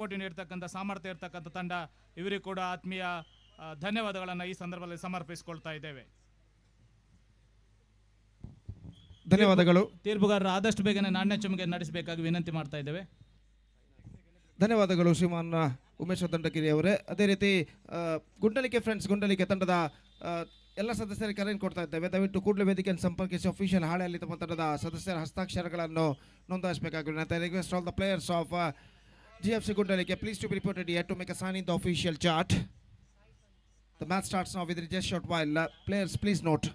ಪೋಟಿ ನೀಡ್ತಕ್ಕಂಥ ಸಾಮರ್ಥ್ಯ ಇರ್ತಕ್ಕಂಥ ತಂಡ, ಇವರಿಗೂ ಕೂಡ ಆತ್ಮೀಯ ಧನ್ಯವಾದಗಳನ್ನು ಈ ಸಂದರ್ಭದಲ್ಲಿ ಸಮರ್ಪಿಸಿಕೊಳ್ತಾ ಇದ್ದೇವೆ. ಧನ್ಯವಾದಗಳು. ತೀರ್ಪುಗಾರರು ಆದಷ್ಟು ಬೇಗನೆ ನಾಣ್ಯ ಚುಮ್ಮಿಗೆ ನಡೆಸಬೇಕಾಗಿ ವಿನಂತಿ ಮಾಡ್ತಾ ಇದ್ದೇವೆ. ಧನ್ಯವಾದಗಳು ಶ್ರೀಮಾನ್ ಉಮೇಶ್ ದಂಡಗಿರಿ ಅವರೇ. ಅದೇ ರೀತಿ ಗುಂಡಲಿಕೆ ಫ್ರೆಂಡ್ಸ್ ಗುಂಡಲಿಕೆ ತಂಡದ ಎಲ್ಲ ಸದಸ್ಯರಿಗೆ ಕರೆಯನ್ನು ಕೊಡ್ತಾ ಇದ್ದೇವೆ. ದಯವಿಟ್ಟು ಕೂಡಲೇ ವೇದಿಕೆಯನ್ನು ಸಂಪರ್ಕಿಸಿ ಅಫಿಷಿಯಲ್ ಹಾಳೆಯಲ್ಲಿ ತಮ್ಮ ತಂಡದ ಸದಸ್ಯರ ಹಸ್ತಾಕ್ಷರಗಳನ್ನು ನೋಂದಾಯಿಸಬೇಕಾಗಿದೆ. Request all the players of GFC Gundalike please to be reported here to make a sign in the official chart. The match starts now within just short while. Players please note.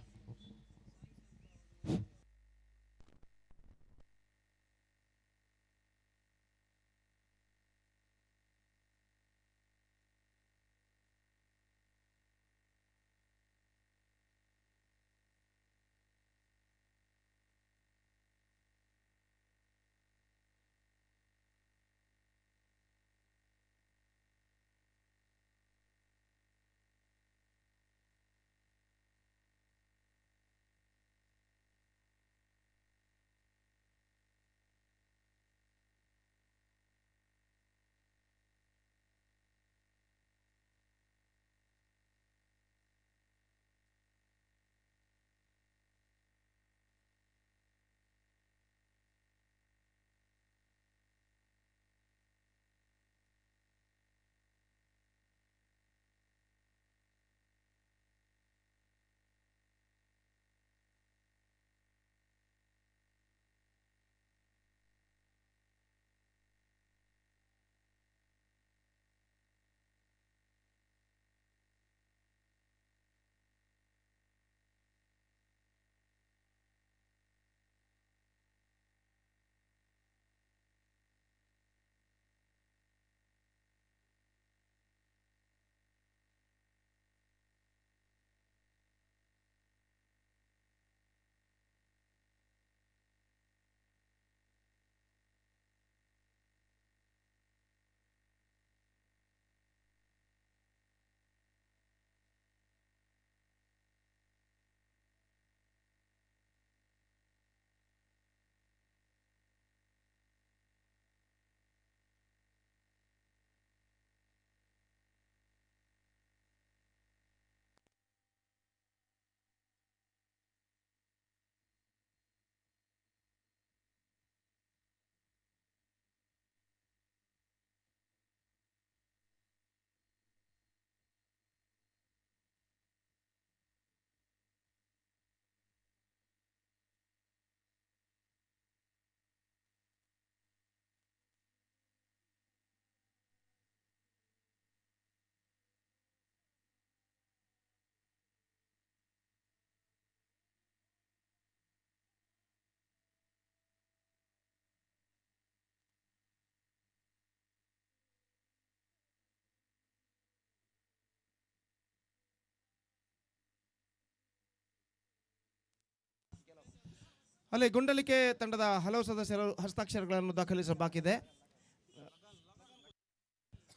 ಅಲ್ಲಿ ಗುಂಡಲಿಕೆ ತಂಡದ ಹಲವು ಸದಸ್ಯರು ಹಸ್ತಾಕ್ಷರಗಳನ್ನು ದಾಖಲಿಸಬೇಕಿದೆ.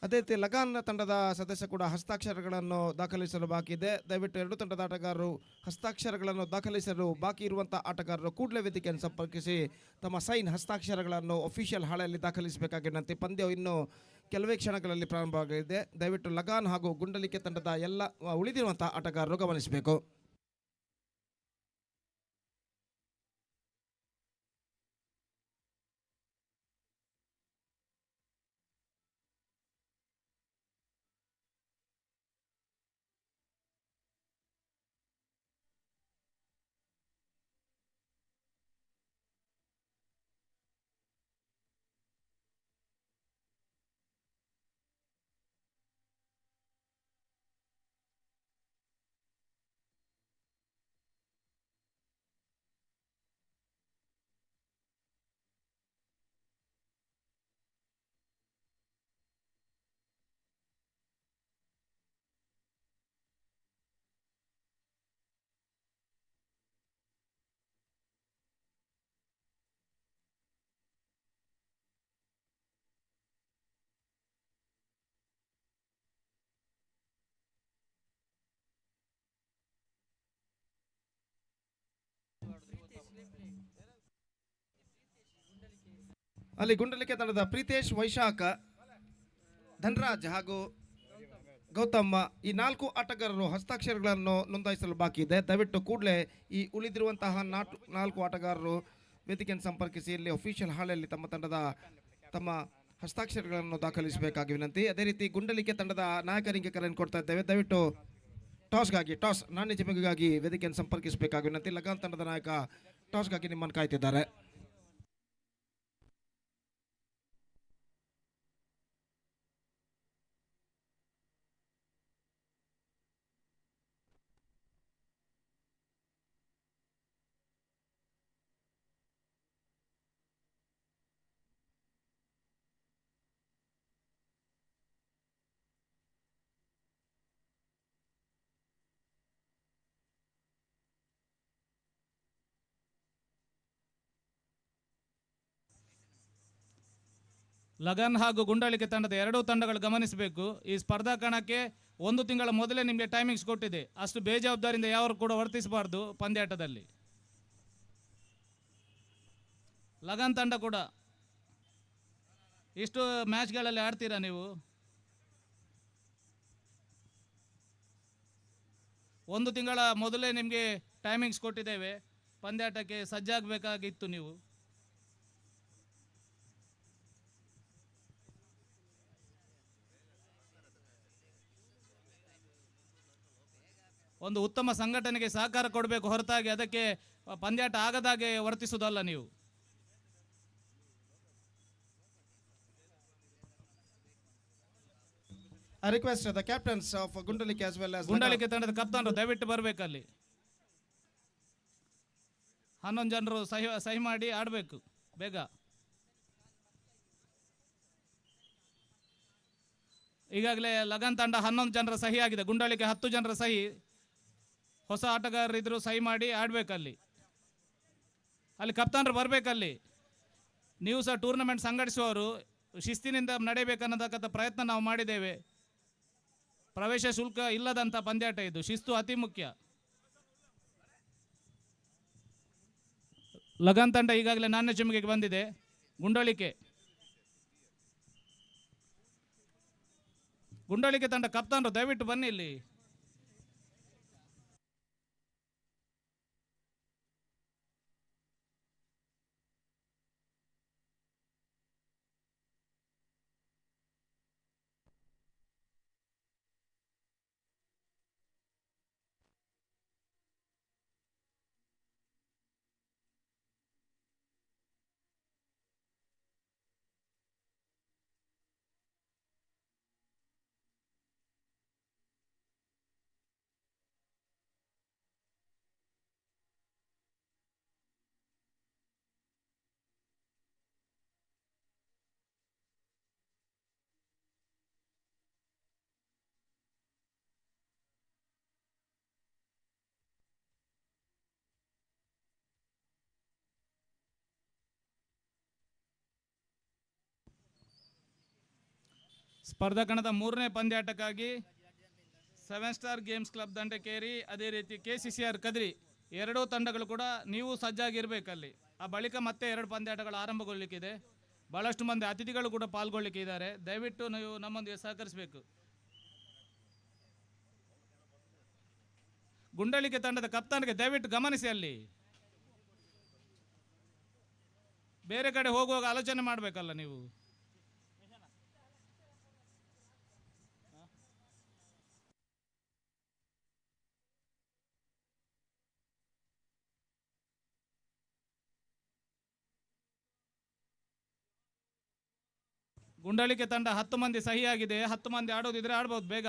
ಅದೇ ರೀತಿ ಲಗಾನ್ ತಂಡದ ಸದಸ್ಯ ಕೂಡ ಹಸ್ತಾಕ್ಷರಗಳನ್ನು ದಾಖಲಿಸಲು ಬಾಕಿ ಇದೆ. ದಯವಿಟ್ಟು ಎರಡು ತಂಡದ ಆಟಗಾರರು ಹಸ್ತಾಕ್ಷರಗಳನ್ನು ದಾಖಲಿಸಲು ಬಾಕಿ ಇರುವಂತಹ ಆಟಗಾರರು ಕೂಡಲೇ ವೇದಿಕೆಯನ್ನು ಸಂಪರ್ಕಿಸಿ ತಮ್ಮ ಸೈನ್ ಹಸ್ತಾಕ್ಷರಗಳನ್ನು ಅಫಿಷಿಯಲ್ ಹಾಳೆಯಲ್ಲಿ ದಾಖಲಿಸಬೇಕಾಗಿರುವಂತೆ. ಪಂದ್ಯ ಇನ್ನು ಕೆಲವೇ ಕ್ಷಣಗಳಲ್ಲಿ ಪ್ರಾರಂಭವಾಗಲಿದೆ. ದಯವಿಟ್ಟು ಲಗಾನ್ ಹಾಗೂ ಗುಂಡಲಿಕೆ ತಂಡದ ಎಲ್ಲ ಉಳಿದಿರುವಂತಹ ಆಟಗಾರರು ಗಮನಿಸಬೇಕು. ಅಲ್ಲಿ ಗುಂಡಲಿಕೆ ತಂಡದ ಪ್ರೀತೇಶ್ ವೈಶಾಖ ಧನರಾಜ್ ಹಾಗೂ ಗೌತಮ್ ಈ 4 ಆಟಗಾರರು ಹಸ್ತಾಕ್ಷರಗಳನ್ನು ನೋಂದಾಯಿಸಲು ಬಾಕಿ ಇದೆ. ದಯವಿಟ್ಟು ಕೂಡಲೇ ಈ ಉಳಿದಿರುವಂತಹ 4 ಆಟಗಾರರು ವೇದಿಕೆಯನ್ನು ಸಂಪರ್ಕಿಸಿ ಇಲ್ಲಿ ಅಫಿಷಿಯಲ್ ಹಾಲಲ್ಲಿ ತಮ್ಮ ಹಸ್ತಾಕ್ಷರಗಳನ್ನು ದಾಖಲಿಸಬೇಕಾಗಿ ವಿನಂತಿ. ಅದೇ ರೀತಿ ಗುಂಡಲಿಕೆ ತಂಡದ ನಾಯಕರಿಗೆ ಕರೆಯನ್ನು ಕೊಡ್ತಾ ಇದ್ದೇವೆ. ದಯವಿಟ್ಟು ಟಾಸ್ ನಾಣ್ಯ ಚಿಮುಗೆಗಾಗಿ ವೇದಿಕೆಯನ್ನು ಸಂಪರ್ಕಿಸಬೇಕಾಗಿ ವಿನಂತಿ. ಲಗಾನ್ ತಂಡದ ನಾಯಕ ಟಾಸ್ಗಾಗಿ ನಿಮ್ಮನ್ನು ಕಾಯ್ತಿದ್ದಾರೆ. ಲಗನ್ ಹಾಗೂ ಗುಂಡಳಿಕೆ ತಂಡದ ಎರಡೂ ತಂಡಗಳು ಗಮನಿಸಬೇಕು. ಈ ಸ್ಪರ್ಧಾ ಕಣಕ್ಕೆ 1 ತಿಂಗಳ ಮೊದಲೇ ನಿಮಗೆ ಟೈಮಿಂಗ್ಸ್ ಕೊಟ್ಟಿದೆ. ಅಷ್ಟು ಬೇಜವಾಬ್ದಾರಿಯಿಂದ ಯಾರು ಕೂಡ ವರ್ತಿಸಬಾರ್ದು ಪಂದ್ಯಾಟದಲ್ಲಿ. ಲಗನ್ ತಂಡ ಕೂಡ ಇಷ್ಟು ಮ್ಯಾಚ್ಗಳಲ್ಲಿ ಆಡ್ತೀರಾ ನೀವು? 1 ತಿಂಗಳ ಮೊದಲೇ ನಿಮಗೆ ಟೈಮಿಂಗ್ಸ್ ಕೊಟ್ಟಿದ್ದೇವೆ. ಪಂದ್ಯಾಟಕ್ಕೆ ಸಜ್ಜಾಗಬೇಕಾಗಿತ್ತು ನೀವು. ಒಂದು ಉತ್ತಮ ಸಂಘಟನೆಗೆ ಸಹಕಾರ ಕೊಡಬೇಕು, ಹೊರತಾಗಿ ಅದಕ್ಕೆ ಪಂದ್ಯಾಟ ಆಗದಾಗೆ ವರ್ತಿಸುವುದಲ್ಲ ನೀವು. I request the captains of Gundalike as well as ಗುಂಡಳಿಕೆ ತಂಡದ ಕಪ್ತಾನರು ದಯವಿಟ್ಟು ಬರಬೇಕಲ್ಲಿ. 11 ಜನರು ಸಹಿ ಮಾಡಿ ಆಡಬೇಕು ಬೇಗ. ಈಗಾಗಲೇ ಲಗನ್ ತಂಡ 11 ಜನರ ಸಹಿ ಆಗಿದೆ. ಗುಂಡಳಿಕೆ 10 ಜನರ ಸಹಿ. ಹೊಸ ಆಟಗಾರರಿದ್ರು ಸಹಿ ಮಾಡಿ ಆಡಬೇಕಲ್ಲಿ. ಅಲ್ಲಿ ಕಪ್ತಾನರು ಬರಬೇಕಲ್ಲಿ. ನೀವು ಸಹ ಟೂರ್ನಮೆಂಟ್ ಸಂಘಟಿಸುವವರು ಶಿಸ್ತಿನಿಂದ ನಡೆಯಬೇಕನ್ನತಕ್ಕಂಥ ಪ್ರಯತ್ನ ನಾವು ಮಾಡಿದ್ದೇವೆ. ಪ್ರವೇಶ ಶುಲ್ಕ ಇಲ್ಲದಂಥ ಪಂದ್ಯಾಟ ಇದು. ಶಿಸ್ತು ಅತಿ ಮುಖ್ಯ. ಲಗನ್ ತಂಡ ಈಗಾಗಲೇ ನಾಣ್ಯ ಚಿಮುಗೆಗೆ ಬಂದಿದೆ. ಗುಂಡಳಿಕೆ ತಂಡ ಕಪ್ತಾನರು ದಯವಿಟ್ಟು ಬನ್ನಿ ಇಲ್ಲಿ. ಸ್ಪರ್ಧಾ ಕಣದ 3ನೇ ಪಂದ್ಯಾಟಕ್ಕಾಗಿ 7 ಸ್ಟಾರ್ ಗೇಮ್ಸ್ ಕ್ಲಬ್ ದಂಡಕೇರಿ, ಅದೇ ರೀತಿ KCCR ಕದ್ರಿ ಎರಡೂ ತಂಡಗಳು ಕೂಡ ನೀವು ಸಜ್ಜಾಗಿರ್ಬೇಕಲ್ಲಿ. ಆ ಬಳಿಕ ಮತ್ತೆ 2 ಪಂದ್ಯಾಟಗಳು ಆರಂಭಗೊಳ್ಳಿಕ್ಕಿದೆ. ಬಹಳಷ್ಟು ಮಂದಿ ಅತಿಥಿಗಳು ಕೂಡ ಪಾಲ್ಗೊಳ್ಳಿಕ್ಕೆ ಇದ್ದಾರೆ. ದಯವಿಟ್ಟು ನೀವು ನಮ್ಮೊಂದಿಗೆ ಸಹಕರಿಸಬೇಕು. ಗುಂಡಳಿಕೆ ತಂಡದ ಕಪ್ತಾನ್ಗೆ ದಯವಿಟ್ಟು ಗಮನಿಸಿ. ಅಲ್ಲಿ ಬೇರೆ ಕಡೆ ಹೋಗುವಾಗ ಆಲೋಚನೆ ಮಾಡಬೇಕಲ್ಲ ನೀವು. ಗುಂಡಳಿಕೆ ತಂಡ 10 ಮಂದಿ ಸಹಿ ಆಗಿದೆ. 10 ಮಂದಿ ಆಡೋದಿದ್ರೆ ಆಡ್ಬೋದು ಬೇಗ.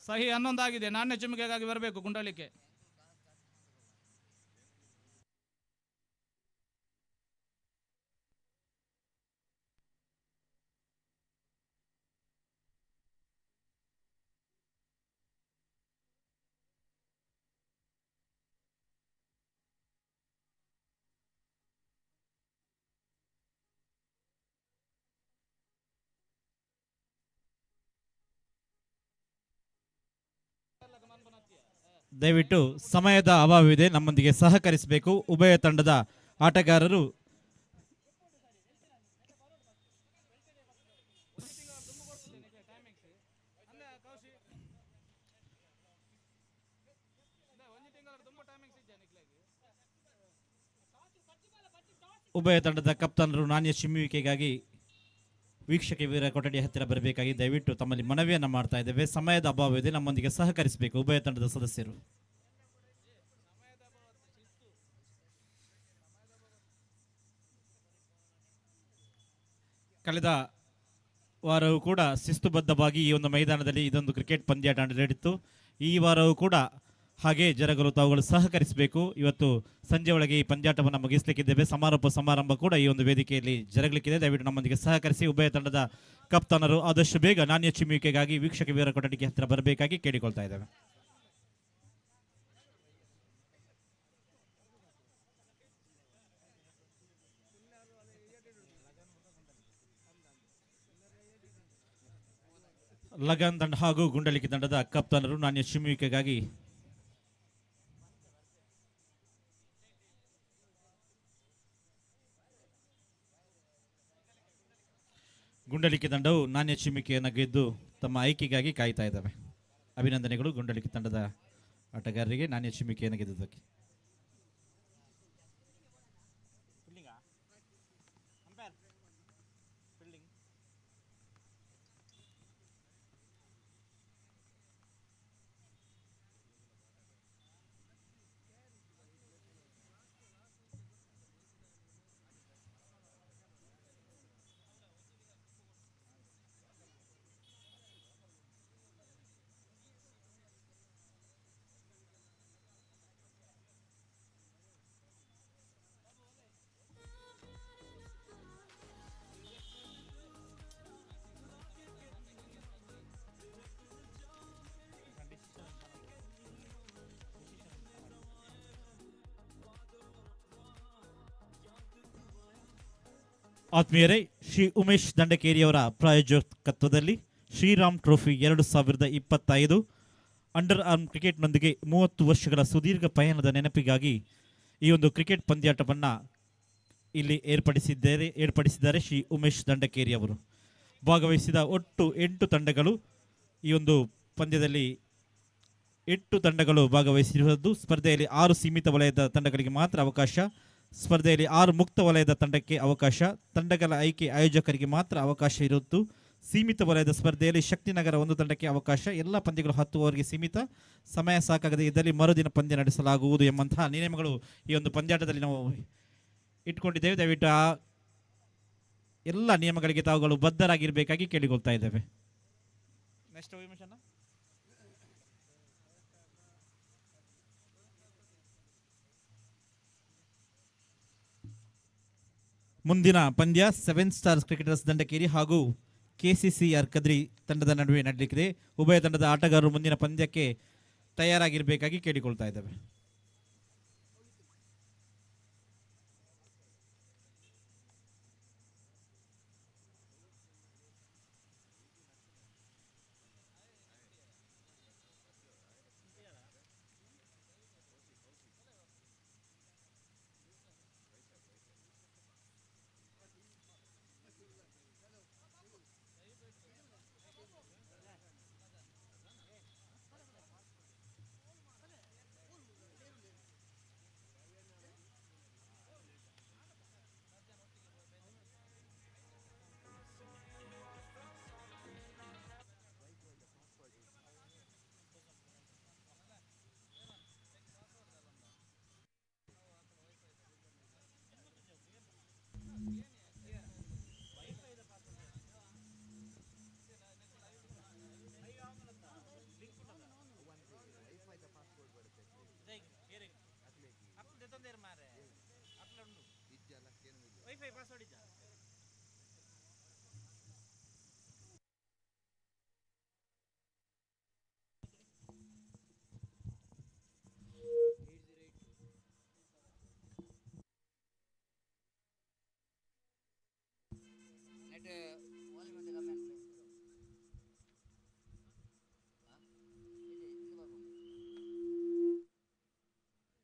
ಸಹಿ 11 ಆಗಿದೆ. ನಾಣ್ಯ ಚಿಮುಗೆಗಾಗಿ ಬರಬೇಕು ಗುಂಡಳಿಕೆ. ದಯವಿಟ್ಟು ಸಮಯದ ಅಭಾವವಿದೆ, ನಮ್ಮೊಂದಿಗೆ ಸಹಕರಿಸಬೇಕು. ಉಭಯ ತಂಡದ ಆಟಗಾರರು ಉಭಯ ತಂಡದ ಕಪ್ತಾನರು ನಾಣ್ಯ ಚಿಮ್ಮುವಿಕೆಗಾಗಿ ವೀಕ್ಷಕ ವೀರ ಕೊಠಡಿ ಹತ್ತಿರ ಬರಬೇಕಾಗಿ ದಯವಿಟ್ಟು ತಮ್ಮಲ್ಲಿ ಮನವಿಯನ್ನು ಮಾಡ್ತಾ ಇದ್ದೇವೆ. ಸಮಯದ ಅಭಾವವಿದೆ, ನಮ್ಮೊಂದಿಗೆ ಸಹಕರಿಸಬೇಕು ಉಭಯ ತಂಡದ ಸದಸ್ಯರು. ಕಳೆದ ವಾರವೂ ಕೂಡ ಶಿಸ್ತುಬದ್ಧವಾಗಿ ಈ ಒಂದು ಮೈದಾನದಲ್ಲಿ ಇದೊಂದು ಕ್ರಿಕೆಟ್ ಪಂದ್ಯಾಟ ನಡೆದಿತ್ತು. ಈ ವಾರವೂ ಕೂಡ ಹಾಗೆ ಜರಗಲು ತಾವುಗಳು ಸಹಕರಿಸಬೇಕು. ಇವತ್ತು ಸಂಜೆ ಒಳಗೆ ಈ ಪಂದ್ಯಾಟವನ್ನು ಮುಗಿಸಲಿಕ್ಕಿದ್ದೇವೆ. ಸಮಾರಂಭ ಕೂಡ ಈ ಒಂದು ವೇದಿಕೆಯಲ್ಲಿ ಜರಗಲಿಕ್ಕಿದೆ. ದಯವಿಟ್ಟು ನಮ್ಮೊಂದಿಗೆ ಸಹಕರಿಸಿ. ಉಭಯ ತಂಡದ ಕಪ್ತಾನರು ಆದಷ್ಟು ಬೇಗ ನಾಣ್ಯ ಚಿಮ್ಮುವಿಕೆಗಾಗಿ ವೀಕ್ಷಕ ವೀರ ಕೊಠಡಿಗೆ ಹತ್ತಿರ ಬರಬೇಕಾಗಿ ಕೇಳಿಕೊಳ್ತಾ ಇದ್ದೇವೆ. ಲಗಾನ್ ತಂಡ ಹಾಗೂ ಗುಂಡಲಿಕೆ ತಂಡದ ಕಪ್ತಾನರು ನಾಣ್ಯ ಚಿಮ್ಮುವಿಕೆಗಾಗಿ ಗುಂಡಲಿಕೆ ತಂಡವು ನಾಣ್ಯ ಚಿಮ್ಮಿಕೆಯನ್ನು ಗೆದ್ದು ತಮ್ಮ ಆಯ್ಕೆಗಾಗಿ ಕಾಯ್ತಾ ಇದ್ದಾವೆ. ಅಭಿನಂದನೆಗಳು ಗುಂಡಲಿಕೆ ತಂಡದ ಆಟಗಾರರಿಗೆ ನಾಣ್ಯ ಚಿಮ್ಮಿಕೆಯನ್ನು ಗೆದ್ದುದಕ್ಕೆ. ಆತ್ಮೀಯರೇ, ಶ್ರೀ ಉಮೇಶ್ ದಂಡಕೇರಿಯವರ ಪ್ರಾಯೋಜಕತ್ವದಲ್ಲಿ ಶ್ರೀರಾಮ್ ಟ್ರೋಫಿ 2025 ಅಂಡರ್ ಆರ್ಮ್ ಕ್ರಿಕೆಟ್ನೊಂದಿಗೆ 30 ವರ್ಷಗಳ ಸುದೀರ್ಘ ಪಯಣದ ನೆನಪಿಗಾಗಿ ಈ ಒಂದು ಕ್ರಿಕೆಟ್ ಪಂದ್ಯಾಟವನ್ನು ಇಲ್ಲಿ ಏರ್ಪಡಿಸಿದ್ದಾರೆ ಶ್ರೀ ಉಮೇಶ್ ದಂಡಕೇರಿ ಅವರು. ಭಾಗವಹಿಸಿದ ಒಟ್ಟು 8 ತಂಡಗಳು ಈ ಒಂದು ಪಂದ್ಯದಲ್ಲಿ 8 ತಂಡಗಳು ಭಾಗವಹಿಸಿರುವುದು. ಸ್ಪರ್ಧೆಯಲ್ಲಿ 6 ಸೀಮಿತ ವಲಯದ ತಂಡಗಳಿಗೆ ಮಾತ್ರ ಅವಕಾಶ. ಸ್ಪರ್ಧೆಯಲ್ಲಿ 6 ಮುಕ್ತ ವಲಯದ ತಂಡಕ್ಕೆ ಅವಕಾಶ. ತಂಡಗಳ ಆಯ್ಕೆ ಆಯೋಜಕರಿಗೆ ಮಾತ್ರ ಅವಕಾಶ ಇರುವುದು. ಸೀಮಿತ ವಲಯದ ಸ್ಪರ್ಧೆಯಲ್ಲಿ ಶಕ್ತಿನಗರ 1 ತಂಡಕ್ಕೆ ಅವಕಾಶ. ಎಲ್ಲ ಪಂದ್ಯಗಳು 10 ಓವರ್ಗೆ ಸೀಮಿತ. ಸಮಯ ಸಾಕಾಗದೇ ಇದ್ದಲ್ಲಿ ಮರುದಿನ ಪಂದ್ಯ ನಡೆಸಲಾಗುವುದು ಎಂಬಂತಹ ನಿಯಮಗಳು ಈ ಒಂದು ಪಂದ್ಯಾಟದಲ್ಲಿ ನಾವು ಇಟ್ಕೊಂಡಿದ್ದೇವೆ. ದಯವಿಟ್ಟು ಆ ಎಲ್ಲ ನಿಯಮಗಳಿಗೆ ತಾವುಗಳು ಬದ್ಧರಾಗಿರಬೇಕಾಗಿ ಕೇಳಿಕೊಳ್ತಾ ಇದ್ದೇವೆ. ನೆಕ್ಸ್ಟ್ ಮುಂದಿನ ಪಂದ್ಯ 7 ಸ್ಟಾರ್ಸ್ ಕ್ರಿಕೆಟರ್ಸ್ ದಂಡಕೇರಿ ಹಾಗೂ KCCR ಕದ್ರಿ ತಂಡದ ನಡುವೆ ನಡೆಯಲಿದೆ. ಉಭಯ ತಂಡದ ಆಟಗಾರರು ಮುಂದಿನ ಪಂದ್ಯಕ್ಕೆ ತಯಾರಾಗಿರಬೇಕಾಗಿ ಕೇಳಿಕೊಳ್ತಾ ಇದ್ದೇವೆ.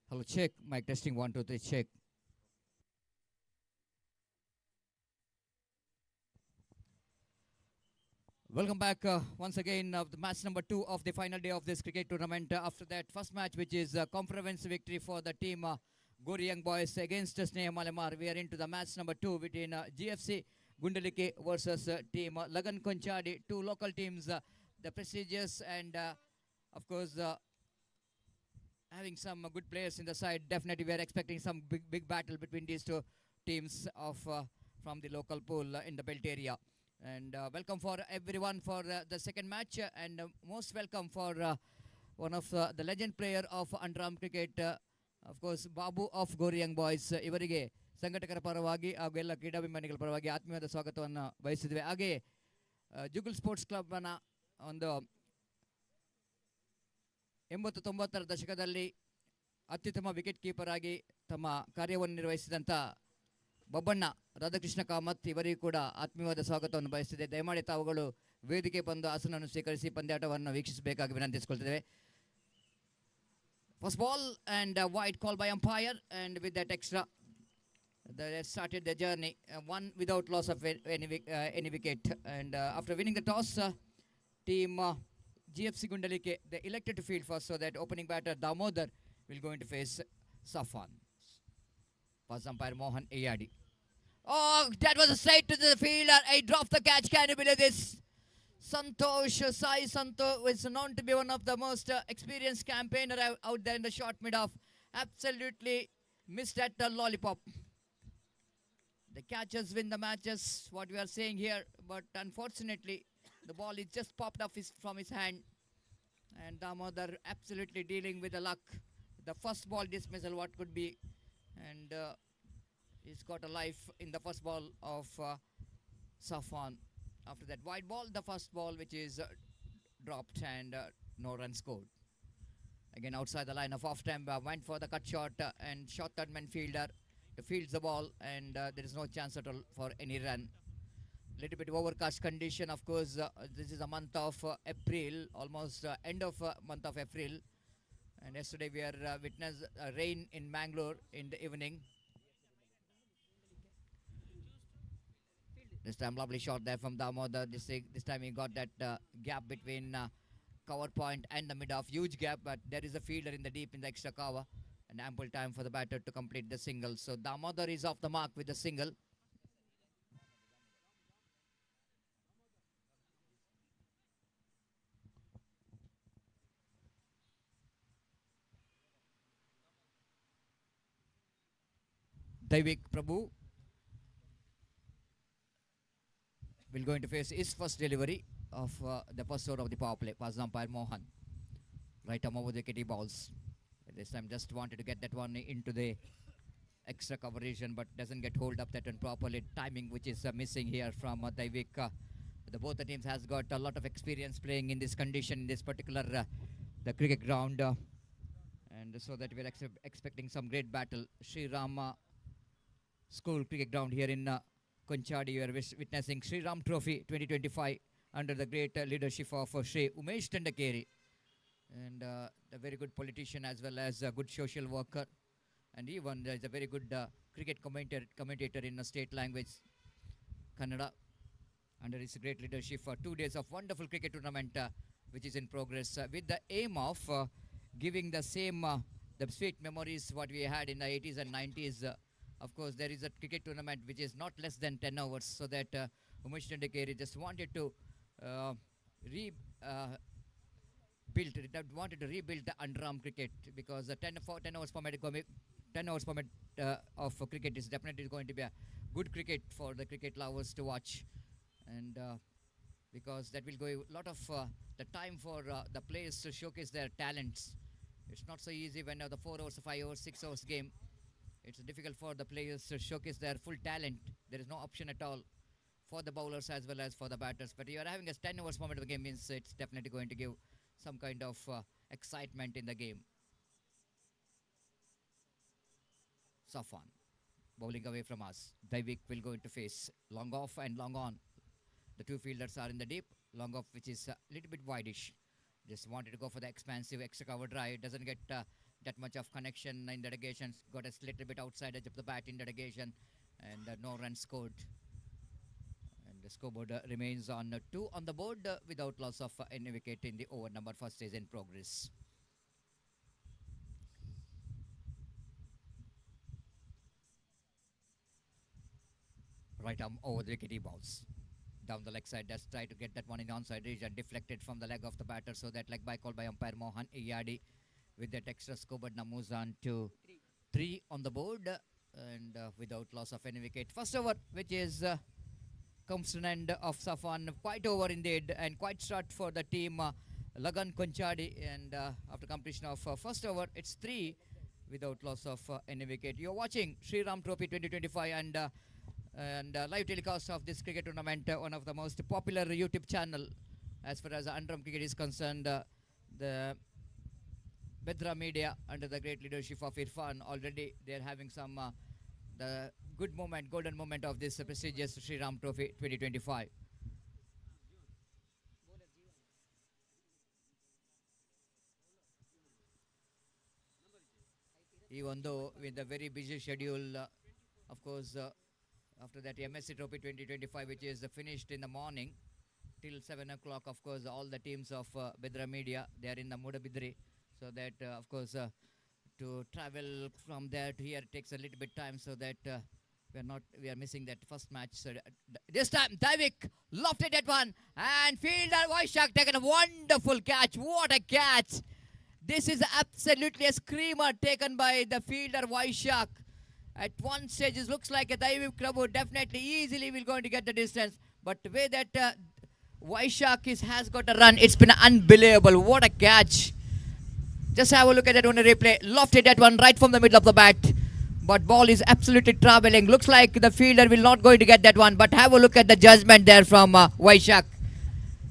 Hello, check. Mic testing 1 2 3 check. Welcome back once again of the match number 2 of the final day of this cricket tournament. After that first match, which is a conference victory for the team Gori Young Boys against Sneha Malamar, we are into the match number 2 between GFC Gundalike versus team Lagan Konchadi, two local teams, the prestigious and of course having some good players in the side. Definitely we are expecting some big battle between these two teams of from the local pool in the belt area. And welcome for everyone for the second match, and most welcome for one of the legend player of Underarm cricket, of course Babu of Gori Young Boys. ಇವರಿಗೆ ಸಂಘಟಕರ ಪರವಾಗಿ ಹಾಗೂ ಎಲ್ಲ ಕ್ರೀಡಾಭಿಮಾನಿಗಳ ಪರವಾಗಿ ಆತ್ಮೀಯವಾದ ಸ್ವಾಗತವನ್ನು ಬಯಸಿದ್ವಿ. ಹಾಗೆ ಜುಗುಲ್ sports ಕ್ಲಬ್ನ ಒಂದು 80-90ರ ದಶಕದಲ್ಲಿ ಅತ್ಯುತ್ತಮ ವಿಕೆಟ್ ಕೀಪರ್ ಆಗಿ ತಮ್ಮ ಕಾರ್ಯವನ್ನು ನಿರ್ವಹಿಸಿದಂಥ ಬೊಬ್ಬಣ್ಣ ರಾಧಾಕೃಷ್ಣ ಕಾಮತ್ ಇವರಿಗೂ ಕೂಡ ಆತ್ಮೀಯವಾದ ಸ್ವಾಗತವನ್ನು ಬಯಸಿದೆ. ದಯಮಾಡಿ ತಾವುಗಳು ವೇದಿಕೆ ಬಂದು ಆಸನವನ್ನು ಸ್ವೀಕರಿಸಿ ಪಂದ್ಯಾಟವನ್ನು ವೀಕ್ಷಿಸಬೇಕಾಗಿ ವಿನಂತಿಸಿಕೊಳ್ತಿದ್ದೇವೆ. First ball and wide call by umpire, and with that extra they started the journey, one without loss of any wicket. And after winning the toss, team GFC Gundalike, they elected to field first, so that opening batter Damodar will go into face Safan. First umpire Mohan Ayadi. Oh, that was a straight to the fielder. I dropped the catch. Can you believe this? Santosh Sai Santosh is known to be one of the most experienced campaigner out there in the short mid-off. Absolutely missed that lollipop. The catchers win the matches, what we are saying here. But unfortunately, the ball is just popped off from his hand. And Damodar absolutely dealing with the luck. The first ball dismissal, what could be. And he's got a life in the first ball of Safan. After that wide ball, the first ball which is dropped, and no run scored. Again outside the line of off time, went for the cut shot and shot third man fielder to fields the ball, and there is no chance at all for any run. Little bit overcast condition, of course. This is a month of April, almost end of month of April, and yesterday we are witnessed rain in Manglore in the evening. This time lovely shot there from Damodar. This time he got that gap between cover point and the mid-off. Huge gap, but there is a fielder in the deep in the extra cover, and ample time for the batter to complete the single. So Damodar is off the mark with the single. Daivik Prabhu will going to face his first delivery of the first over of the power play. Pass umpire Mohan. Right arm over the kitty balls. This time just wanted to get that one into the extra cover region, but doesn't get hold up that one properly. Timing which is missing here from Daivik. Both the teams has got a lot of experience playing in this condition, in this particular the cricket ground. And so that we're expecting some great battle. Sri Rama School Cricket Ground here in Konchadi. You are witnessing Sri Ram Trophy 2025 under the great leadership of Sri Umesh Dandekeri, and a very good politician as well as a good social worker, and even is a very good cricket commentator in a state language, Kannada. Under his great leadership for 2 days of wonderful cricket tournament which is in progress, with the aim of giving the same the sweet memories what we had in the 80s and 90s. Of course, there is a cricket tournament which is not less than 10 hours, so that Umesh Dandekeri just wanted to rebuild the underarm cricket, because the 10 hours format of cricket is definitely going to be a good cricket for the cricket lovers to watch, and because that will go a lot of the time for the players to showcase their talents. It's not so easy when the 4 hours, 5 hours, 6 hours game. It's difficult for the players to showcase their full talent. There is no option at all for the bowlers as well as for the batters. But you are having a 10 hours moment of the game, means it's definitely going to give some kind of excitement in the game. Safan bowling away from us. Daivik will go into face. Long off and long on. The two fielders are in the deep. Long off which is a little bit wideish. Just wanted to go for the expansive extra cover drive. Doesn't get that much of connection in the negation. Got a little bit outside edge of the bat in the negation, and no run scored. And The scoreboard remains on 2 on the board without loss of any wicket in the over number. First is in progress. Right arm over the wicket, he bowls. Down the leg side, just try to get that one in the onside region. Deflected from the leg of the batter, so that leg by call by umpire Mohan Iyadi. With that extra scoreboard now moves on to 3 on the board and without loss of any wicket. First over, which is comes to an end of Safan. Quite over indeed, and quite short for the team Lagan Konchadi. And after completion of first over, it's 3 without loss of any wicket. You're watching Sri Ram Trophy 2025 and live telecast of this cricket tournament, one of the most popular YouTube channel as far as Underarm cricket is concerned. The Bedra Media, under the great leadership of Irfan, already they're having some the good moment, golden moment of this prestigious Sri Ram Trophy 2025. Even though with a very busy schedule, of course, after that MSC Trophy 2025, which is finished in the morning till 7 o'clock, of course, all the teams of Bedra Media, they are in the Mudabidri, so that, of course, to travel from there to here takes a little bit time, so that we are missing that first match. So this time, Davik lofted that one, and fielder Vaishak taken a wonderful catch. What a catch! This is absolutely a screamer taken by the fielder Vaishak. At one stage, it looks like a Daivik Prabhu definitely easily will going to get the distance. But the way that Vaishak has got a run, it's been unbelievable. What a catch. Just have a look at that on a replay. Lofted that one right from the middle of the bat. But ball is absolutely traveling. Looks like the fielder will not going to get that one. But have a look at the judgment there from Vaishak.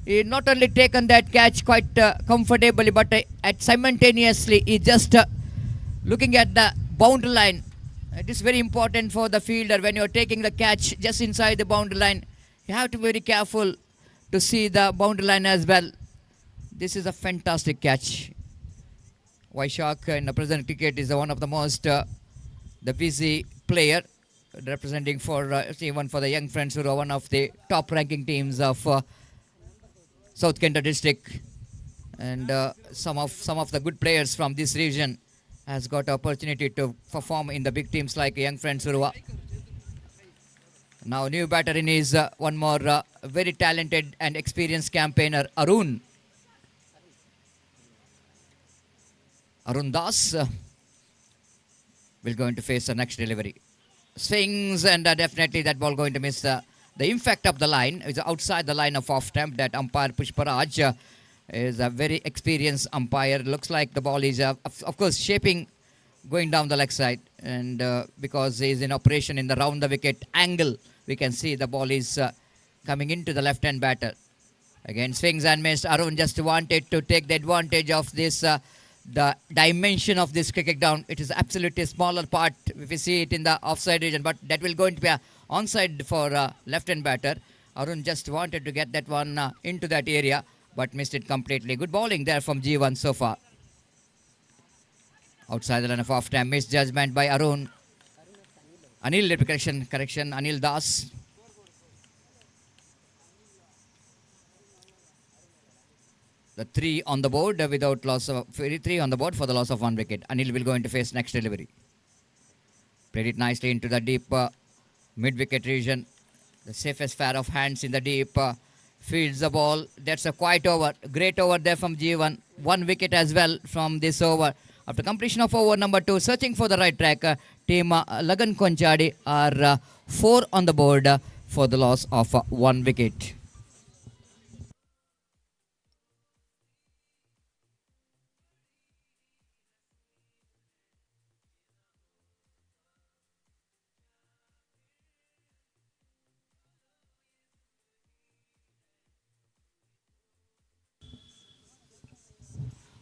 He not only taken that catch quite comfortably, but simultaneously he just looking at the boundary line. It is very important for the fielder when you're taking the catch just inside the boundary line. You have to be very careful to see the boundary line as well. This is a fantastic catch. Vaishak in the present cricket is one of the most the busy player, representing for even for the young friends who are one of the top ranking teams of South Kenta district, and some of the good players from this region has got opportunity to perform in the big teams like young friend Surua. Now new batter in is one more very talented and experienced campaigner, Arun Das will going to face the next delivery. Swings, and definitely that ball going to miss the impact of the line. Is outside the line of off stump. That umpire Pushparaj is a very experienced umpire. Looks like the ball is of course shaping going down the leg side, and because he is in operation in the round the wicket angle, we can see the ball is coming into the left hand batter. Again swings and missed. Arun just wanted to take the advantage of this the dimension of this cricket ground. It is absolutely a smaller part if we see it in the offside region, but that will going to be a onside for left hand batter. Arun just wanted to get that one into that area, but missed it completely. Good bowling there from G1 so far. Outside the line of off time, misjudgment by Arun. Anil, correction, Anil Das. The 3 on the board without loss of 3 on the board for the loss of 1 wicket. Anil will go into face next delivery. Played it nicely into the deep mid-wicket region. The safest pair of hands in the deep. Fields the ball. That's a quiet over. Great over there from G1. 1 wicket as well from this over. After completion of over number 2, searching for the right track, team Lagan Konchadi are 4 on the board for the loss of 1 wicket.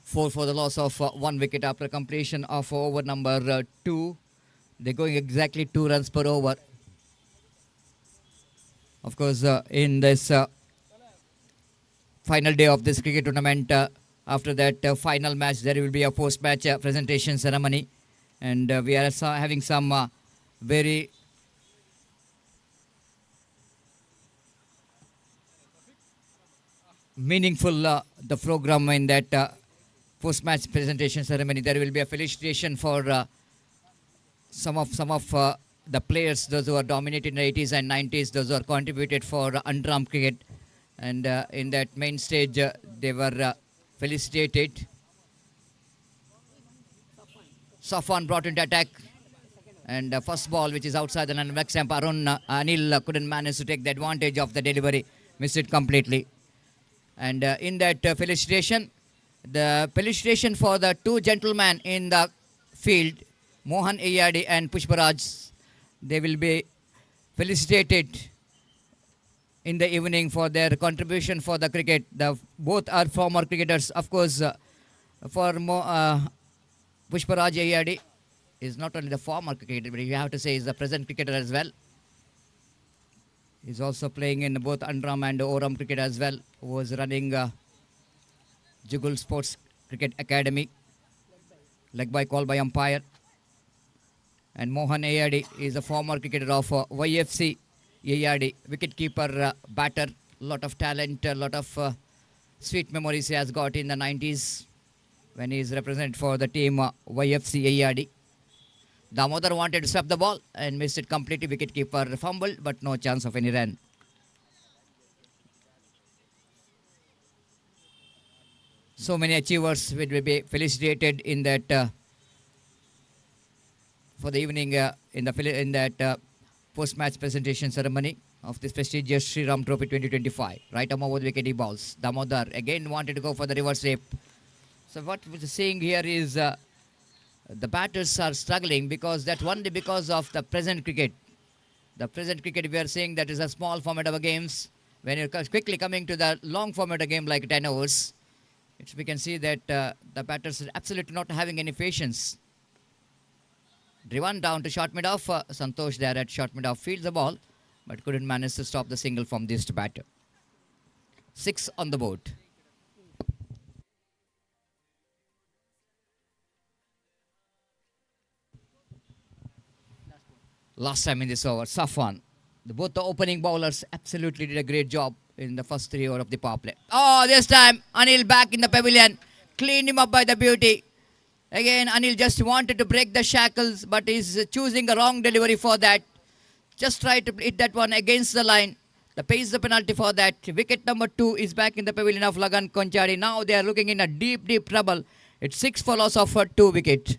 For the loss of 1 wicket after completion of over number 2. They're going exactly 2 runs per over. Of course, in this final day of this cricket tournament, after that final match, there will be a post-match presentation ceremony. And we are having some very meaningful the program in that post-match presentation ceremony. There will be a felicitation for some of the players, those who are dominated in the 80s and 90s, those who are contributed for underarm cricket, and in that main stage they were felicitated. Safwan brought into attack, and first ball, which is outside the leg stump, Anil couldn't manage to take the advantage of the delivery, missed it completely. And in that felicitation, the felicitation for the two gentlemen in the field, Mohan Iyadi and Pushparaj, they will be felicitated in the evening for their contribution for the cricket. Both are former cricketers. Of course, for Pushparaj Iyadi is not only the former cricketer, but you have to say he's the present cricketer as well. He's also playing in both Underarm and Overarm cricket as well, who was running Jugal Sports Cricket Academy, leg by call by umpire. And Mohan Ayadi is a former cricketer of YFC Ayadi, wicketkeeper, batter, lot of talent, a lot of sweet memories he has got in the 90s when he is represented for the team YFC Ayadi. Damodar wanted to swap the ball and missed it completely. Wicketkeeper fumbled, but no chance of any run. So many achievers will be felicitated in that for the evening in that post-match presentation ceremony of this prestigious Sri Ram Trophy 2025. Right arm over the wicket he balls. Damodar again wanted to go for the reverse sweep. So what we're seeing here is the batters are struggling because that's only because of the present cricket. The present cricket we are seeing that is a small format of games. When you're quickly coming to the long format of game like 10 overs, we can see that the batters are absolutely not having any patience. Driven down to short mid-off. Santosh there at short mid-off fields the ball, but couldn't manage to stop the single from this batter. 6 on the board. Last time in this over, Safwan. Both the opening bowlers absolutely did a great job in the first 3 overs of the power play. Oh, this time Anil back in the pavilion. Cleaned him up by the beauty. Again, Anil just wanted to break the shackles, but he's choosing a wrong delivery for that. Just try to hit that one against the line. The pays the penalty for that. Wicket number 2 is back in the pavilion of Lagan Konchari. Now they are looking in a deep, deep trouble. It's 6 for loss of 2 wicket.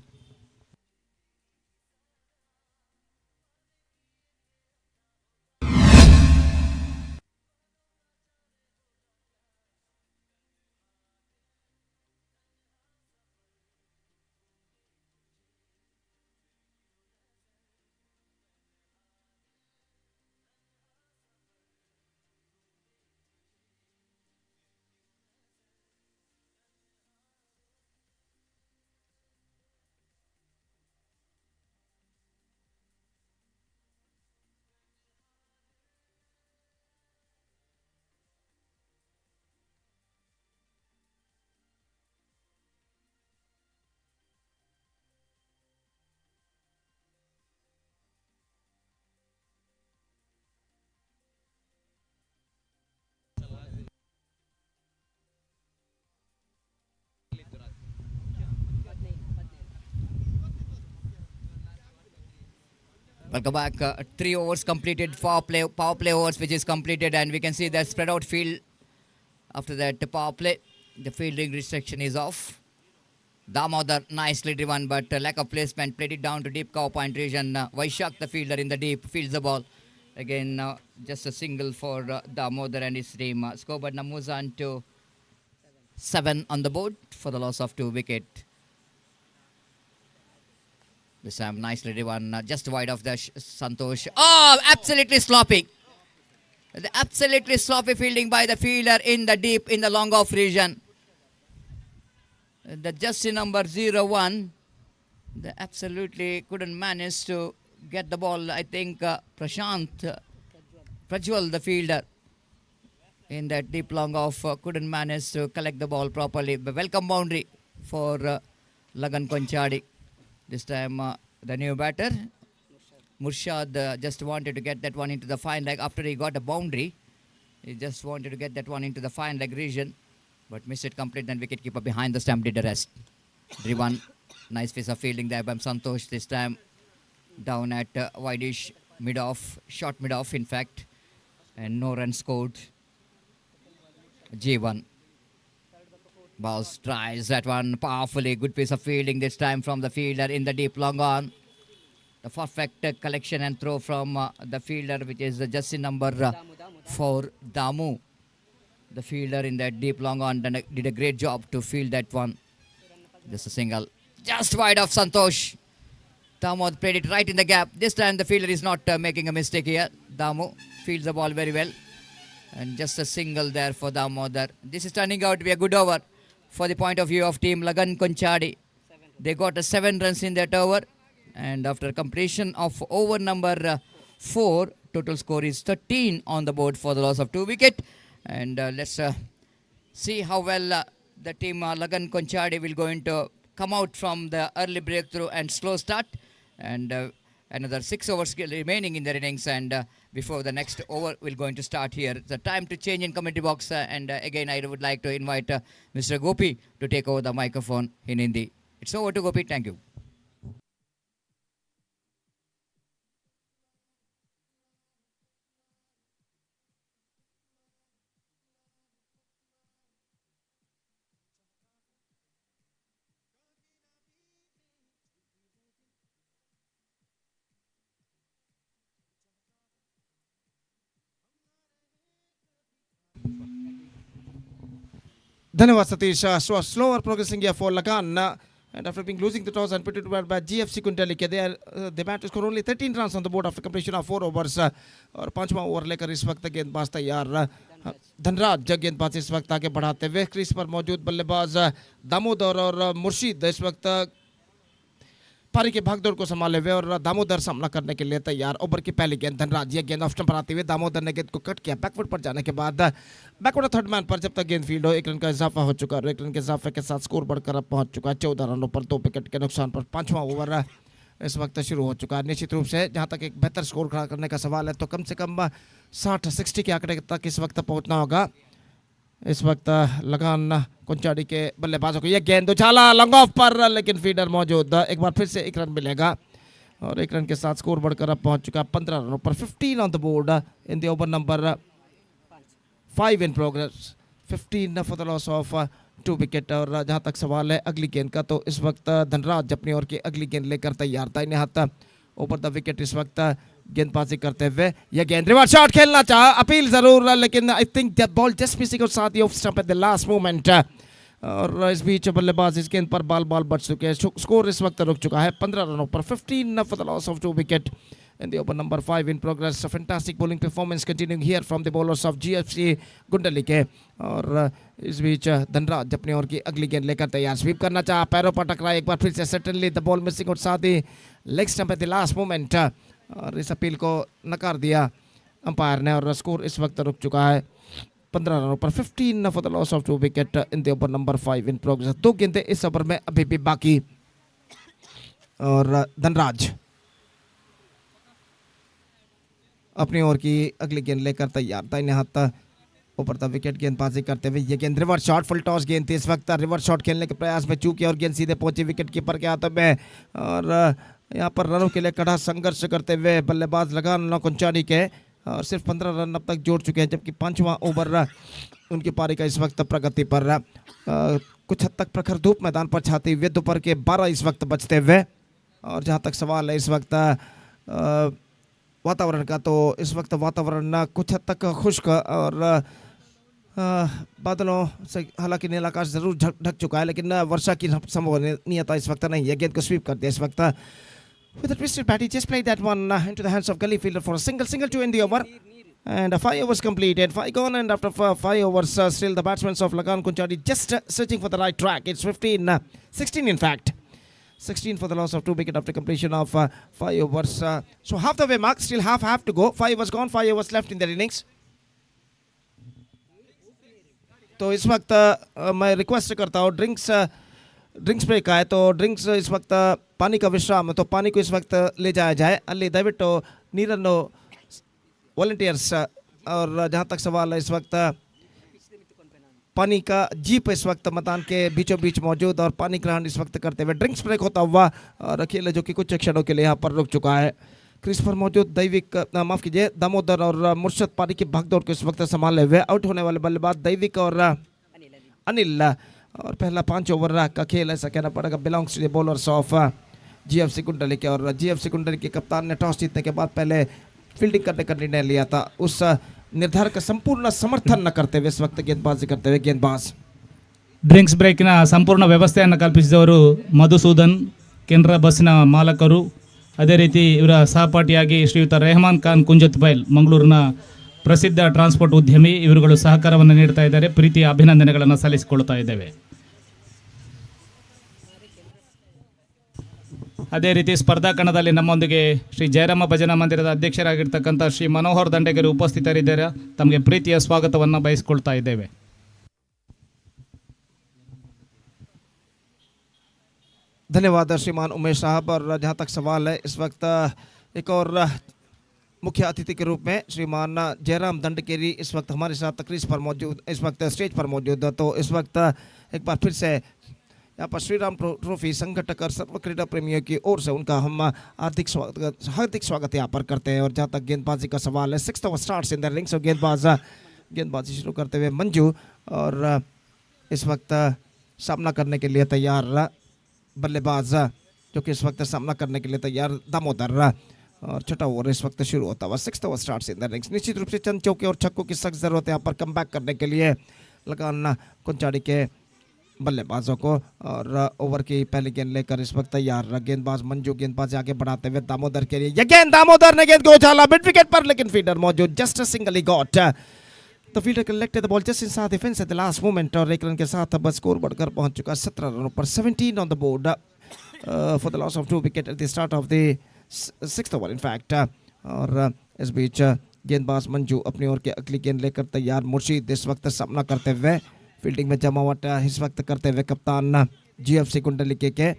Welcome back. 3 overs completed. Power play overs which is completed, and we can see that spread out field. After that power play, the fielding restriction is off. Damodar nicely driven, but lack of placement, played it down to deep cover point region. Vaishak, the fielder in the deep, fields the ball. Again, just a single for Damodar and his team. Scoreboard now moves on to 7 on the board for the loss of 2 wicket. This time nicely driven, just wide of the Santosh. Oh, absolutely sloppy. Absolutely sloppy fielding by the fielder in the deep, in the long off region. The jersey number 01, they absolutely couldn't manage to get the ball. I think Prajwal, the fielder, in that deep long off, couldn't manage to collect the ball properly. But welcome boundary for Lagan Konchadi. This time the new batter, Murshad, just wanted to get that one into the fine leg after he got a boundary. He just wanted to get that one into the fine leg region, but missed it complete. Then wicketkeeper behind the stump did the rest. Driven, nice piece of fielding there by Santosh this time. Down at wideish, mid-off, short mid-off in fact. And no run scored. G1. Bowles tries that one powerfully. Good piece of fielding this time from the fielder in the deep long on. The perfect collection and throw from the fielder, which is jersey number 4, Damu. The fielder in that deep long on did a great job to field that one. Just a single. Just wide of Santosh. Damu played it right in the gap. This time the fielder is not making a mistake here. Damu fields the ball very well. And just a single there for Damodar. This is turning out to be a good over for the point of view of team Lagan Konchadi. They got 7 runs in that over. And after completion of over number 4, total score is 13 on the board for the loss of 2 wickets. And let's see how well the team Lagan Konchadi will going to come out from the early breakthrough and slow start. And another 6 overs remaining in their innings, and before the next over will going to start here. The time to change in commentary box, and again I would like to invite Mr. Gopi to take over the microphone in Hindi. It's over to Gopi. Thank you. धन्यवाद Satish. So slower progressing here for Lagan, and after being losing the toss and put it well by GFC Kundali, they managed to score only 13 runs on the board after completion of 4 overs. और 5वां over लेकर इस वक्त गेंदबाज तैयार. धनराज गेंदबाज इस वक्त आगे बढ़ाते हुए क्रीज पर मौजूद बल्लेबाज दामोदर और मुर्शीद इस वक्त पारी के भागदौड़ को संभाले हुए और दामोदर सामना करने के लिए तैयार. ओवर की पहली गेंद धनराज, ये गेंद ऑफ स्टंप पर आते हुए दामोदर ने गेंद को कट किया. बैकवर्ड पर जाने के बाद बैकवर्ड थर्ड मैन पर जब तक गेंद फील्ड हो 1 रन का इजाफा हो चुका है. 1 रन के इजाफे के साथ स्कोर बढ़कर अब पहुंच चुका है 14 रनों पर 2 विकेट के नुकसान पर. 5वां ओवर इस वक्त शुरू हो चुका है. निश्चित रूप से जहां तक एक बेहतर स्कोर खड़ा करने का सवाल है तो कम से कम 60-60 के आंकड़े तक इस वक्त पहुंचना होगा. इस वक्त लगान कुंचाड़ी के बल्लेबाजों को यह गेंद उछाला लॉन्ग ऑफ पर, लेकिन फीडर मौजूद. एक बार फिर से 1 रन मिलेगा और 1 रन के साथ स्कोर बढ़कर अब पहुंच चुका 15 रनों पर. 15 on the board in the over number 5 in progress. 15 for the loss of 2 wicket. और जहां तक सवाल है अगली गेंद का तो इस वक्त धनराज अपनी ओर की अगली गेंद लेकर तैयार था. इन्हें हाथ ऊपर द विकेट इस वक्त गेंदबाजी करते हुए यह गेंद रिवर्स शॉट खेलना चाहा, अपील जरूर, लेकिन I think that ball just missing out साथ ही off stump at the last moment. और इस बीच बल्लेबाज इस गेंद पर बॉल बच चुके हैं. स्कोर इस वक्त रुक चुका है 15 रनों पर. 15 for the loss of 2 wicket in the over number 5 in progress. A fantastic bowling performance continuing here from the bowlers of GFC Gundalike. और इस बीच धनराज अपनी ओर की अगली गेंद लेकर तैयार. स्वीप करना चाहा, पैरों पर टकरा एक बार फिर से. सर्टेनली द बॉल मिसिंग और साथ ही leg stump at the last moment. और इस अपील को नकार दिया अंपायर ने और स्कोर इस वक्त रुक चुका है 15 रनों पर. 15 for the loss of 2 wicket in the over number 5 in progress. 2 गेंदें इस ओवर में अभी भी बाकी. और धनराज अपनी ओर की अगली गेंद लेकर तैयार था. इन्हें हाथ ऊपर था विकेट गेंदबाजी करते हुए ये गेंद रिवर्स शॉट फुल टॉस गेंद थी. इस वक्त रिवर्स शॉट खेलने के प्रयास में चूकी और गेंद सीधे पहुंची विकेट कीपर के हाथों में. और यहाँ पर रनों के लिए कड़ा संघर्ष करते हुए बल्लेबाज लगान कुंचाड़ी के और सिर्फ 15 रन अब तक जोड़ चुके हैं, जबकि 5वां ओवर उनकी पारी का इस वक्त प्रगति पर. कुछ हद तक प्रखर धूप मैदान पर छाती हुए दोपहर के 12 इस वक्त बचते हुए. और जहाँ तक सवाल है इस वक्त वातावरण का तो इस वक्त वातावरण कुछ हद तक खुश्क और बादलों से हालांकि नीला आकाश जरूर ढक चुका है, लेकिन वर्षा की संभावनीयता इस वक्त नहीं है. गेंद को स्वीप कर दिया इस वक्त. With a twisted bat, he just played that one into the hands of gully fielder for a single to end the over. And 5 overs completed, 5 gone, and after 5 overs, still the batsmen of Lagan Kunchadi just searching for the right track. It's 16 in fact. 16 for the loss of 2 wicket after completion of 5 overs. So half the way mark, still half to go. 5 overs gone, 5 overs left in their innings. तो इस वक्त मैं request करता हूँ drinks break आए तो drinks इस वक्त पानी का विश्राम, तो पानी को इस वक्त ले जाया जाए. ಅಲ್ಲಿ ದಯವಿಟ್ಟು ನೀರನ್ನು ವಾಲಂಟಿಯರ್ಸ್ और जहाँ तक सवाल है इस वक्त पानी का जीप इस वक्त मैदान के बीचों बीच मौजूद और पानी ग्रहण इस वक्त करते हुए ड्रिंक्स ब्रेक होता हुआ और खेल जो कि कुछ क्षणों के लिए यहाँ पर रुक चुका है। क्रीज पर मौजूद दैविक माफ कीजिए दामोदर और मुर्शद पारी की भागदौड़ को इस वक्त संभाले हुए आउट होने वाले बल्लेबाज दैविक और अनिल और पहला 5 ओवर का खेल ऐसा कहना पड़ेगा belongs to the bowlers of GFC Kundli के। और जीएफसी कुंडली के कप्तान ने टॉस जीतने के बाद पहले फील्डिंग करने का निर्णय लिया था। उस निर्धार का संपूर्ण समर्थन न करते हुए इस वक्त गेंदबाजी करते हुए गेंदबाज ಡ್ರಿಂಕ್ಸ್ ಬ್ರೇಕ್ನ ಸಂಪೂರ್ಣ ವ್ಯವಸ್ಥೆಯನ್ನು ಕಲ್ಪಿಸಿದವರು ಮಧುಸೂದನ್ ಕೆನರಾ ಬಸ್ನ ಮಾಲಕರು, ಅದೇ ರೀತಿ ಇವರ ಸಹಪಾಠಿಯಾಗಿ ಶ್ರೀಯುತ ರೆಹಮಾನ್ ಖಾನ್ ಕುಂಜತ್ ಬೈಲ್ ಮಂಗಳೂರಿನ ಪ್ರಸಿದ್ಧ ಟ್ರಾನ್ಸ್ಪೋರ್ಟ್ ಉದ್ಯಮಿ, ಇವರುಗಳು ಸಹಕಾರವನ್ನು ನೀಡ್ತಾ ಇದ್ದಾರೆ. ಪ್ರೀತಿಯ ಅಭಿನಂದನೆಗಳನ್ನು ಸಲ್ಲಿಸಿಕೊಳ್ತಾ ಇದ್ದೇವೆ. ಅದೇ ರೀತಿ ಸ್ಪರ್ಧಾ ಕಣದಲ್ಲಿ ನಮ್ಮೊಂದಿಗೆ ಶ್ರೀ ಜಯರಾಮ ಭಜನಾ ಮಂದಿರದ ಅಧ್ಯಕ್ಷರಾಗಿರ್ತಕ್ಕಂಥ ಶ್ರೀ ಮನೋಹರ್ ದಂಡೇಕರಿ ಉಪಸ್ಥಿತರಿದ್ದಾರೆ. ತಮಗೆ ಪ್ರೀತಿಯ ಸ್ವಾಗತವನ್ನು ಬಯಸಿಕೊಳ್ತಾ ಇದ್ದೇವೆ. धन्यवाद श्रीमान उमेश साहब। और जहाँ तक सवाल है इस वक्त एक और मुख्य अतिथि के रूप में श्रीमान जयराम दंडकेरी इस वक्त हमारे साथ तकरीज पर मौजूद, इस वक्त स्टेज पर मौजूद है। तो इस वक्त एक बार फिर से यहाँ पर श्री राम ट्रॉफी संगठक और सर्व क्रीडा प्रेमियों की ओर से उनका हम हार्दिक स्वागत यहाँ पर करते हैं। और जहाँ तक गेंदबाजी का सवाल है 6th over starts in the rings. और गेंदबाजी शुरू करते हुए मंजू और इस वक्त सामना करने के लिए तैयार बल्लेबाज जो कि इस वक्त सामना करने के लिए तैयार दामोदर। और छठा ओवर इस वक्त शुरू होता हुआ 6th over starts in the rings. निश्चित रूप से चंद चौके और छक्कों की सख्त जरूरत है यहाँ पर कम बैक करने के लिए लगान कुंचाड़ी के बल्लेबाजों को। और ओवर की पहली गेंद लेकर इस वक्त तैयार गेंदबाज मंजू गेंदबाज आगे बढ़ाते हुए दामोदर के लिए ये गेंद दामोदर ने गेंद को उछाला मिड विकेट पर, लेकिन फील्डर मौजूद just single he got the fielder collected the ball just inside the fence eight the last moment. और एक रन के साथ अब स्कोर बढ़कर पहुंच चुका 17 रनों पर 17 on the board for the loss of 2 wicket at the start of the 6th over in fact. और इस बीच गेंदबाज मंजू अपनी ओर के अगली गेंद लेकर तैयार। मुर्शीद इस वक्त सामना करते हुए फील्डिंग में जमावट इस वक्त करते हुए कप्तान जीएफसी कुंडली के।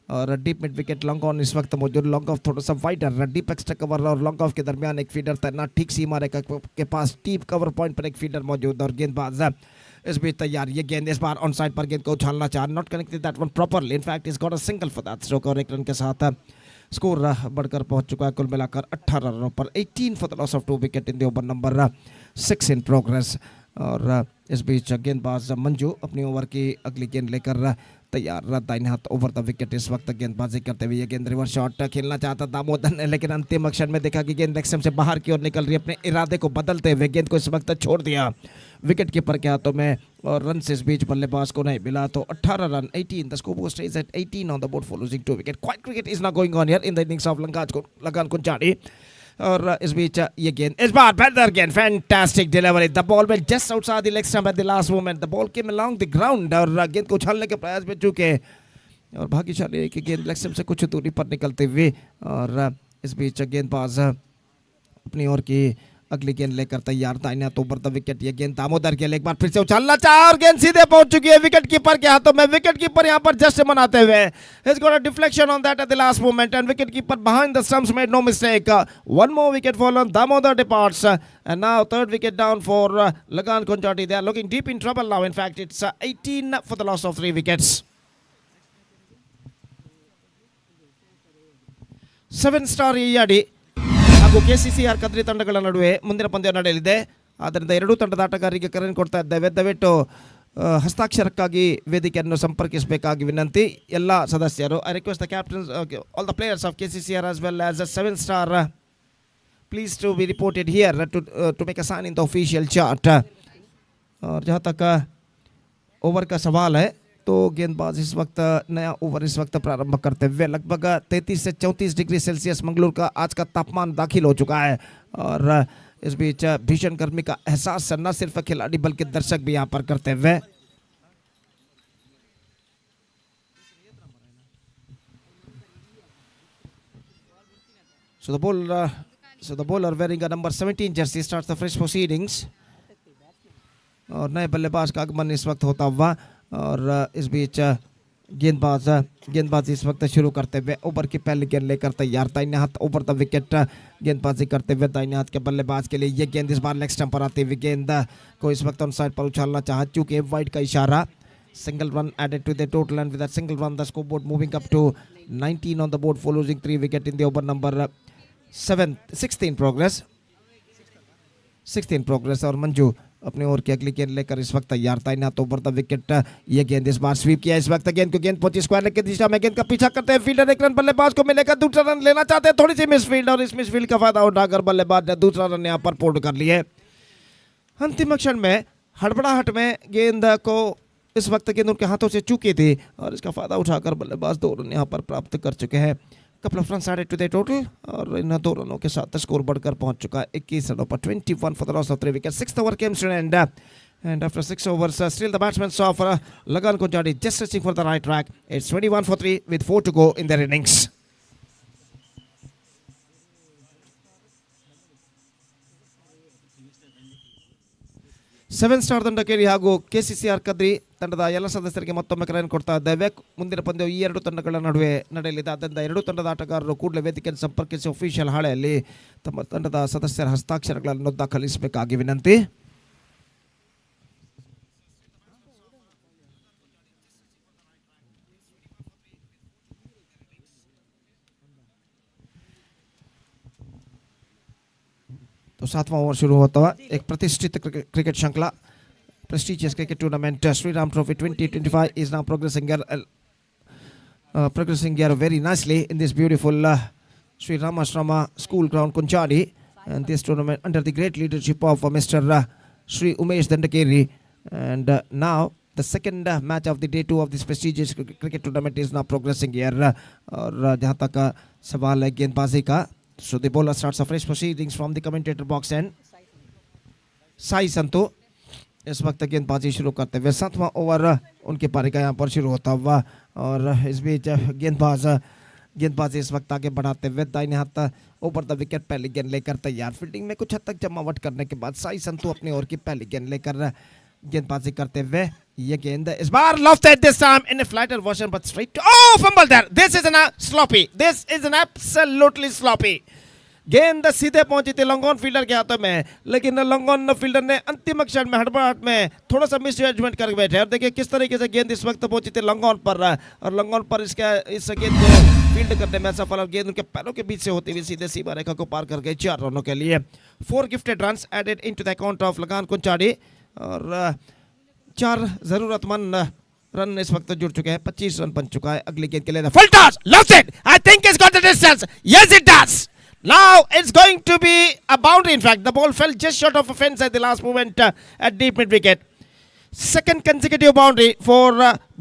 और deep mid wicket long on इस वक्त मौजूद। लॉन्ग ऑफ थोड़ा सा वाइडर डीप एक्स्ट्रा कवर और लॉन्ग ऑफ के दरमियान एक फीडर तैनात ठीक सीमा रेखा के पास डीप कवर पॉइंट पर एक फीडर मौजूद। और गेंदबाज इस बीच तैयार ये गेंद इस बार ऑन साइड पर गेंद को उछालना चाह not connected that one properly in fact is got a single for that stroke. और एक रन के साथ स्कोर बढ़कर पहुंच चुका है कुल मिलाकर 18 रनों पर 18 for the loss of 2 wicket in the over number 6 in progress. और इस बीच गेंदबाज मंजू अपनी ओवर की अगली गेंद लेकर तैयार दाहिने हाथ ओवर द विकेट इस वक्त गेंदबाजी करते हुए ये गेंद रिवर्स शॉट खेलना चाहता दामोदर ने, लेकिन अंतिम क्षण में देखा कि गेंद लेग स्टंप से बाहर की ओर निकल रही है। अपने इरादे को बदलते हुए गेंद को इस वक्त छोड़ दिया विकेट कीपर के हाथों में। और रन से इस बीच बल्लेबाज को नहीं मिला। तो 18 run 18 the score stage at 18 on the board for losing 2 wicket. Quite cricket is not going on here in the innings of Lagaan Kunchadi. और इस बीच ये गेंद इस बार बेटर गेंद fantastic delivery the ball will just outside the leg stump at the last moment the ball came along the ground. और गेंद को उछालने के प्रयास में चूके और भाग्यशाली है कि गेंद लेग स्टंप से कुछ दूरी पर निकलते हुए। और इस बीच गेंदबाज अपनी ओर की अगली गेंद लेकर तैयार दाहिने हाथ ओवर द विकेट। ये गेंद दामोदर के लिए एक बार फिर से उछालना चाहा और गेंद सीधे पहुंच चुकी है विकेट कीपर के हाथों में। विकेट कीपर यहां पर जस्ट मनाते हुए he's got a deflection on that at the last moment and wicket keeper behind the stumps made no mistake. One more wicket fallen, Damodar departs and now third wicket down for Lagan Kunjati. They are looking deep in trouble now. In fact it's 18 for the loss of 3 wickets. 7-star EAD ಹಾಗೂ KCCR Kadri ತಂಡಗಳ ನಡುವೆ ಮುಂದಿನ ಪಂದ್ಯ ನಡೆಯಲಿದೆ. ಆದ್ದರಿಂದ ಎರಡೂ ತಂಡದ ಆಟಗಾರರಿಗೆ ಕರೆ ಕೊಡ್ತಾ ಇದ್ದೇವೆ. ದಯವಿಟ್ಟು ಹಸ್ತಾಕ್ಷರಕ್ಕಾಗಿ ವೇದಿಕೆಯನ್ನು ಸಂಪರ್ಕಿಸಬೇಕಾಗಿ ವಿನಂತಿ ಎಲ್ಲ ಸದಸ್ಯರು. I request the captain's all the players of KCCR as well as a 7-star please to be reported here to make a sign in the official chart. और जहाँ तक ओवर का सवाल है तो गेंदबाज इस वक्त नया ओवर इस वक्त प्रारंभ करते हुए लगभग 33 से 34 डिग्री सेल्सियस मंगलोर का आज का तापमान दाखिल हो चुका है। और इस बीच भीषण गर्मी का एहसास न सिर्फ खिलाड़ी बल्कि दर्शक भी यहाँ पर करते हुए। So the bowler wearing a number 17 jersey starts the fresh proceedings. और नए बल्लेबाज का आगमन इस वक्त होता हुआ। और इस बीच गेंदबाजी इस वक्त शुरू करते हुए ओवर की पहली गेंद लेकर तैयार, दाहिने हाथ ओवर द विकेट गेंदबाजी करते हुए दाहिने हाथ के बल्लेबाज के लिए ये गेंद इस बार लेग स्टंप पर आती हुई गेंद को इस वक्त ऑन साइड पर उछालना चाहा, चूंकि वाइड का इशारा. Single run added to the total, and with that single run, the scoreboard moving up to 19 on the board for losing 3 wicket in the over number 16 progress. 16 progress. और मंजू अपने over की अगली गेंद लेकर इस वक्त तैयार, तैनात ओवर द विकेट. ये गेंद इस बार स्वीप किया, इस वक्त गेंद पहुंची स्क्वायर की दिशा में, गेंद का पीछा करते हैं फील्डर, एक रन बल्लेबाज को मिलेगा, दूसरा रन लेना चाहते हैं, थोड़ी सी मिसफील्ड, और इस मिसफील्ड का फायदा उठाकर बल्लेबाज ने दूसरा रन यहाँ पर पूर्ण कर लिए. अंतिम क्षण में हड़बड़ाहट में गेंद को इस वक्त गेंद उनके हाथों से चूकी थी, और इसका फायदा उठाकर बल्लेबाज 2 रन यहाँ पर प्राप्त कर चुके हैं. Couple of runs added to the total, और इन 2 रनों के साथ स्कोर बढ़कर पहुंच चुका है 21 रनों पर. 21 for the loss of 3 wickets. 6th over comes to an end after 6 overs still the batsmen saw for Lagan Konchadi just searching for the right track. It's 21 for 3 with 4 to go in their innings. 7-star Dandekeri ಹಾಗೂ KCCR Kadri ತಂಡದ ಎಲ್ಲ ಸದಸ್ಯರಿಗೆ ಮತ್ತೊಮ್ಮೆ ಕರೆಯನ್ನು ಕೊಡ್ತಾ ಇದ್ದೇವೆ. ಮುಂದಿನ ಪಂದ್ಯವು ಈ 2 ತಂಡಗಳ ನಡುವೆ ನಡೆಯಲಿದೆ. ಆದ್ದರಿಂದ 2 ತಂಡದ ಆಟಗಾರರು ಕೂಡಲೇ ವೇದಿಕೆಯನ್ನು ಸಂಪರ್ಕಿಸಿ ಅಫಿಷಿಯಲ್ ಹಾಳೆಯಲ್ಲಿ ತಮ್ಮ ತಂಡದ ಸದಸ್ಯರ ಹಸ್ತಾಕ್ಷರಗಳನ್ನು ದಾಖಲಿಸಬೇಕಾಗಿ ವಿನಂತಿ. तो 7वां ओवर शुरू होता हुआ एक प्रतिष्ठित क्रिकेट श्रृंखला, prestigious cricket tournament Sri Ram Trophy 2025 is now progressing here very nicely in this beautiful Sri Ramasrama School Ground Konchadi, and this tournament under the great leadership of Mr. Sri Umesh Dandekeri. And now the second match of the day 2 of this prestigious cricket tournament is now progressing here. और जहाँ तक सवाल है गेंदबाजी का, so the bowler starts a fresh proceedings from the commentator box, and Sai संतो इस वक्त गेंदबाजी शुरू करते हुए 7वां ओवर उनकी पारी का यहाँ पर शुरू होता हुआ. और इस बीच गेंदबाजी इस वक्त आगे बढ़ाते हुए दाहिने हाथ ओवर द विकेट पहली गेंद लेकर तैयार. फील्डिंग में कुछ हद तक जमावट करने के बाद साई संतू अपने ओवर की पहली गेंद लेकर गेंदबाजी करते हुए ये गेंद इस बार lofted this time in a flatter version but straight to fumble there. This is an absolutely sloppy. गेंद सीधे पहुंची थी लॉन्गॉन फील्डर के हाथों में, लेकिन लॉन्गॉन फील्डर ने अंतिम क्षण में हड़बड़ाहट में थोड़ा सा मिस जजमेंट कर बैठे. और देखिए किस तरीके से गेंद इस वक्त पहुंची थी लॉन्गॉन पर, और लॉन्गॉन पर इस गेंद को फील्ड करने में सफल, और गेंद उनके पैरों के बीच से होती हुई सीधे सीमा रेखा को पार कर गई 4 रनों के लिए. 4 gifted runs added into the account of Lagaan Kunchadi, और 4 जरूरतमंद रन इस वक्त जुड़ चुके हैं. 25 रन बन चुका है. अगली गेंद के लिए full toss, loves it, I think it's got the distance, yes it does. Now it's going to be a boundary. In fact, the ball fell just short of a fence at the last moment at deep mid wicket. Second consecutive boundary for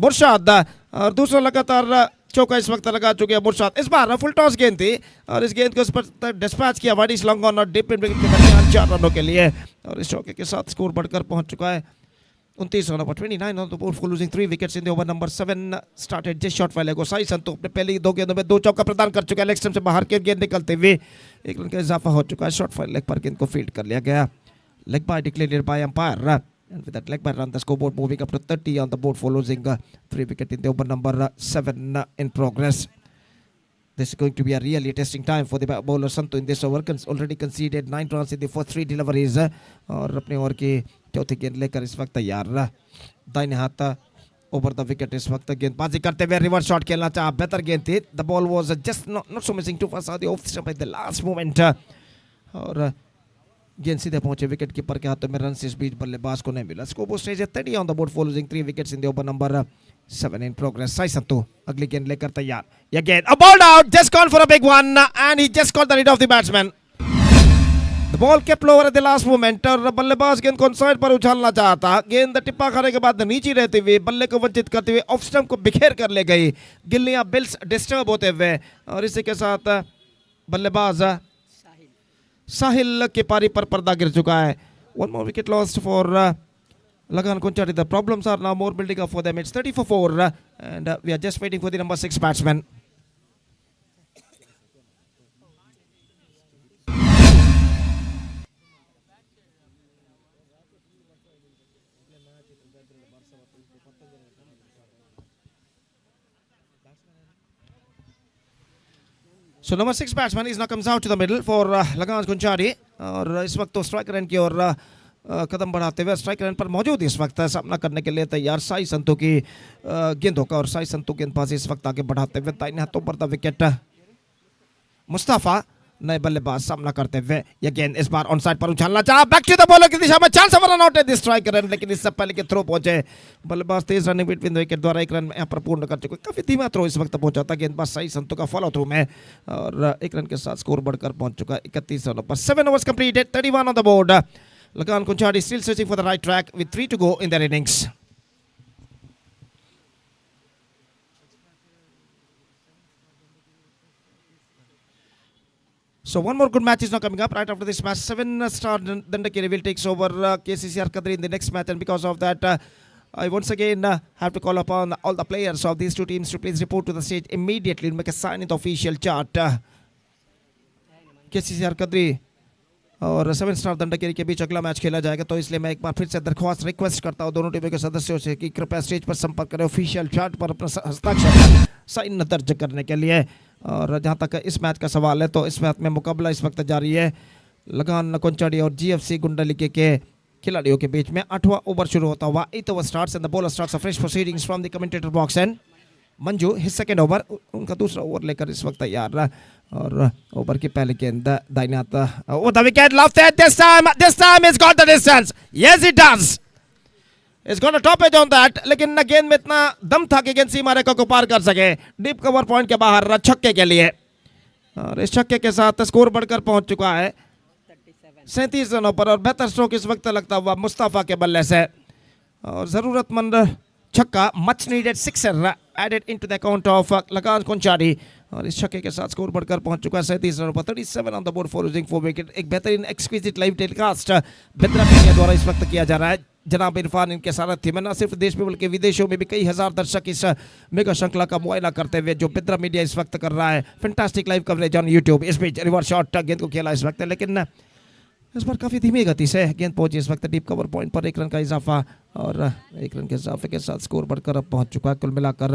Murshad, और दूसरा लगातार चौका इस वक्त लगा चुके हैं मुर्शाद. इस बार फुल टॉस गेंद थी, और इस गेंद को इस पर डिस्पैच किया वाइड लॉन्ग ऑन और डीप मिड विकेट के दरमियान 4 रनों के लिए. और इस चौके के साथ स्कोर बढ़कर पहुंच चुका है 29 रनों पर. 29 on the board for losing 3 wickets in the over number 7 started just short while ago. Sai Santu अपने पहली 2 गेंदों में 2 चौका प्रदान कर चुका है. लेग स्टंप से बाहर के गेंद निकलते हुए 1 रन का इजाफा हो चुका है. शॉर्ट फाइल लेग पर गेंद को फील्ड कर लिया गया. Leg bye declared by umpire, and with that leg by run the scoreboard moving up to 30 on the board for losing 3 wicket in the over number 7 in progress. This is going to be a really testing time for the bowler Santu in this over. Already conceded 9 runs in the first 3 deliveries, और अपने over की चौथी गेंद लेकर इस वक्त तैयार. दाहिने हाथ ओवर द विकेट इस वक्त गेंदबाजी करते हुए रिवर्स शॉट खेलना चाहा, बेहतर गेंद थी. The ball was just not so missing to first off stump at the last moment, और गेंद सीधे पहुंचे विकेट कीपर के हाथों में. रन इस बीच बल्लेबाज को नहीं मिला. Score stage 30 on the board for losing 3 wickets in the over number 7 in progress. Sai Santu अगली गेंद लेकर तैयार. ये गेंद a ball out, just gone for a big one, and he just got the rid of the batsman. The ball kept lower at the last moment, और बल्लेबाज गेंद को साइड पर उछालना चाहता. गेंद टिप्पा खाने के बाद नीचे रहते हुए बल्ले को वंचित करते हुए ऑफ स्टंप को बिखेर कर ले गई. गिल्लियां बिल्स डिस्टर्ब होते हुए, और इसी के साथ बल्लेबाज साहिल की पारी पर पर्दा गिर चुका है. 1 more wicket lost for Lagan Konchadi. The problems are now more building up for them. It's 30 for 4, and we are just waiting for the number 6 batsman. So number 6 batsman is now comes out to the middle for लगान कुंचारी और इस वक्त तो strike run की ओर कदम बढ़ाते हुए strike run पर मौजूद इस वक्त सामना करने के लिए तैयार साई संतू की गेंदों का और साई संतू गेंदबाजी इस वक्त आगे बढ़ाते हुए दाहिने हाथों पर द विकेट मुस्तफा नए बल्लेबाज सामना करते हुए ये गेंद इस बार ऑन साइड पर उछालना चाहा बैक टू द बॉलर की दिशा में chance for run out this strike run लेकिन इससे पहले के थ्रो पहुंचे बल्लेबाज तेज रनिंग बिटवीन द विकेट द्वारा एक रन यहां पर पूर्ण कर चुके काफी धीमा थ्रो इस वक्त पहुंचा था गेंदबाज सही संतु का फॉलो थ्रू में और एक रन के साथ स्कोर बढ़कर पहुंच चुका 31 रनों पर 7 overs completed 31 on the board Lagan Kunchadi still searching for the right track with 3 to go in their innings. So one more good match is now coming up right after this match. 7-star Dandekeri will take over KCCR Kadri in the next match, and because of that, I once again have to call upon all the players of these two teams to please report to the stage immediately and make a sign in the official chart. KCCR Kadri और 7-star दंडकेरी के बीच अगला match खेला जाएगा, तो इसलिए मैं एक बार फिर से दरख्वास्त रिक्वेस्ट करता हूं दोनों टीमों के सदस्यों से कि कृपया स्टेज पर संपर्क करें ऑफिशियल चार्ट पर अपना हस्ताक्षर साइन दर्ज करने के लिए। और जहां तक इस मैच का सवाल है तो इस मैच में मुकाबला इस वक्त जारी है लगान कुंचाड़ी और जीएफसी गुंडलिके के खिलाड़ियों के बीच में। 8वां ओवर शुरू होता हुआ 8th over starts and the bowler starts a fresh proceedings from the commentator box and Manju his second over उनका दूसरा ओवर लेकर इस वक्त तैयार रहा और ओवर की पहली गेंद दाहिने हाथ over the wicket lofted this time it's got the distance yes it does it's got a top edge on that लेकिन गेंद में इतना दम था कि गेंद सीमा रेखा को पार कर सके डीप कवर पॉइंट के बाहर छक्के के लिए और इस छक्के के साथ स्कोर बढ़कर पहुंच चुका है 37 रनों पर और बेहतर स्ट्रोक इस वक्त लगता हुआ मुस्तफा के बल्ले से और जरूरतमंद छक्का much needed sixer added into the account of Lagaan Kunchadi और इस छक्के के साथ स्कोर बढ़कर पहुंच चुका है 37 रनों पर 37 on the board for using 4 wicket. एक बेहतरीन एक्सक्विजिट लाइव टेलीकास्ट बेद्रा मीडिया द्वारा इस वक्त किया जा रहा है। जनाब इरफान इनके सारथी में न सिर्फ देश में बल्कि विदेशों में भी कई हजार दर्शक इस मेगा श्रृंखला का मुआयना करते हुए जो बेद्रा मीडिया इस वक्त कर रहा है। Fantastic live coverage on YouTube. इस बीच रिवर्स शॉट गेंद को खेला इस वक्त लेकिन इस बार काफी धीमी गति से गेंद पहुंची इस वक्त डीप कवर पॉइंट पर 1 रन का इजाफा और 1 रन के इजाफे के साथ स्कोर बढ़कर अब पहुंच चुका है कुल मिलाकर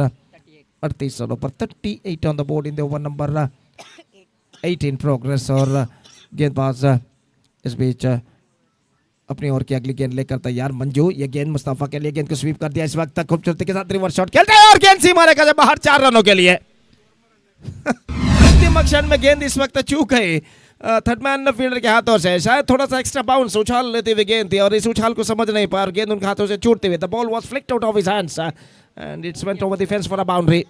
38 रनों पर 38 on the board in the over number 8 in progress. और गेंदबाज इस बीच अपनी ओर की अगली गेंद लेकर तैयार मंजू ये गेंद मुस्तफा के लिए गेंद को स्वीप कर दिया इस वक्त खूबसूरती के साथ रिवर्स शॉट खेलते हैं और गेंद सीमा रेखा से बाहर 4 रनों के लिए अंतिम क्षण में गेंद इस वक्त चूक गई थर्ड मैन फील्डर के हाथों से। शायद थोड़ा सा एक्स्ट्रा बाउंस उछाल लेते हुए गेंद थी और इस उछाल को समझ नहीं पाया और गेंद उनके हाथों से छूटते हुए the ball was flicked out of his hands and it's went over the fence for a boundary.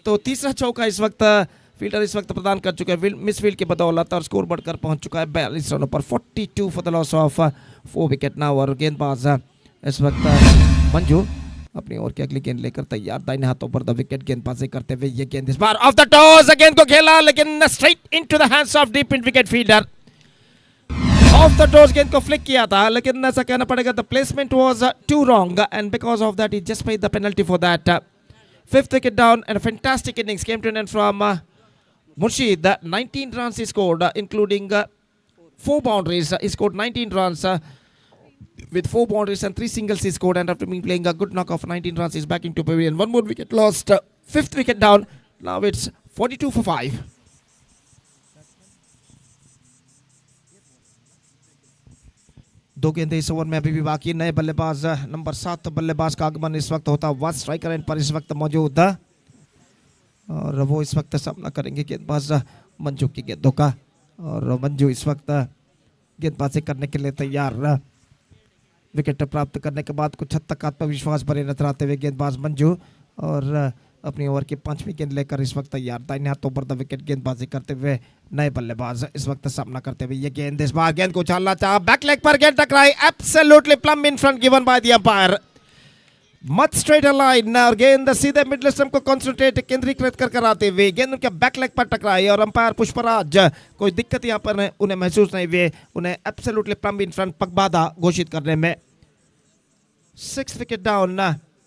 तो तीसरा चौका इस वक्त फील्डर इस वक्त प्रदान कर चुके हैं मिसफील्ड की बदौलत और स्कोर बढ़कर पहुंच चुका है 42 रनों पर 42 for the loss of 4 wicket now. और गेंदबाज इस वक्त मंजू अपनी ओर की अगली गेंद लेकर तैयार दाहिने हाथों पर द विकेट गेंदबाजी करते हुए ये गेंद इस बार ऑफ द टॉस गेंद को खेला लेकिन straight into the hands of deep in wicket fielder. Off the toss गेंद को फ्लिक किया था लेकिन ऐसा कहना पड़ेगा the placement was too wrong and because of that he just paid the penalty for that. 5th wicket down and a fantastic innings came to an end from Murshid. 19 runs he scored including 4 boundaries. He scored 19 runs with 4 boundaries and 3 singles he scored, and after being playing a good knock of 19 runs he's back into pavilion. 1 more wicket lost. 5th wicket down. Now it's 42 for 5. दो गेंदें इस over में अभी भी बाकी। नए बल्लेबाज number 7 बल्लेबाज का आगमन इस वक्त होता हुआ स्ट्राइकर एंड पर इस वक्त मौजूद और वो इस वक्त सामना करेंगे गेंदबाज मंजू की गेंदों का और मंजू इस वक्त गेंदबाजी करने के लिए तैयार। विकेट प्राप्त करने के बाद कुछ हद तक आत्मविश्वास भरे नजर आते हुए गेंदबाज मंजू और अपनी ओवर की 5वीं गेंद लेकर इस वक्त तैयार दाहिने हाथों पर द विकेट गेंदबाजी करते हुए नए बल्लेबाज इस वक्त सामना करते हुए ये गेंद इस बार गेंद को उछालना चाहा बैक लेग पर गेंद टकराई absolutely plum in front given by the umpire much straight line और गेंद सीधे मिडल स्टंप को कंसंट्रेट केंद्रीकृत कर आते हुए गेंद उनके बैक लेग पर टकराई और अंपायर पुष्पराज कोई दिक्कत यहां पर उन्हें महसूस नहीं हुई उन्हें एब्सोल्युटली प्लम इन फ्रंट पगबाधा घोषित करने में। 6th wicket down.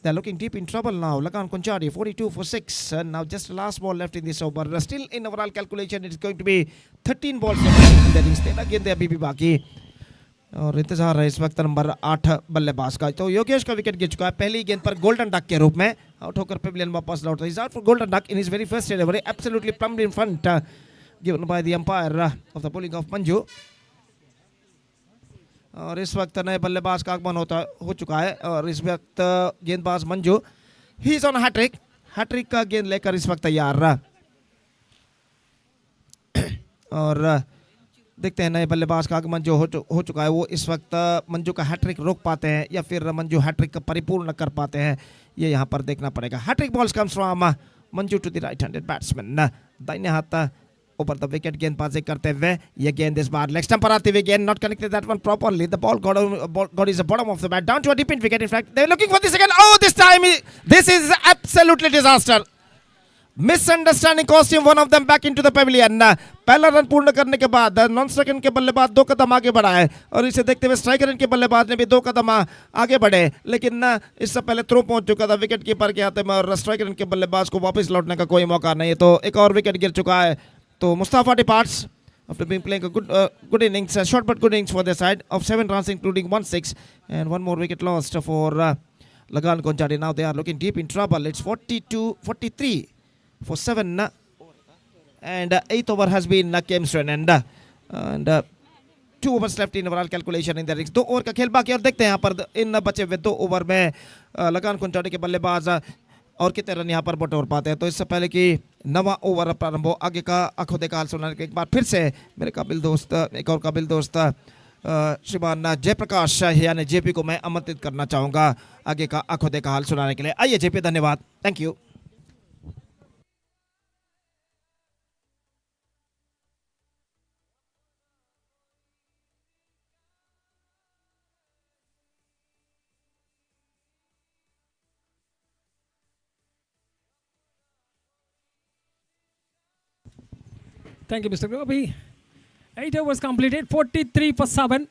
They're looking deep in trouble now. Lagan Kunchadi 42 for 6. Now just the last ball left in this over. Still in overall calculation, it's going to be 13 balls left in the innings. Then again, they are BB Baki. और इंतजार है इस वक्त number 8 बल्लेबाज का। तो योगेश का wicket गिर चुका है पहली गेंद पर गोल्डन डक के रूप में, आउट होकर पेविलियन वापस लौटता है। Is out for golden duck in his very first delivery, absolutely plumbed in front, given by the umpire off the bowling of Manju. और इस वक्त नए बल्लेबाज का आगमन हो चुका है और इस वक्त गेंदबाज Manju he is on hat-trick, hat-trick का गेंद लेकर इस वक्त तैयार रहा। और देखते हैं नए बल्लेबाज का आगमन जो हो चुका है वो इस वक्त मंजू का हैट्रिक रोक पाते हैं या फिर मंजू हैट्रिक का परिपूर्ण कर पाते हैं, ये यहाँ पर देखना पड़ेगा। Hat-trick balls comes from Manju to the right handed batsman, दाहिने हाथ ऊपर द विकेट गेंदबाजी करते हुए ये गेंद इस बार लेग स्टंप पर आती हुई गेंद, not connected that one properly, the ball got is the bottom of the bat down to a deep in wicket. In fact they were looking for the second, oh this time this is absolutely disaster, misunderstanding cost one of them back into the Pavilion. पहला run पूर्ण करने के बाद non striker के बल्लेबाज 2 कदम आगे बढ़ा है और इसे देखते हुए स्ट्राइकर के बल्लेबाज ने भी 2 कदम आगे बढ़े, लेकिन इससे पहले थ्रो पहुंच चुका था विकेट कीपर के हाथ में और स्ट्राइकर के बल्लेबाज को वापस लौटने का कोई मौका नहीं है। तो एक और विकेट गिर चुका है। तो Mustafa departs after being playing a good innings, short but good innings for their side of 7 runs including 1 6 and 1 more wicket lost for Lagan Konchadi. Now they are looking deep in trouble. It's 43 for 7 and 8th over has been came to an end and 2 overs left in overall calculation in the innings. 2 over का खेल बाकी और देखते हैं यहाँ पर इन बचे हुए 2 ओवर में लगान कुंचाड़ी के बल्लेबाज और कितने रन यहाँ पर बटोर पाते हैं। तो इससे पहले कि नवा ओवर प्रारंभ हो आगे का आंखों देखा हाल सुनाने के एक बार फिर से मेरे काबिल दोस्त एक और काबिल दोस्त श्रीमान जयप्रकाश यानी जेपी को मैं आमंत्रित करना चाहूँगा आगे का आंखों देखा हाल सुनाने के लिए। आइए जेपी, धन्यवाद, thank you. Thank you, Mr. Gopi. 8 overs completed, 43 for 7.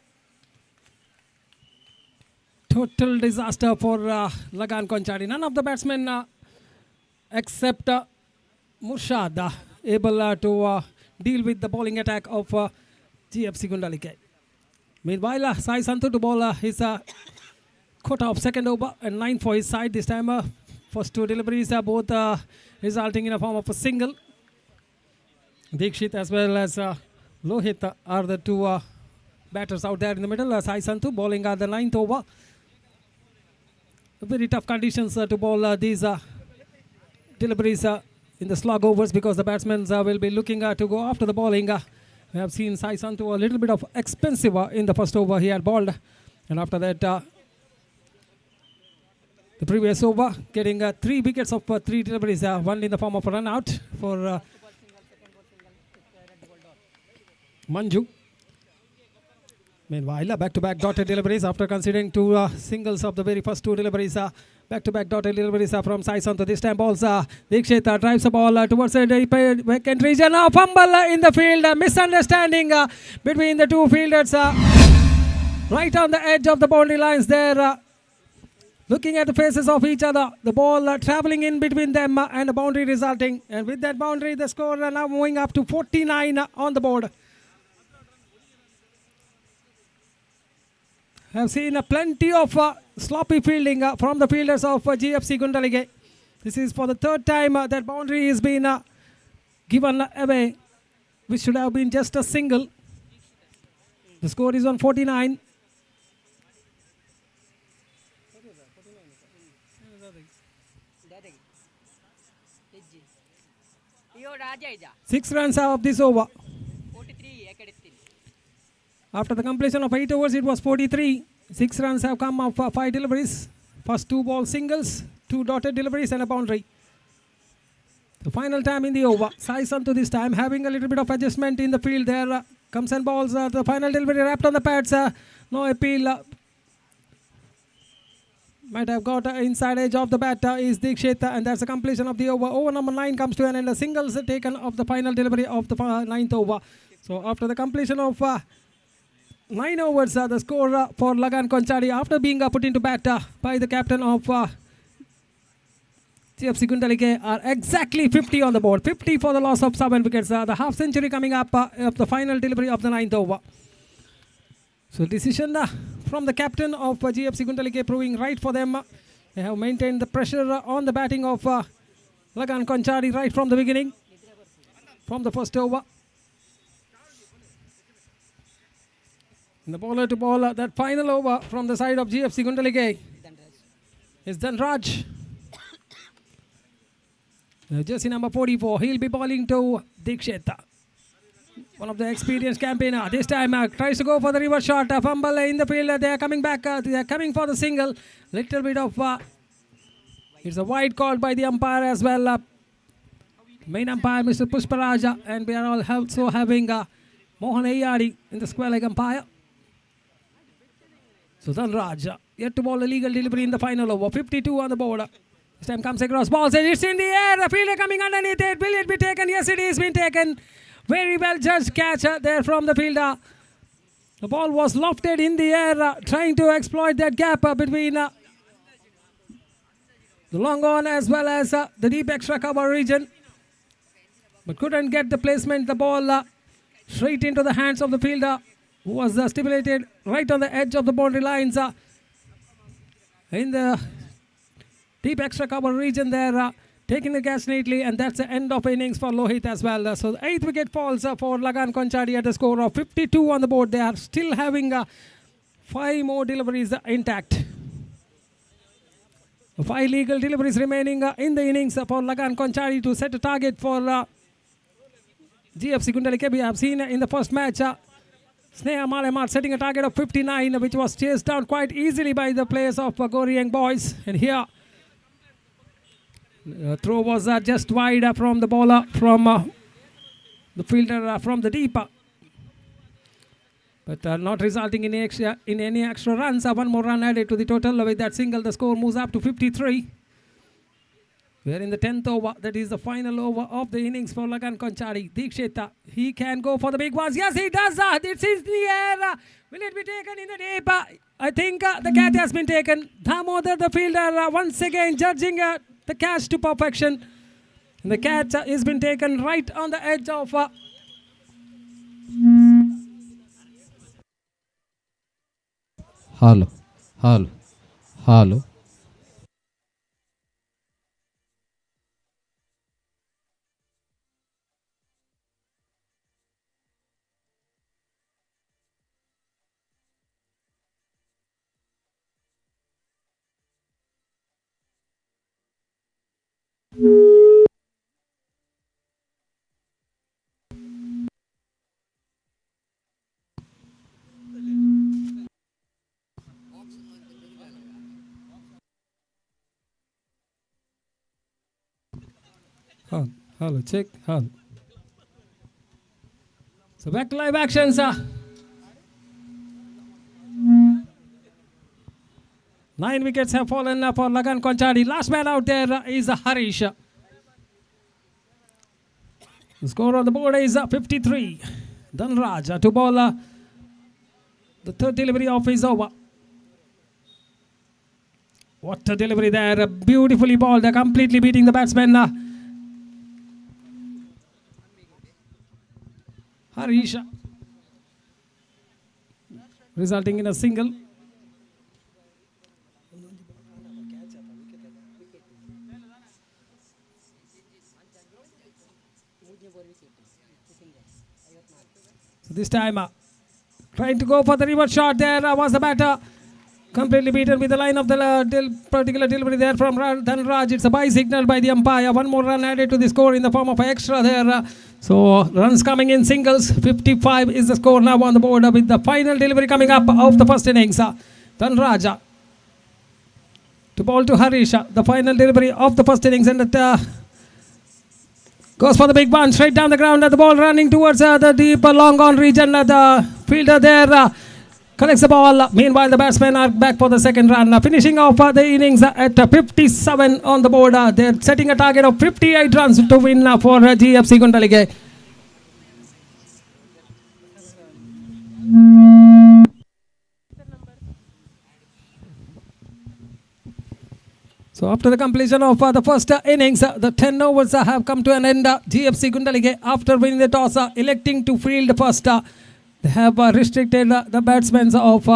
Total disaster for Lagan Konchadi. None of the batsmen except Murshad able to deal with the bowling attack of GFC Gundalike. Meanwhile, Sai Santu to bowl his quota of second over and 9 for his side. This time, first 2 deliveries are both resulting in a form of a single. Dikshit as well as Lohit are the 2 batters out there in the middle. Sai Santu bowling at the 9th over. Very tough conditions to bowl these deliveries in the slog overs because the batsmen will be looking to go after the bowling. We have seen Sai Santu a little bit of expensive in the first over he had bowled, and after that the previous over getting 3 wickets of 3 deliveries, one in the form of a run out for Manju. Meanwhile, back-to-back dotted deliveries after considering 2 singles of the very first 2 deliveries. Back-to-back dotted deliveries from Sai Santu. This time balls Dikshit drives the ball towards the vacant region. Fumble in the field. Misunderstanding between the 2 fielders. Right on the edge of the boundary lines there. Looking at the faces of each other. The ball traveling in between them and the boundary resulting. And with that boundary, the score now moving up to 49 on the board. Have seen plenty of sloppy fielding from the fielders of GFC Gundalige. This is for the 3rd time that boundary has been given away, which should have been just a single. The score is on 49. Six runs of this over. After the completion of 8 overs, it was 43. 6 runs have come of 5 deliveries. First 2 ball singles, 2 dotted deliveries and a boundary. The final time in the over. Sai Santu this time having a little bit of adjustment in the field there. Comes and balls. The final delivery wrapped on the pads. No appeal. Might have got inside edge of the bat is Dikshit, and that's the completion of the over. Over number 9 comes to an end. The singles taken of the final delivery of the 9th over. So after the completion of 9 overs, the score for Lagan Konchadi after being put into bat by the captain of GFC Gundalike are exactly 50 on the board. 50 for the loss of 7 wickets. The half century coming up of the final delivery of the 9th over. So decision from the captain of GFC Gundalike proving right for them. They have maintained the pressure on the batting of Lagan Konchari right from the beginning, from the first over. And the bowler to ball that final over from the side of GFC Gundalike is Dhanraj. Jersey number 44. He'll be bowling to Dikshit. One of the experienced campaigner. This time tries to go for the reverse shot. Fumble in the field. They are coming back. They are coming for the single. Little bit of... it's a wide call by the umpire as well. Main umpire, Mr. Pushparaja. And we are all also having Mohan Ayari in the square leg umpire. So Dhanraj yet to bowl a legal delivery in the final over. 52 on the board. This time comes across balls and it's in the air. The fielder coming underneath it. Will it be taken? Yes, it is been taken. Very well judged catch there from the fielder. The ball was lofted in the air, trying to exploit that gap between the long on as well as the deep extra cover region. But couldn't get the placement. The ball straight into the hands of the fielder, who was stimulated right on the edge of the boundary lines in the deep extra cover region there. Taking the catch neatly, and that's the end of innings for Lohit as well. So the 8th wicket falls for Lagan Konchari at a score of 52 on the board. They are still having 5 more deliveries intact. 5 legal deliveries remaining in the innings for Lagan Konchari to set a target for GFC Gundalike. We have seen in the first match Sneha Malemar setting a target of 59, which was chased down quite easily by the players of Goriyang boys. And here throw was just wide from the bowler, from the fielder from the deep, but not resulting in any extra runs. One more run added to the total. With that single, the score moves up to 53. We are in the 10th over. That is the final over of the innings for Lagan Konchari. Dikshit, he can go for the big ones. Yes, he does. It's in the air. Will it be taken in the deep? I think the catch has been taken. Damodar, the fielder, once again judging the catch to perfection. And the catch has been taken right on the edge of Hello. Hello, check. Hello. So back to live action, sir. 9 wickets have fallen for Lagan Konchari. Last man out there is Harish. The score on the board is 53. Dhanraj to bowl the 3rd delivery of his over. What a delivery there. Beautifully bowled. Completely beating the batsman. Harish, resulting in a single. So this time, trying to go for the reverse shot there was the batter. Completely beaten with the line of the particular delivery there from Dhanraj. It's a bye signal by the umpire. One more run added to the score in the form of an extra there. So runs coming in singles. 55 is the score now on the board with the final delivery coming up of the first innings. Dhanraj to bowl to Harish. The final delivery of the first innings, and it goes for the big one straight down the ground. The ball running towards the deep long on region. The fielder there collects the ball. Meanwhile, the batsmen are back for the second run. Finishing off the innings at 57 on the board. They're setting a target of 58 runs to win for GFC Gundalike. So after the completion of the first innings, the 10 overs have come to an end. GFC Gundalike, after winning the toss, electing to field first. They have restricted the batsmen of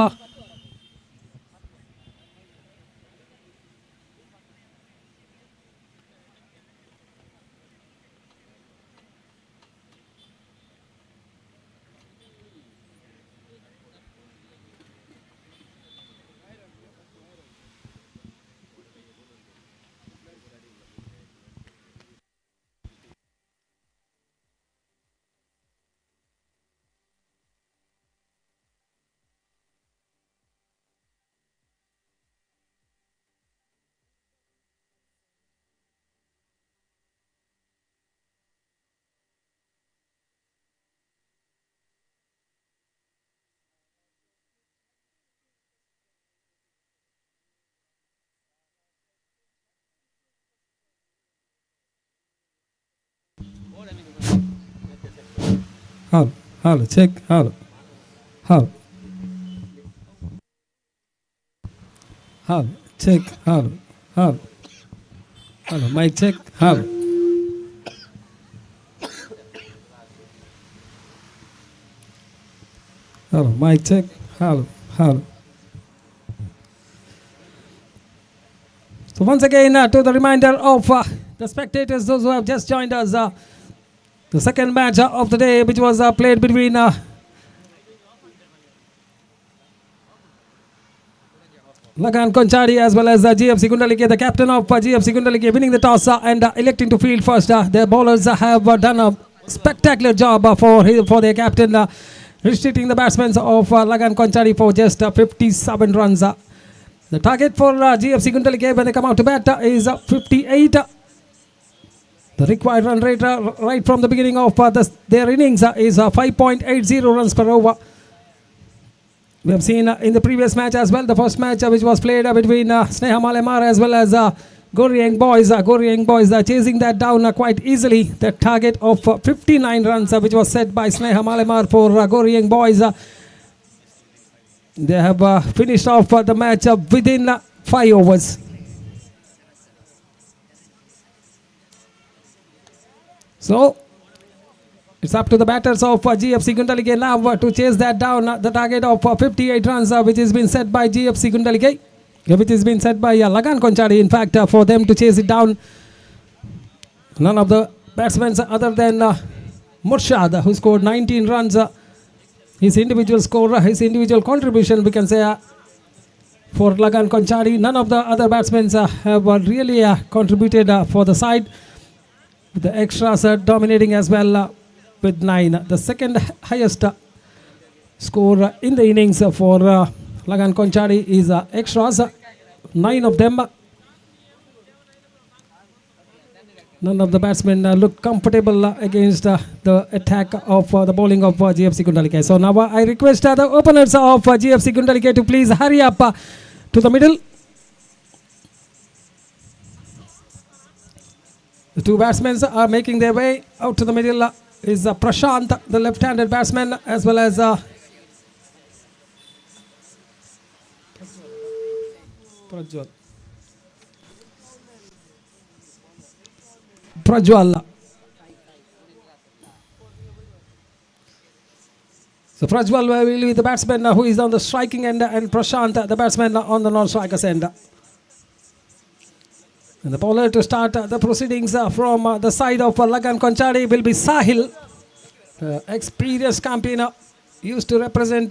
Hello, check, hello, check, hello, mic check, hello. Hello, mic check, hello. So once again, to the reminder of the spectators, those who have just joined us, the second match of the day, which was played between Lagan Konchadi as well as GFC Gundalike, the captain of GFC Gundalike, winning the toss and electing to field first. Their bowlers have done a spectacular job for their captain, restricting the batsmen of Lagan Konchadi for just 57 runs. The target for GFC Gundalike when they come out to bat is 58. The required run rate right from the beginning of their innings is 5.80 runs per over. We have seen in the previous match as well, the first match which was played between Sneha Malemar as well as Goryang boys. Goryang boys chasing that down quite easily. The target of 59 runs which was set by Sneha Malemar for Goryang boys. They have finished off the match within 5 overs. So it's up to the batters of GFC Gundalike now to chase that down. The target of 58 runs which has been set by GFC Gundalike, which has been set by Lagan Konchadi, in fact, for them to chase it down. None of the batsmen other than Murshad, who scored 19 runs. His individual score, his individual contribution, we can say, for Lagan Konchadi. None of the other batsmen have really contributed for the side. The extras are dominating as well with 9. The second highest score in the innings for Lagan Konchadi is extras, 9 of them. None of the batsmen look comfortable against the attack of the bowling of GFC Gundalike. So now I request the openers of GFC Gundalike to please hurry up to the middle. The two batsmen are making their way out to the middle. Is Prashant, the left-handed batsman, as well as Prajwal. So Prajwal will be the batsman who is on the striking end, and Prashant the batsman on the non-strikers end. And the bowler to start the proceedings from the side of Lagan Konchadi will be Sahil, experienced campaigner, used to represent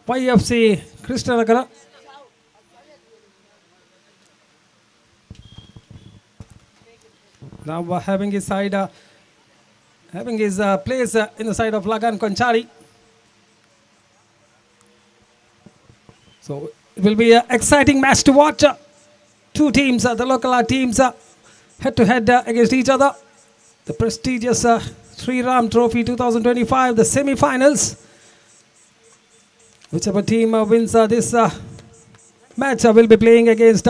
YFC Krishnanagar. Now having his side, having his place in the side of Lagan Konchadi. So it will be an exciting match to watch. Two teams, the local teams, head-to-head against each other. The prestigious Sri Ram Trophy 2025, the semi-finals. Whichever team wins this match will be playing against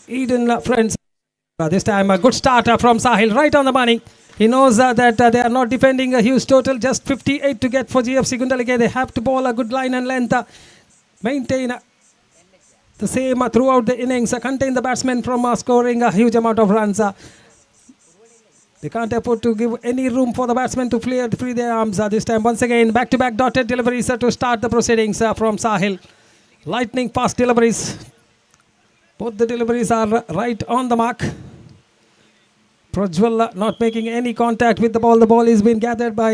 Eden Friends. This time a good start from Sahil, right on the money. He knows that they are not defending a huge total, just 58 to get for GFC Gundalike. They have to bowl a good line and length, maintain the same throughout the innings, contain the batsmen from scoring a huge amount of runs. They can't afford to give any room for the batsmen to free their arms this time. Once again, back-to-back dotted deliveries to start the proceedings from Sahil. Lightning fast deliveries. Both the deliveries are right on the mark. Prajwal not making any contact with the ball. The ball is being gathered by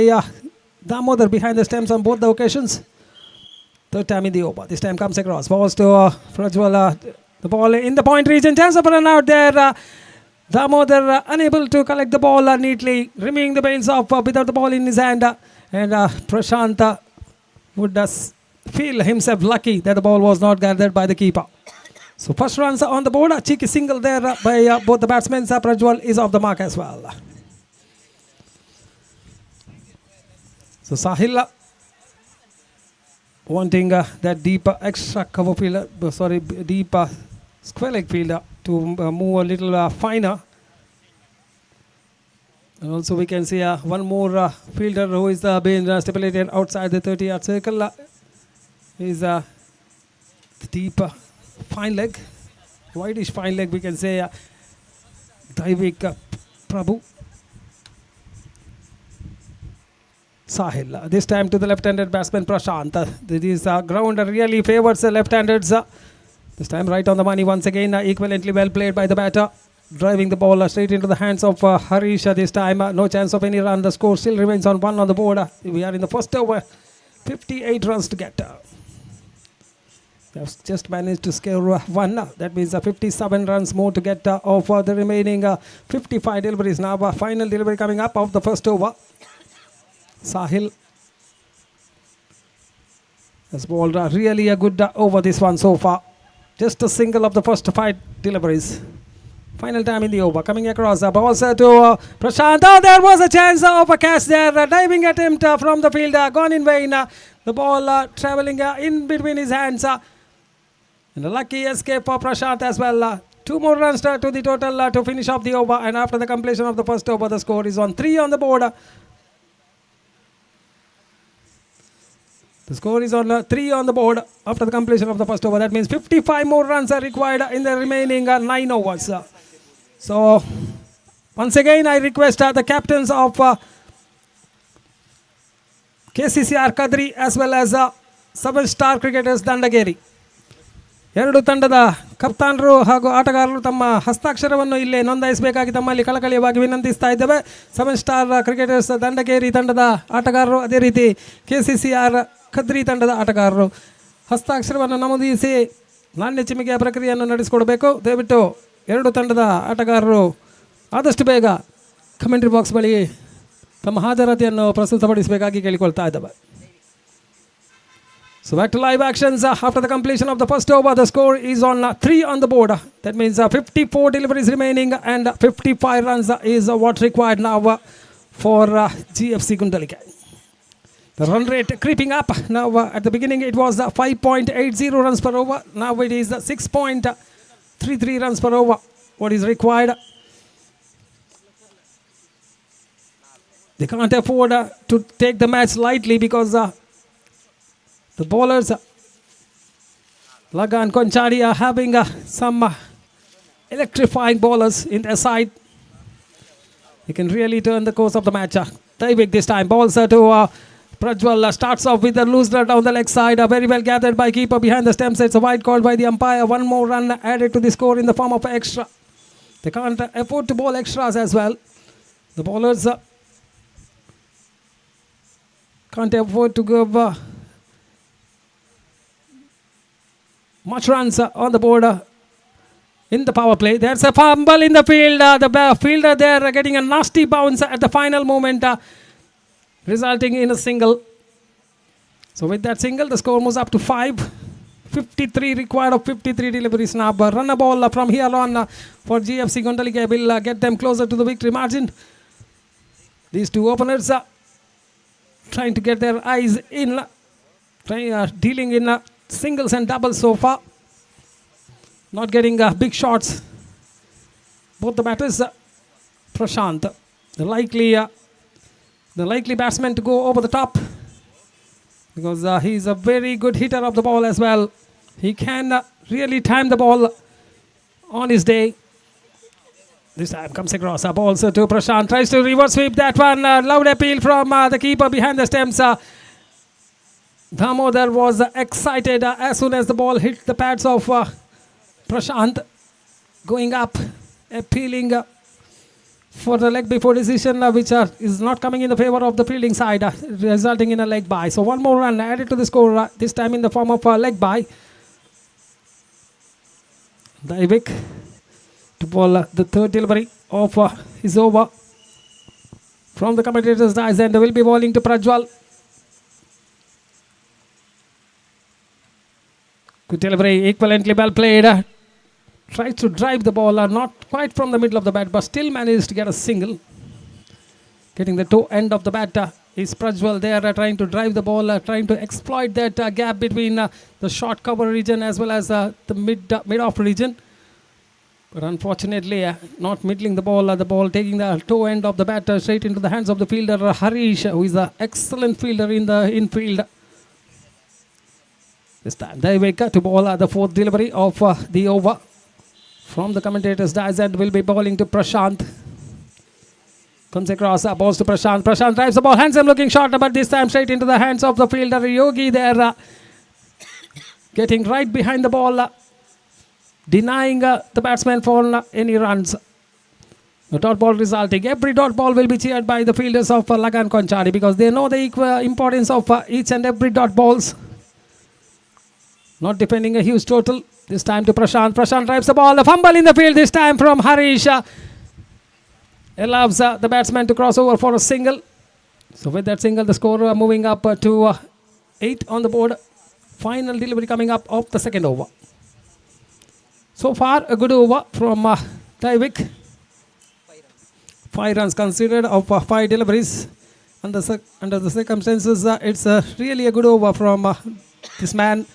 Damodar behind the stumps on both the occasions. Third time in the over. This time comes across. Balls to Prajwal. The ball in the point region. Chance of a run out there. Damodar unable to collect the ball neatly. Removing the bails off without the ball in his hand. And Prashant would feel himself lucky that the ball was not gathered by the keeper. So first runs on the board. A cheeky single there by both the batsmen. Prajwal is off the mark as well. So Sahil wanting that deep extra cover fielder, deep square leg fielder to move a little finer. And also we can see one more fielder who is being stipulated outside the 30-yard circle. Is the deep fine leg, whitish fine leg, we can say. Daivik Prabhu. Sahil. This time to the left-handed batsman Prashant. This ground really favors the left-handers. This time right on the money once again. Equivalently well played by the batter. Driving the ball straight into the hands of Harish this time. No chance of any run. The score still remains on 1 on the board. We are in the first over. 58 runs to get. They have just managed to score 1. That means 57 runs more to get of the remaining 55 deliveries. Now final delivery coming up of the first over. Sahil has bowled really a good over this one so far. Just a single of the first 5 deliveries. Final time in the over. Coming across the balls to Prashant. Oh, there was a chance of a catch there. Diving attempt from the fielder. Gone in vain. The ball travelling in between his hands. And a lucky escape for Prashant as well. 2 more runs to the total to finish off the over. And after the completion of the first over, the score is on 3 on the board. The score is on 3 on the board after the completion of the first over. That means 55 more runs are required in the remaining 9 overs. So, once again, I request the captains of KCCR Kadri as well as 7-star cricketers Dandekeri. ಎರಡು ತಂಡದ ಕಪ್ತಾನರು ಹಾಗೂ ಆಟಗಾರರು ತಮ್ಮ ಹಸ್ತಾಕ್ಷರವನ್ನು ಇಲ್ಲೇ ನೋಂದಾಯಿಸಬೇಕಾಗಿ ತಮ್ಮಲ್ಲಿ ಕಳಕಳಿಯವಾಗಿ ವಿನಂತಿಸ್ತಾ ಇದ್ದೇವೆ. 7-ಸ್ಟಾರ್ cricketers Dandakeri ತಂಡದ ಆಟಗಾರರು, ಅದೇ ರೀತಿ KCCR ಖದ್ರಿ ತಂಡದ ಆಟಗಾರರು ಹಸ್ತಾಕ್ಷರವನ್ನು ನಮೂದಿಸಿ ನಾಣ್ಯ ಚಿಮ್ಮಿಗೆಯ ಪ್ರಕ್ರಿಯೆಯನ್ನು ನಡೆಸಿಕೊಡಬೇಕು. ದಯವಿಟ್ಟು ಎರಡು ತಂಡದ ಆಟಗಾರರು ಆದಷ್ಟು ಬೇಗ ಕಮೆಂಟ್ರಿ ಬಾಕ್ಸ್ ಬಳಿ ತಮ್ಮ ಹಾಜರಾತಿಯನ್ನು ಪ್ರಸ್ತುತಪಡಿಸಬೇಕಾಗಿ ಕೇಳಿಕೊಳ್ತಾ ಇದ್ದೇವೆ. So back to live actions after the completion of the first over. The score is on 3 on the board. That means 54 deliveries remaining and 55 runs is what's required now for GFC Gundalike. The run rate creeping up. Now at the beginning it was 5.80 runs per over. Now it is 6.33 runs per over. What is required? They can't afford to take the match lightly because the bowlers, Lagan Konchari, are having some electrifying bowlers in their side. He can really turn the course of the match. Daivik this time. Balls to Prajwal. Starts off with a looser down the leg side. Very well gathered by keeper behind the stumps. It's a wide call by the umpire. 1 more run added to the score in the form of extra. They can't afford to bowl extras as well. The bowlers can't afford to give much runs on the board in the power play. There's a fumble in the field. The fielder there getting a nasty bounce at the final moment, resulting in a single. So with that single, the score moves up to 5. 53 required of 53 deliveries now. Run a ball from here on for GFC Gundalike will get them closer to the victory margin. These two openers trying to get their eyes in, dealing in singles and doubles so far. Not getting big shots. Both the batters, Prashant, the likely batsman to go over the top because he's a very good hitter of the ball as well. He can really time the ball on his day. This time comes across up also to Prashant. Tries to reverse sweep that one. Loud appeal from the keeper behind the stumps. Damodar was excited as soon as the ball hit the pads of Prashant. Going up, appealing for the leg before decision, which is not coming in the favor of the fielding side, resulting in a leg bye. So one more run added to the score, this time in the form of a leg bye. Daivik to ball the third delivery of his over from the commentator's dice, and will be bowling to Prajwal. Good delivery, equivalently well played. Tries to drive the ball, not quite from the middle of the bat, but still managed to get a single. Getting the toe end of the bat is Prajwal there, trying to drive the ball, trying to exploit that gap between the short cover region as well as the mid-off region. But unfortunately, not middling the ball taking the toe end of the bat straight into the hands of the fielder Harish, who is an excellent fielder in the infield. This time they wake up to ball the fourth delivery of the over from the commentator's dice, and will be bowling to Prashant. Comes across, balls to Prashant. Prashant drives the ball, handsome looking shot, but this time straight into the hands of the fielder Yogi there. Getting right behind the ball, denying the batsman for any runs. The dot ball resulting. Every dot ball will be cheered by the fielders of Lagan Konchari, because they know the importance of each and every dot balls. Not defending a huge total. This time to Prashant. Prashant drives the ball. A fumble in the field this time from Harish. Allows the batsman to cross over for a single. So with that single, the score moving up to 8 on the board. Final delivery coming up of the second over. So far, a good over from Daivik. 5 runs considered of 5 deliveries. Under the circumstances, it's really a good over from this man.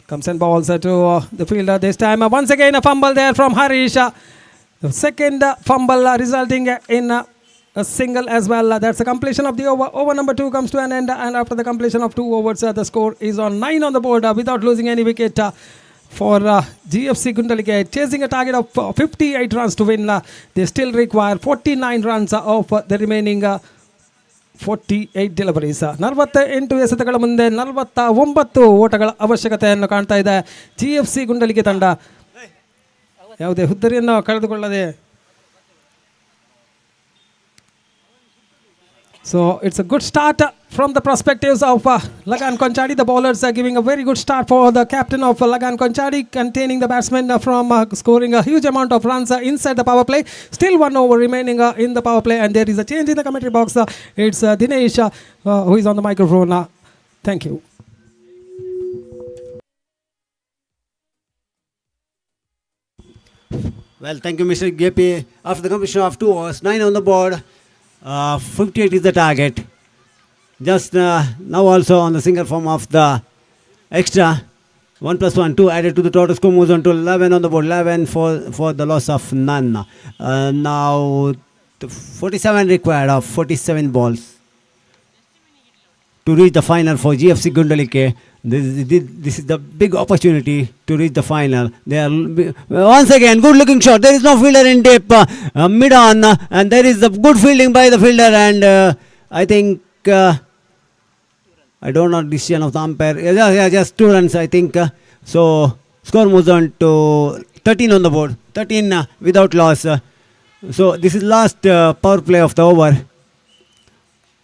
Comes and balls to the fielder this time. Once again, a fumble there from Harish. The second fumble resulting in a single as well. That's the completion of the over. Over number 2 comes to an end, and after the completion of 2 overs, the score is on 9 on the board without losing any wicket for GFC Gundalike. Chasing a target of 58 runs to win. They still require 49 runs of the remaining 48 deliveries. 48 ಎಸೆತಗಳ ಮುಂದೆ 49 ಓಟಗಳ ಅವಶ್ಯಕತೆಯನ್ನು ಕಾಣ್ತಾ ಇದೆ GFC ಗುಂಡಲಿಗೆ ತಂಡ. ಯಾವುದೇ ಹುದ್ದರಿಯನ್ನು ಕಳೆದುಕೊಳ್ಳದೆ. So it's a good start from the perspectives of Lagan Konchadi. The bowlers are giving a very good start for the captain of Lagan Konchadi, containing the batsmen from scoring a huge amount of runs inside the power play. Still 1 over remaining in the power play, and there is a change in the commentary box. It's Dinesh who is on the microphone. Thank you. Well, thank you, Mr. JP. After the completion of 2 overs, 9 on the board. 58 is the target. Just now also on the single form of the extra 1 plus 1, 2 added to the total score moves on to 11 on the board. 11 for the loss of none. Now the 47 required of 47 balls to reach the final for GFC Gundalike. This is the big opportunity to reach the final. They are once again good looking shot. There is no fielder in deep mid on, and there is the good fielding by the fielder, and I think I don't know decision of the umpire. Yeah, just 2 runs I think. So score moves on to 13 on the board. 13 without loss. So this is last power play of the over.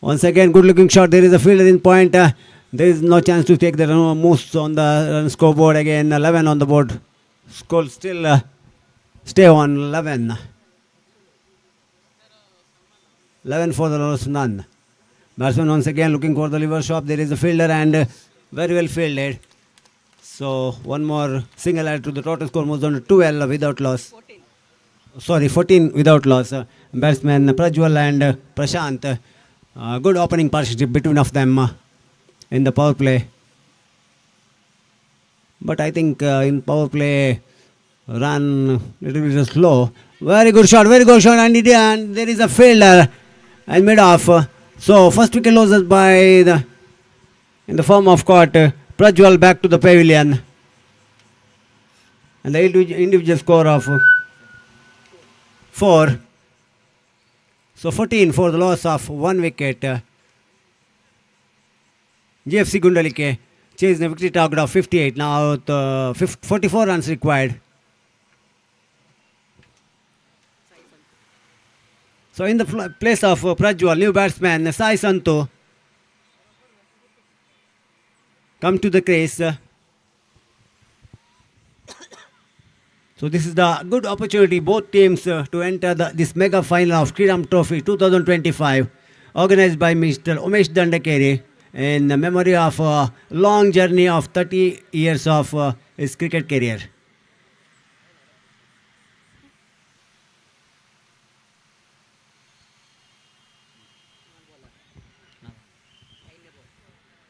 Once again good looking shot. There is a fielder in point. There is no chance to take the moves on the scoreboard again. 11 on the board. Score still stay on 11. 11 for the loss, none. Batsman once again looking for the liver shot. There is a fielder and very well fielded. So one more single add to the total score moves on to 12 without loss. 14 without loss. Batsman Prajwal and Prashant. Good opening partnership between of them in the power play. But I think in power play run little bit slow. Very good shot, and there is a fielder and mid off. So first wicket loses by in the form of caught. Prajwal back to the pavilion, and the individual score of 4. So 14 for the loss of 1 wicket. GFC Gundalike chased the victory target of 58. Now 44 runs required. So in the place of Prajwal, new batsman Sai Santo come to the crease. So this is the good opportunity both teams to enter this mega final of Shriram Trophy 2025 organized by Mr. Umesh Dandekeri in the memory of a long journey of 30 years of his cricket career.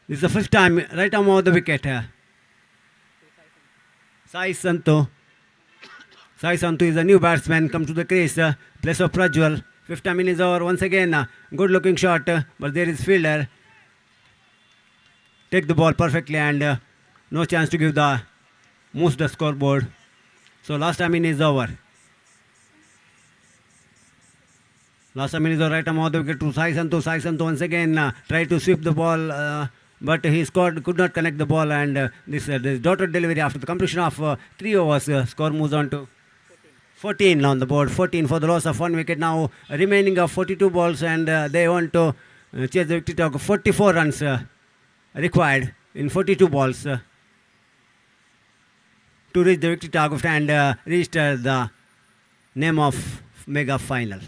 This is the fifth time, right arm over the wicket. Sai Santo. Sai Santu is a new batsman, come to the crease, place of Prajwal. Fifth time in is over once again. Good looking shot, but there is fielder. Take the ball perfectly and no chance to give the moves the scoreboard. So last time in is over. Last time in is over, right arm out the wicket to Sai Santu. Sai Santu once again tried to sweep the ball, but he could not connect the ball, and this dotted delivery after the completion of 3 overs. Score moves on to 14 on the board. 14 for the loss of 1 wicket. Now remaining of 42 balls, and they want to chase the victory target. 44 runs required in 42 balls to reach the victory target and reach the name of mega final.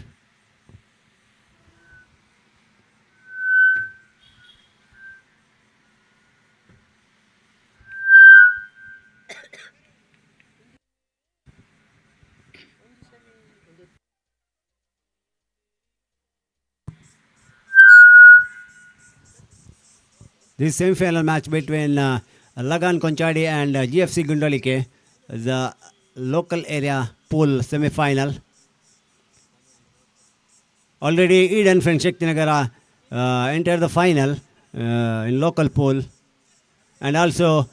This semi-final match between Lagan Konchadi and GFC Gundalike, the local area pool semi-final. Already Eden Friends Shaktinagara entered the final in local pool, and also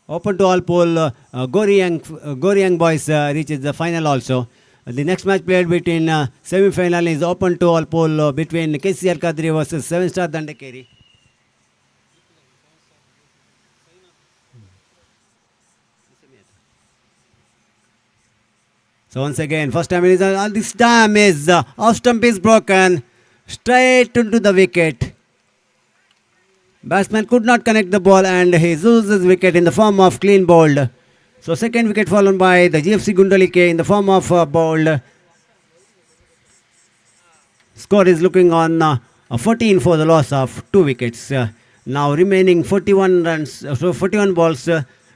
open to all pool Goriyang boys reaches the final also. The next match played between semi-final is open to all poll between KCR Kadri versus 7-star Dandekeri. So once again, first time is this time is off stump is broken straight into the wicket. Batsman could not connect the ball and he loses wicket in the form of clean bowled. So second wicket fallen by the GFC Gundalike in the form of bowled. Score is looking on 14 for the loss of 2 wickets. Now remaining 41 runs, so 41 balls.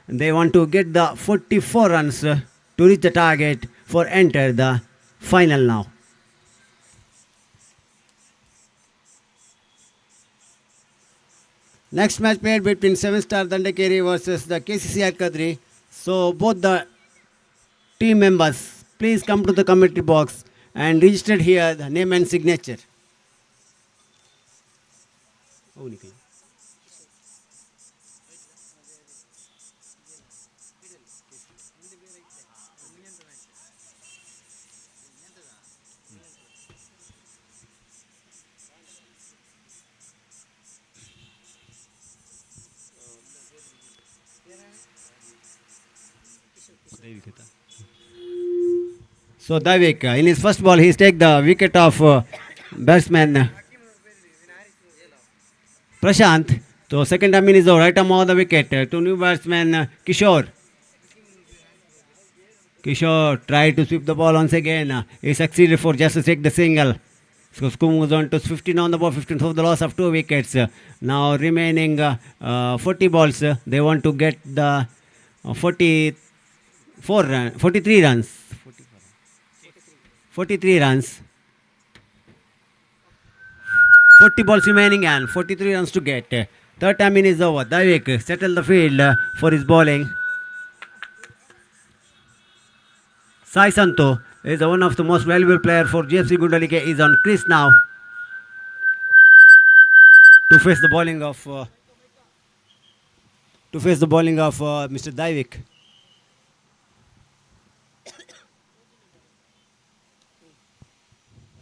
They want to get the 44 runs to reach the target for enter the final now. Next match played between 7-star Dandekeri versus the KCCR Kadri. So both the team members, please come to the committee box and register here the name and signature. So Davik, in his first ball, he's take the wicket of batsman Prashant. So second time in his right arm on the wicket to new batsman Kishore. Kishore tried to sweep the ball once again. He succeeded for just to take the single. So score moves on to 15 on the ball, 15 for the loss of 2 wickets. Now remaining 40 balls. They want to get the 43 runs. 43 runs. 40 balls remaining and 43 runs to get. Third time in is over. Davik settled the field for his bowling. Sai Santo is one of the most valuable player for GFC Gundalike. Is on crease now to face the bowling of Mr. Davik.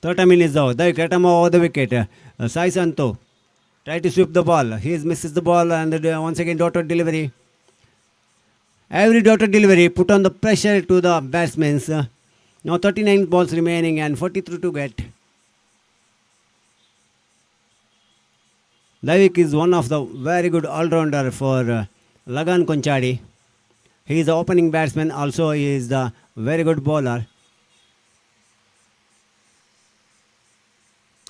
Third time in is out. The get him over the wicket. Sai Santo try to sweep the ball. He misses the ball and once again dotted delivery. Every dotted delivery put on the pressure to the batsmen. Now 39 balls remaining and 43 to get. Daivik is one of the very good all-rounder for Lagan Konchadi. He is the opening batsman. Also, he is the very good bowler.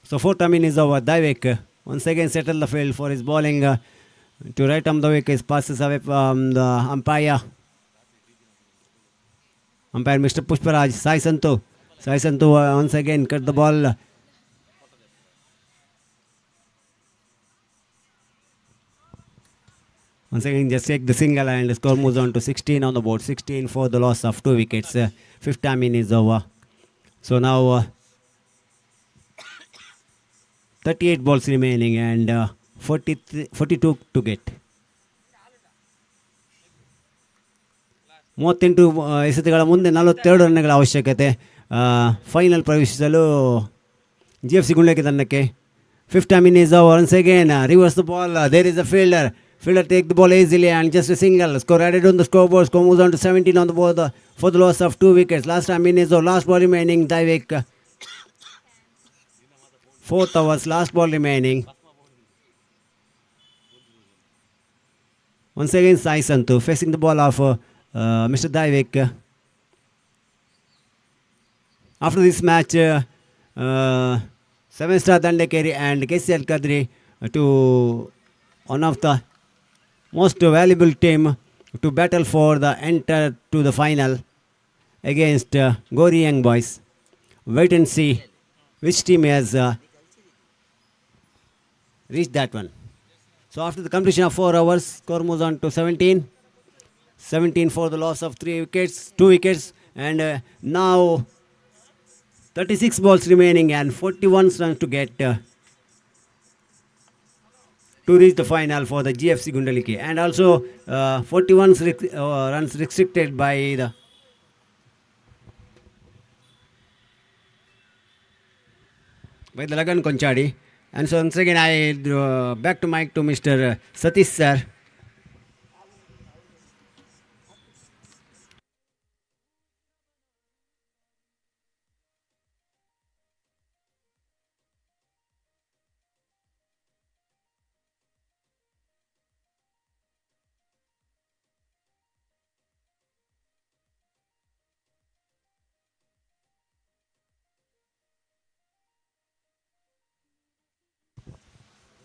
So fourth time in is over. Daivik once again settle the field for his bowling to right arm the wicket. Passes away from the umpire. Umpire Mr. Pushparaj. Sai Santu. Sai Santu once again cut the ball. Once again just take the single and the score moves on to 16 on the board. 16 for the loss of 2 wickets. Fifth time in is over. So now 38 balls remaining and 42 to get. 38 ಎಸೆತಗಳ ಮುಂದೆ 42 ರನ್ಗಳ ಅವಶ್ಯಕತೆ final ಪ್ರವೇಶಿಸಲು GFC ಗುಂಡ್ಲಕ್ಕಿ ತಂಡಕ್ಕೆ. Fifth time in is over. Once again reverse the ball. There is a fielder. Fielder take the ball easily and just a single. Score added on the scoreboard. Score moves on to 17 on the board for the loss of 2 wickets. Last time in is over. Last ball remaining. Daivik. 4th overs. Last ball remaining. Once again Sai Santu facing the ball of Mr. Daivik. After this match, 7-star Dandekeri and KCL Kadri to one of the most valuable team to battle for the enter to the final against Gori Young Boys. Wait and see which team has reached that one. So after the completion of 4 hours, score moves on to 17. 17 for the loss of 2 wickets, and now 36 balls remaining and 41 runs to get to reach the final for the GFC Gundaliki, and also 41 runs restricted by the Lagan Konchadi. And so once again I back to mic to Mr. Satish sir.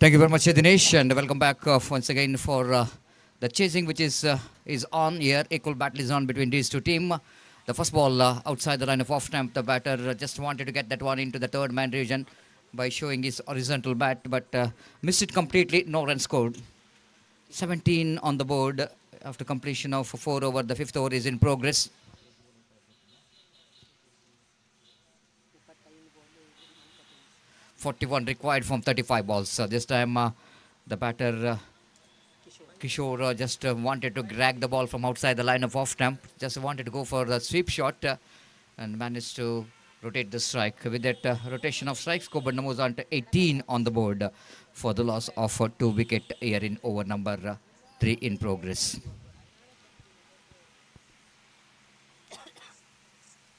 Thank you very much, Dinesh, and welcome back once again for the chasing which is on here. Equal battle is on between these two teams. The first ball outside the line of off stump. The batter just wanted to get that one into the third man region by showing his horizontal bat, but missed it completely. No run scored. 17 on the board after completion of 4 over. The 5th over is in progress. .41 required from 35 balls. This time the batter Kishore just wanted to drag the ball from outside the line of off stump. Just wanted to go for the sweep shot and managed to rotate the strike. With that rotation of strikes, Coburn moves on to 18 on the board for the loss of 2 wicket here in over number 3 in progress.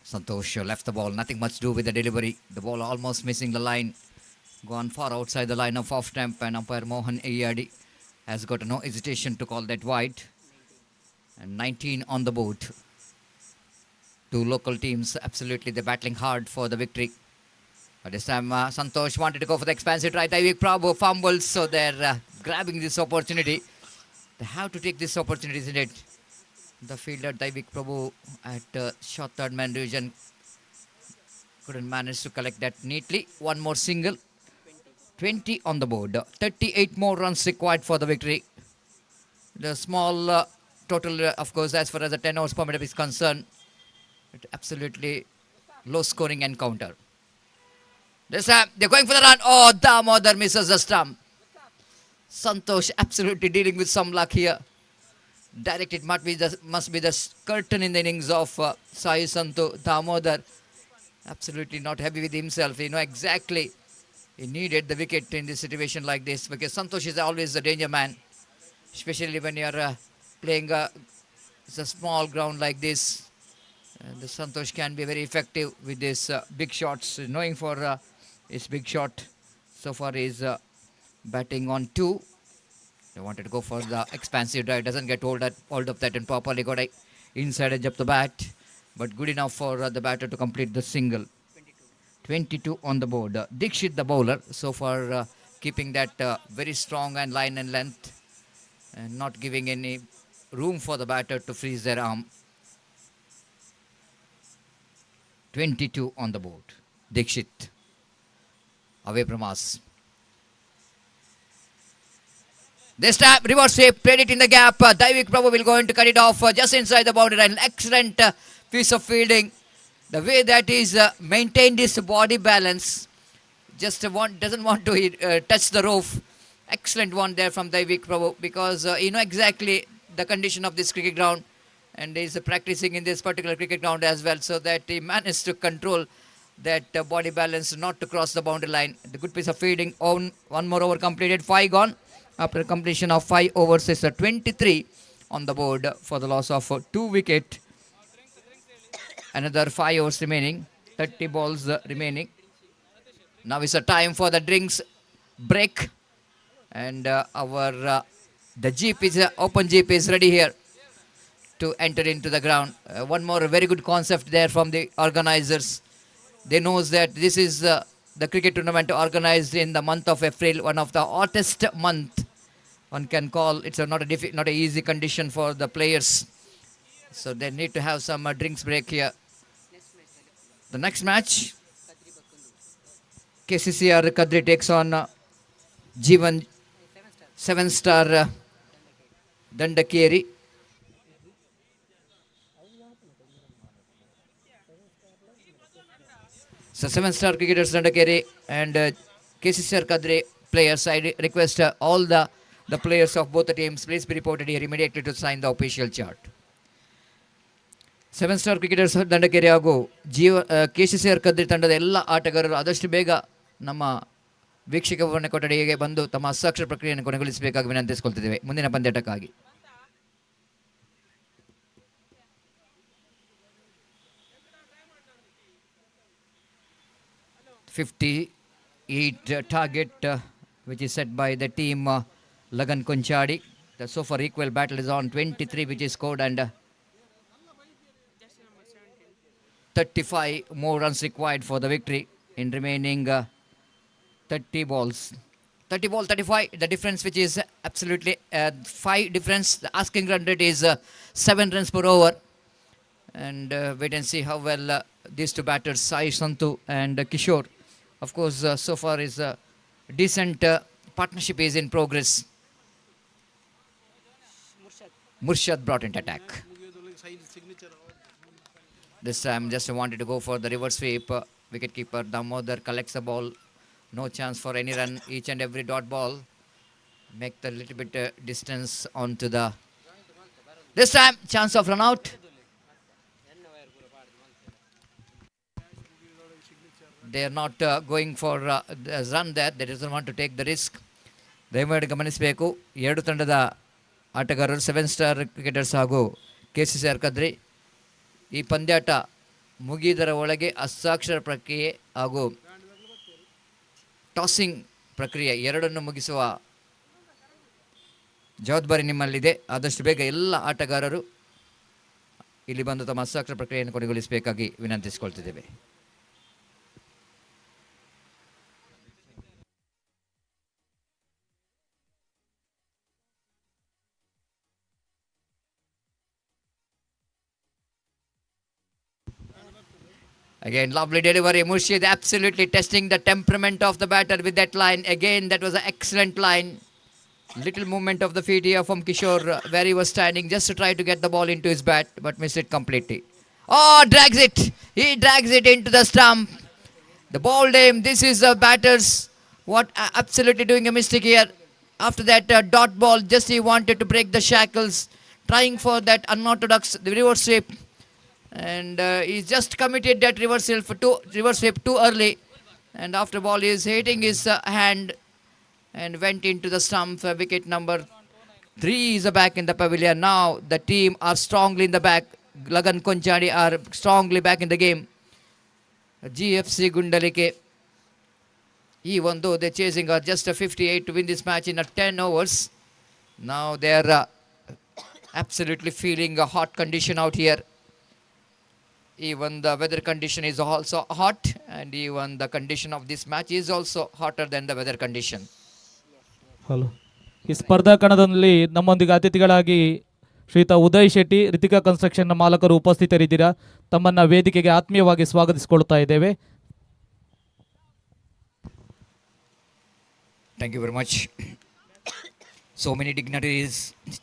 Santosh left the ball, nothing much to do with the delivery. The ball almost missing the line. Gone far outside the line of off stump, and umpire Mohan Ayadi has got no hesitation to call that wide. And 19 on the board. 2 local teams absolutely they're battling hard for the victory. But this time Santosh wanted to go for the expansive try. Daivik Prabhu fumbles, so they're grabbing this opportunity. They have to take this opportunity, isn't it? The fielder Daivik Prabhu at short third man region couldn't manage to collect that neatly. One more single. 20 on the board. 38 more runs required for the victory. The small total, of course, as far as the 10 overs permitted is concerned, it absolutely low scoring encounter. This time they're going for the run. Oh, Damodar misses the stump. Santosh absolutely dealing with some luck here. Direct it must be the curtain in the innings of Sai Santu. Damodar Absolutely not happy with himself. You know exactly he needed the wicket in this situation like this, because Santosh is always a danger man, especially when you are playing a small ground like this. And the Santosh can be very effective with his big shots, knowing for his big shot. So far he's batting on 2. They wanted to go for the expansive drive, doesn't get hold of that and properly got a inside edge of the bat, but good enough for the batter to complete the single. 22 on the board. Dikshit the bowler, so far keeping that very strong and line and length and not giving any room for the batter to freeze their arm. 22 on the board. Dikshit away from us. This time, reverse sweep, played it in the gap. Daivik Prabhu will go in to cut it off just inside the boundary line. Excellent piece of fielding. The way that is maintained his body balance, just doesn't want to touch the roof. Excellent one there from Daivik Prabhu, because you know exactly the condition of this cricket ground, and he's practicing in this particular cricket ground as well, so that he managed to control that body balance not to cross the boundary line. The good piece of fielding. On one more over completed, 5 gone. After completion of 5 overs, it's 23 on the board for the loss of 2 wickets. Another 5 overs remaining, 30 balls remaining. Now is the time for the drinks break, and the jeep is open jeep is ready here to enter into the ground. One more very good concept there from the organizers. They knows that this is the cricket tournament organized in the month of April, one of the hottest month. One can call it's not a easy condition for the players, so they need to have some drinks break here. The next match, KCCR Kadri takes on Jeevan 7-star Dandekeri. So 7-star cricketers Dandekeri and KCCR Kadri players. I request all the players of both the teams, please be reported here immediately to sign the official chart. 7-star cricketers Dandakeri ಹಾಗೂ KCCR Kadri ತಂಡದ ಎಲ್ಲ ಆಟಗಾರರು ಆದಷ್ಟು ಬೇಗ ನಮ್ಮ ವೀಕ್ಷಕ ಕೊಠಡಿಗೆ ಬಂದು ತಮ್ಮ ಹಸ್ತಾಕ್ಷರ ಪ್ರಕ್ರಿಯೆಯನ್ನು ಕೊನೆಗೊಳಿಸಬೇಕಾಗಿ ವಿನಂತಿಸಿಕೊಳ್ತಿದ್ದೇವೆ ಮುಂದಿನ ಪಂದ್ಯಾಟಕ್ಕಾಗಿ. #58 target which is set by the team Lagan Konchadi. The so far equal battle is on. 23 which is scored, and 35 more runs required for the victory in remaining 30 balls. 30 ball 35, the difference which is absolutely 5 difference. The asking run rate is 7 runs per over, and wait and see how well these two batters, Sai Santu and Kishore. Of course, so far is a decent partnership is in progress. Murshad brought into attack. This time just wanted to go for the reverse sweep. Wicketkeeper Damodar collects the ball. No chance for any run. Each and every dot ball. Make the little bit distance onto the... This time, chance of run out. They are not going for the run there. They doesn't want to take the risk. ದಯಮಾಡಿ ಗಮನಿಸಬೇಕು, ಎರಡು ತಂಡದ ಆಟಗಾರರು 7-ಸ್ಟಾರ್ cricketers ಹಾಗೂ KCCR Kadri ಈ ಪಂದ್ಯಾಟ ಮುಗಿದರ ಒಳಗೆ ಹಸ್ತಾಕ್ಷರ ಪ್ರಕ್ರಿಯೆ ಹಾಗೂ ಟಾಸಿಂಗ್ ಪ್ರಕ್ರಿಯೆ ಎರಡನ್ನು ಮುಗಿಸುವ ಜವಾಬ್ದಾರಿ ನಿಮ್ಮಲ್ಲಿದೆ. ಆದಷ್ಟು ಬೇಗ ಎಲ್ಲ ಆಟಗಾರರು ಇಲ್ಲಿ ಬಂದು ತಮ್ಮ ಹಸ್ತಾಕ್ಷರ ಪ್ರಕ್ರಿಯೆಯನ್ನು ಕೊನೆಗೊಳಿಸಬೇಕಾಗಿ ವಿನಂತಿಸಿಕೊಳ್ತಿದ್ದೇವೆ. Again, lovely delivery. Murshid absolutely testing the temperament of the batter with that line. Again, that was an excellent line. Little movement of the feet here from Kishore, where he was standing just to try to get the ball into his bat, but missed it completely. Oh, drags it. He drags it into the stump. The ball aim. This is the batters. What absolutely doing a mistake here. After that dot ball, just he wanted to break the shackles, trying for that unorthodox reverse sweep. And he's just committed that reverse sweep too early. And after ball is hitting his hand and went into the stump. Wicket number 3 is back in the pavilion. Now the team are strongly in the back. Lagan Konchadi are strongly back in the game. GFC Gundalike, even though they're chasing just a 58 to win this match in 10 overs, now they're absolutely feeling a hot condition out here. Even the weather condition is also hot, and even the condition of this match is also hotter than the weather condition. Hello, ಈ ಸ್ಪರ್ಧಾ ಕಣದಲ್ಲಿ ನಮ್ಮೊಂದಿಗೆ ಅತಿಥಿಗಳಾಗಿ ಶ್ರೀಯುತ ಉದಯ್ ಶೆಟ್ಟಿ, ರಿತಿಕಾ ಕನ್ಸ್ಟ್ರಕ್ಷನ್ನ ಮಾಲಕರು ಉಪಸ್ಥಿತರಿದ್ದೀರಾ. ತಮ್ಮನ್ನ ವೇದಿಕೆಗೆ ಆತ್ಮೀಯವಾಗಿ ಸ್ವಾಗತಿಸಿಕೊಳ್ತಾ ಇದ್ದೇವೆ. Thank you very much. So many dignitaries,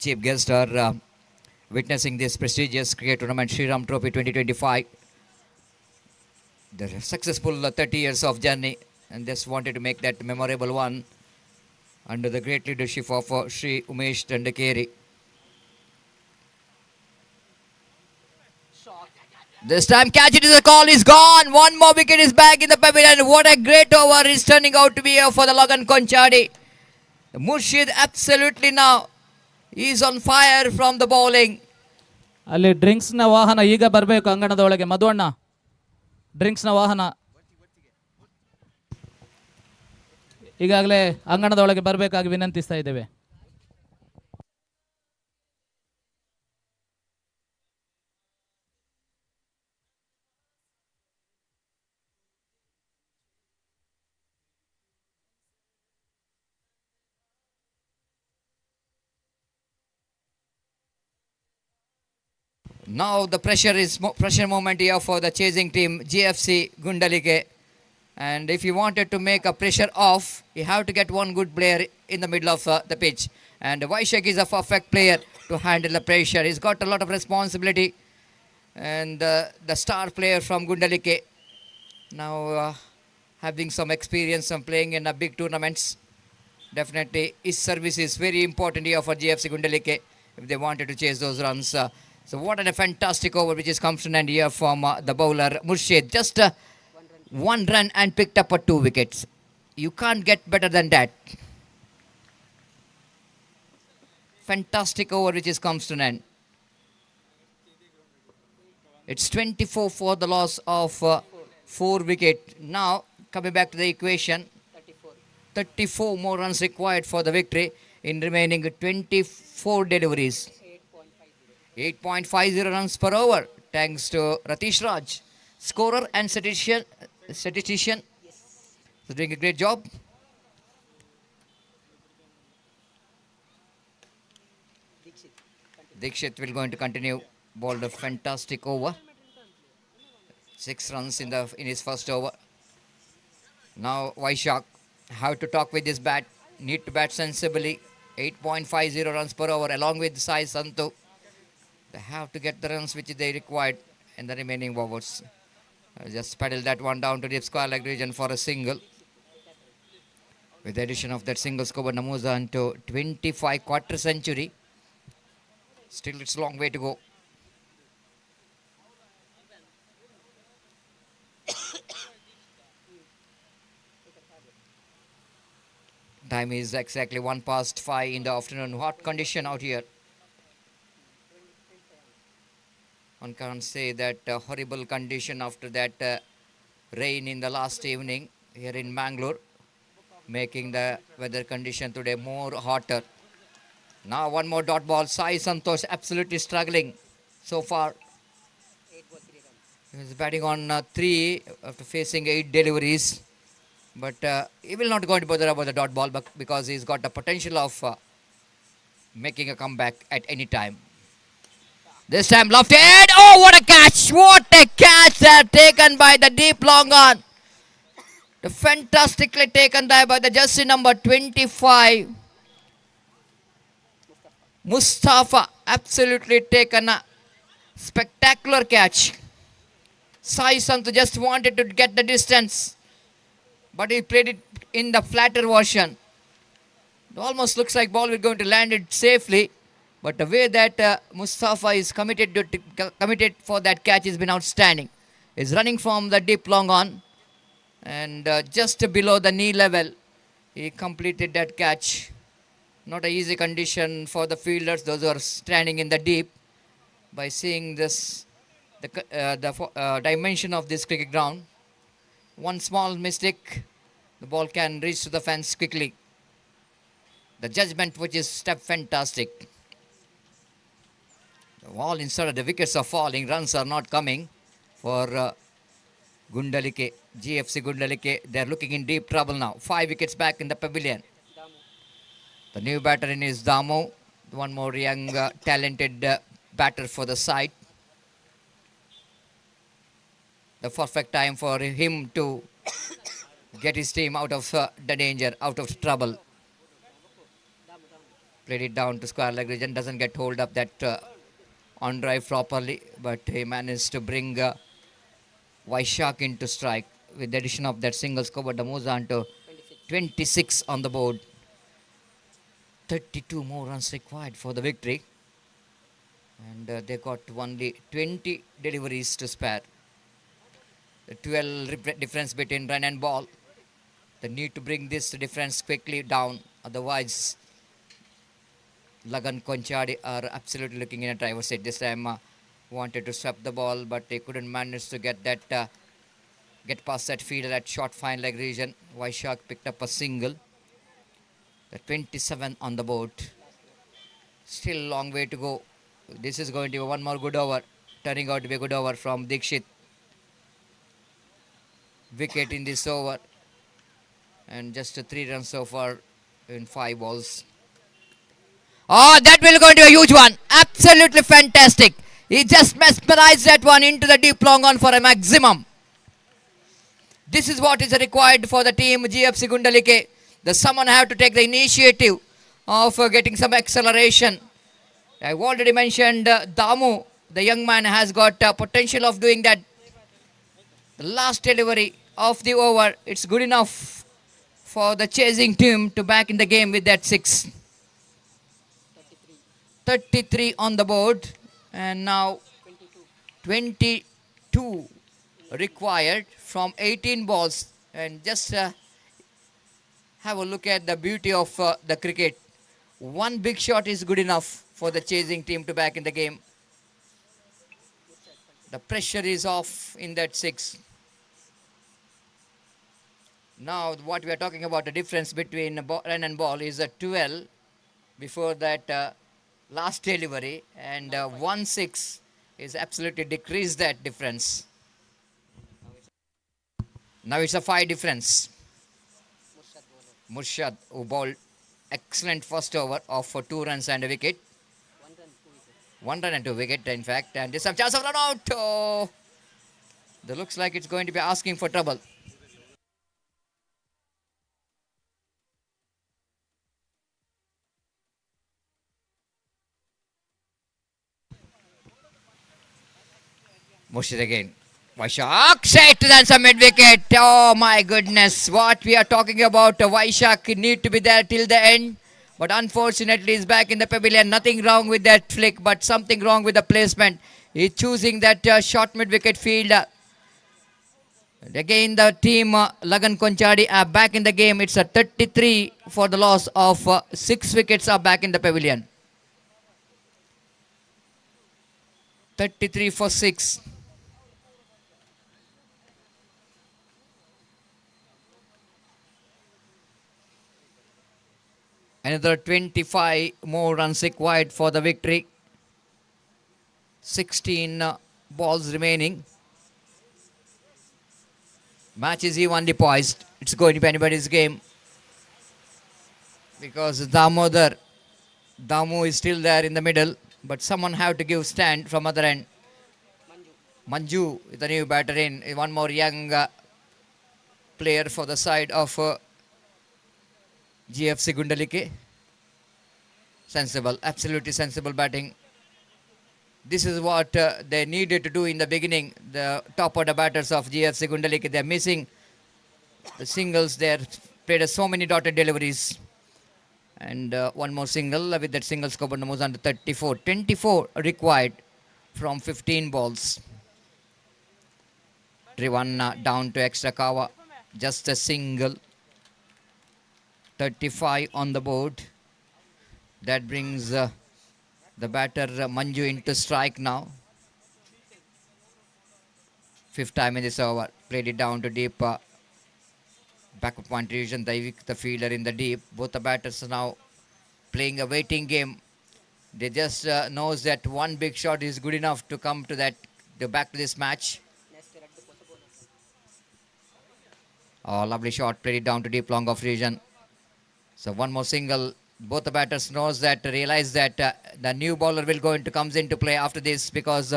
chief guests are witnessing this prestigious cricket tournament, Shriram Trophy 2025. The successful 30 years of journey, and just wanted to make that memorable one under the great leadership of Shri Umesh Dandekeri. This time catch it is a call, is gone. One more wicket is back in the pavilion. What a great over is turning out to be for the Lagan Konchadi. Murshid absolutely now, he's on fire from the bowling. ಅಲ್ಲಿ ಡ್ರಿಂಕ್ಸ್ನ ವಾಹನ ಈಗ ಬರಬೇಕು ಅಂಗಣದ ಒಳಗೆ. ಮಧುವಣ್ಣ, ಡ್ರಿಂಕ್ಸ್ನ ವಾಹನ ಈಗಾಗಲೇ ಅಂಗಣದ ಒಳಗೆ ಬರಬೇಕಾಗಿ ವಿನಂತಿಸ್ತಾ ಇದ್ದೇವೆ. Now the pressure moment here for the chasing team, GFC Gundalike. And if you wanted to make a pressure off, you have to get one good player in the middle of the pitch. And Vaishak is a perfect player to handle the pressure. He's got a lot of responsibility. And the star player from Gundalike, now having some experience on playing in big tournaments. Definitely his service is very important here for GFC Gundalike if they wanted to chase those runs. So what a fantastic over which is comes to an end here from the bowler Murshid. Just one run and picked up 2 wickets. You can't get better than that. Fantastic over which is comes to an end. It's 24 for the loss of 4 wickets. Now coming back to the equation, 34 more runs required for the victory in remaining 24 deliveries. 8.50 runs per over thanks to Ratish Raj, scorer and statistician. So doing a great job. Dikshit will going to continue, bowled a fantastic over. 6 runs in his first over. Now Vaishak have to talk with his bat, need to bat sensibly. 8.50 runs per over along with Sai Santu. They have to get the runs which they required in the remaining overs. Just pedal that one down to the square leg region for a single. With the addition of that single score, Namuza into 25 quarter century. Still it's a long way to go. Time is exactly 5:01 in the afternoon. Hot condition out here. One can't say that horrible condition after that rain in the last evening here in Mangalore, making the weather condition today more hotter. Now one more dot ball. Sai Santosh absolutely struggling so far. He's batting on 3 after facing 8 deliveries. But he will not go to bother about the dot ball because he's got the potential of making a comeback at any time. This time lofted. Oh, what a catch! What a catch taken by the deep long on. Fantastically taken there by the jersey number 25. Mustafa absolutely taken a spectacular catch. Sai Santu just wanted to get the distance, but he played it in the flatter version. It almost looks like ball was going to land it safely, But the way that Mustafa is committed for that catch has been outstanding. He's running from the deep long on, and just below the knee level, he completed that catch. Not an easy condition for the fielders, those who are standing in the deep. By seeing this, the dimension of this cricket ground, one small mistake, the ball can reach to the fence quickly. The judgment, which is step fantastic. The ball instead of the wickets are falling, runs are not coming for Gundalike, GFC Gundalike. They're looking in deep trouble now. 5 wickets back in the pavilion. The new batter in is Damu, one more young talented batter for the side. The perfect time for him to get his team out of the danger, out of trouble. Played it down to square leg region, doesn't get hold up that on drive properly, but he managed to bring Vaishak into strike with the addition of that single score, but the moves on to 26 on the board. 32 more runs required for the victory, and they got only 20 deliveries to spare. The 12 difference between run and ball. They need to bring this difference quickly down, otherwise Lagan Konchadi are absolutely looking in a driver's seat. This time wanted to swap the ball, but they couldn't manage to get that get past that fielder at short fine leg region. Vaishak picked up a single. The 27 on the board. Still a long way to go. This is going to be one more good over. Turning out to be a good over from Dikshit. Wicket in this over. And just 3 runs so far in 5 balls. Oh, that will go into a huge one. Absolutely fantastic. He just mesmerized that one into the deep long on for a maximum. This is what is required for the team GFC Gundalike. Someone have to take the initiative of getting some acceleration. I've already mentioned Damu, the young man, has got potential of doing that. The last delivery of the over, it's good enough for the chasing team to back in the game with that 6. 33 on the board, and now 22 required from 18 balls. And just have a look at the beauty of the cricket. One big shot is good enough for the chasing team to back in the game. The pressure is off in that 6. Now what we are talking about, the difference between run and ball is a 12 before that last delivery, and 1-6 is absolutely decreased that difference. Now it's a 5 difference. Murshad, who bowled excellent first over of 2 runs and a wicket. 1 run and 2 wicket, in fact. And there's some chance of run out. Oh, that looks like it's going to be asking for trouble. Murshid again. Vaishak straight to the answer mid-wicket. Oh my goodness. What we are talking about. Vaishak need to be there till the end. But unfortunately he's back in the pavilion. Nothing wrong with that flick, but something wrong with the placement. He's choosing that short mid-wicket field. And again the team Lagan Konchadi are back in the game. It's a 33 for the loss of 6 wickets are back in the pavilion. 33 for 6. Another 25 more runs required for the victory. 16 balls remaining. Match is evenly poised. It's going to be anybody's game. Because Damu is still there in the middle. But someone have to give stand from other end. Manju is the new batter in. One more young player for the side of GFC Gundalike. Sensible, absolutely sensible batting. This is what they needed to do in the beginning. The top order batters of GFC Gundalike, they're missing the singles. They're played so many dotted deliveries. And one more single. With that single, score number moves on to 34. 24 required from 15 balls. Driven down to extra cover. Just a single. 35 on the board. That brings the batter Manju into strike now. Fifth time in this over. Played it down to deep. Backup point region. Daivik, the fielder in the deep. Both the batters are now playing a waiting game. They just knows that one big shot is good enough to come to that. Back to this match. Oh, lovely shot. Played it down to deep long off region. So one more single. Both the batters realize that the new bowler will comes into play after this, because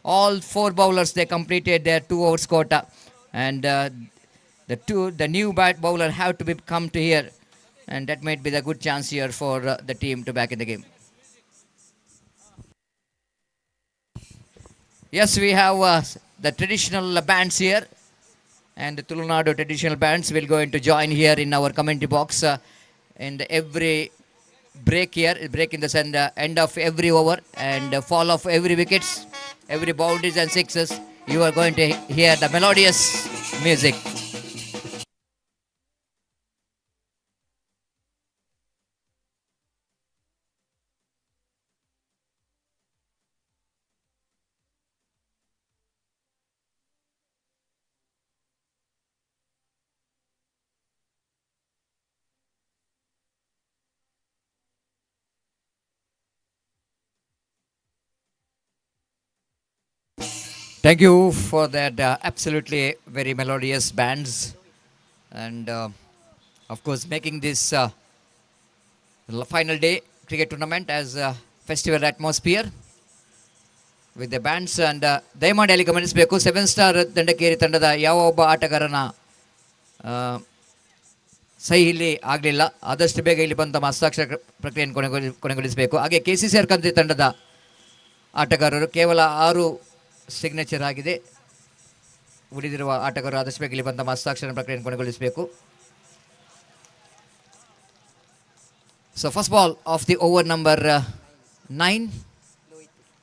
all four bowlers, they completed their 2 overs quota, and the new bowler have to come to here, and that might be the good chance here for the team to back in the game. Yes, we have the traditional bands here, and the Tulunadu traditional bands will going to join here in our commentary box. And every break here, break in the end of every over, and fall of every wickets, every boundaries and sixes, you are going to hear the melodious music. Thank you for that absolutely very melodious bands, and of course making this final day cricket tournament as a festival atmosphere with the bands. And ದಯಮಾಡಿ ಗಮನಿಸಬೇಕು, 7 star Dandakeri ತಂಡದ ಯಾವ ಒಬ್ಬ ಆಟಗಾರನ ಸಹಿ ಇಲ್ಲಿ ಆಗಲಿಲ್ಲ. ಆದಷ್ಟು ಬೇಗ ಇಲ್ಲಿ ಬಂದ ಹಸ್ತಾಕ್ಷರ ಪ್ರಕ್ರಿಯೆಯನ್ನು ಕೊನೆಗೊಳಿಸಬೇಕು. ಹಾಗೆ KCCR ಕಂತ್ರಿ ತಂಡದ ಆಟಗಾರರು ಕೇವಲ 6 ಸಿಗ್ನೇಚರ್ ಆಗಿದೆ. ಉಳಿದಿರುವ ಆಟಗಾರರು ಆದಷ್ಟು ಬೇಗ ಇಲ್ಲಿ ಬಂದ ಹಸ್ತಾಕ್ಷರ ಪ್ರಕ್ರಿಯೆಯನ್ನು ಕೊನೆಗೊಳಿಸಬೇಕು. So first ball of the over number 9.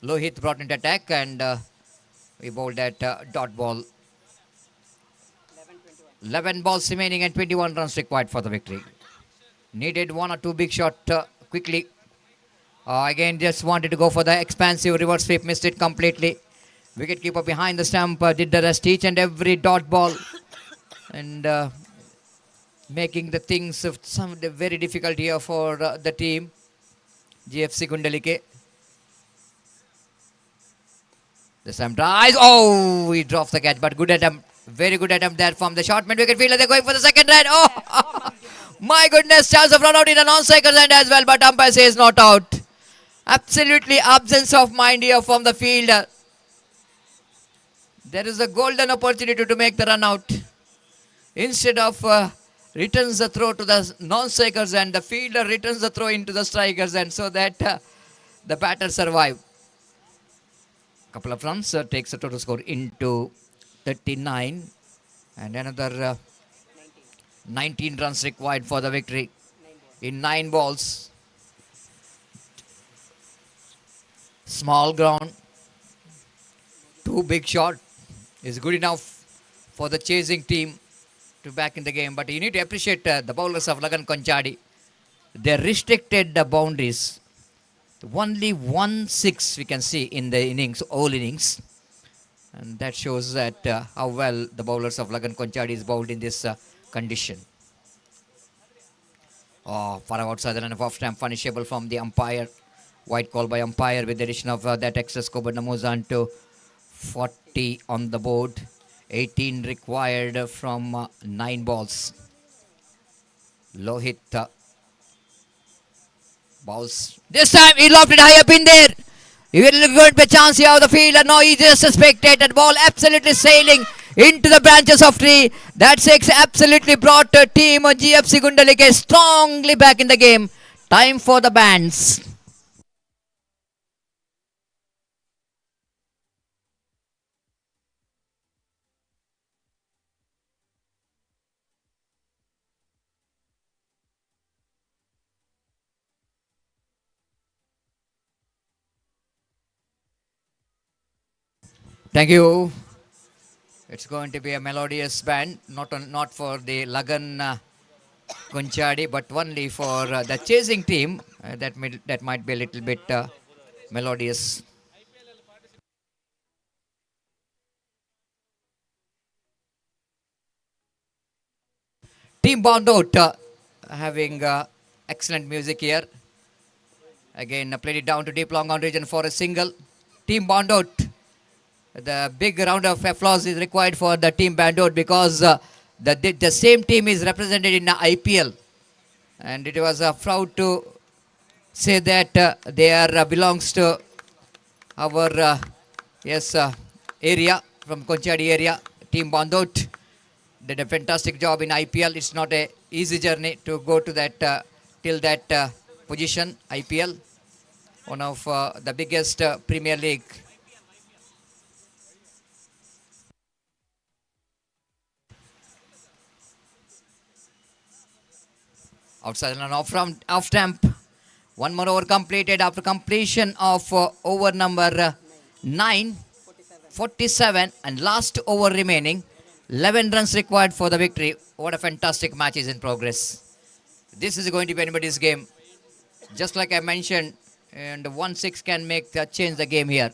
Lohit brought into attack, and we bowled that dot ball. 11 balls remaining and 21 runs required for the victory. Needed 1 or 2 big shot quickly. Again, just wanted to go for the expansive reverse sweep. Missed it completely. Wicketkeeper behind the stump did the rest, each and every dot ball, and making the things very difficult here for the team GFC Gundalike. This time tries. Oh, he drops the catch, but good attempt. Very good attempt there from the short mid wicket fielder. They're going for the second right. Oh, my goodness, chance of run out in a non-cycle end as well, but umpire says not out. Absolutely absence of mind here from the fielder. There is a golden opportunity to make the run out. Instead of returns the throw to the non-strikers, and the fielder returns the throw into the strikers, and so that the batter survive. Couple of runs takes the total score into 39, and another 19 runs required for the victory in 9 balls. Small ground, 2 big shot is good enough for the chasing team to back in the game. But you need to appreciate the bowlers of Lagan Konchadi. They restricted the boundaries. Only 1-6 we can see in the innings, all innings. And that shows that how well the bowlers of Lagan Konchadi is bowled in this condition. Oh, far outside and off stamp punishable from the umpire. White call by umpire with the addition of that extra score, but moves on to 40 on the board. 18 required from 9 balls. Lohit bowls. This time he lobbed it high up in there. He will going to be a chance here of the fielder. No, he just a spectator. Ball absolutely sailing into the branches of tree. That six absolutely brought team GFC Gundalike strongly back in the game. Time for the bands. Thank you. It's going to be a melodious band, not for the Lagan Konchadi, but only for the chasing team. That might be a little bit melodious. Team bound out, having excellent music here. Again, played it down to deep long on region for a single. Team bound out. The big round of applause is required for the team bound out because the same team is represented in the IPL. And it was proud to say that they are belongs to our area from Konchadi area. Team bound out did a fantastic job in IPL. It's not a easy journey to go to that till that position. IPL, one of the biggest Premier League. Outside and off stamp. One more over completed after completion of over number 9, 47, and last over remaining. 11 runs required for the victory. What a fantastic match is in progress. This is going to be anybody's game. Just like I mentioned, and 1-6 can change the game here.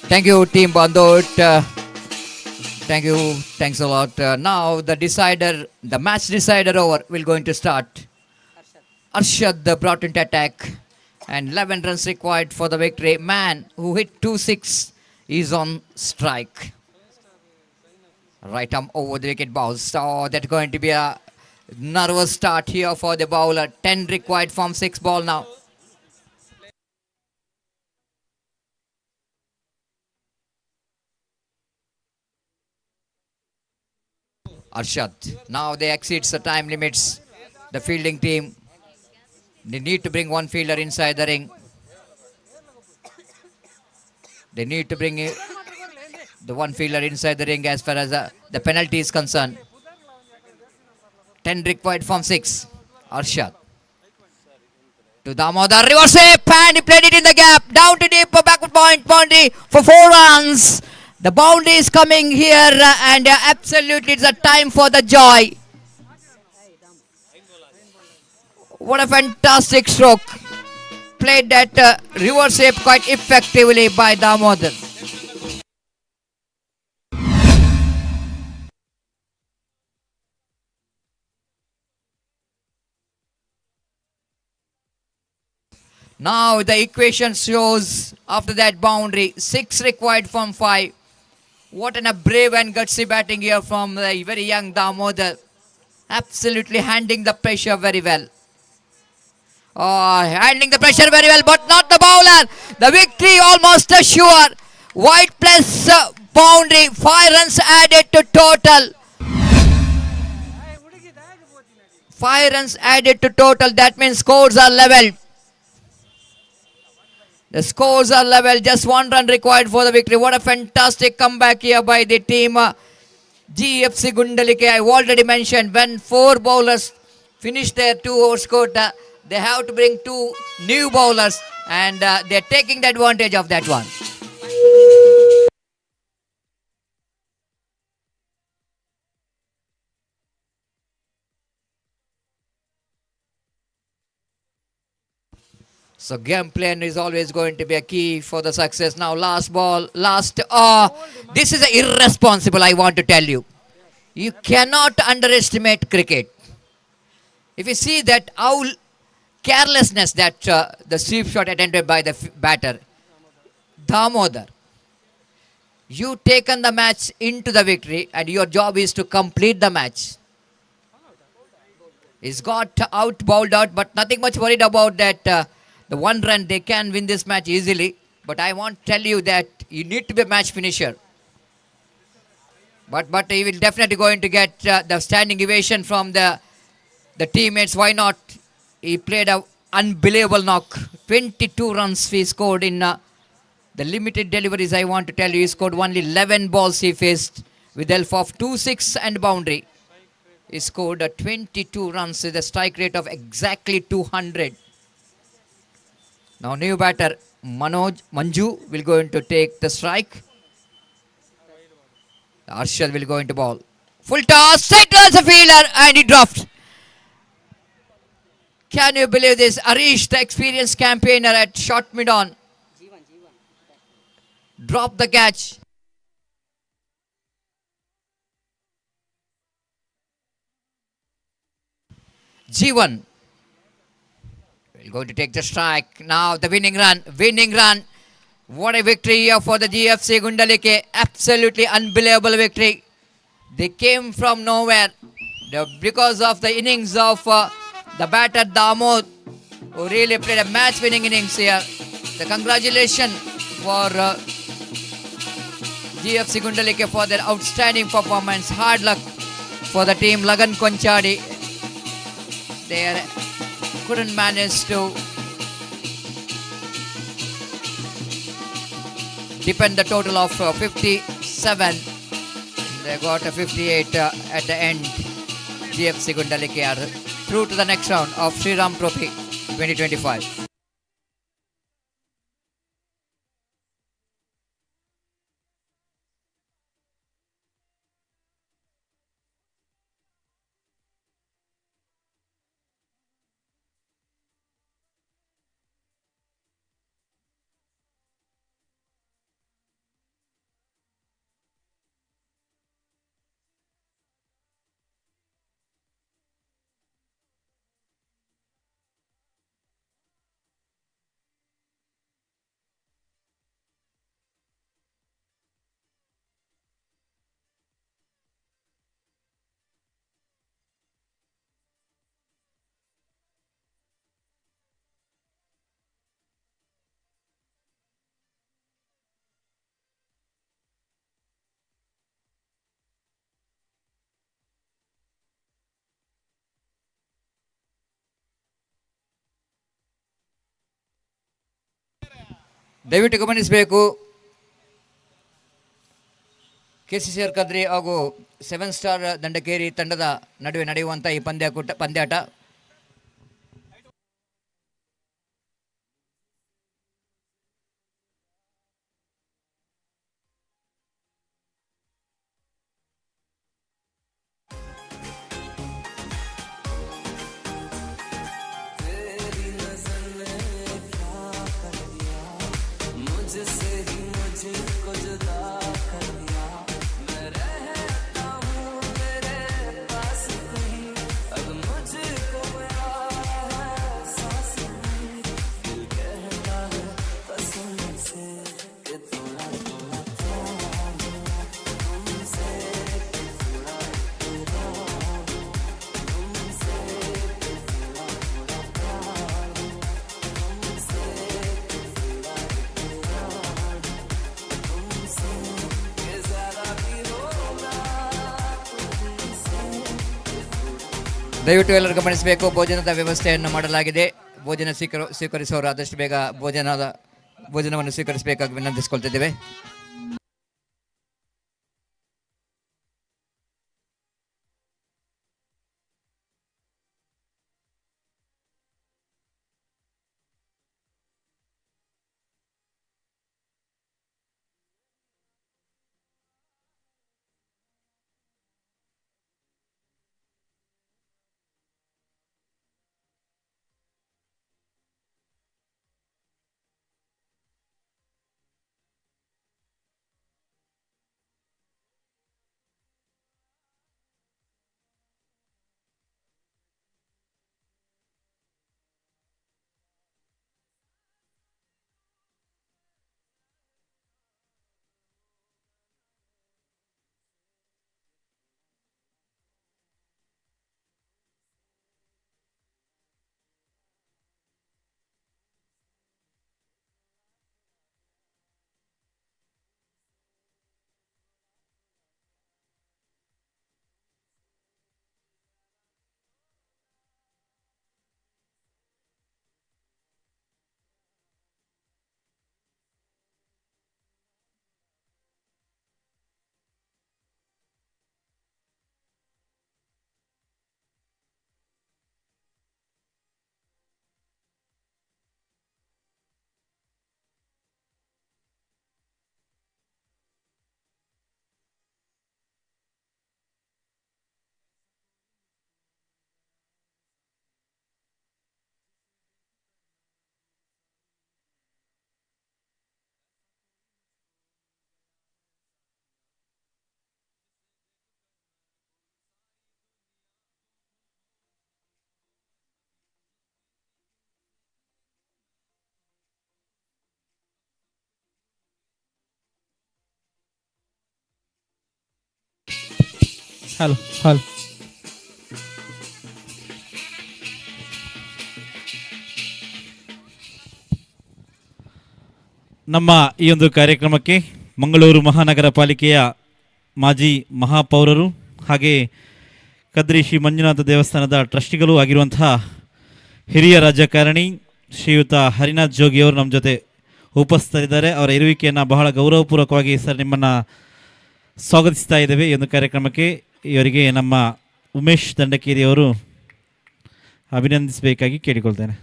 Thank you, Team Bandot. Thank you. Thanks a lot. Now the match decider over will going to start. Arshad brought into attack and 11 runs required for the victory. Man who hit 2-6 is on strike. Right arm over the wicket bounce. So that's going to be a nervous start here for the bowler. 10 required from 6 ball now. Arshad. Now they exceeds the time limits. The fielding team, they need to bring one fielder inside the ring. They need to bring the one fielder inside the ring as far as the penalty is concerned. 10 required from 6. Arshad. To Damodar. Reverse sweep and he played it in the gap. Down to deep backward point. Boundary for 4 runs. The boundary is coming here and absolutely it's a time for the joy. What a fantastic stroke. Played that reverse sweep quite effectively by Damodar. Now the equation shows after that boundary 6 required from 5. What a brave and gutsy batting here from the very young Damodar. Absolutely handling the pressure very well. Handling the pressure very well, but not the bowler. The victory almost assured. White plus boundary. 5 runs added to total. 5 runs added to total. That means scores are level. The scores are level. Just 1 run required for the victory. What a fantastic comeback here by the team GFC Gundalike. I already mentioned when 4 bowlers finish their 2 overs quota, they have to bring 2 new bowlers and they're taking the advantage of that one. So game plan is always going to be a key for the success. Now last ball, this is irresponsible, I want to tell you. You cannot underestimate cricket. If you see that how carelessness that the sweep shot attempted by the batter. Damodar, you taken the match into the victory and your job is to complete the match. He's got out, bowled out, but nothing much worried about that. The one run, they can win this match easily. But I want to tell you that you need to be a match finisher. But he will definitely going to get the standing ovation from the teammates. Why not? He played a unbelievable knock. 22 runs he scored in the limited deliveries. I want to tell you, he scored only 11 balls he faced with the help of 2-6 and boundary. He scored 22 runs with a strike rate of exactly 200. Now new batter Manju will go into take the strike. Arshad will go into ball. Full toss, straight towards the fielder and he dropped. Can you believe this? Arish, the experienced campaigner at short mid-on, dropped the catch. G1 will go to take the strike. Now the winning run. What a victory here for the GFC Gundalike. Absolutely unbelievable victory. They came from nowhere because of the innings of the batter Damod, who really played a match-winning innings here. The congratulations for GFC Gundalike for their outstanding performance. Hard luck for the team. Lagan Konchadi, they couldn't manage to depend the total of 57. They got a 58 at the end. GFC Gundalike are through to the next round of Sri Ram Trophy 2025. ದಯವಿಟ್ಟು ಗಮನಿಸಬೇಕು, KCCR Kadri ಹಾಗೂ 7 star Dandakeri ತಂಡದ ನಡುವೆ ನಡೆಯುವಂಥ ಈ ಪಂದ್ಯಾಟ ದಯವಿಟ್ಟು ಎಲ್ಲರೂ ಗಮನಿಸಬೇಕು. ಭೋಜನದ ವ್ಯವಸ್ಥೆಯನ್ನು ಮಾಡಲಾಗಿದೆ. ಭೋಜನ ಸ್ವೀಕರಿಸುವವರು ಆದಷ್ಟು ಬೇಗ ಭೋಜನವನ್ನು ಸ್ವೀಕರಿಸಬೇಕಾಗಿ ವಿನಂತಿಸಿಕೊಳ್ತಿದ್ದೇವೆ. Hello hello. ನಮ್ಮ ಈ ಒಂದು ಕಾರ್ಯಕ್ರಮಕ್ಕೆ ಮಂಗಳೂರು ಮಹಾನಗರ ಪಾಲಿಕೆಯ ಮಾಜಿ ಮಹಾಪೌರರು ಹಾಗೆ ಕದ್ರಿ ಶ್ರೀ ಮಂಜುನಾಥ ದೇವಸ್ಥಾನದ ಟ್ರಸ್ಟಿಗಳು ಆಗಿರುವಂತಹ ಹಿರಿಯ ರಾಜಕಾರಣಿ ಶ್ರೀಯುತ ಹರಿನಾಥ್ ಜೋಗಿಯವರು ನಮ್ಮ ಜೊತೆ ಉಪಸ್ಥಿತರಿದ್ದಾರೆ. ಅವರ ಇರುವಿಕೆಯನ್ನು ಬಹಳ ಗೌರವಪೂರ್ವಕವಾಗಿ ಸರ್ ನಿಮ್ಮನ್ನು ಸ್ವಾಗತಿಸ್ತಾ ಇದ್ದೇವೆ ಈ ಒಂದು ಕಾರ್ಯಕ್ರಮಕ್ಕೆ. ಇವರಿಗೆ ನಮ್ಮ ಉಮೇಶ್ ದಂಡಕೇರಿಯವರು ಅಭಿನಂದಿಸಬೇಕಾಗಿ ಕೇಳಿಕೊಳ್ತೇನೆ.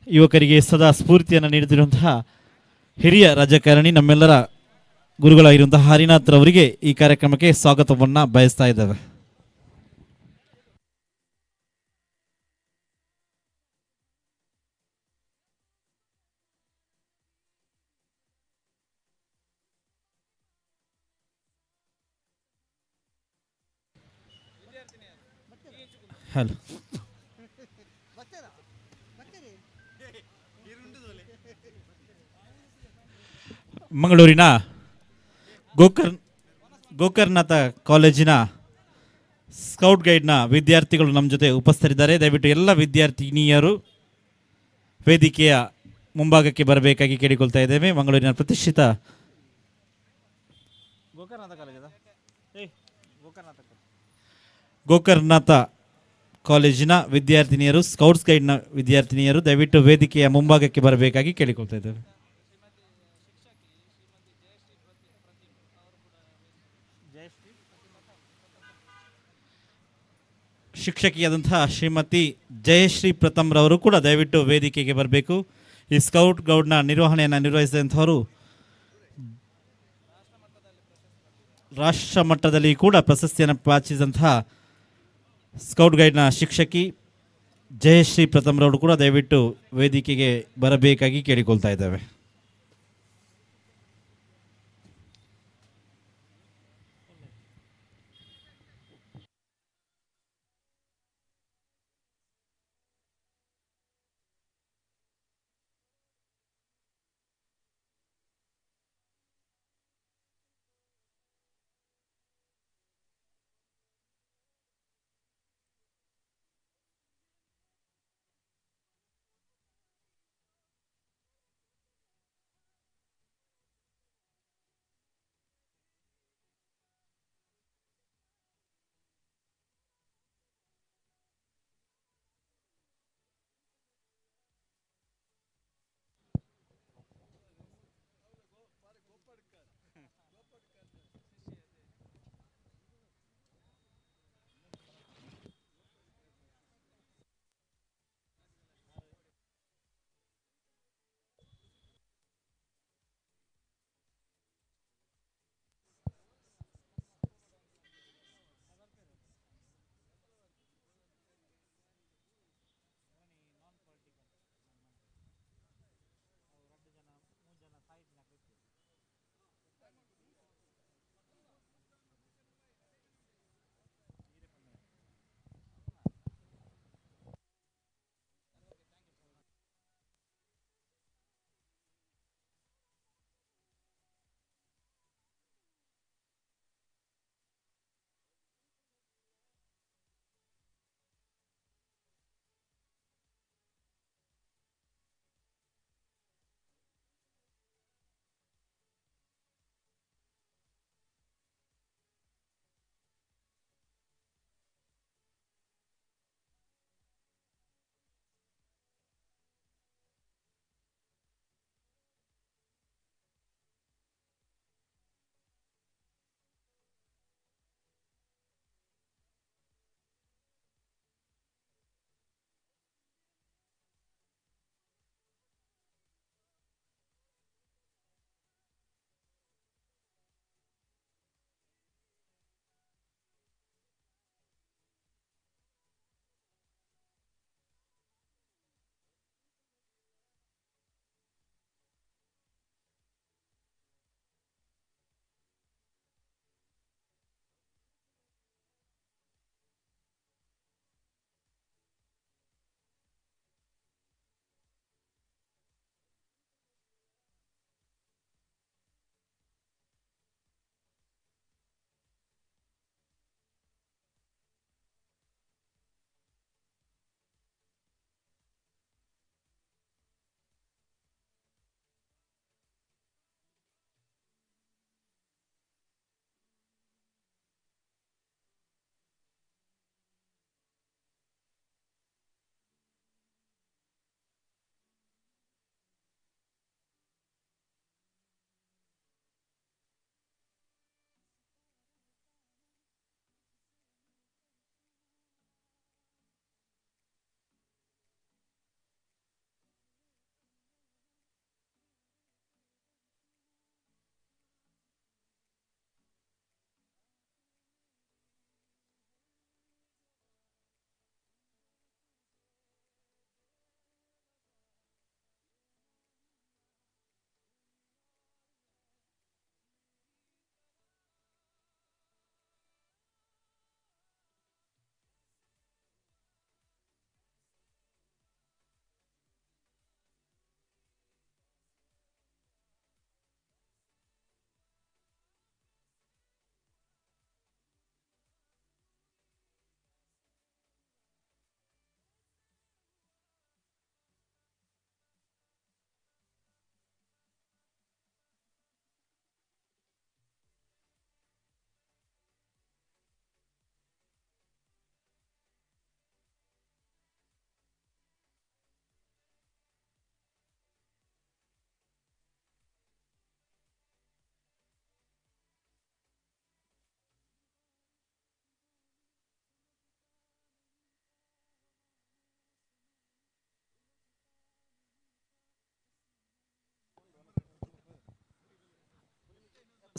ಯುವಕರಿಗೆ ಸದಾ ಸ್ಫೂರ್ತಿಯನ್ನು ನೀಡುತ್ತಿರುವಂತಹ ಹಿರಿಯ ರಾಜಕಾರಣಿ ನಮ್ಮೆಲ್ಲರ ಗುರುಗಳಾಗಿರುವಂತಹ ಹರಿನಾಥ್ ರವರಿಗೆ ಈ ಕಾರ್ಯಕ್ರಮಕ್ಕೆ ಸ್ವಾಗತವನ್ನು ಬಯಸ್ತಾ ಇದ್ದೇವೆ. ಹಲೋ. ಮಂಗಳೂರಿನ ಗೋಕರ್ನಾಥ ಕಾಲೇಜಿನ ಸ್ಕೌಟ್ ಗೈಡ್ನ ವಿದ್ಯಾರ್ಥಿಗಳು ನಮ್ಮ ಜೊತೆ ಉಪಸ್ಥಿತರಿದ್ದಾರೆ. ದಯವಿಟ್ಟು ಎಲ್ಲ ವಿದ್ಯಾರ್ಥಿನಿಯರು ವೇದಿಕೆಯ ಮುಂಭಾಗಕ್ಕೆ ಬರಬೇಕಾಗಿ ಕೇಳಿಕೊಳ್ತಾ ಇದ್ದೇವೆ. ಮಂಗಳೂರಿನ ಪ್ರತಿಷ್ಠಿತ ಗೋಕರ್ನಾಥ ಕಾಲೇಜಿನ ವಿದ್ಯಾರ್ಥಿನಿಯರು, ಸ್ಕೌಟ್ಸ್ ಗೈಡ್ನ ವಿದ್ಯಾರ್ಥಿನಿಯರು ದಯವಿಟ್ಟು ವೇದಿಕೆಯ ಮುಂಭಾಗಕ್ಕೆ ಬರಬೇಕಾಗಿ ಕೇಳಿಕೊಳ್ತಾ ಇದ್ದೇವೆ. ಶಿಕ್ಷಕಿಯಾದಂತಹ ಶ್ರೀಮತಿ ಜಯಶ್ರೀ ಪ್ರಥಮ್ ರವರು ಕೂಡ ದಯವಿಟ್ಟು ವೇದಿಕೆಗೆ ಬರಬೇಕು. ಈ ಸ್ಕೌಟ್ ಗೌಡ್ನ ನಿರ್ವಹಣೆಯನ್ನು ನಿರ್ವಹಿಸಿದಂಥವರು ರಾಷ್ಟ್ರ ಮಟ್ಟದಲ್ಲಿ ಕೂಡ ಪ್ರಶಸ್ತಿಯನ್ನು ಪಾಚಿಸಿದಂತಹ ಸ್ಕೌಟ್ ಗೈಡ್ನ ಶಿಕ್ಷಕಿ ಜಯಶ್ರೀ ಪ್ರಥಮ್ ರವರು ಕೂಡ ದಯವಿಟ್ಟು ವೇದಿಕೆಗೆ ಬರಬೇಕಾಗಿ ಕೇಳಿಕೊಳ್ತಾ ಇದ್ದೇವೆ.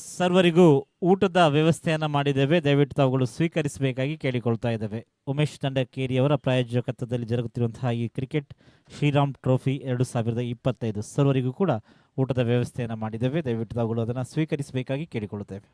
ಸರ್ವರಿಗೂ ಊಟದ ವ್ಯವಸ್ಥೆಯನ್ನು ಮಾಡಿದ್ದೇವೆ, ದಯವಿಟ್ಟು ತಾವುಗಳು ಸ್ವೀಕರಿಸಬೇಕಾಗಿ ಕೇಳಿಕೊಳ್ತಾ ಇದ್ದೇವೆ. ಉಮೇಶ್ ದಂಡಕೇರಿಯವರ ಪ್ರಾಯೋಜಕತ್ವದಲ್ಲಿ ಜರುಗುತ್ತಿರುವಂತಹ ಈ ಕ್ರಿಕೆಟ್ ಶ್ರೀರಾಮ್ ಟ್ರೋಫಿ 2025 ಸರ್ವರಿಗೂ ಕೂಡ ಊಟದ ವ್ಯವಸ್ಥೆಯನ್ನು ಮಾಡಿದ್ದೇವೆ, ದಯವಿಟ್ಟು ತಾವುಗಳು ಅದನ್ನು ಸ್ವೀಕರಿಸಬೇಕಾಗಿ ಕೇಳಿಕೊಳ್ಳುತ್ತೇವೆ.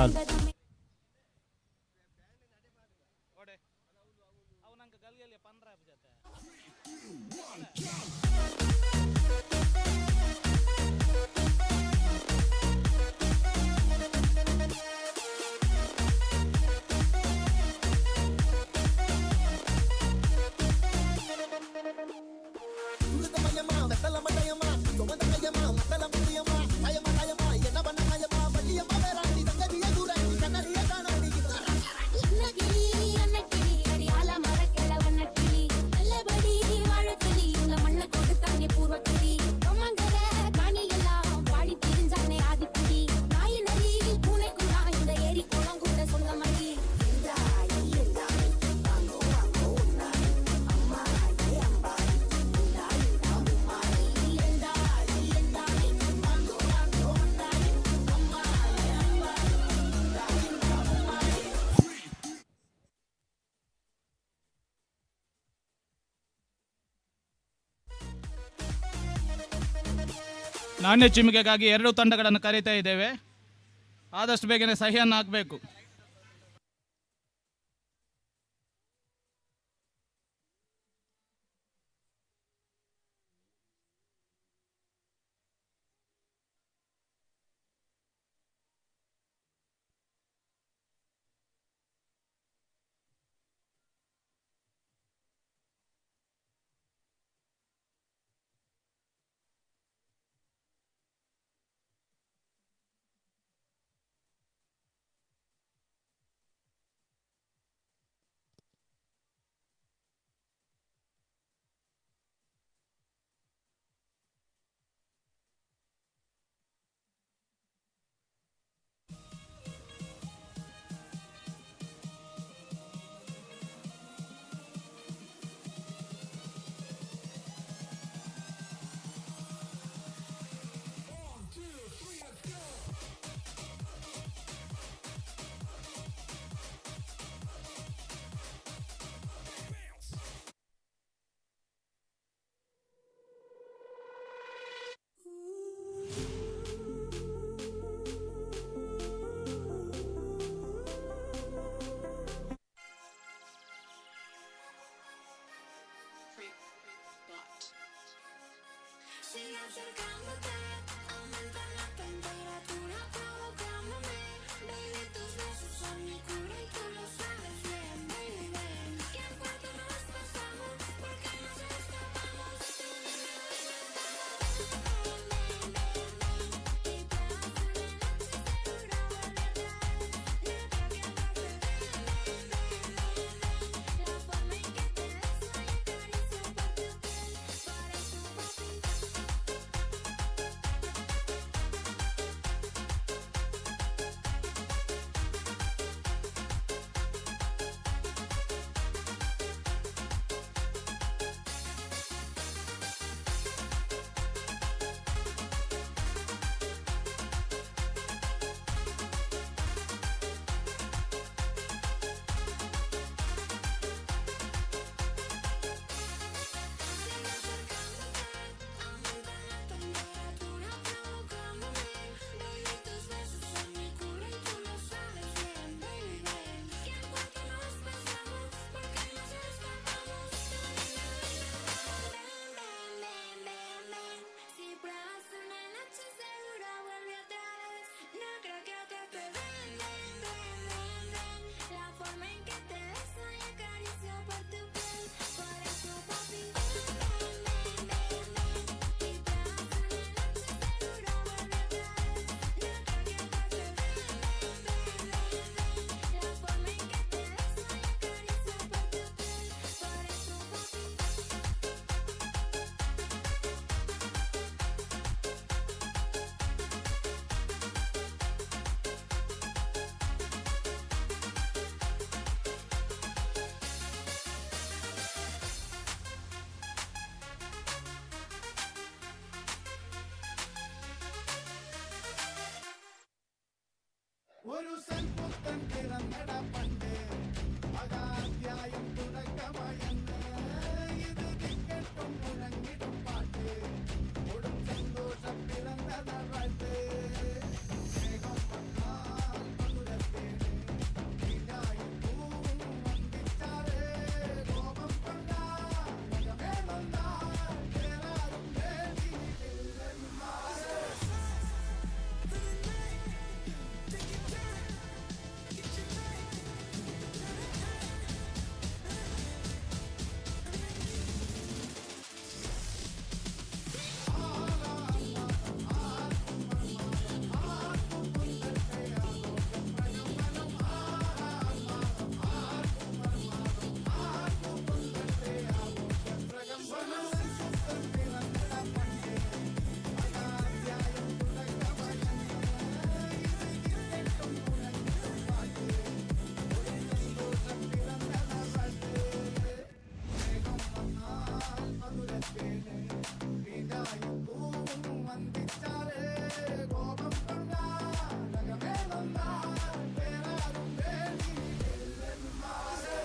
ಹಾಲ್. ನಾಣ್ಯ ಚಿಮಿಕೆಗಾಗಿ 2 ತಂಡಗಳನ್ನು ಕರೀತಾ ಇದ್ದೇವೆ. ಆದಷ್ಟು ಬೇಗನೆ ಸಹಿಯನ್ನು ಹಾಕಬೇಕು. ഒരു സൽപുത്തൻ പിറന്നട പണ്ട് അകാധ്യായം തുടക്കമായെന്ന് ഇത് ദിക്കെട്ടും മുഴങ്ങിടും പാട്ട് കൊടും സന്തോഷം പിറന്നതാട്ട് സ്നേഹം വന്നാൽ മധുര வீடாயும் பூவும் வந்திச்சாலே கோபம் கொண்டா நகமே வந்தா வேறாரும் வேண்டி மாறு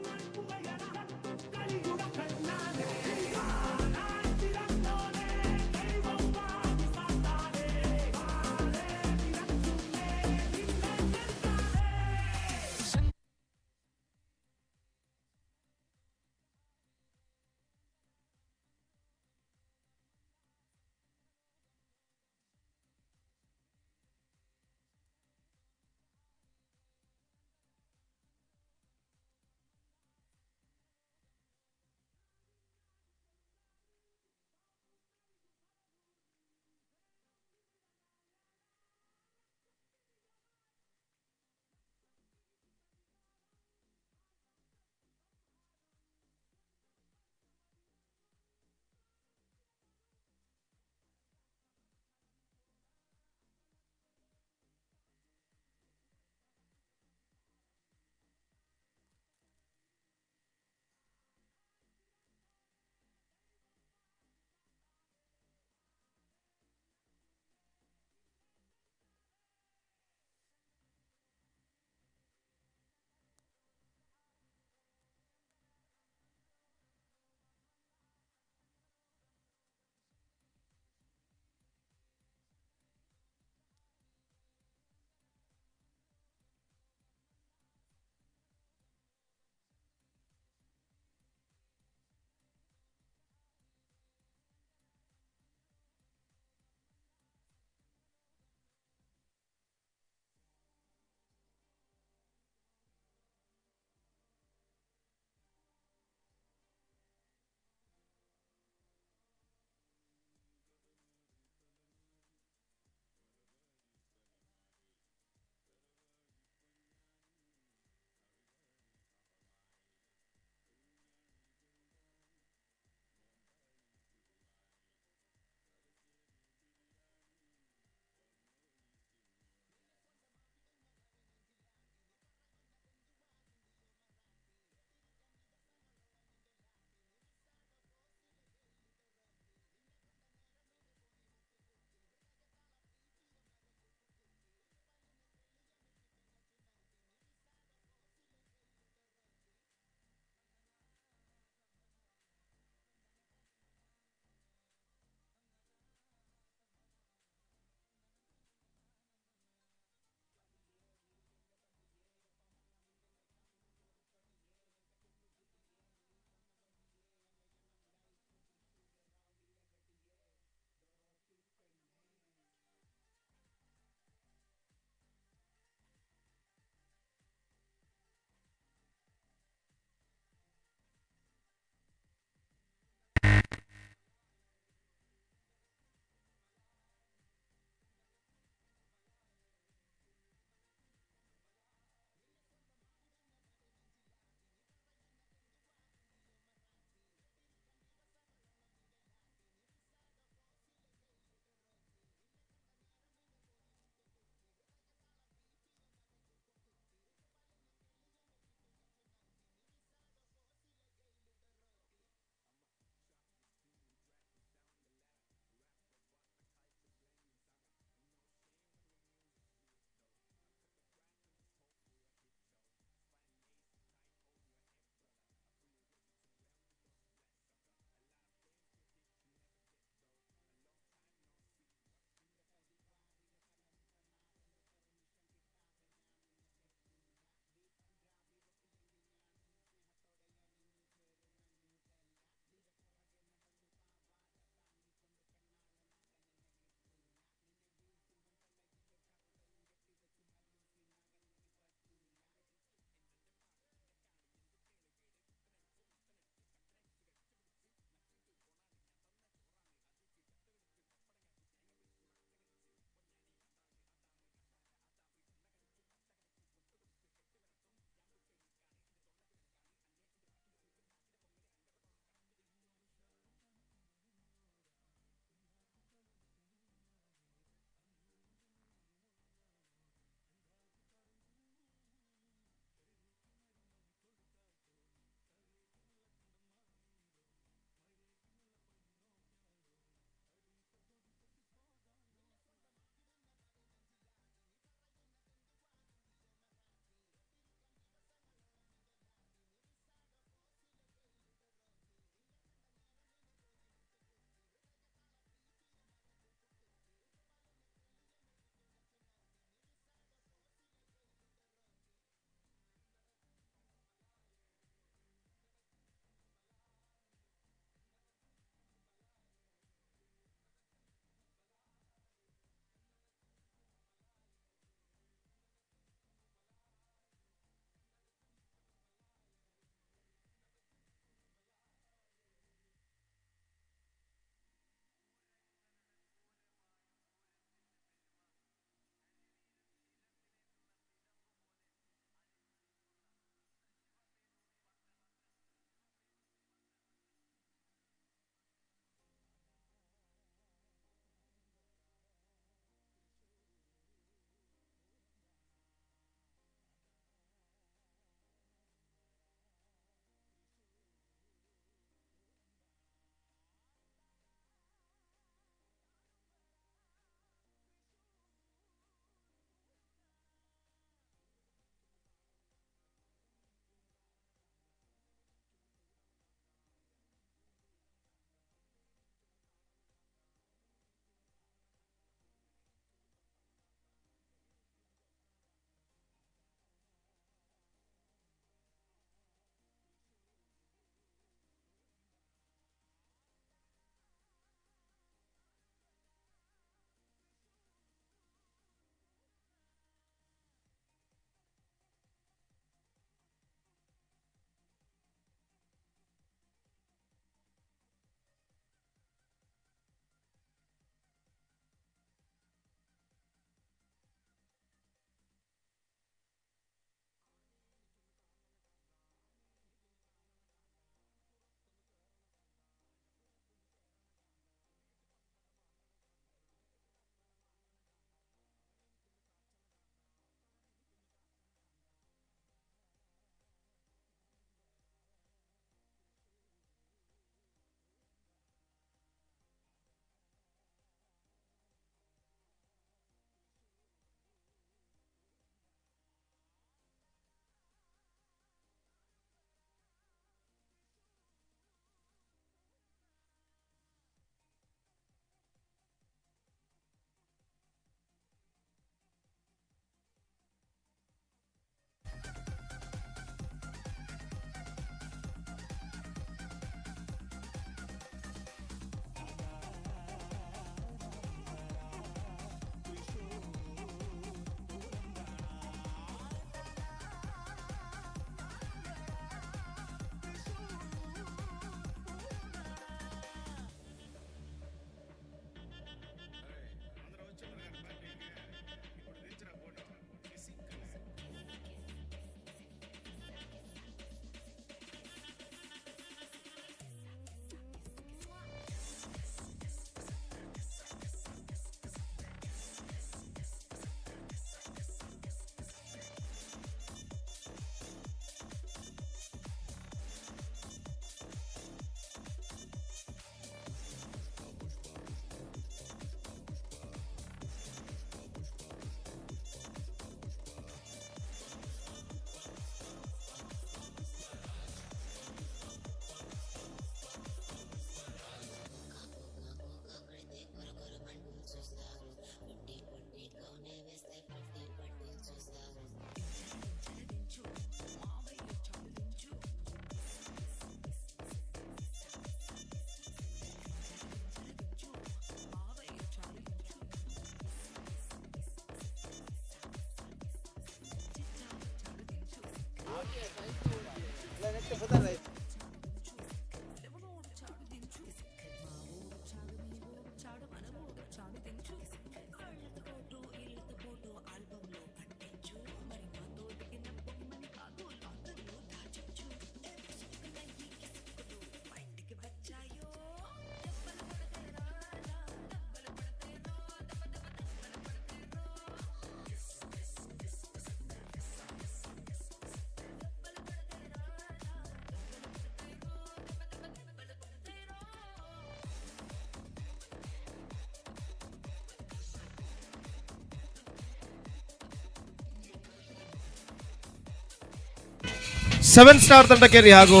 ಸೆವೆನ್ ಸ್ಟಾರ್ ದಂಡಕೇರಿ ಹಾಗೂ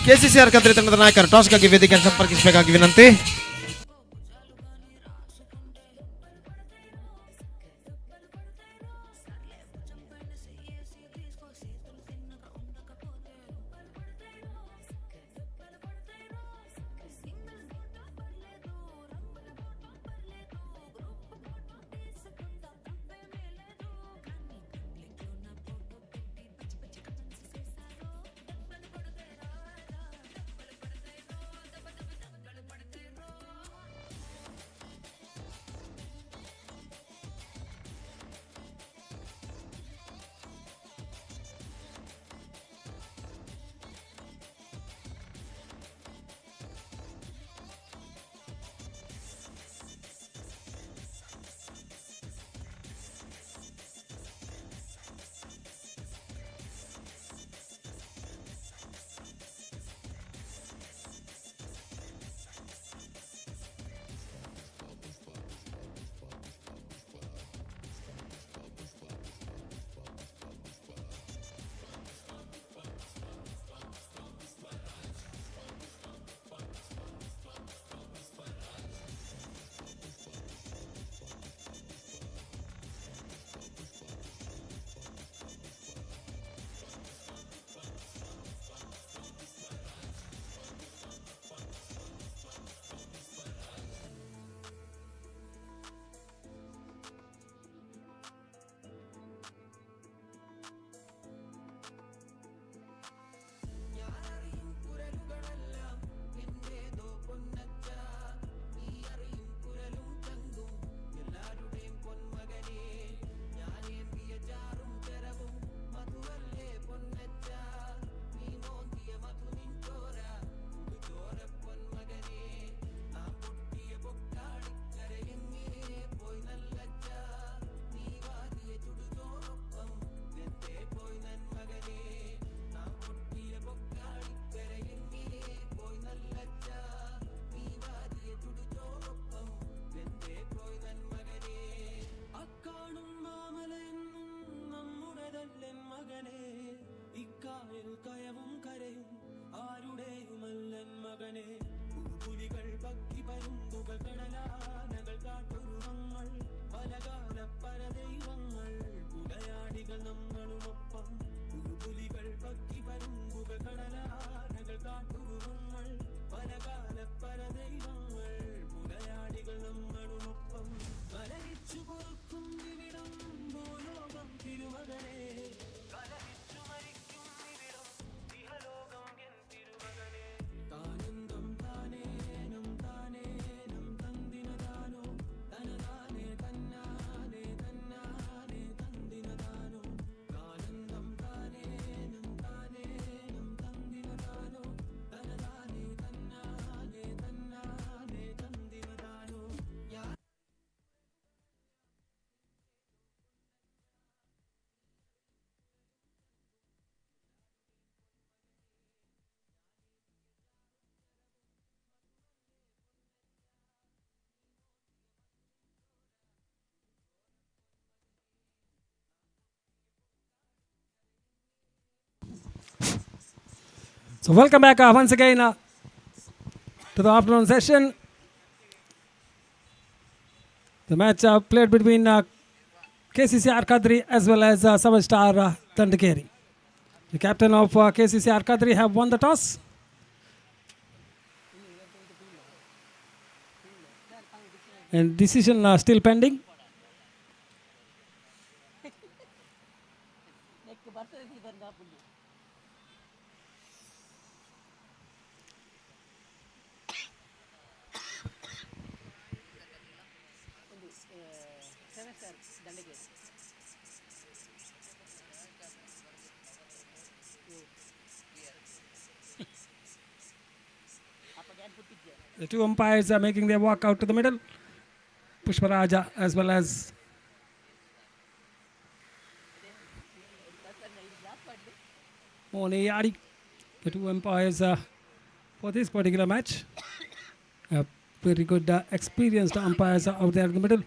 ಕೆಸಿಸಿಆರ್ ಕದ್ರಿ ತಂಡದ ನಾಯಕರು ಟಾಸ್ಗಾಗಿ ವೇದಿಕೆಯನ್ನು ಸಂಪರ್ಕಿಸಬೇಕಾಗಿ ವಿನಂತಿ. So welcome back once again to the afternoon session. The match played between KCCR Kadri as well as Savastar Dandekeri. The captain of KCCR Kadri have won the toss. And decision still pending. The two umpires are making their walk out to the middle. Pushparaja as well as Moneyadi, the two umpires for this particular match. Very good experienced umpires out there in the middle.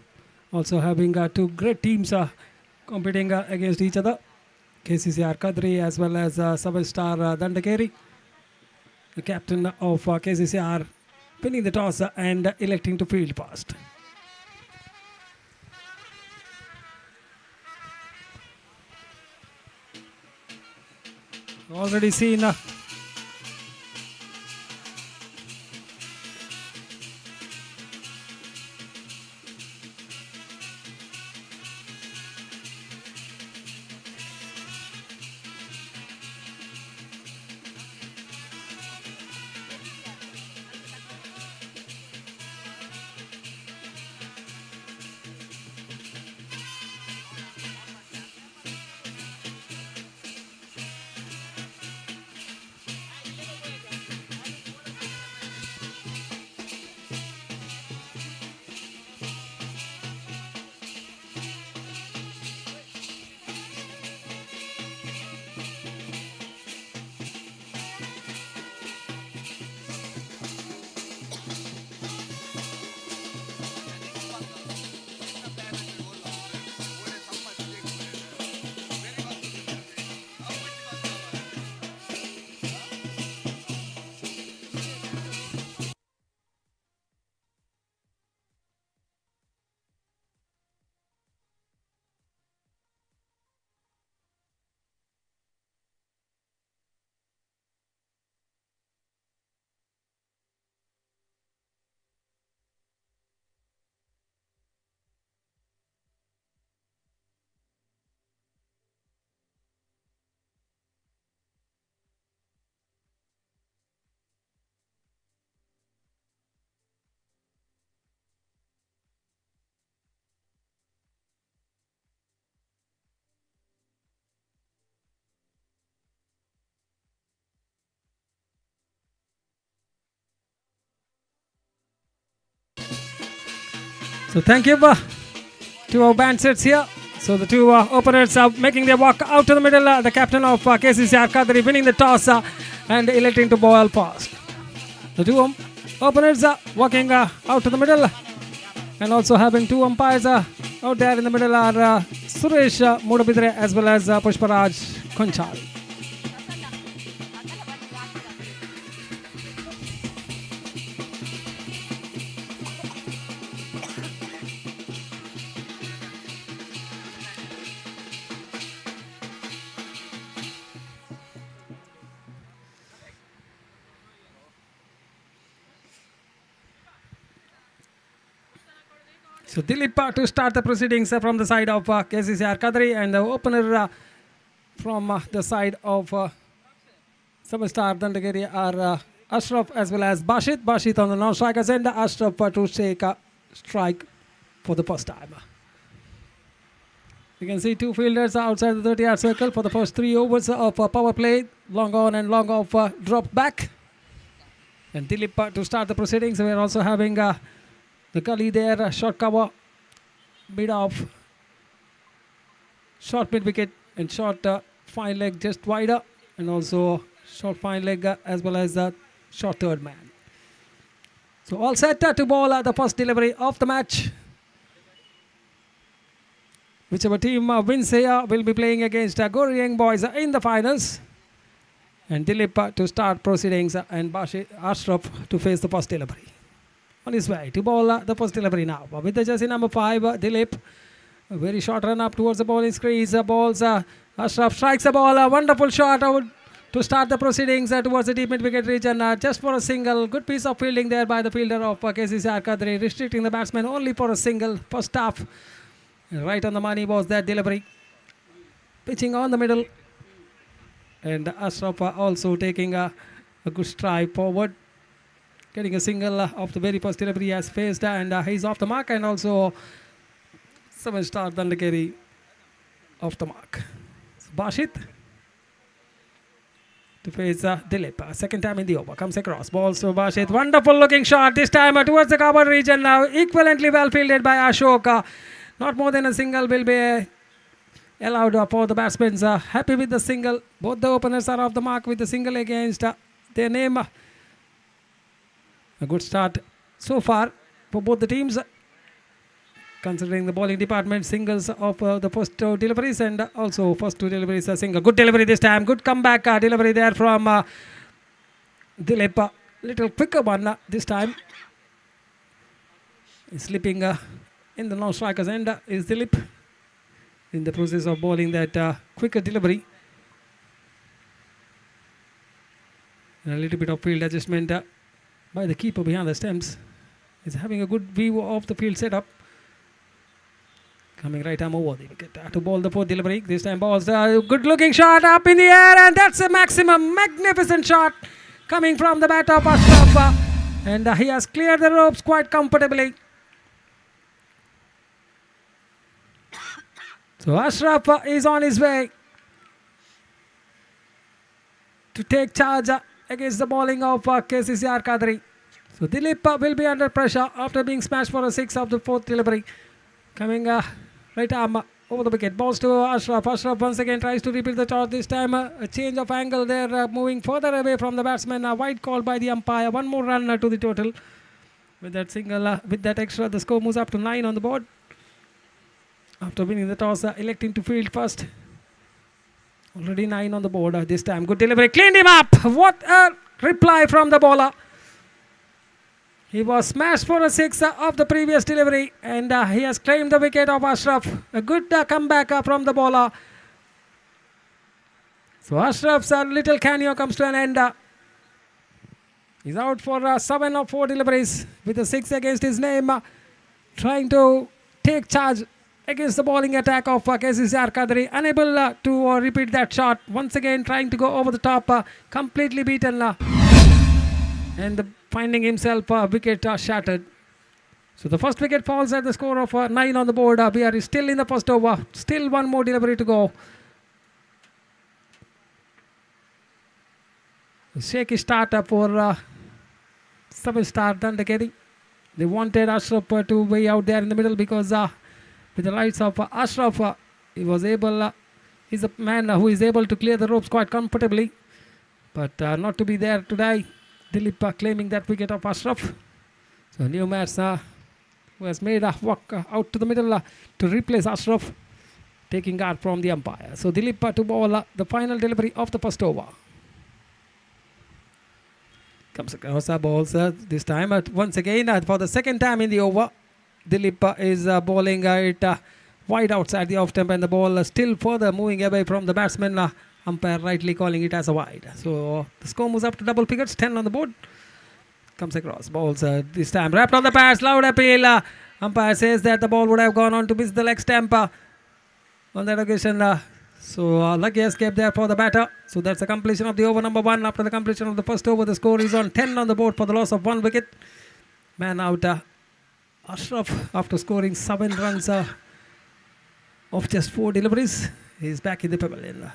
Also having two great teams competing against each other. KCCR Kadri as well as Star Dandekeri. The captain of KCCR winning the toss and electing to field first. Already seen so thank you to our band sets here. So the two openers are making their walk out to the middle. The captain of KCCR Kadri winning the toss and electing to bowl fast. The two openers are walking out to the middle and also having two umpires out there in the middle are Suresh Mudabidre as well as Pushparaj Konchal. So Dilip to start the proceedings from the side of KCCR Kadri, and the opener from the side of Star Dandekeri are Ashraf as well as Bashit. Bashit on the non-strikers end, Ashraf to take a strike for the first time. You can see two fielders outside the 30-yard circle for the first 3 overs of power play. Long on and long off dropped back. And Dilip to start the proceedings. We are also having the gully there, short cover, mid off, short mid wicket and short fine leg just wider, and also short fine leg as well as short third man. So all set to bowl the first delivery of the match. Whichever team wins here will be playing against Gori Young Boys in the finals. And Dilip to start proceedings and Ashraf to face the first delivery. On his way to bowl the first delivery now. With the jersey number 5, Dilip. A very short run up towards the bowling crease. Balls, Ashraf strikes the ball. A wonderful shot out to start the proceedings towards the deep mid wicket region. Just for a single. Good piece of fielding there by the fielder of KCCR Kadri. Restricting the batsman only for a single. First half. Right on the money was that delivery. pitching on the middle. And Ashraf also taking a good stride forward. Getting a single of the very first delivery has faced and he's off the mark, and also 7-star Dandekeri off the mark. So Bashit to face Dilip. Second time in the over. Comes across. Balls to Bashit. Wonderful looking shot. This time towards the cover region now. Equivalently well fielded by Ashok. Not more than a single will be allowed for the batsmen. Happy with the single. Both the openers are off the mark with the single against their name. A good start so far for both the teams, considering the bowling department. Singles of the first two deliveries, and also first two deliveries a single. Good delivery this time. Good comeback delivery there from Dilip. Little quicker one this time. Slipping in the non-striker's end is Dilip in the process of bowling that quicker delivery. And a little bit of field adjustment by the keeper behind the stumps. Is having a good view of the field setup. Coming right arm over the wicket to bowl the fourth delivery. This time balls good looking shot up in the air, and that's a maximum magnificent shot coming from the bat of Ashraf, and he has cleared the ropes quite comfortably. So Ashraf is on his way to take charge against the bowling of KCCR Kadri. So Dilip will be under pressure after being smashed for a 6 of the fourth delivery. Coming right arm over the wicket. Balls to Ashraf. Ashraf once again tries to repeat the shot. This time a change of angle there, moving further away from the batsman. A wide call by the umpire. One more run to the total. With that single, with that extra, the score moves up to 9 on the board. After winning the toss, electing to field first. Already 9 on the board this time. Good delivery. Cleaned him up. What a reply from the bowler. He was smashed for a 6 of the previous delivery, and he has claimed the wicket of Ashraf. A good comeback from the bowler. So Ashraf's little cameo comes to an end. He's out for 7 of 4 deliveries with a 6 against his name. Trying to take charge against the bowling attack of KCCR Kadri. Unable to repeat that shot. Once again trying to go over the top. Completely beaten. And finding himself wicket shattered. So the first wicket falls at the score of 9 on the board. We are still in the first over. Still one more delivery to go. Shaky start for 7-star Dandekeri. They wanted Ashraf to be out there in the middle because with the lights of Ashraf, he was able. He's a man who is able to clear the ropes quite comfortably, but not to be there today. Dilip claiming that wicket of Ashraf. So Umesh who has made a walk out to the middle to replace Ashraf, taking guard from the umpire. So Dilip to bowl the final delivery of the first over. Comes across balls this time once again for the second time in the over. Dilip is bowling it wide outside the off stump, and the ball still further moving away from the batsman. Umpire rightly calling it as a wide. So the score moves up to double figures, 10 on the board. Comes across balls this time wrapped on the pads. Loud appeal. Umpire says that the ball would have gone on to miss the leg stump on that occasion. So lucky escape there for the batter. So that's the completion of the over number 1. After the completion of the first over, the score is on 10 on the board for the loss of 1 wicket. Man out. Ashraf, after scoring 7 runs of just 4 deliveries, is back in the pavilion.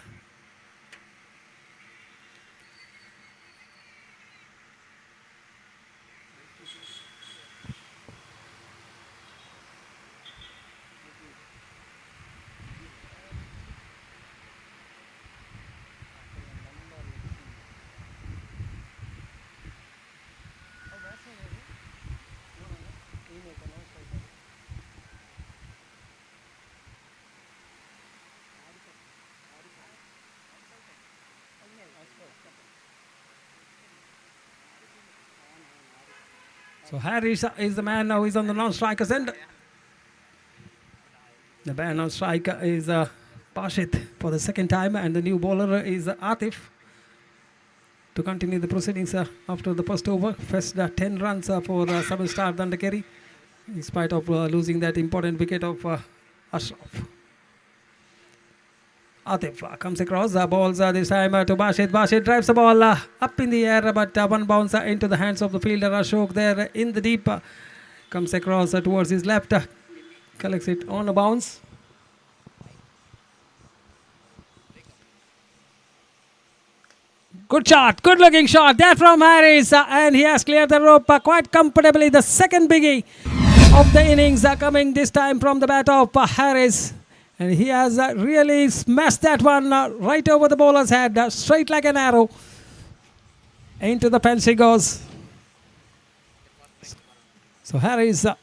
So Harris is the man now. He's on the non-striker's end. The man on striker is Bashit for the second time, and the new bowler is Atif to continue the proceedings after the first over. First 10 runs for 7-star Dandekeri, in spite of losing that important wicket of Ashraf. Atif comes across the balls this time to Bashid. Bashid drives the ball up in the air, but one bounce into the hands of the fielder Ashok there in the deep. Comes across towards his left, collects it on a bounce. Good shot, good looking shot there from Harris, and he has cleared the rope quite comfortably. The second biggie of the innings coming this time from the bat of Harris. And he has really smashed that one right over the bowler's head, straight like an arrow. Into the fence he goes. So Harris to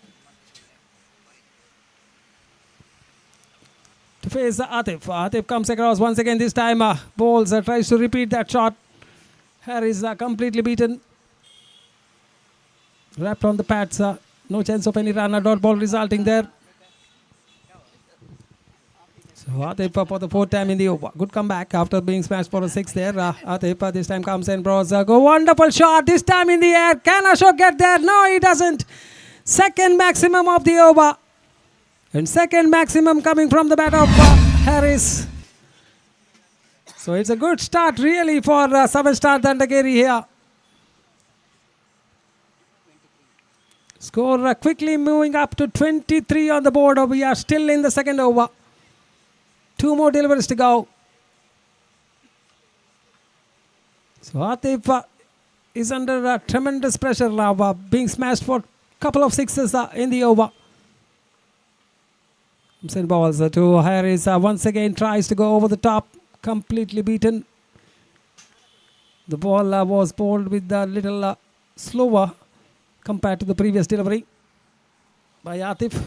face Atif. Atif comes across once again this time. Bowls tries to repeat that shot. Harris completely beaten. Wrapped on the pads. No chance of any run. A dot ball resulting there. So Atif for the fourth time in the over. Good comeback after being smashed for a six there. Atif this time comes and draws. Go wonderful shot. This time in the air. Can Ashok get there? No, he doesn't. Second maximum of the over. And second maximum coming from the bat of Harris. So it's a good start really for 7-star Dandekeri here. Score quickly moving up to 23 on the board. We are still in the second over. 2 more deliveries to go. So Atif is under tremendous pressure now, being smashed for a couple of sixes in the over. Send balls to Harris. Once again tries to go over the top. Completely beaten. The ball was bowled with a little slower compared to the previous delivery by Atif.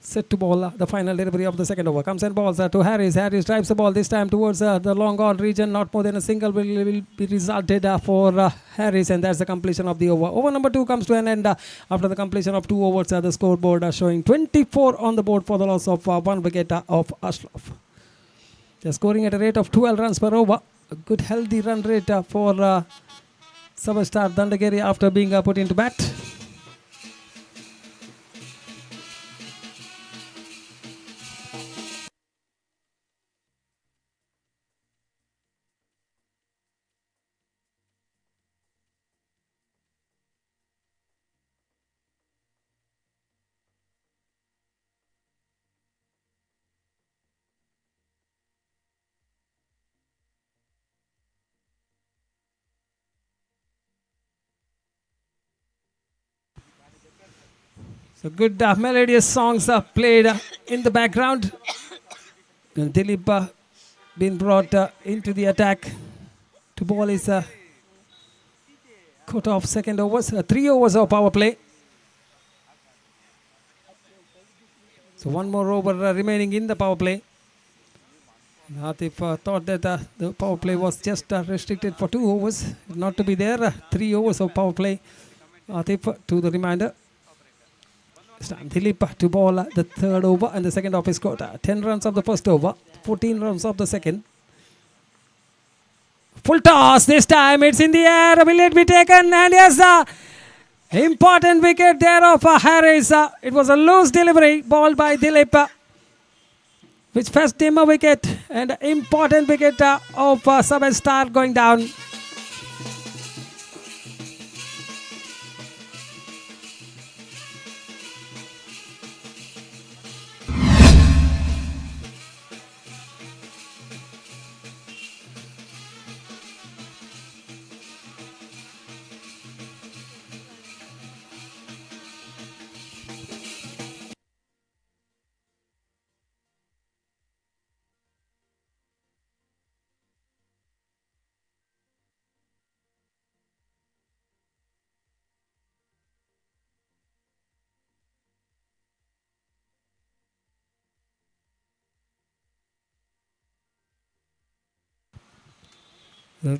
Set to bowl the final delivery of the second over. Comes and balls to Harris. Harris drives the ball this time towards the long on region. Not more than a single will be resulted for Harris, and that's the completion of the over. Over number 2 comes to an end after the completion of 2 overs. The scoreboard showing 24 on the board for the loss of 1 wicket of Ashraf. They're scoring at a rate of 12 runs per over. A good healthy run rate for 7-star Dandekeri after being put into bat. So good melodious songs played in the background. And Dilip been brought into the attack to bowl his quota of second overs. 3 overs of power play. So 1 more over remaining in the power play. Atif thought that the power play was just restricted for 2 overs, not to be there. 3 overs of power play. Atif to the reminder. Dilip to bowl the third over and the second of his quota. 10 runs of the first over, 14 runs of the second. Full toss this time, it's in the air. Will it be taken? And yes, important wicket there of Harris. It was a loose delivery ball by Dilip, which fetched him a wicket, and important wicket of 7-star going down.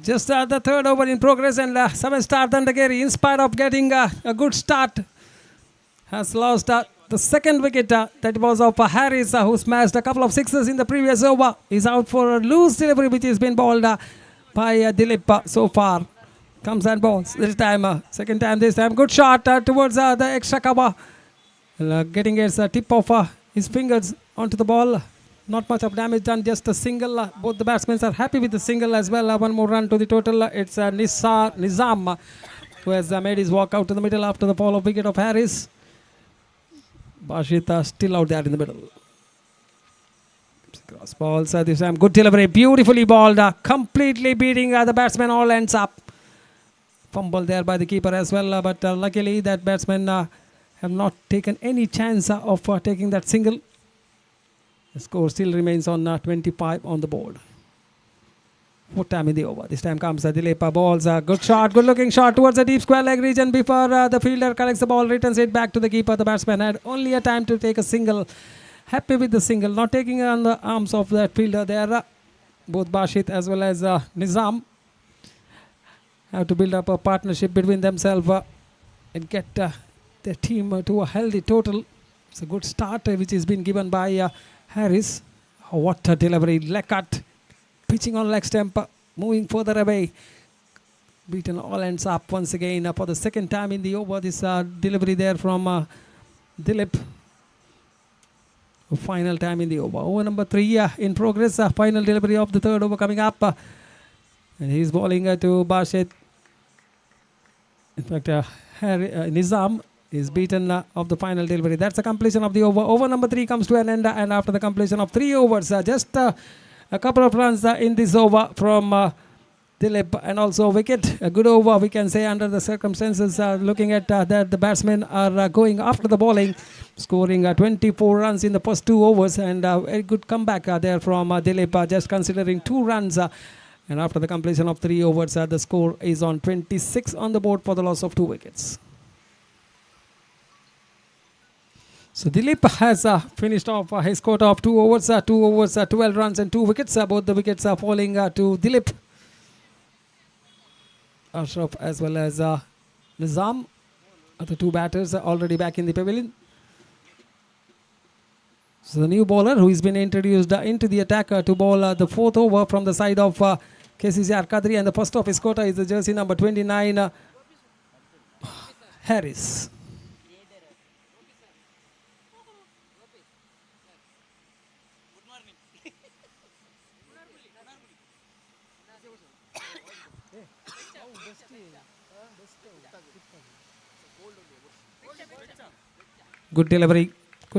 Just the third over in progress, and 7-star Dandekeri, in spite of getting a good start, has lost the second wicket. That was of Harris, who smashed a couple of sixes in the previous over. He's out for a loose delivery, which has been bowled by Dilip so far. Comes and balls this time, second time this time. Good shot towards the extra cover. Getting his tip of his fingers onto the ball. Not much of damage done, just a single. Both the batsmen are happy with the single as well. One more run to the total. It's Nizam who has made his walk out to the middle after the fall of wicket of Harris. Bashita still out there in the middle. Cross balls this time. Good delivery. Beautifully balled. Completely beating the batsman. All ends up. Fumble there by the keeper as well. But luckily that batsman have not taken any chance of taking that single. The score still remains on 25 on the board. Fourth time in the over. This time comes Dilepa balls. Good shot, good looking shot towards the deep square leg region before the fielder collects the ball, returns it back to the keeper. The batsman had only a time to take a single. Happy with the single, not taking on the arms of that fielder there. Both Bashit as well as Nizam have to build up a partnership between themselves and get their team to a healthy total. It's a good start which has been given by Harris. What a delivery, leg cut, pitching on leg stump, moving further away. Beaten all ends up once again for the second time in the over. This delivery there from Dilip. Final time in the over. Over number 3 in progress. Final delivery of the third over coming up. And he's bowling to Bashit. In fact, Nizam is beaten of the final delivery. That's the completion of the over. Over number 3 comes to an end, and after the completion of 3 overs, just a couple of runs in this over from Dilip, and also a wicket. A good over, we can say, under the circumstances. Looking at that, the batsmen are going after the bowling, scoring 24 runs in the first 2 overs, and a good comeback there from Dilip, just considering 2 runs. And after the completion of 3 overs, the score is on 26 on the board for the loss of 2 wickets. So Dilip has finished off his quota of 2 overs, 12 runs and 2 wickets. Both the wickets are falling to Dilip. Ashraf as well as Nizam, the 2 batters are already back in the pavilion. So the new bowler who has been introduced into the attack to bowl the 4th over from the side of KCCR Kadri, and the first of his quota is the jersey number 29, Harris. Good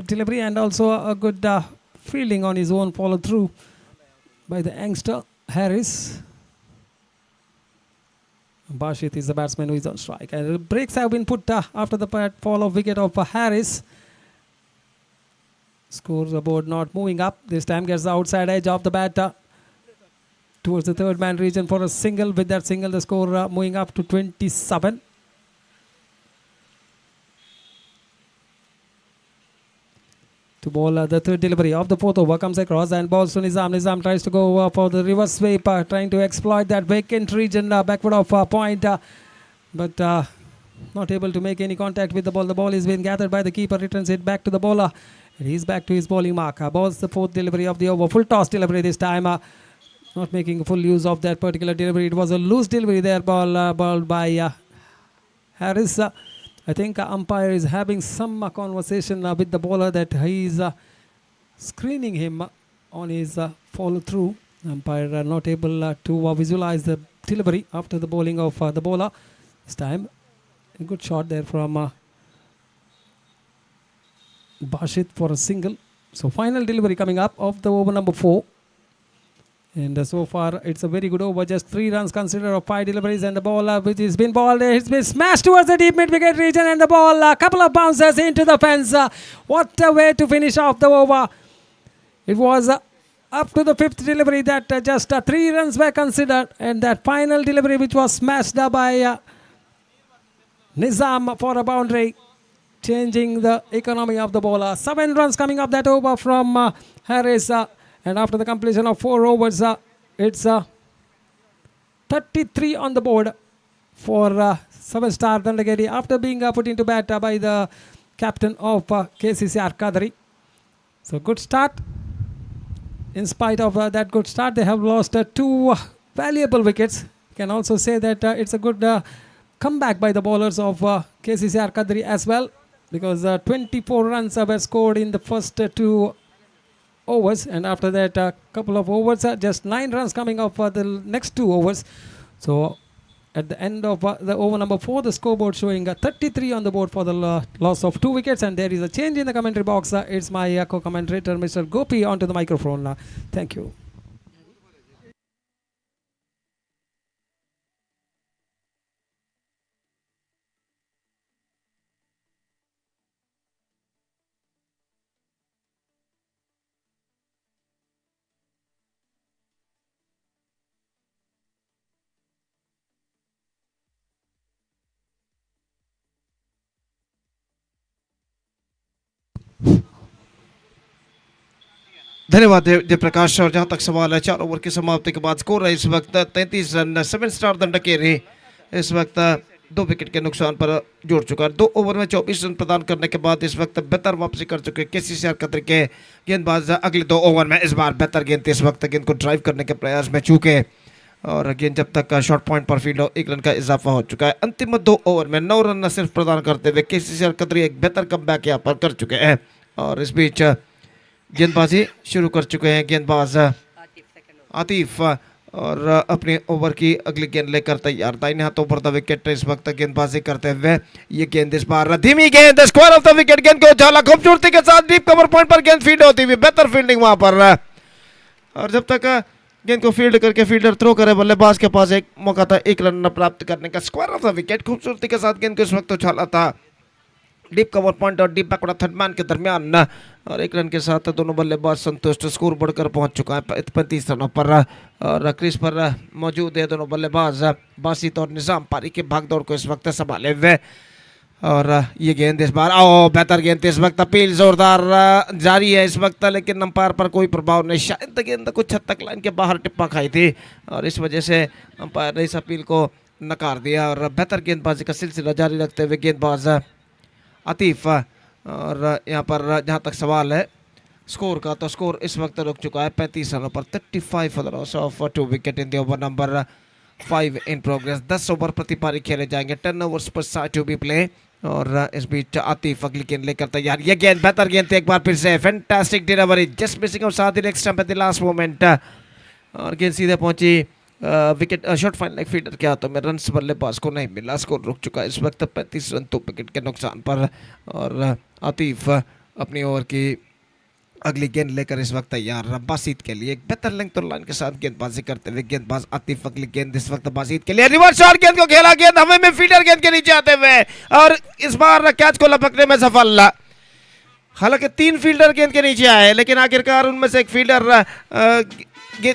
delivery, and also a good fielding on his own follow through by the youngster Harris. Bashit is the batsman who is on strike, and the breaks have been put after the fall of wicket of Harris. Scores aboard not moving up. This time gets the outside edge of the bat towards the third man region for a single. With that single, the score moving up to 27. To bowl the third delivery of the 4th over comes across and balls to Nizam. Nizam tries to go for the reverse sweep, trying to exploit that vacant region backward of point, but not able to make any contact with the ball. The ball is being gathered by the keeper, returns it back to the bowler, and he's back to his bowling mark. Balls the 4th delivery of the over, full toss delivery this time, not making full use of that particular delivery. It was a loose delivery there, ball by Harris. I think umpire is having some conversation with the bowler that he is screening him on his follow through. Umpire not able to visualize the delivery after the bowling of the bowler. This time, a good shot there from Bashit for a single. So final delivery coming up of the over number 4. And so far, it's a very good over. Just 3 runs considered of 5 deliveries, and the ball which has been balled, it's been smashed towards the deep mid-wicket region, and the ball, a couple of bounces into the fence. What a way to finish off the over. It was up to the 5th delivery that just 3 runs were considered, and that final delivery which was smashed by Nizam for a boundary, changing the economy of the bowler. 7 runs coming up that over from Harris. And after the completion of 4 overs, it's 33 on the board for 7-star Dandekeri after being put into bat by the captain of KCCR Kadri. So good start. In spite of that good start, they have lost 2 valuable wickets. Can also say that it's a good comeback by the bowlers of KCCR Kadri as well, because 24 runs were scored in the first 2 overs, and after that a couple of overs, just 9 runs coming up for the next 2 overs. So at the end of the over number 4, the scoreboard showing 33 on the board for the loss of 2 wickets, and there is a change in the commentary box. It's my co-commentator Mr. Gopi onto the microphone. Thank you. धन्यवाद जयप्रकाश। और जहां तक सवाल है 4 over की समाप्ति के बाद स्कोर है इस वक्त 33 रन। 7 स्टार दंडकेरी इस वक्त 2 विकेट के नुकसान पर जोड़ चुका है। 2 ओवर में 24 रन प्रदान करने के बाद इस वक्त बेहतर वापसी कर चुके केसीसीआर कतर के गेंदबाज। अगले 2 ओवर में इस बार बेहतर गेंद इस वक्त गेंद को ड्राइव करने के प्रयास में चूके, और गेंद जब तक शॉर्ट पॉइंट पर फील्ड हो 1 रन का इजाफा हो चुका है। अंतिम 2 ओवर में 9 रन न सिर्फ प्रदान करते हुए केसीसीआर कतरी एक बेहतर कमबैक यहाँ पर कर चुके हैं, और इस बीच गेंदबाजी शुरू कर चुके हैं गेंदबाज आतिफ, और अपने ओवर की अगली गेंद लेकर तैयार। दाहिने हाथों पर द विकेट इस वक्त गेंदबाजी करते हुए ये गेंद इस बार धीमी गेंद स्क्वायर ऑफ द विकेट, गेंद को उछाला खूबसूरती के साथ डीप कवर पॉइंट पर गेंद फील्ड होती हुई, बेहतर फील्डिंग वहां पर। और जब तक गेंद को फील्ड करके फील्डर थ्रो करे, बल्लेबाज के पास एक मौका था 1 रन प्राप्त करने का। स्क्वायर ऑफ द विकेट खूबसूरती के साथ गेंद को इस वक्त उछाला था डीप कवर पॉइंट और डीप बैकवर्ड थर्ड मैन के दरमियान, और 1 रन के साथ दोनों बल्लेबाज संतुष्ट। स्कोर बढ़कर पहुंच चुका है 35 रनों पर, और क्रीज पर मौजूद है दोनों बल्लेबाज बासित और निजाम पारी के भागदौड़ को इस वक्त संभाले हुए। और ये गेंद इस बार बेहतर गेंद इस वक्त, अपील जोरदार जारी है इस वक्त, लेकिन अंपायर पर कोई प्रभाव नहीं। शायद गेंद कुछ हद तक लाइन के बाहर टिप्पा खाई थी, और इस वजह से अंपायर ने इस अपील को नकार दिया। और बेहतर गेंदबाजी का सिलसिला जारी रखते हुए गेंदबाज आतिफ, और यहाँ पर जहाँ तक सवाल है स्कोर का, तो स्कोर इस वक्त रुक चुका है 35 रनों पर। 35 for the loss of 2 wicket in the over number 5 in progress. 10 over प्रति पारी खेले जाएंगे, 10 ओवर्स पर साइड टू बी प्ले। और इस बीच आतिफ अगली गेंद लेकर तैयार। ये गेंद बेहतर गेंद थी एक बार फिर से, fantastic delivery, just missing off साथ ही stump at the last moment, और गेंद सीधे पहुंची wicket short fine leg fielder के हाथों में। रन्स बल्लेबाज को नहीं मिला, स्कोर रुक चुका है इस वक्त 35 रन 2 विकेट के नुकसान पर। और आतिफ अपनी ओवर की अगली गेंद लेकर इस वक्त तैयार बासित के लिए। एक बेहतर लेंथ और लाइन के साथ गेंदबाजी करते हुए गेंदबाज आतिफ अगली गेंद इस वक्त बासित के लिए। रिवर्स शॉट गेंद को खेला, गेंद हमें में फील्डर गेंद के नीचे आते हुए, और इस बार कैच को लपकने में सफल। हालांकि 3 फील्डर गेंद के नीचे आए, लेकिन आखिरकार उनमें से एक फील्डर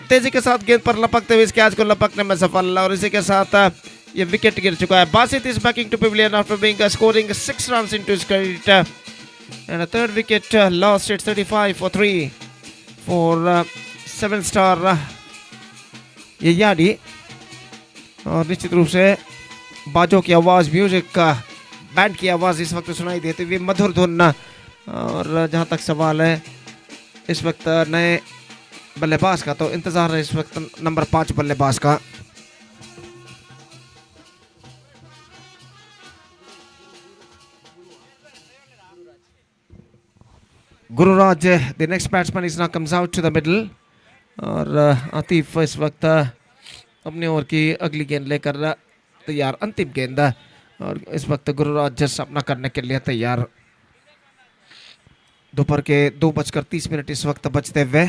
तेजी के साथ गेंद पर लपकते हुए इस कैच को लपकने में सफल, और इसी के साथ ये विकेट गिर चुका है। Basit is backing to pavilion after being scoring 6 runs into his career, and a third wicket lost at 35 for 3 for 7 star ये याडी। और निश्चित रूप से बाजों की आवाज़, म्यूजिक का बैंड की आवाज़ इस वक्त सुनाई देती हुई मधुर धुन। और जहाँ तक सवाल है इस वक्त नए बल्लेबाज का, तो इंतज़ार है इस वक्त नंबर 5 बल्लेबाज का। Gururaj the next batsman is now comes out to the middle, और आतिफ इस वक्त अपने ओवर की अगली गेंद लेकर तैयार, अंतिम गेंद, और इस वक्त गुरुराज सामना करने के लिए तैयार। दोपहर के 2:30 इस वक्त बचते हुए,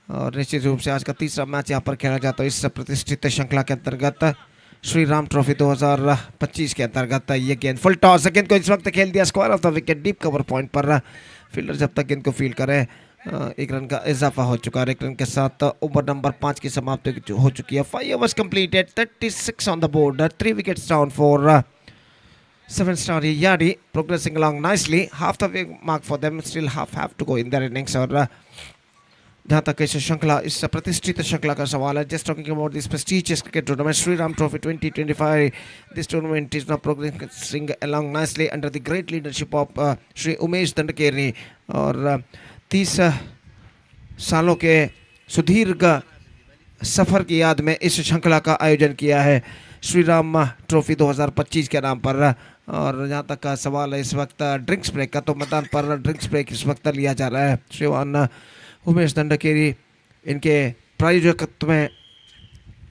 और निश्चित रूप से आज का तीसरा मैच यहाँ पर खेला जाता है इस प्रतिष्ठित श्रृंखला के अंतर्गत, श्री राम ट्रॉफी 2025 के अंतर्गत। ये गेंद फुल टॉस, गेंद को इस वक्त खेल दिया square off the wicket, deep cover point पर। फील्डर जब तक गेंद को फील्ड करे 1 रन का इजाफा हो चुका है। 1 रन के साथ ओवर नंबर 5 की समाप्ति हो चुकी है। 5 overs completed, 36 on the board, 3 wickets down for 7 star Yadi, progressing along nicely. Half the way mark for them, still half have to go in their innings। और जहाँ तक इस श्रृंखला, इस प्रतिष्ठित श्रृंखला का सवाल है, just talking about this prestigious cricket tournament Shri Ram trophy 2025, this tournament is now progressing along nicely under the great leadership of Shri Umesh Dandakeri. और 30 सालों के सुदीर्घ सफ़र की याद में इस श्रृंखला का आयोजन किया है श्री राम ट्रॉफी 2025 के नाम पर। और जहाँ तक का सवाल है इस वक्त ड्रिंक्स ब्रेक का, तो मैदान पर ड्रिंक्स ब्रेक इस वक्त लिया जा रहा है। श्रीमान उमेश दंडकेरी इनके प्रायोजकत्व में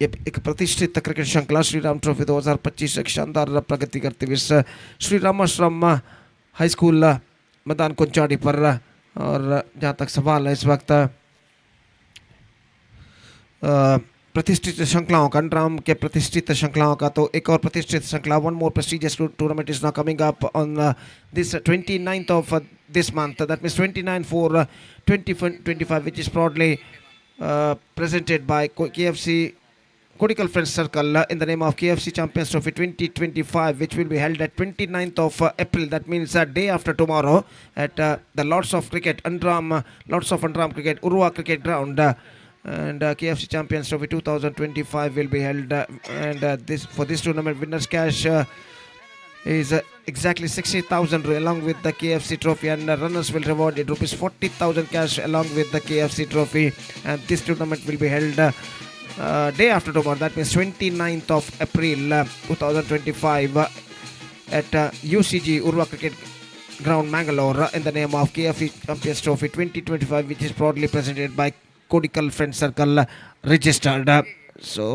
ये एक प्रतिष्ठित क्रिकेट श्रृंखला श्री राम ट्रॉफी 2025 एक शानदार प्रगति करते हुए इस श्री रामाश्रम हाई स्कूल मैदान कुंचाड़ी पर। और जहाँ तक सवाल है इस वक्त प्रतिष्ठित श्रृंखलाओं का, अंडरआर्म के प्रतिष्ठित श्रृंखलाओं का, तो एक और प्रतिष्ठित श्रृंखला, one more prestigious tournament is now coming up on this 29th of this month, that means 29 for 2025, which is proudly presented by KFC Cortical Friends Circle in the name of KFC Champions Trophy 2025, which will be held at 29th of April, that means day after tomorrow, at the Lords of Cricket, Lords of Underarm Cricket, Urwa Cricket Ground. And KFC Champions Trophy 2025 will be held, and for this tournament, winners cash is exactly 60,000 along with the KFC trophy, and runners will reward it rupees 40,000 cash along with the KFC trophy. And this tournament will be held day after tomorrow, that means 29th of April 2025 at UCG Urwa Cricket Ground, Mangalore, in the name of KFC Champions Trophy 2025, which is proudly presented by Kodikal friend circle registered. So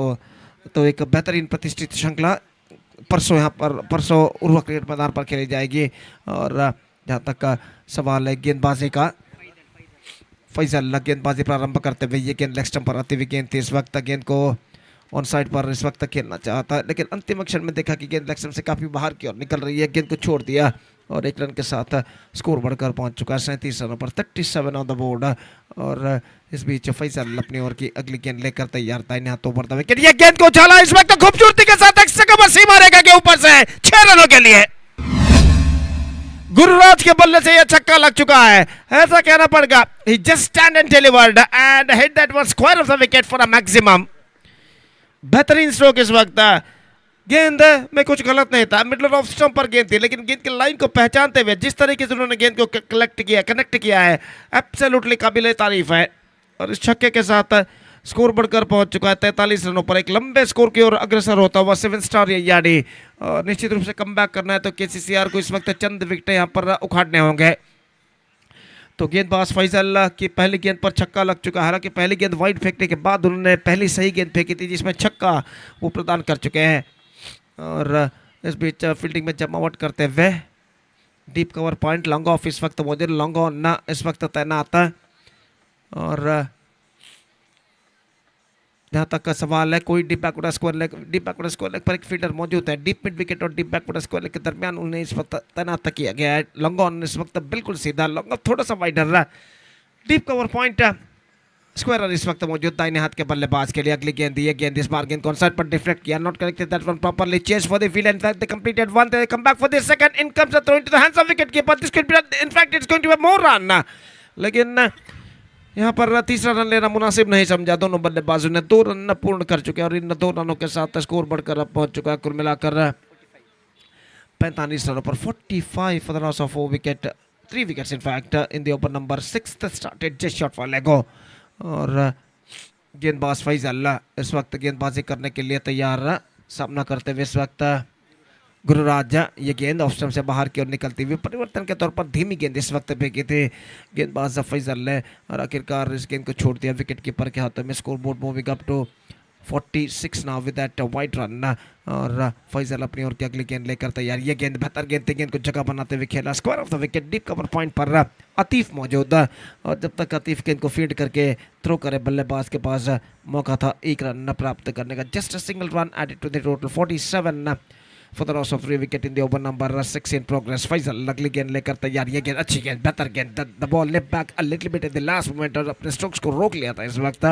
तो एक बेहतरीन प्रतिष्ठित श्रृंखला परसों Urwa cricket मैदान पर खेली जाएगी। और जहाँ तक का सवाल है गेंदबाजी का, फैजल गेंदबाजी प्रारंभ करते हुए ये गेंद लेग स्टंप पर आती हुई गेंद थी। इस वक्त गेंद को ऑन साइड पर इस वक्त खेलना चाहता है, लेकिन अंतिम क्षण में देखा कि गेंद लेग स्टंप से काफ़ी बाहर की ओर निकल रही है, गेंद को छोड़ दिया और एक रन के साथ स्कोर बढ़कर पहुंच चुका है 37 रनों पर, 37 ऑन द बोर्ड। और इस बीच फैजल अपनी ओर की अगली गेंद लेकर तैयार था, यहाँ तो बढ़ता विकेट, ये गेंद को उछाला इस वक्त खूबसूरती के साथ, सीमा रेखा के ऊपर से 6 रनों के लिए गुरुराज के बल्ले से यह छक्का लग चुका है, ऐसा कहना पड़ेगा। He just stand and delivered and hit that one square off the wicket for a maximum. बेहतरीन स्ट्रोक इस वक्त, गेंद में कुछ गलत नहीं था, मिडल ऑफ स्टंप पर गेंद थी, लेकिन गेंद की लाइन को पहचानते हुए जिस तरीके से उन्होंने गेंद को कनेक्ट किया है, एब्सोल्युटली काबिल तारीफ है। और इस छक्के के साथ स्कोर बढ़कर पहुंच चुका है 43 रनों पर, एक लंबे स्कोर की ओर अग्रसर होता हुआ 7 स्टार यार्डी। और निश्चित रूप से कमबैक करना है तो केसीसीआर को इस वक्त चंद विकेटें यहाँ पर उखाड़ने होंगे। तो गेंदबाज फैजल की पहली गेंद पर छक्का लग चुका है, हालांकि पहली गेंद वाइड फेंकने के बाद उन्होंने पहली सही गेंद फेंकी थी जिसमें छक्का वो प्रदान कर चुके हैं। और इस बीच फील्डिंग में जमावट करते हुए deep cover point long off इस वक्त मौजूद, लॉन्ग ऑन इस वक्त तैनात है। और जहाँ तक का सवाल है, कोई डीप बैकवर्ड स्क्वायर लेग पर एक फील्डर मौजूद है, डीप मिड विकेट और डीप बैकवर्ड स्क्वायर लेग के दरमियान उन्हें इस वक्त तैनात किया गया है। लॉन्ग ऑन इस वक्त बिल्कुल सीधा, लॉन्ग ऑफ थोड़ा सा वाइडर रहा, डीप कवर पॉइंट स्क्वायर इस वक्त मौजूद दाहिने हाथ के बल्लेबाज के लिए। अगली गेंद, ये गेंद इस बार गेंद को साइड पर डिफ्लेक्ट किया, not connected that one properly, chase for the field and fact they completed one, they come back for the second, in comes a throw into the hands of wicket keeper, this could be in fact it's going to be more run, लेकिन यहाँ पर तीसरा run लेना मुनासिब नहीं समझा। दोनों बल्लेबाजों ने 2 रन पूर्ण कर चुके हैं और इन 2 रनों के साथ स्कोर बढ़कर अब पहुंच चुका है कुल मिलाकर 45 रनों पर, 45 for the loss of 4 wicket, 3 wickets in fact in the over number 6 started just short for Lego। और गेंदबाज फैजल इस वक्त गेंदबाजी करने के लिए तैयार, सामना करते हुए इस वक्त गुरुराज। ये गेंद ऑफ स्टंप से बाहर की ओर निकलती हुई परिवर्तन के तौर पर धीमी गेंद इस वक्त फेंकी थी गेंदबाज फैजल ने, और आखिरकार इस गेंद को छोड़ दिया विकेट कीपर के हाथों में। Score board moving up to 46 now with that wide run. और फैजल अपनी ओर की अगली गेंद लेकर तैयार, ये गेंद बेहतर गेंद थी, गेंद को जगह बनाते हुए खेला, square off the wicket, deep cover point पर आतिफ मौजूद। और जब तक आतिफ गेंद को फील्ड करके थ्रो करे, बल्लेबाज के पास मौका था 1 रन प्राप्त करने का, just a single run added to the total, 47 for the loss of 3 wicket in the over number 6 in progress। Faizal अगली गेंद लेकर तैयार, ये गेंद अच्छी गेंद, बेहतर गेंद, the ball left back a little bit in the last moment और अपने स्ट्रोक्स को रोक लिया था। इस वक्त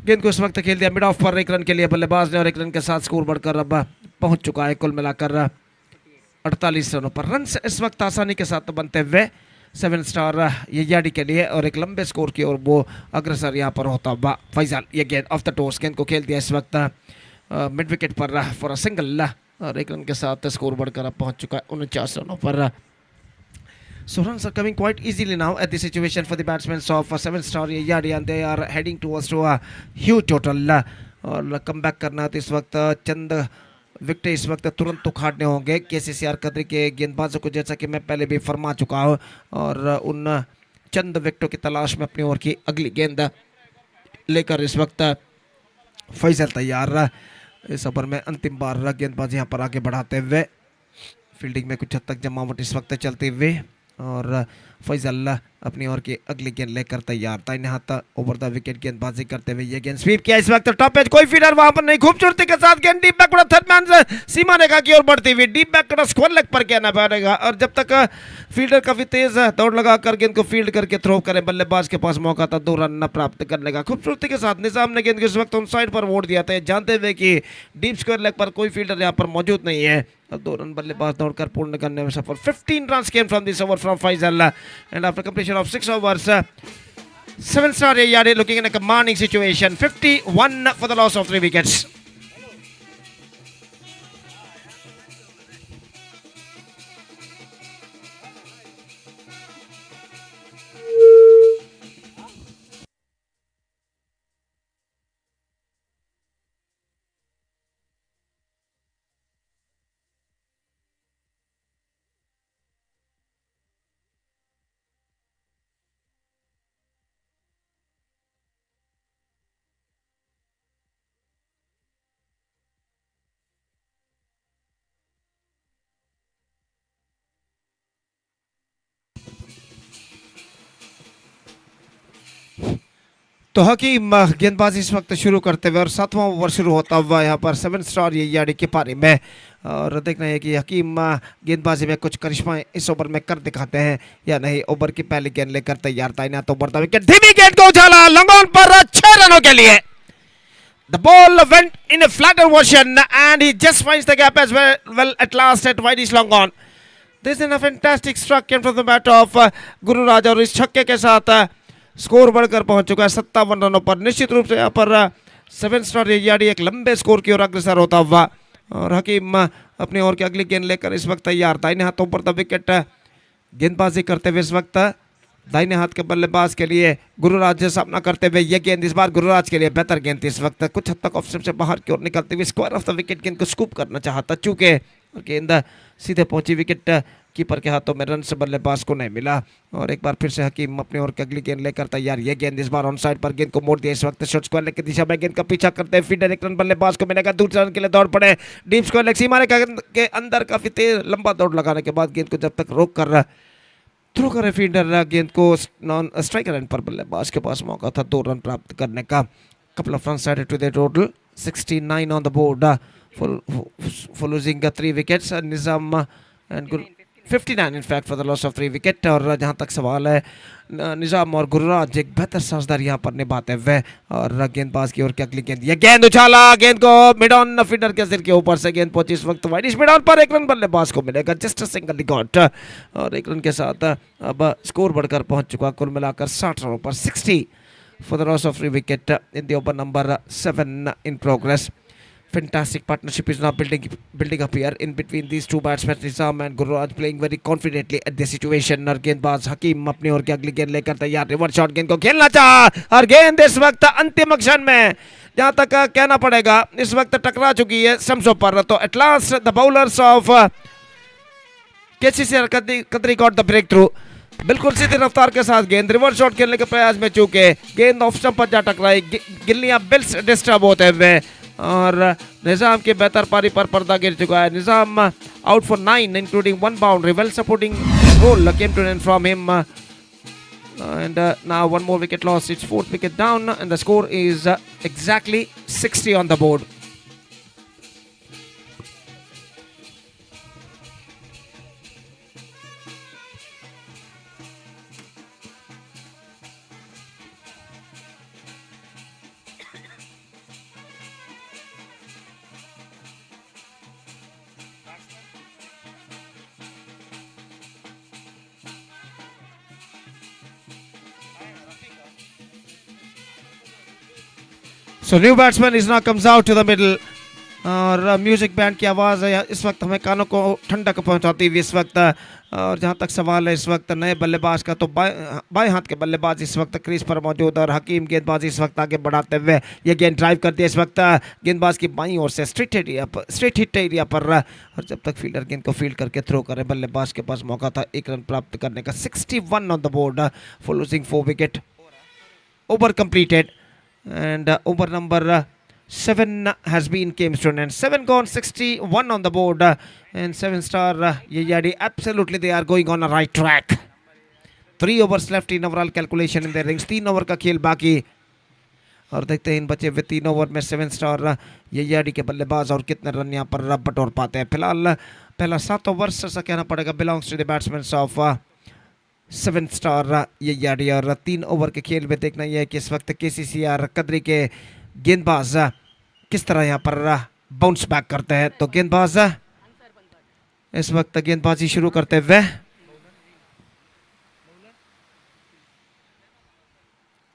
गेंद को इस वक्त खेल दिया मिड ऑफ पर 1 रन के लिए बल्लेबाज ने, और 1 रन के साथ स्कोर बढ़कर अब पहुंच चुका है कुल मिलाकर 48 रनों पर। रन इस वक्त आसानी के साथ बनते हुए 7 स्टार ये यार्डी के लिए, और एक लंबे स्कोर की ओर वो अग्रसर यहाँ पर होता हुआ फैजल। ये गेंद ऑफ द टॉस, गेंद को खेल दिया इस वक्त मिड विकेट पर फॉर अ सिंगल, और 1 रन के साथ स्कोर बढ़कर अब पहुंच चुका है 49 रनों पर। So runs are coming quite easily now at the situation for the batsmen of 7 star Yadi, and they are heading towards to a huge total। और कम बैक करना तो इस वक्त चंद विकेट इस वक्त तुरंत उखाड़ने होंगे केसीसीआर कदरी के गेंदबाजों को, जैसा कि मैं पहले भी फरमा चुका हूँ। और उन चंद विकेटों की तलाश में अपनी ओर की अगली गेंद लेकर इस वक्त फैजल तैयार। इस ओवर में अंतिम बार गेंदबाजी यहाँ पर आगे बढ़ाते हुए फील्डिंग में कुछ हद तक जमावट इस वक्त चलती हुई और फैजल अपनी ओर की अगली गेंद लेकर तैयार। दाहिने हाथ ओवर द विकेट गेंदबाजी करते हुए ये गेंद स्वीप किया इस वक्त टॉप एज, कोई फील्डर वहां पर नहीं, खूबसूरती के साथ गेंद डीप बैक थर्ड मैन से सीमा रेखा की ओर बढ़ती हुई डीप बैक स्क्वायर लेग पर कहना पड़ेगा और जब तक फील्डर काफी तेज दौड़ लगाकर गेंद को फील्ड करके थ्रो करे बल्लेबाज के पास मौका था 2 रन प्राप्त करने का। खूबसूरती के साथ निजाम ने गेंद को इस वक्त उन साइड पर वोट दिया था जानते हुए कि डीप स्क्वायर लेग पर कोई फील्डर यहाँ पर मौजूद नहीं है। अब 2 रन बल्लेबाज दौड़कर पूर्ण करने में सफल। 15 runs came from this over from Faisal and after completion of 6 overs 7-star Yade looking in a commanding situation. 51 for the loss of 3 wickets. तो हकीम गेंदबाजी इस वक्त शुरू करते हुए और 7वां ओवर शुरू होता हुआ यहाँ पर 7-star यार्डी की पारी में और देखना है कि हकीम गेंदबाजी में कुछ करिश्मा इस ओवर में कर दिखाते हैं या नहीं। ओवर की पहली गेंद लेकर तैयार था तो ओवर द विकेट धीमी गेंद को उछाला लॉन्ग ऑन पर 6 रनों के लिए। The ball went in a flatter version and he just finds the gap as well at last at wide is long on. This is a fantastic struck came from the bat of Gururaj और इस छक्के के साथ score बढ़कर पहुंच चुका है 57 रनों पर। निश्चित रूप से यहाँ पर 7-star यार्डी एक लंबे स्कोर की ओर अग्रसर होता हुआ और हकीम अपनी ओर की अगली गेंद लेकर इस वक्त तैयार। दाहिने हाथों पर द विकेट गेंदबाजी करते हुए इस वक्त दाहिने हाथ के बल्लेबाज के लिए गुरुराज से सामना करते हुए ये गेंद इस बार गुरुराज के लिए बेहतर गेंद थी। इस वक्त कुछ हद तक ऑफ स्टंप से बाहर की ओर निकलते हुए स्क्वायर ऑफ द विकेट गेंद को स्कूप करना चाहता चूंकि गेंद सीधे पहुंची विकेट कीपर के हाथों में रन से बल्लेबाज को नहीं मिला और एक बार फिर से हकीम अपनी ओर की अगली गेंद लेकर तैयार। ये गेंद इस बार ऑन साइड पर गेंद को मोड़ दिया इस वक्त शॉर्ट स्क्वायर लेग की दिशा में गेंद का पीछा करते हैं फील्डर 1 रन बल्लेबाज को मिलेगा। दूसरे रन के लिए दौड़ पड़े डीप स्क्वायर लेग सीमा रेखा के अंदर काफी तेज लंबा दौड़ लगाने के बाद गेंद को जब तक रोक कर थ्रो करे फील्डर गेंद को नॉन स्ट्राइकर एंड पर बल्लेबाज के पास मौका था 2 रन प्राप्त करने का। Couple of run added to the total 69 on the board for losing 3 wickets. Nizam and 59 in fact for the loss of 3 wicket और जहाँ तक सवाल है निजाम और गुरुराज एक बेहतर साझेदार यहाँ पर निभाते हुए और गेंदबाज की ओर की अगली गेंद ये गेंद उछाला गेंद को मिड ऑन फील्डर के सिर के ऊपर से गेंद पहुंची इस वक्त वाइड मिड ऑन पर 1 रन बल्लेबाज को मिलेगा जस्ट अ सिंगल रिकॉर्ड और 1 रन के साथ अब स्कोर बढ़कर पहुंच चुका कुल मिलाकर 60 रनों पर 60 for the loss of 3 wicket in the over number 7 in progress. Fantastic partnership is now building up here in between these two batsmen Nizam and Gururaj playing very confidently at the situation और गेंदबाज हकीम अपनी ओर की अगली गेंद लेकर तैयार reverse shot गेंद को खेलना चाहा और गेंद इस वक्त अंतिम क्षण में जहां तक कहना पड़ेगा इस वक्त टकरा चुकी है स्टंप्स पर तो at last the bowlers of KCC Kadri got the breakthrough. बिल्कुल सीधी रफ्तार के साथ गेंद रिवर्स शॉट खेलने के प्रयास में चूके गेंद ऑफ स्टंप पर जा टकराई गिल्लियां बिल्स डिस्टर्ब होते हुए और निजाम की बेहतर पारी पर पर्दा गिर चुका है। Nizam out for 9 including 1 boundary well supporting role came to an from him and now 1 more wicket loss. It's 4th wicket down and the score is exactly 60 on the board. So new batsman is now comes out to the middle. और music band की आवाज़ इस वक्त हमें कानों को ठंडक पहुंचाती हुई इस वक्त। और जहां तक सवाल है इस वक्त नए बल्लेबाज का, तो बाएं हाथ के बल्लेबाज इस वक्त क्रीज पर मौजूद और हकीम गेंदबाजी इस वक्त आगे बढ़ाते हुए ये गेंद ड्राइव कर दिया इस वक्त गेंदबाज की बाईं ओर से स्ट्रेट हिट एरिया पर। और जब तक फील्डर गेंद को फील्ड करके थ्रो करे, बल्लेबाज के पास मौका था 1 रन प्राप्त करने का। 61 on the board for losing 4 wicket. Over completed and over number 7 has been came to an end. 7 gone, 61 on the board, and 7-star Yeyadi. Absolutely, they are going on a right track. 3 overs left in overall calculation in their rings. 3 over का खेल बाकी और देखते हैं इन बचे हुए 3 over में 7-star Yeyadi के बल्लेबाज और कितने रन यहाँ पर बटोर पाते हैं। फिलहाल पहला 7 ओवर्स ऐसा कहना पड़ेगा belongs to the batsmen of 7-star Yeyadi। और 3 ओवर के खेल में देखना यह है कि इस वक्त KCCR कदरी के गेंदबाज किस तरह यहाँ पर बाउंस बैक करते हैं। तो गेंदबाज इस वक्त गेंदबाजी शुरू करते हुए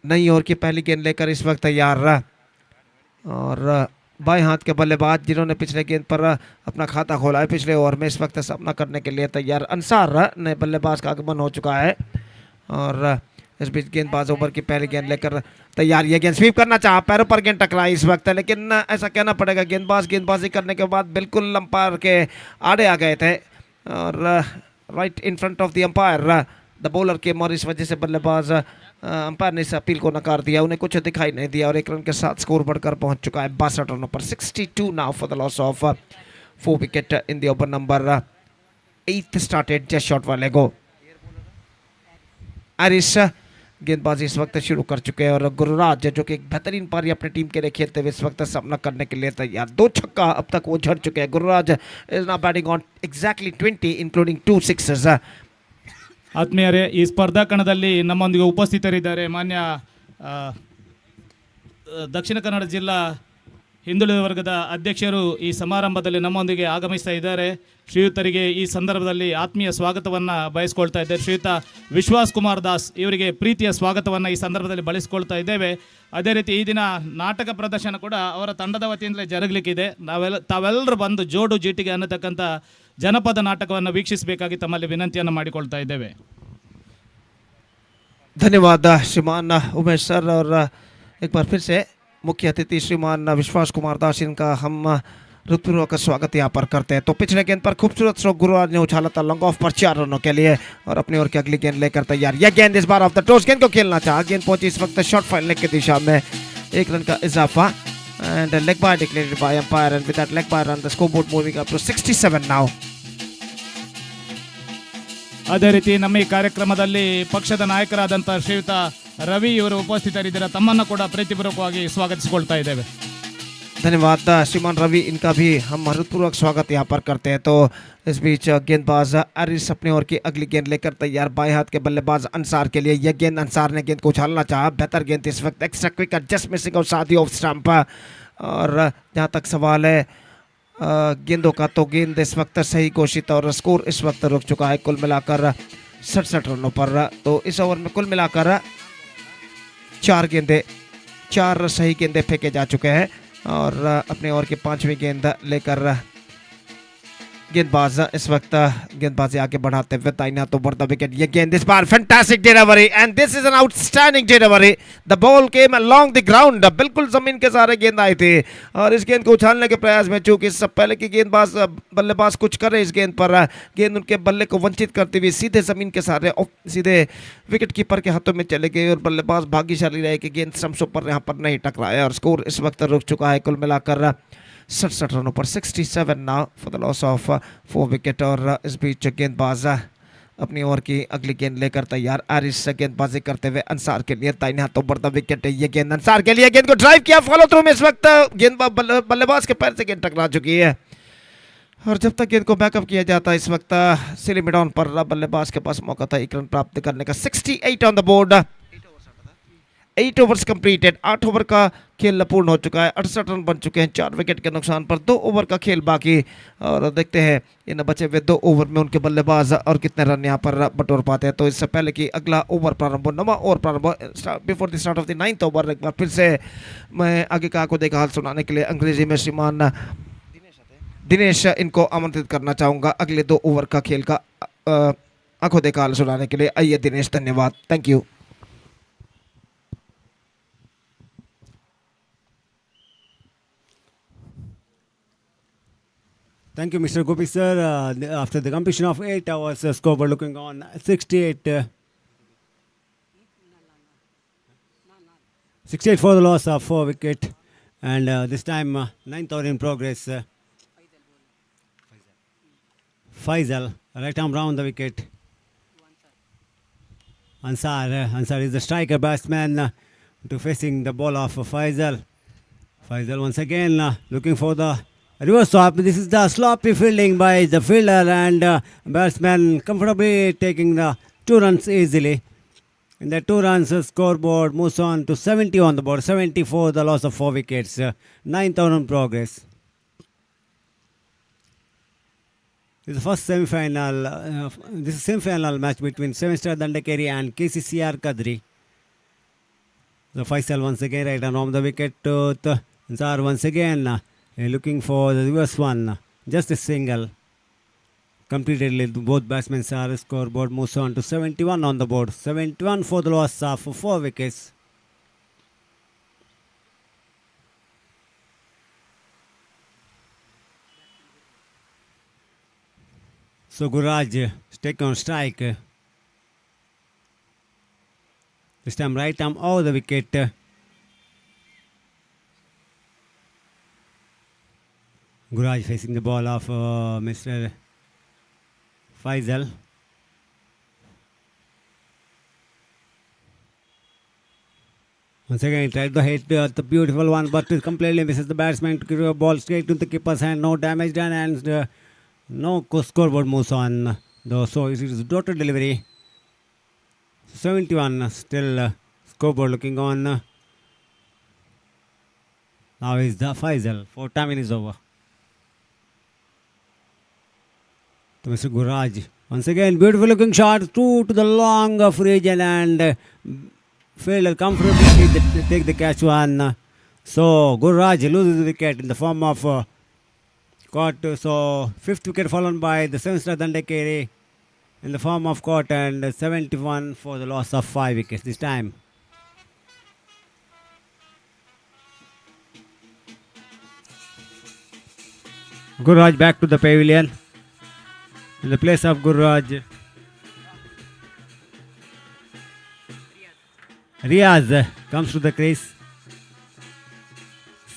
नई ओवर की पहली गेंद लेकर इस वक्त तैयार। और बाएं हाथ के बल्लेबाज जिन्होंने पिछले गेंद पर अपना खाता खोला है, पिछले ओवर में इस वक्त सामना करने के लिए तैयार अंसार नए बल्लेबाज का आगमन हो चुका है। और इस बीच गेंदबाज ओवर की पहली गेंद लेकर तैयार। ये गेंद स्वीप करना चाहा, पैरों पर गेंद टकराई इस वक्त, लेकिन ऐसा कहना पड़ेगा गेंदबाज गेंदबाजी करने के बाद बिल्कुल अंपायर के आड़े आ गए थे और right in front of the umpire the bowler के। और इस वजह से बल्लेबाज अंपायर ने इस अपील को नकार दिया, उन्हें कुछ दिखाई नहीं दिया और 1 रन के साथ स्कोर बढ़कर पहुंच चुका है 62 रनों पर। 62 now for the loss of 4 wicket in the over number 8 started just shot वाले गो। आरिश गेंदबाजी इस वक्त शुरू कर चुके हैं और गुरुराज जो कि एक बेहतरीन पारी अपनी टीम के लिए खेलते हुए इस वक्त सामना करने के लिए तैयार। 2 छक्का अब तक वो झड़ चुके हैं। Gururaj is now batting on exactly 20 including 2 sixes. ಆತ್ಮೀಯರೇ, ಈ ಸ್ಪರ್ಧಾ ಕಣದಲ್ಲಿ ನಮ್ಮೊಂದಿಗೆ ಉಪಸ್ಥಿತರಿದ್ದಾರೆ ಮಾನ್ಯ ದಕ್ಷಿಣ ಕನ್ನಡ ಜಿಲ್ಲಾ ಹಿಂದುಳಿದ ವರ್ಗದ ಅಧ್ಯಕ್ಷರು ಈ ಸಮಾರಂಭದಲ್ಲಿ ನಮ್ಮೊಂದಿಗೆ ಆಗಮಿಸ್ತಾ ಇದ್ದಾರೆ. ಶ್ರೀಯುತರಿಗೆ ಈ ಸಂದರ್ಭದಲ್ಲಿ ಆತ್ಮೀಯ ಸ್ವಾಗತವನ್ನು ಬಯಸ್ಕೊಳ್ತಾ ಇದ್ದೇವೆ. ಶ್ರೀಯುತ ವಿಶ್ವಾಸ್ ಕುಮಾರ್ ದಾಸ್ ಇವರಿಗೆ ಪ್ರೀತಿಯ ಸ್ವಾಗತವನ್ನು ಈ ಸಂದರ್ಭದಲ್ಲಿ ಬಳಸಿಕೊಳ್ತಾ ಇದ್ದೇವೆ. ಅದೇ ರೀತಿ ಈ ದಿನ ನಾಟಕ ಪ್ರದರ್ಶನ ಕೂಡ ಅವರ ತಂಡದ ವತಿಯಿಂದಲೇ ಜರುಗಲಿಕ್ಕಿದೆ. ತಾವೆಲ್ಲರೂ ಬಂದು ಜೋಡು ಜೀಟಿಗೆ ಅನ್ನತಕ್ಕಂಥ ಜನಪದ ನಾಟಕವನ್ನು ವೀಕ್ಷಿಸಬೇಕಾಗಿ ತಮ್ಮಲ್ಲಿ ವಿನಂತಿಯನ್ನು ಮಾಡಿಕೊಳ್ತಾ ಇದ್ದೇವೆ. धन्यवाद श्रीमान उमेश सर। और एक बार फिर से मुख्य अतिथि श्रीमान विश्वास कुमार दास, इनका हम हृदयपूर्वक स्वागत यहाँ पर करते हैं। तो पिछले गेंद पर खूबसूरत स्ट्रोक गुरुराज ने उछाला था लॉन्ग ऑफ पर 4 रनों के लिए और अपनी ओर की अगली गेंद लेकर तैयार। यह गेंद इस बार ऑफ द टॉस, गेंद को खेलना चाहा, गेंद पहुंची इस वक्त शॉर्ट फाइनल की दिशा में। 1 रन का इजाफा and leg bye declared by umpire and with that leg bye run the score board moving up to 67 now. ಅದೇ ರೀತಿ ನಮ್ಮ ಈ ಕಾರ್ಯಕ್ರಮದಲ್ಲಿ ಪಕ್ಷದ ನಾಯಕರಾದಂಥ ಶ್ರೀಯುತ ರವಿ ಇವರು ಉಪಸ್ಥಿತರಿದ್ದಾರೆ. ತಮ್ಮನ್ನು ಕೂಡ ಪ್ರೀತಿಪೂರ್ವಕವಾಗಿ ಸ್ವಾಗತಿಸಿಕೊಳ್ತಾ ಇದ್ದೇವೆ. धन्यवाद श्रीमान रवि, इनका भी हम हृदयपूर्वक स्वागत यहाँ पर करते हैं। तो इस बीच गेंदबाज आरिश अपने ओर की अगली गेंद लेकर तैयार। बाएं हाथ के बल्लेबाज अंसार के लिए यह गेंद, अंसार ने गेंद को उछालना चाहा, बेहतर गेंद इस वक्त, एक्स्ट्रा क्विक जस्ट मिसिंग और साथ ही ऑफ स्टंप। और जहाँ तक सवाल है गेंदों का, तो गेंद इस वक्त सही घोषित और स्कोर इस वक्त रुक चुका है कुल मिलाकर 67 रनों पर। तो इस ओवर में कुल मिलाकर 4 सही गेंदे फेंके जा चुके हैं और अपने ओवर की 5वीं गेंद लेकर गेंदबाज इस वक्त गेंदबाजी आगे बढ़ाते हुए दाहिना तो बढ़ता विकेट। ये गेंद इस बार fantastic delivery and this is an outstanding delivery. The ball came along the ground, बिल्कुल जमीन के सारे गेंद आए थे और इस गेंद को उछालने के प्रयास में चूंकि इससे पहले की गेंदबाज बल्लेबाज कुछ करे इस गेंद पर, गेंद उनके बल्ले को वंचित करते हुए सीधे जमीन के सारे सीधे विकेट कीपर के हाथों में चले गए और बल्लेबाज भाग्यशाली रहे कि गेंद स्टंप्स पर यहाँ पर नहीं टकराया और स्कोर इस वक्त रुक चुका है कुल मिलाकर 67 रनों पर। 67 now for the loss of 4 wicket. और इस बीच गेंदबाज अपनी ओवर की अगली गेंद लेकर तैयार। आरिश गेंदबाजी करते हुए अंसार के लिए दाहिने हाथों बढ़ता विकेट है। ये गेंद अंसार के लिए, गेंद को ड्राइव किया, फॉलो थ्रू में इस वक्त गेंदबाज बल्लेबाज के पैर से गेंद टकरा चुकी है और जब तक गेंद को बैकअप किया जाता है इस वक्त सिली मिड ऑन पर बल्लेबाज के पास मौका था 1 रन प्राप्त करने का। 68 on the board. 8 overs completed. 8 over का खेल पूर्ण हो चुका है। 68 रन बन चुके हैं 4 विकेट के नुकसान पर। 2 ओवर का खेल बाकी और देखते हैं इन बचे हुए 2 ओवर में उनके बल्लेबाज और कितने रन यहाँ पर बटोर पाते हैं। तो इससे पहले कि अगला ओवर प्रारंभ हो, 9वां ओवर प्रारंभ before the start of the 9th over, एक बार फिर से मैं आगे का को देखा हाल सुनाने के लिए अंग्रेजी में श्रीमान दिनेश इनको आमंत्रित करना चाहूँगा अगले 2 ओवर का खेल का आंखों देखा हाल सुनाने के लिए। आइए दिनेश, धन्यवाद, thank you. Thank you, Mr. Gopi sir. After the completion of 8 hours, scoreboard looking on 68. 68 for the loss of 4 wicket. And this time, 9th over in progress. Faisal, right arm round the wicket. Ansar is the striker batsman to facing the ball of Faisal. Faisal once again looking for the reverse swap. This is the sloppy fielding by the fielder, and batsman comfortably taking the 2 runs easily. In the 2 runs, scoreboard moves on to 70 on the board. 70 for the loss of 4 wickets. 9th over in progress. This is the first semi-final. This is semi-final match between 7-star Dandekeri and KCCR Kadri. The Faisal once again right on the wicket. Ansar once again looking for the reverse one. Just a single. Completed. Both batsmen are scoreboard moves on to 71 on the board. 71 for the loss of 4 wickets. So Guraj take on strike. This time right arm over the wicket. Guraj facing the ball of Mr. Faisal. Once again, he tried to hit the beautiful one, but it completely misses the batsman to give a ball straight to the keeper's hand. No damage done, and no scoreboard moves on. So it is total delivery. 71 still scoreboard looking on. Now is the Faisal. 4 time is over. To Mr. Guraj. Once again, beautiful looking shot through to the long of region, and fielder comfortably take the catch one. So Guraj loses the wicket in the form of caught. So 5th wicket fallen by the 7-star Dandekeri in the form of caught, and 71 for the loss of 5 wickets this time. Guraj back to the pavilion. In the place of Guraj, Riaz comes to the crease.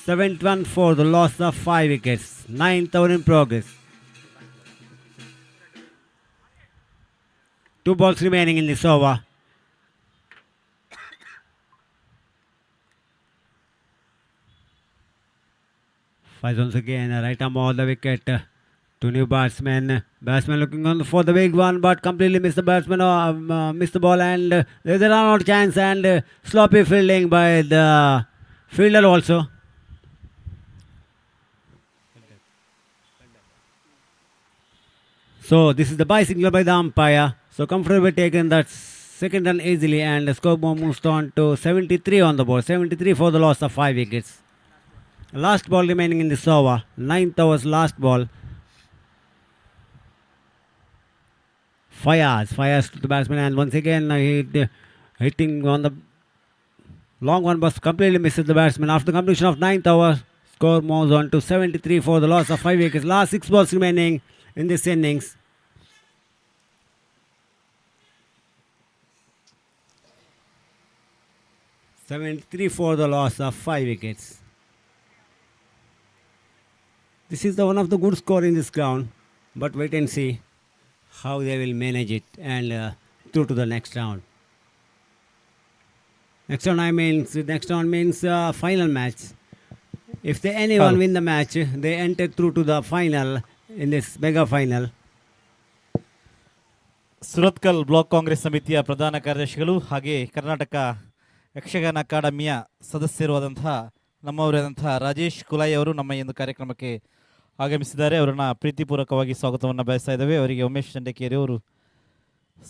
71 for the loss of 5 wickets. 9th over in progress. 2 balls remaining in this over. Five once again, right arm on the wicket. 2 new batsmen. Batsman looking on for the big one, but completely missed the batsman, missed the ball, and there's a run out chance, and sloppy fielding by the fielder also. So this is the bicycle by the umpire. So comfortably taken that second run easily, and the scoreboard moves on to 73 on the board. 73 for the loss of 5 wickets. Last ball remaining in this over. 9th over's last ball. Fires to the batsman, and once again hitting on the long one, but completely misses the batsman. After the completion of 9th over, score moves on to 73 for the loss of 5 wickets. Last 6 balls remaining in this innings. (73) for the loss of 5 wickets. This is the one of the good score in this ground, but wait and see how they will manage it and through to the next round. Next round means final match. If anyone win the match, they enter through to the final in this mega final. Surathkal block Congress ಸಮಿತಿಯ ಪ್ರಧಾನ ಕಾರ್ಯದರ್ಶಿಗಳು ಹಾಗೆ ಕರ್ನಾಟಕ ಯಕ್ಷಗಾನ ಅಕಾಡೆಮಿಯ ಸದಸ್ಯರಾದಂತಹ ನಮ್ಮವರಾದಂತಹ ರಾಜೇಶ್ ಕುಲಾಯಿ ಅವರು ನಮ್ಮ ಈ ಒಂದು ಕಾರ್ಯಕ್ರಮಕ್ಕೆ ಆಗಮಿಸಿದ್ದಾರೆ. ಅವರನ್ನು ಪ್ರೀತಿಪೂರ್ವಕವಾಗಿ ಸ್ವಾಗತವನ್ನು ಬಯಸ್ತಾ ಇದ್ದೇವೆ. ಅವರಿಗೆ ಉಮೇಶ್ ದಂಡಕೇರಿ ಅವರು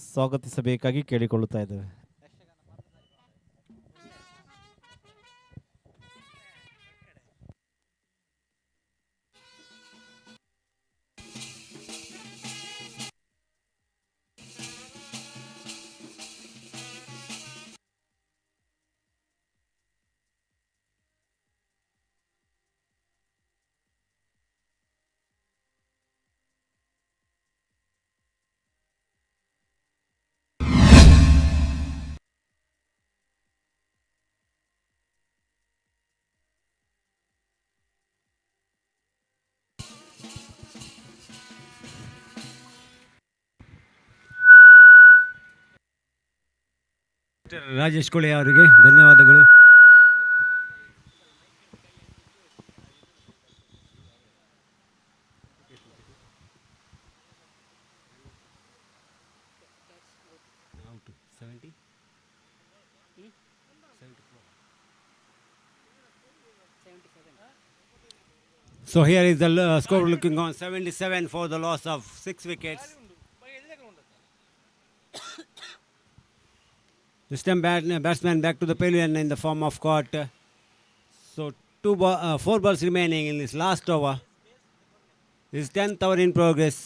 ಸ್ವಾಗತಿಸಬೇಕಾಗಿ ಕೇಳಿಕೊಳ್ಳುತ್ತಾ ಇದ್ದೇವೆ. ರಾಜೇಶ್ ಕುಳೆ ಅವರಿಗೆ ಧನ್ಯವಾದಗಳು. So here is the score looking on 77 for the loss of 6 wickets. This time batsman back to the pavilion in the form of caught. So 4 balls remaining in this last over. This is 10th over in progress.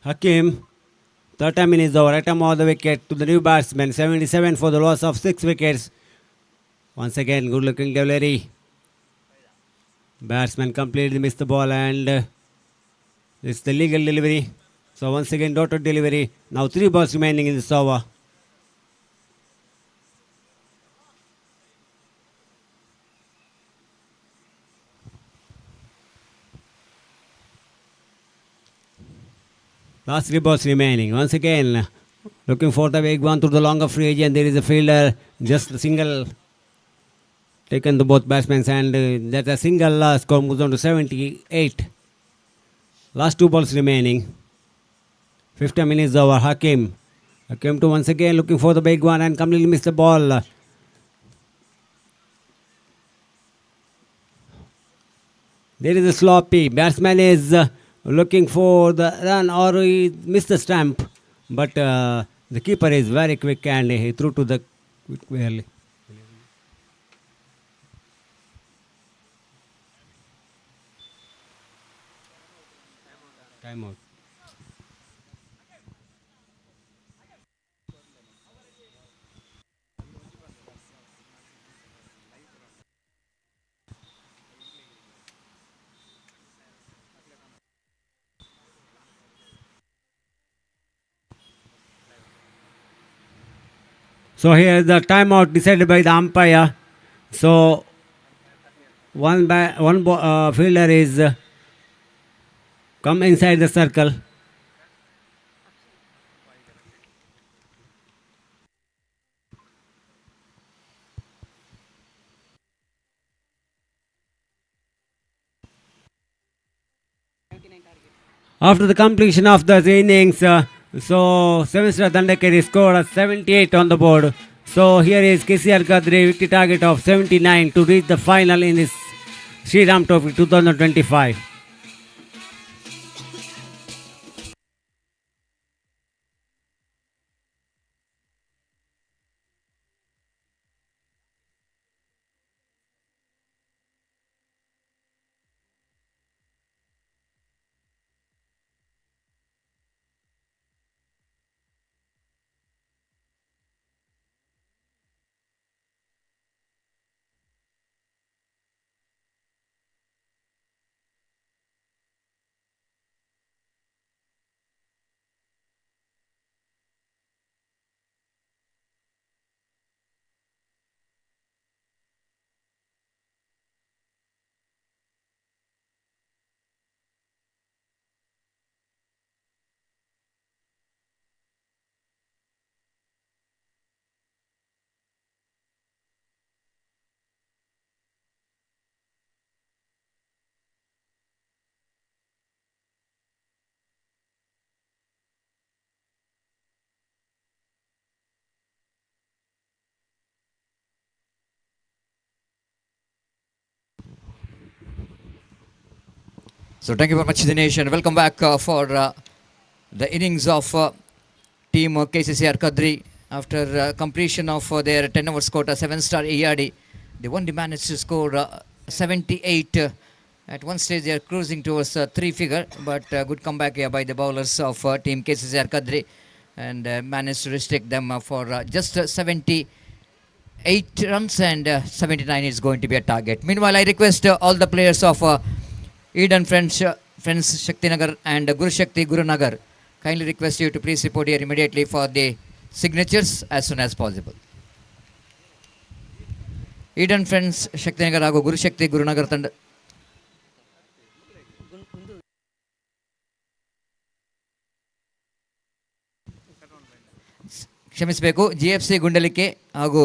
Hakim, third time in his over, right arm over the wicket to the new batsman. 77 for the loss of 6 wickets. Once again, good looking delivery. Batsman completely missed the ball and it's the legal delivery. So once again, dotted delivery. Now 3 balls remaining in this over. Last 3 balls remaining. Once again, looking for the big one through the longer free edge, and there is a fielder, just a single taken to both batsmen, and that's a single. Score moves on to 78. Last 2 balls remaining. 50 minutes over. Hakim to once again looking for the big one and completely missed the ball. There is a sloppy. Batsman is looking for the run, or he missed the stump, but the keeper is very quick and he threw to the early. Time out. So here is the timeout decided by the umpire. So one fielder is come inside the circle. After the completion of the innings, so Semester Dandekeri scored a 78 on the board. So here is KCR Kadri victory target of 79 to reach the final in this Sri Ram Trophy 2025. So thank you very much, Dinesh, and welcome back for the innings of team KCCR Kadri. After completion of their 10 overs quota, 7-star ERD, they only managed to score 78. At one stage, they are cruising towards 3-figure, but good comeback here by the bowlers of team KCCR Kadri, and managed to restrict them for just 78 runs, and 79 is going to be a target. Meanwhile, I request all the players of Eden Friends Shakti Nagar and Guru Shakti Guru Nagar, kindly request you to please report here immediately for the signatures as soon as possible. Eden Friends Shakti Nagar ಹಾಗೂ ಗುರು ಶಕ್ತಿ ಗುರುನಗರ ತಂಡ ಕ್ಷಮಿಸಬೇಕು, GFC ಗುಂಡಲಿಕೆ ಹಾಗೂ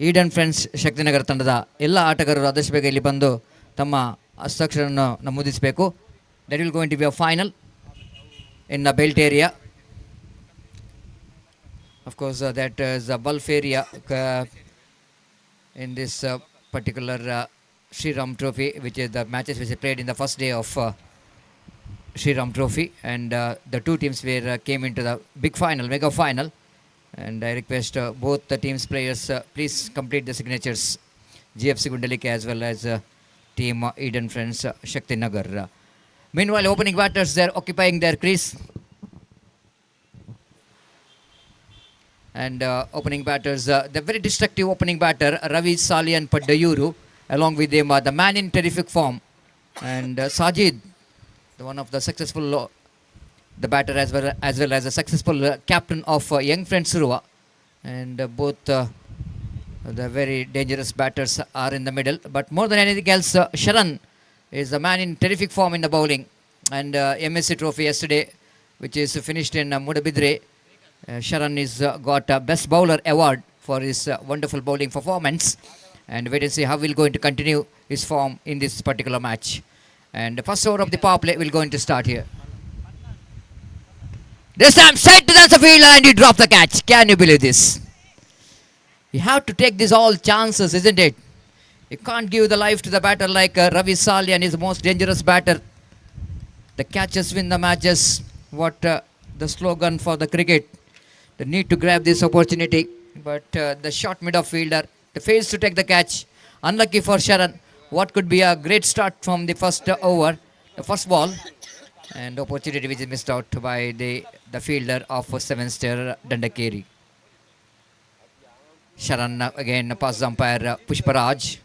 Eden friends Shaktinagar ತಂಡದ ಎಲ್ಲ ಆಟಗಾರರು ಆದಷ್ಟು ಬೇಗ ಇಲ್ಲಿ ಬಂದು ತಮ್ಮ ಹಸ್ತಾಕ್ಷರವನ್ನು ನಮೂದಿಸಬೇಕು. That will going to be a final in the belt area. Of course, that is a Gulf area in this particular Sri Ram Trophy, which is the matches which are played in the first day of Sri Ram Trophy, and the two teams came into the big final, mega final, and I request both the teams players please complete the signatures. GFC Gundalike as well as team Eden Friends Shakti Nagar. Meanwhile, opening batters, they're occupying their crease. And opening batters, the very destructive opening batter, Ravi Salian Paddayuru, along with him, the man in terrific form, and Sajid, the one of the successful, the batter as well as a successful captain of Young Friends Suruva, and both the very dangerous batters are in the middle. But more than anything else, Sharan is the man in terrific form in the bowling, and MSC Trophy yesterday, which is finished in Mudabidre. Sharan is got a best bowler award for his wonderful bowling performance, and wait and see how we'll going to continue his form in this particular match. And the first over of the power play will going to start here. This time straight to the field and he dropped the catch. Can you believe this? You have to take these all chances, isn't it? You can't give the life to the batter like Ravi Salian is the most dangerous batter. The catches win the matches. What the slogan for the cricket. The need to grab this opportunity, but the short mid-fielder fails to take the catch. Unlucky for Sharan. What could be a great start from the first over, the first ball, and opportunity which is missed out by the fielder of 7-star Dandekeri. Sharan again passes umpire Pushparaj.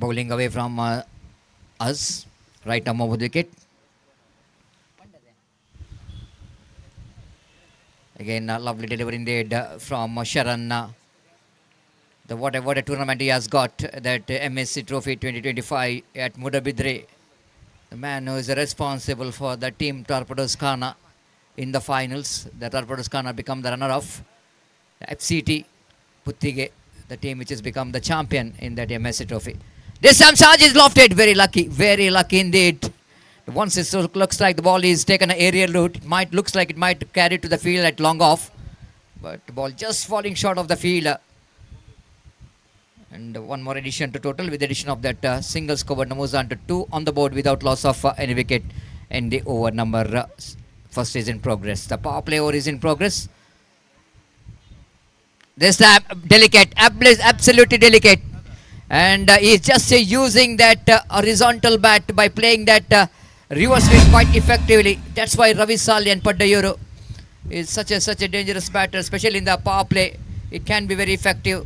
Bowling away from us. Right arm over the wicket. Again, lovely delivery indeed from Sharan. What a tournament he has got, that MSC Trophy 2025 at Mudabidre. The man who is responsible for the team Torpedoes Khana in the finals. The Torpedoes Khana become the runner-up. FCT Puttige, the team which has become the champion in that MSC Trophy. This time Saj is lofted. Very lucky indeed. Once it looks like the ball is taken an aerial route, looks like it might carry to the field at long off, but the ball just falling short of the field. And one more addition to total, with the addition of that single score, moves on to 2 on the board without loss of any wicket. And the over number first is in progress. The power play over is in progress. This time delicate, absolutely delicate. And he's just using that horizontal bat by playing that reverse swing quite effectively. That's why Ravi Salian Paddayuru is such a dangerous batter, especially in the power play. It can be very effective.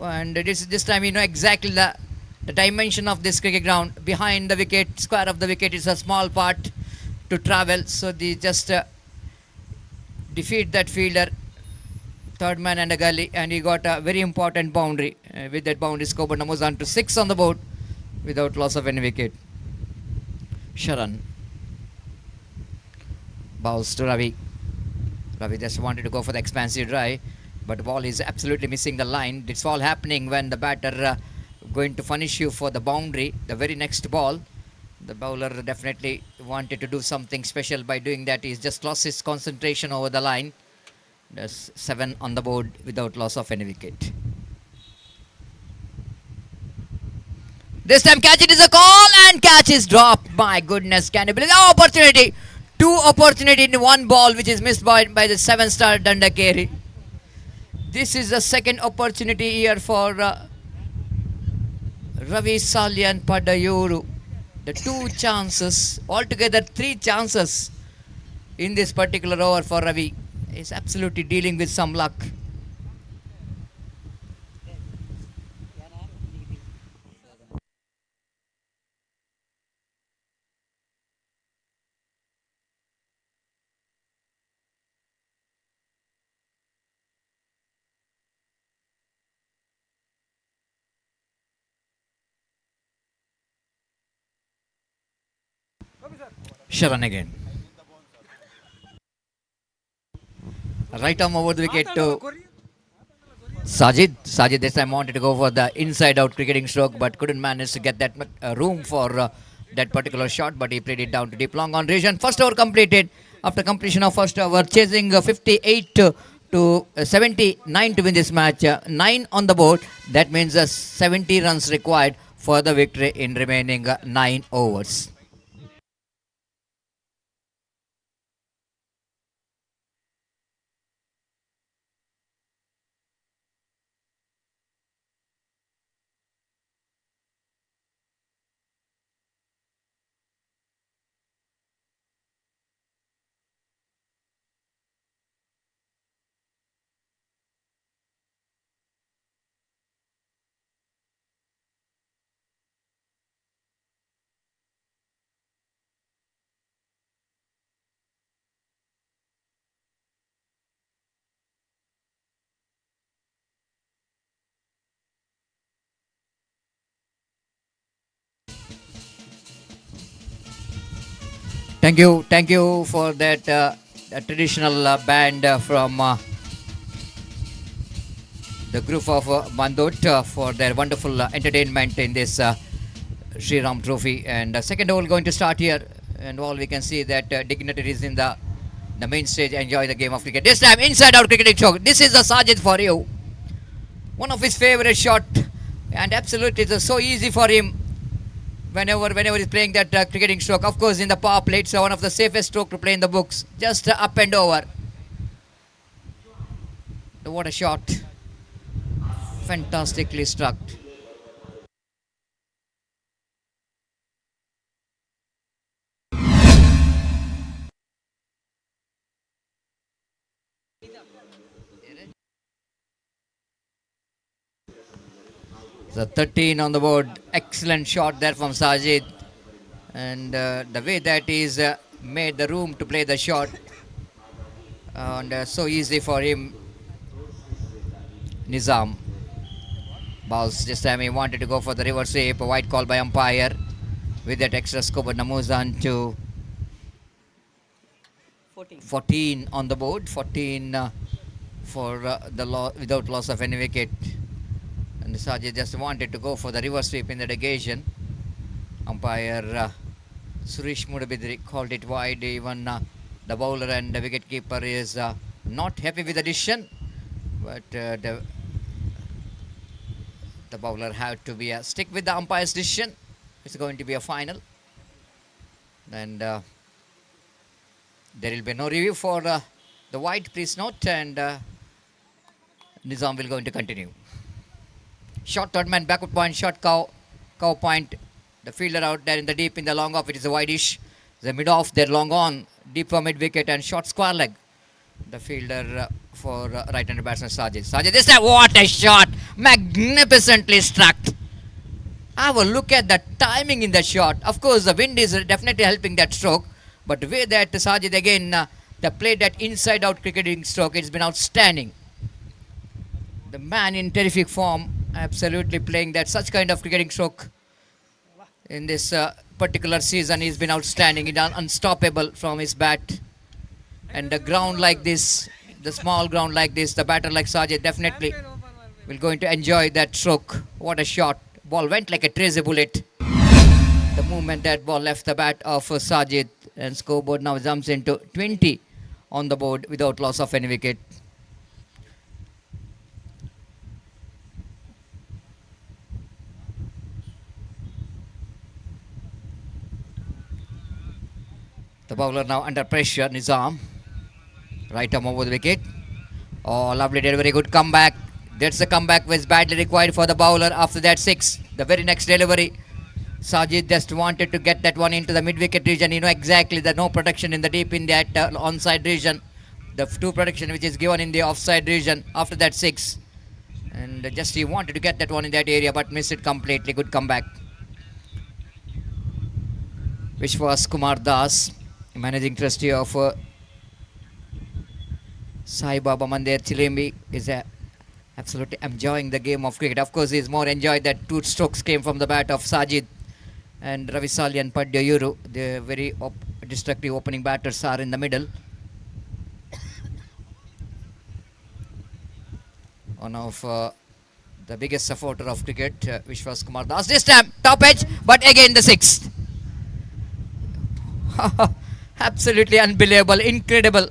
And this time you know exactly the dimension of this cricket ground. Behind the wicket, square of the wicket is a small part to travel. So they just defeat that fielder. Third man and a gully, and he got a very important boundary. With that boundary, scored moves on to 6 on the board without loss of any wicket. Sharan bowls to Ravi. Ravi just wanted to go for the expansive drive, but the ball is absolutely missing the line. It's all happening when the batter going to punish you for the boundary. The very next ball, the bowler definitely wanted to do something special by doing that. He's just lost his concentration over the line. There's 7 on the board without loss of any wicket. This time catch it is a call, and catch is dropped. My goodness, can you believe? Opportunity. 2 opportunity in 1 ball, which is missed by the 7-star Dandekeri. This is the second opportunity here for Ravi Salian Paddayuru. The 2 chances, altogether 3 chances in this particular over for Ravi. Is absolutely dealing with some luck. Sharan again. Right arm over the wicket to Sajid. Sajid this time wanted to go for the inside out cricketing stroke but couldn't manage to get that room for that particular shot, but he played it down to deep long on region. First over completed. After completion of first over, chasing 58 to 79 to win this match. 9 on the board. That means 70 runs required for the victory in remaining 9 overs. Thank you for that traditional band from the group of Mandot for their wonderful entertainment in this Sri Ram Trophy. And second over going to start here, and all we can see that dignitaries in the main stage enjoy the game of cricket. This time inside out cricketing stroke. This is the Sajid for you. One of his favorite shot, and absolutely it's so easy for him. Whenever he's playing that cricketing stroke, of course in the power play, it's one of the safest stroke to play in the books. Just up and over. What a shot! Fantastically struck. So 13 on the board. Excellent shot there from Sajid. And the way that he's made the room to play the shot. And so easy for him. Nizam. Bowls this time he wanted to go for the reverse sweep. A white call by umpire. With that extra scope, Namuzan to 14 on the board. 14 for the without loss of any wicket. And Sajid just wanted to go for the reverse sweep in the negation. Umpire Suresh Mudabidri called it wide. Even the bowler and the wicket keeper is not happy with the decision. But the bowler had to be stick with the umpire's decision. It's going to be a final. And there will be no review for the white, please note. And Nizam will going to continue. Short third man, backward point, short cow point. The fielder out there in the deep, in the long off, it is a wide-ish. The mid off, they're long on, deep for mid wicket and short square leg. The fielder for right-handed batsman Sajid. Sajid, this time, what a shot! Magnificently struck. Have a look at the timing in the shot. Of course, the wind is definitely helping that stroke. But the way that Sajid again, they played that inside-out cricketing stroke, it's been outstanding. The man in terrific form, absolutely playing that such kind of cricketing stroke in this particular season. He's been outstanding. He's unstoppable from his bat. And the ground like this, the small ground like this, the batter like Sajid definitely will going to enjoy that stroke. What a shot. Ball went like a tracer bullet. The moment that ball left the bat of Sajid, and scoreboard now jumps into 20 on the board without loss of any wicket. The bowler now under pressure, Nizam. Right arm over the wicket. Oh, lovely delivery, good comeback. That's the comeback was badly required for the bowler. After that 6, the very next delivery, Sajid just wanted to get that one into the mid-wicket region. You know exactly the no protection in the deep in that onside region. The 2 protection which is given in the offside region after that 6. And just he wanted to get that one in that area but missed it completely. Good comeback. Which was Kumar Das, managing trustee of Sai Baba Mandir Chilimbi, is absolutely enjoying the game of cricket. Of course, he's more enjoyed that 2 strokes came from the bat of Sajid and Ravi Sali and Padya Yuru. They're very destructive opening batters are in the middle. One of the biggest supporter of cricket, Vishwas Kumar Das. This time, top edge, but again the sixth. Absolutely unbelievable, incredible.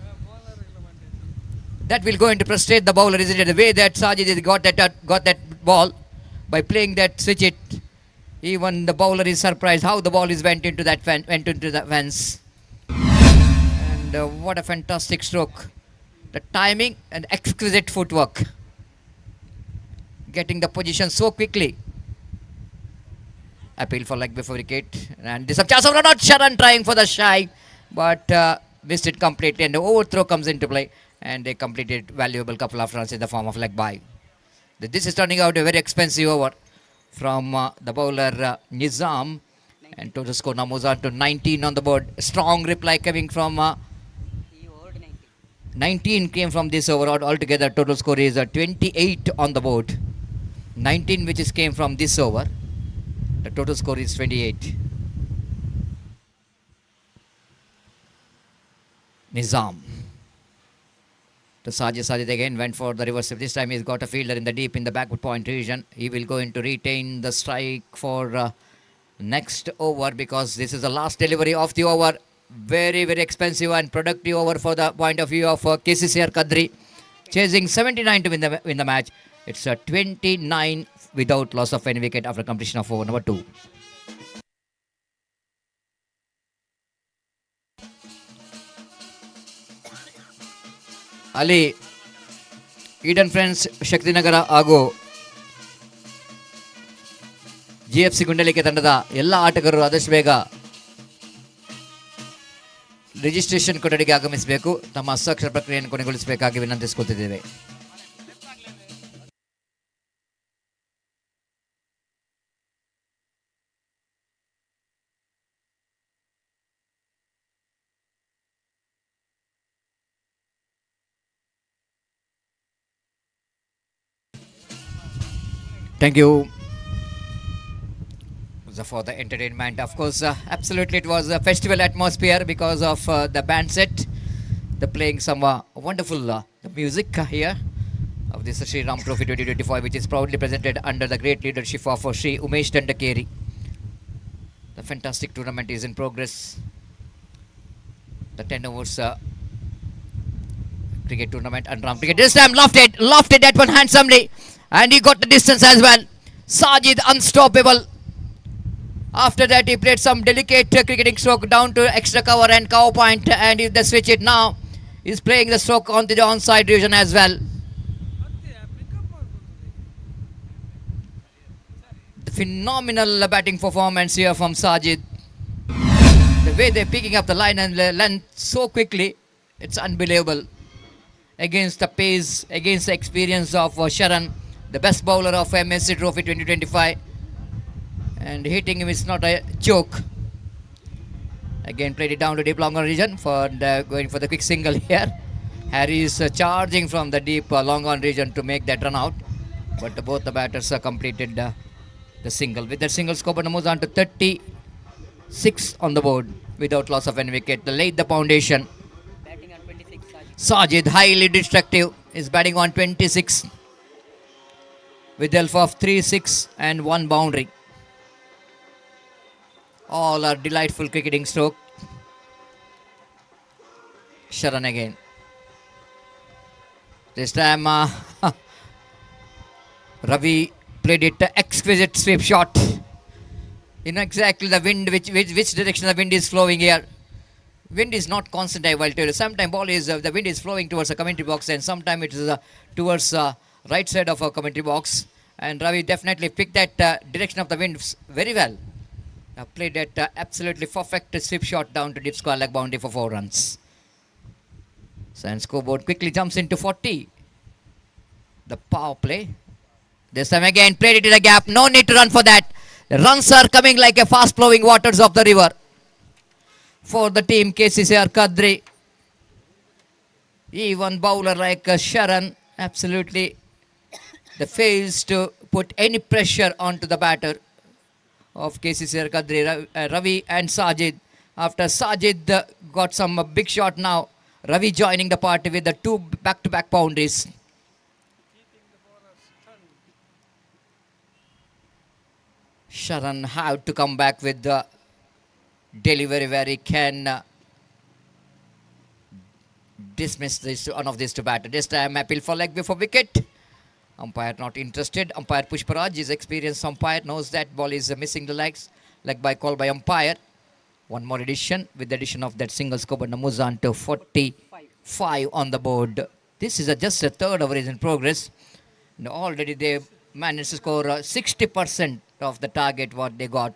That will going to frustrate the bowler, isn't it? The way that Sajid got that ball by playing that switch it. Even the bowler is surprised how the ball is went into that fence. And what a fantastic stroke! The timing and exquisite footwork. Getting the position so quickly. Appeal for leg before wicket, and this chance of not Sharan trying for the shy, but missed it completely, and the overthrow comes into play, and they completed valuable couple of runs in the form of leg by. This is turning out a very expensive over from the bowler Nizam, and total score now moves on to 19 on the board. Strong reply coming from 19 came from this over. Altogether total score is 28 on the board. 19 which is came from this over. The total score is 28. Nizam. The Sajid again went for the reverse. This time he's got a fielder in the deep in the backward point region. He will going to retain the strike for next over, because this is the last delivery of the over. Very, very expensive and productive over for the point of view of KCCR Kadri. Chasing 79 to win the match. It's a 29 without loss of any wicket after completion of over number 2. Ali Eden Friends Shaktinagar ಹಾಗೂ GFC ಗುಂಡಲಿಕೆ ತಂಡದ ಎಲ್ಲ ಆಟಗಾರರು ಆದಷ್ಟು ಬೇಗ registration ಕೊಠಡಿಗೆ ಆಗಮಿಸಬೇಕು. ತಮ್ಮ ಹಸ್ತಾಕ್ಷರ ಪ್ರಕ್ರಿಯೆಯನ್ನು ಕೊನೆಗೊಳಿಸಬೇಕಾಗಿ ವಿನಂತಿಸಿಕೊಳ್ತಿದ್ದೇವೆ. Thank you for the entertainment. Of course, absolutely it was a festival atmosphere because of the band set. They're playing some wonderful music here of this Sri Ram Trophy 2025, which is proudly presented under the great leadership of Sri Umesh Dandekeri. The fantastic tournament is in progress. The 10 overs cricket tournament, Underarm cricket. This time lofted that one handsomely. And he got the distance as well. Sajid unstoppable. After that he played some delicate cricketing stroke down to extra cover and cover point, and if they switch it now, he's playing the stroke onto the onside region as well. The phenomenal batting performance here from Sajid. The way they're picking up the line and the length so quickly, it's unbelievable. Against the pace, against the experience of Sharan, the best bowler of MSC Trophy 2025, and hitting him is not a joke. Again played it down to deep longer region for going for the quick single here. Harry is charging from the deep long on region to make that run out, but both the batters completed the single. With that single, score moves on to 36 on the board without loss of any wicket. They laid the foundation. Sajid, highly destructive, is batting on 26 with the help of 3 6 and 1 boundary. All are delightful cricketing stroke. Sharan again. This time Ravi played it exquisite sweep shot. You know exactly the wind, which direction the wind is flowing here. Wind is not constant, I will tell you. Sometimes the wind is flowing towards the commentary box, and sometimes it is towards right side of our commentary box. And Ravi definitely picked that direction of the wind very well. Played that absolutely perfect sweep shot down to deep square leg boundary for 4 runs. So, and scoreboard quickly jumps into 40. The power play. This time again played it in a gap. No need to run for that. The runs are coming like a fast flowing waters of the river for the team KCCR Kadri. Even bowler like Sharan absolutely fails to put any pressure onto the batter of KCCR Kadri. Ravi and Sajid After Sajid got some big shot now. Ravi joining the party with the 2 back-to-back boundaries. Sharan have to come back with the delivery where he can dismiss this one of these two batters. This time appeal for leg before wicket. Umpire not interested. Umpire Pushparaj is experienced umpire, knows that ball is missing the legs. Leg by call by umpire. One more addition with the addition of that single scope and moves on to 45 on the board. This is just a third over is in progress. And already they managed to score 60% of the target what they got.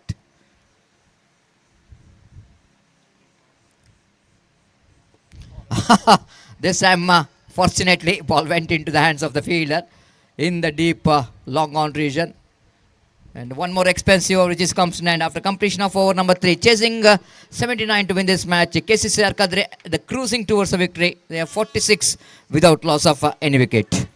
This time, fortunately, ball went into the hands of the fielder in the deep long on region. And one more expensive over which comes to end after completion of over number 3. Chasing 79 to win this match. KCCR Kadre, the cruising towards a victory. They have 46 without loss of any wicket.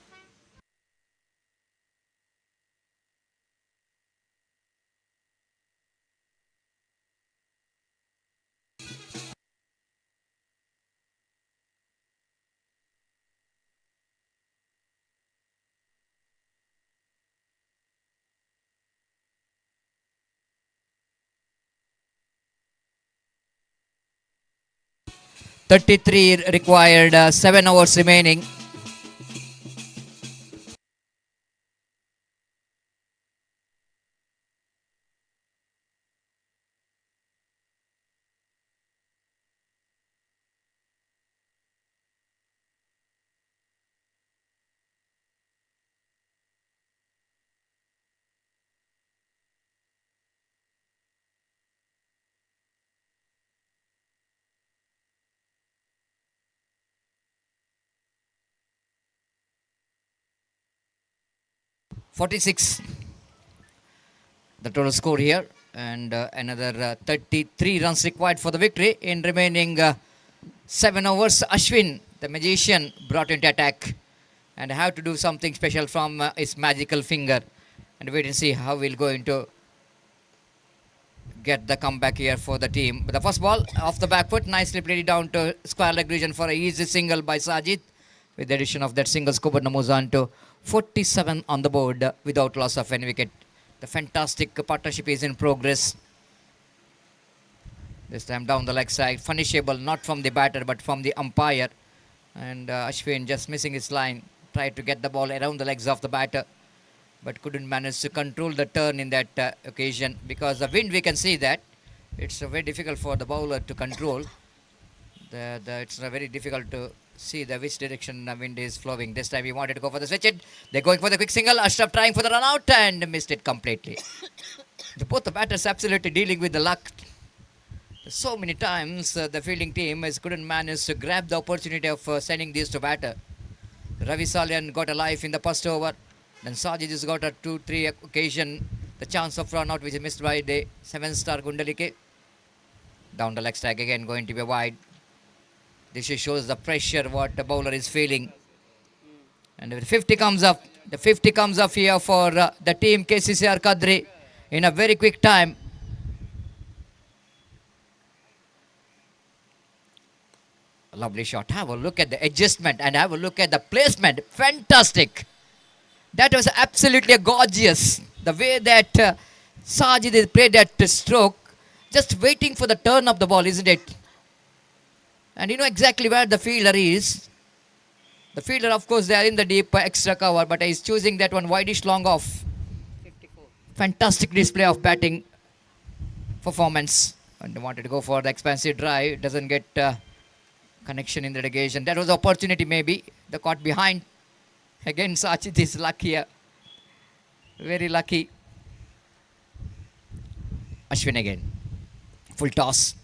.33 required, 7 hours remaining. .46 the total score here, and another 33 runs required for the victory in remaining 7 overs. Ashwin, the magician, brought into attack and have to do something special from his magical finger, and wait and see how we'll going to get the comeback here for the team. But the first ball off the back foot, nicely played it down to square leg region for a easy single by Sajid. With the addition of that single scoop, and moves on to 47 on the board without loss of any wicket. The fantastic partnership is in progress. This time down the leg side, punishable not from the batter but from the umpire. And Ashwin just missing his line, tried to get the ball around the legs of the batter, but couldn't manage to control the turn in that occasion. Because the wind, we can see that it's very difficult for the bowler to control. It's very difficult to see which direction the wind is flowing. This time he wanted to go for the switch it. They're going for the quick single. Ashraf trying for the run out and missed it completely. Both the batters absolutely dealing with the luck. So many times the fielding team couldn't manage to grab the opportunity of sending these to batter. Ravi Salyan got a life in the first over. Then Sajid has got a 2-3 occasion. The chance of run out which is missed by the 7-star Gundalike. Down the leg strike again, going to be wide. This shows the pressure what the bowler is feeling. And the 50 comes up. The 50 comes up here for the team KCCR Kadri in a very quick time. A lovely shot. Have a look at the adjustment and have a look at the placement. Fantastic. That was absolutely gorgeous. The way that Sajid played that stroke. Just waiting for the turn of the ball, isn't it? And you know exactly where the fielder is. The fielder, of course, they are in the deep extra cover, but he's choosing that one wideish long off. 54. Fantastic display of batting performance. And they wanted to go for the expansive drive. Doesn't get connection in the negation. That was the opportunity maybe. The caught behind. Again, Sachit is lucky here. Very lucky. Ashwin again. Full toss.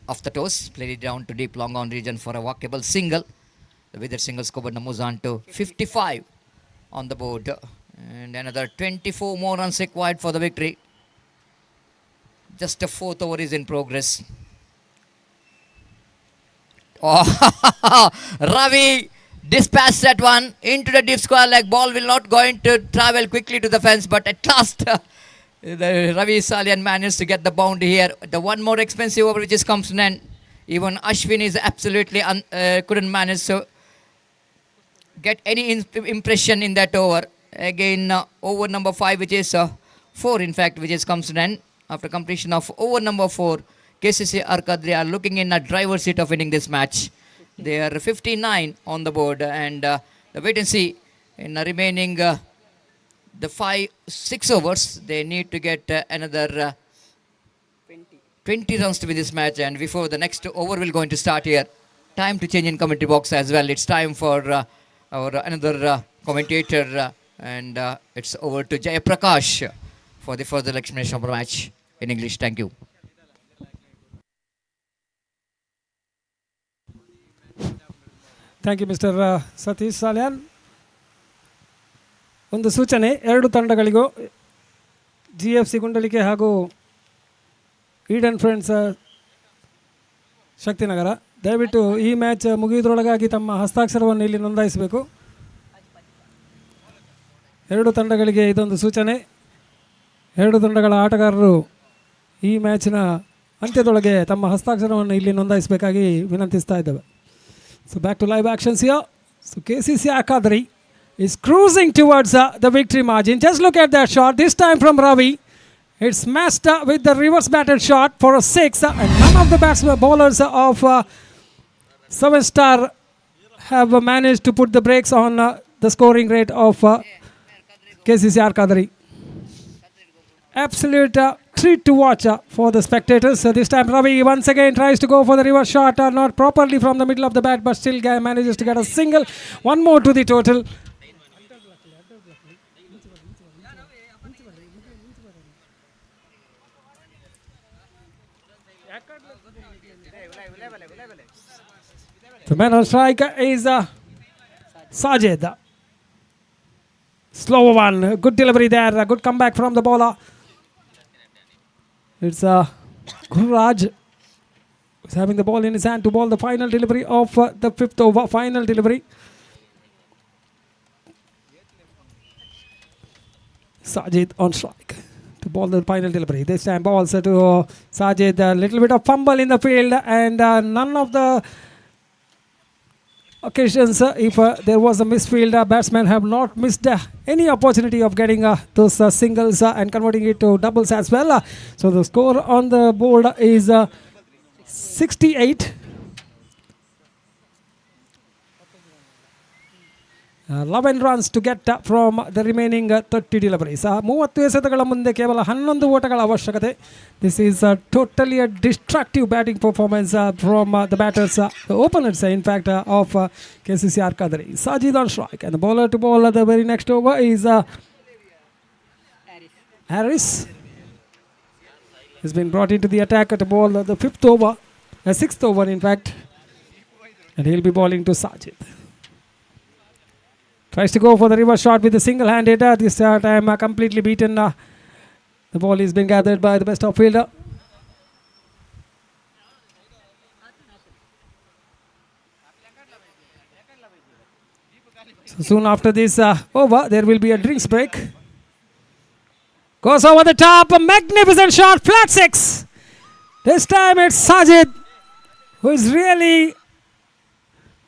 Off the toes, played it down to deep long on region for a walkable single. The withered single scored and moves on to 55 on the board. And another 24 more runs required for the victory. Just a 4th over is in progress. Oh, Ravi dispatched that one into the deep square leg. Ball will not going to travel quickly to the fence, but at last The Ravi Salian managed to get the boundary here. The one more expensive over which is comes to an end. Even Ashwin is absolutely couldn't manage to get any impression in that over. Again, over number 5, which is 4 in fact, which is comes to an end. After completion of over number 4, KCC Arkadri are looking in a driver's seat of winning this match. They are 59 on the board, and the wait and see in the remaining the 6 overs. They need to get another 20 runs to win this match, and before the next over will going to start here. Time to change in commentary box as well. It's time for our another commentator, and it's over to Jaya Prakash for the further explanation of the match in English. Thank you. Thank you mister Satish Salian. ಒಂದು ಸೂಚನೆ ಎರಡು ತಂಡಗಳಿಗೂ, GFC ಗುಂಡಲಿಕೆ ಹಾಗೂ Eden friends Shaktinagar, ದಯವಿಟ್ಟು ಈ match ಮುಗಿಯುವುದರೊಳಗಾಗಿ ತಮ್ಮ ಹಸ್ತಾಕ್ಷರವನ್ನು ಇಲ್ಲಿ ನೋಂದಾಯಿಸಬೇಕು. ಎರಡು ತಂಡಗಳಿಗೆ ಇದೊಂದು ಸೂಚನೆ. ಎರಡು ತಂಡಗಳ ಆಟಗಾರರು ಈ ಮ್ಯಾಚಿನ ಅಂತ್ಯದೊಳಗೆ ತಮ್ಮ ಹಸ್ತಾಕ್ಷರವನ್ನು ಇಲ್ಲಿ ನೋಂದಾಯಿಸಬೇಕಾಗಿ ವಿನಂತಿಸ್ತಾ ಇದ್ದೇವೆ. So back to live actions here. So KCC Akadri is cruising towards the victory margin. Just look at that shot. This time from Ravi. It's smashed with the reverse batted shot for a 6. And none of the batsmen bowlers of 7-star have managed to put the brakes on the scoring rate of KCC Akadri. Absolute treat to watch for the spectators. So this time Ravi once again tries to go for the reverse shot, not properly from the middle of the bat, but still manages to get a single. One more to the total. The man on strike is Sajid. Slow one. Good delivery there. A good comeback from the bowler. It's Gururaj who's having the ball in his hand to bowl the final delivery of the 5th over. Final delivery. Sajid on strike to bowl the final delivery. This time balls to Sajid. A little bit of fumble in the field, and none of the occasions if there was a misfield, batsmen have not missed any opportunity of getting those singles and converting it to doubles as well. So the score on the board is 68. 11 runs to get from the remaining 30 deliveries. 30 ಎಸೆತಗಳ ಮುಂದೆ ಕೇವಲ 11 ಓಟಗಳ ಅವಶ್ಯಕತೆ. This is totally a destructive batting performance from the batters, the openers in fact of KCC Arkadri. Sajid on strike, and the bowler to bowl the very next over is Harris. He's been brought into the attack to bowl the 5th over, 6th over in fact, and he'll be bowling to Sajid. Tries to go for the reverse shot with the single-handed. This time completely beaten. The ball has been gathered by the best outfielder. So soon after this over, there will be a drinks break. Goes over the top. A magnificent shot. Flat 6. This time it's Sajid, who is really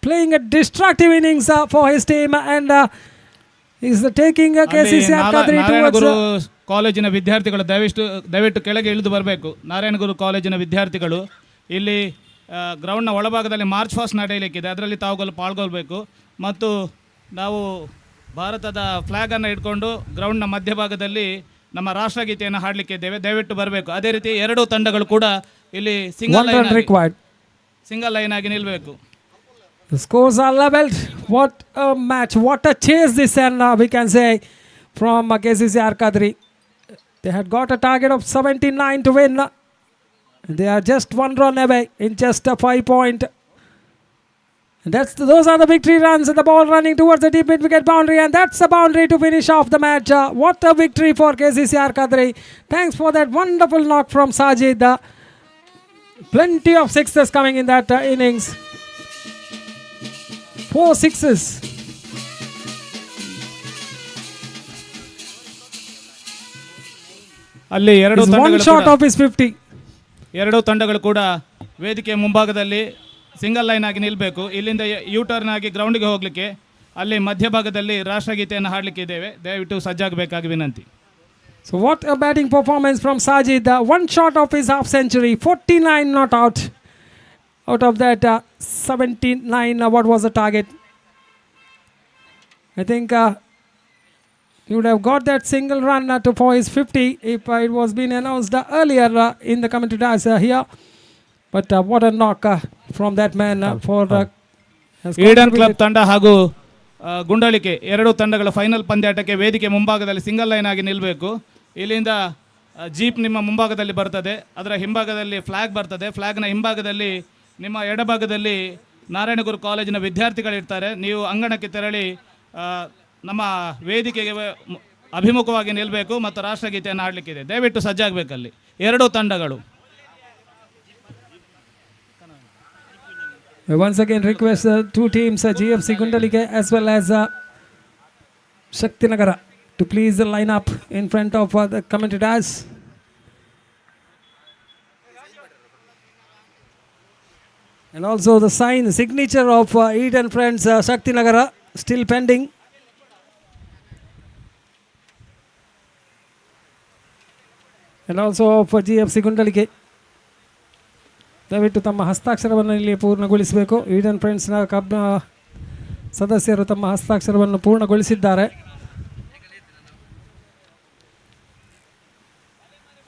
playing a destructive innings for his team, and is taking KCC Arkadri towards ಕಾಲೇಜಿನ ವಿದ್ಯಾರ್ಥಿಗಳು ದಯವಿಟ್ಟು ಕೆಳಗೆ ಇಳಿದು ಬರಬೇಕು. ನಾರಾಯಣಗುರು ಕಾಲೇಜಿನ ವಿದ್ಯಾರ್ಥಿಗಳು ಇಲ್ಲಿ ಗ್ರೌಂಡ್ನ ಒಳಭಾಗದಲ್ಲಿ ಮಾರ್ಚ್ ಫಾಸ್ಟ್ ನಡೆಯಲಿಕ್ಕಿದೆ, ಅದರಲ್ಲಿ ತಾವುಗಳು ಪಾಲ್ಗೊಳ್ಬೇಕು. ಮತ್ತು ನಾವು ಭಾರತದ ಫ್ಲಾಗನ್ನು ಇಟ್ಕೊಂಡು ಗ್ರೌಂಡ್ನ ಮಧ್ಯಭಾಗದಲ್ಲಿ ನಮ್ಮ ರಾಷ್ಟ್ರಗೀತೆಯನ್ನು ಹಾಡಲಿಕ್ಕೆ ಇದ್ದೇವೆ. ದಯವಿಟ್ಟು ಬರಬೇಕು. ಅದೇ ರೀತಿ ಎರಡೂ ತಂಡಗಳು ಕೂಡ ಇಲ್ಲಿ ಸಿಂಗಲ್ ಲೈನ್ ಆಗಿ ನಿಲ್ಲಬೇಕು. The scores are leveled. What a match. What a chase this, and we can say from KCC Arkadri. They had got a target of 79 to win. They are just 1 run away in just a 5 point. And those are the victory runs, and the ball running towards the deep mid-wicket boundary, and that's the boundary to finish off the match. What a victory for KCC Arkadri. Thanks for that wonderful knock from Sajid. Plenty of sixes coming in that innings. 4 sixes. ಅಲ್ಲಿ ಎರಡು He's one ತಂಡಗಳು short ಕೂಡ of his 50. ಎರಡೂ ತಂಡಗಳು ಕೂಡ ವೇದಿಕೆಯ ಮುಂಭಾಗದಲ್ಲಿ single line ಆಗಿ ನಿಲ್ಲಬೇಕು. ಇಲ್ಲಿಂದ ಯೂ ಟರ್ನ್ ಆಗಿ ಗ್ರೌಂಡ್ಗೆ ಹೋಗಲಿಕ್ಕೆ ಅಲ್ಲಿ ಮಧ್ಯಭಾಗದಲ್ಲಿ ರಾಷ್ಟ್ರಗೀತೆಯನ್ನು ಹಾಡಲಿಕ್ಕೆ ಇದ್ದೇವೆ. ದಯವಿಟ್ಟು ಸಜ್ಜಾಗಬೇಕಾಗಿ ವಿನಂತಿ. So what a batting performance from Sajid. One shot of his half century, 49 not out. Out of that 79, what was the target? I think he would have got that single run for his 50 if it was been announced earlier in the commentators here. But what a knock from that man for has Eden club contributed. ತಂಡ ಹಾಗೂ ಗುಂಡಳಿಕೆ ಎರಡೂ ತಂಡಗಳ final ಪಂದ್ಯಾಟಕ್ಕೆ ವೇದಿಕೆ ಮುಂಭಾಗದಲ್ಲಿ single line ಆಗಿ ನಿಲ್ಲಬೇಕು. ಇಲ್ಲಿಂದ jeep ನಿಮ್ಮ ಮುಂಭಾಗದಲ್ಲಿ ಬರ್ತದೆ, ಅದರ ಹಿಂಭಾಗದಲ್ಲಿ ಫ್ಲ್ಯಾಗ್ ಬರ್ತದೆ. ಫ್ಲ್ಯಾಗ್ನ ಹಿಂಭಾಗದಲ್ಲಿ ನಿಮ್ಮ ಎಡಭಾಗದಲ್ಲಿ ನಾರಾಯಣಗುರು ಕಾಲೇಜಿನ ವಿದ್ಯಾರ್ಥಿಗಳಿರ್ತಾರೆ. ನೀವು ಅಂಗಣಕ್ಕೆ ತೆರಳಿ ನಮ್ಮ ವೇದಿಕೆಗೆ ಅಭಿಮುಖವಾಗಿ ನಿಲ್ಲಬೇಕು ಮತ್ತು ರಾಷ್ಟ್ರಗೀತೆಯನ್ನು ಆಡಲಿಕ್ಕಿದೆ. ದಯವಿಟ್ಟು ಸಜ್ಜಾಗಬೇಕಲ್ಲಿ ಎರಡೂ ತಂಡಗಳು. I once again request two teams, GFC Gundalike as well as Shaktinagara, to please line up in front of the commentators. And also the signature of Eden Friends Shaktinagara still pending. And also for GFC Gundalike. ದಯವಿಟ್ಟು ತಮ್ಮ ಹಸ್ತಾಕ್ಷರವನ್ನು ಇಲ್ಲಿ ಪೂರ್ಣಗೊಳಿಸಬೇಕು. Eden ಫ್ರೆಂಡ್ಸ್ನ ಸದಸ್ಯರು ತಮ್ಮ ಹಸ್ತಾಕ್ಷರವನ್ನು ಪೂರ್ಣಗೊಳಿಸಿದ್ದಾರೆ.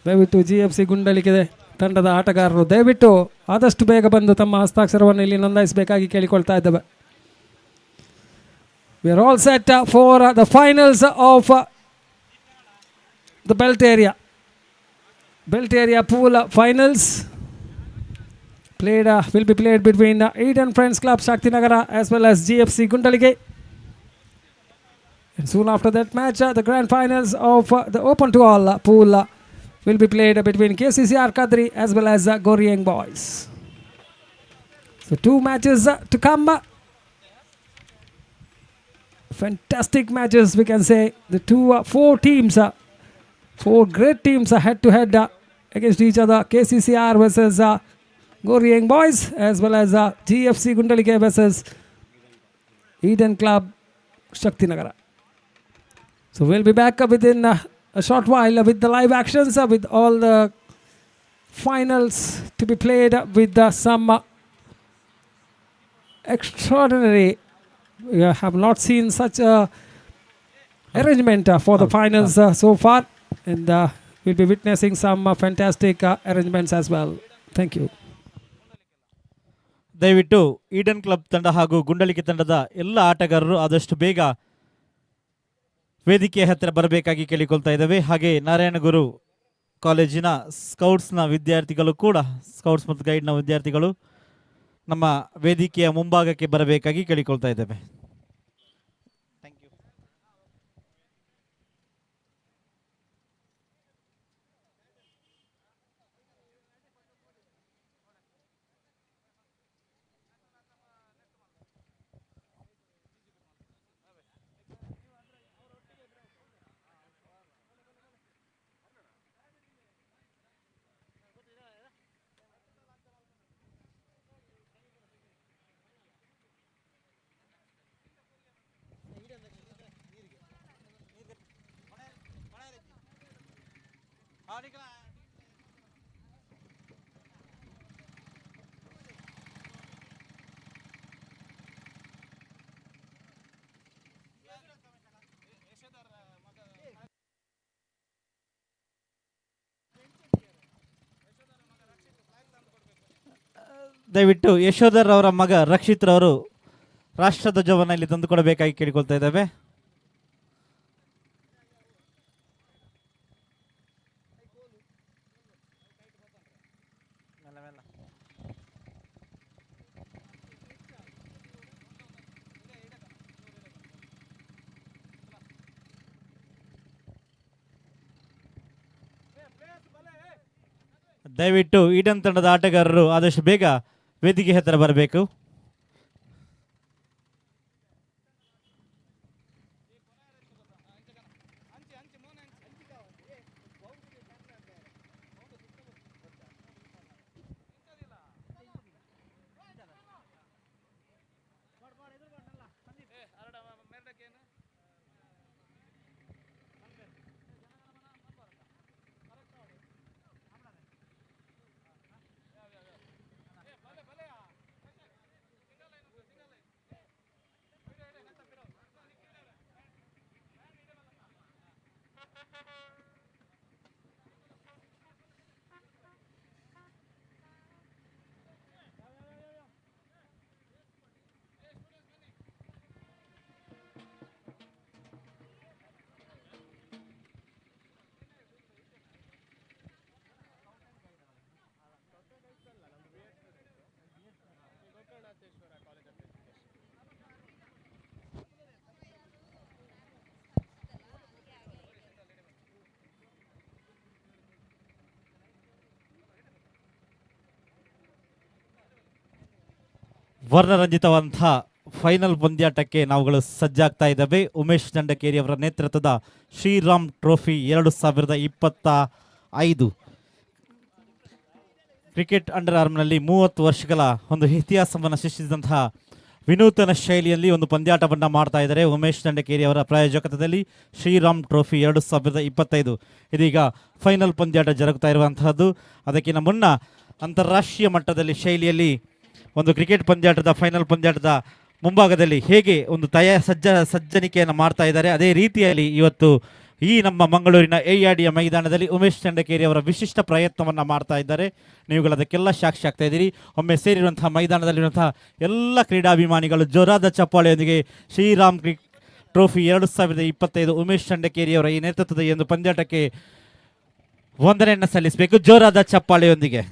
ದಯವಿಟ್ಟು GFC ಗುಂಡಳಿಕೆ ತಂಡದ ಆಟಗಾರರು ದಯವಿಟ್ಟು ಆದಷ್ಟು ಬೇಗ ಬಂದು ತಮ್ಮ ಹಸ್ತಾಕ್ಷರವನ್ನು ಇಲ್ಲಿ ನೋಂದಾಯಿಸಬೇಕಾಗಿ ಕೇಳಿಕೊಳ್ತಾ ಇದ್ದೇವೆ. We are all set for the finals of the belt area pool finals. Will be played between Eden Friends Club Shaktinagara as well as GFC Gundalike. And soon after that match, the grand finals of the Open to All pool will be played between KCCR Kadri as well as Goryeng Boys. So two matches to come. Fantastic matches, we can say. The four teams, four great teams head to head against each other. KCCR versus Goryeng Boys as well as GFC Gundalike versus Eden Club Shaktinagara. So we'll be back within a short while with the live actions with all the finals to be played with some extraordinary. We have not seen such a arrangement for the finals so far, and we'll be witnessing some fantastic arrangements as well. Thank you. ದಯವಿಟ್ಟು Eden club ತಂಡ ಹಾಗೂ ಗುಂಡಳಿಕೆ ತಂಡದ ಎಲ್ಲ ಆಟಗಾರರು ಆದಷ್ಟು ಬೇಗ ವೇದಿಕೆಯ ಹತ್ತಿರ ಬರಬೇಕಾಗಿ ಕೇಳಿಕೊಳ್ತಾ ಇದ್ದೇವೆ. ಹಾಗೆ ನಾರಾಯಣಗುರು ಕಾಲೇಜಿನ ಸ್ಕೌಟ್ಸ್ನ ವಿದ್ಯಾರ್ಥಿಗಳು ಕೂಡ, ಸ್ಕೌಟ್ಸ್ ಮತ್ತು ಗೈಡ್ನ ವಿದ್ಯಾರ್ಥಿಗಳು ನಮ್ಮ ವೇದಿಕೆಯ ಮುಂಭಾಗಕ್ಕೆ ಬರಬೇಕಾಗಿ ಕೇಳಿಕೊಳ್ತಾ ಇದ್ದೇವೆ. ದಯವಿಟ್ಟು ಯಶೋಧರ್ ಅವರ ಮಗ ರಕ್ಷಿತ್ ರವರು ರಾಷ್ಟ್ರಧ್ವಜವನ್ನು ಇಲ್ಲಿ ತಂದುಕೊಡಬೇಕಾಗಿ ಕೇಳಿಕೊಳ್ತಾ ಇದ್ದೇವೆ. ದಯವಿಟ್ಟು ಈಡನ್ ತಂಡದ ಆಟಗಾರರು ಆದಷ್ಟು ಬೇಗ ವೇದಿಕೆ ಹತ್ತಿರ ಬರಬೇಕು. ವರ್ಣರಂಜಿತವಂತಹ ಫೈನಲ್ ಪಂದ್ಯಾಟಕ್ಕೆ ನಾವುಗಳು ಸಜ್ಜಾಗ್ತಾ ಇದ್ದಾವೆ. ಉಮೇಶ್ ದಂಡಕೇರಿ ಅವರ ನೇತೃತ್ವದ ಶ್ರೀರಾಮ್ ಟ್ರೋಫಿ 2025 ಕ್ರಿಕೆಟ್ ಅಂಡರ್ ಆರ್ಮ್ನಲ್ಲಿ 30 ವರ್ಷಗಳ ಒಂದು ಇತಿಹಾಸವನ್ನು ಸೃಷ್ಟಿಸಿದಂತಹ ವಿನೂತನ ಶೈಲಿಯಲ್ಲಿ ಒಂದು ಪಂದ್ಯಾಟವನ್ನು ಮಾಡ್ತಾ ಇದ್ದಾರೆ. ಉಮೇಶ್ ದಂಡಕೇರಿ ಅವರ ಪ್ರಾಯೋಜಕತ್ವದಲ್ಲಿ ಶ್ರೀರಾಮ್ ಟ್ರೋಫಿ 2025 ಇದೀಗ ಫೈನಲ್ ಪಂದ್ಯಾಟ ಜರುಗ್ತಾ ಇರುವಂತಹದ್ದು. ಅದಕ್ಕಿಂತ ಮುನ್ನ ಅಂತಾರಾಷ್ಟ್ರೀಯ ಮಟ್ಟದಲ್ಲಿ ಶೈಲಿಯಲ್ಲಿ ಒಂದು ಕ್ರಿಕೆಟ್ ಪಂದ್ಯಾಟದ ಫೈನಲ್ ಪಂದ್ಯಾಟದ ಮುಂಭಾಗದಲ್ಲಿ ಹೇಗೆ ಒಂದು ಸಜ್ಜನಿಕೆಯನ್ನು ಮಾಡ್ತಾ ಇದ್ದಾರೆ, ಅದೇ ರೀತಿಯಲ್ಲಿ ಇವತ್ತು ಈ ನಮ್ಮ ಮಂಗಳೂರಿನ AIDಯ ಮೈದಾನದಲ್ಲಿ ಉಮೇಶ್ ದಂಡಕೇರಿ ಅವರ ವಿಶಿಷ್ಟ ಪ್ರಯತ್ನವನ್ನು ಮಾಡ್ತಾ ಇದ್ದಾರೆ. ನೀವುಗಳು ಅದಕ್ಕೆಲ್ಲ ಸಾಕ್ಷಿ ಆಗ್ತಾ ಇದ್ದೀರಿ. ಒಮ್ಮೆ ಸೇರಿರುವಂತಹ ಮೈದಾನದಲ್ಲಿರುವಂತಹ ಎಲ್ಲ ಕ್ರೀಡಾಭಿಮಾನಿಗಳು ಜೋರಾದ ಚಪ್ಪಾಳೆಯೊಂದಿಗೆ ಶ್ರೀರಾಮ್ ಟ್ರೋಫಿ 2025 ಉಮೇಶ್ ದಂಡಕೇರಿ ಅವರ ಈ ನೇತೃತ್ವದ ಈ ಒಂದು ಪಂದ್ಯಾಟಕ್ಕೆ ವಂದನೆಯನ್ನು ಸಲ್ಲಿಸಬೇಕು ಜೋರಾದ ಚಪ್ಪಾಳೆಯೊಂದಿಗೆ.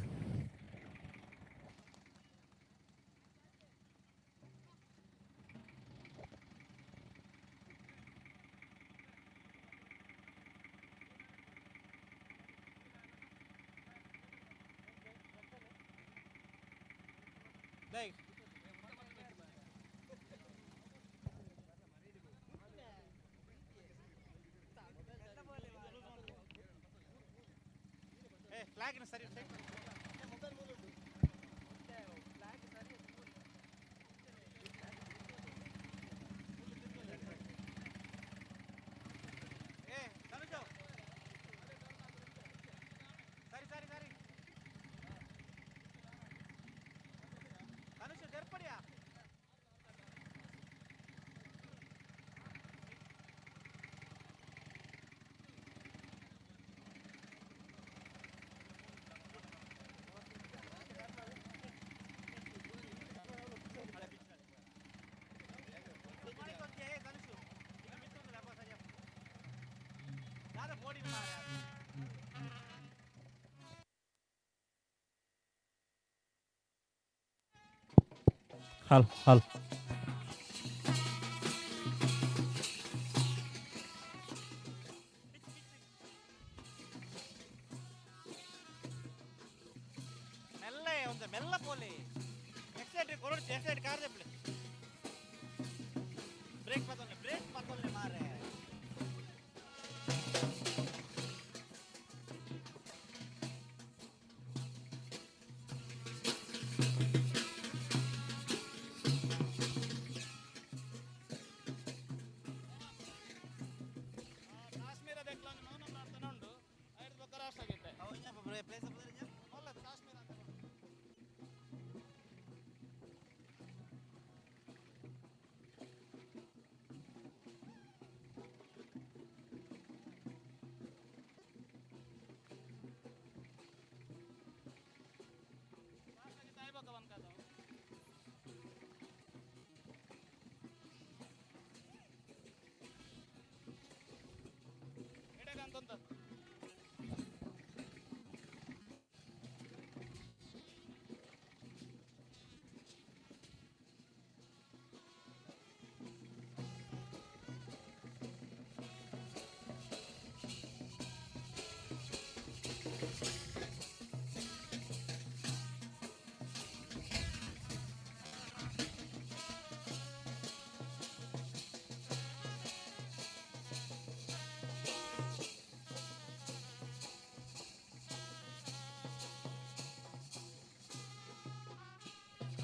ಹಲ್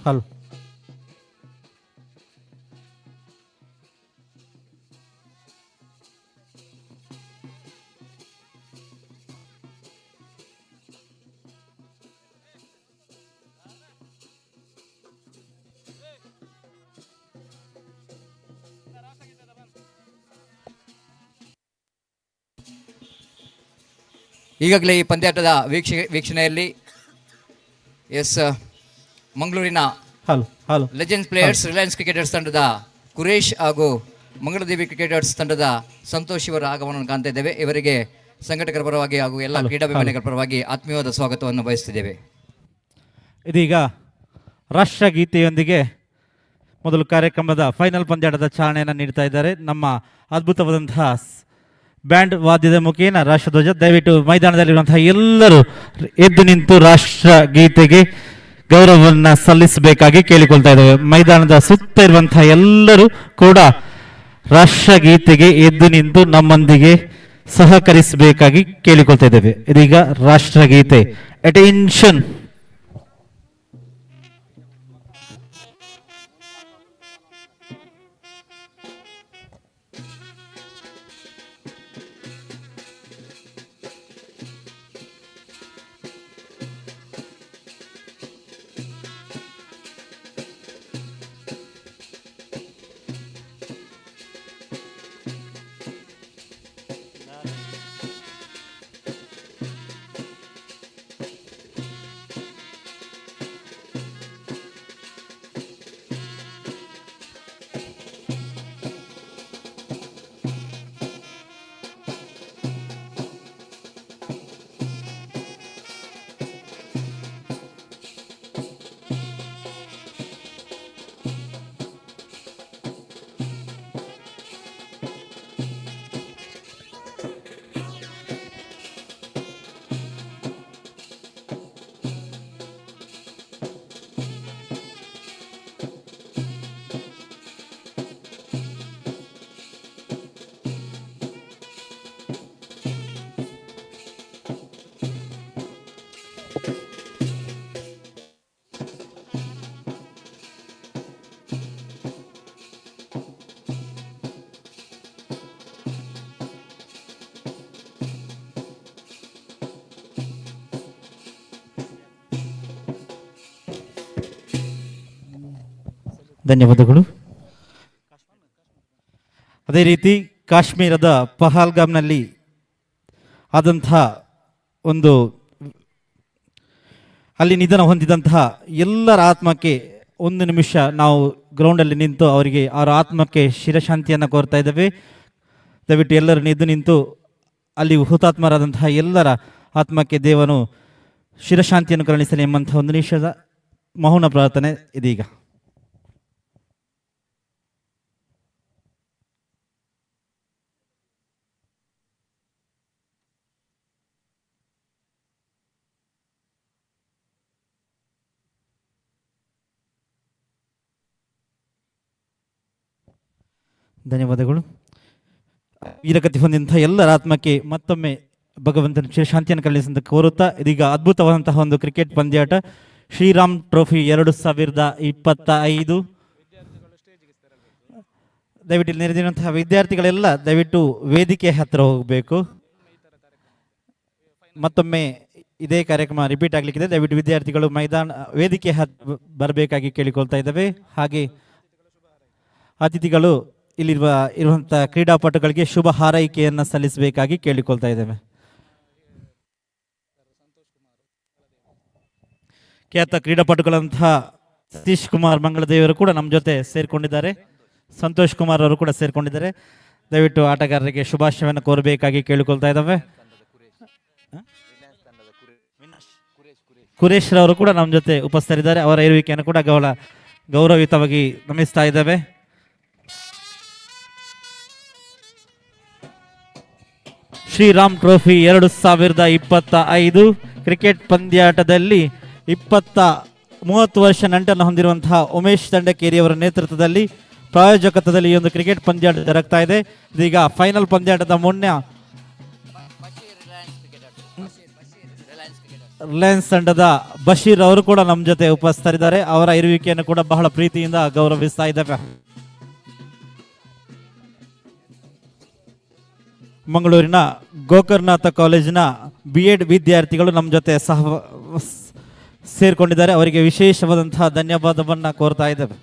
ಹಲ್ ಈಗಾಗಲೇ ಈ ಪಂದ್ಯಾಟದ ವೀಕ್ಷಣೆಯಲ್ಲಿ ಮಂಗಳೂರಿನ ಲೆಜೆಂಡ್ಸ್ ಪ್ಲೇಯರ್ಸ್ ರಿಲಯನ್ಸ್ ಕ್ರಿಕೆಟರ್ಸ್ ತಂಡದ ಕುರೇಶ್ ಹಾಗೂ ಮಂಗಳದೇವಿ ಕ್ರಿಕೆಟರ್ಸ್ ತಂಡದ ಸಂತೋಷ್ ಇವರ ಆಗಮನವನ್ನು ಕಾಣ್ತಾ ಇದ್ದೇವೆ. ಇವರಿಗೆ ಸಂಘಟಕರ ಪರವಾಗಿ ಹಾಗೂ ಎಲ್ಲ ಕ್ರೀಡಾಭಿಮಾನಿಗಳ ಪರವಾಗಿ ಆತ್ಮೀಯವಾದ ಸ್ವಾಗತವನ್ನು ಬಯಸುತ್ತಿದ್ದೇವೆ. ಇದೀಗ ರಾಷ್ಟ್ರಗೀತೆಯೊಂದಿಗೆ ಮೊದಲು ಕಾರ್ಯಕ್ರಮದ ಫೈನಲ್ ಪಂದ್ಯಾಟದ ಚಾಲನೆಯನ್ನು ನೀಡ್ತಾ ಇದ್ದಾರೆ. ನಮ್ಮ ಅದ್ಭುತವಾದಂತಹ ಬ್ಯಾಂಡ್ ವಾದ್ಯದ ಮುಖೇನ ರಾಷ್ಟ್ರಧ್ವಜ. ದಯವಿಟ್ಟು ಮೈದಾನದಲ್ಲಿರುವಂತಹ ಎಲ್ಲರೂ ಎದ್ದು ನಿಂತು ರಾಷ್ಟ್ರಗೀತೆಗೆ ಗೌರವವನ್ನು ಸಲ್ಲಿಸಬೇಕಾಗಿ ಕೇಳಿಕೊಳ್ತಾ ಇದ್ದೇವೆ. ಮೈದಾನದ ಸುತ್ತ ಇರುವಂತಹ ಎಲ್ಲರೂ ಕೂಡ ರಾಷ್ಟ್ರಗೀತೆಗೆ ಎದ್ದು ನಿಂತು ನಮ್ಮೊಂದಿಗೆ ಸಹಕರಿಸಬೇಕಾಗಿ ಕೇಳಿಕೊಳ್ತಾ ಇದ್ದೇವೆ. ಇದೀಗ ರಾಷ್ಟ್ರಗೀತೆ. ಅಟೆನ್ಷನ್. ಧನ್ಯವಾದಗಳು. ಅದೇ ರೀತಿ ಕಾಶ್ಮೀರದ ಪಹಲ್ಗಾಮ್ನಲ್ಲಿ ಆದಂತಹ ಒಂದು ಅಲ್ಲಿ ನಿಧನ ಹೊಂದಿದಂತಹ ಎಲ್ಲರ ಆತ್ಮಕ್ಕೆ ಒಂದು ನಿಮಿಷ ನಾವು ಗ್ರೌಂಡಲ್ಲಿ ನಿಂತು ಅವರಿಗೆ ಅವರ ಆತ್ಮಕ್ಕೆ ಶಿರಶಾಂತಿಯನ್ನು ಕೋರ್ತಾ ಇದ್ದೇವೆ. ದಯವಿಟ್ಟು ಎಲ್ಲರೂ ಎದ್ದು ನಿಂತು ಅಲ್ಲಿ ಹುತಾತ್ಮರಾದಂತಹ ಎಲ್ಲರ ಆತ್ಮಕ್ಕೆ ದೇವನು ಶಿರಶಾಂತಿಯನ್ನು ಕರುಣಿಸಲಿ ಎಂಬಂತಹ ಒಂದು ನಿಮಿಷದ ಮೌನ ಪ್ರಾರ್ಥನೆ ಇದೀಗ. ಧನ್ಯವಾದಗಳು. ವೀರಗತಿ ಹೊಂದಿದಂತಹ ಎಲ್ಲರ ಆತ್ಮಕ್ಕೆ ಮತ್ತೊಮ್ಮೆ ಭಗವಂತನ ಚಿರಶಾಂತಿಯನ್ನು ಕರುಣಿಸಂತ ಕೋರುತ್ತಾ ಇದೀಗ ಅದ್ಭುತವಾದಂತಹ ಒಂದು ಕ್ರಿಕೆಟ್ ಪಂದ್ಯಾಟ ಶ್ರೀರಾಮ್ ಟ್ರೋಫಿ 2025. ದಯವಿಟ್ಟು ಇಲ್ಲಿ ನೆರೆದಿರುವಂತಹ ವಿದ್ಯಾರ್ಥಿಗಳೆಲ್ಲ ದಯವಿಟ್ಟು ವೇದಿಕೆ ಹತ್ತಿರ ಹೋಗಬೇಕು. ಮತ್ತೊಮ್ಮೆ ಇದೇ ಕಾರ್ಯಕ್ರಮ ರಿಪೀಟ್ ಆಗಲಿಕ್ಕಿದೆ. ದಯವಿಟ್ಟು ವಿದ್ಯಾರ್ಥಿಗಳು ವೇದಿಕೆ ಹತ್ತಿರ ಬರಬೇಕಾಗಿ ಕೇಳಿಕೊಳ್ತಾ ಇದ್ದೇವೆ. ಹಾಗೆ ಅತಿಥಿಗಳು ಇರುವಂತಹ ಕ್ರೀಡಾಪಟುಗಳಿಗೆ ಶುಭ ಹಾರೈಕೆಯನ್ನು ಸಲ್ಲಿಸಬೇಕಾಗಿ ಕೇಳಿಕೊಳ್ತಾ ಇದ್ದೇವೆ. ಖ್ಯಾತ ಕ್ರೀಡಾಪಟುಗಳಂತಹ ಸತೀಶ್ ಕುಮಾರ್ ಮಂಗಳದೇವರು ಕೂಡ ನಮ್ಮ ಜೊತೆ ಸೇರಿಕೊಂಡಿದ್ದಾರೆ. ಸಂತೋಷ್ ಕುಮಾರ್ ಅವರು ಕೂಡ ಸೇರಿಕೊಂಡಿದ್ದಾರೆ. ದಯವಿಟ್ಟು ಆಟಗಾರರಿಗೆ ಶುಭಾಶಯವನ್ನು ಕೋರಬೇಕಾಗಿ ಕೇಳಿಕೊಳ್ತಾ ಇದ್ದಾವೆ. ಕುರೇಶ್ ರವರು ಕೂಡ ನಮ್ಮ ಜೊತೆ ಉಪಸ್ಥಿತರಿದ್ದಾರೆ. ಅವರ ಇರುವಿಕೆಯನ್ನು ಕೂಡ ಗೌರವಯುತವಾಗಿ ನಮಿಸ್ತಾ ಇದ್ದೇವೆ. ಶ್ರೀರಾಮ್ ಟ್ರೋಫಿ 2025 ಕ್ರಿಕೆಟ್ ಪಂದ್ಯಾಟದಲ್ಲಿ 30 ವರ್ಷ ನಂಟನ್ನು ಹೊಂದಿರುವಂತಹ ಉಮೇಶ್ ದಂಡಕೇರಿ ಅವರ ನೇತೃತ್ವದಲ್ಲಿ ಪ್ರಾಯೋಜಕತ್ವದಲ್ಲಿ ಈ ಒಂದು ಕ್ರಿಕೆಟ್ ಪಂದ್ಯಾಟ ಜರುಗ್ತಾ ಇದೆ. ಇದೀಗ ಫೈನಲ್ ಪಂದ್ಯಾಟದ ಮುನ್ನ ರಿಲಯನ್ಸ್ ತಂಡದ ಬಶೀರ್ ಅವರು ಕೂಡ ನಮ್ಮ ಜೊತೆ ಉಪಸ್ಥಿತರಿದ್ದಾರೆ. ಅವರ ಇರುವಿಕೆಯನ್ನು ಕೂಡ ಬಹಳ ಪ್ರೀತಿಯಿಂದ ಗೌರವಿಸ್ತಾ ಇದ್ದೇವೆ. ಮಂಗಳೂರಿನ ಗೋಕರ್ನಾಥ ಕಾಲೇಜಿನ BEd ವಿದ್ಯಾರ್ಥಿಗಳು ನಮ್ಮ ಜೊತೆ ಸೇರಿಕೊಂಡಿದ್ದಾರೆ. ಅವರಿಗೆ ವಿಶೇಷವಾದಂತಹ ಧನ್ಯವಾದವನ್ನು ಕೋರ್ತಾ ಇದ್ದೇವೆ.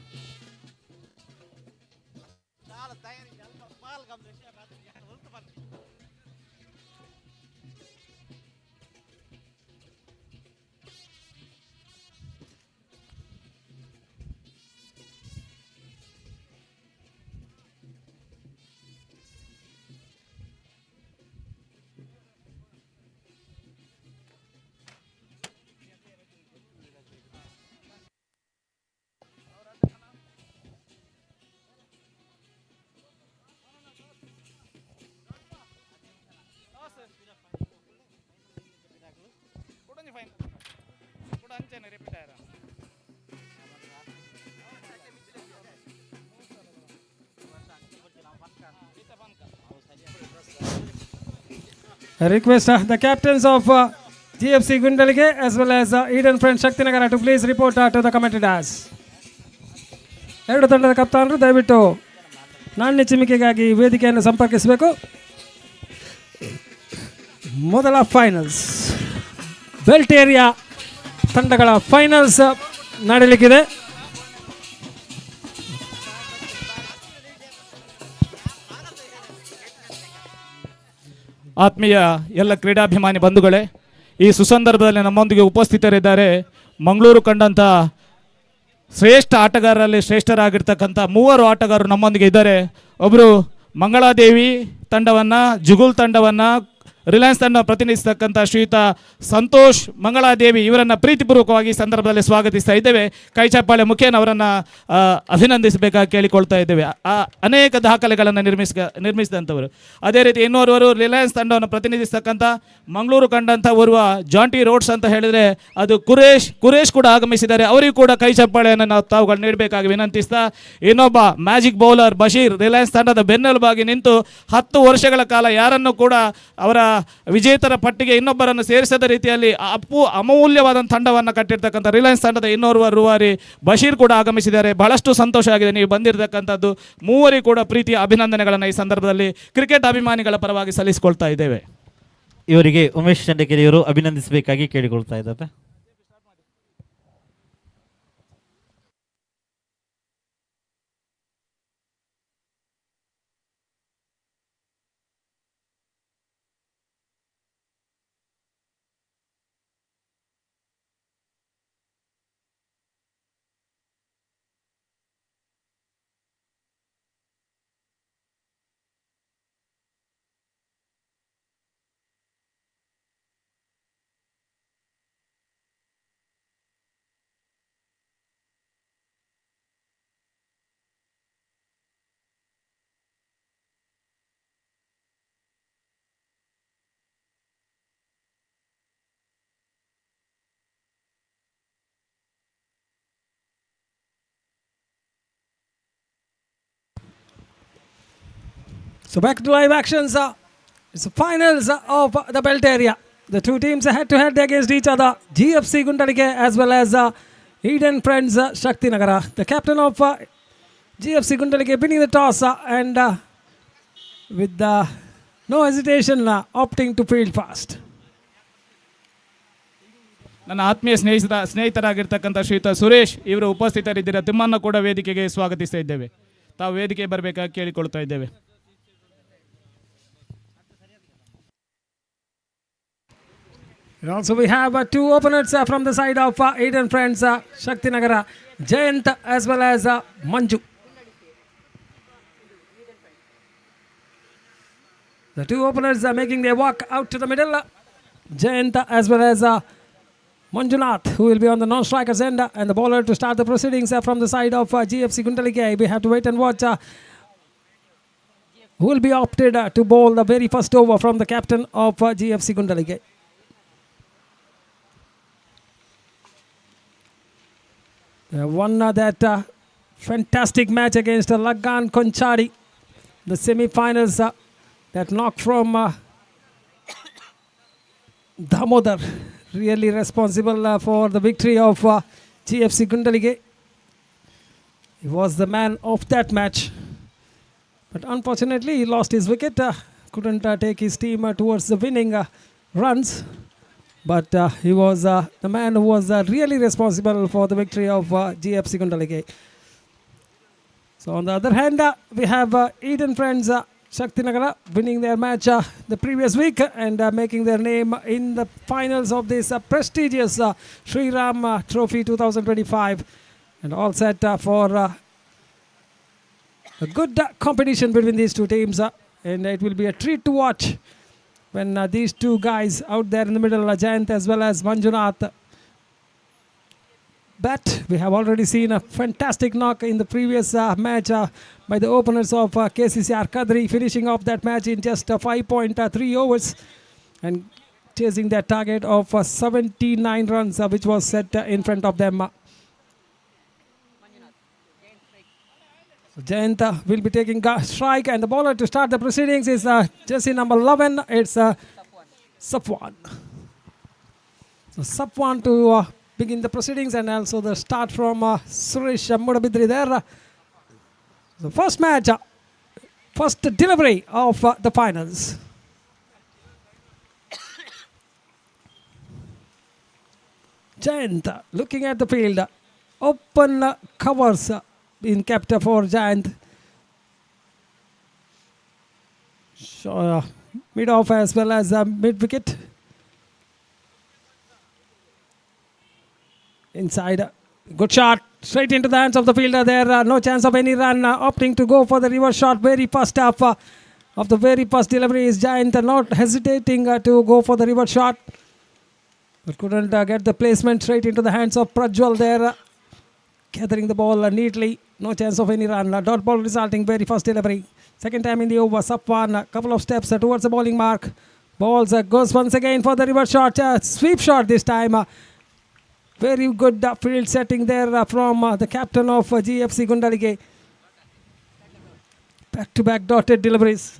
I request the captains of GFC Gundalige as well as Eden Friends Shaktinagara to please report to the commentary dash. ಎರಡು ತಂಡದ ಕಪ್ತಾನರು ದಯವಿಟ್ಟು ನಾಣ್ಯ ಚಿಮಿಕೆಗಾಗಿ ವೇದಿಕೆಯನ್ನು ಸಂಪರ್ಕಿಸಬೇಕು. ಮೊದಲ ಫೈನಲ್ಸ್ ಬೆಲ್ಟ್ ಏರಿಯಾ ತಂಡಗಳ ಫೈನಲ್ಸ್ ನಡೆಯಲಿಕ್ಕಿದೆ. ಆತ್ಮೀಯ ಎಲ್ಲ ಕ್ರೀಡಾಭಿಮಾನಿ ಬಂಧುಗಳೇ, ಈ ಸುಸಂದರ್ಭದಲ್ಲಿ ನಮ್ಮೊಂದಿಗೆ ಉಪಸ್ಥಿತರಿದ್ದಾರೆ ಮಂಗಳೂರು ಕಂಡಂಥ ಶ್ರೇಷ್ಠ ಆಟಗಾರರಲ್ಲಿ ಶ್ರೇಷ್ಠರಾಗಿರ್ತಕ್ಕಂಥ 3 ಆಟಗಾರರು ನಮ್ಮೊಂದಿಗೆ ಇದ್ದಾರೆ. ಒಬ್ಬರು ಮಂಗಳಾದೇವಿ ತಂಡವನ್ನು, ಜುಗುಲ್ ತಂಡವನ್ನು, ರಿಲಯನ್ಸ್ ತಂಡ ಪ್ರತಿನಿಧಿಸ್ತಕ್ಕಂಥ ಶ್ರೀಯುತ ಸಂತೋಷ್ ಮಂಗಳಾದೇವಿ ಇವರನ್ನು ಪ್ರೀತಿಪೂರ್ವಕವಾಗಿ ಸಂದರ್ಭದಲ್ಲಿ ಸ್ವಾಗತಿಸ್ತಾ ಇದ್ದೇವೆ. ಕೈಚಪ್ಪಾಳೆ ಮುಖೇನ ಅವರನ್ನು ಅಭಿನಂದಿಸಬೇಕಾಗಿ ಕೇಳಿಕೊಳ್ತಾ ಇದ್ದೇವೆ. ಅನೇಕ ದಾಖಲೆಗಳನ್ನು ನಿರ್ಮಿಸಿದಂಥವರು. ಅದೇ ರೀತಿ ಇನ್ನೋರ್ವರು ರಿಲಯನ್ಸ್ ತಂಡವನ್ನು ಪ್ರತಿನಿಧಿಸ್ತಕ್ಕಂಥ ಮಂಗಳೂರು ಕಂಡಂಥ ಓರ್ವ ಜಾಂಟಿ ರೋಡ್ಸ್ ಅಂತ ಹೇಳಿದರೆ ಅದು ಕುರೇಶ್ ಕೂಡ ಆಗಮಿಸಿದ್ದಾರೆ. ಅವರಿಗೂ ಕೂಡ ಕೈಚಪ್ಪಾಳೆಯನ್ನು ನಾವು ತಾವುಗಳು ನೀಡಬೇಕಾಗಿ ವಿನಂತಿಸ್ತಾ, ಇನ್ನೊಬ್ಬ ಮ್ಯಾಜಿಕ್ ಬೌಲರ್ ಬಶೀರ್ ರಿಲಯನ್ಸ್ ತಂಡದ ಬೆನ್ನೆಲುಬಾಗಿ ನಿಂತು 10 ವರ್ಷಗಳ ಕಾಲ ಯಾರನ್ನು ಕೂಡ ಅವರ ವಿಜೇತರ ಪಟ್ಟಿಗೆ ಇನ್ನೊಬ್ಬರನ್ನು ಸೇರಿಸದ ರೀತಿಯಲ್ಲಿ ಅಮೂಲ್ಯವಾದ ತಂಡವನ್ನು ಕಟ್ಟಿರ್ತಕ್ಕಂಥ ರಿಲಯನ್ಸ್ ತಂಡದ ಇನ್ನೋರ್ವ ರೂವಾರಿ ಬಶೀರ್ ಕೂಡ ಆಗಮಿಸಿದ್ದಾರೆ. ಬಹಳಷ್ಟು ಸಂತೋಷ ಆಗಿದೆ ನೀವು ಬಂದಿರತಕ್ಕಂಥದ್ದು. 3 ಕೂಡ ಪ್ರೀತಿಯ ಅಭಿನಂದನೆಗಳನ್ನು ಈ ಸಂದರ್ಭದಲ್ಲಿ ಕ್ರಿಕೆಟ್ ಅಭಿಮಾನಿಗಳ ಪರವಾಗಿ ಸಲ್ಲಿಸಿಕೊಳ್ತಾ ಇದ್ದೇವೆ. ಇವರಿಗೆ ಉಮೇಶ್ ದಂಡಕೇರಿಯವರು ಅಭಿನಂದಿಸಬೇಕಾಗಿ ಕೇಳಿಕೊಳ್ತಾ ಇದ್ದಾರೆ. So back to live actions. It's the finals of the belt area. The two teams are head-to-head against each other. GFC Gundalige as well as Eden Friends Shaktinagara. The captain of GFC Gundalige winning the toss and with no hesitation opting to field fast. ನನ್ನ ಆತ್ಮೀಯ ಸ್ನೇಹಿತರಾಗಿರ್ತಕ್ಕಂಥ ಶ್ರೀಯುತ ಸುರೇಶ್ ಇವರು ಉಪಸ್ಥಿತರಿದ್ದೀರ. ತಿಮ್ಮನ್ನು ಕೂಡ ವೇದಿಕೆಗೆ ಸ್ವಾಗತಿಸ್ತಾ ಇದ್ದೇವೆ. ತಾವು ವೇದಿಕೆ ಬರಬೇಕಾಗಿ ಕೇಳಿಕೊಳ್ತಾ ಇದ್ದೇವೆ. And also we have 2 opponents from the side of Eden Friends Shaktinagara, Jayant as well as Manju. The 2 opponents are making their walk out to the middle. Jayant as well as Manjunath, who will be on the non-strikers end, and the bowler to start the proceedings from the side of GFC Gundalige. We have to wait and watch who will be opted to bowl the very first over from the captain of GFC Gundalige. Won that fantastic match against Lagan Konchadi, the semi-finals that knocked from Damodar, really responsible for the victory of GFC Gundalige. He was the man of that match, but unfortunately he lost his wicket, couldn't take his team towards the winning runs. But he was the man who was really responsible for the victory of GFC Gundalige. So on the other hand, we have Eden Friends Shaktinagara winning their match the previous week and making their name in the finals of this prestigious Sri Ram Trophy 2025. And all set for a good competition between these 2 teams. And it will be a treat to watch when these 2 guys out there in the middle, Jayant as well as Manjunath, bat. We have already seen a fantastic knock in the previous match by the openers of KCCR Kadri, finishing off that match in just 5.3 overs and chasing their target of 79 runs, which was set in front of them. So Jayant will be taking strike, and the bowler to start the proceedings is jersey number 11. It's Safwan. So Safwan to begin the proceedings, and also the start from Suresh Mudabidri there. The first match, first delivery of the finals. Jayant looking at the field. Open covers being kept for Jayant. Mid off as well as mid wicket. Inside. Good shot. Straight into the hands of the fielder there. No chance of any run. Opting to go for the reverse shot. Very first half of the very first delivery is Jayant not hesitating to go for the reverse shot. But couldn't get the placement straight into the hands of Prajwal there. Gathering the ball neatly. No chance of any run. Dot ball resulting very first delivery. Second time in the over. Safwan a couple of steps towards the bowling mark. Balls goes once again for the reverse shot. Sweep shot this time. Very good field setting there from the captain of GFC Gundalige. Back-to-back dotted deliveries.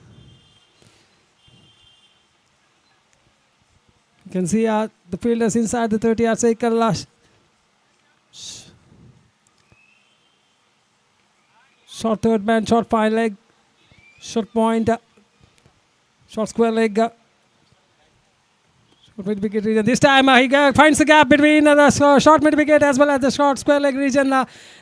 You can see the fielders inside the 30-yard circle. Short third man, short fine leg, short point, short square leg. Mid wicket region. This time he finds the gap between the short mid wicket as well as the short square leg region.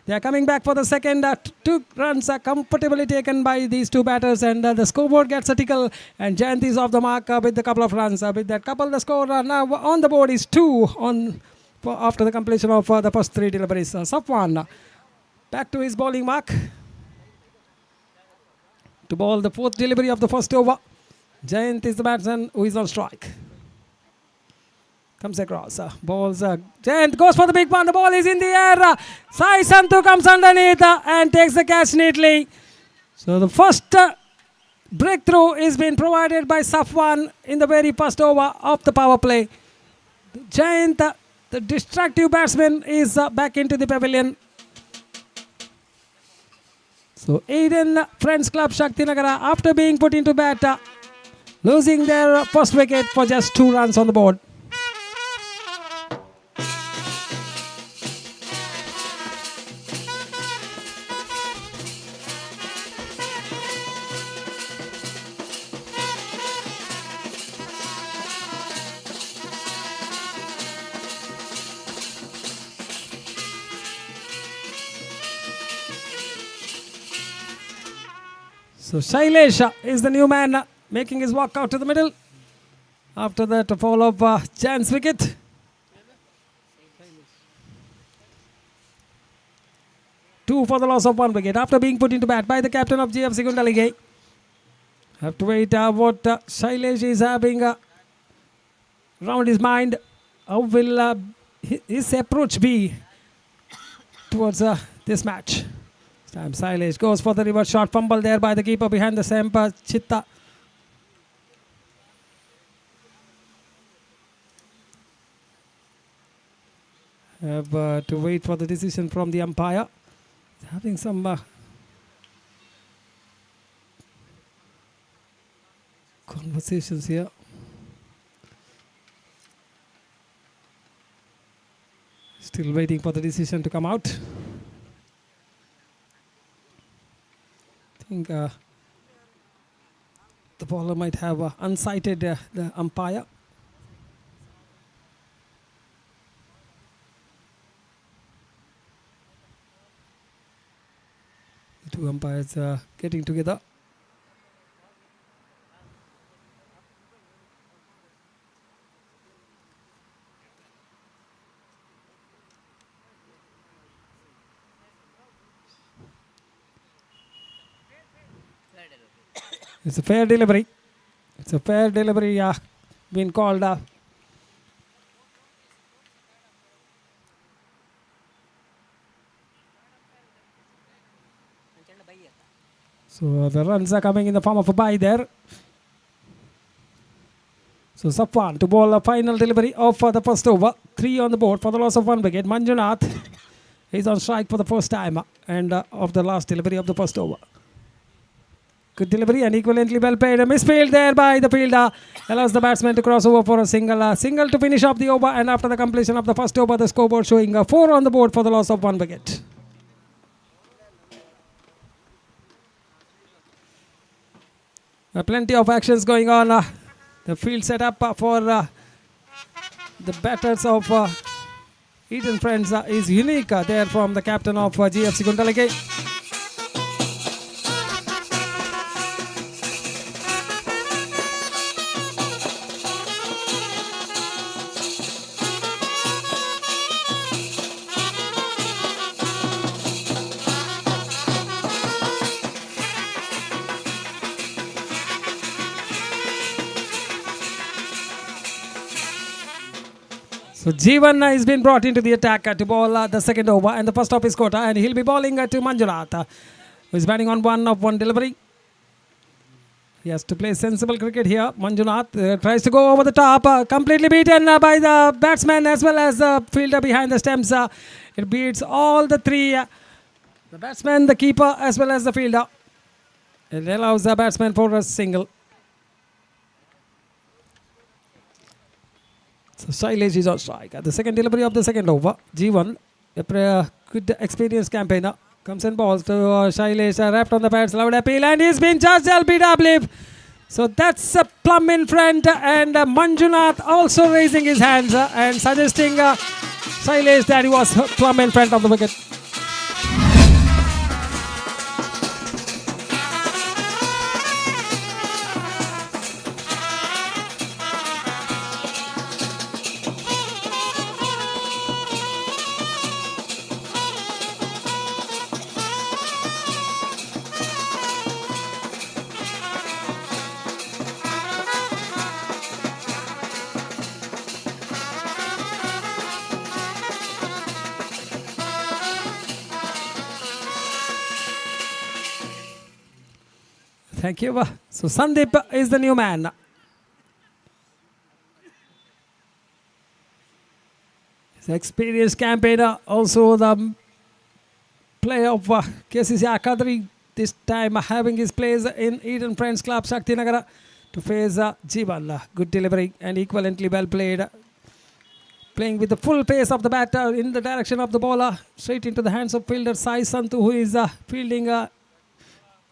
They are coming back for the second. 2 runs are comfortably taken by these two batters, and the scoreboard gets a tickle. And Jayant is off the mark with a couple of runs. With that couple, the score now on the board is 2 after the completion of the first 3 deliveries. Safwan back to his bowling mark to bowl the 4th delivery of the first over. Jayant is the batsman who is on strike. Comes across, balls, Jayant goes for the big one, the ball is in the air. Sai Santu comes underneath and takes the catch neatly. So the first breakthrough is being provided by Safwan in the very first over of the power play. Jayant, the destructive batsman, is back into the pavilion. So Eden Friends Club Shaktinagara, after being put into bat, losing their first wicket for just 2 runs on the board. So Shailesh is the new man making his walk out to the middle. After that, a fall of Jan's wicket. Two for the loss of 1 wicket after being put into bat by the captain of GFC Gundalige. Have to wait what Shailesh is having around his mind. How will his approach be towards this match? This time Shailesh goes for the reverse shot, fumble there by the keeper behind the stump, Chitta. Have to wait for the decision from the umpire. Having some conversations here. Still waiting for the decision to come out. I think the bowler might have unsighted the umpire. The 2 umpires getting together. It's a fair delivery. It's a fair delivery being called. So the runs are coming in the form of a bye there. So Safwan to bowl a final delivery of the first over. 3 on the board for the loss of 1 wicket. Manjunath is on strike for the first time and of the last delivery of the first over. Good delivery and equivalently well played. A misfield there by the fielder allows the batsman to cross over for a single. Single to finish off the over, and after the completion of the first over, the scoreboard showing 4 on the board for the loss of 1 wicket. Plenty of actions going on. The field set up for the batters of Eden Friends is unique there from the captain of GFC Gundalike. So Jeevan has been brought into the attack to bowl the second over and the first of his quota, and he'll be bowling to Manjunath, who is batting on 1 of 1 delivery. He has to play sensible cricket here. Manjunath tries to go over the top, completely beaten by the batsman as well as the fielder behind the stumps. It beats all the 3, the batsman, the keeper as well as the fielder. It allows the batsman for a single. So Shailesh is on strike. The second delivery of the second over. Jeevan, a good experienced campaigner, comes and balls to Shailesh, wrapped on the pads, loud appeal, and he's been charged LBW. So that's a plum in front, and Manjunath also raising his hands and suggesting Shailesh that he was plum in front of the wicket. Thank you. So Sandeep is the new man. He's an experienced campaigner, also the player of KCC Akadri, this time having his place in Eden Friends Club, Shakti Nagara, to face Jeevan. Good delivery and equivalently well played. Playing with the full pace of the batter in the direction of the bowler, straight into the hands of fielder Sai Santu, who is fielding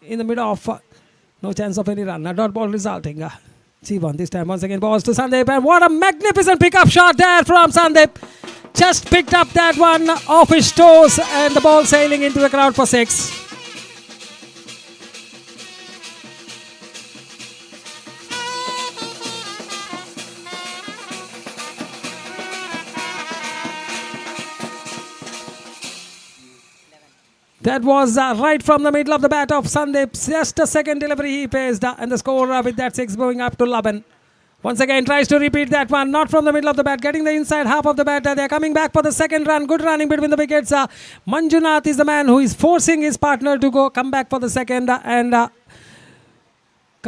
in the middle of... no chance of any run. A dot ball resulting. Jeevan this time once again balls to Sandeep, and what a magnificent pickup shot there from Sandeep. Just picked up that one off his toes, and the ball sailing into the crowd for 6. That was right from the middle of the bat of Sandeep. Just a second delivery he faced, and the score with that 6 going up to 11. Once again tries to repeat that one, not from the middle of the bat, getting the inside half of the bat. They are coming back for the second run. Good running between the wickets. Manjunath is the man who is forcing his partner to come back for the second and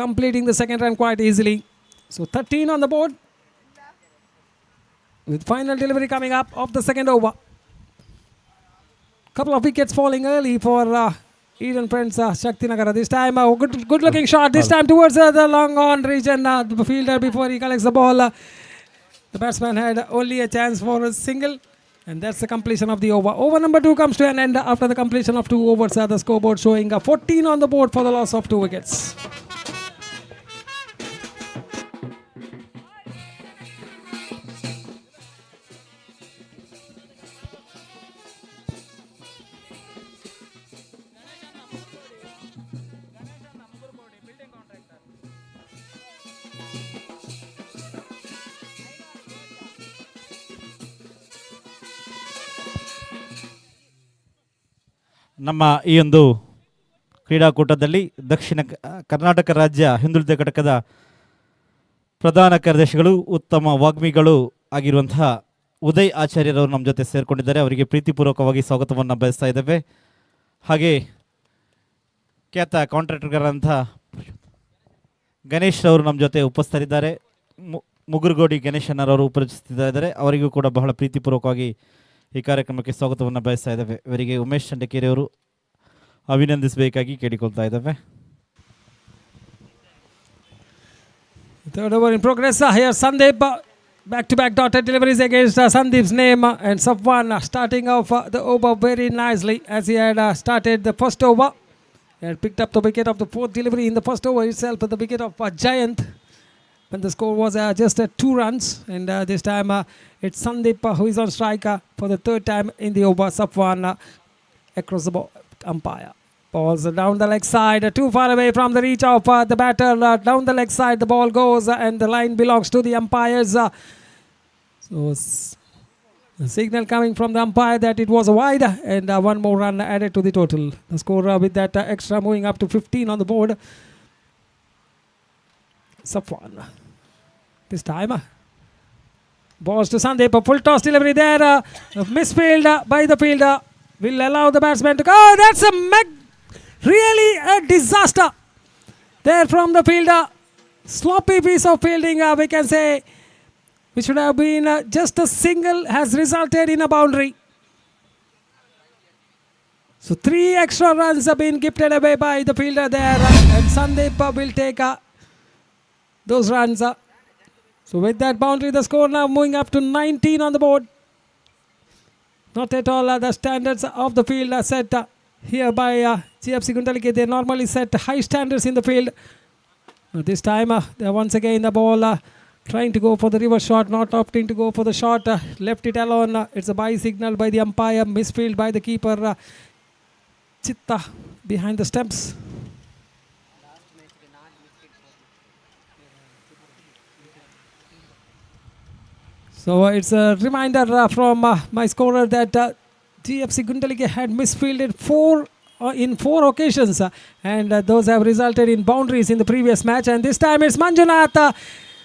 completing the second run quite easily. So 13 on the board with final delivery coming up of the second over. Couple of wickets falling early for Eden Friends Shakti Nagara. This time good looking shot, this time towards the long on region. The fielder, before he collects the ball, the batsman had only a chance for a single, and that's the completion of the over. Over number 2 comes to an end after the completion of 2 overs. The scoreboard showing 14 on the board for the loss of 2 wickets. ನಮ್ಮ ಈ ಒಂದು ಕ್ರೀಡಾಕೂಟದಲ್ಲಿ ದಕ್ಷಿಣ ಕರ್ನಾಟಕ ರಾಜ್ಯ ಹಿಂದುಳಿದ ಘಟಕದ ಪ್ರಧಾನ ಕಾರ್ಯದರ್ಶಿಗಳು, ಉತ್ತಮ ವಾಗ್ಮಿಗಳು ಆಗಿರುವಂತಹ ಉದಯ್ ಆಚಾರ್ಯರವರು ನಮ್ಮ ಜೊತೆ ಸೇರಿಕೊಂಡಿದ್ದಾರೆ. ಅವರಿಗೆ ಪ್ರೀತಿಪೂರ್ವಕವಾಗಿ ಸ್ವಾಗತವನ್ನು ಬಯಸ್ತಾ ಇದ್ದೇವೆ. ಹಾಗೆ ಖ್ಯಾತ ಕಾಂಟ್ರಾಕ್ಟರ್ಗಳಂಥ ಗಣೇಶ್ ಅವರು ನಮ್ಮ ಜೊತೆ ಉಪಸ್ಥಿತರಿದ್ದಾರೆ. ಮುಗುರುಗೋಡಿ ಗಣೇಶಣ್ಣರವರು ಉಪಸ್ಥಿತರಿದ್ದಾರೆ. ಅವರಿಗೂ ಕೂಡ ಬಹಳ ಪ್ರೀತಿಪೂರ್ವಕವಾಗಿ ಈ ಕಾರ್ಯಕ್ರಮಕ್ಕೆ ಸ್ವಾಗತವನ್ನು ಬಯಸ್ತಾ ಇದ್ದೇವೆ. ಇವರಿಗೆ ಉಮೇಶ್ ದಂಡಕೇರಿ ಅವರು ಅಭಿನಂದಿಸಬೇಕಾಗಿ ಕೇಳಿಕೊಳ್ತಾ ಇದ್ದೇವೆ. Third over in progress. Here Sandeep, back-to-back dotted deliveries against Sandeep's name, and Safwan starting off the over very nicely as he had started the first over. He had picked up the wicket of the fourth delivery in the first over itself, the wicket of Giant, when the score was just 2 runs. And this time it's Sandeep who is on strike for the third time in the over. Safwan across the ball, umpire. Balls down the leg side, too far away from the reach of the batter. Down the leg side, the ball goes, and the line belongs to the umpires. So, a signal coming from the umpire that it was a wide, and one more run added to the total. The score with that extra moving up to 15 on the board. Safwan. This time, balls to Sandeep, a full toss delivery there. Misfield by the fielder. Will allow the batsman to go. That's a really a disaster there from the fielder. Sloppy piece of fielding, we can say, which should have been just a single, has resulted in a boundary. So 3 extra runs have been gifted away by the fielder there, and Sandeep will take those runs. So with that boundary, the score now moving up to 19 on the board. Not at all the standards of the field are set here by GFC Gundalike. They normally set high standards in the field. But this time, they're once again the ball trying to go for the reverse shot, not opting to go for the shot. Left it alone. It's a bye signal by the umpire. Misfield by the keeper. Chitta behind the stumps. So it's a reminder from my scorer that GFC Gundalike had misfielded in 4 occasions, and those have resulted in boundaries in the previous match. And this time it's Manjunath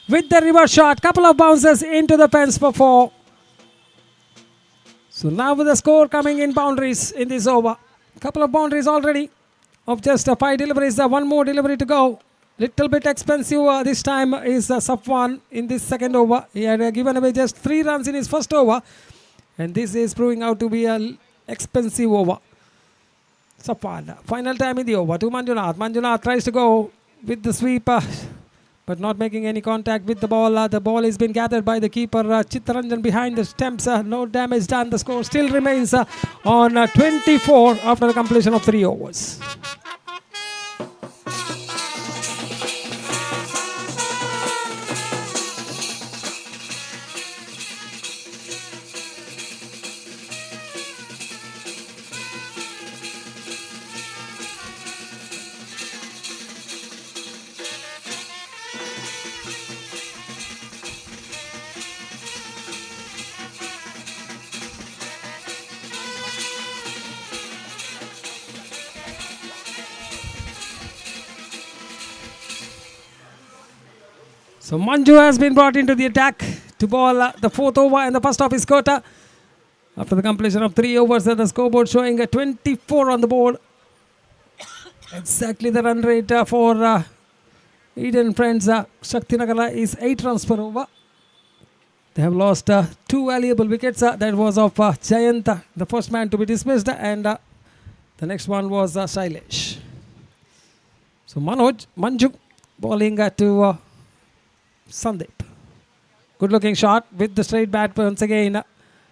with the reverse shot. Couple of bounces into the fence for 4. So now with the score coming in boundaries in this over. Couple of boundaries already of just 5 deliveries. 1 more delivery to go. Little bit expensive this time is Safwan in this second over. He had given away just 3 runs in his first over, and this is proving out to be an expensive over. Safwan, final time in the over to Manjunath. Manjunath tries to go with the sweep, but not making any contact with the ball. The ball has been gathered by the keeper, Chittaranjan, behind the stumps. No damage done. The score still remains on 24 after the completion of 3 overs. So Manju has been brought into the attack to bowl the 4th over and the first of his quota. After the completion of 3 overs, the scoreboard showing a 24 on the board. Exactly the run rate for Eden Friends Shaktinagara is 8 runs per over. They have lost 2 valuable wickets. That was of Giant, the first man to be dismissed, and the next one was Shailesh. So Manju bowling to Sandeep. Good looking shot with the straight bat once again.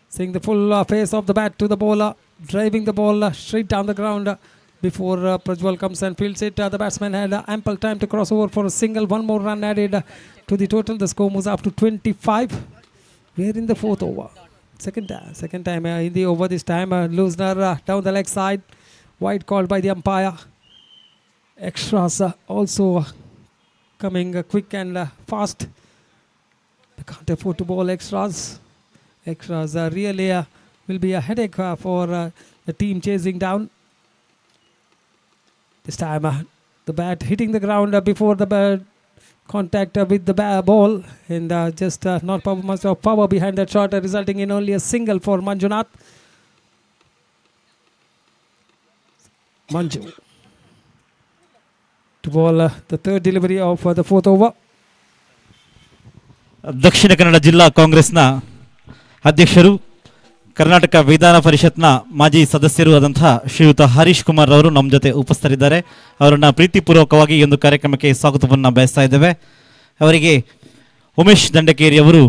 Seeing the full face of the bat to the bowler. Driving the ball straight down the ground before Prajwal comes and fields it. The batsman had ample time to cross over for a single. 1 more run added to the total. The score moves up to 25. We're in the 4th over. Second time in the over this time. Loosner down the leg side. Wide called by the umpire. Extras also coming quick and fast. They can't afford to bowl extras. Extras really will be a headache for the team chasing down. This time the bat hitting the ground before the contact with the ball, and just not much of power behind that shot, resulting in only a single for Manjunath. Manju to bowl the 3rd delivery of the 4th over. Dakshina Kannada ಜಿಲ್ಲಾ ಕಾಂಗ್ರೆಸ್ನ ಅಧ್ಯಕ್ಷರು, ಕರ್ನಾಟಕ ವಿಧಾನ ಪರಿಷತ್ನ ಮಾಜಿ ಸದಸ್ಯರು ಆದಂತಹ ಶ್ರೀಯುತ ಹರೀಶ್ ಕುಮಾರ್ ಅವರು ನಮ್ಮ ಜೊತೆ ಉಪಸ್ಥಿತರಿದ್ದಾರೆ. ಅವರನ್ನು ಪ್ರೀತಿಪೂರ್ವಕವಾಗಿ ಈ ಒಂದು ಕಾರ್ಯಕ್ರಮಕ್ಕೆ ಸ್ವಾಗತವನ್ನು ಬಯಸ್ತಾ ಇದ್ದೇವೆ. ಅವರಿಗೆ ಉಮೇಶ್ ದಂಡಕೇರಿ ಅವರು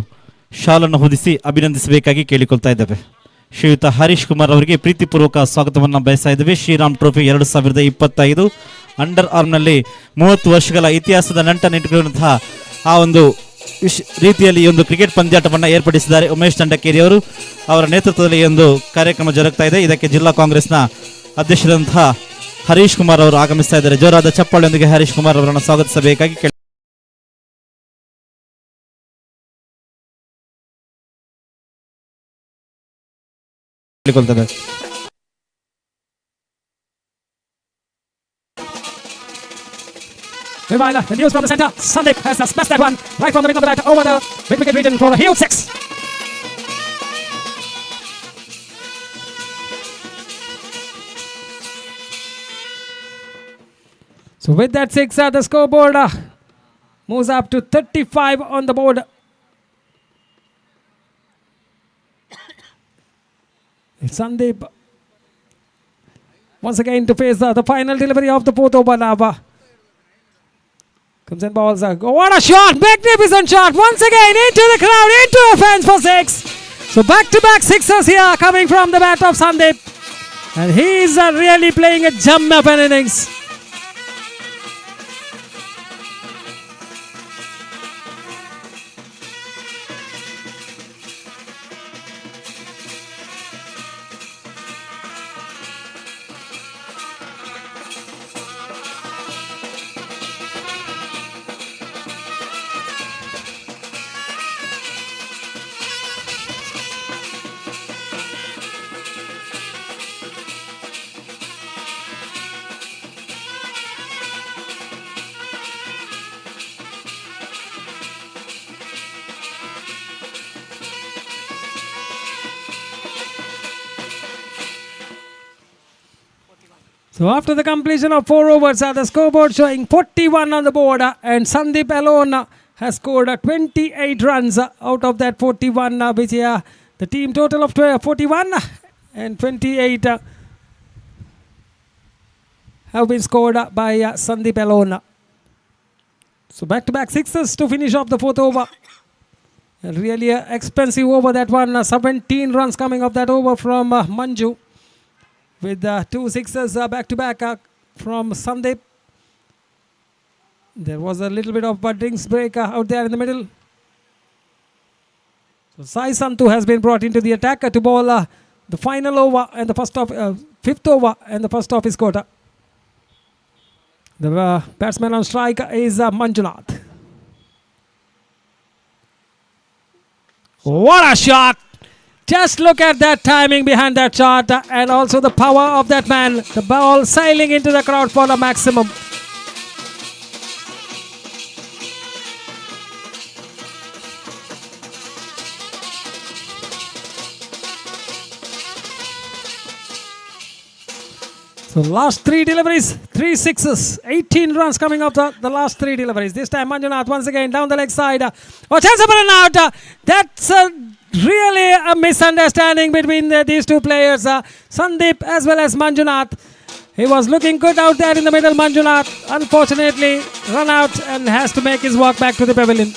ಶಾಲನ್ನು ಹೊದಿಸಿ ಅಭಿನಂದಿಸಬೇಕಾಗಿ ಕೇಳಿಕೊಳ್ತಾ ಇದ್ದೇವೆ. ಶ್ರೀಯುತ ಹರೀಶ್ ಕುಮಾರ್ ಅವರಿಗೆ ಪ್ರೀತಿಪೂರ್ವಕ ಸ್ವಾಗತವನ್ನು ಬಯಸ್ತಾ ಇದ್ದೇವೆ. ಶ್ರೀರಾಮ್ ಟ್ರೋಫಿ 2025 ಅಂಡರ್ ಆರ್ಮ್ನಲ್ಲಿ 30 ವರ್ಷಗಳ ಇತಿಹಾಸದ ನಂಟನಿಟ್ಟುಕೊಂಡಂತಹ ಆ ಒಂದು ರೀತಿಯಲ್ಲಿ ಈ ಒಂದು ಕ್ರಿಕೆಟ್ ಪಂದ್ಯಾಟವನ್ನು ಏರ್ಪಡಿಸಿದ್ದಾರೆ ಉಮೇಶ್ ದಂಡಕೇರಿ ಅವರು. ಅವರ ನೇತೃತ್ವದಲ್ಲಿ ಈ ಒಂದು ಕಾರ್ಯಕ್ರಮ ಜರುಗ್ತಾ ಇದೆ. ಇದಕ್ಕೆ ಜಿಲ್ಲಾ ಕಾಂಗ್ರೆಸ್ನ ಅಧ್ಯಕ್ಷರಾದಂತಹ ಹರೀಶ್ ಕುಮಾರ್ ಅವರು ಆಗಮಿಸ್ತಾ ಇದ್ದಾರೆ. ಜೋರಾದ ಚಪ್ಪಾಳೆಯೊಂದಿಗೆ ಹರೀಶ್ ಕುಮಾರ್ ಅವರನ್ನು ಸ್ವಾಗತಿಸಬೇಕಾಗಿ ಕೇಳಿಕೊಳ್ತೇವೆ. Meanwhile, the news from the center. Sandeep has smashed that one right from the middle of the bat over the mid-wicket region for a huge 6. So with that 6, the scoreboard moves up to 35 on the board. It's Sandeep once again to face the final delivery of the fourth over now. Comes and balls. What a shot! Magnificent shot! Once again into the crowd, into the fence for 6. So back-to-back sixes here coming from the bat of Sandeep. And he's really playing a jump-up innings. So after the completion of 4 overs, the scoreboard showing 41 on the board, and Sandeep alone has scored 28 runs out of that 41, which the team total of 41 and 28 have been scored by Sandeep alone. So back-to-back sixes to finish off the fourth over. Really expensive over that one. 17 runs coming off that over from Manju. With 2 sixes back-to-back from Sandeep. There was a little bit of a drinks break out there in the middle. So Sai Santu has been brought into the attack to bowl the final over and the first of fifth over and the first of his quarter. The batsman on strike is Manjunath. What a shot! Just look at that timing behind that shot and also the power of that man. The ball sailing into the crowd for the maximum. So last 3 deliveries, 3 sixes, 18 runs coming up the last 3 deliveries. This time Manjunath once again down the leg side. Oh, chance for an out. That's really a misunderstanding between these two players, Sandeep as well as Manjunath. He was looking good out there in the middle. Manjunath unfortunately run out and has to make his walk back to the pavilion.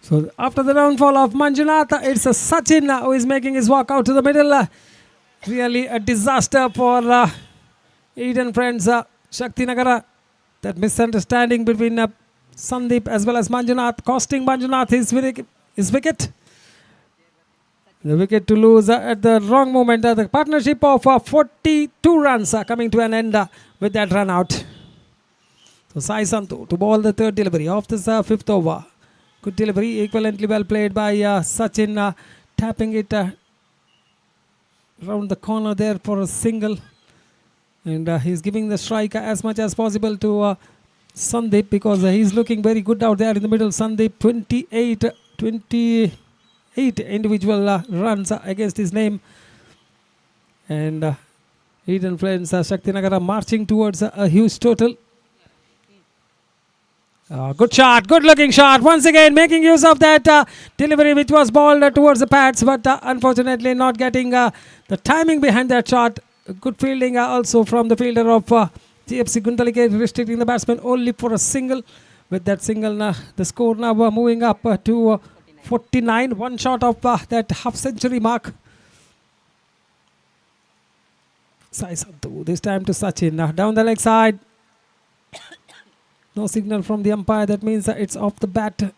So after the downfall of Manjunath, it's Sachin who is making his walk out to the middle. Really a disaster for Eden Friends, Shakti Nagara. That misunderstanding between Sandeep as well as Manjunath, costing Manjunath his wicket. The wicket to lose at the wrong moment. The partnership of 42 runs coming to an end with that run out. So Sai Santu to bowl the third delivery of this fifth over. Good delivery, equivalently well played by Sachin, tapping it round the corner there for a single. And he's giving the strike as much as possible to Sandeep, because he's looking very good out there in the middle. Sandeep 28 individual runs against his name. And Eden Friends Shaktinagara marching towards a huge total. Good shot, good looking shot. Once again making use of that delivery which was balled towards the pads, but unfortunately not getting the timing behind that shot. Good fielding also from the fielder of GFC Gundalike, restricting the batsman only for a single. With that single, the score now moving up to 49, one short of that half century mark. Sai Santhu, this time to Sachin, down the leg side. No signal from the umpire, that means it's off the bat.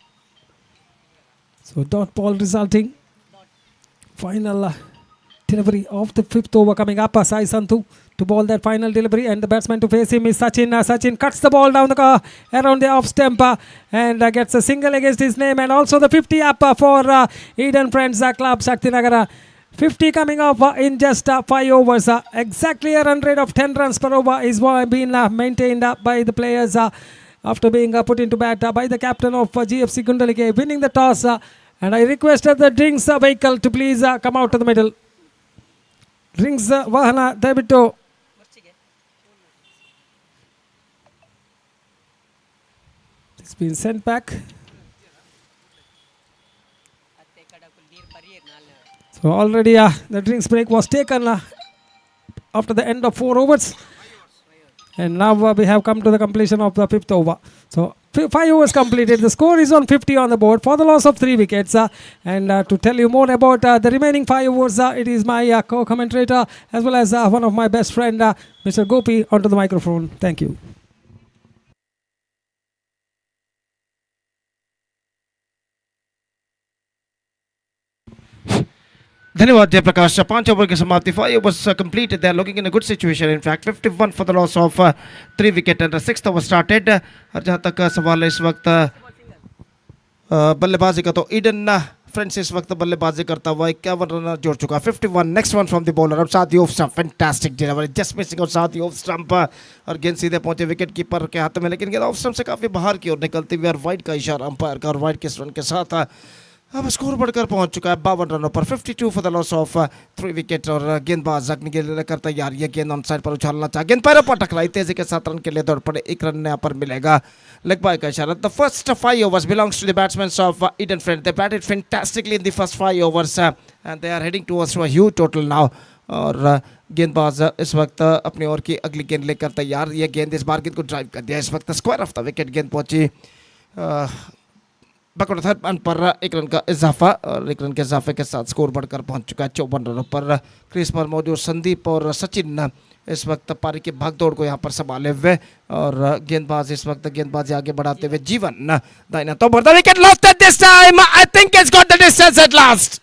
So dot ball resulting. Final delivery of the fifth over coming up. Sai Santhu to ball that final delivery, and the batsman to face him is Sachin. Sachin cuts the ball down the around the off stump and gets a single against his name, and also the 50 up for Eden Friends Club Shaktinagara. 50 coming off in just 5 overs. Exactly a run rate of 10 runs per over is being maintained by the players after being put into bat by the captain of GFC Gundalike, winning the toss. And I requested the drinks vehicle to please come out to the middle. Drinks Vahana, Davidto. It's been sent back. So already the drinks break was taken after the end of 4 overs. And now we have come to the completion of the 5th over. So 5 overs completed. The score is on 50 on the board for the loss of 3 wickets. And to tell you more about the remaining 5 overs, it is my co-commentator as well as one of my best friend, Mr. Gopi, onto the microphone. Thank you. धन्यवाद Jayaprakash. 5 over की समाप्ति, 5 overs completed. They are looking in a good situation. In fact, 51 for the loss of 3 wicket, and the 6th over started. और जहाँ तक सवाल है इस वक्त बल्लेबाजी का, तो ईडन फ्रेंड्स इस वक्त बल्लेबाजी करता हुआ 51 रन जोड़ चुका. 51. Next one from the bowler अब साथ off stump. Fantastic delivery, just missing और साथ ऑफ स्टंप, और गेंद सीधे पहुंचे विकेट कीपर के हाथ में, लेकिन गेंद ऑफ स्टंप से काफी बाहर की ओर निकलती हुई, और वाइड का इशारा अंपायर का, और वाइड के रन के साथ अब स्कोर बढ़कर पहुंच चुका है 52 रनों पर. 52 for the loss of 3 wicket. और गेंदबाज अग्नि के लिए लेकर तैयार. ये गेंद ऑन साइड पर उछालना चाहे, गेंद पैरों पर टकराई, तेजी के साथ रन के लिए दौड़ पड़े. 1 रन यहाँ पर मिलेगा. लेग बाय का इशारा. The first 5 overs belongs to the batsmen of Eden Friends. They batted fantastically in the first 5 overs and they are heading towards a huge total now. और गेंदबाज इस वक्त अपनी ओर की अगली गेंद लेकर तैयार. ये गेंद इस बार गेंद को ड्राइव कर दिया. इस वक्त स्क्वायर ऑफ द विकेट गेंद पहुंची बकौल थर्ड रन पर. 1 रन का इजाफा, और 1 रन के इजाफे के साथ स्कोर बढ़कर पहुंच चुका है 54 रनों पर. क्रीज पर मौजूद संदीप और सचिन इस वक्त पारी के भागदौड़ को यहां पर संभाले हुए, और गेंदबाज इस वक्त गेंदबाजी आगे बढ़ाते हुए. जीवन दाहिना तो बढ़ता, wicket lost at this time. I think it's got the distance at last.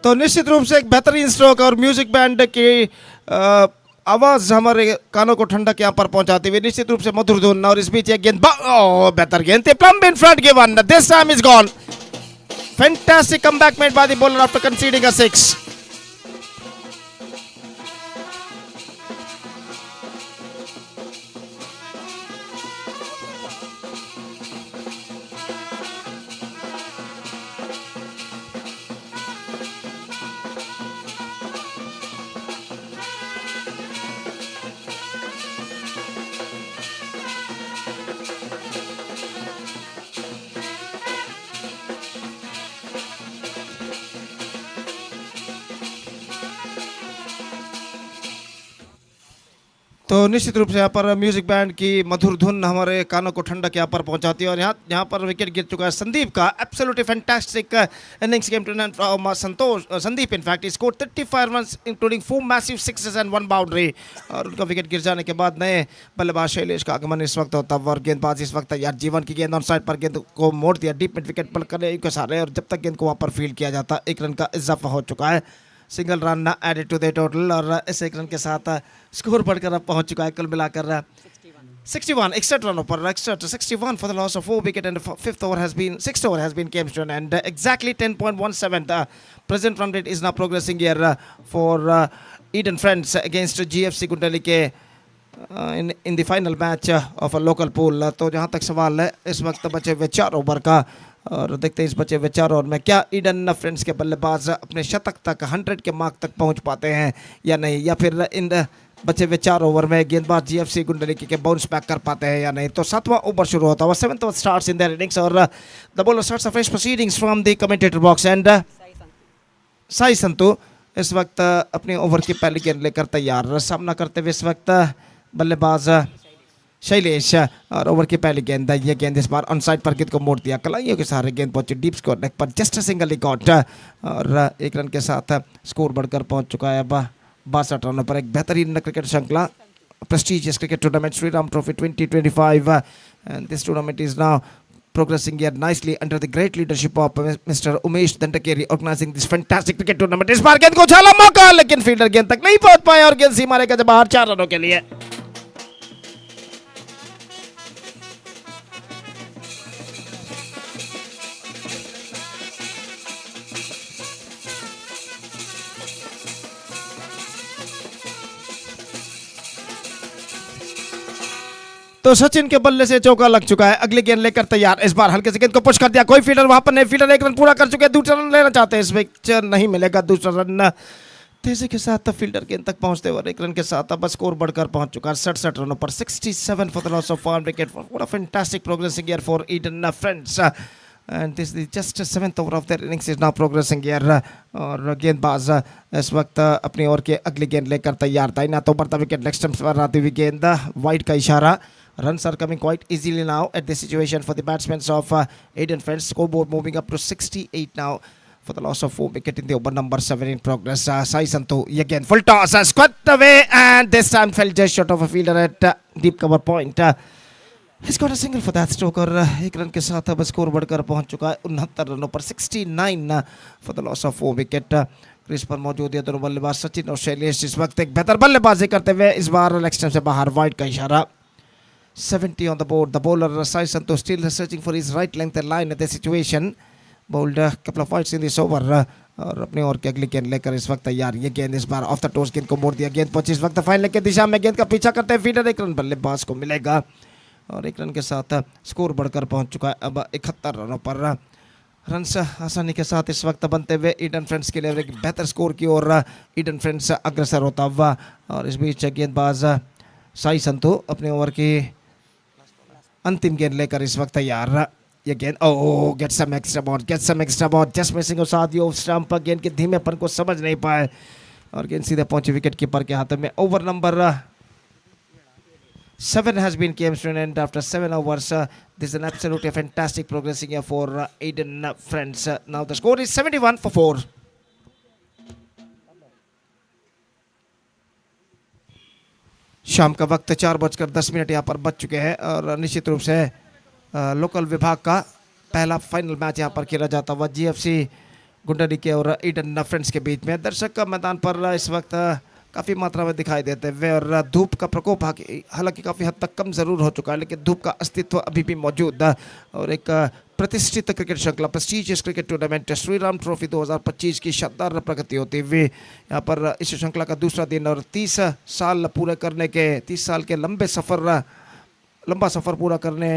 तो निश्चित रूप से एक बेहतरीन स्ट्रोक और म्यूजिक बैंड की आवाज हमारे कानों को ठंडक यहाँ पर पहुंचाती हुई निश्चित रूप से मधुर धुन. और इस बीच एक गेंद, बेहतर गेंद थी, plumb in front given. This time is gone. Fantastic comeback made by the bowler after conceding a 6. तो निश्चित रूप से यहाँ पर म्यूजिक बैंड की मधुर धुन हमारे कानों को ठंडक यहाँ पर पहुँचाती है और यहाँ पर विकेट गिर चुका है संदीप का absolutely fantastic innings game to from Santosh Sandeep in fact score 35 runs including 4 massive sixes and 1 boundary और उनका विकेट गिर जाने के बाद नए बल्लेबाज शैलेश का आगमन इस वक्त होता है और गेंदबाज इस वक्त यार जीवन की गेंद ऑन साइड पर गेंद को मोड़ दिया डीप मिड विकेट पर करने के सारे और जब तक गेंद को वहाँ पर फील्ड किया जाता 1 रन का इजाफा हो चुका है single run added to the total और इस 1 रन के साथ स्कोर बढ़कर अब पहुंच चुका है कुल मिलाकर 61 61 रनों पर 61 for the loss of 4 wicket and the sixth over has been came to an end exactly 10.17 the present run rate is now progressing here for Eden Friends against GFC Gundalike in the final match of a local pool तो जहां तक सवाल है इस वक्त बचे हुए 4 over का और देखते हैं इस बचे हुए 4 ओवर में क्या ईडन फ्रेंड्स के बल्लेबाज अपने शतक तक 100 के मार्क तक पहुंच पाते हैं या नहीं या फिर इन बचे हुए 4 ओवर में गेंदबाज जीएफसी गुंडलिकी के बाउंस बैक कर पाते हैं या नहीं तो 7वां ओवर शुरू होता है 7th over starts in their innings और the bowler starts a fresh proceedings from the commentator box and Sai Santu इस वक्त अपने ओवर की पहली गेंद लेकर तैयार सामना करते हुए इस वक्त बल्लेबाज शैलेश और ओवर की पहली गेंद ये गेंद इस बार ऑन साइड पर गेंद को मोड़ दिया कलाइयों के सहारे गेंद पहुंची डीप स्कोर नेक पर जस्ट सिंगल गॉट और 1 रन के साथ स्कोर बढ़कर पहुंच चुका है अब 62 रनों पर एक बेहतरीन क्रिकेट श्रृंखला prestigious cricket tournament Shri Ram trophy 2025 and this tournament is now progressing here nicely under the great leadership of Mr. Umesh Dandekeri organizing this fantastic cricket tournament इस बार गेंद को उछाला मौका लेकिन फील्डर गेंद तक नहीं पहुंच पाया और गेंद सीमा रेखा से बाहर 4 रनों के लिए तो सचिन के बल्ले से चौका लग चुका है अगली गेंद लेकर तैयार इस बार हल्के से गेंद को पुश कर दिया कोई फील्डर वहां पर नहीं फील्डर 1 रन पूरा कर चुके हैं दूसरा रन लेना चाहते हैं इस पिच नहीं मिलेगा दूसरा रन तेजी के साथ फील्डर गेंद तक पहुंचते हुए 1 रन के साथ अब स्कोर बढ़कर पहुंच चुका है 67 रनों पर 67 for the loss of 1 wicket what a fantastic progressing here for Eden friends and this is just 7th over of their innings is now progressing here और गेंदबाज इस वक्त अपनी ओवर के अगली गेंद लेकर तैयार था ना तो बढ़ता विकेट लेग स्टंप्स पर आती हुई गेंद वाइड का इशारा runs are coming quite easily now at this situation for the batsmen of Eden Friends scoreboard moving up to 68 now for the loss of 4 wicket in the over number 7 in progress Sai Santu again full toss squat away and this time fell just short of a fielder at deep cover point he's got a single for that stroke और 1 run के साथ अब score बढ़कर पहुंच चुका है 69 रनों पर 69 for the loss of 4 wicket crease पर मौजूद है दोनों बल्लेबाज सचिन और शैलेश इस वक्त एक बेहतर बल्लेबाजी करते हुए इस बार लेग स्टंप से बाहर वाइड का इशारा 70 on the board. The bowler Sai Santosh still searching for his right length and line at the situation. Bowled a couple of wides in this over. और अपने ओवर की अगली गेंद लेकर इस वक्त तैयार ये गेंद इस बार ऑफ द टॉस गेंद को मोड़ दिया गेंद पहुंची इस वक्त फाइनल की दिशा में गेंद का पीछा करते हैं फील्डर 1 रन बल्लेबाज को मिलेगा और 1 रन के साथ स्कोर बढ़कर पहुंच चुका है अब 71 रनों पर रन्स आसानी के साथ इस वक्त बनते हुए ईडन फ्रेंड्स के लिए एक बेहतर स्कोर की ओर ईडन फ्रेंड्स अग्रसर होता हुआ और इस बीच गेंदबाज साई संतु अपने ओवर की अंतिम गेंद लेकर इस वक्त तैयार ये गेंद get some extra but just missing off सादियो स्टंप गेंद के धीमेपन को समझ नहीं पाए और गेंद सीधे पहुंची विकेट कीपर के हाथों में over number 7 has been came to an end after 7 overs this is an absolutely fantastic progressing here for Eden Friends now the score is 71 for 4 शाम का वक्त 4:10 यहाँ पर बच चुके हैं और निश्चित रूप से लोकल विभाग का पहला फाइनल मैच यहाँ पर खेला जाता हुआ जीएफसी गुंडलिकी और ईडन फ्रेंड्स के बीच में दर्शक मैदान पर इस वक्त काफ़ी मात्रा में दिखाई देते हुए और धूप का प्रकोप हालांकि काफ़ी हद तक कम ज़रूर हो चुका है लेकिन धूप का अस्तित्व अभी भी मौजूद है और एक प्रतिष्ठित क्रिकेट श्रृंखला prestigious cricket tournament Shri Ram trophy 2025 की शानदार प्रगति होती हुई यहाँ पर इस श्रृंखला का दूसरा दिन और 30 साल पूरे करने के 30 साल के लंबा सफ़र पूरा करने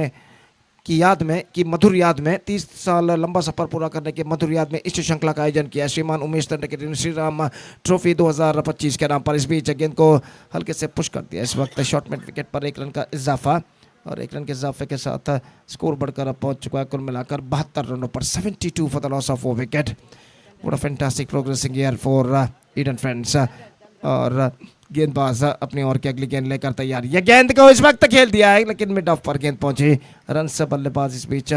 की याद में की मधुर याद में 30 साल लंबा सफ़र पूरा करने के मधुर याद में इस श्रृंखला का आयोजन किया श्रीमान उमेश दंडकेरी श्री राम ट्रॉफी 2025 के नाम पर इस बीच गेंद को हल्के से पुश कर दिया इस वक्त शॉर्ट मिड विकेट पर 1 रन का इजाफा और 1 रन के इजाफे के साथ स्कोर बढ़कर अब पहुंच चुका है कुल मिलाकर 72 रनों पर 72 for the loss of 4 wicket what a fantastic progressing here for Eden friends और गेंदबाज अपनी ओर की अगली गेंद लेकर तैयार। यह गेंद को इस वक्त खेल दिया है लेकिन मिड ऑफ पर गेंद पहुंची, रन से बल्लेबाज इस बीच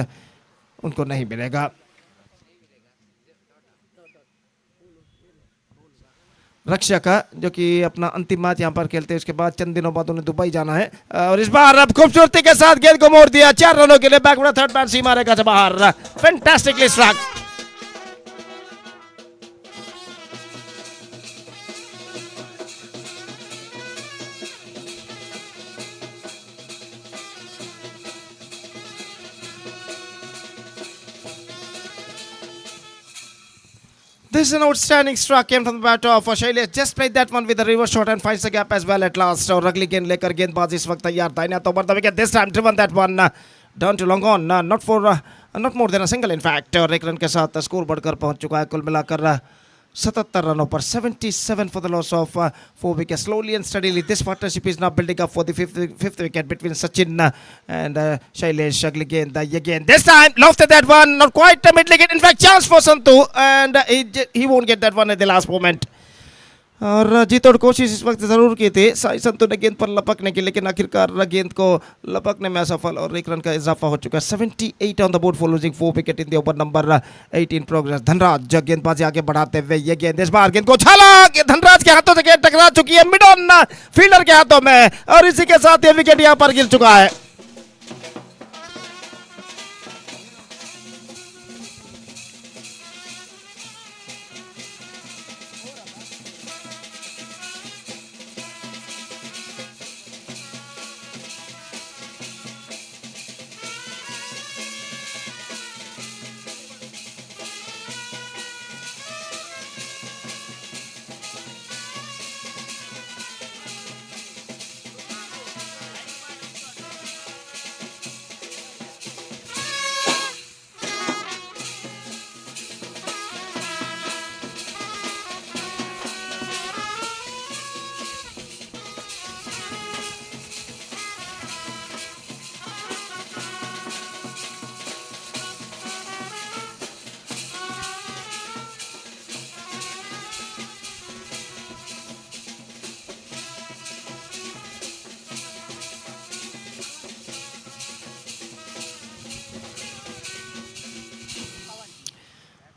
उनको नहीं मिलेगा। रक्षक जो कि अपना अंतिम मैच यहाँ पर खेलते हैं, उसके बाद चंद दिनों बाद उन्हें दुबई जाना है और इस बार अब खूबसूरती के साथ गेंद को मोड़ दिया 4 रनों के लिए। बैकवर्ड थर्ड मैन सीमा रेखा से बाहर, fantastically strike. This is an outstanding strike came from the bat of Shailesh. Just played that one with a reverse shot and finds the gap as well at last. और अगली गेंद लेकर गेंदबाज इस वक्त तैयार। दाहिने हाथ over the wicket, this time driven that one down to long on, not more than a single in fact। और एक रन के साथ स्कोर बढ़कर पहुंच चुका है कुल मिलाकर 77 रनों पर, 77 for the loss of 4 wickets। Slowly and steadily this partnership is now building up for the fifth wicket between Sachin and Shailesh। अगली गेंद again, this time lofted that one, not quite a mid wicket, in fact chance for Santu and he won't get that one at the last moment। और जी तोड़ कोशिश इस वक्त जरूर की थी साई संतु ने गेंद पर लपकने की, लेकिन आखिरकार गेंद को लपकने में असफल और एक रन का इजाफा हो चुका है। 78 on the board for losing 4 wicket in the over number 18 progress. Dhanraj गेंदबाजी आगे बढ़ाते हुए ये गेंद इस बार गेंद को छाला, धनराज के हाथों से गेंद टकरा चुकी है मिड ऑन फील्डर के हाथों में और इसी के साथ ये विकेट यहाँ पर गिर चुका है।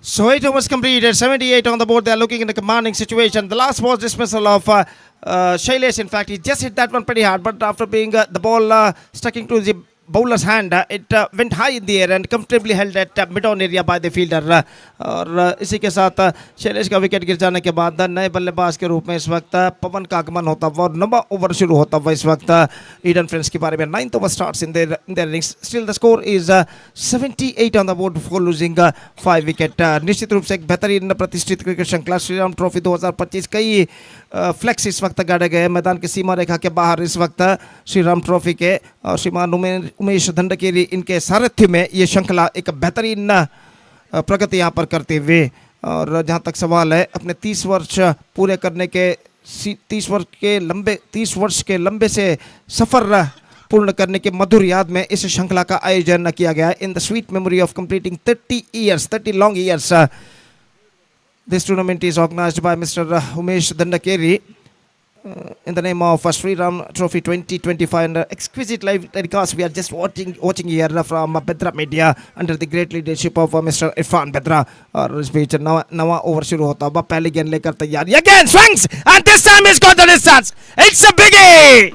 So 8 overs completed, 78 on the board. They are looking in a commanding situation. The last was dismissal of Shailesh. In fact, he just hit that one pretty hard, but after being the ball sticking to the bowler's hand, it went high in the air and comfortably held at mid-on area by the fielder। और इसी के साथ शैलेश का wicket गिर जाने के बाद नए बल्लेबाज के रूप में इस वक्त पवन का आगमन होता हुआ और 9वां ओवर शुरू होता हुआ इस वक्त ईडन फ्रेंड्स के बारे में 9th over starts in their innings। Still the score is 78 on the board for losing 5 wicket। निश्चित रूप से एक बेहतरीन प्रतिष्ठित क्रिकेट श्रृंखला श्रीराम ट्रॉफी 2025, कई फ्लैक्स इस वक्त गाड़े गए मैदान की सीमा रेखा के बाहर इस वक्त श्रीराम ट्रॉफी के, और श्रीमान उमेश दंडकेरी इनके सारथ्य में ये श्रृंखला एक बेहतरीन प्रगति यहाँ पर करते हुए। और जहाँ तक सवाल है, अपने 30 वर्ष पूरे करने के 30 वर्ष के लंबे से सफ़र पूर्ण करने के मधुर याद में इस श्रृंखला का आयोजन किया गया है। In the sweet memory of completing 30 long years, this tournament is organized by Mr. Umesh Dandekeri in the name of Sri Ram Trophy 2025 and exquisite live telecast we are just watching here from Bedra Media under the great leadership of Mr. Irfan Bedra। और इस बीच नवा over शुरू होता है। पहली गेंद लेकर तैयार, again swings and this time he's got the distance, it's a biggie।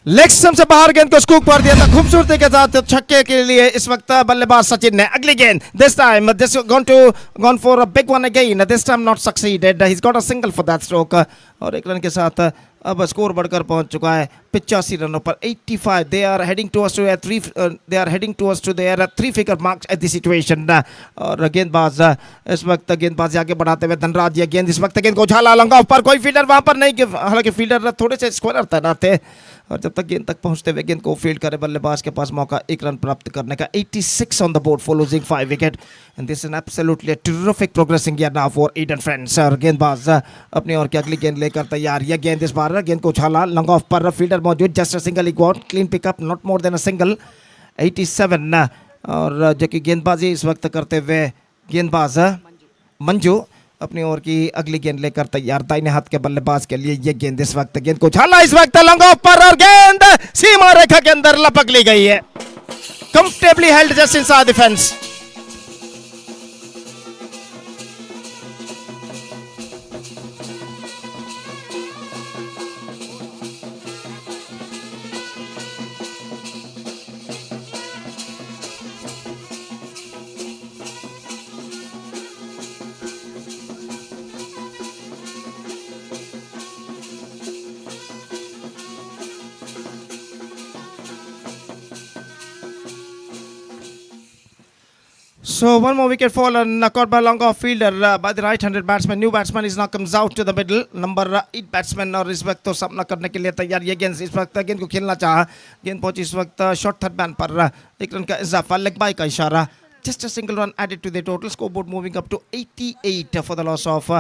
Leg stump से बाहर गेंद को स्कूप कर दिया था खूबसूरती के साथ छक्के के लिए इस वक्त बल्लेबाज सचिन ने। अगली गेंद this time this gone for a big one again, this time not succeeded, he got a single for that stroke. और एक रन के साथ अब स्कोर बढ़कर पहुंच चुका है 85 रनों पर 85। They are heading towards to their 3 figure marks at this situation. और गेंदबाज इस वक्त गेंदबाजी आगे बढ़ाते हुए धनराज, ये गेंद इस वक्त गेंद को उछाला लंगा ऑफ पर, कोई फील्डर वहां पर नहीं, हालांकि फील्डर थोड़े से स्क्वायर तैनात थे और जब तक गेंद तक पहुंचते हुए गेंद को फील्ड करे बल्लेबाज के पास मौका 1 रन प्राप्त करने का। 86 on the board for losing 5 wicket and this is absolutely terrific progressing here now for Eden Friends। और गेंदबाज अपनी ओर की अगली गेंद लेकर तैयार, यह गेंद इस बार बार गेंद को उछाला लॉन्ग ऑफ पर फील्डर मौजूद just single he got clean pickup not more than a single 87 और जो कि गेंदबाजी इस वक्त करते हुए गेंदबाज मंजू अपनी ओर की अगली गेंद लेकर तैयार दाहिने हाथ के बल्लेबाज के लिए ये गेंद इस वक्त गेंद को उछाला इस वक्त लॉन्ग ऑफ पर और गेंद सीमा रेखा के अंदर लपक ली गई है comfortably held just inside the fence So one more wicket fallen, caught by long off fielder by the right-handed batsman. New batsman is now comes out to the middle. Number 8 batsman और इस वक्त तो सामना करने के लिए तैयार ये गेंद इस वक्त गेंद को खेलना चाहा गेंद पहुंची इस वक्त शॉर्ट थर्ड मैन पर एक रन का इजाफा लेग बाय का इशारा. Just a single run added to the total scoreboard, moving up to 88 for the loss of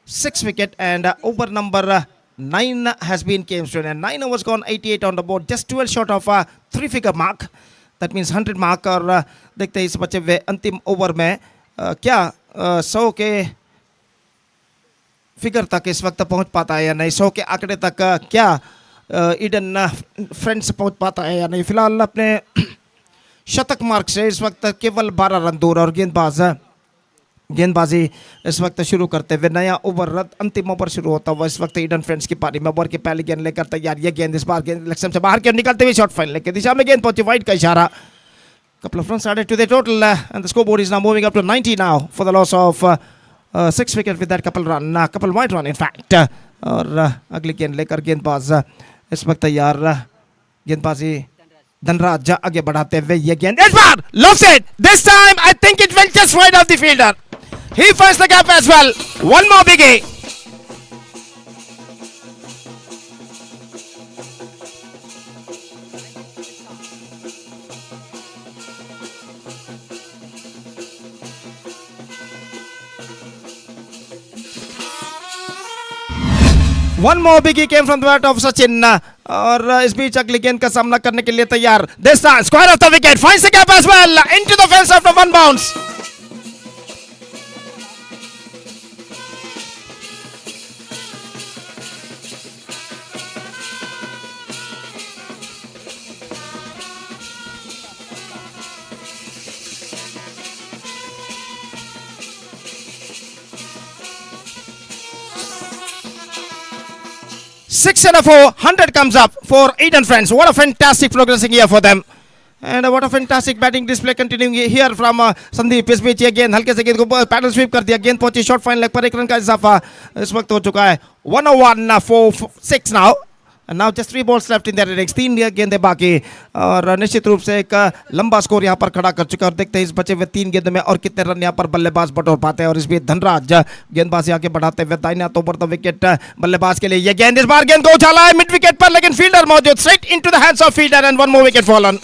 6 wicket and over number 9 has been came to and 9 overs gone 88 on the board, just 12 short of 3-figure mark. That means 100 mark और देखते हैं इस बचे हुए अंतिम over में क्या 100 के फिगर तक इस वक्त पहुंच पाता है या नहीं 100 के आंकड़े तक क्या ईडन फ्रेंड्स पहुंच पाता है या नहीं. फिलहाल अपने शतक मार्क से इस वक्त केवल 12 रन दूर और गेंदबाजी इस वक्त शुरू करते हुए नया ओवर अंतिम ओवर शुरू होता हुआ इस वक्त ईडन फ्रेंड्स की पारी में ओवर की पहली गेंद लेकर तैयार ये गेंद इस बार गेंद इलेक्शन से बाहर के निकलते हुए शॉर्ट फाइनल की दिशा में गेंद पहुंची वाइड का इशारा. Couple of runs added to the total and the scoreboard is now moving up to 90 now for the loss of 6 wicket with that couple wide run in fact. और अगली गेंद लेकर गेंदबाज इस वक्त तैयार गेंदबाजी धनराज आगे बढ़ाते हुए ये गेंद इस बार lofts it. This time I think it went just wide of the fielder. He finds the gap as well. One more biggie. One more biggie came from the bat of Sachin और इस बीच अगली गेंद का सामना करने के लिए तैयार. This time square of the wicket finds the gap as well into the fence after one bounce. Six and a 4, 100 comes up for Eden Friends. What a fantastic progressing year for them. And what a fantastic batting display continuing here from Sandeep. इस बीच ये गेंद हल्के से गेंद को pedal SVEEP कर दिया. गेंद पहुंची शॉर्ट फाइन लेग पर एक रन का इजाफा इस वक्त हो चुका है. 101 for 6 now. And now just 3 balls left in their innings. 3 गेंदें बाकी और निश्चित रूप से एक लंबा स्कोर यहाँ पर खड़ा कर चुका है. और देखते हैं इस बचे हुए 3 गेंद में और कितने रन यहाँ पर बल्लेबाज बटोर पाते हैं. और इस बीच धनराज गेंदबाजी आगे बढ़ाते हुए दाहिने हाथ ओवर द विकेट बल्लेबाज के लिए ये गेंद इस बार गेंद को उछाला है मिड विकेट पर लेकिन फील्डर मौजूद straight into the hands of fielder and one more wicket fallen.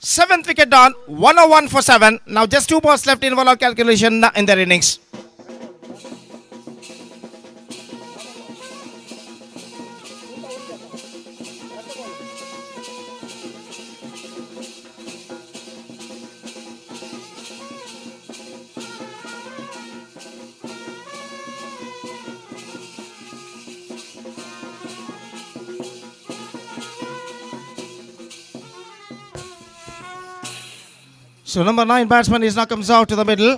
7th wicket down, 101 for 7. Now just 2 balls left in overall calculation in their innings. So number 9 batsman is now comes out to the middle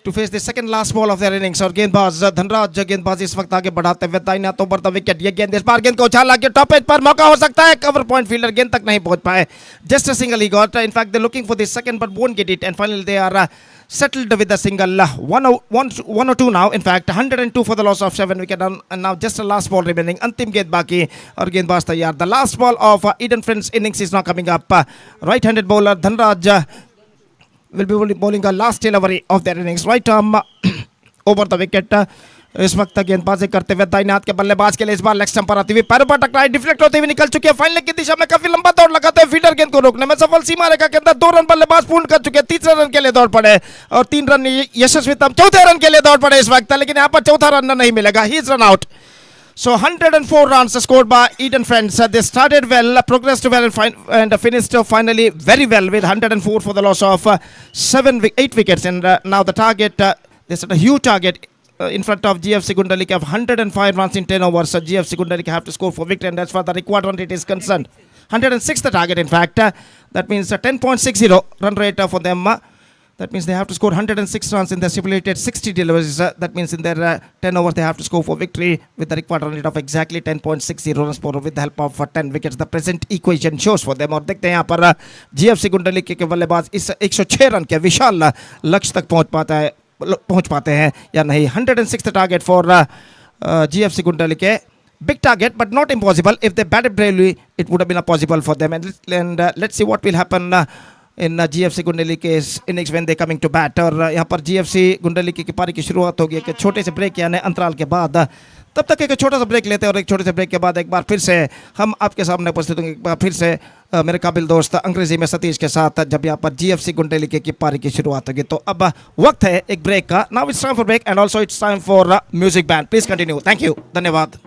to face the second last ball of their innings. और गेंदबाज धनराज गेंदबाजी इस वक्त आगे बढ़ाते हुए दाहिने हाथ ओवर द विकेट. ये गेंद इस बार गेंद को उछाला के टॉप एज पर मौका हो सकता है. कवर पॉइंट फील्डर गेंद तक नहीं पहुंच पाए. Just a single he got. In fact, they're looking for the second but won't get it. And finally they are settled with a single. 102 now. In fact, 102 for the loss of 7 wicket. And now just the last ball remaining. अंतिम गेंद बाकी और गेंदबाज तैयार. The last ball of Eden Friends innings is now coming up. Right-handed bowler Dhanraj will be bowling a last delivery of their innings. Right arm over the wicket. इस वक्त गेंदबाजी करते हुए दाहिने हाथ के बल्लेबाज के लिए इस बार लेग स्टंप पर आती हुई पैरों पर टकराई डिफ्लेक्ट होते हुए निकल चुकी है. फाइनल की दिशा में काफी लंबा दौड़ लगाते हुए फील्डर गेंद को रोकने में सफल. सीमा रेखा के अंदर 2 रन बल्लेबाज पूर्ण कर चुके हैं. तीसरे रन के लिए दौड़ पड़े और 3 रन यशस्वी तम चौथे रन के लिए दौड़ पड़े इस वक्त. लेकिन यहाँ पर चौथा रन नहीं मिलेगा. He is run out. So 104 runs scored by Eden Friends. They started well, progressed well, and finished finally very well with 104 for the loss of 8 wickets. And now the target, they set a huge target in front of GFC Gundalika of 105 runs in 10 overs. So GFC Gundalika have to score for victory, and that's far the required run rate is concerned. 106 the target, in fact. That means a 10.60 run rate for them. That means they have to score 106 runs in their stipulated 60 deliveries. That means in their 10 overs they have to score for victory with the required run rate of exactly 10.60 runs per over with the help of 10 wickets. The present equation shows for them. और देखते हैं यहाँ पर GFC गुंडलिके के बल्लेबाज इस 106 run के विशाल लक्ष्य तक पहुंच पाते हैं या नहीं. 106th target for GFC Gundalike. Big target, but not impossible. If they batted bravely, it would have been possible for them. And let's see what will happen in GFC Gundalike's innings when they coming to bat. और यहाँ पर GFC Gundalike की पारी की शुरुआत होगी एक छोटे से ब्रेक यानी अंतराल के बाद. तब तक एक छोटा सा ब्रेक लेते हैं और एक छोटे से ब्रेक के बाद एक बार फिर से हम आपके सामने उपस्थित होंगे. एक बार फिर से मेरे काबिल दोस्त अंग्रेजी में सतीश के साथ जब यहाँ पर GFC गुंडलिके की पारी की शुरुआत होगी. तो अब वक्त है एक ब्रेक का. Now it's time for break and also it's time for music band. Please continue. Thank you. धन्यवाद.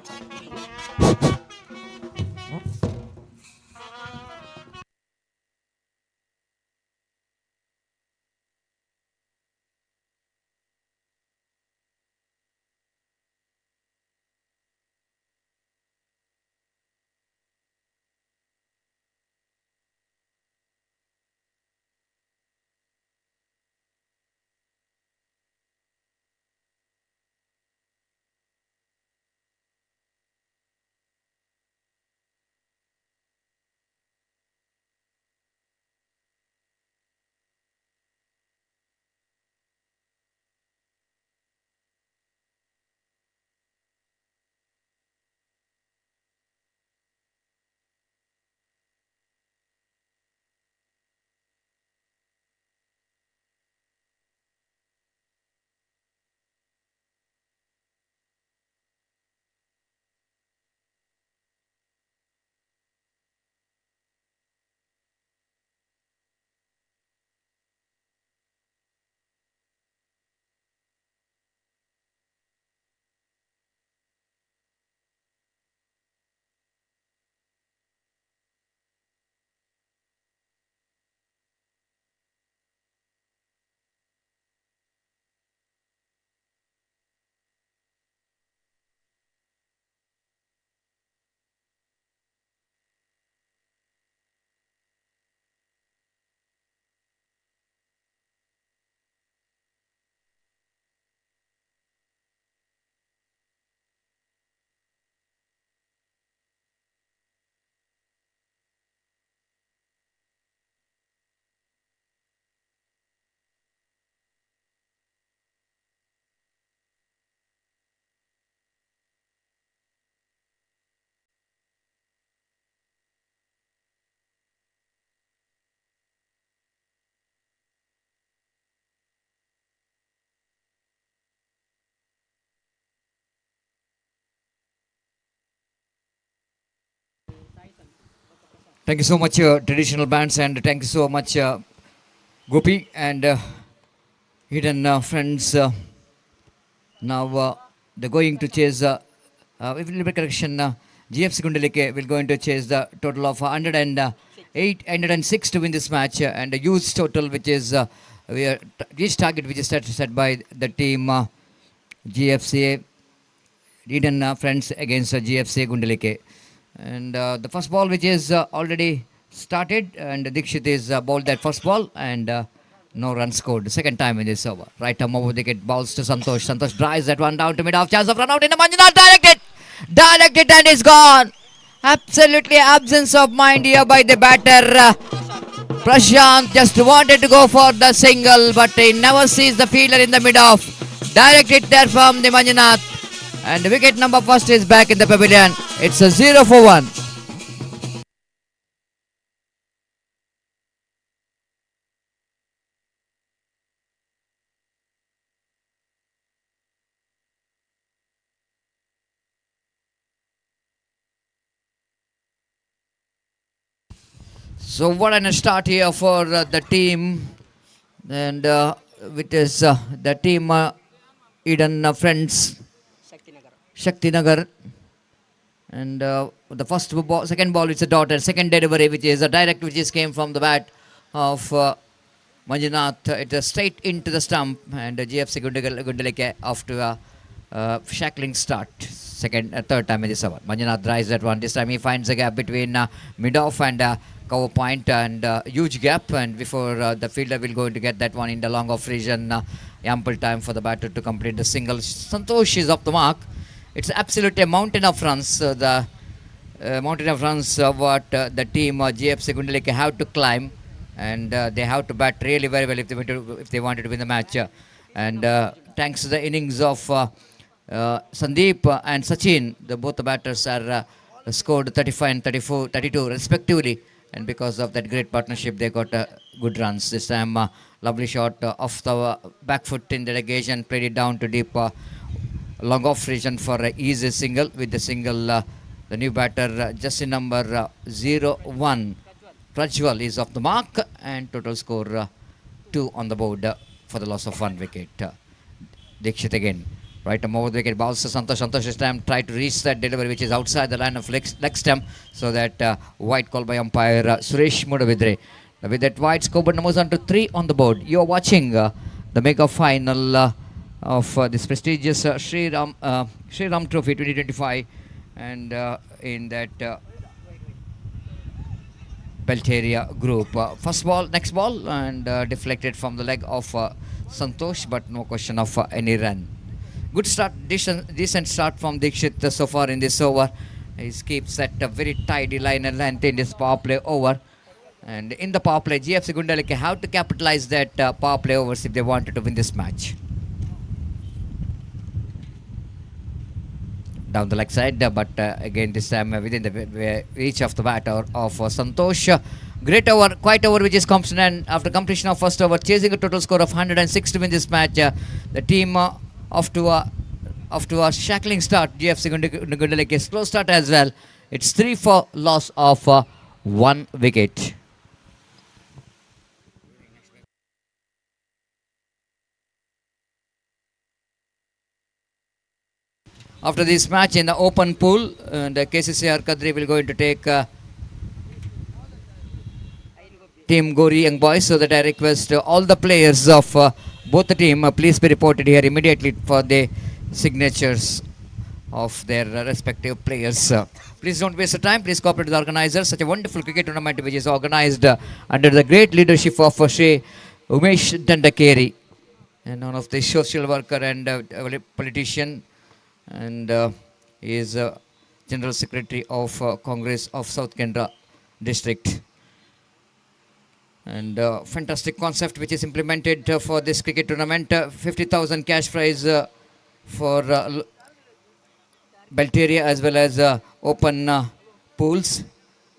Thank you so much, traditional bands, and thank you so much, Gopi and hidden friends. Now they're going to chase, with a little bit correction, GFC Gundalike will going to chase the total of 108, 106 to win this match, and a huge total which is each target which is set by the team GFCA Eden Friends against GFC Gundalike. And the first ball which is already started, and Dikshit is bowled that first ball, and no run scored. The second time in this over. Right arm over wicket, balls to Santosh. Santosh drives that one down to mid-off. Chance of run out in the Manjanath. Directed and it's gone. Absolutely absence of mind here by the batter. Prashant just wanted to go for the single, but he never sees the fielder in the mid-off. Directed there from the Manjanath. And the wicket number first is back in the pavilion. It's a 0 for 1. So what a start here for the team, and with this the team Eden Friends Shakti Nagar. And the second ball, it's a dot, and second delivery, which is a direct, which is came from the bat of Manjunath. It is straight into the stump, and GFC Gundalike off to a shackling start. Third time in this over. Manjunath drives that one. This time he finds a gap between mid-off and cover point, and huge gap. And before the fielder will going to get that one in the long-off region, ample time for the batter to complete the single. Santosh is off the mark. It's absolutely a mountain of runs. The mountain of runs what the team GFC Gundalike have to climb, and they have to bat really very well if they wanted to win the match. And thanks to the innings of Sandeep and Sachin, both the batters are scored 35 and 32 respectively, and because of that great partnership they got good runs. This time lovely shot off the back foot in the delegation, played it down to deep long off region for an easy single. With the single, the new batter just in number 01 Prajwal is off the mark, and total score 2 on the board for the loss of 1 wicket. Dikshit again, right over the wicket, balls to Santosh. Santosh this time tried to reach that delivery, which is outside the line of leg stump, so that white call by umpire Suresh Mudavidre. With that white, scoreboard moves on to 3 on the board. You are watching the mega final of this prestigious Sri Ram Trophy 2025, and in that Belteria group. First ball, next ball, and deflected from the leg of Santosh, but no question of any run. Good start, decent start from Dikshit so far in this over. He keeps at a very tidy line and length in this power play over. And in the power play, GFC Gundalike have to capitalize that power play overs if they wanted to win this match. Down the leg side, but again this time within the reach of the batter of Santosh. Great over, quiet over, which is comes in after completion of first over, chasing a total score of 106 to win this match. The team off to a shackling start. GFC Gundalike a slow start as well. It's 3 for loss of 1 wicket. After this match in the open pool, the KCCR Kadri will going to take Team Gori Young Boys, so that I request all the players of both the team please be reported here immediately for the signatures of their respective players. Please don't waste the time, please cooperate with the organizers. Such a wonderful cricket tournament which is organized under the great leadership of Shri Umesh Dandekeri, and one of the social worker and politician, and he is General Secretary of Congress of South Kendra District. And fantastic concept which is implemented for this cricket tournament. 50,000 cash prize for Belteria as well as open pools.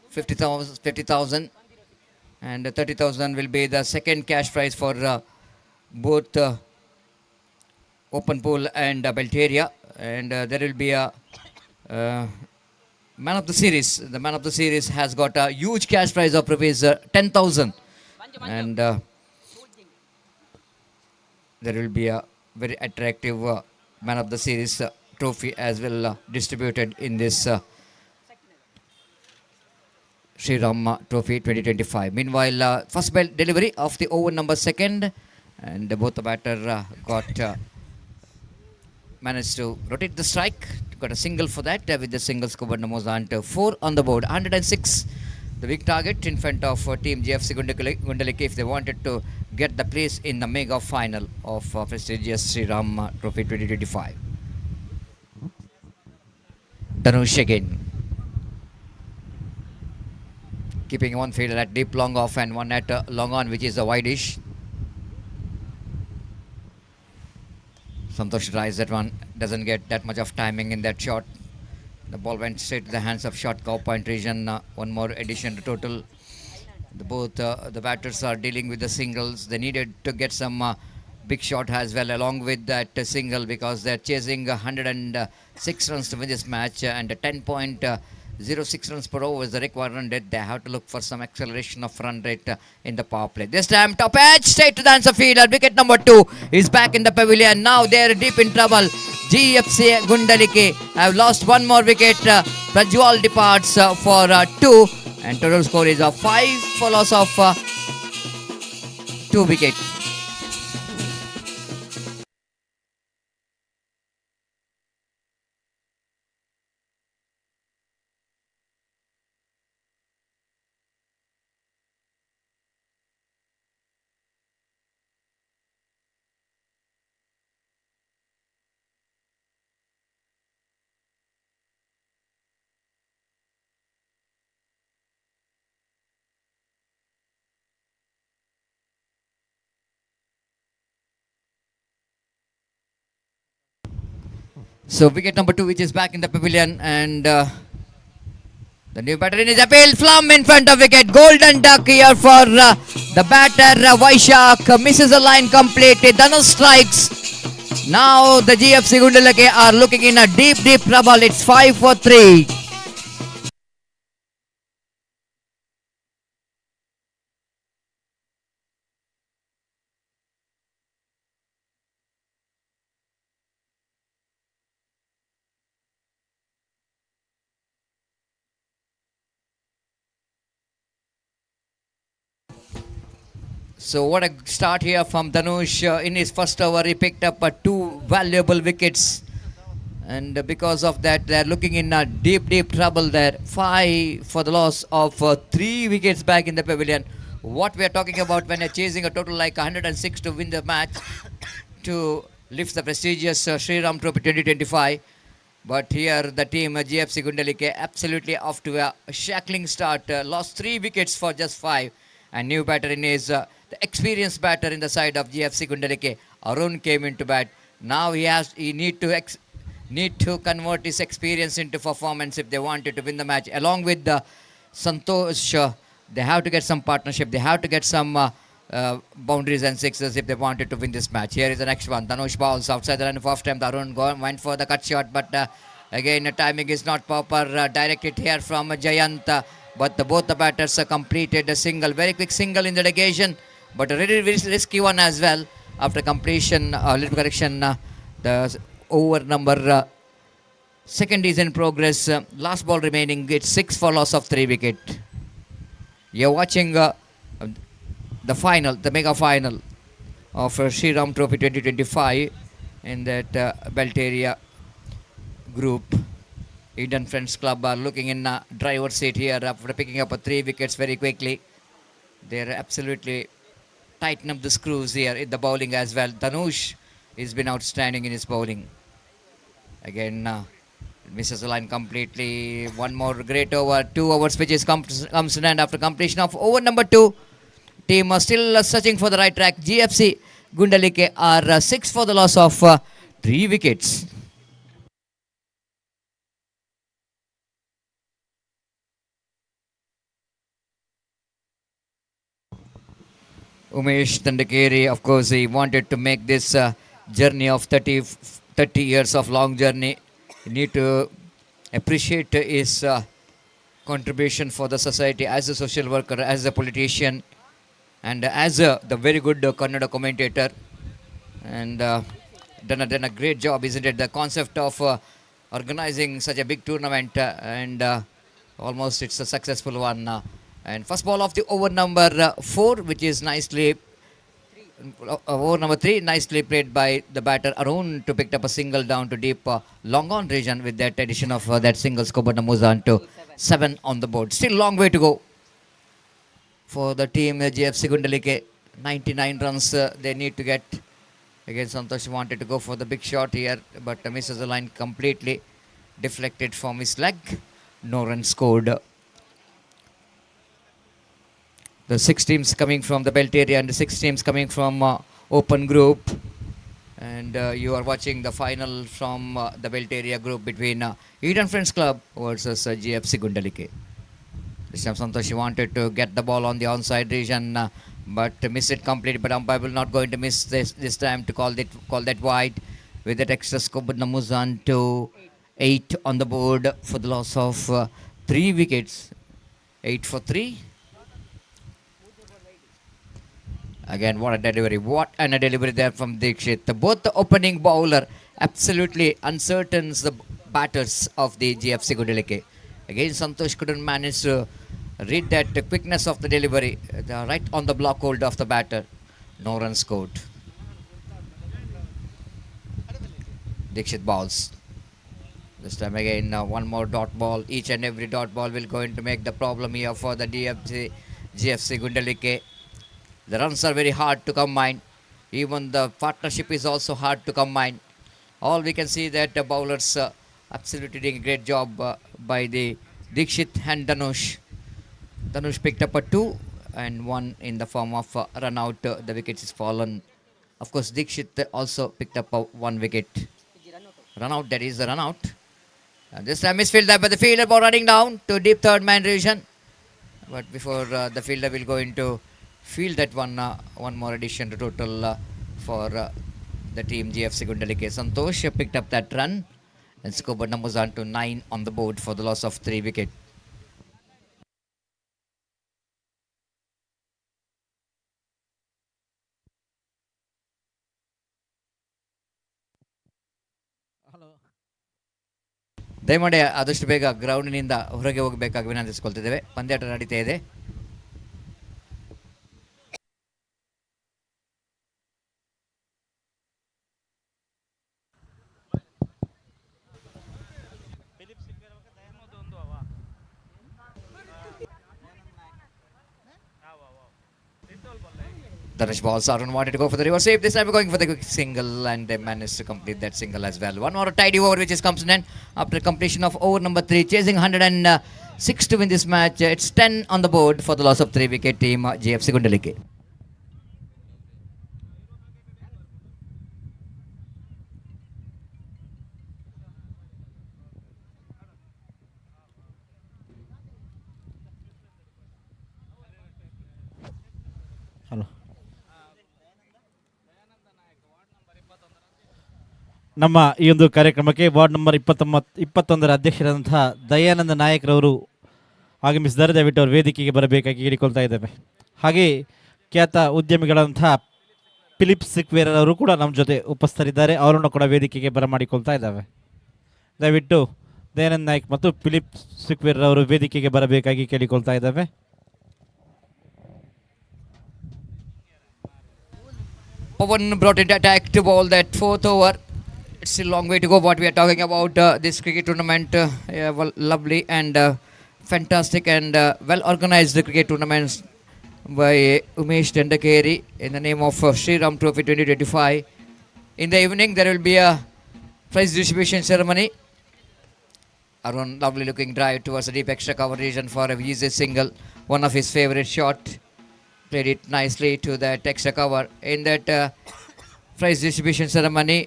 50,000 and 30,000 will be the second cash prize for both open pool and Belteria. And there will be a man of the series. The man of the series has got a huge cash prize of rupees 10,000, and there will be a very attractive man of the series trophy as well distributed in this Sri Ram Trophy 2025. Meanwhile, first ball delivery of the over number second, and both the batter got managed to rotate the strike, got a single for that. With the single, scored moves on to 4 on the board. 106, the big target in front of team GFC Gundalike if they wanted to get the place in the mega final of prestigious Sri Ram Trophy 2025. Dhanush again, keeping one fielder at deep long off and one at long on, which is a wide-ish. Santosh drives that one, doesn't get that much of timing in that shot. The ball went straight to the hands of short cow point region. One more addition to total. Both the batters are dealing with the singles. They needed to get some big shot as well along with that single, because they're chasing 106 runs to win this match, and 10.06 runs per over is the required run rate. They have to look for some acceleration of run rate in the power play. This time top edge straight to the answer fielder. Wicket number 2 is back in the pavilion. Now they're deep in trouble. GFC Gundalike have lost one more wicket. Prajwal departs for 2, and total score is 5 for loss of 2 wickets. So wicket number 2, which is back in the pavilion, and the new batter in his appeal, Flum in front of wicket. Golden duck here for the batter. Vaishak misses the line completely. Dhanush strikes. Now the GFC Gundalake are looking in a deep trouble. It's 5 for 3. So what a start here from Dhanush. In his first over, he picked up 2 valuable wickets. And because of that, they're looking in a deep trouble there. 5 for the loss of 3 wickets back in the pavilion. What we are talking about when you're chasing a total like 106 to win the match, to lift the prestigious Sri Ram Trophy 2025. But here the team GFC Gundalike absolutely off to a shackling start. Lost 3 wickets for just 5. And new batter in his the experienced batter in the side of GFC Gundalike, Arun, came into bat. Now he need to convert his experience into performance if they wanted to win the match. Along with the Santosh, they have to get some partnership. They have to get some boundaries and sixes if they wanted to win this match. Here is the next one. Dhanush balls outside the line of off time. Arun went for the cut shot, but again the timing is not proper. Directed here from Jayant, but both the batters completed a single, very quick single in the occasion, but a really risky one as well. After completion, little correction, the over number second is in progress. Last ball remaining. It's 6 for loss of 3 wicket. You're watching the final, the mega final of Sri Ram Trophy 2025 in that belt area group. Eden Friends Club are looking in a driver's seat here after picking up 3 wickets very quickly. They're absolutely tighten up the screws here in the bowling as well. Dhanush has been outstanding in his bowling. Again, misses the line completely. One more great over. 2 overs pitches comes to an end after completion of over number 2. Team are still searching for the right track. GFC Gundalike are 6 for the loss of 3 wickets. Umesh Dandekeri, of course, he wanted to make this journey of 30 years of long journey. You need to appreciate his contribution for the society as a social worker, as a politician, and as the very good Kannada commentator. And done a great job, isn't it? The concept of organizing such a big tournament, and almost it's a successful one. And first ball of the over number 4, which is nicely over number 3, nicely played by the batter Arun to pick up a single down to deep long on region. With that addition of that single, scored Namuzan to 7 on the board. Still long way to go for the team GFC Gundalike. 99 runs they need to get. Again, Santosh wanted to go for the big shot here, but misses the line completely. Deflected from his leg. No runs scored. The 6 teams coming from the belt area and the 6 teams coming from open group. And you are watching the final from the belt area group between Eden Friends Club versus GFC Gundalike. This time Santosh wanted to get the ball on the onside region, but missed it completely. But umpire will not going to miss this time to call that wide. With that extra scope, Namuzan to 8 on the board for the loss of 3 wickets. 8 for 3. Again, what a delivery. What a delivery there from Dikshit. Both the opening bowler absolutely uncertain the batters of the GFC Gundalike. Again, Santosh couldn't manage to read that quickness of the delivery, right on the block hold of the batter. No run scored. Dixit balls. This time again, one more dot ball. Each and every dot ball will going to make the problem here for the GFC Gundalike. The runs are very hard to combine. Even the partnership is also hard to combine. All we can see that the bowlers absolutely doing a great job by the Dixit and Danush. Danush picked up a 2 and 1 in the form of run out. The wickets is fallen. Of course, Dixit also picked up a 1 wicket. Run out, that is the run out. This time is fielded by the fielder ball running down to deep third man region. But before the fielder will go into field that one more addition to total for the team GFC Gundalike. Santosh picked up that run and scored numbers on to 9 on the board for the loss of 3 wickets. ದಯಮಾಡಿ ಆದಷ್ಟು ಬೇಗ ಗ್ರೌಂಡ್ನಿಂದ ಹೊರಗೆ ಹೋಗಬೇಕಾಗಿ ವಿನಂತಿಸಿಕೊಳ್ತಿದ್ದೇವೆ. ಪಂದ್ಯಾಟ ನಡೀತಾ ಇದೆ. Danish balls Arun wanted to go for the reverse save. This time going for the quick single and they managed to complete that single as well. One more tidy over which is comes in after completion of over number 3, chasing 106 to win this match. It's 10 on the board for the loss of 3 wicket team GFC Gundalike. Hello, ನಮ್ಮ ಈ ಒಂದು ಕಾರ್ಯಕ್ರಮಕ್ಕೆ ward number 21ರ ಅಧ್ಯಕ್ಷರಾದಂತಹ Dayananda ನಾಯಕ್ರವರು ಆಗಮಿಸಿದ್ದಾರೆ. ದಯವಿಟ್ಟು ಅವರು ವೇದಿಕೆಗೆ ಬರಬೇಕಾಗಿ ಕೇಳಿಕೊಳ್ತಾ ಇದ್ದೇವೆ. ಹಾಗೆ ಖ್ಯಾತ ಉದ್ಯಮಿಗಳಂತಹ ಫಿಲಿಪ್ ಸಿಕ್ವೇರ್ ಅವರು ಕೂಡ ನಮ್ಮ ಜೊತೆ ಉಪಸ್ಥಿತರಿದ್ದಾರೆ. ಅವರನ್ನು ಕೂಡ ವೇದಿಕೆಗೆ ಬರಮಾಡಿಕೊಳ್ತಾ ಇದ್ದಾವೆ. ದಯವಿಟ್ಟು ದಯಾನಂದ ನಾಯಕ್ ಮತ್ತು ಫಿಲಿಪ್ ಸಿಕ್ವೇರ್ ಅವರು ವೇದಿಕೆಗೆ ಬರಬೇಕಾಗಿ ಕೇಳಿಕೊಳ್ತಾ ಇದ್ದಾವೆ. Pawan brought it attack to ball that 4th over. It's a long way to go. What we are talking about this cricket tournament, well, lovely and fantastic and well organized cricket tournaments by Umesh Dandekeri in the name of Sri Ram Trophy 2025. In the evening, there will be a prize distribution ceremony. Arun, lovely looking drive towards the deep extra cover region for a easy single. One of his favorite shot. Played it nicely to that extra cover. In that prize distribution ceremony,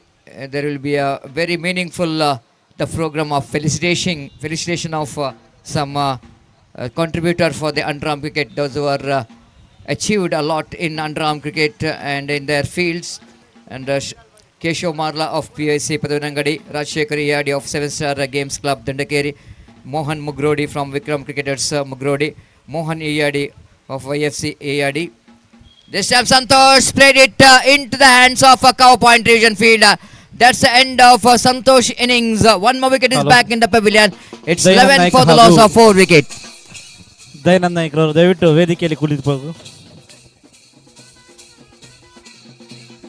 there will be a very meaningful the program of felicitation of some contributor for the underarm cricket. Those who are achieved a lot in underarm cricket and in their fields. And Keshav Marla of PIC Padanangadi, Rajshekhar Yadi of 7-Star Games Club Dandekeri, Mohan Mugrodi from Vikram Cricketers Mugrodi, Mohan Iyadi of YFC ARD. This time Santosh played it into the hands of a Cow Point region fielder. That's the end of Santosh innings. One more wicket is back in the pavilion. It's 11 for the loss of 4 wickets. Dayananda ನಾಯ್ಕರವರು ದಯವಿಟ್ಟು ವೇದಿಕೆಯಲ್ಲಿ ಕುಳಿತುಕೊಂಡು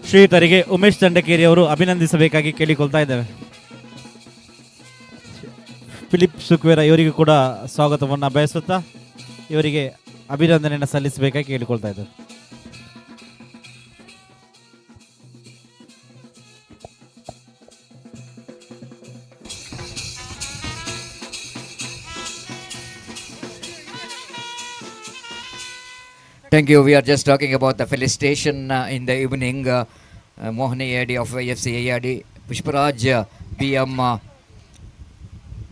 ಶ್ರೀಯುತರಿಗೆ ಉಮೇಶ್ ದಂಡಕೇರಿ ಅವರು ಅಭಿನಂದಿಸಬೇಕಾಗಿ ಕೇಳಿಕೊಳ್ತಾ ಇದ್ದೇವೆ. Philip ಸುಕ್ವೇರ ಇವರಿಗೂ ಕೂಡ ಸ್ವಾಗತವನ್ನು ಬಯಸುತ್ತಾ ಇವರಿಗೆ ಅಭಿನಂದನೆಯನ್ನು ಸಲ್ಲಿಸಬೇಕಾಗಿ ಕೇಳಿಕೊಳ್ತಾ ಇದ್ದಾರೆ. Thank you. We are just talking about the felicitation in the evening. Mohani AD of YFC ARD, Pushparaj BM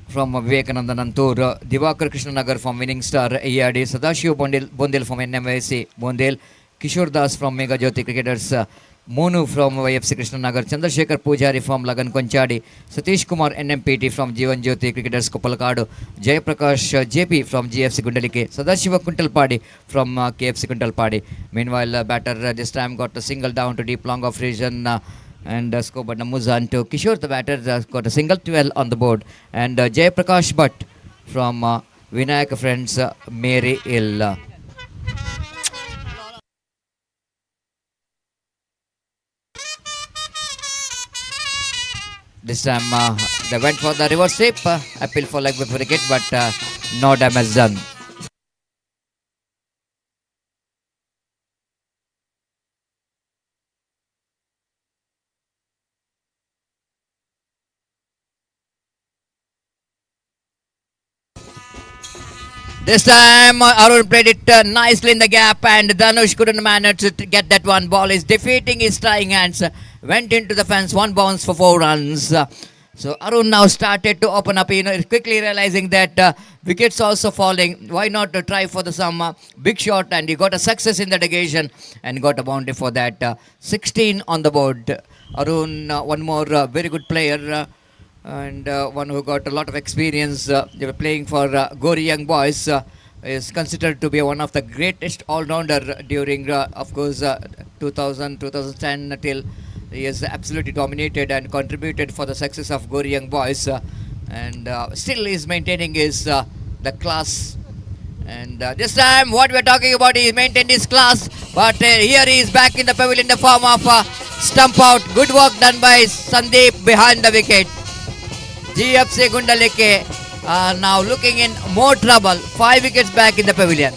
from Vivekananda Nantur, Divakar Krishnanagar from Winning Star ARD, Sadashiv Bondel from NMIC Bondel, Kishore Das from Mega Jyoti Cricketers, Monu from YFC Krishnanagar, Chandrasekhar Pujari from Lagan Konchadi, Satish Kumar NMPT from Jeevan Jyoti Cricketers Kopalakadu, Jayaprakash JP from GFC Gundalike, Sadashiva Kuntalpadi from KFC Kuntalpadi. Meanwhile, batter this time got a single down to deep long off region And score by Namuzan to Kishore, the batter, got a single 12 on the board. And Jay Prakash Bhatt from Vinayak Friends, Mary Ill. This time they went for the reverse sweep, appeal for leg before wicket, but no damage done. This time Arun played it nicely in the gap, and Dhanush couldn't manage to get that one. Ball is defeating his trying hands. Went into the fence, one bounce for 4 runs. So Arun now started to open up, quickly realizing that wickets also falling. Why not try for some big shot? And he got a success in that occasion and got a boundary for that. 16 on the board. Arun, one more very good player. And one who got a lot of experience they were playing for Gori Young Boys, is considered to be one of the greatest all-rounder during of course 2010 till he has absolutely dominated and contributed for the success of Gori Young Boys, and still is maintaining his the class. And this time what we're talking about, he maintained his class, but here he is back in the pavilion in the form of stump out. Good work done by Sandeep behind the wicket. GFC Gundalike are now looking in more trouble. 5 wickets back in the pavilion.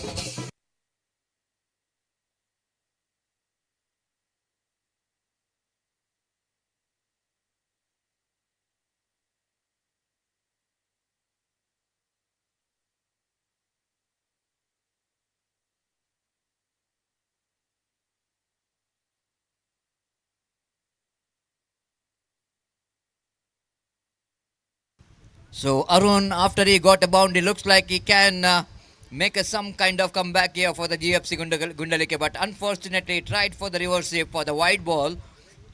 So Arun, after he got a boundary, looks like he can make some kind of comeback here for the GFC Gundalike, but unfortunately tried for the reverse sweep for the wide ball,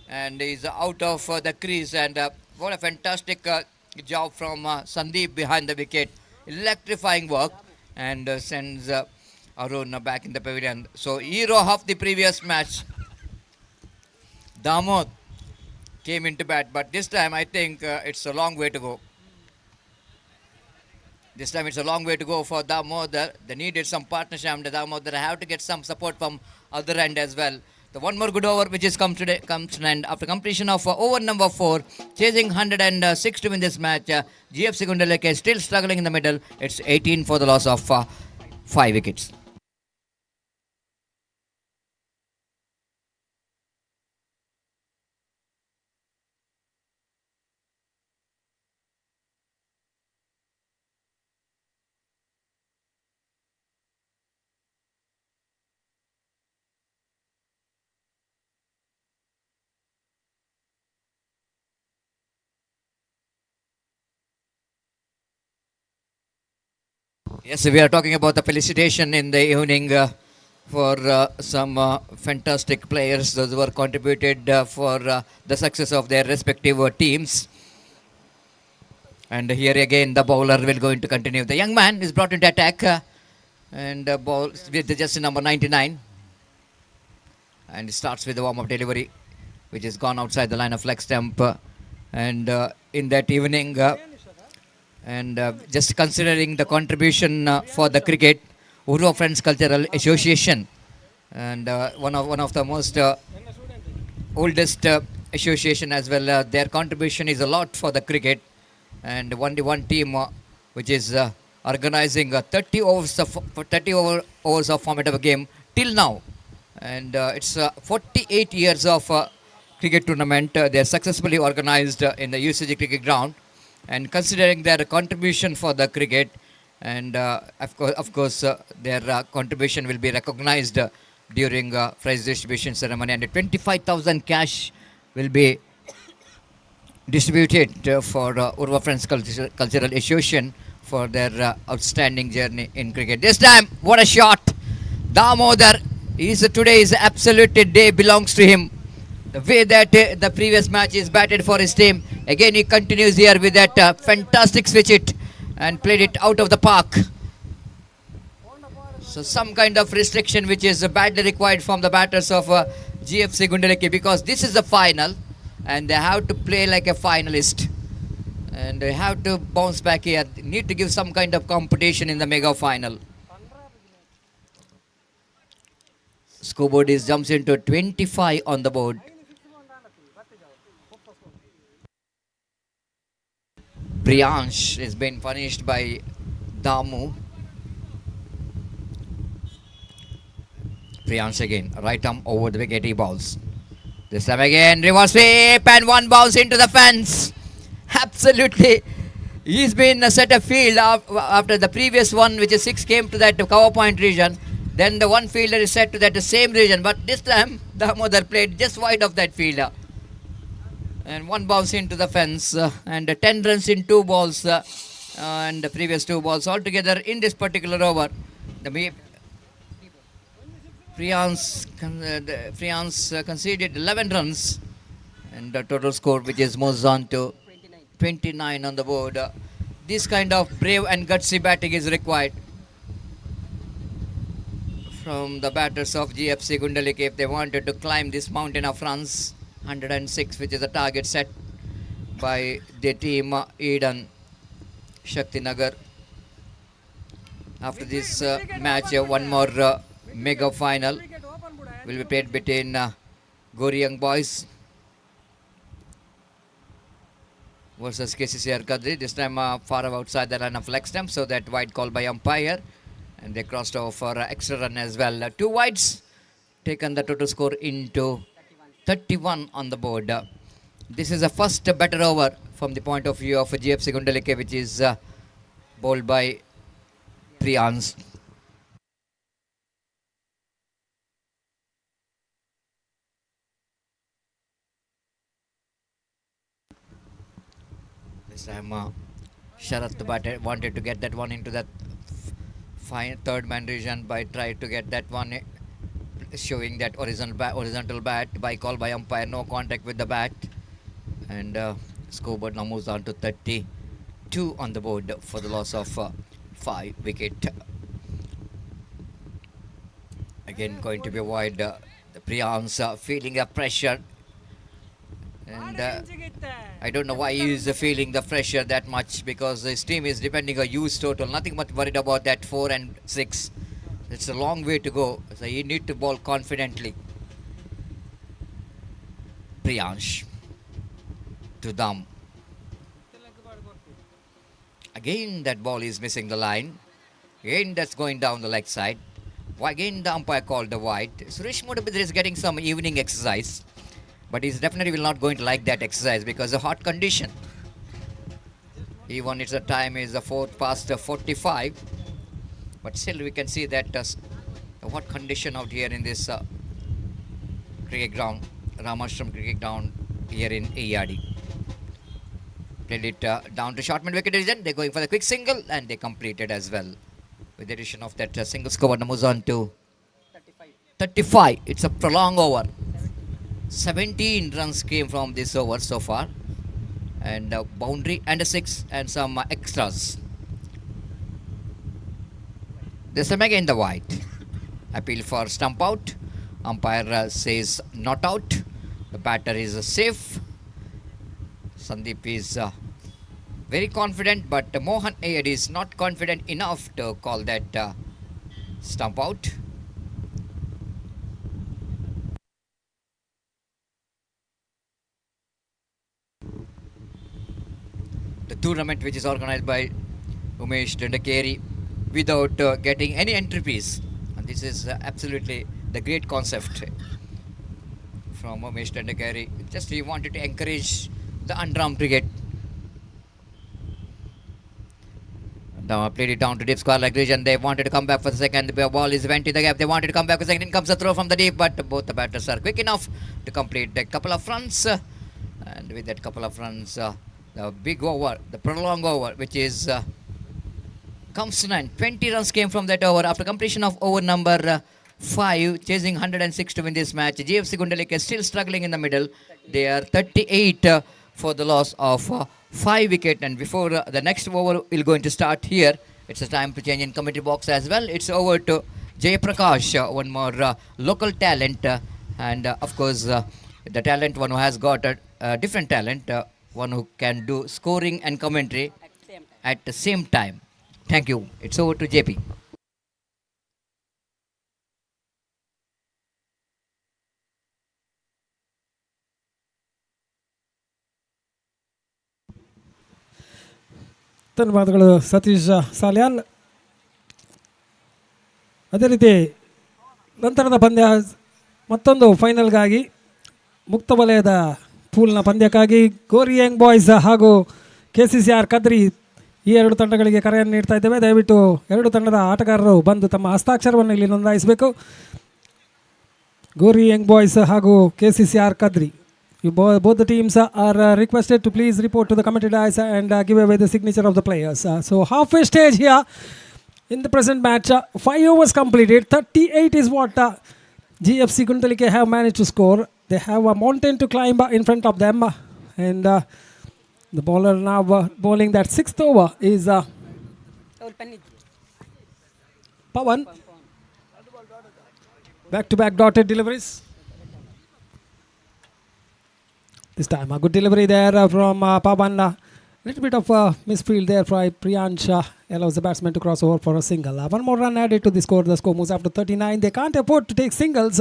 and is out of the crease. And what a fantastic job from Sandeep behind the wicket. Electrifying work, and sends Arun back in the pavilion. So hero of the previous match, Damod, came into bat, but this time I think it's a long way to go. This time it's a long way to go for Damodar. They needed some partnership, and Damodar have to get some support from other end as well. The one more good over which is comes to an end after completion of over number 4, chasing 106 to win this match. GFC Gundalike is still struggling in the middle. It's 18 for the loss of 5 wickets. Yes, we are talking about the felicitation in the evening for some fantastic players, those who were contributed for the success of their respective teams. And here again, the bowler will going to continue. The young man is brought into attack, and ball with the jersey number 99. And it starts with the warm-up delivery, which has gone outside the line of leg stump. And in that evening, and just considering the contribution for the cricket, Urva Friends Cultural Association, and one of the most oldest association as well. Their contribution is a lot for the cricket, and only one team which is organizing 30 overs of format of a game till now, and it's 48 years of cricket tournament. They are successfully organized in the UCG cricket ground. And considering their contribution for the cricket, and of course their contribution will be recognized during prize distribution ceremony, and 25,000 cash will be distributed for Urva Friends Cultural Association for their outstanding journey in cricket. This time, what a shot! Damodar, today's absolute day belongs to him. The way that the previous match is batted for his team, again he continues here with that fantastic switch it and played it out of the park. So some kind of restriction which is badly required from the batters of GFC Gundalike, because this is the final, and they have to play like a finalist. And they have to bounce back here. They need to give some kind of competition in the mega final. Scoreboard is jumps into 25 on the board. Priyansh has been punished by Damu. Priyansh again, right arm over the wicket, he balls. This time again, reverse sweep and one bounce into the fence. Absolutely, he's been set a field after the previous one, which is 6, came to that cover point region. Then the one fielder is set to that same region, but this time Damodar played just wide of that fielder. And one bounce into the fence, and 10 runs in 2 balls, and the previous 2 balls altogether in this particular over. The Priyansh conceded 11 runs, and the total score, which is moves on to 29 on the board. This kind of brave and gutsy batting is required from the batters of GFC Gundalike if they wanted to climb this mountain of runs. 106, which is the target set by the team Eden Shaktinagar. After this match, one more mega final will be played between Goriyang Boys versus KCCR Kadri. This time far outside the line of leg stump, so that wide call by umpire, and they crossed over for extra run as well. 2 wides, taken the total score into 31 on the board. This is the first better over from the point of view of GFC Gundalike, which is bowled by Priyansh. This time Sharath wanted to get that one into that third man region by trying to get that one, showing that horizontal bat by call by umpire, no contact with the bat, and scoreboard now moves on to 32 on the board for the loss of 5 wicket. Again going to be wide. The Priyansh feeling the pressure, and I don't know why he is feeling the pressure that much, because his team is depending on huge total. Nothing much worried about that 4 and 6. It's a long way to go, so you need to bowl confidently. Priyansh to Dam. Again that ball is missing the line. Again that's going down the leg side. Again the umpire called the wide. Suresh Mudabidra is getting some evening exercise, but he's definitely will not going to like that exercise because of hot condition. Even it's the time is 4:45. But still we can see that what condition out here in this cricket ground, Ramashram cricket ground here in Iyadi. Played it down to short mid wicket region. They're going for the quick single, and they completed as well. With the addition of that single score, moves on to 35. It's a prolonged over. 17 runs came from this over so far, and a boundary and a 6 and some extras. This time again the wide. Appeal for stump out. Umpire says not out. The batter is safe. Sandeep is very confident, but Mohan Ayad is not confident enough to call that stump out. The tournament, which is organized by Umesh Dandekeri, without getting any entry fees, and this is absolutely the great concept from Umesh Dandekeri. Just he wanted to encourage the Underarm cricket. Now played it down to deep square leg region. They wanted to come back for the second. The ball is went in the gap. They wanted to come back for the second. In comes the throw from the deep, but both the batters are quick enough to complete a couple of runs. And with that couple of runs, the big over, the prolonged over, which is comes to 9. 20 runs came from that over after completion of over number 5, chasing 106 to win this match. GFC Gundalike is still struggling in the middle. They are 38 for the loss of 5 wicket, and before the next over will going to start here, it's a time to change in committee box as well. It's over to Jay Prakash, one more local talent, and of course the talent one who has got different talent, one who can do scoring and commentary at the same time. Thank you. It's over to JP. ಧನ್ಯವಾದಗಳು ಸತೀಶ್ ಸಾಲ್ಯಾನ್. ಅದೇ ರೀತಿ ನಂತರದ ಪಂದ್ಯ ಮತ್ತೊಂದು ಫೈನಲ್ಗಾಗಿ ಮುಕ್ತ ವಲಯದ ಪೂಲ್ನ ಪಂದ್ಯಕ್ಕಾಗಿ ಗೋರಿ young boys ಹಾಗೂ KCCR Kadri ಈ ಎರಡು ತಂಡಗಳಿಗೆ ಕರೆಯನ್ನು ನೀಡ್ತಾ ಇದ್ದೇವೆ. ದಯವಿಟ್ಟು ಎರಡು ತಂಡದ ಆಟಗಾರರು ಬಂದು ತಮ್ಮ ಹಸ್ತಾಕ್ಷರವನ್ನು ಇಲ್ಲಿ ನೋಂದಾಯಿಸಬೇಕು. ಗೋರಿ ಯಂಗ್ ಬಾಯ್ಸ್ ಹಾಗೂ KCCR Kadri. Both the teams are requested to please report to the committee dais and give away the signature of the players. So halfway stage here in the present match, 5 overs completed, 38 is what GFC Guntalike have managed to score. They have a mountain to climb in front of them, and the bowler now bowling that 6th over is Pawan. Back-to-back dotted deliveries. This time a good delivery there from Pawan. Little bit of misfield there by Priyansh allows the batsman to cross over for a single. One more run added to the score. The score moves up to 39. They can't afford to take singles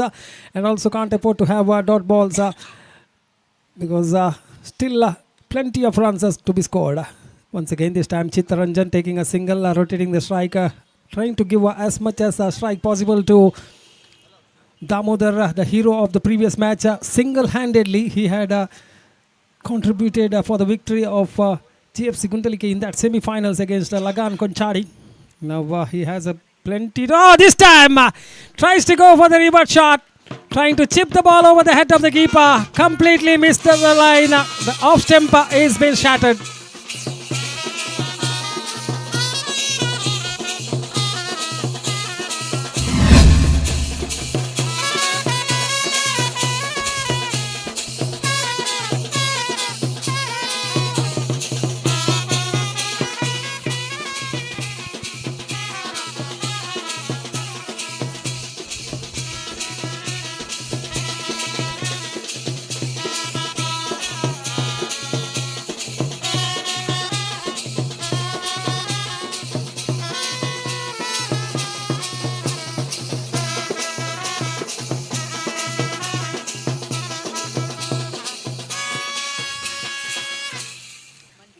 and also can't afford to have dot balls because still plenty of runs to be scored. Once again this time Chittaranjan taking a single, rotating the strike, trying to give as much as a strike possible to Damodar, the hero of the previous match. Single-handedly he had contributed for the victory of GFC Guntalike in that semi-finals against Lagan Konchadi. Now he has a plenty. Oh, this time tries to go for the revert shot, trying to chip the ball over the head of the keeper. Completely missed the line. The off stump is been shattered.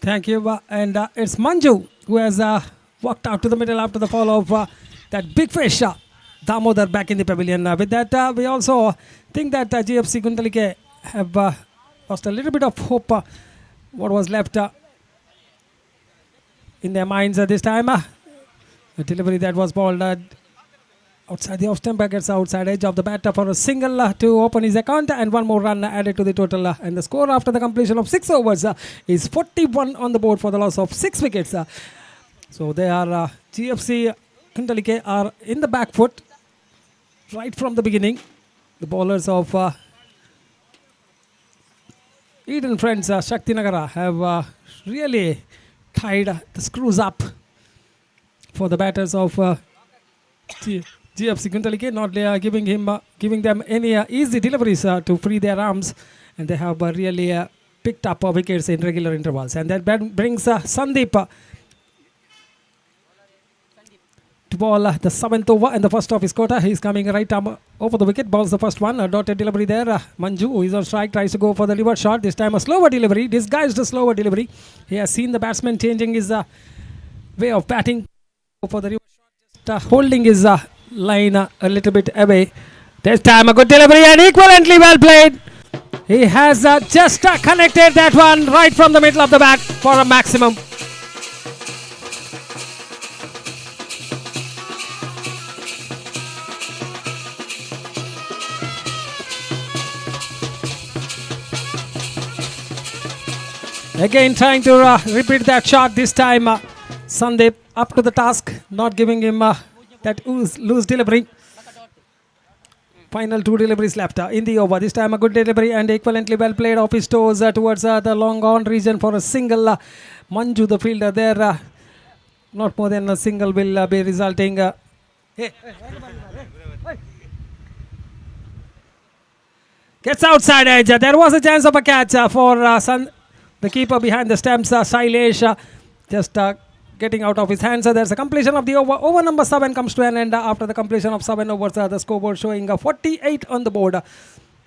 Thank you. And it's Manju who has walked out to the middle after the fall of that big fish. Damodar back in the pavilion. With that, we also think that GFC Guntalike have lost a little bit of hope. What was left in their minds this time. The delivery that was bowled outside the off stump gets outside edge of the bat for a single to open his account, and one more run added to the total. And the score after the completion of 6 overs is 41 on the board for the loss of 6 wickets. So they are GFC Guntalike are in the back foot right from the beginning. The bowlers of Eden Friends Shakti Nagara have really tied the screws up for the batters of GFC Guntalike, not giving them any easy deliveries to free their arms, and they have really picked up wickets in regular intervals. And that brings Sandeep to bowl the 7th over and the first of his quota. He's coming right over the wicket, bowls the first one, a dotted delivery there. Manju, who is on strike, tries to go for the revert shot. This time a slower delivery, disguised a slower delivery. He has seen the batsman changing his way of batting. Go for the revert shot, just holding his line a little bit away. This time a good delivery and equivalently well played. He has just connected that one right from the middle of the bat for a maximum. Again trying to repeat that shot. This time Sandeep up to the task, not giving him that loose delivery. Final 2 deliveries left in the over. This time a good delivery and equivalently well played off his toes towards the long on region for a single. Manju, the fielder there, not more than a single will be resulting. Gets outside edge. There was a chance of a catch for the keeper behind the stumps, Shailesh, just getting out of his hands. There's a completion of the over. Over number 7 comes to an end after the completion of 7 overs. The scoreboard showing 48 on the board.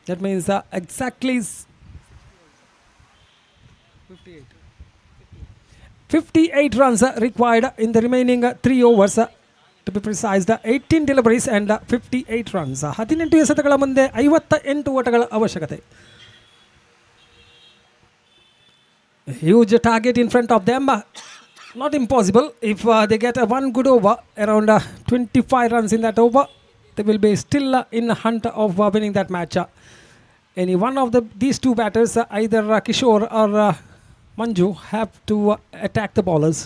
That means exactly 58 runs required in the remaining 3 overs. To be precise, 18 deliveries and 58 runs. 18 ಎಸೆತಗಳ ಮುಂದೆ 58 ಓಟಗಳ ಅವಶ್ಯಕತೆ. Huge target in front of them. Not impossible. If they get one good over, around 25 runs in that over, they will be still in the hunt of winning that match. Any one of these two batters, either Kishore or Manju, have to attack the bowlers.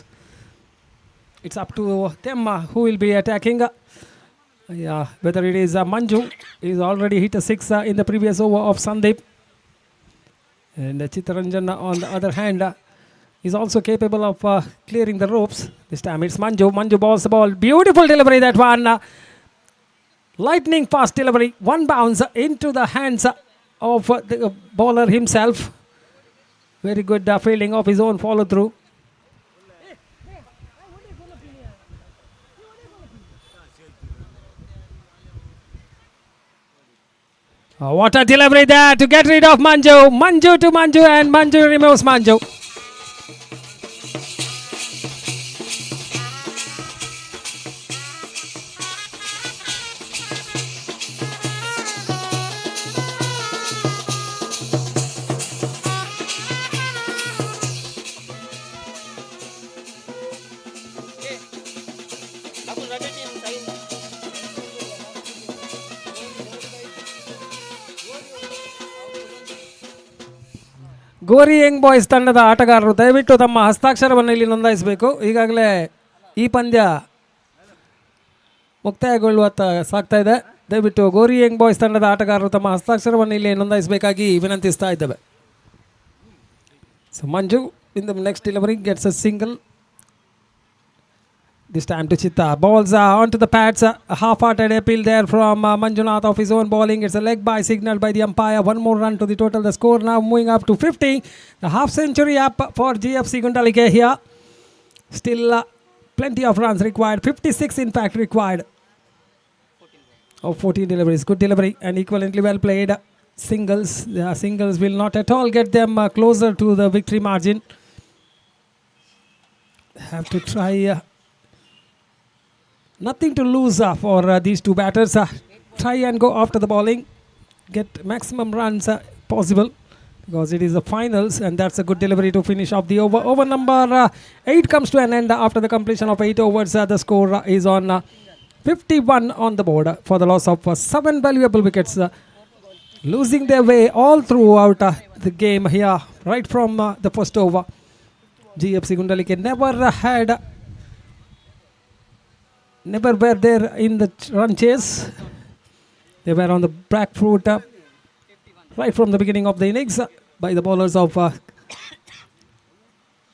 It's up to them who will be attacking. Whether it is Manju, he's already hit a 6 in the previous over of Sandeep. And Chittaranjan, on the other hand, is also capable of clearing the ropes. This time it's Manju. Manju balls the ball. Beautiful delivery, that one. Lightning fast delivery. One bounce into the hands of the bowler himself. Very good fielding of his own follow through. What a delivery there to get rid of Manju. Manju to Manju, and Manju removes Manju. Gori young boys ತಂಡದ ಆಟಗಾರರು ದಯವಿಟ್ಟು ತಮ್ಮ ಹಸ್ತಾಕ್ಷರವನ್ನು ಇಲ್ಲಿ ನೋಂದಾಯಿಸಬೇಕು. ಈಗಾಗಲೇ ಈ ಪಂದ್ಯ ಮುಕ್ತಾಯಗೊಳ್ಳುವತ್ತ ಸಾಗ್ತಾ ಇದೆ. ದಯವಿಟ್ಟು ಗೋರಿ ಯಂಗ್ ಬಾಯ್ಸ್ ತಂಡದ ಆಟಗಾರರು ತಮ್ಮ ಹಸ್ತಾಕ್ಷರವನ್ನು ಇಲ್ಲಿ ನೋಂದಾಯಿಸಬೇಕಾಗಿ ವಿನಂತಿಸ್ತಾ ಇದ್ದೇವೆ. So Manju in the next delivery gets a single. This time to Chitta. Balls onto the pads. A half-hearted appeal there from Manjunath of his own bowling. It's a leg by signaled by the umpire. One more run to the total. The score now moving up to 50. The half-century up for GFC Gundalike here. Still plenty of runs required. 56 in fact required. 14 deliveries. Good delivery and equivalently well played. Singles. Singles will not at all get them closer to the victory margin. Have to try... Nothing to lose for these two batters. Try and go after the bowling. Get maximum runs possible because it is the finals, and that's a good delivery to finish off the over. Over number 8 comes to an end after the completion of 8 overs. The score is on 51 on the board for the loss of 7 valuable wickets. Losing their way all throughout the game here, right from the first over. GFC Gundalike never were there in the run chase. They were on the back foot right from the beginning of the innings by the bowlers of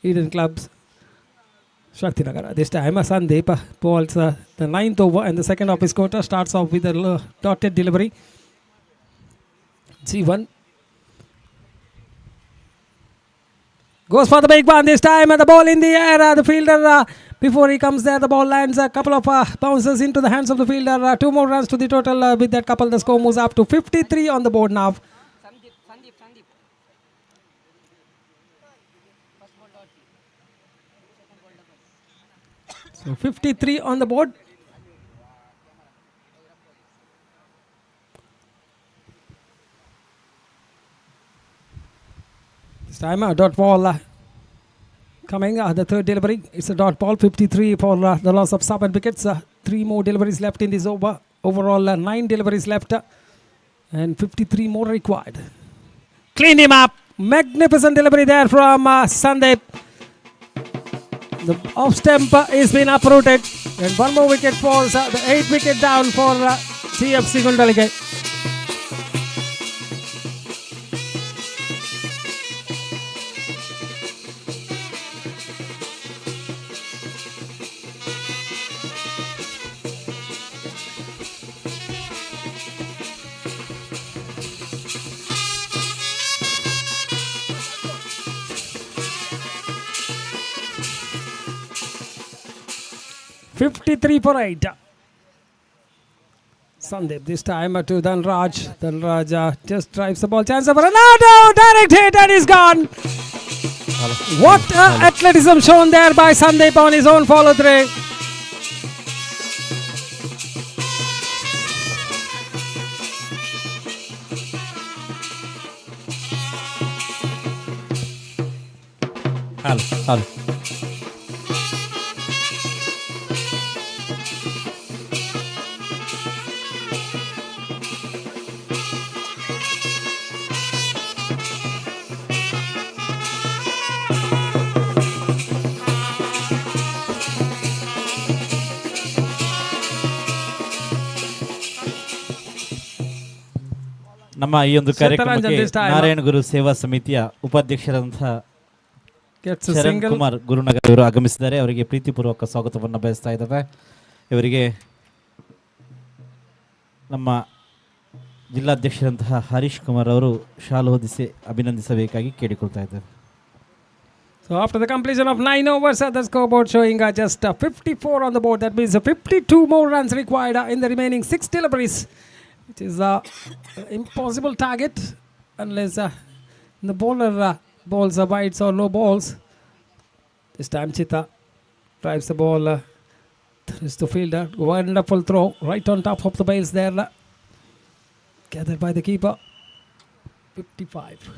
Eden Clubs, Shaktinagara. This time Sandeep bowls the 9th over and the second of his quarter. Starts off with a dotted delivery. G1 goes for the big one this time, and the ball in the air. The fielder, before he comes there, the ball lands a couple of bounces into the hands of the fielder. 2 more runs to the total. With that couple, the score moves up to 53 on the board now. So 53 on the board. This time a dot ball coming. The third delivery. It's a dot ball. 53 for the loss of 7 wickets. 3 more deliveries left in this over. Overall 9 deliveries left and 53 more required. Clean him up. Magnificent delivery there from Sandeep. The off stump is been uprooted and 1 more wicket falls. The 8th wicket down for GFC Gundalike. 53 for 8. Sandeep this time to Dhanraj. Dhanraj just drives the ball. Chance for another direct hit and he's gone. What athleticism shown there by Sandeep on his own follow through. Hello. ನಮ್ಮ ಈ ಒಂದು ಕಾರ್ಯಕ್ರಮಕ್ಕೆ ನಾರಾಯಣ ಗುರು ಸೇವಾ ಸಮಿತಿಯ ಉಪಾಧ್ಯಕ್ಷರಾದಂತಹ ಶರಣ್ ಕುಮಾರ್ ಗುರುನಗರ್ ಅವರು ಆಗಮಿಸಿದ್ದಾರೆ. ಅವರಿಗೆ ಪ್ರೀತಿಪೂರ್ವಕ ಸ್ವಾಗತವನ್ನು ಬಯಸ್ತಾ ಇದ್ದಾವೆ. ಇವರಿಗೆ ನಮ್ಮ ಜಿಲ್ಲಾಧ್ಯಕ್ಷರಂತಹ ಹರೀಶ್ ಕುಮಾರ್ ಅವರು ಶಾಲು ಹೊದಿಸಿ ಅಭಿನಂದಿಸಬೇಕಾಗಿ ಕೇಳಿಕೊಳ್ತಾ ಇದ್ದಾರೆ. So after the completion of 9 overs, the scoreboard showing just 54 on the board. That means 52 more runs required in the remaining 6 deliveries, which is impossible target unless the bowler balls are wides or low balls. This time Chitta drives the ball. There is the fielder. Wonderful throw right on top of the bails there. Gathered by the keeper. 55.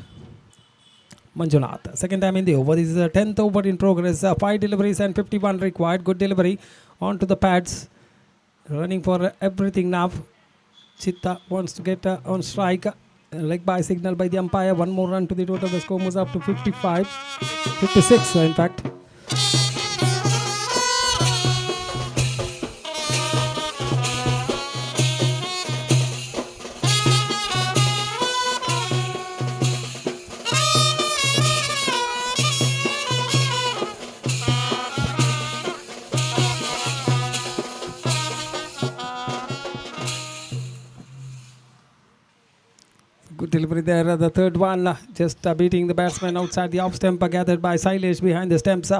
Manjunath. Second time in the over. This is the 10th over in progress. 5 deliveries and 51 required. Good delivery onto the pads. Running for everything now. Chitta wants to get on strike. Leg by signal by the umpire. One more run to the total. The score moves up to 55. 56 in fact. Good delivery there. The third one just beating the batsman outside the off stump, gathered by Sailesh behind the stumps.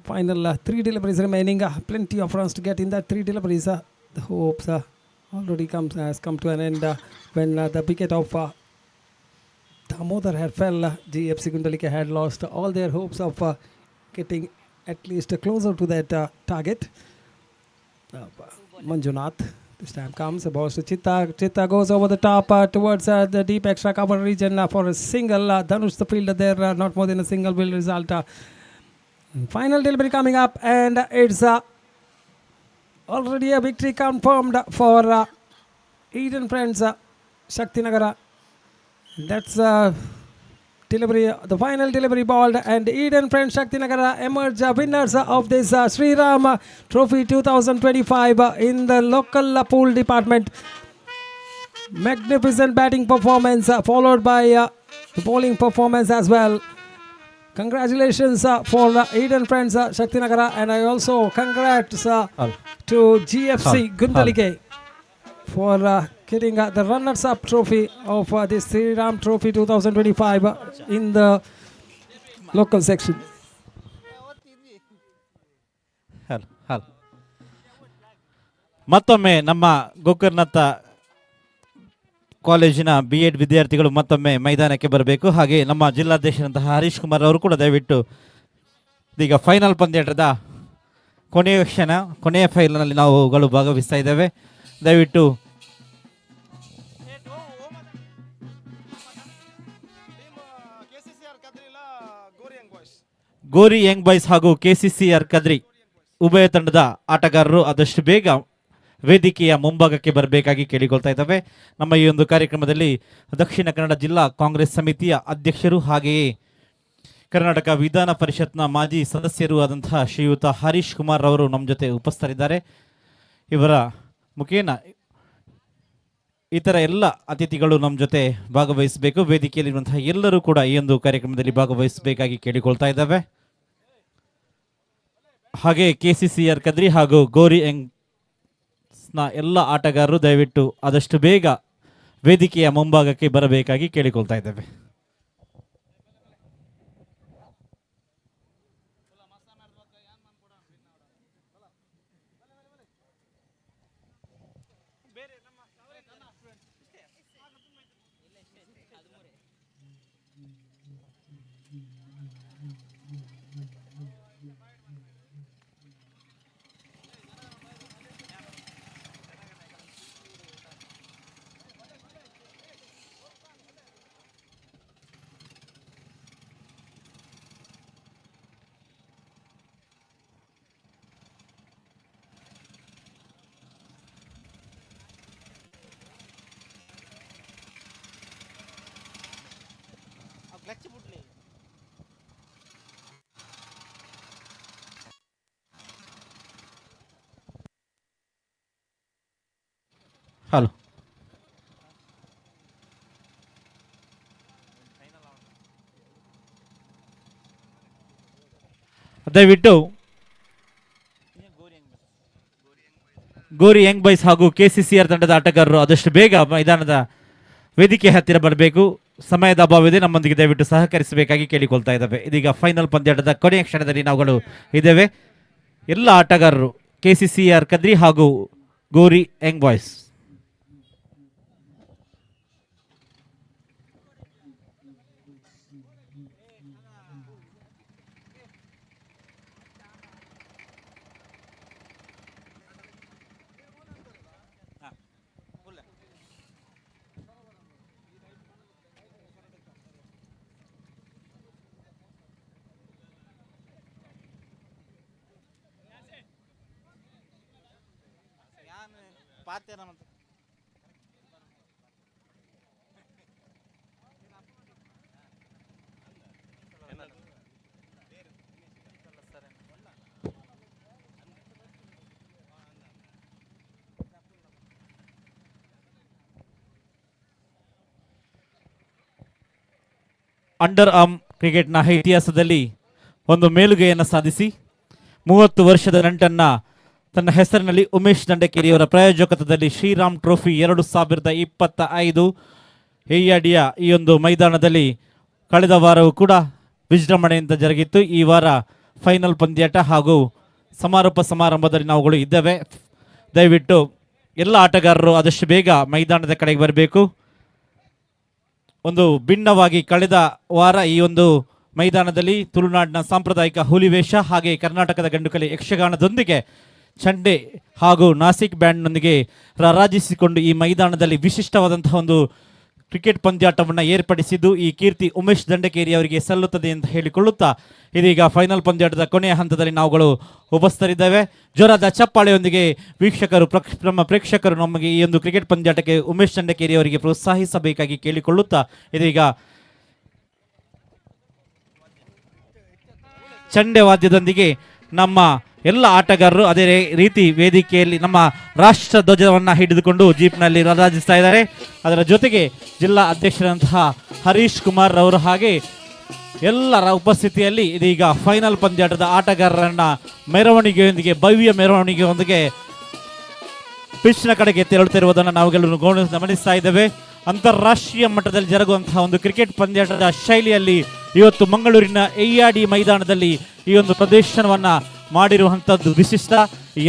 Final 3 deliveries remaining. Plenty of runs to get in that 3 deliveries. The hopes already has come to an end when the wicket of Damodar had fell. GFC Gundalike had lost all their hopes of getting at least closer to that target. Manjunath this time comes, the ball to Chitta. Chitta goes over the top towards the deep extra cover region for a single. Dhanush the fielder there, not more than a single will result. Final delivery coming up, and it's already a victory confirmed for Eden Friends Shakti Nagara. That's delivery, the final delivery ball, and Eden Friends Shakti Nagara emerge winners of this Sri Ram Trophy 2025 in the local pool department. Magnificent batting performance followed by the bowling performance as well. Congratulations for Eden Friends Shakti Nagara, and I also congrats to GFC Gundalike for getting the runners-up trophy of this Sri Ram Trophy 2025 in the local section. ಮತ್ತೊಮ್ಮೆ ನಮ್ಮ ಗೋಕರ್ಣದ ಕಾಲೇಜಿನ BEd ವಿದ್ಯಾರ್ಥಿಗಳು ಮತ್ತೊಮ್ಮೆ ಮೈದಾನಕ್ಕೆ ಬರಬೇಕು. ಹಾಗೆ ನಮ್ಮ ಜಿಲ್ಲಾಧ್ಯಕ್ಷರಂತಹ ಹರೀಶ್ ಕುಮಾರ್ ಅವರು ಕೂಡ ದಯವಿಟ್ಟು ಈಗ ಫೈನಲ್ ಪಂದ್ಯದ ಕೊನೆಯ ಕ್ಷಣ, ಕೊನೆಯ ಫೈನಲ್ನಲ್ಲಿ ನಾವುಗಳು ಭಾಗವಹಿಸ್ತಾ ಇದ್ದೇವೆ. ದಯವಿಟ್ಟು ಗೋರಿ ಯಂಗ್ ಬಾಯ್ಸ್ ಹಾಗೂ KCCR ಕದ್ರಿ ಉಭಯ ತಂಡದ ಆಟಗಾರರು ಆದಷ್ಟು ಬೇಗ ವೇದಿಕೆಯ ಮುಂಭಾಗಕ್ಕೆ ಬರಬೇಕಾಗಿ ಕೇಳಿಕೊಳ್ತಾ ಇದ್ದಾವೆ. ನಮ್ಮ ಈ ಒಂದು ಕಾರ್ಯಕ್ರಮದಲ್ಲಿ ದಕ್ಷಿಣ ಕನ್ನಡ ಜಿಲ್ಲಾ ಕಾಂಗ್ರೆಸ್ ಸಮಿತಿಯ ಅಧ್ಯಕ್ಷರು ಹಾಗೆಯೇ ಕರ್ನಾಟಕ ವಿಧಾನ ಪರಿಷತ್ನ ಮಾಜಿ ಸದಸ್ಯರು ಆದಂತಹ ಶ್ರೀಯುತ ಹರೀಶ್ ಕುಮಾರ್ ಅವರು ನಮ್ಮ ಜೊತೆ ಉಪಸ್ಥಿತರಿದ್ದಾರೆ. ಇವರ ಮುಖೇನ ಇತರ ಎಲ್ಲ ಅತಿಥಿಗಳು ನಮ್ಮ ಜೊತೆ ಭಾಗವಹಿಸಬೇಕು. ವೇದಿಕೆಯಲ್ಲಿರುವಂತಹ ಎಲ್ಲರೂ ಕೂಡ ಈ ಒಂದು ಕಾರ್ಯಕ್ರಮದಲ್ಲಿ ಭಾಗವಹಿಸಬೇಕಾಗಿ ಕೇಳಿಕೊಳ್ತಾ ಇದ್ದಾವೆ. ಹಾಗೆ KCCR ಕದ್ರಿ ಹಾಗೂ ಗೋರಿ ಯಂಗ್ಸ್ನ ಎಲ್ಲ ಆಟಗಾರರು ದಯವಿಟ್ಟು ಆದಷ್ಟು ಬೇಗ ವೇದಿಕೆಯ ಮುಂಭಾಗಕ್ಕೆ ಬರಬೇಕಾಗಿ ಕೇಳಿಕೊಳ್ತಾ ಇದ್ದೇವೆ. ಹಲೋ ದಯವಿಟ್ಟು ಗೋರಿ ಯಂಗ್ ಬಾಯ್ಸ್ ಹಾಗೂ ಕೆಸಿಸಿಆರ್ ತಂಡದ ಆಟಗಾರರು ಆದಷ್ಟು ಬೇಗ ಮೈದಾನದ ವೇದಿಕೆ ಹತ್ತಿರ ಬರಬೇಕು. ಸಮಯದ ಅಭಾವವಿದೆ, ನಮ್ಮೊಂದಿಗೆ ದಯವಿಟ್ಟು ಸಹಕರಿಸಬೇಕಾಗಿ ಕೇಳಿಕೊಳ್ತಾ ಇದ್ದಾವೆ. ಇದೀಗ ಫೈನಲ್ ಪಂದ್ಯಾಟದ ಕೊನೆಯ ಕ್ಷಣದಲ್ಲಿ ನಾವುಗಳು ಇದ್ದೇವೆ. ಎಲ್ಲ ಆಟಗಾರರು ಕೆಸಿಸಿಆರ್ ಕದ್ರಿ ಹಾಗೂ ಗೋರಿ ಯಂಗ್ ಬಾಯ್ಸ್. ಅಂಡರ್ ಆರ್ಮ್ ಕ್ರಿಕೆಟ್ನ ಇತಿಹಾಸದಲ್ಲಿ ಒಂದು ಮೇಲುಗೈಯನ್ನು ಸಾಧಿಸಿ 30 ವರ್ಷದ ನಂಟನ್ನು ತನ್ನ ಹೆಸರಿನಲ್ಲಿ ಉಮೇಶ್ ದಂಡಕೇರಿಯವರ ಪ್ರಾಯೋಜಕತ್ವದಲ್ಲಿ ಶ್ರೀರಾಮ್ ಟ್ರೋಫಿ 2025 ಹೆಯ್ಯಾಡಿಯ ಈ ಒಂದು ಮೈದಾನದಲ್ಲಿ ಕಳೆದ ವಾರವೂ ಕೂಡ ವಿಜೃಂಭಣೆಯಿಂದ ಜರುಗಿತ್ತು. ಈ ವಾರ ಫೈನಲ್ ಪಂದ್ಯಾಟ ಹಾಗೂ ಸಮಾರೋಪ ಸಮಾರಂಭದಲ್ಲಿ ನಾವುಗಳು ಇದ್ದೇವೆ. ದಯವಿಟ್ಟು ಎಲ್ಲ ಆಟಗಾರರು ಆದಷ್ಟು ಬೇಗ ಮೈದಾನದ ಕಡೆಗೆ ಬರಬೇಕು. ಒಂದು ಭಿನ್ನವಾಗಿ ಕಳೆದ ವಾರ ಈ ಒಂದು ಮೈದಾನದಲ್ಲಿ ತುಳುನಾಡಿನ ಸಾಂಪ್ರದಾಯಿಕ ಹುಲಿವೇಷ ಹಾಗೆ ಕರ್ನಾಟಕದ ಗಂಡುಕಲೆ ಯಕ್ಷಗಾನದೊಂದಿಗೆ ಚಂಡೆ ಹಾಗೂ ನಾಸಿಕ್ ಬ್ಯಾಂಡ್ನೊಂದಿಗೆ ರಾರಾಜಿಸಿಕೊಂಡು ಈ ಮೈದಾನದಲ್ಲಿ ವಿಶಿಷ್ಟವಾದಂತಹ ಒಂದು ಕ್ರಿಕೆಟ್ ಪಂದ್ಯಾಟವನ್ನು ಏರ್ಪಡಿಸಿದ್ದು ಈ ಕೀರ್ತಿ ಉಮೇಶ್ ದಂಡಕೇರಿ ಅವರಿಗೆ ಸಲ್ಲುತ್ತದೆ ಅಂತ ಹೇಳಿಕೊಳ್ಳುತ್ತಾ ಇದೀಗ ಫೈನಲ್ ಪಂದ್ಯಾಟದ ಕೊನೆಯ ಹಂತದಲ್ಲಿ ನಾವುಗಳು ಉಪಸ್ಥಿತರಿದ್ದೇವೆ. ಜೋರಾದ ಚಪ್ಪಾಳೆಯೊಂದಿಗೆ ವೀಕ್ಷಕರು ನಮ್ಮ ಪ್ರೇಕ್ಷಕರು ನಮಗೆ ಈ ಒಂದು ಕ್ರಿಕೆಟ್ ಪಂದ್ಯಾಟಕ್ಕೆ ಉಮೇಶ್ ದಂಡಕೇರಿ ಅವರಿಗೆ ಪ್ರೋತ್ಸಾಹಿಸಬೇಕಾಗಿ ಕೇಳಿಕೊಳ್ಳುತ್ತಾ ಇದೀಗ ಚಂಡೆ ವಾದ್ಯದೊಂದಿಗೆ ನಮ್ಮ ಎಲ್ಲ ಆಟಗಾರರು ಅದೇ ರೀತಿ ವೇದಿಕೆಯಲ್ಲಿ ನಮ್ಮ ರಾಷ್ಟ್ರ ಧ್ವಜವನ್ನು ಹಿಡಿದುಕೊಂಡು ಜೀಪ್ನಲ್ಲಿ ರಾರಾಜಿಸ್ತಾ ಇದ್ದಾರೆ. ಅದರ ಜೊತೆಗೆ ಜಿಲ್ಲಾ ಅಧ್ಯಕ್ಷರಂತಹ ಹರೀಶ್ ಕುಮಾರ್ ಅವರು ಹಾಗೆ ಎಲ್ಲರ ಉಪಸ್ಥಿತಿಯಲ್ಲಿ ಇದೀಗ ಫೈನಲ್ ಪಂದ್ಯಾಟದ ಆಟಗಾರರನ್ನ ಮೆರವಣಿಗೆಯೊಂದಿಗೆ ಭವ್ಯ ಮೆರವಣಿಗೆಯೊಂದಿಗೆ ಪಿಚ್ನ ಕಡೆಗೆ ತೆರಳುತ್ತಿರುವುದನ್ನು ನಾವುಗಳು ಗಮನಿಸ್ತಾ ಇದ್ದೇವೆ. ಅಂತಾರಾಷ್ಟ್ರೀಯ ಮಟ್ಟದಲ್ಲಿ ಜರುಗುವಂತಹ ಒಂದು ಕ್ರಿಕೆಟ್ ಪಂದ್ಯಾಟದ ಶೈಲಿಯಲ್ಲಿ ಇವತ್ತು ಮಂಗಳೂರಿನ ಎಯ್ಯಾಡಿ ಮೈದಾನದಲ್ಲಿ ಈ ಒಂದು ಪ್ರದರ್ಶನವನ್ನ ಮಾಡಿರುವಂಥದ್ದು ವಿಶಿಷ್ಟ.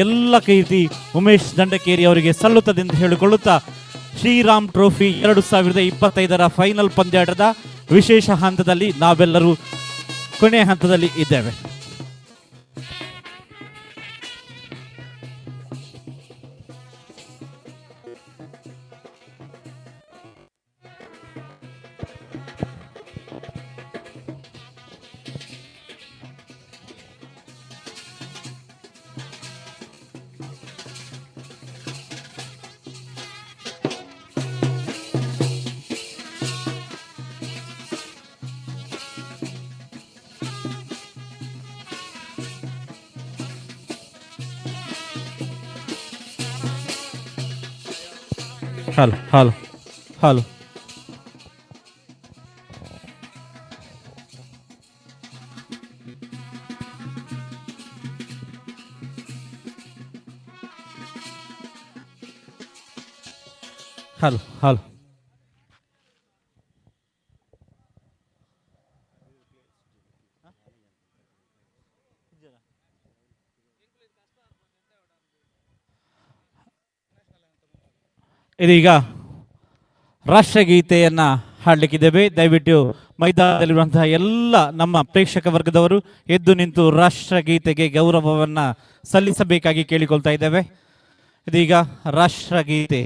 ಎಲ್ಲ ಕೀರ್ತಿ ಉಮೇಶ್ ದಂಡಕೇರಿ ಅವರಿಗೆ ಸಲ್ಲುತ್ತದೆ ಎಂದು ಹೇಳಿಕೊಳ್ಳುತ್ತಾ ಶ್ರೀರಾಮ್ ಟ್ರೋಫಿ 2025 ಫೈನಲ್ ಪಂದ್ಯಾಟದ ವಿಶೇಷ ಹಂತದಲ್ಲಿ ನಾವೆಲ್ಲರೂ ಕೊನೆಯ ಹಂತದಲ್ಲಿ ಇದ್ದೇವೆ. Hello hello hello hello hello ಇದೀಗ ರಾಷ್ಟ್ರಗೀತೆಯನ್ನು ಹಾಡಲಿಕ್ಕಿದ್ದೇವೆ. ದಯವಿಟ್ಟು ಮೈದಾನದಲ್ಲಿರುವಂತಹ ಎಲ್ಲ ನಮ್ಮ ಪ್ರೇಕ್ಷಕ ವರ್ಗದವರು ಎದ್ದು ನಿಂತು ರಾಷ್ಟ್ರಗೀತೆಗೆ ಗೌರವವನ್ನು ಸಲ್ಲಿಸಬೇಕಾಗಿ ಕೇಳಿಕೊಳ್ತಾ ಇದ್ದೇವೆ. ಇದೀಗ ರಾಷ್ಟ್ರಗೀತೆ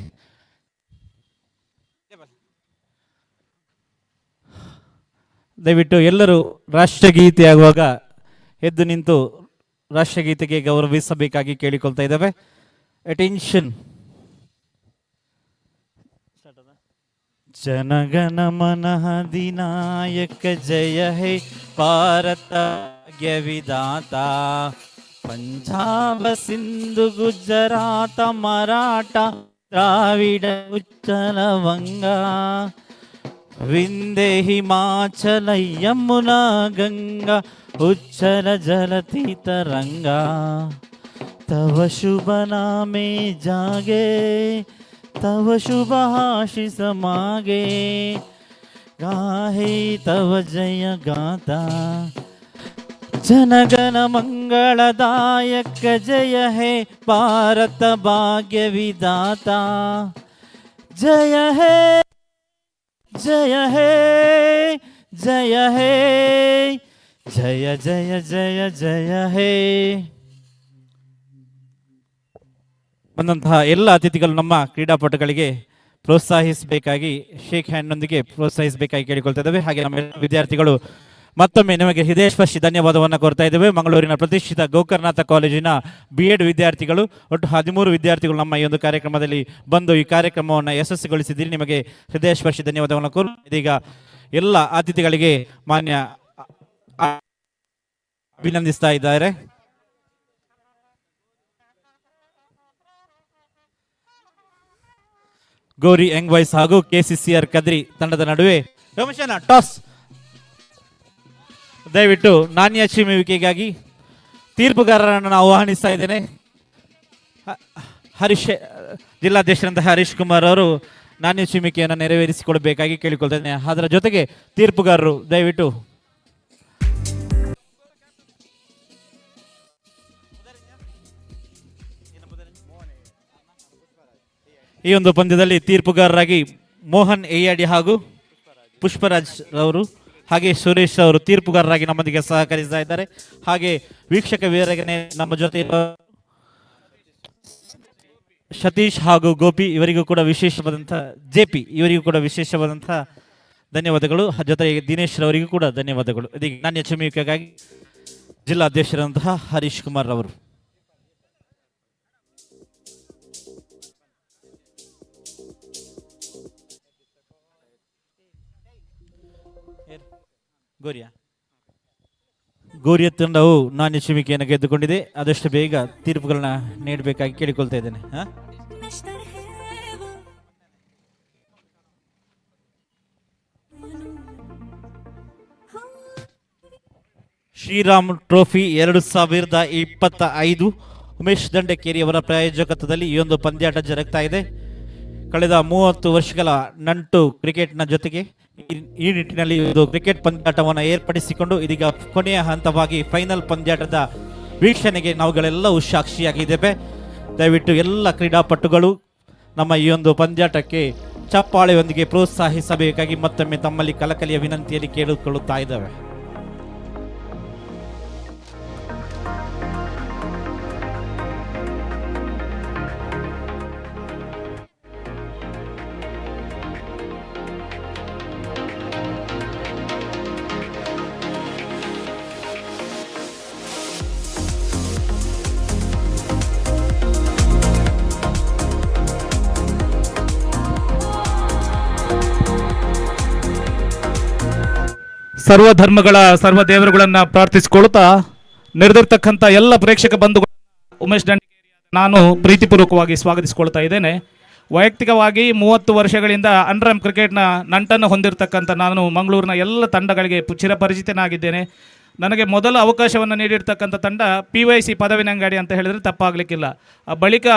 ದಯವಿಟ್ಟು ಎಲ್ಲರೂ ರಾಷ್ಟ್ರಗೀತೆ ಆಗುವಾಗ ಎದ್ದು ನಿಂತು ರಾಷ್ಟ್ರಗೀತೆಗೆ ಗೌರವಿಸಬೇಕಾಗಿ ಕೇಳಿಕೊಳ್ತಾ ಇದ್ದೇವೆ. ಅಟೆನ್ಷನ್ ಜನಗಣ ಮನ ಅಧಿನಾಯಕ ಜಯ ಹೇ ಭಾರತ ವಿಧಾತ ಪಂಜಾಬ ಸಿಂಧು ಗುಜರಾತ ಮರಾಠ ದ್ರಾವಿಡ ಉಚ್ಚಲ ವಂಗ ವಿಂಧ್ಯ ಹಿಮಾಚಲ ಯಮುನಾ ಗಂಗಾ ಉಚ್ಚಲ ಜಲತಿ ತರಂಗ ತವ ಶುಭ ನಾಮೆ ಜಾಗೆ तव शुभ आशीष मागे गाहे तव जय गाता जनगण मंगलदायक जय हे भारत भाग्य विधाता जय हे जय हे जय हे जय जय जय जय हे. ಬಂದಂತಹ ಎಲ್ಲ ಅತಿಥಿಗಳು ನಮ್ಮ ಕ್ರೀಡಾಪಟುಗಳಿಗೆ ಪ್ರೋತ್ಸಾಹಿಸಬೇಕಾಗಿ ಶೇಕ್ ಹ್ಯಾಂಡ್ನೊಂದಿಗೆ ಪ್ರೋತ್ಸಾಹಿಸಬೇಕಾಗಿ ಕೇಳಿಕೊಳ್ತಾ ಇದ್ದೇವೆ. ಹಾಗೆ ನಮ್ಮ ವಿದ್ಯಾರ್ಥಿಗಳು ಮತ್ತೊಮ್ಮೆ ನಿಮಗೆ ಹೃದಯಸ್ಪರ್ಶಿ ಧನ್ಯವಾದವನ್ನು ಕೋರ್ತಾ ಇದ್ದೇವೆ. ಮಂಗಳೂರಿನ ಪ್ರತಿಷ್ಠಿತ ಗೋಕರ್ಣನಾಥ ಕಾಲೇಜಿನ B.Ed ವಿದ್ಯಾರ್ಥಿಗಳು ಒಟ್ಟು 13 ವಿದ್ಯಾರ್ಥಿಗಳು ನಮ್ಮ ಈ ಒಂದು ಕಾರ್ಯಕ್ರಮದಲ್ಲಿ ಬಂದು ಈ ಕಾರ್ಯಕ್ರಮವನ್ನು ಯಶಸ್ವಿಗೊಳಿಸಿದ್ದೀರಿ. ನಿಮಗೆ ಹೃದಯಸ್ಪರ್ಶಿ ಧನ್ಯವಾದವನ್ನು ಕೋರು. ಇದೀಗ ಎಲ್ಲ ಅತಿಥಿಗಳಿಗೆ ಮಾನ್ಯ ಅಭಿನಂದಿಸ್ತಾ ಇದ್ದಾರೆ. ಗೌರಿ ಯಂಗ್ ಬಾಯ್ಸ್ ಹಾಗೂ KCCR ಕದ್ರಿ ತಂಡದ ನಡುವೆ ಟಾಸ್. ದಯವಿಟ್ಟು ನಾಣ್ಯ ಚಿಮ್ಮುವಿಕೆಗಾಗಿ ತೀರ್ಪುಗಾರರನ್ನು ಆಹ್ವಾನಿಸ್ತಾ ಇದ್ದೇನೆ. ಜಿಲ್ಲಾಧ್ಯಕ್ಷರಂತಹ ಹರೀಶ್ ಕುಮಾರ್ ಅವರು ನಾಣ್ಯ ಚಿಮ್ಮುವಿಕೆಯನ್ನು ನೆರವೇರಿಸಿಕೊಡಬೇಕಾಗಿ ಕೇಳಿಕೊಳ್ತಾ ಇದ್ದೇನೆ. ಅದರ ಜೊತೆಗೆ ತೀರ್ಪುಗಾರರು ದಯವಿಟ್ಟು ಈ ಒಂದು ಪಂದ್ಯದಲ್ಲಿ ತೀರ್ಪುಗಾರರಾಗಿ ಮೋಹನ್ ಎಯ್ಯಾಡಿ ಹಾಗೂ ಪುಷ್ಪರಾಜ್ ಅವರು ಹಾಗೆ ಸುರೇಶ್ ಅವರು ತೀರ್ಪುಗಾರರಾಗಿ ನಮ್ಮೊಂದಿಗೆ ಸಹಕರಿಸ್ತಾ ಇದ್ದಾರೆ. ಹಾಗೆ ವೀಕ್ಷಕ ವೀರರಿಗೆ ನಮ್ಮ ಜೊತೆ ಸತೀಶ್ ಹಾಗೂ ಗೋಪಿ ಇವರಿಗೂ ಕೂಡ ವಿಶೇಷವಾದಂತಹ JP ಇವರಿಗೂ ಕೂಡ ವಿಶೇಷವಾದಂತಹ ಧನ್ಯವಾದಗಳು. ಜೊತೆಗೆ ದಿನೇಶ್ ಅವರಿಗೂ ಕೂಡ ಧನ್ಯವಾದಗಳು. ಇದೀಗ ನಾಣ್ಯ ಚಿಮ್ಮುವಿಕೆಗಾಗಿ ಜಿಲ್ಲಾಧ್ಯಕ್ಷರಾದಂತಹ ಹರೀಶ್ ಕುಮಾರ್ ಅವರು. ಗೋರಿಯ ತಂಡವು ನಾಣ್ಯ ಚಿಮ್ಮುವಿಕೆಯನ್ನು ಗೆದ್ದುಕೊಂಡಿದೆ. ಆದಷ್ಟು ಬೇಗ ತೀರ್ಪುಗಳನ್ನ ನೀಡಬೇಕಾಗಿ ಕೇಳಿಕೊಳ್ತಾ ಇದ್ದೇನೆ. ಶ್ರೀರಾಮ್ ಟ್ರೋಫಿ 2025 ಉಮೇಶ್ ದಂಡಕೇರಿ ಅವರ ಪ್ರಾಯೋಜಕತ್ವದಲ್ಲಿ ಈ ಒಂದು ಪಂದ್ಯಾಟ ಜರುಗ್ತಾ ಇದೆ. ಕಳೆದ 30 ವರ್ಷಗಳ ನಂಟು ಕ್ರಿಕೆಟ್ನ ಜೊತೆಗೆ ಈ ನಿಟ್ಟಿನಲ್ಲಿ ಇದು ಕ್ರಿಕೆಟ್ ಪಂದ್ಯಾಟವನ್ನು ಏರ್ಪಡಿಸಿಕೊಂಡು ಇದೀಗ ಕೊನೆಯ ಹಂತವಾಗಿ ಫೈನಲ್ ಪಂದ್ಯಾಟದ ವೀಕ್ಷಣೆಗೆ ನಾವುಗಳೆಲ್ಲವೂ ಸಾಕ್ಷಿಯಾಗಿದ್ದೇವೆ. ದಯವಿಟ್ಟು ಎಲ್ಲ ಕ್ರೀಡಾಪಟುಗಳು ನಮ್ಮ ಈ ಒಂದು ಪಂದ್ಯಾಟಕ್ಕೆ ಚಪ್ಪಾಳೆಯೊಂದಿಗೆ ಪ್ರೋತ್ಸಾಹಿಸಬೇಕಾಗಿ ಮತ್ತೊಮ್ಮೆ ತಮ್ಮಲ್ಲಿ ಕಲಕಲಿಯ ವಿನಂತಿಯಲ್ಲಿ ಕೇಳಿಕೊಳ್ಳುತ್ತಾ ಇದ್ದೇವೆ. ಸರ್ವಧರ್ಮಗಳ ಸರ್ವ ದೇವರುಗಳನ್ನ ಪ್ರಾರ್ಥಿಸಿಕೊಳ್ಳುತ್ತಾ ನೆರೆದಿರ್ತಕ್ಕಂಥ ಎಲ್ಲ ಪ್ರೇಕ್ಷಕ ಬಂಧುಗಳು ಉಮೇಶ್ ದಂಡಕೇರಿ ನಾನು ಪ್ರೀತಿಪೂರ್ವಕವಾಗಿ ಸ್ವಾಗತಿಸಿಕೊಳ್ತಾ ಇದ್ದೇನೆ. ವೈಯಕ್ತಿಕವಾಗಿ 30 ವರ್ಷಗಳಿಂದ ಅಂಡರ್ಆರ್ಮ್ ಕ್ರಿಕೆಟ್ನ ನಂಟನ್ನು ಹೊಂದಿರತಕ್ಕಂಥ ನಾನು ಮಂಗಳೂರಿನ ಎಲ್ಲ ತಂಡಗಳಿಗೆ ಚಿರಪರಿಚಿತನಾಗಿದ್ದೇನೆ. ನನಗೆ ಮೊದಲ ಅವಕಾಶವನ್ನು ನೀಡಿರ್ತಕ್ಕಂಥ ತಂಡ PYC ಪದವಿನಂಗಾಡಿ ಅಂತ ಹೇಳಿದರೆ ತಪ್ಪಾಗಲಿಕ್ಕಿಲ್ಲ. ಬಳಿಕ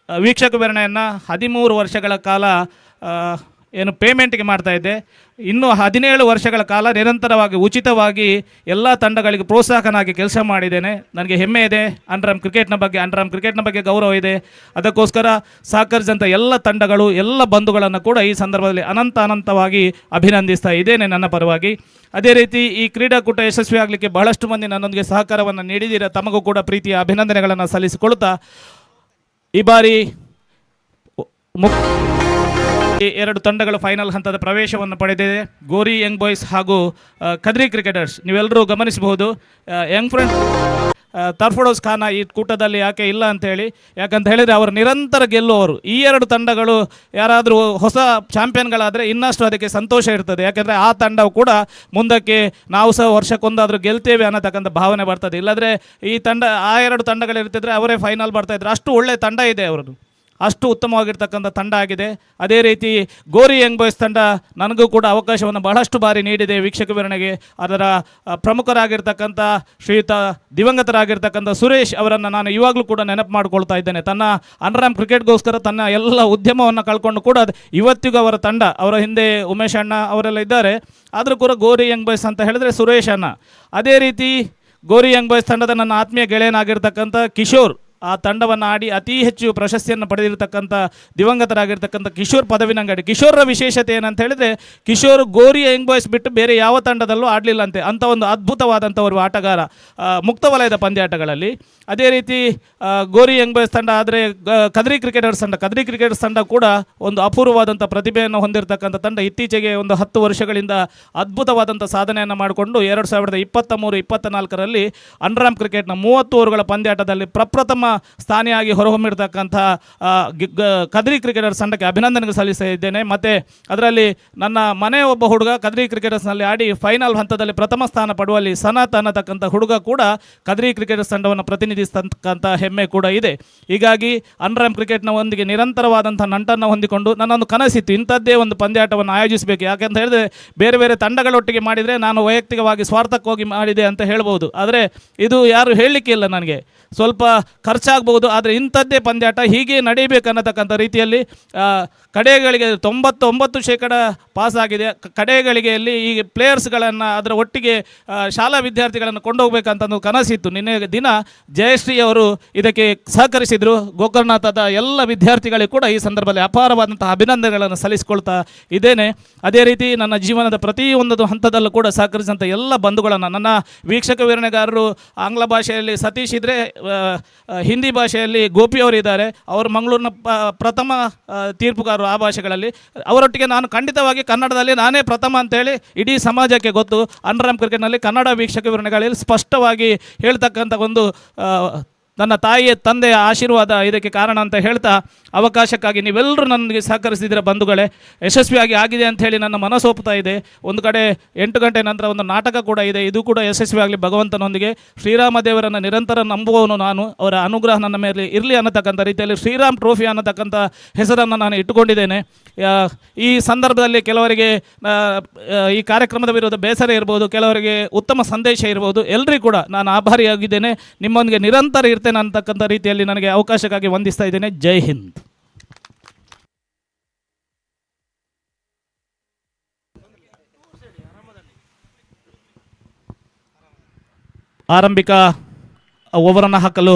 ವೀಕ್ಷಕ ವಿವರಣೆಯನ್ನು 13 ವರ್ಷಗಳ ಕಾಲ ಏನು ಪೇಮೆಂಟ್ಗೆ ಮಾಡ್ತಾ ಇದ್ದೆ. ಇನ್ನು 17 ವರ್ಷಗಳ ಕಾಲ ನಿರಂತರವಾಗಿ ಉಚಿತವಾಗಿ ಎಲ್ಲ ತಂಡಗಳಿಗೆ ಪ್ರೋತ್ಸಾಹಕನಾಗಿ ಕೆಲಸ ಮಾಡಿದ್ದೇನೆ. ನನಗೆ ಹೆಮ್ಮೆ ಇದೆ. ಅಂಡರ್ಆರ್ಮ್ ಕ್ರಿಕೆಟ್ನ ಬಗ್ಗೆ ಗೌರವ ಇದೆ. ಅದಕ್ಕೋಸ್ಕರ ಸಹಕರಿಸಿದಂಥ ಎಲ್ಲ ತಂಡಗಳು ಎಲ್ಲ ಬಂಧುಗಳನ್ನು ಕೂಡ ಈ ಸಂದರ್ಭದಲ್ಲಿ ಅನಂತವಾಗಿ ಅಭಿನಂದಿಸ್ತಾ ಇದ್ದೇನೆ ನನ್ನ ಪರವಾಗಿ. ಅದೇ ರೀತಿ ಈ ಕ್ರೀಡಾಕೂಟ ಯಶಸ್ವಿ ಆಗಲಿಕ್ಕೆ ಬಹಳಷ್ಟು ಮಂದಿ ನನ್ನೊಂದಿಗೆ ಸಹಕಾರವನ್ನು ನೀಡಿದ್ದೀರ. ತಮಗೂ ಕೂಡ ಪ್ರೀತಿಯ ಅಭಿನಂದನೆಗಳನ್ನು ಸಲ್ಲಿಸಿಕೊಳ್ಳುತ್ತಾ ಈ ಬಾರಿ 2 ತಂಡಗಳು ಫೈನಲ್ ಹಂತದ ಪ್ರವೇಶವನ್ನು ಪಡೆದಿದೆ. ಗೋರಿ ಯಂಗ್ ಬಾಯ್ಸ್ ಹಾಗೂ ಕದ್ರಿ ಕ್ರಿಕೆಟರ್ಸ್. ನೀವೆಲ್ಲರೂ ಗಮನಿಸಬಹುದು ಯಂಗ್ ಫ್ರೆಂಡ್ಸ್ ತರ್ಫಡೋಸ್ ಖಾನ ಈ ಕೂಟದಲ್ಲಿ ಯಾಕೆ ಇಲ್ಲ ಅಂತೇಳಿ, ಯಾಕಂತ ಹೇಳಿದರೆ ಅವರು ನಿರಂತರ ಗೆಲ್ಲುವವರು. ಈ ಎರಡು ತಂಡಗಳು ಯಾರಾದರೂ ಹೊಸ ಚಾಂಪಿಯನ್ಗಳಾದರೆ ಇನ್ನಷ್ಟು ಅದಕ್ಕೆ ಸಂತೋಷ ಇರ್ತದೆ. ಯಾಕೆಂದರೆ ಆ ತಂಡವು ಕೂಡ ಮುಂದಕ್ಕೆ ನಾವು ಸಹ ವರ್ಷಕ್ಕೊಂದಾದರೂ ಗೆಲ್ತೇವೆ ಅನ್ನತಕ್ಕಂಥ ಭಾವನೆ ಬರ್ತದೆ. ಇಲ್ಲಾಂದರೆ ಈ ತಂಡ ಆ ಎರಡು ತಂಡಗಳಿರ್ತಿದ್ರೆ ಅವರೇ ಫೈನಲ್ ಬರ್ತಾಯಿದ್ರು. ಅಷ್ಟು ಒಳ್ಳೆಯ ತಂಡ ಇದೆ ಅವರದ್ದು, ಅಷ್ಟು ಉತ್ತಮವಾಗಿರ್ತಕ್ಕಂಥ ತಂಡ ಆಗಿದೆ. ಅದೇ ರೀತಿ ಗೋರಿ ಯಂಗ್ ಬಾಯ್ಸ್ ತಂಡ ನನಗೂ ಕೂಡ ಅವಕಾಶವನ್ನು ಬಹಳಷ್ಟು ಬಾರಿ ನೀಡಿದೆ ವೀಕ್ಷಕ ವಿವರಣೆಗೆ. ಅದರ ಪ್ರಮುಖರಾಗಿರ್ತಕ್ಕಂಥ ಶ್ರೀಯುತ ದಿವಂಗತರಾಗಿರ್ತಕ್ಕಂಥ ಸುರೇಶ್ ಅವರನ್ನು ನಾನು ಇವಾಗಲೂ ಕೂಡ ನೆನಪು ಮಾಡಿಕೊಳ್ತಾ ಇದ್ದೇನೆ. ತನ್ನ ಅಂಡರ್ಆರ್ಮ್ ಕ್ರಿಕೆಟ್ಗೋಸ್ಕರ ತನ್ನ ಎಲ್ಲ ಉದ್ಯಮವನ್ನು ಕಳ್ಕೊಂಡು ಕೂಡ ಇವತ್ತಿಗೂ ಅವರ ತಂಡ, ಅವರ ಹಿಂದೆ ಉಮೇಶ್ ಅಣ್ಣ ಅವರೆಲ್ಲ ಇದ್ದಾರೆ, ಆದರೂ ಕೂಡ ಗೋರಿ ಯಂಗ್ ಬಾಯ್ಸ್ ಅಂತ ಹೇಳಿದ್ರೆ ಸುರೇಶ್ ಅಣ್ಣ. ಅದೇ ರೀತಿ ಗೋರಿ ಯಂಗ್ ಬಾಯ್ಸ್ ತಂಡದ ನನ್ನ ಆತ್ಮೀಯ ಗೆಳೆಯನಾಗಿರ್ತಕ್ಕಂಥ ಕಿಶೋರ್, ಆ ತಂಡವನ್ನು ಆಡಿ ಅತಿ ಹೆಚ್ಚು ಪ್ರಶಸ್ತಿಯನ್ನು ಪಡೆದಿರತಕ್ಕಂಥ ದಿವಂಗತರಾಗಿರ್ತಕ್ಕಂಥ ಕಿಶೋರ್ ಪದವಿನಂಗಡಿ. ಕಿಶೋರ್ರ ವಿಶೇಷತೆ ಏನಂತ ಹೇಳಿದರೆ, ಕಿಶೋರ್ ಗೋರಿ ಯಂಗ್ ಬಾಯ್ಸ್ ಬಿಟ್ಟು ಬೇರೆ ಯಾವ ತಂಡದಲ್ಲೂ ಆಡಲಿಲ್ಲಂತೆ. ಅಂಥ ಒಂದು ಅದ್ಭುತವಾದಂಥ ಒಂದು ಆಟಗಾರ ಮುಕ್ತ ವಲಯದ ಪಂದ್ಯಾಟಗಳಲ್ಲಿ. ಅದೇ ರೀತಿ ಗೋರಿ ಯಂಗ್ ಬಾಯ್ಸ್ ತಂಡ ಆದರೆ ಕದ್ರಿ ಕ್ರಿಕೆಟರ್ಸ್ ತಂಡ ಕೂಡ ಒಂದು ಅಪೂರ್ವವಾದಂಥ ಪ್ರತಿಭೆಯನ್ನು ಹೊಂದಿರತಕ್ಕಂಥ ತಂಡ. ಇತ್ತೀಚೆಗೆ ಒಂದು 10 ವರ್ಷಗಳಿಂದ ಅದ್ಭುತವಾದಂಥ ಸಾಧನೆಯನ್ನು ಮಾಡಿಕೊಂಡು 2023-24ರಲ್ಲಿ ಅಂಡರ್ಆರ್ಮ್ ಕ್ರಿಕೆಟ್ನ 30 ಓವರ್ಗಳ ಪಂದ್ಯಾಟದಲ್ಲಿ ಪ್ರಪ್ರಥಮ ಸ್ಥಾನಿಯಾಗಿ ಹೊರಹೊಮ್ಮಿರ್ತಕ್ಕಂಥ ಕದ್ರಿ ಕ್ರಿಕೆಟರ್ಸ್ ತಂಡಕ್ಕೆ ಅಭಿನಂದನೆ ಸಲ್ಲಿಸ್ತಾ ಇದ್ದೇನೆ. ಮತ್ತು ಅದರಲ್ಲಿ ನನ್ನ ಮನೆ ಒಬ್ಬ ಹುಡುಗ ಕದ್ರಿ ಕ್ರಿಕೆಟರ್ಸ್ನಲ್ಲಿ ಆಡಿ ಫೈನಲ್ ಹಂತದಲ್ಲಿ ಪ್ರಥಮ ಸ್ಥಾನ ಪಡುವಲ್ಲಿ ಸನತ್ ಅನ್ನತಕ್ಕಂಥ ಹುಡುಗ ಕೂಡ ಕದ್ರಿ ಕ್ರಿಕೆಟರ್ಸ್ ತಂಡವನ್ನು ಪ್ರತಿನಿಧಿಸ್ತಕ್ಕಂಥ ಹೆಮ್ಮೆ ಕೂಡ ಇದೆ. ಹೀಗಾಗಿ ಅಂಡರ್ಆರ್ಮ್ ಕ್ರಿಕೆಟ್ನ ಒಂದಿಗೆ ನಿರಂತರವಾದಂಥ ನಂಟನ್ನು ಹೊಂದಿಕೊಂಡು ನನ್ನೊಂದು ಕನಸಿತ್ತು, ಇಂಥದ್ದೇ ಒಂದು ಪಂದ್ಯಾಟವನ್ನು ಆಯೋಜಿಸಬೇಕು. ಯಾಕೆಂತ ಹೇಳಿದ್ರೆ ಬೇರೆ ಬೇರೆ ತಂಡಗಳೊಟ್ಟಿಗೆ ಮಾಡಿದರೆ ನಾನು ವೈಯಕ್ತಿಕವಾಗಿ ಸ್ವಾರ್ಥಕ್ಕೋಗಿ ಮಾಡಿದೆ ಅಂತ ಹೇಳ್ಬೋದು. ಆದರೆ ಇದು ಯಾರು ಹೇಳಲಿಕ್ಕೆ ಇಲ್ಲ, ನನಗೆ ಸ್ವಲ್ಪ ಖರ್ಚಾಗಬಹುದು, ಆದರೆ ಇಂಥದ್ದೇ ಪಂದ್ಯಾಟ ಹೀಗೆ ನಡೀಬೇಕು ಅನ್ನತಕ್ಕಂಥ ರೀತಿಯಲ್ಲಿ ಕಡೆಗಳಿಗೆ 99% ಪಾಸ್ ಆಗಿದೆ. ಕಡೆಗಳಿಗೆಯಲ್ಲಿ ಈ ಪ್ಲೇಯರ್ಸ್ಗಳನ್ನು ಅದರ ಒಟ್ಟಿಗೆ ಶಾಲಾ ವಿದ್ಯಾರ್ಥಿಗಳನ್ನು ಕೊಂಡೋಗ್ಬೇಕಂತ ಒಂದು ಕನಸಿತ್ತು. ನಿನ್ನೆ ದಿನ ಜಯಶ್ರೀ ಅವರು ಇದಕ್ಕೆ ಸಹಕರಿಸಿದರು. ಗೋಕರ್ಣನಾಥದ ಎಲ್ಲ ವಿದ್ಯಾರ್ಥಿಗಳಿಗೂ ಕೂಡ ಈ ಸಂದರ್ಭದಲ್ಲಿ ಅಪಾರವಾದಂತಹ ಅಭಿನಂದನೆಗಳನ್ನು ಸಲ್ಲಿಸಿಕೊಳ್ತಾ ಇದ್ದೇನೆ. ಅದೇ ರೀತಿ ನನ್ನ ಜೀವನದ ಪ್ರತಿಯೊಂದು ಹಂತದಲ್ಲೂ ಕೂಡ ಸಹಕರಿಸಿದಂಥ ಎಲ್ಲ ಬಂಧುಗಳನ್ನು, ನನ್ನ ವೀಕ್ಷಕ ವಿವರಣೆಗಾರರು ಆಂಗ್ಲ ಭಾಷೆಯಲ್ಲಿ ಸತೀಶ್ ಇದ್ದರೆ, ಹಿಂದಿ ಭಾಷೆಯಲ್ಲಿ ಗೋಪಿ ಅವರು ಇದ್ದಾರೆ, ಅವರು ಮಂಗಳೂರಿನ ಪ್ರಥಮ ತೀರ್ಪುಗಾರರು ಆ ಭಾಷೆಗಳಲ್ಲಿ. ಅವರೊಟ್ಟಿಗೆ ನಾನು ಖಂಡಿತವಾಗಿ ಕನ್ನಡದಲ್ಲಿ ನಾನೇ ಪ್ರಥಮ ಅಂತೇಳಿ ಇಡೀ ಸಮಾಜಕ್ಕೆ ಗೊತ್ತು. ಅಂಡರ್ಆರ್ಮ್ ಕ್ರಿಕೆಟ್ನಲ್ಲಿ ಕನ್ನಡ ವೀಕ್ಷಕ ವಿವರಣೆಗಳಲ್ಲಿ ಸ್ಪಷ್ಟವಾಗಿ ಹೇಳ್ತಕ್ಕಂಥ ಒಂದು ನನ್ನ ತಾಯಿಯ ತಂದೆಯ ಆಶೀರ್ವಾದ ಇದಕ್ಕೆ ಕಾರಣ ಅಂತ ಹೇಳ್ತಾ, ಅವಕಾಶಕ್ಕಾಗಿ ನೀವೆಲ್ಲರೂ ನನಗೆ ಸಹಕರಿಸಿದ್ದೀರ ಬಂಧುಗಳೇ. ಯಶಸ್ವಿಯಾಗಿ ಆಗಿದೆ ಅಂಥೇಳಿ ನನ್ನ ಮನಸ್ಸೊಪ್ತಾ ಇದೆ. ಒಂದು ಕಡೆ 8 ಗಂಟೆ ನಂತರ ಒಂದು ನಾಟಕ ಕೂಡ ಇದೆ, ಇದು ಕೂಡ ಯಶಸ್ವಿಯಾಗಲಿ ಭಗವಂತನೊಂದಿಗೆ. ಶ್ರೀರಾಮ ದೇವರನ್ನು ನಿರಂತರ ನಂಬುವವನು ನಾನು, ಅವರ ಅನುಗ್ರಹ ನನ್ನ ಮೇಲೆ ಇರಲಿ ಅನ್ನತಕ್ಕಂಥ ರೀತಿಯಲ್ಲಿ ಶ್ರೀರಾಮ್ ಟ್ರೋಫಿ ಅನ್ನತಕ್ಕಂಥ ಹೆಸರನ್ನು ನಾನು ಇಟ್ಟುಕೊಂಡಿದ್ದೇನೆ. ಈ ಸಂದರ್ಭದಲ್ಲಿ ಕೆಲವರಿಗೆ ಈ ಕಾರ್ಯಕ್ರಮದ ವಿರುದ್ಧ ಬೇಸರ ಇರ್ಬೋದು, ಕೆಲವರಿಗೆ ಉತ್ತಮ ಸಂದೇಶ ಇರ್ಬೋದು, ಎಲ್ಲರಿಗೂ ಕೂಡ ನಾನು ಆಭಾರಿಯಾಗಿದ್ದೇನೆ. ನಿಮ್ಮೊಂದಿಗೆ ನಿರಂತರ ಇರ್ತೇನೆ ಅಂತಕ್ಕಂಥ ರೀತಿಯಲ್ಲಿ ನನಗೆ ಅವಕಾಶಕ್ಕಾಗಿ ವಂದಿಸ್ತಾ ಇದ್ದೇನೆ. ಜೈ ಹಿಂದ್. ಆರಂಭಿಕ ಓವರನ್ನು ಹಾಕಲು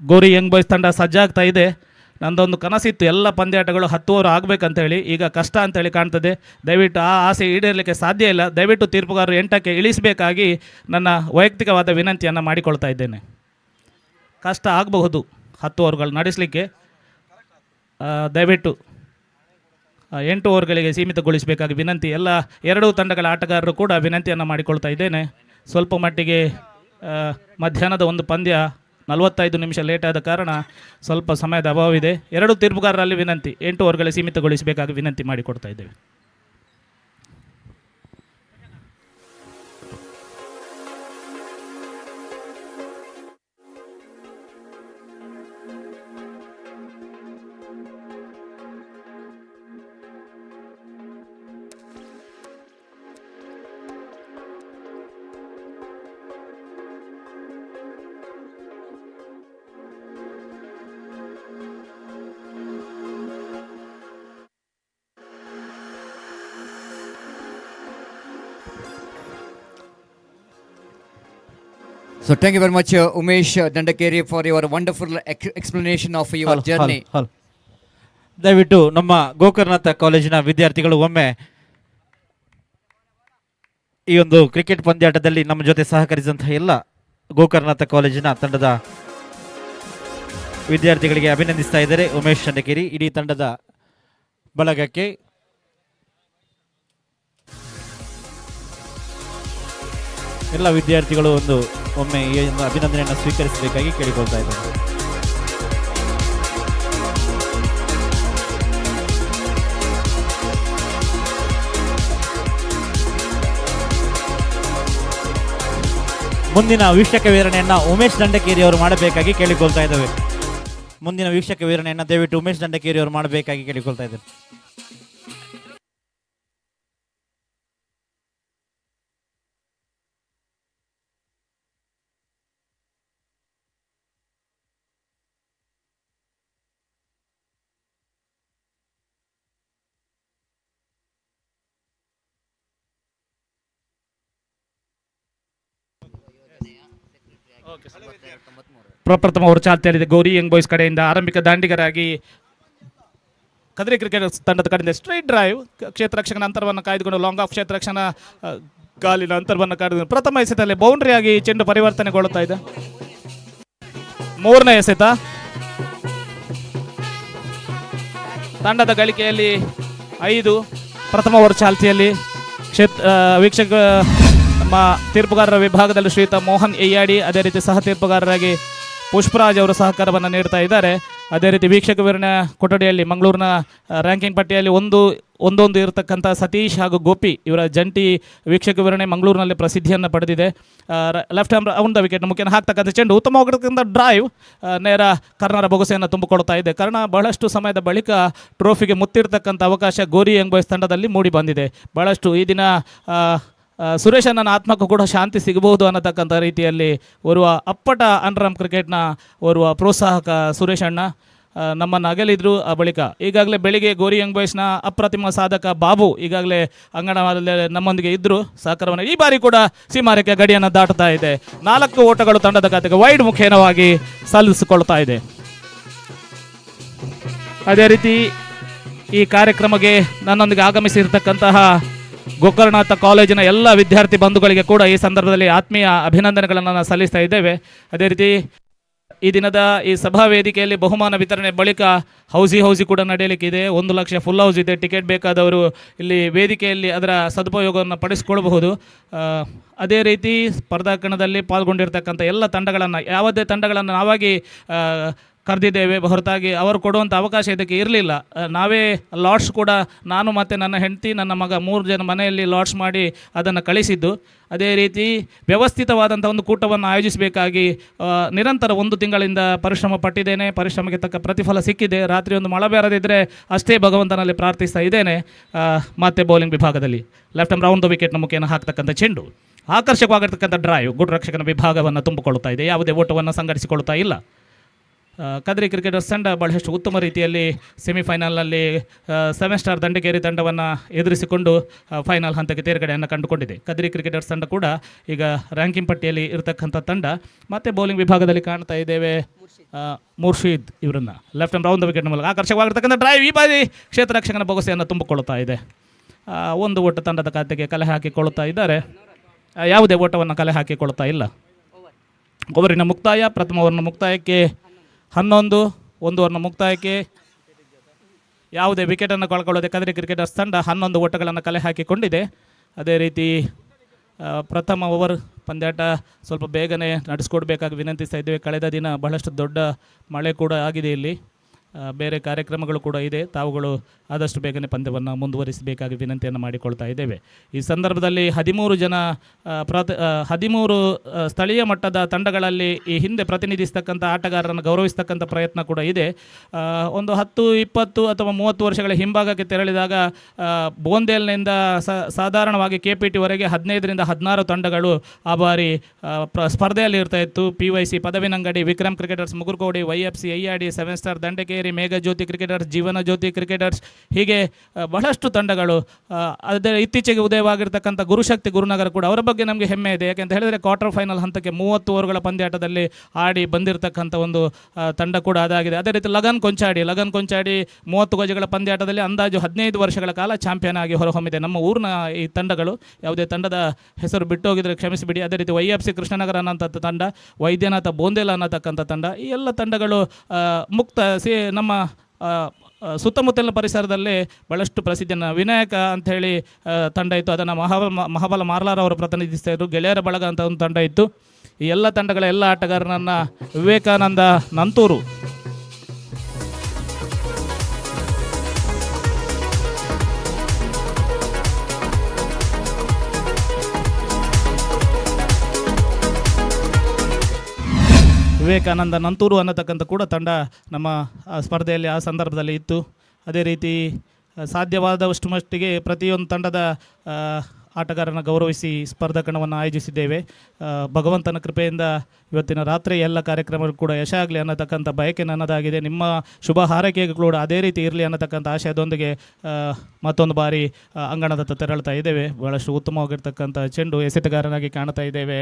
ಗೋರಿ ಯಂಗ್ ಬಾಯ್ಸ್ ತಂಡ ಸಜ್ಜಾಗ್ತಾ ಇದೆ. ನಂದೊಂದು ಕನಸಿತ್ತು, ಎಲ್ಲ ಪಂದ್ಯಾಟಗಳು 10 ಓವರ್ ಆಗಬೇಕಂತೇಳಿ. ಈಗ ಕಷ್ಟ ಅಂತೇಳಿ ಕಾಣ್ತದೆ. ದಯವಿಟ್ಟು ಆ ಆಸೆ ಈಡೇರಲಿಕ್ಕೆ ಸಾಧ್ಯ ಇಲ್ಲ. ದಯವಿಟ್ಟು ತೀರ್ಪುಗಾರರು 8ಕ್ಕೆ ಇಳಿಸಬೇಕಾಗಿ ನನ್ನ ವೈಯಕ್ತಿಕವಾದ ವಿನಂತಿಯನ್ನು ಮಾಡಿಕೊಳ್ತಾ ಇದ್ದೇನೆ. ಕಷ್ಟ ಆಗಬಹುದು 10 ಓವರ್ಗಳು ನಡೆಸಲಿಕ್ಕೆ. ದಯವಿಟ್ಟು 8 ಓವರ್ಗಳಿಗೆ ಸೀಮಿತಗೊಳಿಸಬೇಕಾಗಿ ವಿನಂತಿ. ಎಲ್ಲ 2 ತಂಡಗಳ ಆಟಗಾರರು ಕೂಡ ವಿನಂತಿಯನ್ನು ಮಾಡಿಕೊಳ್ತಾ ಇದ್ದೇನೆ. ಸ್ವಲ್ಪ ಮಟ್ಟಿಗೆ ಮಧ್ಯಾಹ್ನದ ಒಂದು ಪಂದ್ಯ 45 ನಿಮಿಷ ಲೇಟ್ ಆದ ಕಾರಣ ಸ್ವಲ್ಪ ಸಮಯದ ಅಭಾವವಿದೆ. 2 ತೀರ್ಪುಗಾರರಲ್ಲಿ ವಿನಂತಿ, 8 ಓವರ್ಗಳಿಗೆ ಸೀಮಿತಗೊಳಿಸಬೇಕಾಗಿ ವಿನಂತಿ ಮಾಡಿಕೊಡ್ತಾ ಇದ್ದೇವೆ. So thank you very much, Umesh Dandekeri, for your wonderful explanation of your journey. ದಯವಿಟ್ಟು ನಮ್ಮ ಗೋಕರ್ಣನಾಥ ಕಾಲೇಜಿನ ವಿದ್ಯಾರ್ಥಿಗಳು ಒಮ್ಮೆ ಈ ಒಂದು ಕ್ರಿಕೆಟ್ ಪಂದ್ಯಾಟದಲ್ಲಿ ನಮ್ಮ ಜೊತೆ ಸಹಕರಿಸಿದಂತಹ ಎಲ್ಲ ಗೋಕರ್ಣನಾಥ ಕಾಲೇಜಿನ ತಂಡದ ವಿದ್ಯಾರ್ಥಿಗಳಿಗೆ ಅಭಿನಂದಿಸ್ತಾ ಇದ್ದಾರೆ. ಉಮೇಶ್ ದಂಡಕೇರಿ ಇಡೀ ತಂಡದ ಬಳಗಕ್ಕೆ ಎಲ್ಲ ವಿದ್ಯಾರ್ಥಿಗಳು ಒಂದು ಒಮ್ಮೆ ಈ ಒಂದು ಅಭಿನಂದನೆಯನ್ನು ಸ್ವೀಕರಿಸಬೇಕಾಗಿ ಕೇಳಿಕೊಳ್ತಾ ಇದ್ದೇನೆ. ಮುಂದಿನ ವೀಕ್ಷಕ ವಿವರಣೆಯನ್ನು ಉಮೇಶ್ ದಂಡಕೇರಿ ಅವರು ಮಾಡಬೇಕಾಗಿ ಕೇಳಿಕೊಳ್ತಾ ಇದ್ದೇವೆ. ಮುಂದಿನ ವೀಕ್ಷಕ ವಿವರಣೆಯನ್ನು ದಯವಿಟ್ಟು ಉಮೇಶ್ ದಂಡಕೇರಿ ಅವರು ಮಾಡಬೇಕಾಗಿ ಕೇಳಿಕೊಳ್ತಾ ಇದ್ದೇವೆ. ಪ್ರಪ್ರಥಮ ಓವರ್ ಚಾಲ್ತಿಯಲ್ಲಿದೆ. ಗೌರಿ ಯಂಗ್ ಬಾಯ್ಸ್ ಕಡೆಯಿಂದ ಆರಂಭಿಕ ದಾಂಡಿಗರಾಗಿ ಕದ್ರಿ ಕ್ರಿಕೆಟ್ ತಂಡದ ಕಡೆಯಿಂದ ಸ್ಟ್ರೈಟ್ ಡ್ರೈವ್, ಕ್ಷೇತ್ರ ರಕ್ಷಕನ ಅಂತರವನ್ನು ಕಾಯ್ದುಕೊಂಡು ಲಾಂಗ್ ಆಫ್ ಕ್ಷೇತ್ರ ರಕ್ಷಣ ಗಾಲಿನ ಅಂತರವನ್ನು ಕಾಯ್ದುಕೊಂಡು ಪ್ರಥಮ ಎಸೆತದಲ್ಲಿ ಬೌಂಡ್ರಿಯಾಗಿ ಚೆಂಡು ಪರಿವರ್ತನೆಗೊಳ್ಳುತ್ತಾ ಇದೆ. ಮೂರನೇ ಎಸೆತ ತಂಡದ ಗಳಿಕೆಯಲ್ಲಿ 5. ಪ್ರಥಮ ಓವರ್ ಚಾಲ್ತಿಯಲ್ಲಿ ವೀಕ್ಷಕ ನಮ್ಮ ತೀರ್ಪುಗಾರರ ವಿಭಾಗದಲ್ಲಿ ಶ್ರೀಯುತ ಮೋಹನ್ ಎಯ್ಯಾಡಿ, ಅದೇ ರೀತಿ ಸಹ ತೀರ್ಪುಗಾರರಾಗಿ ಪುಷ್ಪರಾಜ್ ಅವರು ಸಹಕಾರವನ್ನು ನೀಡ್ತಾ ಇದ್ದಾರೆ. ಅದೇ ರೀತಿ ವೀಕ್ಷಕ ವಿವರಣೆ ಕೊಠಡಿಯಲ್ಲಿ ಮಂಗಳೂರಿನ ರ್ಯಾಂಕಿಂಗ್ ಪಟ್ಟಿಯಲ್ಲಿ ಒಂದೊಂದು ಇರತಕ್ಕಂಥ ಸತೀಶ್ ಹಾಗೂ ಗೋಪಿ ಇವರ ಜಂಟಿ ವೀಕ್ಷಕ ವಿವರಣೆ ಮಂಗಳೂರಿನಲ್ಲಿ ಪ್ರಸಿದ್ಧಿಯನ್ನು ಪಡೆದಿದೆ. Left hand round the wicket ಮುಖ್ಯ ಹಾಕ್ತಕ್ಕಂಥ ಚೆಂಡು ಉತ್ತಮವಾಗಿರ್ತಕ್ಕಂಥ ಡ್ರೈವ್ ನೇರ ಕರ್ಣರ ಬೊಗಸೆಯನ್ನು ತುಂಬಿಕೊಳ್ತಾ ಇದೆ. ಕರ್ಣ ಬಹಳಷ್ಟು ಸಮಯದ ಬಳಿಕ ಟ್ರೋಫಿಗೆ ಮುತ್ತಿಡ್ತಕ್ಕಂಥ ಅವಕಾಶ ಗೋರಿ ಯಂಗ್ ಬಾಯ್ಸ್ ತಂಡದಲ್ಲಿ ಮೂಡಿ ಬಂದಿದೆ. ಬಹಳಷ್ಟು ಈ ದಿನ ಸುರೇಶಣ್ಣನ ಆತ್ಮಕ್ಕೂ ಕೂಡ ಶಾಂತಿ ಸಿಗಬಹುದು ಅನ್ನತಕ್ಕಂಥ ರೀತಿಯಲ್ಲಿ ಓರ್ವ ಅಪ್ಪಟ ಅಂಡರ್ಆರ್ಮ್ ಕ್ರಿಕೆಟ್ನ ಓರ್ವ ಪ್ರೋತ್ಸಾಹಕ ಸುರೇಶಣ್ಣ ನಮ್ಮನ್ನು ಅಗಲಿದ್ರು. ಆ ಬಳಿಕ ಈಗಾಗಲೇ ಬೆಳಿಗ್ಗೆ ಗೋರಿ ಯಂಗ್ ಬಾಯ್ಸ್ನ ಅಪ್ರತಿಮ ಸಾಧಕ ಬಾಬು ಈಗಾಗಲೇ ಅಂಗಣದಲ್ಲಿ ನಮ್ಮೊಂದಿಗೆ ಇದ್ದರು ಸಹಕಾರವನ್ನು. ಈ ಬಾರಿ ಕೂಡ ಸೀಮಾರೇಖೆ ಗಡಿಯನ್ನು ದಾಟುತ್ತಾ ಇದೆ. 4 ಓಟಗಳು ತಂಡದ ಖಾತೆಗೆ ವೈಡ್ ಮುಖೇನವಾಗಿ ಸಲ್ಲಿಸಿಕೊಳ್ತಾ ಇದೆ. ಅದೇ ರೀತಿ ಈ ಕಾರ್ಯಕ್ರಮಕ್ಕೆ ನನ್ನೊಂದಿಗೆ ಆಗಮಿಸಿರ್ತಕ್ಕಂತಹ ಗೋಕರ್ಣನಾಥ ಕಾಲೇಜಿನ ಎಲ್ಲ ವಿದ್ಯಾರ್ಥಿ ಬಂಧುಗಳಿಗೆ ಕೂಡ ಈ ಸಂದರ್ಭದಲ್ಲಿ ಆತ್ಮೀಯ ಅಭಿನಂದನೆಗಳನ್ನು ಸಲ್ಲಿಸ್ತಾ ಇದ್ದೇವೆ. ಅದೇ ರೀತಿ ಈ ದಿನದ ಈ ಸಭಾ ವೇದಿಕೆಯಲ್ಲಿ ಬಹುಮಾನ ವಿತರಣೆ ಬಳಿಕ ಹೌಸಿ ಕೂಡ ನಡೆಯಲಿಕ್ಕಿದೆ. 1 ಲಕ್ಷ ಫುಲ್ ಹೌಸ್ ಇದೆ. ಟಿಕೆಟ್ ಬೇಕಾದವರು ಇಲ್ಲಿ ವೇದಿಕೆಯಲ್ಲಿ ಅದರ ಸದುಪಯೋಗವನ್ನು ಪಡಿಸಿಕೊಳ್ಳಬಹುದು. ಅದೇ ರೀತಿ ಸ್ಪರ್ಧಾಕಣದಲ್ಲಿ ಪಾಲ್ಗೊಂಡಿರ್ತಕ್ಕಂಥ ಎಲ್ಲ ತಂಡಗಳನ್ನು ಯಾವುದೇ ತಂಡಗಳನ್ನು ನಾವಾಗಿ ಕರೆದಿದ್ದೇವೆ, ಹೊರತಾಗಿ ಅವರು ಕೊಡುವಂಥ ಅವಕಾಶ ಇದಕ್ಕೆ ಇರಲಿಲ್ಲ. ನಾವೇ ಲಾಟ್ಸ್ ಕೂಡ ನಾನು ಮತ್ತು ನನ್ನ ಹೆಂಡತಿ ನನ್ನ ಮಗ 3 ಜನ ಮನೆಯಲ್ಲಿ ಲಾಟ್ಸ್ ಮಾಡಿ ಅದನ್ನು ಕಳಿಸಿದ್ದು. ಅದೇ ರೀತಿ ವ್ಯವಸ್ಥಿತವಾದಂಥ ಒಂದು ಕೂಟವನ್ನು ಆಯೋಜಿಸಬೇಕಾಗಿ ನಿರಂತರ 1 ತಿಂಗಳಿಂದ ಪರಿಶ್ರಮ ಪಟ್ಟಿದ್ದೇನೆ. ಪರಿಶ್ರಮಕ್ಕೆ ತಕ್ಕ ಪ್ರತಿಫಲ ಸಿಕ್ಕಿದೆ. ರಾತ್ರಿ ಒಂದು ಮಳೆ ಬರದಿದ್ದರೆ ಅಷ್ಟೇ ಭಗವಂತನಲ್ಲಿ ಪ್ರಾರ್ಥಿಸ್ತಾ ಇದ್ದೇನೆ. ಮತ್ತೆ ಬೌಲಿಂಗ್ ವಿಭಾಗದಲ್ಲಿ ಲೆಫ್ಟ್ ಆರ್ಮ್ ರೌಂಡ್ ದ ವಿಕೆಟ್ನ ಮುಖೇನ ಹಾಕ್ತಕ್ಕಂಥ ಚೆಂಡು, ಆಕರ್ಷಕವಾಗಿರ್ತಕ್ಕಂಥ ಡ್ರೈವ್ ಗುಡ್ ರಕ್ಷಕನ ವಿಭಾಗವನ್ನು ತುಂಬಿಕೊಳ್ಳುತ್ತಾ ಇದೆ. ಯಾವುದೇ ಓಟವನ್ನು ಸಂಘಟಿಸಿಕೊಳ್ತಾ ಇಲ್ಲ. ಕದ್ರಿ ಕ್ರಿಕೆಟರ್ಸ್ ತಂಡ ಬಹಳಷ್ಟು ಉತ್ತಮ ರೀತಿಯಲ್ಲಿ ಸೆಮಿಫೈನಲ್ನಲ್ಲಿ 7 ಸ್ಟಾರ್ ದಂಡಕೇರಿ ತಂಡವನ್ನು ಎದುರಿಸಿಕೊಂಡು ಫೈನಲ್ ಹಂತಕ್ಕೆ ತೇರ್ಗಡೆಯನ್ನು ಕಂಡುಕೊಂಡಿದೆ. ಕದ್ರಿ ಕ್ರಿಕೆಟರ್ಸ್ ತಂಡ ಕೂಡ ಈಗ ರ್ಯಾಂಕಿಂಗ್ ಪಟ್ಟಿಯಲ್ಲಿ ಇರತಕ್ಕಂಥ ತಂಡ. ಮತ್ತು ಬೌಲಿಂಗ್ ವಿಭಾಗದಲ್ಲಿ ಕಾಣ್ತಾ ಇದ್ದೇವೆ ಮುರ್ಷೀದ್ ಇವರನ್ನು left arm round the wicket ಮೂಲಕ ಆಕರ್ಷಕವಾಗಿರ್ತಕ್ಕಂಥ ಡ್ರೈವ್ ಈ ಬಾರಿ ಕ್ಷೇತ್ರ ರಕ್ಷಕನ ಬೊಗಸೆಯನ್ನು ತುಂಬಿಕೊಳ್ಳುತ್ತಾ ಇದೆ. 1 ಓಟ ತಂಡದ ಖಾತೆಗೆ ಕಲೆ ಹಾಕಿಕೊಳ್ಳುತ್ತಾ ಇದ್ದಾರೆ. ಯಾವುದೇ ಓಟವನ್ನು ಕಲೆ ಹಾಕಿಕೊಳ್ಳುತ್ತಾ ಇಲ್ಲ. ಓವರಿನ ಮುಕ್ತಾಯ, ಪ್ರಥಮ ಓವರ್ನ ಮುಕ್ತಾಯಕ್ಕೆ 11, 1 ಓವರ್ನ ಮುಕ್ತಾಯಕ್ಕೆ ಯಾವುದೇ ವಿಕೆಟನ್ನು ಕಳ್ಕೊಳ್ಳದೆ ಕದ್ರಿ ಕ್ರಿಕೆಟರ್ಸ್ ತಂಡ 11 ಓಟಗಳನ್ನು ಕಲೆ ಹಾಕಿಕೊಂಡಿದೆ. ಅದೇ ರೀತಿ ಪ್ರಥಮ ಓವರ್ ಪಂದ್ಯಾಟ ಸ್ವಲ್ಪ ಬೇಗನೆ ನಡೆಸ್ಕೊಡ್ಬೇಕಾಗಿ ವಿನಂತಿಸ್ತಾ ಇದ್ದೇವೆ. ಕಳೆದ ದಿನ ಬಹಳಷ್ಟು ದೊಡ್ಡ ಮಳೆ ಕೂಡ ಆಗಿದೆ. ಇಲ್ಲಿ ಬೇರೆ ಕಾರ್ಯಕ್ರಮಗಳು ಕೂಡ ಇದೆ. ತಾವುಗಳು ಆದಷ್ಟು ಬೇಗನೆ ಪಂದ್ಯವನ್ನು ಮುಂದುವರಿಸಬೇಕಾಗಿ ವಿನಂತಿಯನ್ನು ಮಾಡಿಕೊಳ್ತಾ ಇದ್ದೇವೆ. ಈ ಸಂದರ್ಭದಲ್ಲಿ 13 ಸ್ಥಳೀಯ ಮಟ್ಟದ ತಂಡಗಳಲ್ಲಿ ಈ ಹಿಂದೆ ಪ್ರತಿನಿಧಿಸ್ತಕ್ಕಂಥ ಆಟಗಾರರನ್ನು ಗೌರವಿಸ್ತಕ್ಕಂಥ ಪ್ರಯತ್ನ ಕೂಡ ಇದೆ. ಒಂದು 10, 20 ಅಥವಾ 30 ವರ್ಷಗಳ ಹಿಂಭಾಗಕ್ಕೆ ತೆರಳಿದಾಗ ಬೋಂದೇಲ್ನಿಂದ ಸಾಧಾರಣವಾಗಿ KPT-ವರೆಗೆ 15ರಿಂದ 16 ತಂಡಗಳು ಆ ಬಾರಿ ಸ್ಪರ್ಧೆಯಲ್ಲಿ ಇರ್ತಾ ಇತ್ತು. PYC Padavinangadi, Vikram cricketers Mugurkodi, YFC Ayyadi, 7 star Dandakeri, Meghajyothi cricketers, Jeevana Jyothi cricketers, ಹೀಗೆ ಬಹಳಷ್ಟು ತಂಡಗಳು. ಅದೇ ಇತ್ತೀಚೆಗೆ ಉದಯವಾಗಿರ್ತಕ್ಕಂಥ ಗುರುಶಕ್ತಿ ಗುರುನಗರ ಕೂಡ ಅವರ ಬಗ್ಗೆ ನಮಗೆ ಹೆಮ್ಮೆ ಇದೆ. ಯಾಕೆಂತ ಹೇಳಿದರೆ ಕ್ವಾರ್ಟರ್ ಫೈನಲ್ ಹಂತಕ್ಕೆ 30 ಓವರ್ಗಳ ಪಂದ್ಯಾಟದಲ್ಲಿ ಆಡಿ ಬಂದಿರತಕ್ಕಂಥ ಒಂದು ತಂಡ ಕೂಡ ಅದಾಗಿದೆ. ಅದೇ ರೀತಿ ಲಗನ್ ಕೊಂಚಾಡಿ 30 ಗಜಗಳ ಪಂದ್ಯಾಟದಲ್ಲಿ ಅಂದಾಜು 15 ವರ್ಷಗಳ ಕಾಲ ಚಾಂಪಿಯನ್ ಆಗಿ ಹೊರಹೊಮ್ಮಿದೆ. ನಮ್ಮ ಊರಿನ ಈ ತಂಡಗಳು, ಯಾವುದೇ ತಂಡದ ಹೆಸರು ಬಿಟ್ಟು ಹೋಗಿದ್ರೆ ಕ್ಷಮಿಸಿಬಿಡಿ. ಅದೇ ರೀತಿ YFC ಕೃಷ್ಣನಗರ ಅನ್ನೋಂಥ ತಂಡ, ವೈದ್ಯನಾಥ ಬೋಂದೇಲ ಅನ್ನತಕ್ಕಂಥ ತಂಡ, ಈ ಎಲ್ಲ ತಂಡಗಳು ನಮ್ಮ ಸುತ್ತಮುತ್ತಲಿನ ಪರಿಸರದಲ್ಲಿ ಬಹಳಷ್ಟು ಪ್ರಸಿದ್ಧಿಯನ್ನು ವಿನಾಯಕ ಅಂಥೇಳಿ ತಂಡ ಇತ್ತು. ಅದನ್ನು ಮಹಾಬಲ ಮಾರ್ಲಾರ್ ಅವರು ಪ್ರತಿನಿಧಿಸ್ತಾ ಇದ್ದರು. ಗೆಳೆಯರ ಬಳಗ ಅಂತ ಒಂದು ತಂಡ ಇತ್ತು. ಈ ಎಲ್ಲ ತಂಡಗಳ ಎಲ್ಲ ಆಟಗಾರರನ್ನು ವಿವೇಕಾನಂದ ನಂತೂರು ವಿವೇಕಾನಂದ ನಂತೂರು ಅನ್ನತಕ್ಕಂಥ ಕೂಡ ತಂಡ ನಮ್ಮ ಸ್ಪರ್ಧೆಯಲ್ಲಿ ಆ ಸಂದರ್ಭದಲ್ಲಿ ಇತ್ತು. ಅದೇ ರೀತಿ ಸಾಧ್ಯವಾದಷ್ಟು ಮಟ್ಟಿಗೆ ಪ್ರತಿಯೊಂದು ತಂಡದ ಆಟಗಾರನ ಗೌರವಿಸಿ ಸ್ಪರ್ಧಕಣವನ್ನು ಆಯೋಜಿಸಿದ್ದೇವೆ. ಭಗವಂತನ ಕೃಪೆಯಿಂದ ಇವತ್ತಿನ ರಾತ್ರಿ ಎಲ್ಲ ಕಾರ್ಯಕ್ರಮಗಳು ಕೂಡ ಯಶಾಗಲಿ ಅನ್ನತಕ್ಕಂಥ ಬಯಕೆ ನನ್ನದಾಗಿದೆ. ನಿಮ್ಮ ಶುಭ ಹಾರೈಕೆಗಳು ಕೂಡ ಅದೇ ರೀತಿ ಇರಲಿ ಅನ್ನತಕ್ಕಂಥ ಆಶಯದೊಂದಿಗೆ ಮತ್ತೊಂದು ಬಾರಿ ಅಂಗಣದತ್ತ ತೆರಳ್ತಾ ಇದ್ದೇವೆ. ಭಾಳಷ್ಟು ಉತ್ತಮವಾಗಿರ್ತಕ್ಕಂಥ ಚೆಂಡು ಎಸೆತಗಾರನಾಗಿ ಕಾಣ್ತಾ ಇದ್ದೇವೆ.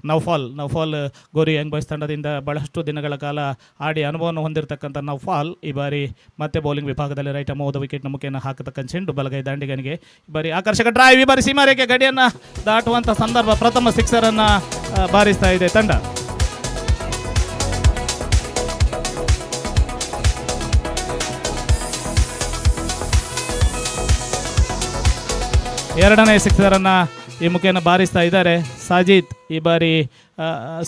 ನೌಫಾಲ್ ಗೋರಿ ಯಂಗ್ ಬಾಯ್ಸ್ ತಂಡದಿಂದ ಬಹಳಷ್ಟು ದಿನಗಳ ಕಾಲ ಆಡಿ ಅನುಭವವನ್ನು ಹೊಂದಿರತಕ್ಕಂಥ ನೌಫಾಲ್ ಈ ಬಾರಿ ಮತ್ತೆ ಬೌಲಿಂಗ್ ವಿಭಾಗದಲ್ಲಿ ರೈಟ್ ಅಮೋದ ವಿಕೆಟ್ನ ಮುಖೇನ ಹಾಕತಕ್ಕಂಥ ಚೆಂಡು ಬಲಗೈ ದಾಂಡಿಗನಿಗೆ ಈ ಬಾರಿ ಆಕರ್ಷಕ ಡ್ರೈವ್, ಈ ಬಾರಿ ಸೀಮಾರೇಖೆ ಗಡಿಯನ್ನು ದಾಟುವಂಥ ಸಂದರ್ಭ, ಪ್ರಥಮ ಸಿಕ್ಸರನ್ನು ಬಾರಿಸ್ತಾ ಇದೆ ತಂಡ. ಎರಡನೇ ಸಿಕ್ಸರನ್ನು ಈ ಮುಖೇನ ಬಾರಿಸ್ತಾ ಇದ್ದಾರೆ ಸಾಜಿದ್. ಈ ಬಾರಿ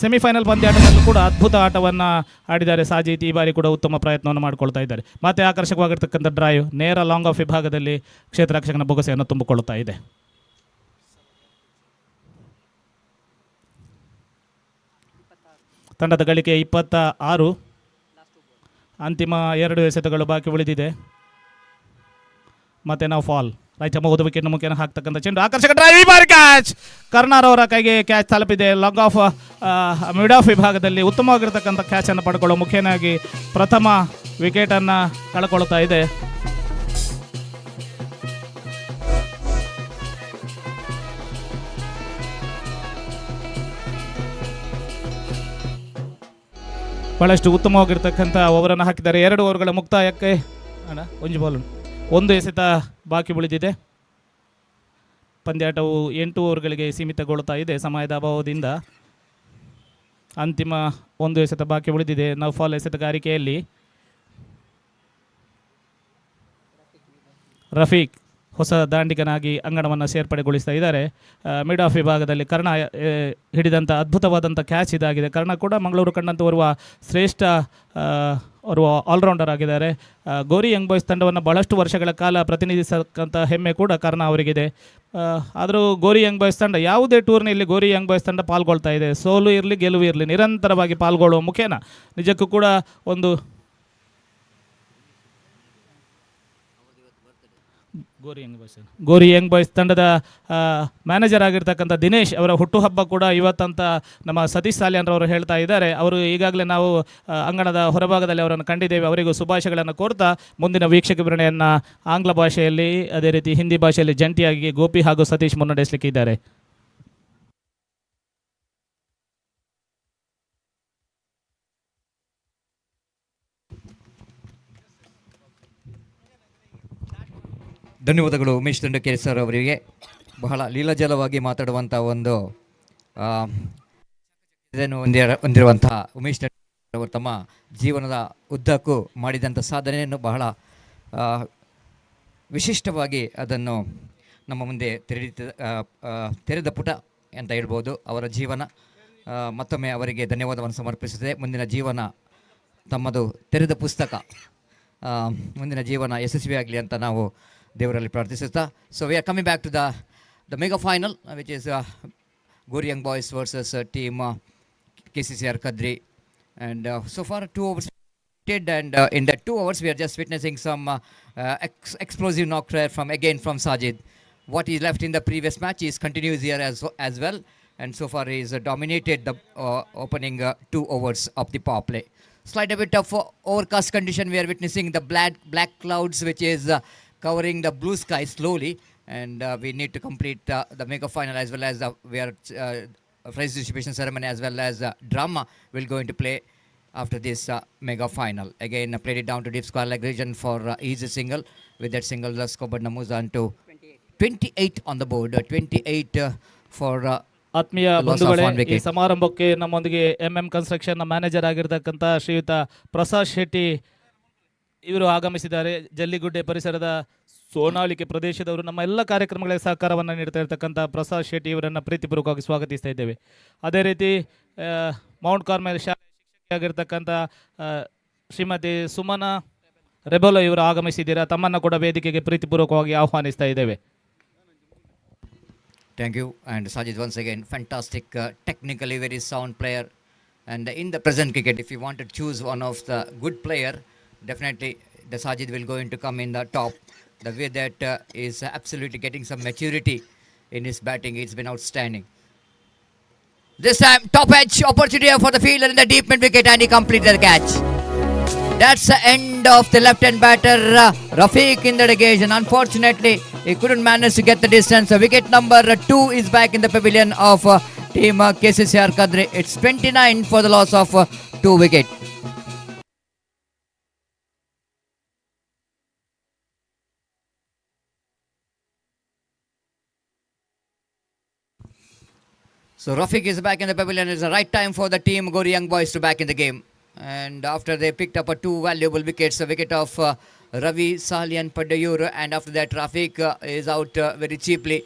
ಸೆಮಿಫೈನಲ್ ಪಂದ್ಯಾಟದಲ್ಲೂ ಕೂಡ ಅದ್ಭುತ ಆಟವನ್ನು ಆಡಿದ್ದಾರೆ ಸಾಜಿದ್. ಈ ಬಾರಿ ಕೂಡ ಉತ್ತಮ ಪ್ರಯತ್ನವನ್ನು ಮಾಡಿಕೊಳ್ತಾ ಇದ್ದಾರೆ. ಮತ್ತೆ ಆಕರ್ಷಕವಾಗಿರ್ತಕ್ಕಂಥ ಡ್ರೈವ್ ನೇರ ಲಾಂಗ್ ಆಫ್ ವಿಭಾಗದಲ್ಲಿ ಕ್ಷೇತ್ರರಕ್ಷಕನ ಬೊಗಸೆಯನ್ನು ತುಂಬಿಕೊಳ್ಳುತ್ತಾ ಇದೆ. ತಂಡದ ಗಳಿಕೆ 26. ಅಂತಿಮ 2 ಎಸೆತಗಳು ಬಾಕಿ ಉಳಿದಿದೆ. ಮತ್ತೆ ನಾವು ಫಾಲ್ ರೈಟ್ ಅಮೋದ ವಿಕೆಟ್ ಮುಖೇನ ಹಾಕ್ತಕ್ಕಂಥ ಚೆಂಡು, ಆಕರ್ಷಕ ಡ್ರೈವ್, ಈ ಬಾರಿ ಕ್ಯಾಚ್, ಕರ್ನಾರ್ ಅವರ ಕೈಗೆ ಕ್ಯಾಚ್ ತಲುಪಿದೆ. ಲಾಂಗ್ ಆಫ್ ಮಿಡ್ ಆಫ್ ವಿಭಾಗದಲ್ಲಿ ಉತ್ತಮವಾಗಿರ್ತಕ್ಕಂಥ ಕ್ಯಾಚನ್ನು ಪಡ್ಕೊಳ್ಳೋ ಮುಖೇನಾಗಿ ಪ್ರಥಮ ವಿಕೆಟನ್ನು ಕಳ್ಕೊಳ್ತಾ ಇದೆ. ಬಹಳಷ್ಟು ಉತ್ತಮವಾಗಿರ್ತಕ್ಕಂಥ ಓವರನ್ನು ಹಾಕಿದ್ದಾರೆ. 2 ಓವರ್ಗಳ ಮುಕ್ತಾಯಕ್ಕೆ ಒಂದು ಬಾಲ್ 1 ಎಸೆತ ಬಾಕಿ ಉಳಿದಿದೆ. ಪಂದ್ಯಾಟವು 8 ಓವರ್ಗಳಿಗೆ ಸೀಮಿತಗೊಳ್ಳುತ್ತಾ ಇದೆ ಸಮಯದ ಅಭಾವದಿಂದ. ಅಂತಿಮ 1 ಎಸೆತ ಬಾಕಿ ಉಳಿದಿದೆ. ನೌಫಾಲ್ ಎಸೆತಗಾರಿಕೆಯಲ್ಲಿ ರಫೀಕ್ ಹೊಸ ದಾಂಡಿಗನಾಗಿ ಅಂಗಣವನ್ನು ಸೇರ್ಪಡೆಗೊಳಿಸ್ತಾ ಇದ್ದಾರೆ. ಮಿಡ್ ಆಫ್ ವಿಭಾಗದಲ್ಲಿ ಕರ್ಣ ಹಿಡಿದಂಥ ಅದ್ಭುತವಾದಂಥ ಕ್ಯಾಚ್ ಇದಾಗಿದೆ. ಕರ್ಣ ಕೂಡ ಮಂಗಳೂರು ಕಂಡಂತೆ ಓರ್ವ ಶ್ರೇಷ್ಠ ಆಲ್ರೌಂಡರ್ ಆಗಿದ್ದಾರೆ. ಗೋರಿ ಯಂಗ್ ಬಾಯ್ಸ್ ತಂಡವನ್ನು ಬಹಳಷ್ಟು ವರ್ಷಗಳ ಕಾಲ ಪ್ರತಿನಿಧಿಸತಕ್ಕಂಥ ಹೆಮ್ಮೆ ಕೂಡ ಕರ್ಣ ಅವರಿಗಿದೆ. ಆದರೂ ಗೋರಿ ಯಂಗ್ ಬಾಯ್ಸ್ ತಂಡ ಯಾವುದೇ ಟೂರ್ನಿಯಲ್ಲಿ ಗೋರಿ ಯಂಗ್ ಬಾಯ್ಸ್ ತಂಡ ಪಾಲ್ಗೊಳ್ತಾ ಇದೆ. ಸೋಲು ಇರಲಿ ಗೆಲುವು ಇರಲಿ ನಿರಂತರವಾಗಿ ಪಾಲ್ಗೊಳ್ಳುವ ಮುಖೇನ ನಿಜಕ್ಕೂ ಕೂಡ ಒಂದು ಗೋರಿ ಯಂಗ್ ಬಾಯ್ಸ್ ತಂಡದ ಮ್ಯಾನೇಜರ್ ಆಗಿರ್ತಕ್ಕಂಥ ದಿನೇಶ್ ಅವರ ಹುಟ್ಟುಹಬ್ಬ ಕೂಡ ಇವತ್ತಂತ ನಮ್ಮ ಸತೀಶ್ ಸಾಲ್ಯಾನ್ರವರು ಹೇಳ್ತಾ ಇದ್ದಾರೆ. ಅವರು ಈಗಾಗಲೇ ನಾವು ಅಂಗಣದ ಹೊರಭಾಗದಲ್ಲಿ ಅವರನ್ನು ಕಂಡಿದ್ದೇವೆ. ಅವರಿಗೂ ಶುಭಾಶಯಗಳನ್ನು ಕೋರ್ತಾ ಮುಂದಿನ ವೀಕ್ಷಕ ವಿವರಣೆಯನ್ನು ಆಂಗ್ಲ ಭಾಷೆಯಲ್ಲಿ ಅದೇ ರೀತಿ ಹಿಂದಿ ಭಾಷೆಯಲ್ಲಿ ಜಂಟಿಯಾಗಿ ಗೋಪಿ ಹಾಗೂ ಸತೀಶ್ ಮುನ್ನಡೆಸಲಿಕ್ಕಿದ್ದಾರೆ. ಧನ್ಯವಾದಗಳು ಉಮೇಶ್ ದಂಡಕೇರಿ ಸರ್ ಅವರಿಗೆ. ಬಹಳ ಲೀಲಾಜಲವಾಗಿ ಮಾತಾಡುವಂಥ ಒಂದು ಇದನ್ನು ಹೊಂದಿರುವಂತಹ ಉಮೇಶ್ ದಂಡಕೇರಿ ಅವರು ತಮ್ಮ ಜೀವನದ ಉದ್ದಕ್ಕೂ ಮಾಡಿದಂಥ ಸಾಧನೆಯನ್ನು ಬಹಳ ವಿಶಿಷ್ಟವಾಗಿ ಅದನ್ನು ನಮ್ಮ ಮುಂದೆ ತೆರೆದ ಪುಟ ಅಂತ ಹೇಳ್ಬೋದು. ಅವರ ಜೀವನ ಮತ್ತೊಮ್ಮೆ ಅವರಿಗೆ ಧನ್ಯವಾದವನ್ನು ಸಮರ್ಪಿಸುತ್ತದೆ. ಮುಂದಿನ ಜೀವನ ತಮ್ಮದು ತೆರೆದ ಪುಸ್ತಕ, ಮುಂದಿನ ಜೀವನ ಯಶಸ್ವಿಯಾಗಲಿ ಅಂತ ನಾವು ದೇವರಲ್ಲಿ ಪ್ರಾರ್ಥಿಸುತ್ತಾ. So we are coming back to the mega final which is Gori young boys versus team KCCR Kadri, and so far 2 overs and in that 2 overs we are just witnessing some explosive knock try from Sajid. What he left in the previous match is continues here as well, and so far he has dominated the opening 2 overs of the power play. Slight a bit of overcast condition we are witnessing, the black clouds which is covering the blue sky slowly, and we need to complete the mega final as well as we are prize distribution ceremony as well as drama will go into play after this mega final. Again played it down to deep square leg region for easy single. With that single the scoreboard moves on to 28 on the board. 28 for ಆತ್ಮೀಯ ಬಂಧುಗಳೇ, ಈ ಸಮಾರಂಭಕ್ಕೆ ನಮ್ಮೊಂದಿಗೆ MM construction manager ಆಗಿರ್ತಕ್ಕಂಥ ಶ್ರೀಯುತ ಪ್ರಸಾದ್ ಶೆಟ್ಟಿ ಇವರು ಆಗಮಿಸಿದ್ದಾರೆ. ಜಲ್ಲಿಗುಡ್ಡೆ ಪರಿಸರದ ಸೋನಾಳಿಕೆ ಪ್ರದೇಶದವರು ನಮ್ಮ ಎಲ್ಲ ಕಾರ್ಯಕ್ರಮಗಳಿಗೆ ಸಹಕಾರವನ್ನು ನೀಡ್ತಾ ಇರತಕ್ಕಂಥ ಪ್ರಸಾದ್ ಶೆಟ್ಟಿ ಇವರನ್ನು ಪ್ರೀತಿಪೂರ್ವಕವಾಗಿ ಸ್ವಾಗತಿಸ್ತಾ ಇದ್ದೇವೆ. ಅದೇ ರೀತಿ ಮೌಂಟ್ ಕಾರ್ಮೆಲ್ ಶಾಲೆ ಶಿಕ್ಷಕಿಯಾಗಿರ್ತಕ್ಕಂಥ ಶ್ರೀಮತಿ ಸುಮನಾ ರೆಬೋಲೋ ಇವರು ಆಗಮಿಸಿದ್ದೀರಾ. ತಮ್ಮನ್ನು ಕೂಡ ವೇದಿಕೆಗೆ ಪ್ರೀತಿಪೂರ್ವಕವಾಗಿ ಆಹ್ವಾನಿಸ್ತಾ ಇದ್ದೇವೆ. Thank you. And Sajid, once again, fantastic, technically very sound player. And in the present cricket, if you want to choose one of the good player, definitely the Sajid will going to come in the top. The way that is absolutely getting some maturity in his batting, it's been outstanding. This time, top edge opportunity for the fielder in the deep mid wicket, and he completed the catch. That's the end of the left-hand batter, Rafiq, in that occasion. Unfortunately, he couldn't manage to get the distance. Wicket number 2 is back in the pavilion of team KCCR Kadri. It's 29 for the loss of 2 wickets. So Rafiq is back in the pavilion. It's the right time for the team Gori Young Boys to back in the game. And after they picked up 2 valuable wickets, a wicket of Ravi, Salian, Padayur, and after that Rafiq is out very cheaply.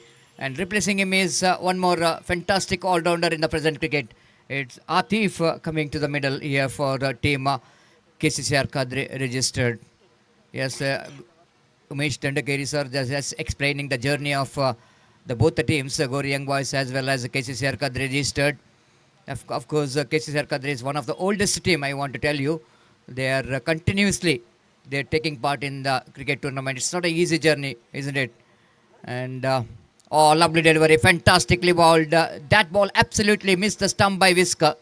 And replacing him is one more fantastic all-rounder in the present cricket. It's Atif coming to the middle here for team KCCR Kadri registered. Yes, Umesh Dandekeri sir just explaining the journey of the both the teams, Gori Young Boys as well as KCCR Kadri registered. Of course, KCCR Kadri is one of the oldest team, I want to tell you. They are continuously they're taking part in the cricket tournament. It's not an easy journey, isn't it? And lovely delivery, fantastically bowled. That ball absolutely missed the stump by Whisker.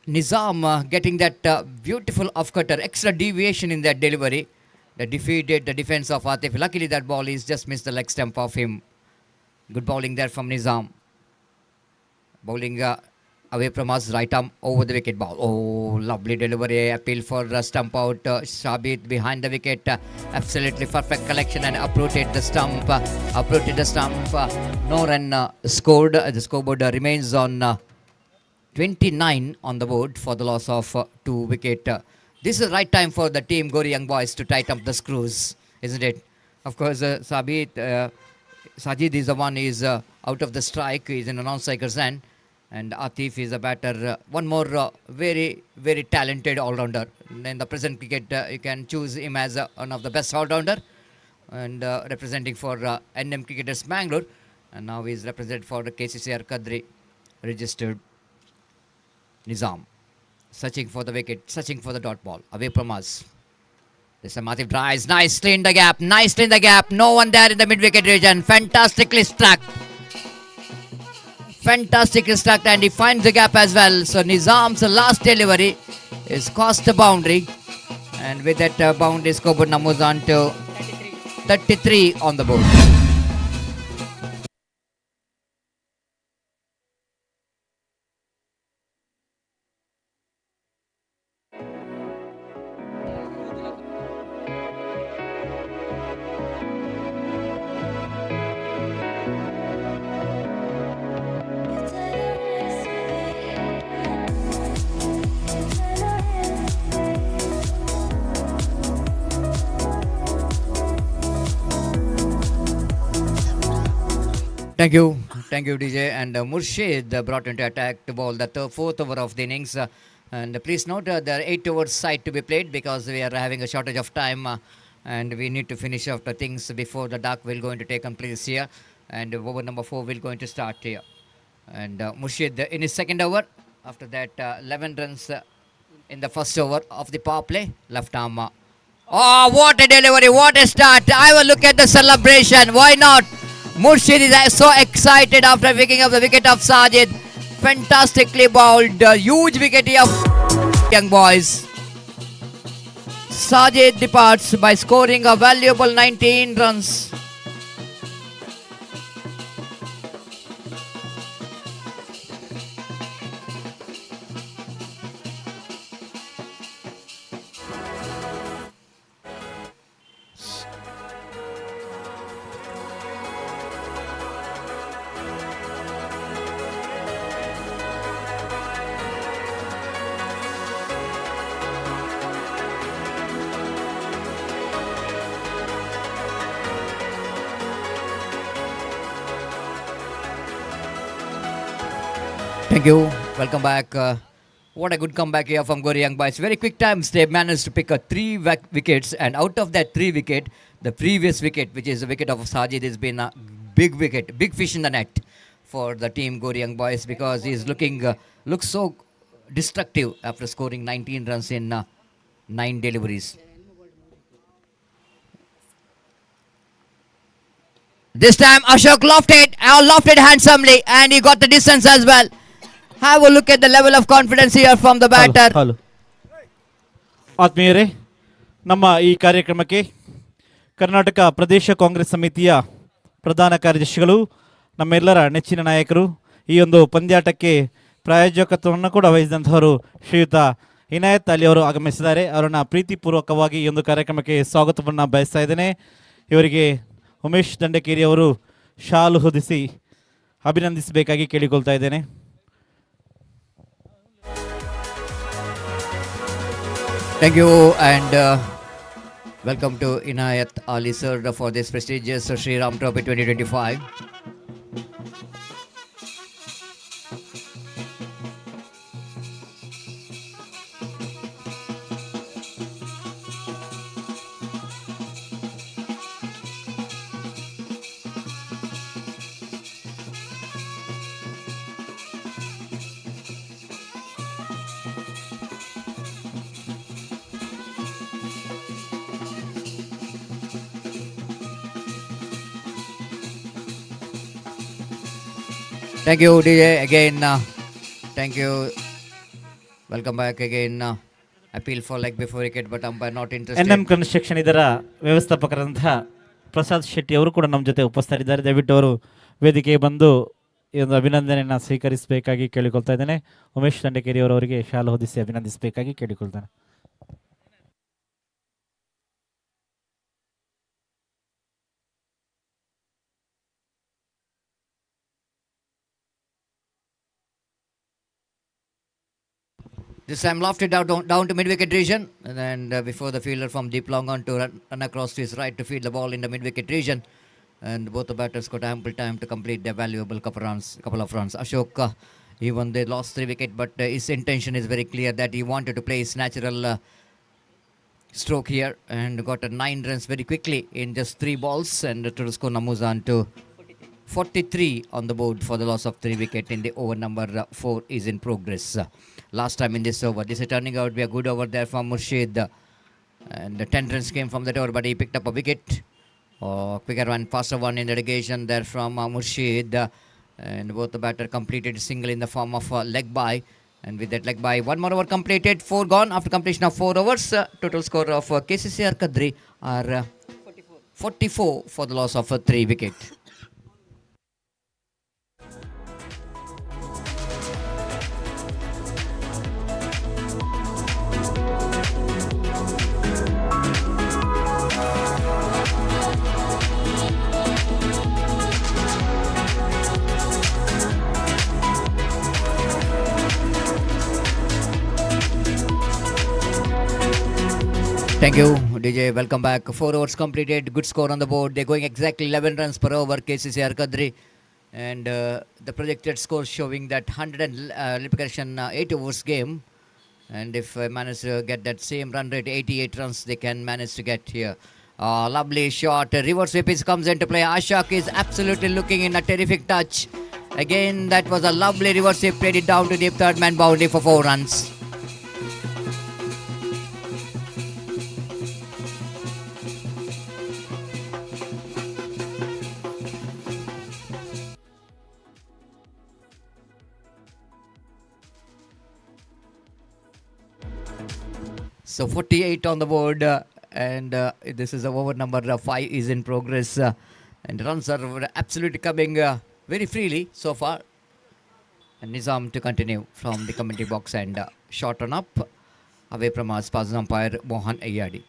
Nizam getting that beautiful off-cutter, extra deviation in that delivery that defeated the defense of Atif. Luckily, that ball is just missed the leg stump of him. Good bowling there from Nizam. Bowling away from us, right arm over the wicket ball. Oh, lovely delivery. Appeal for stump out. Shabit behind the wicket. Absolutely perfect collection and uprooted the stump. No run scored. The scoreboard remains on 29 on the board for the loss of 2 wickets. This is the right time for the team Gori Young Boys to tighten up the screws, isn't it? Of course, Sajid is the one who is out of the strike. He's in a non-striker's end. And Atif is a batter. One more very, very talented all-rounder. In the present cricket, you can choose him as one of the best all-rounder. And representing for NM Cricketers Manglore. And now he's represented for the KCCR Kadri registered. Nizam searching for the wicket, searching for the dot ball away from us. This time Atif drives nicely in the gap, no one there in the mid-wicket region. Fantastically struck, and he finds the gap as well. So Nizam's last delivery is crossed the boundary, and with that boundary scoreboard now moves on to 33 on the board. Thank you, DJ. And Murshid brought into attack to bowl the 4th over of the innings. And please note there are 8 overs side to be played because we are having a shortage of time and we need to finish off the things before the dark will going to take place here. And over number 4 will going to start here. And Murshid in his second over. After that, 11 runs in the first over of the power play. Left arm. Oh, what a delivery! What a start! I will look at the celebration. Why not? Murshid is so excited after picking up the wicket of Sajid. Fantastically bowled. Huge wicket of Young Boys. Sajid departs by scoring a valuable 19 runs. Thank you. Welcome back. What a good comeback here from Gori Young Boys. Very quick times. They managed to pick up three wickets, and out of that three wicket, the previous wicket, which is the wicket of Sajid, has been a big wicket, big fish in the net for the team Gori Young Boys, because he's looks so destructive after scoring 19 runs in 9 deliveries. This time Ashok lofted handsomely, and he got the distance as well. Have a look at the level of confidence here from the batter. Hello ಆತ್ಮೀಯರೇ, ನಮ್ಮ ಈ ಕಾರ್ಯಕ್ರಮಕ್ಕೆ ಕರ್ನಾಟಕ ಪ್ರದೇಶ ಕಾಂಗ್ರೆಸ್ ಸಮಿತಿಯ ಪ್ರಧಾನ ಕಾರ್ಯದರ್ಶಿಗಳು, ನಮ್ಮೆಲ್ಲರ ನೆಚ್ಚಿನ ನಾಯಕರು, ಈ ಒಂದು ಪಂದ್ಯಾಟಕ್ಕೆ ಪ್ರಾಯೋಜಕತ್ವವನ್ನು ಕೂಡ ವಹಿಸಿದಂಥವರು ಶ್ರೀಯುತ ಇನಾಯತ್ ಅಲಿ ಅವರು ಆಗಮಿಸಿದ್ದಾರೆ. ಅವರನ್ನು ಪ್ರೀತಿಪೂರ್ವಕವಾಗಿ ಈ ಒಂದು ಕಾರ್ಯಕ್ರಮಕ್ಕೆ ಸ್ವಾಗತವನ್ನು ಬಯಸ್ತಾ ಇದ್ದೇನೆ. ಇವರಿಗೆ ಉಮೇಶ್ ದಂಡಕೇರಿ ಅವರು ಶಾಲು ಹೊದಿಸಿ ಅಭಿನಂದಿಸಬೇಕಾಗಿ ಕೇಳಿಕೊಳ್ತಾ ಇದ್ದೇನೆ. Thank you, and welcome to Inayat Ali sir for this prestigious Sri Ram Trophy 2025. Thank you, DJ. Again, thank you. Welcome back again. Appeal for leg before wicket, but umpire not interested. NM construction ಇದರ ವ್ಯವಸ್ಥಾಪಕರಂತಹ ಪ್ರಸಾದ್ ಶೆಟ್ಟಿ ಅವರು ಕೂಡ ನಮ್ಮ ಜೊತೆ ಉಪಸ್ಥಿತರಿದ್ದಾರೆ. ದಯವಿಟ್ಟು ಅವರು ವೇದಿಕೆಗೆ ಬಂದು ಈ ಒಂದು ಅಭಿನಂದನೆಯನ್ನು ಸ್ವೀಕರಿಸಬೇಕಾಗಿ ಕೇಳಿಕೊಳ್ತಾ ಇದ್ದೇನೆ. ಉಮೇಶ್ ದಂಡಕೇರಿ ಅವರವರಿಗೆ ಶಾಲು ಹೊದಿಸಿ ಅಭಿನಂದಿಸಬೇಕಾಗಿ ಕೇಳಿಕೊಳ್ತಾನೆ. This time lofted down to mid-wicket region, and before the fielder from deep long on to run across to his right to feed the ball in the mid-wicket region, and both the batters got ample time to complete their valuable couple of runs. Ashok, even they lost 3 wickets, but his intention is very clear that he wanted to play his natural stroke here, and got 9 runs very quickly in just 3 balls, and to score moves on to 43 on the board for the loss of 3 wickets in the over number 4 is in progress. Last time in this over, this is turning out to be a good over there from Murshid, and the 10 runs came from that over, but he picked up a wicket. Quicker one, faster one in the negation there from Murshid, and both the batter completed single in the form of leg by, and with that leg by, one more over completed, 4 gone after completion of 4 overs. Total score of KCCR Kadri are 44 for the loss of 3 wickets. Thank you, DJ. Welcome back. 4 overs completed. Good score on the board. They're going exactly 11 runs per over, KCCR Kadri. And the projected score showing that 8 overs game. And if I manage to get that same run rate, 88 runs, they can manage to get here. Lovely shot. Reverse whip comes into play. Ashok is absolutely looking in a terrific touch. Again, that was a lovely reverse whip. Played it down to deep third man boundary for 4 runs. So 48 on the board, and this is over number 5 is in progress, and runs are absolutely coming very freely so far. And Nizam to continue from the commentary box, and shot on up away from our Spazan umpire Mohan Ayadi.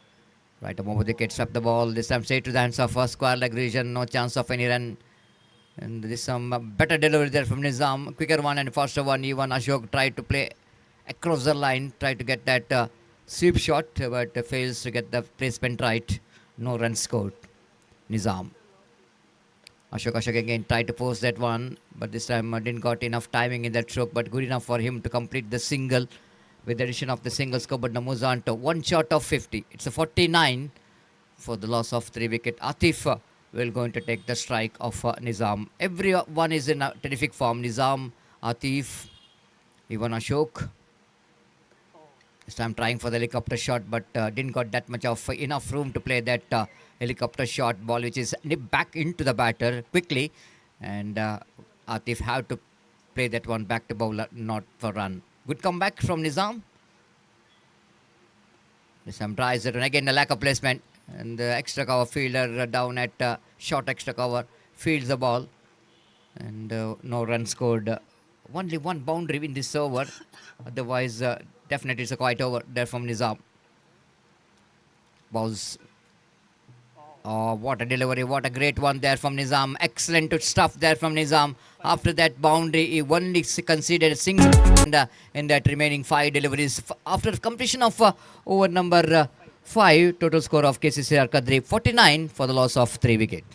Right, over the wicket, swept the ball. This time straight to the hands of square leg region, no chance of any run. And this some better delivery there from Nizam, quicker one and faster one. Even Ashok tried to play across the line, tried to get that sweep shot, but fails to get the placement right. No runs scored. Nizam. Ashok again tried to post that one, but this time didn't got enough timing in that stroke, but good enough for him to complete the single with the addition of the single score, but now moves on to one shot of 50. It's a 49 for the loss of 3 wicket. Atif will going to take the strike of Nizam. Everyone is in a terrific form. Nizam, Atif, even Ashok. This time trying for the helicopter shot, but didn't got that much of enough room to play that helicopter shot ball, which is nipped back into the batter quickly. And Atif have to play that one back to bowler, not for run. Good comeback from Nizam. This time tries it, and again a lack of placement. And the extra cover fielder down at short extra cover fields the ball. And no run scored. Only one boundary in this over. Otherwise, definitely it's a quiet over there from Nizam. Balls. Oh, what a delivery. What a great one there from Nizam. Excellent stuff there from Nizam. After that boundary, he only conceded a single in that remaining 5 deliveries. After completion of over number 5, total score of KCCR Kadri 49 for the loss of 3 wickets.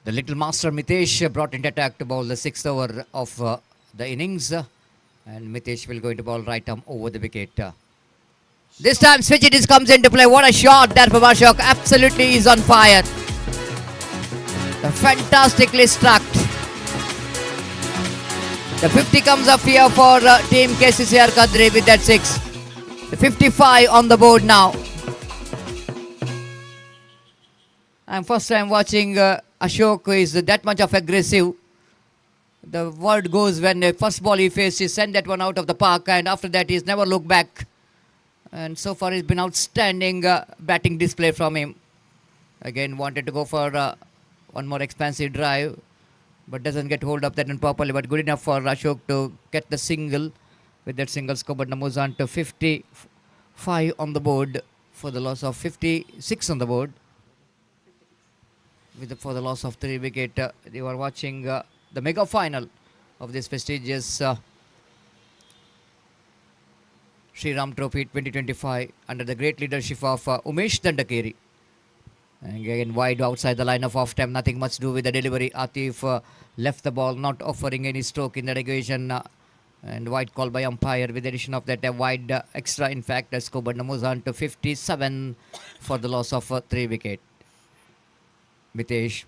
The little master Mitesh brought into attack to bowl the 6th over of the innings. And Mitesh will go into ball right arm over the wicket. This time Switchitis comes into play. What a shot there from Ashok. Absolutely is on fire. Fantastically struck. The 50 comes up here for team KCCR Kadri with that 6. The 55 on the board now. And first time watching Ashok is that much of aggressive. The word goes when the first ball he faced, he sent that one out of the park, and after that he's never looked back. And so far it's been outstanding batting display from him. Again wanted to go for one more expansive drive, but doesn't get hold of that one properly. But good enough for Ashok to get the single with that single score. But now moves on to 55 on the board for the loss of 56 on the board. For the loss of 3 wicket. You are watching the mega final of this prestigious Sri Ram Trophy 2025 under the great leadership of Umesh Dandekeri. And again wide outside the line of off time, nothing much to do with the delivery. Atif left the ball, not offering any stroke in the regulation. And wide call by umpire with the addition of that wide extra. In fact, the score but moves on to 57 for the loss of 3 wicket. Mitesh.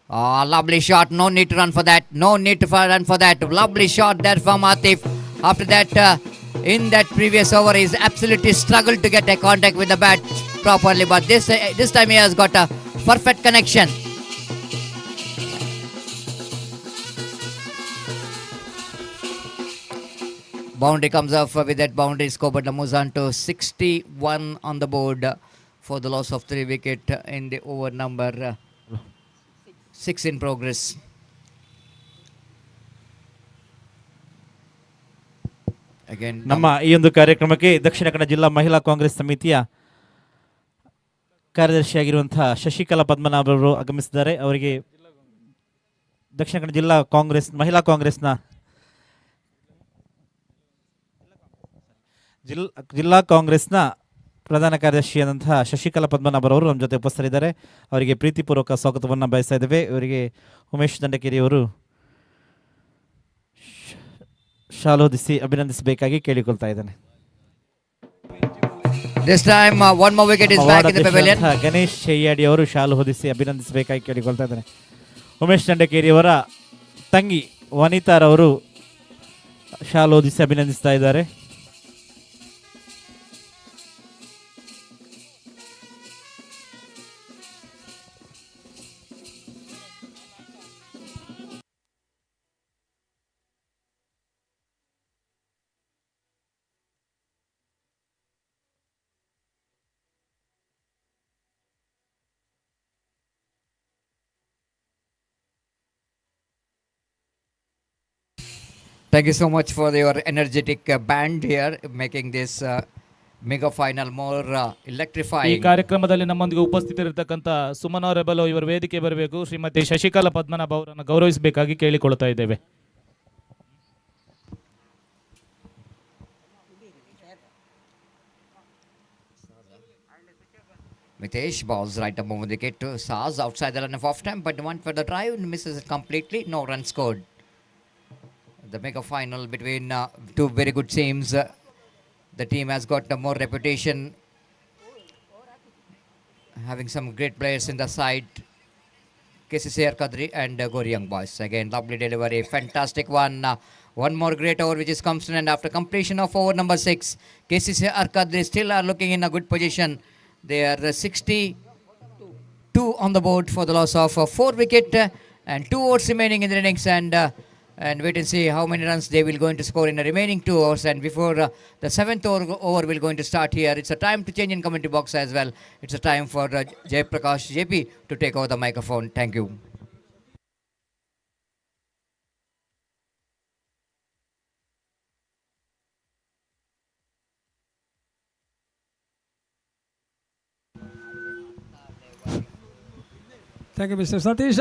Oh, lovely shot. No need to run for that. No need to run for that. Lovely shot there from Atif. After that, in that previous over, he's absolutely struggled to get a contact with the bat properly. But this time he has got a perfect connection. Boundary comes off with that boundary score, but moves on to 61 on the board for the loss of 3 wicket in the over number 6 in progress. Again, ನಮ್ಮ ಈ ಒಂದು ಕಾರ್ಯಕ್ರಮಕ್ಕೆ ದಕ್ಷಿಣ ಕನ್ನಡ ಜಿಲ್ಲಾ ಮಹಿಳಾ ಕಾಂಗ್ರೆಸ್ ಸಮಿತಿಯ ಕಾರ್ಯದರ್ಶಿಯಾಗಿರುವಂತಹ ಶಶಿಕಲಾ ಪದ್ಮನಾಭ ಅವರು ಆಗಮಿಸಿದ್ದಾರೆ. ಅವರಿಗೆ ದಕ್ಷಿಣ ಕನ್ನಡ ಜಿಲ್ಲಾ ಕಾಂಗ್ರೆಸ್ ಮಹಿಳಾ ಕಾಂಗ್ರೆಸ್ನ ಜಿಲ್ಲಾ ಕಾಂಗ್ರೆಸ್ನ ಪ್ರಧಾನ ಕಾರ್ಯದರ್ಶಿಯಾದಂತಹ ಶಶಿಕಲಾ ಪದ್ಮನಾಭರವರು ನಮ್ಮ ಜೊತೆ ಉಪಸ್ಥಿತರಿದ್ದಾರೆ. ಅವರಿಗೆ ಪ್ರೀತಿಪೂರ್ವಕ ಸ್ವಾಗತವನ್ನು ಬಯಸ್ತಾ ಇದ್ದೇವೆ. ಇವರಿಗೆ ಉಮೇಶ್ ದಂಡಕೇರಿ ಅವರು ಶಾಲೋದಿಸಿ ಅಭಿನಂದಿಸಬೇಕಾಗಿ ಕೇಳಿಕೊಳ್ತಾ ಇದ್ದಾನೆ. This time one more wicket is back in the pavilion. Ganesh ಶೆಯ್ಯಾಡಿ ಅವರು ಶಾಲು ಹೊದಿಸಿ ಅಭಿನಂದಿಸಬೇಕಾಗಿ ಕೇಳಿಕೊಳ್ತಾ ಇದ್ದಾನೆ. ಉಮೇಶ್ ದಂಡಕೇರಿ ಅವರ ತಂಗಿ ವನಿತಾರವರು ಶಾಲು ಹೊದಿಸಿ ಅಭಿನಂದಿಸ್ತಾ ಇದ್ದಾರೆ. Thank you so much for your energetic band here, making this mega final more ಈ electrifying. ಕಾರ್ಯಕ್ರಮದಲ್ಲಿ ನಮ್ಮೊಂದಿಗೆ ಉಪಸ್ಥಿತರಿರ್ತಕ್ಕಂಥ ಸುಮನ್ ಅವರೆಬಲು ಇವರು ವೇದಿಕೆ ಬರಬೇಕು. ಶ್ರೀಮತಿ ಶಶಿಕಲಾ ಪದ್ಮನಾಭ ಅವರನ್ನು ಗೌರವಿಸಬೇಕಾಗಿ ಕೇಳಿಕೊಳ್ತಾ ಇದ್ದೇವೆ. Mitesh balls right above the wicket to Saz outside the line of off time, but one for the drive misses it completely. No run scored. The mega final between two very good teams. The team has got more reputation, having some great players in the side. KCCR Kadri and Gori Young Boys. Again, lovely delivery, fantastic one. One more great over which is comes to an end after completion of over number 6. KCCR Kadri still are looking in a good position. They are 62 on the board for the loss of 4 wicket and 2 overs remaining in the innings, and wait and see how many runs they will going to score in the remaining 2 overs. And before the 7th over will going to start here, it's a time to change in commentary box as well. It's a time for Jay Prakash JP to take over the microphone. Thank you. Thank you, Mr. Satish.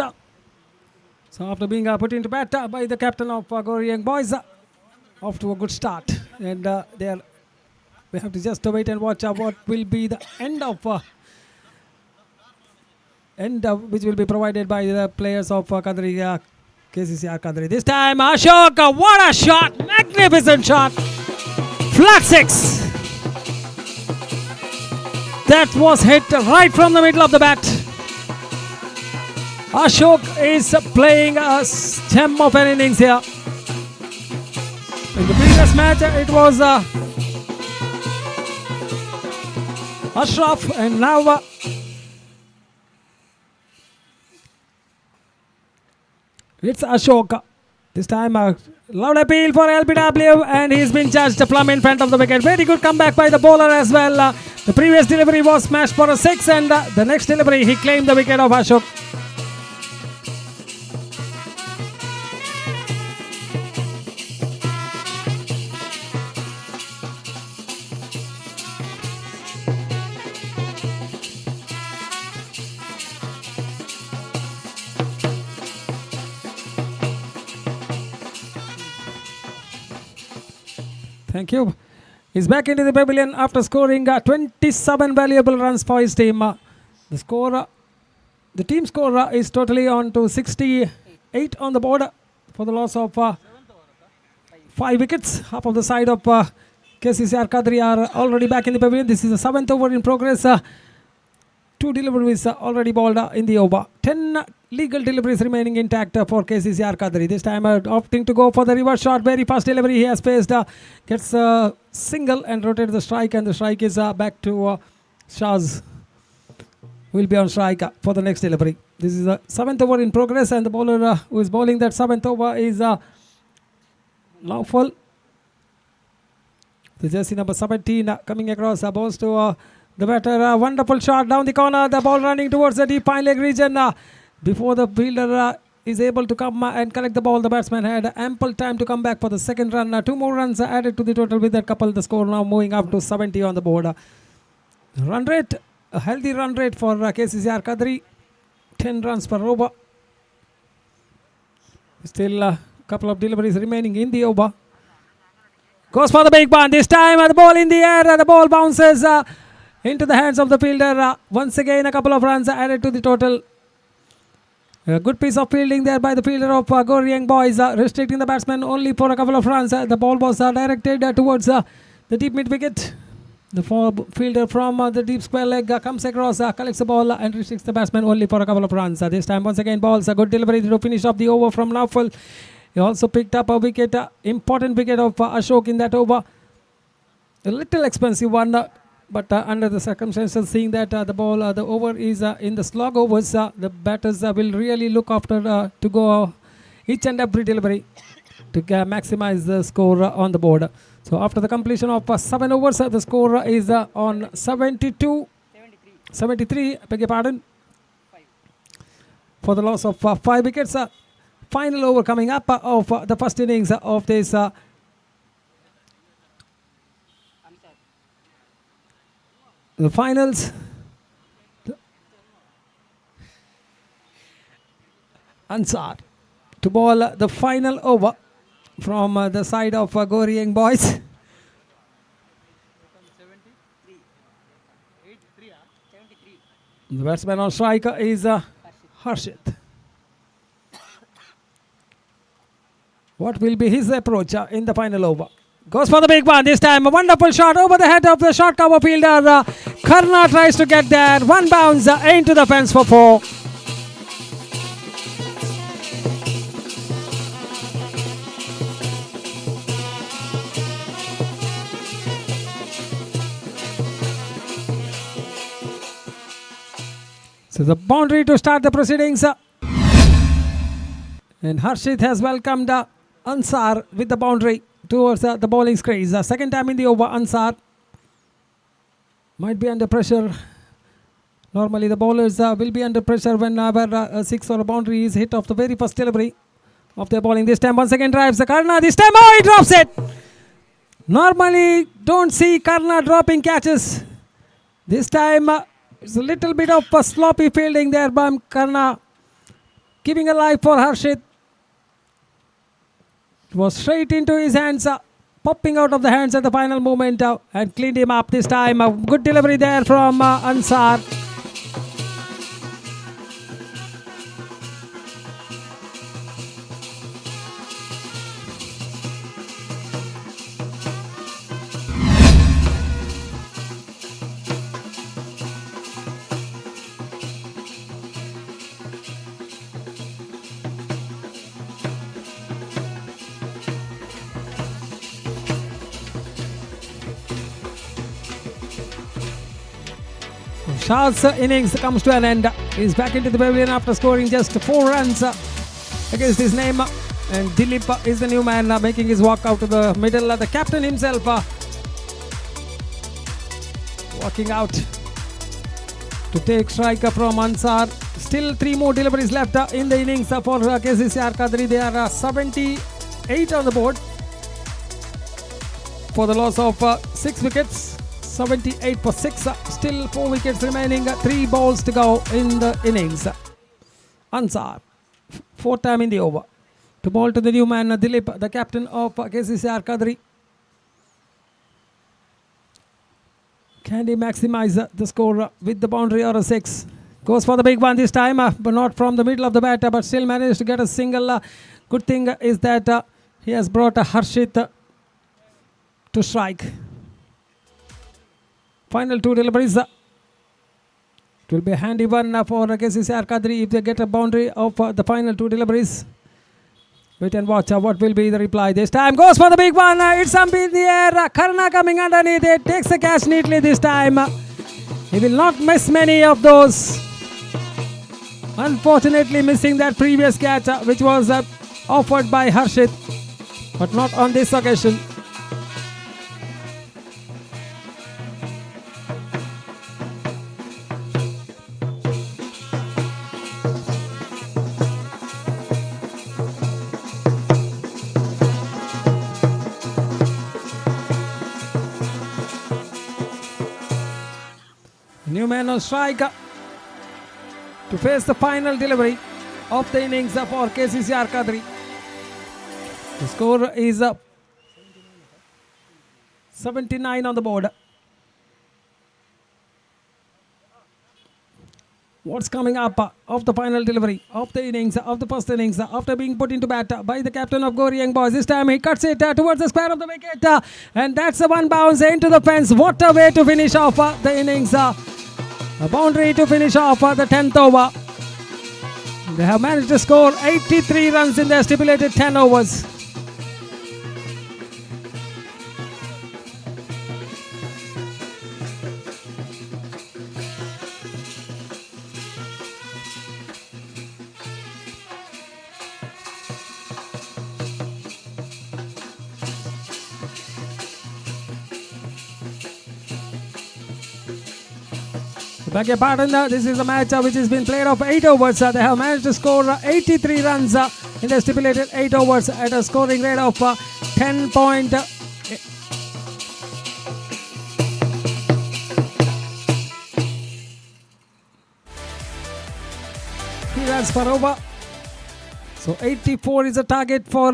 So after being put into bat by the captain of Gori Young Boys, off to a good start. And we have to just wait and watch what will be the end which will be provided by the players of Kadri, KCCR Kadri. This time Ashok, what a shot! Magnificent shot! Flat 6. That was hit right from the middle of the bat. Ashok is playing a gem of an innings here. In the previous match, it was Ashraf, and now it's Ashok. This time, loud appeal for LBW, and he's been judged plumb in front of the wicket. Very good comeback by the bowler as well. The previous delivery was smashed for a 6, and the next delivery, he claimed the wicket of Ashok. Thank you. He's back into the pavilion after scoring 27 valuable runs for his team. The team score is totally on to 68 on the board for the loss of 5 wickets. Half of the side of KCCR Kadri are already back in the pavilion. This is the 7th over in progress. 2 deliveries already bowled in the over. 10 legal deliveries remaining intact for KCCR Kadri. This time opting to go for the reverse shot. Very fast delivery he has faced. Gets a single and rotates the strike, and the strike is back to Shaz. Will be on strike for the next delivery. This is the 7th over in progress, and the bowler who is bowling that 7th over is Lawful. The jersey number 17 coming across balls to the batter. Wonderful shot down the corner. The ball running towards the deep pine leg region. Before the fielder is able to come and collect the ball, the batsman had ample time to come back for the second run. 2 more runs added to the total with that couple. The score now moving up to 70 on the board. Run rate, a healthy run rate for KCCR Kadri. 10 runs per over. Still a couple of deliveries remaining in the over. Goes for the big one. This time the ball in the air. The ball bounces into the hands of the fielder. Once again, a couple of runs added to the total. A good piece of fielding there by the fielder of Gori Young Boys, restricting the batsman only for a couple of runs. The ball was directed towards the deep mid wicket. The fielder from the deep square leg comes across, collects the ball and restricts the batsman only for a couple of runs. This time once again balls a good delivery to finish off the over from Lawful. He also picked up a wicket, important wicket of Ashok in that over. A little expensive one. But under the circumstances, seeing that the over is in the slog overs, the batters will really look after to go each and every delivery to maximize the score on the board. So after the completion of 7 overs, the score is on 73, beg your pardon, for the loss of 5 wickets. final over coming up of the first innings of this the finals. Ansar to ball the final over from the side of Goryeng boys. The batsman on strike is Harshit. What will be his approach in the final over? Goes for the big one this time. A wonderful shot over the head of the short cover fielder. Karna tries to get there. One bounce into the fence for 4. So the boundary to start the proceedings. And Harshit has welcomed Ansar with the boundary towards the bowling crease. Second time in the over, Ansar might be under pressure. Normally the bowlers will be under pressure whenever a 6 or a boundary is hit off the very first delivery of their bowling. This time once again drives the Karna. This time, oh, he drops it. Normally don't see Karna dropping catches. This time it's a little bit of a sloppy fielding there by Karna. Giving a life for Harshit. It was straight into his hands, popping out of the hands at the final moment and cleaned him up this time. A good delivery there from Ansar. Shah's innings comes to an end. He's back into the pavilion after scoring just 4 runs against his name. And Dilip is the new man making his walk out to the middle. The captain himself walking out to take strike from Ansar. Still 3 more deliveries left in the innings for KCCR Kadri. They are 78 on the board for the loss of 6 wickets. 78 for 6. Still 4 wickets remaining. 3 balls to go in the innings. Ansar, 4th time in the over. To ball to the new man Dilip, the captain of KCCR Kadri. Can he maximize the score with the boundary or a 6? Goes for the big one this time, but not from the middle of the bat, but still managed to get a single. Good thing is that he has brought Harshit to strike. Final 2 deliveries. It will be a handy one for KCCR Kadri if they get a boundary of the final 2 deliveries. Wait and watch what will be the reply this time. Goes for the big one. It's up in the air. Karna coming underneath it. Takes the catch neatly this time. He will not miss many of those. Unfortunately missing that previous catch which was offered by Harshit. But not on this occasion. New man on strike to face the final delivery of the innings for KCCR Kadri. The score is 79 on the board. What's coming up of the final delivery of the innings, of the first innings, after being put into bat by the captain of Goryeng boys. This time he cuts it towards the square of the wicket, and that's a one bounce into the fence. What a way to finish off the innings. A boundary to finish off the 10th over. They have managed to score 83 runs in their stipulated 10 overs. Beg your pardon, this is a match which has been played of 8 overs. They have managed to score 83 runs in the stipulated 8 overs at a scoring rate of 10 point. Runs per over. So 84 is the target for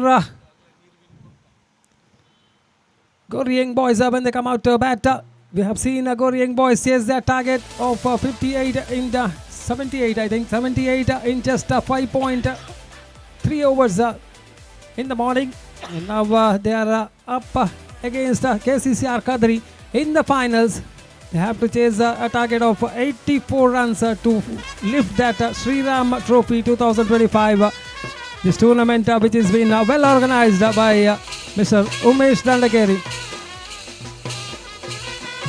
Goryeng boys when they come out to bat. We have seen Goryeng boys chase their target of 58 in the 78, I think 78 in just 5.3 overs in the morning. And now they are up against KCCR Kadri in the finals. They have to chase a target of 84 runs to lift that Sri Ram Trophy 2025. This tournament which has been well organized by Mr. Umesh Dandekeri.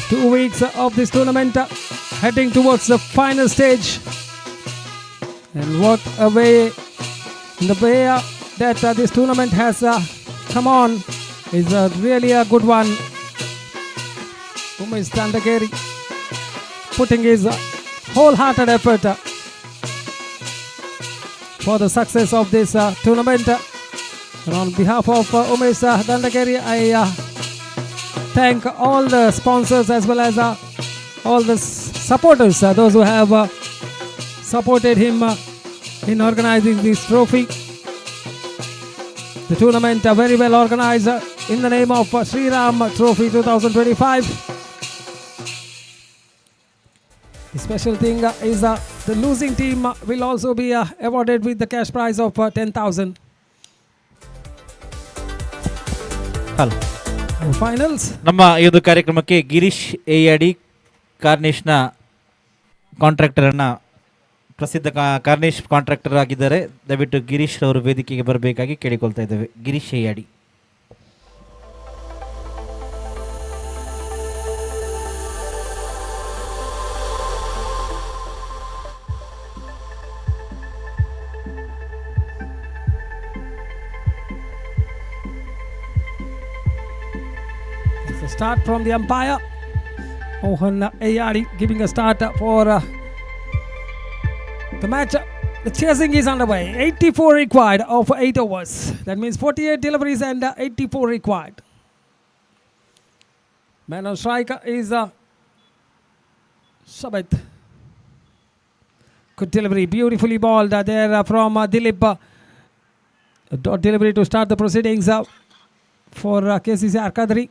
2 weeks of this tournament heading towards the final stage. And what a way, in the way that this tournament has come on is really a good one. Umesh Dandekeri putting his wholehearted effort for the success of this tournament. And on behalf of Umesh Dandekeri, I thank all the sponsors as well as all the supporters, those who have supported him in organizing this trophy. The tournament very well organized in the name of Sri Ram Trophy 2025. The special thing is the losing team will also be awarded with the cash prize of 10,000. Hello Finals. ನಮ್ಮ ಈ ಒಂದು ಕಾರ್ಯಕ್ರಮಕ್ಕೆ ಗಿರೀಶ್ ಎಯಾಡಿ ಕಾರ್ನಿಷ್ನ ಕಾಂಟ್ರಾಕ್ಟರನ್ನು ಪ್ರಸಿದ್ಧ Cornish contractor ಆಗಿದ್ದಾರೆ. ದಯವಿಟ್ಟು ಗಿರೀಶ್ ಅವರು ವೇದಿಕೆಗೆ ಬರಬೇಕಾಗಿ ಕೇಳಿಕೊಳ್ತಾ ಇದ್ದೇವೆ. Girish ಎಯಾಡಿ. Start from the umpire. Mohan Ayadi giving a start for the match. The chasing is underway. 84 required of 8 overs. That means 48 deliveries and 84 required. Man on strike is Shabit. Good delivery, beautifully balled there from Dilip. A dot delivery to start the proceedings for KCCR Kadri.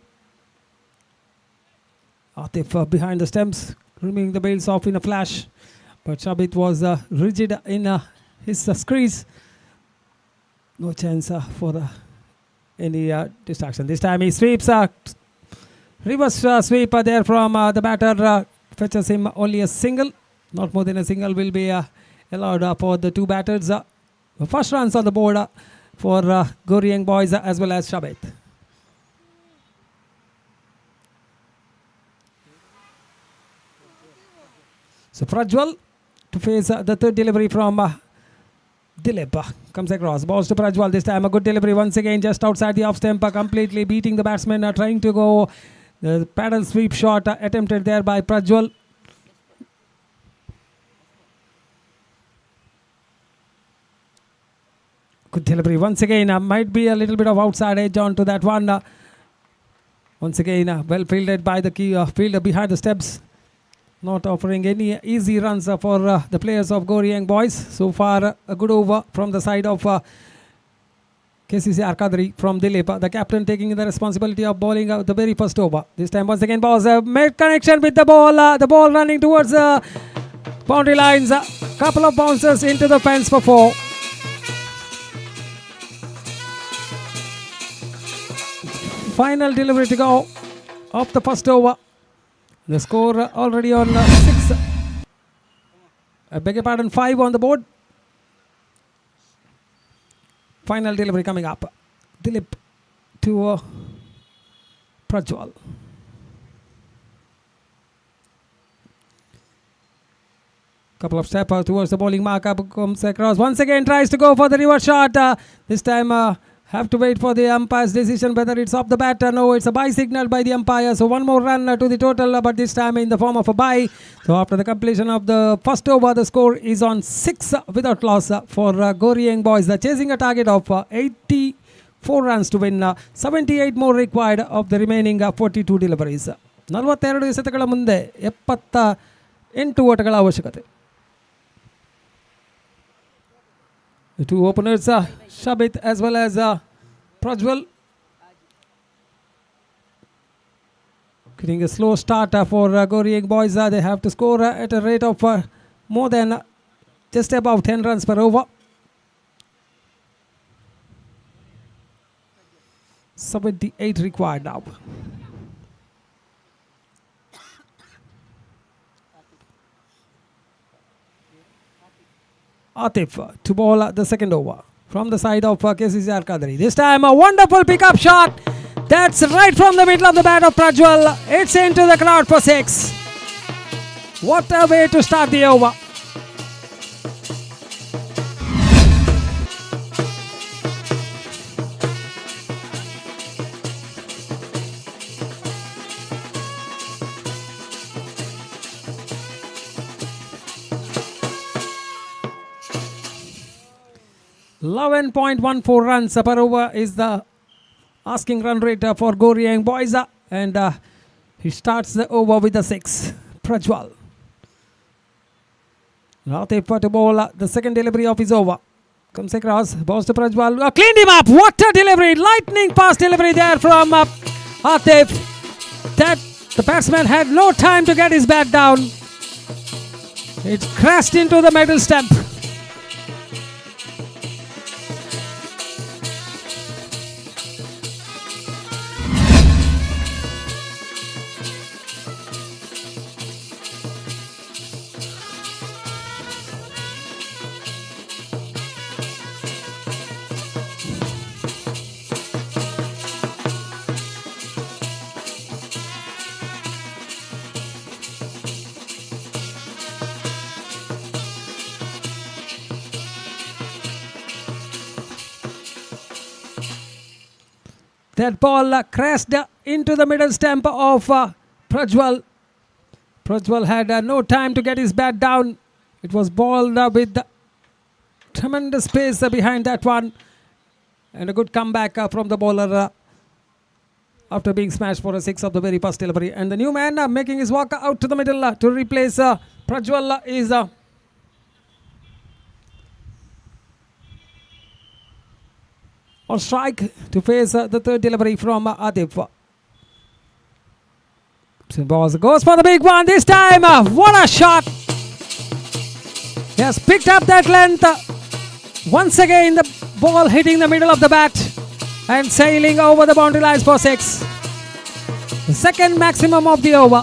Atif behind the stumps, removing the bails off in a flash. But Shabit was rigid in his crease. No chance for any distraction. This time he sweeps, reverse sweep there from the batter. Fetches him only a single. Not more than a single will be allowed for the two batters. The first runs on the board for Goryeng boys as well as Shabit. So Prajwal to face the third delivery from Dilip. Comes across, balls to Prajwal. This time a good delivery once again just outside the off stump, completely beating the batsman, trying to go. The paddle sweep shot attempted there by Prajwal. Good delivery once again. Might be a little bit of outside edge onto that one. Once again, well fielded by the key fielder behind the steps. Not offering any easy runs for the players of Goryeng boys. So far, a good over from the side of KCCR Kadri from Dilip. The captain taking the responsibility of bowling the very first over. This time once again balls made connection with the ball. The ball running towards boundary lines. Couple of bounces into the fence for 4. Final delivery to go of the first over. The score already on 6. I beg your pardon, 5 on the board. Final delivery coming up. Dilip to Prajwal. Couple of steps towards the bowling mark. Up comes across. Once again tries to go for the reverse shot. This time Have to wait for the umpire's decision whether it's off the bat or no. It's a bye signal by the umpire. So one more run to the total, but this time in the form of a bye. So after the completion of the first over, the score is on 6 without loss for Goryeng boys. They're chasing a target of 84 runs to win. 78 more required of the remaining 42 deliveries. 42 ಎಸೆತಗಳ ಮುಂದೆ 78 ಓಟಗಳ ಅವಶ್ಯಕತೆ. The two openers, Shabit as well as Prajwal, getting a slow start for Goryeng boys. They have to score at a rate of more than just above 10 runs per over. 78 required now. Atif to bowl the second over from the side of KCCR Kadri. This time a wonderful pickup shot. That's right from the middle of the bat of Prajwal. It's into the crowd for 6. What a way to start the over. .14 runs per over is the asking run rate for Goryeng boys, and he starts the over with a 6. Prajwal. Latif to bowl the second delivery of his over. Comes across, balls to Prajwal. Cleaned him up. What a delivery! Lightning pass delivery there from Atif. That the batsman had no time to get his bat down. It crashed into the middle stump. That ball crashed into the middle stump of Prajwal. Prajwal had no time to get his bat down. It was balled with tremendous pace behind that one. And a good comeback from the bowler after being smashed for a 6 of the very first delivery. And the new man making his walk out to the middle to replace Prajwal is on strike to face the third delivery from Atif. Goes for the big one this time. What a shot! He has picked up that length. Once again, the ball hitting the middle of the bat and sailing over the boundary lines for 6. The second maximum of the over.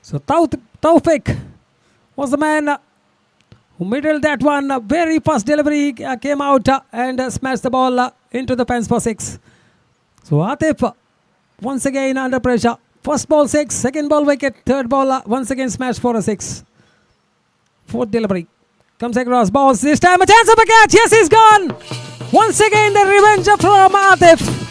So Taufik was the man who middled that one. Very first delivery came out and smashed the ball into the fence for 6. So Atif once again under pressure. First ball 6, second ball wicket, third ball once again smashed for a 6. Fourth delivery comes across, balls this time a chance of a catch. Yes, he's gone. Once again the revenge from Atif.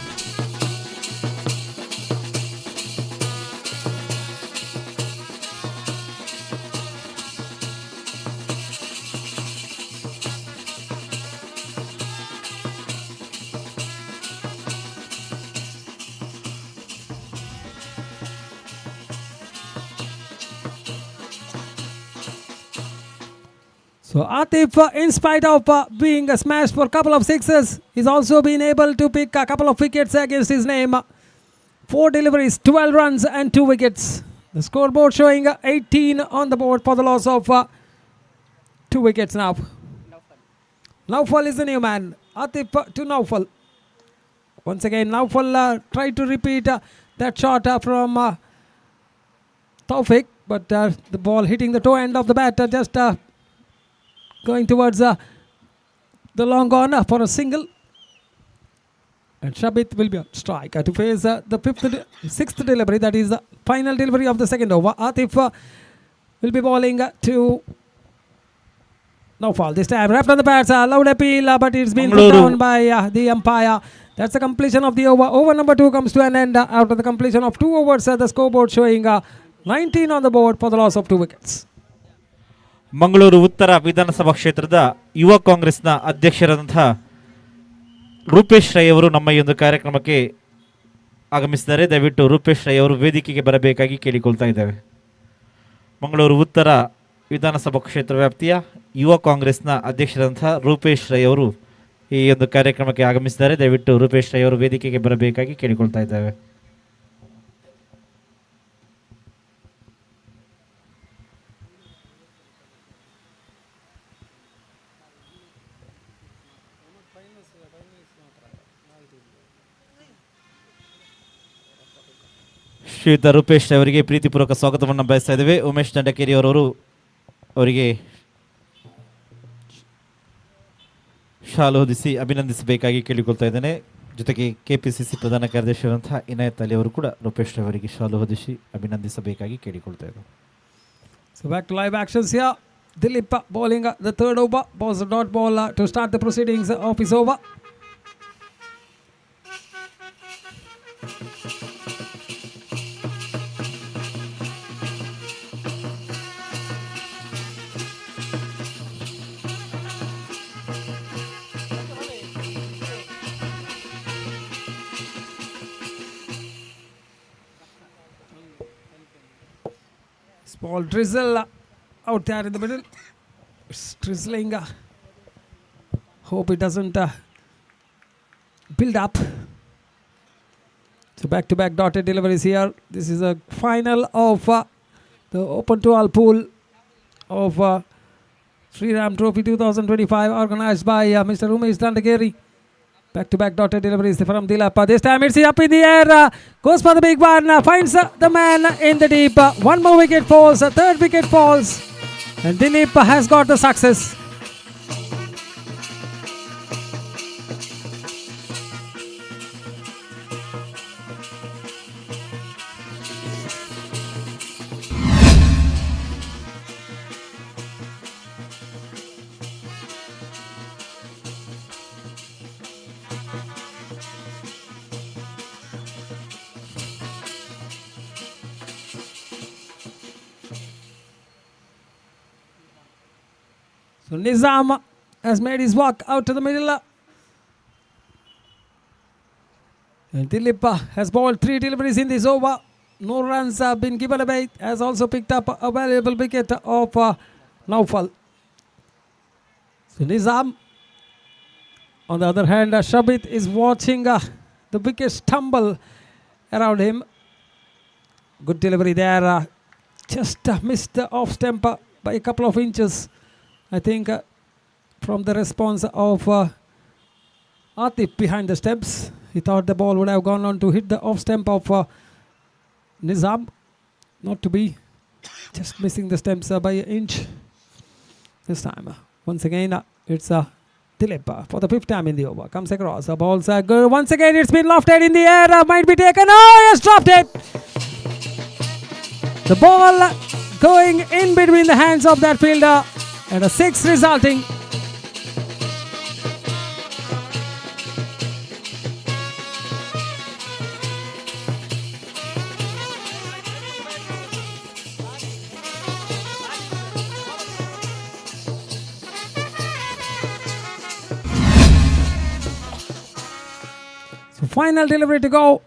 So Atif, in spite of being smashed for a couple of 6s, he's also been able to pick a couple of wickets against his name. 4 deliveries, 12 runs and 2 wickets. The scoreboard showing 18 on the board for the loss of 2 wickets now. Naufal is the new man. Atif to Naufal. Once again, Naufal tried to repeat that shot from Taufik, but the ball hitting the toe end of the bat, just going towards the long on for a single. And Shabit will be on strike to face the sixth delivery, that is the final delivery of the second over. Atif will be bowling to no foul this time. Wrapped on the pads, loud appeal, but it's been put Mangalore. down by the umpire. That's the completion of the over. Over number 2 comes to an end after the completion of 2 overs. The scoreboard showing 19 on the board for the loss of 2 wickets. Mangaluru ಉತ್ತರ ವಿಧಾನಸಭಾ ಕ್ಷೇತ್ರದ ಯುವ ಕಾಂಗ್ರೆಸ್ನ ಅಧ್ಯಕ್ಷರಾದಂತಹ ರೂಪೇಶ್ ರೈ ಅವರು ನಮ್ಮ ಈ ಒಂದು ಕಾರ್ಯಕ್ರಮಕ್ಕೆ ಆಗಮಿಸಿದ್ದಾರೆ. ದಯವಿಟ್ಟು ರೂಪೇಶ್ ರೈ ಅವರು ವೇದಿಕೆಗೆ ಬರಬೇಕಾಗಿ ಕೇಳಿಕೊಳ್ತಾ ಇದ್ದೇವೆ. ಮಂಗಳೂರು ಉತ್ತರ ವಿಧಾನಸಭಾ ಕ್ಷೇತ್ರ ವ್ಯಾಪ್ತಿಯ ಯುವ ಕಾಂಗ್ರೆಸ್ನ ಅಧ್ಯಕ್ಷರಾದಂತಹ ರೂಪೇಶ್ ರೈ ಅವರು ಈ ಒಂದು ಕಾರ್ಯಕ್ರಮಕ್ಕೆ ಆಗಮಿಸಿದ್ದಾರೆ. ದಯವಿಟ್ಟು ರೂಪೇಶ್ ರೈ ಅವರು ವೇದಿಕೆಗೆ ಬರಬೇಕಾಗಿ ಕೇಳಿಕೊಳ್ತಾ ಇದ್ದೇವೆ. ಶ್ರೀಯುತ ರೂಪೇಶ್ ಅವರಿಗೆ ಪ್ರೀತಿಪೂರ್ವಕ ಸ್ವಾಗತವನ್ನು ಬಯಸ್ತಾ ಇದ್ದೇವೆ. ಉಮೇಶ್ ದಂಡಕೇರಿ ಅವರವರು ಅವರಿಗೆ ಶಾಲು ಹೊದಿಸಿ ಅಭಿನಂದಿಸಬೇಕಾಗಿ ಕೇಳಿಕೊಳ್ತಾ ಇದ್ದೇನೆ. ಜೊತೆಗೆ ಕೆಪಿಸಿಸಿ ಪ್ರಧಾನ ಕಾರ್ಯದರ್ಶಿಯಾದಂತಹ ಇನಾಯತ್ ಅಲಿ ಅವರು ಕೂಡ ರೂಪೇಶ್ ಅವರಿಗೆ ಶಾಲು ಹೊದಿಸಿ ಅಭಿನಂದಿಸಬೇಕಾಗಿ ಕೇಳಿಕೊಳ್ತಾ ಇದ್ದಾರೆ. So back to live actions here. Dilip bowling the third over. Balls a dot ball to start the proceedings of his over. Small drizzle out there in the middle. It's drizzling. Hope it doesn't build up. So back-to-back dotted deliveries here. This is a final of the Open to All pool of Sri Ram Trophy 2025 organized by Mr. Umesh Dandekeri. Back-to-back dotted deliveries from Dilip. This time it's up in the air. Goes for the big one. Finds the man in the deep. One more wicket falls. A third wicket falls. And Dilip has got the success. So Nizam has made his walk out to the middle. And Dilip has bowled 3 deliveries in this over. No runs have been given away. Has also picked up a valuable wicket of Naufal. So Nizam. On the other hand, Shabit is watching the wickets tumble around him. Good delivery there. Just missed the off stump by a couple of inches. I think from the response of Atif behind the steps, he thought the ball would have gone on to hit the off stump of Nizam. Not to be, just missing the stumps by an inch. This time, once again, it's Dilip for the 5th time in the over. Comes across, the ball's good. Once again, it's been lofted in the air, might be taken. Oh, he has dropped it! The ball going in between the hands of that fielder. And a 6 resulting. So final delivery to go.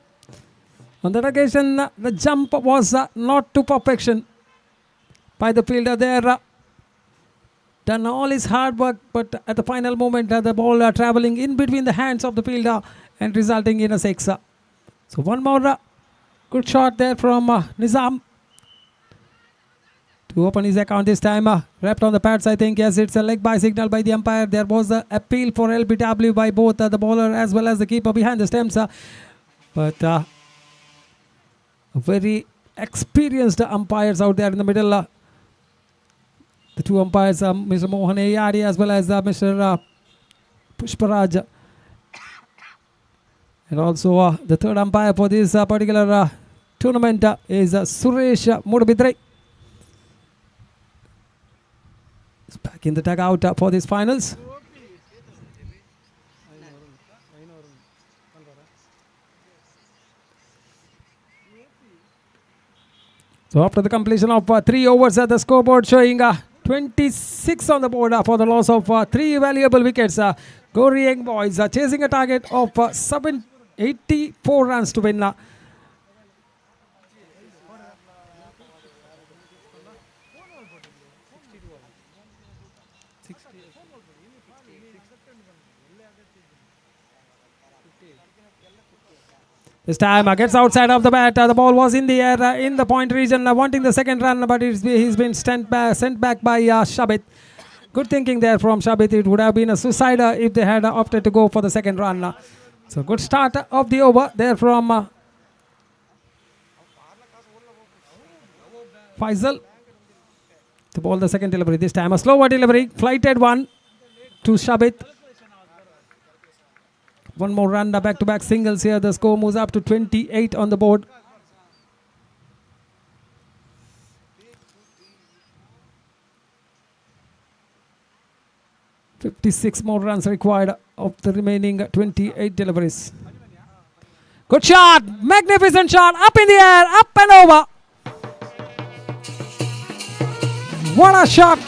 On that occasion, the jump was not to perfection by the fielder there. Done all his hard work, but at the final moment, the ball travelling in between the hands of the fielder and resulting in a 6. So one more good shot there from Nizam to open his account this time. Wrapped on the pads, I think. Yes, it's a leg by signal by the umpire. There was an appeal for LBW by both the bowler as well as the keeper behind the stumps. But a very experienced umpires out there in the middle. The 2 umpires, Mr. Mohan Ayari as well as Mr. Pushparaj. And also the third umpire for this particular tournament is Suresh Mudabidre. He's back in the dugout for these finals. So after the completion of 3 overs, the scoreboard showing 26 on the board for the loss of 3 valuable wickets. Gori Young Boys chasing a target of 84 runs to win. This time gets outside of the bat. The ball was in the air in the point region, wanting the second run, but he's been sent back by Shabit. Good thinking there from Shabit. It would have been a suicide if they had opted to go for the second run. So good start of the over there from Faisal. To ball the second delivery. This time a slower delivery. Flighted one to Shabit. One more run, back-to-back singles here. The score moves up to 28 on the board. $56 more runs required of the remaining 28 deliveries. Good shot, magnificent shot, up in the air, up and over. What a shot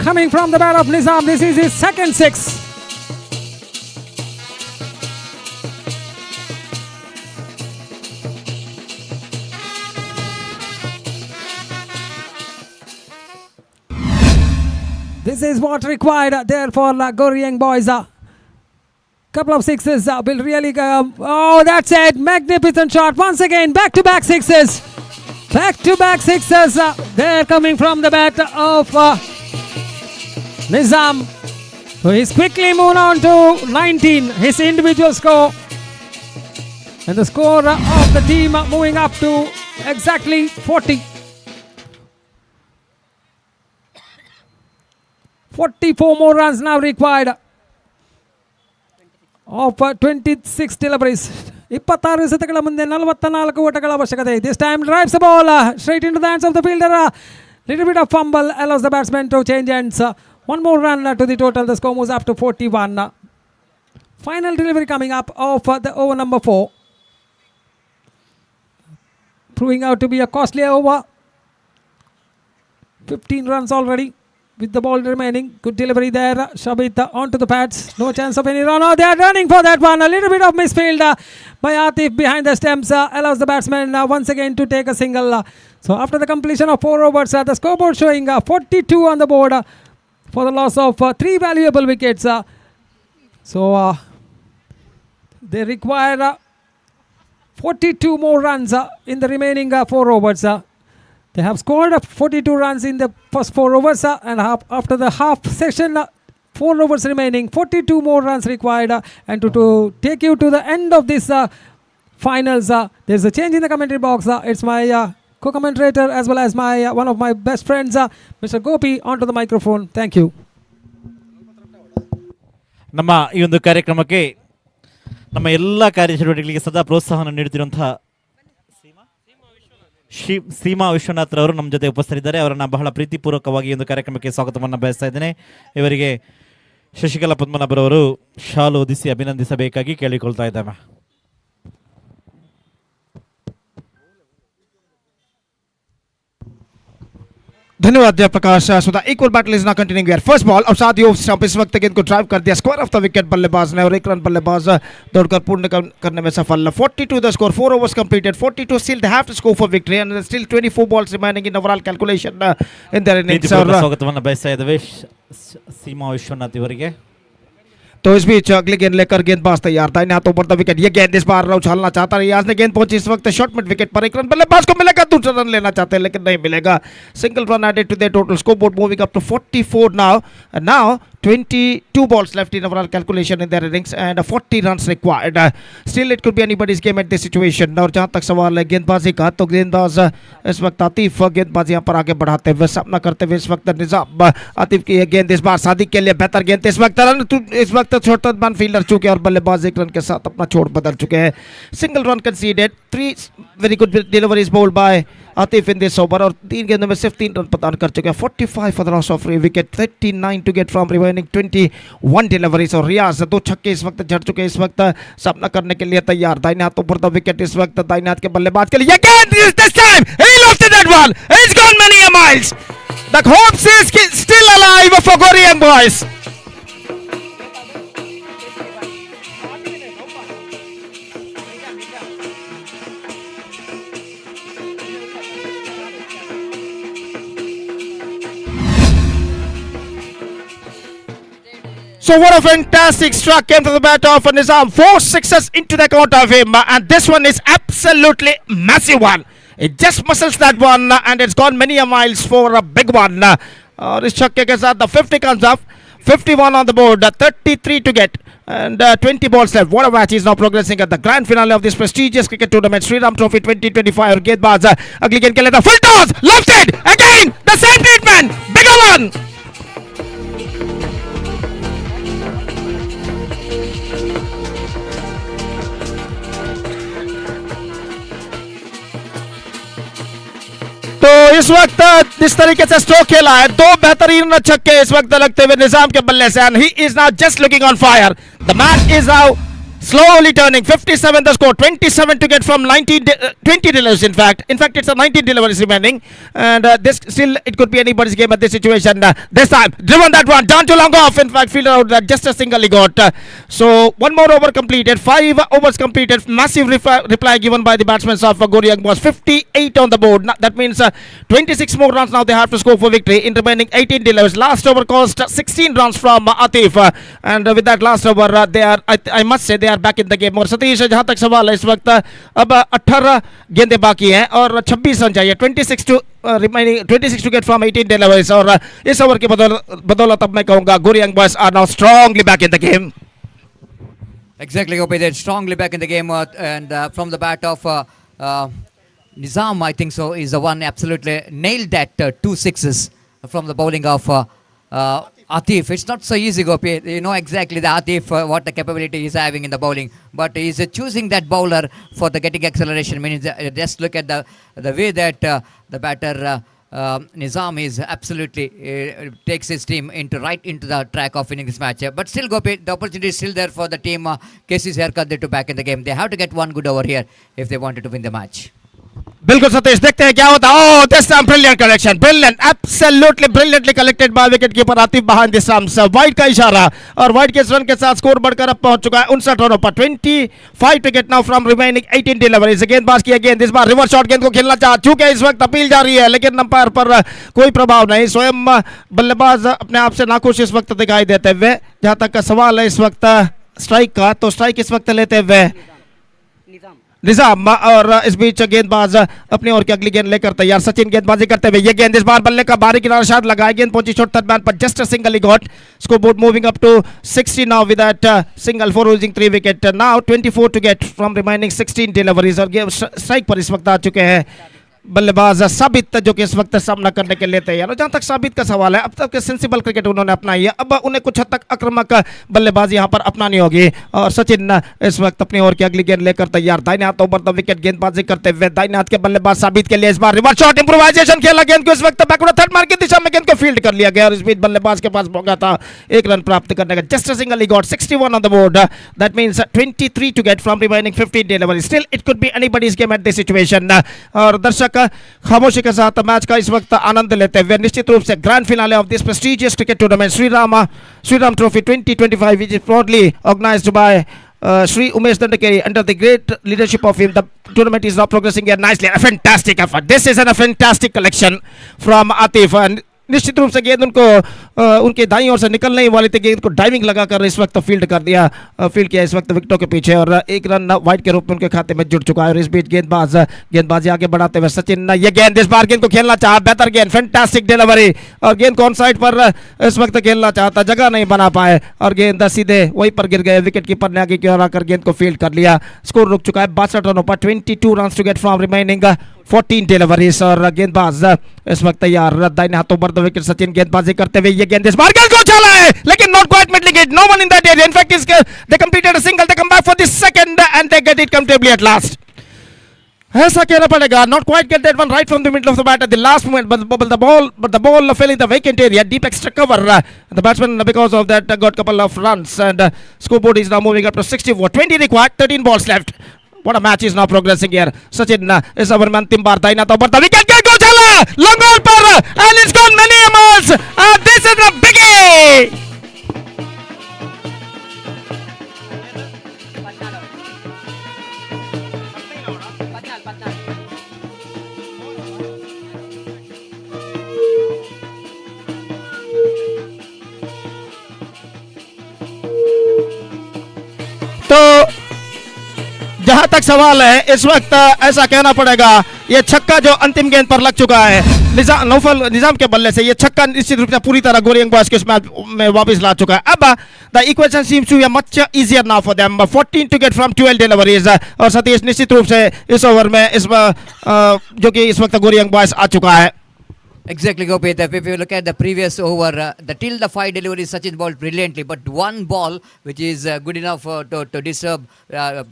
coming from the bat of Nizam. This is his second six. This is what required there for Gori Young Boys. Couple of sixes will really go. Oh, that's it. Magnificent shot. Once again, back-to-back sixes. Back-to-back sixes. They're coming from the bat of Nizam. So he's quickly moved on to 19. His individual score. And the score of the team moving up to exactly 40. 44 more runs now required of 26 deliveries. 26 ಎಸೆತಗಳ ಮುಂದೆ 44 ಓಟಗಳ ಅವಶ್ಯಕತೆ. This time drives the ball straight into the hands of the fielder. Little bit of fumble allows the batsman to change ends. One more run to the total. The score moves up to 41. Final delivery coming up of the over number 4. Proving out to be a costly over. 15 runs already. With the ball remaining, good delivery there. Shabit onto the pads. No chance of any run. Oh, they are running for that one. A little bit of misfield by Atif behind the stumps allows the batsman once again to take a single. So after the completion of 4 overs, the scoreboard showing 42 on the board for the loss of 3 valuable wickets. So they require 42 more runs in the remaining 4 overs. They have scored 42 runs in the first 4 overs and after the half session, 4 overs remaining, 42 more runs required. And to take you to the end of this finals, there's a change in the commentary box. It's my co-commentator as well as my one of my best friends, Mr. Gopi, onto the microphone. Thank you. ನಮ್ಮ ಈ ಒಂದು ಕಾರ್ಯಕ್ರಮಕ್ಕೆ ನಮ್ಮ ಎಲ್ಲ ಕಾರ್ಯಚಟುವಟಿಕೆಗಳಿಗೆ ಸದಾ ಪ್ರೋತ್ಸಾಹವನ್ನು ನೀಡುತ್ತಿರುವಂತಹ ಸೀಮಾ ವಿಶ್ವನಾಥ್ ಅವರು ನಮ್ಮ ಜೊತೆ ಉಪಸ್ಥಿತರಿದ್ದಾರೆ. ಅವರನ್ನು ಬಹಳ ಪ್ರೀತಿಪೂರ್ವಕವಾಗಿ ಒಂದು ಕಾರ್ಯಕ್ರಮಕ್ಕೆ ಸ್ವಾಗತವನ್ನು ಬಯಸ್ತಾ ಇದ್ದೇನೆ. ಇವರಿಗೆ ಶಶಿಕಲಾ ಪದ್ಮನಾಭರವರು ಶಾಲು ಹೊದಿಸಿ ಅಭಿನಂದಿಸಬೇಕಾಗಿ ಕೇಳಿಕೊಳ್ತಾ ಇದ್ದೇವೆ. धन्यवाद प्रकाश. So the equal battle is now continuing here. First ball अब साथ ही ऑफ स्टंप इस वक्त गेंद को ड्राइव कर दिया. स्क्वायर ऑफ द विकेट बल्लेबाज ने और 1 रन बल्लेबाज दौड़कर पूर्ण करने में सफल. 42 the score. 4 overs completed. 42 still they have to score for victory and still 24 balls remaining in overall calculation in their innings. ಸ್ವಾಗತವನ್ನು ಬಯಸ್ತಾ ಇದ್ದೇವೆ ಸೀಮಾ ವಿಶ್ವನಾಥ್ ಇವರಿಗೆ. तो इस बीच अगली गेंद लेकर गेंदबाज तैयार. दाहिने हाथों पर द विकेट. ये गेंद इस बार उछालना चाहता है. आज ने गेंद पहुंची इस वक्त शॉर्ट मिड विकेट पर. 1 रन बल्लेबाज को मिलेगा. दूसरा रन लेना चाहते हैं लेकिन नहीं मिलेगा. Single run added to the total score board moving up to 44 now. And now 22 balls left in overall calculation in their innings and 40 runs required. Still it could be anybody's game at this situation. और जहाँ तक सवाल है गेंदबाजी का, तो गेंदबाज इस वक्त आतिफ गेंदबाजी यहाँ पर आगे बढ़ाते हुए सामना करते हुए इस वक्त निजाम आतिफ की गेंद इस बार सादिक के लिए बेहतर गेंद इस वक्त छोटा रन फील्डर चुके और बल्लेबाज एक रन के साथ अपना छोड़ बदल चुके हैं. Single run conceded, 3 very good deliveries bowled by Atif in this over और 3 गेंदों में सिर्फ 3 रन प्रदान कर चुके हैं. 45 for the loss of free wicket, 39 to get from remaining 21 deliveries. और रियाज 2 छक्के इस वक्त झड़ चुके हैं, इस वक्त सामना करने के लिए तैयार. दाहिने हाथ ऊपर द विकेट इस वक्त दाहिने हाथ के बल्लेबाज के लिए again this time he lofted that one, he's gone many a miles. The hopes is still alive for Goriang boys. So what a fantastic struck came to the bat of Nizam. 4 sixes into the account of him, and this one is absolutely massive one. It just muscles that one, and it's gone many a miles for a big one. और इस छक्के के साथ the 50 comes up, 51 on the board, 33 to get, and 20 balls left. What a match is now progressing at the grand finale of this prestigious cricket tournament, Shriram Trophy 2025. और गेंदबाज अगली गेंद के लिए full toss, lofted again, the same treatment, bigger one. तो इस वक्त जिस तरीके से स्ट्रोक खेला है, 2 बेहतरीन छक्के इस वक्त लगते हुए निजाम के बल्ले से, and he is now just looking on fire. The man is now slowly turning. 57 the score, 27 to get from 20 deliveries in fact it's a 19 deliveries remaining, and this still it could be anybody's game at this situation. This time driven that one down to long off, in fact fielder out, just a single he got. So one more over completed, 5 overs completed. Massive reply given by the batsmen of Goriang was 58 on the board. That means 26 more runs now they have to score for victory in remaining 18 deliveries. Last over cost 16 runs from Atif, and with that last over they are I must say they are back in the game. और सतीश जहां तक सवाल है, इस वक्त अब 18 गेंदें बाकी हैं और 26 रन चाहिए. 26 to get from 18 deliveries. और इस ओवर की बदौलत अब मैं कहूंगा Goriang boys are now strongly back in the game. Exactly, Gopi. They're strongly back in the game, and from the bat of Nizam, I think so, is the one absolutely nailed that 2 sixes from the bowling of Atif. It's not so easy, Gopi. You know exactly the Atif, what the capability he's having in the bowling, but he's choosing that bowler for the getting acceleration. Means just look at the way that the batter Nizam is absolutely takes his team right into the track of winning this match. But still, Gopi, the opportunity is still there for the team. KC's haircut to back in the game. They have to get one good over here if they wanted to win the match. बिल्कुल सतीश, देखते हैं क्या होता है. Oh, this time brilliant collection, brilliant, absolutely brilliantly collected by wicket keeper Atif behind the stumps. Wide का इशारा और wide के इस रन के साथ स्कोर बढ़कर अब पहुंच चुका है 59 रनों पर. 25 to get now from remaining 18 deliveries. गेंदबाज की गेंद इस बार रिवर्स शॉट गेंद को खेलना चाह चुके, इस वक्त अपील जारी है लेकिन अंपायर पर कोई प्रभाव नहीं. स्वयं बल्लेबाज अपने आप से नाखुश इस वक्त दिखाई देते हुए. जहां तक का सवाल है इस वक्त स्ट्राइक का, तो स्ट्राइक इस वक्त लेते हुए निजाम, और इस बीच गेंदबाज अपनी ओर की अगली गेंद लेकर तैयार. सचिन गेंदबाजी करते हुए ये गेंद इस बार बल्ले का बाहरी किनारा शायद लगाया, गेंद पहुंची शॉर्ट थर्ड मैन पर, just a single he got. Score board moving up to 60 now with that single for losing 3 wicket. Now 24 to get from remaining 16 deliveries. और स्ट्राइक पर इस वक्त आ चुके हैं बल्लेबाज साबित, जो कि इस वक्त सामना करने के लिए तैयार. और जहां तक साबित का सवाल है, अब तक सेंसिबल क्रिकेट उन्होंने अपनाई है, अब उन्हें कुछ हद तक आक्रामक बल्लेबाजी यहां पर अपनानी होगी. और सचिन इस वक्त अपनी ओर की अगली गेंद लेकर तैयार. दाहिने हाथ ओवर द विकेट गेंदबाजी करते हुए दाहिने हाथ के बल्लेबाज साबित के लिए इस बार रिवर्स शॉट इंप्रोवाइजेशन खेला, गेंद को इस वक्त बैकवर्ड थर्ड मार की दिशा में गेंद को फील्ड कर लिया गया और इस बीच बल्लेबाज के पास मौका था 1 रन प्राप्त करने का. Just a single he got, 61 on the board. That means 23 to get from remaining 15 delivery. Still it could be anybody's game at this situation. और दर्शक खामोशी के साथ मैच का इस वक्त आनंद लेते हुए निश्चित रूप से grand finale of this prestigious cricket tournament Shriram trophy 2025, which is proudly organized by Shri Umesh Dandekeri under the great leadership of him. The tournament is now progressing here nicely. A fantastic effort. This is a fantastic collection from Atif, and निश्चित रूप से गेंद उनको उनके दाईं ओर से निकलने ही वाली थी, गेंद को डाइविंग लगाकर इस वक्त फील्ड कर दिया, फील्ड किया इस वक्त विकेटों के पीछे, और एक रन वाइड के रूप में उनके खाते में जुड़ चुका है। और इस बीच गेंदबाजी आगे बढ़ाते हुए सचिन, ये गेंद इस बार गेंद को खेलना चाहा, बेहतर गेंद, फैंटास्टिक डिलीवरी, और गेंद को ऑन साइड पर इस वक्त खेलना चाहता, जगह नहीं बना पाए और गेंद सीधे वहीं पर गिर गए। विकेट कीपर ने आगे की ओर आकर गेंद को फील्ड कर लिया। स्कोर रुक चुका है 62 रनों पर, 22 run to get from remaining 14 deliveries, और गेंदबाज इस वक्त तैयार, दाहिने हाथों पर विकेट सचिन गेंदबाजी करते हुए, ये गेंद इस बार गेंद को चला है लेकिन not quite middling it, no one in that area, in fact they completed a single, they come back for the second and they get it comfortably at last. ऐसा कहना पड़ेगा, not quite get that one right from the middle of the bat at the last moment, but the ball fell in the vacant area, deep extra cover, the batsman because of that got couple of runs, and scoreboard is now moving up to 64, 20 required, 13 balls left. What a match is now progressing here. Sachin इस over में अंतिम बार दाहिना तो बढ़ता wicket को चला long on पर, and it's gone many miles, and this is a biggie. तो जहां तक सवाल है इस वक्त ऐसा कहना पड़ेगा, ये छक्का जो अंतिम गेंद पर लग चुका है निजाम के बल्ले से, ये छक्का निश्चित रूप से पूरी तरह गोरियंग बॉयज के मैच में वापस ला चुका है। अब the equation seems to be much easier now for them, 14 to get from 12 deliveries, और सतीश निश्चित रूप से इस ओवर में इस जो कि इस वक्त गोरियंग बॉयज आ चुका है। Exactly, Gopit. If you look at the previous over, till the 5 deliveries, Sachin bowled brilliantly, but one ball which is good enough to disturb,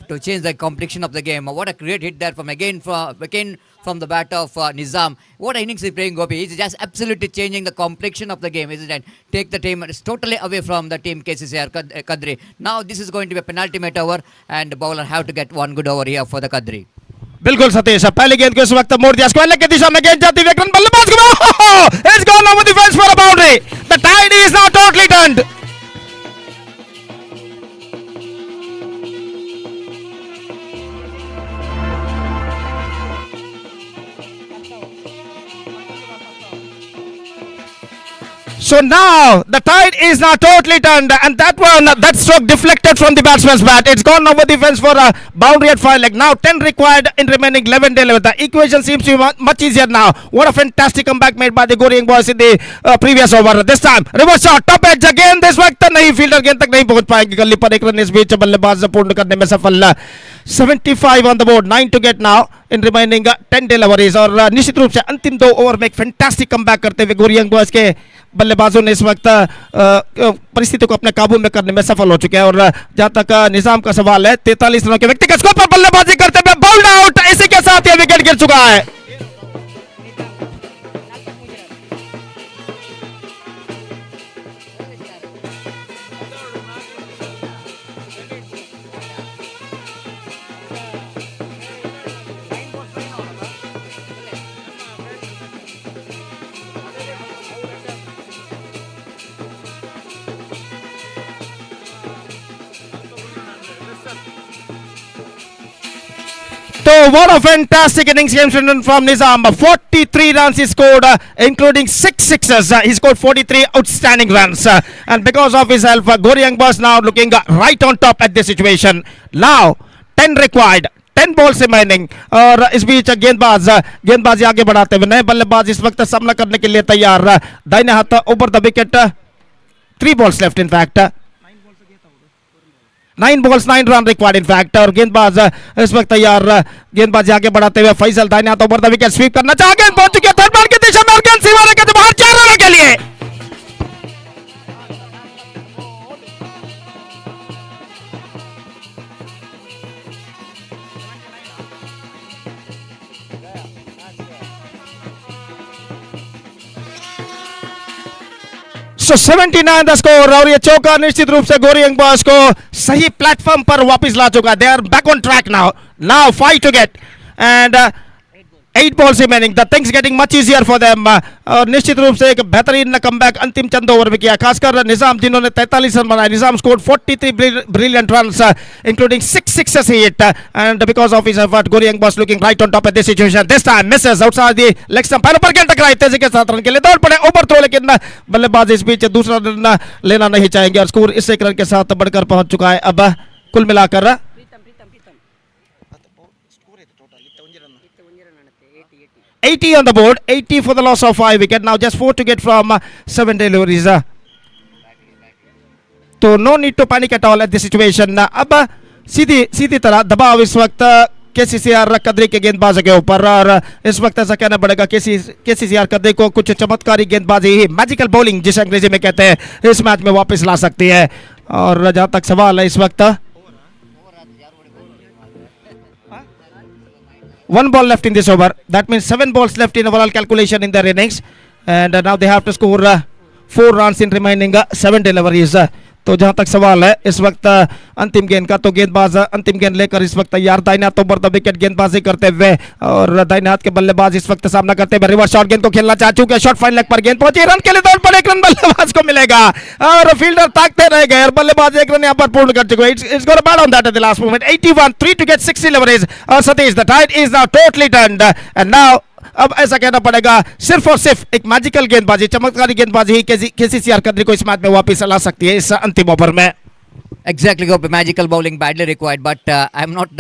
to change the complexion of the game. What a great hit there from the bat of Nizam. What innings he's playing, Gopi. He's just absolutely changing the complexion of the game, isn't it? Take the team, it's totally away from the team KCCR Kadri. Now this is going to be a penalty made over, and the bowler have to get one good over here for the Kadri. बिल्कुल सतीश, पहली गेंद को इस वक्त मोड़ दिया, square leg की दिशा में गेंद जाती है, रन बल्लेबाज को it's gone over the fence for a boundary, the tide is now totally turned. So now the tide is now totally turned, and that stroke deflected from the batsman's bat. It's gone over the fence for a boundary at 5 leg. Now 10 required in remaining 11 deliveries. The equation seems to be much easier now. What a fantastic comeback made by the Goryang boys in the previous over. This time reverse shot, top edge again. this वक्त नहीं, fielder गेंद तक नहीं पहुंच पाएंगे, गली पर एक रन इस बीच बल्लेबाज पूर्ण करने में सफल। 75 on the board, 9 to get now in remaining 10 deliveries, और निश्चित रूप से अंतिम 2 ओवर में एक फैंटास्टिक कमबैक करते हुए गोरियंग बॉयज के बल्लेबाजों ने इस वक्त परिस्थिति को अपने काबू में करने में सफल हो चुके हैं। और जहां तक निजाम का सवाल है, 43 रनों के व्यक्तिगत स्कोर पर बल्लेबाजी करते हुए बाउल्ड आउट, इसी के साथ यह विकेट गिर चुका है। So what a fantastic innings came from Nizam. 43 runs he scored, including 6 sixes. He scored 43 outstanding runs. And because of his help, Goryang boys now looking right on top at this situation. Now 10 required, 10 balls remaining, और इस बीच गेंदबाजी आगे बढ़ाते हुए नए बल्लेबाज इस वक्त सामना करने के लिए तैयार। दाहिने हाथ over the wicket, 3 balls left in fact. 9 balls 9 run required in fact, और गेंदबाज इस वक्त तैयार। गेंदबाजी आगे बढ़ाते हुए फैसल दाहिने हाथ ओवर द विकेट स्वीप करना चाह, गेंद पहुंच चुकी है थर्ड बॉल की दिशा में, और गेंद सीमारे के बाहर 4 रनों के लिए। So 79 द स्कोर, और ये चौका निश्चित रूप से गोरियंग बॉयज को सही प्लेटफॉर्म पर वापस ला चुका है। They are back on track now 5 to get, and 8 balls remaining. The things getting much easier for them. और निश्चित रूप से एक बेहतरीन कमबैक अंतिम चंद ओवर में किया, खासकर निजाम जिन्होंने 43 रन बनाए. निजाम scored 43 brilliant runs, including 6 sixes he hit, and because of his effort, Goryang was looking right on top of this situation. This time misses outside the leg stump. पैरों पर गेंद टकराई, तेजी के साथ रन के लिए दौड़ पड़े, ओवर थ्रो, लेकिन बल्लेबाज इस बीच दूसरा रन लेना नहीं चाहेंगे और स्कोर इस एक रन के साथ बढ़कर पहुंच चुका है. अब कुल मिलाकर 80 on the board, 80 for the loss of 5 wicket. Now just 4 to get from 7 deliveries. So no need to panic at all at this situation. अब सीधी तरह दबाव इस वक्त केसीसीआर कदरी के गेंदबाजों के ऊपर, और इस वक्त ऐसा कहना पड़ेगा केसीसीआर कदरी को कुछ चमत्कारी गेंदबाजी ही, मैजिकल बॉलिंग जिसे अंग्रेजी में कहते हैं, इस मैच में वापस ला सकती है. और जहां तक सवाल है इस वक्त 1 ball left in this over. That means 7 balls left in overall calculation in their innings, and now they have to score 4 runs in remaining 7 deliveries. तो जहां तक सवाल है इस वक्त अंतिम गेंद का, तो गेंदबाज अंतिम गेंद लेकर इस वक्त तैयार, दाहिने हाथ ओवर द विकेट गेंदबाजी करते हुए, और दाहिने हाथ के बल्लेबाज इस वक्त सामना करते हुए रिवर्स शॉट गेंद को खेलना चाह चुके. शॉट फाइन लेग पर गेंद पहुंची, रन के लिए दौड़ पड़े, एक रन बल्लेबाज को मिलेगा और फील्डर ताकते रह गए और बल्लेबाज एक रन यहां पर पूर्ण कर चुके. It's got a bat on that at the last moment. 81, 3 to get 60 deliveries. Satish, the tide is now totally turned, and now अब ऐसा कहना पड़ेगा सिर्फ और सिर्फ एक मैजिकल गेंदबाजी, चमत्कारी गेंदबाजी ही केसीसीआर कदरी को इस मैच में वापस ला सकती है इस अंतिम ओवर में. Exactly, Gopi. Magical bowling badly required, but I'm not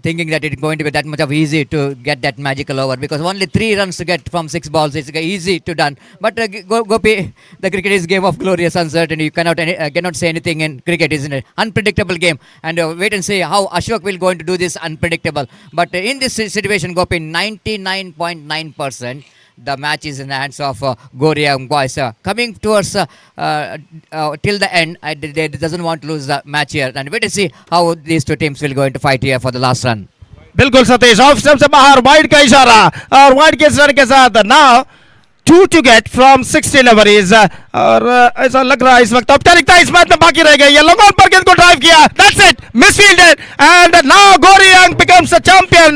thinking that it's going to be that much of easy to get that magical over, because only 3 runs to get from 6 balls is easy to done. But Gopi, the cricket is game of glorious uncertainty. You cannot say anything in cricket, isn't it? Unpredictable game, and wait and see how Ashok will going to do this unpredictable. But in this situation, Gopi, 99.9%. The match is in the hands of Goryang boys. Coming towards till the end, they doesn't want to lose the match here. And wait to see how these two teams will going to fight here for the last run. बिल्कुल Satish, off stump से बाहर, wide का इशारा और wide के इशारे के साथ now 2 to get from 6 deliveries. और ऐसा लग रहा है इस वक्त औपचारिकता इस मैच में बाकी रह गई है. लॉन्ग ऑन पर गेंद को ड्राइव किया, that's it, misfielded, and now Goryang becomes a champion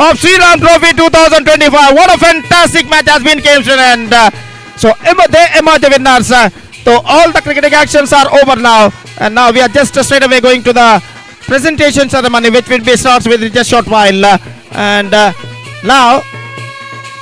of Sri Ram Trophy 2025. What a fantastic match has been came to an end. So they emerge the winners. So all the cricketing actions are over now, and now we are just straight away going to the presentation ceremony, which will be starts with just short while. And now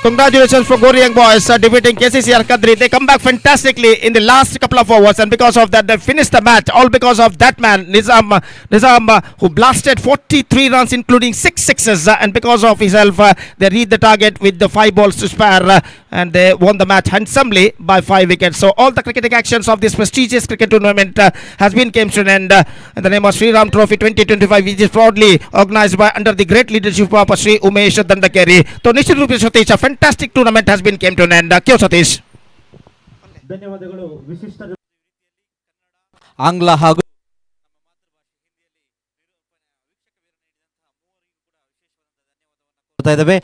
congratulations for Goryang boys defeating KCCR Kadri. They come back fantastically in the last couple of overs, and because of that they finished the match. All because of that man Nizam who blasted 43 runs including 6 sixes, and because of himself they reached the target with the 5 balls to spare, and they won the match handsomely by 5 wickets. So all the cricketing actions of this prestigious cricket tournament has been came to an end in the name of Sri Ram Trophy 2025, which is proudly organized by under the great leadership of Sri Umesh Dandekeri. So निश्चित रूप से Satish, fantastic tournament has been came to an end. क्यों सतीश? ಧನ್ಯವಾದಗಳು. ವಿಶಿಷ್ಟ ಆಂಗ್ಲ ಹಾಗೂ ಇದ್ದಾವೆ.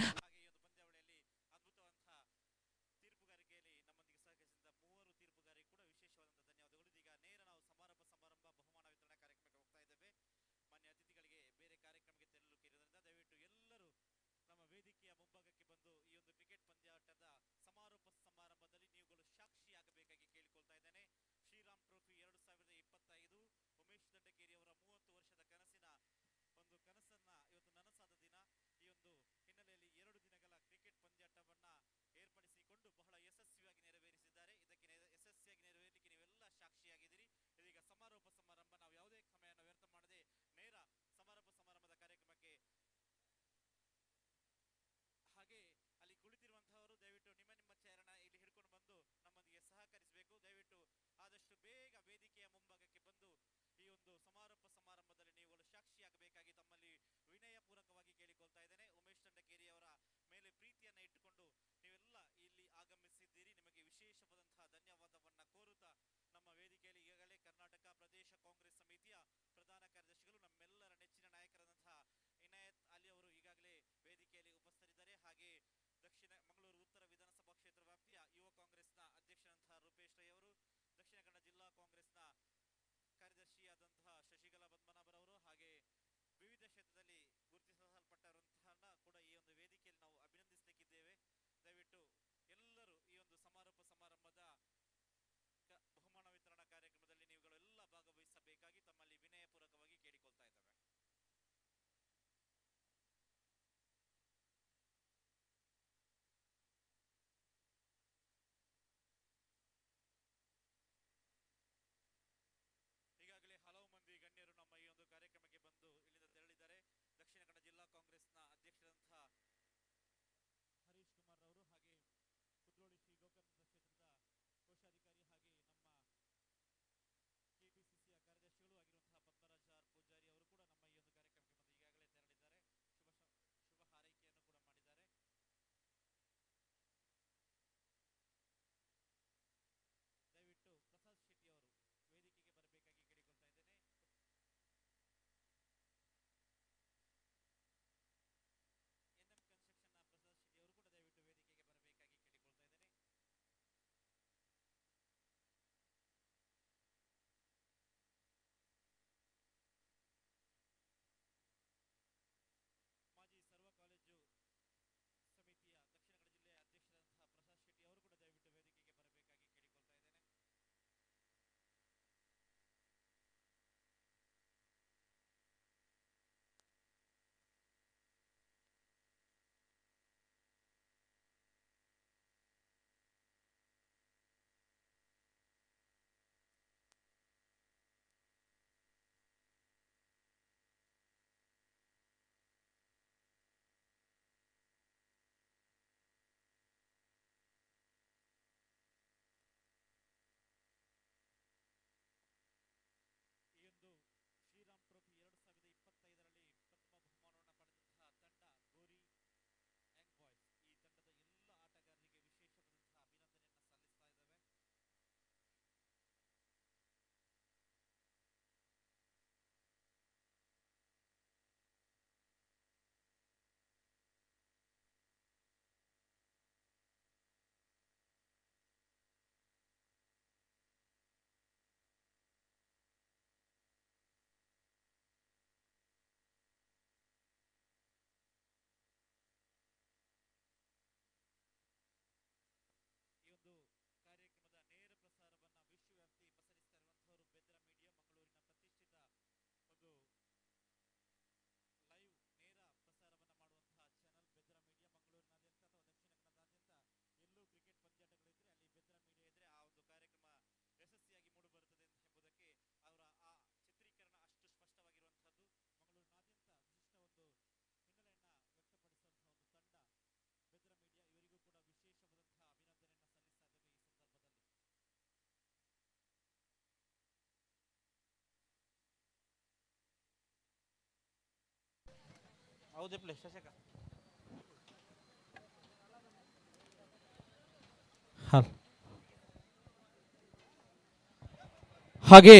ಹಾಗೆ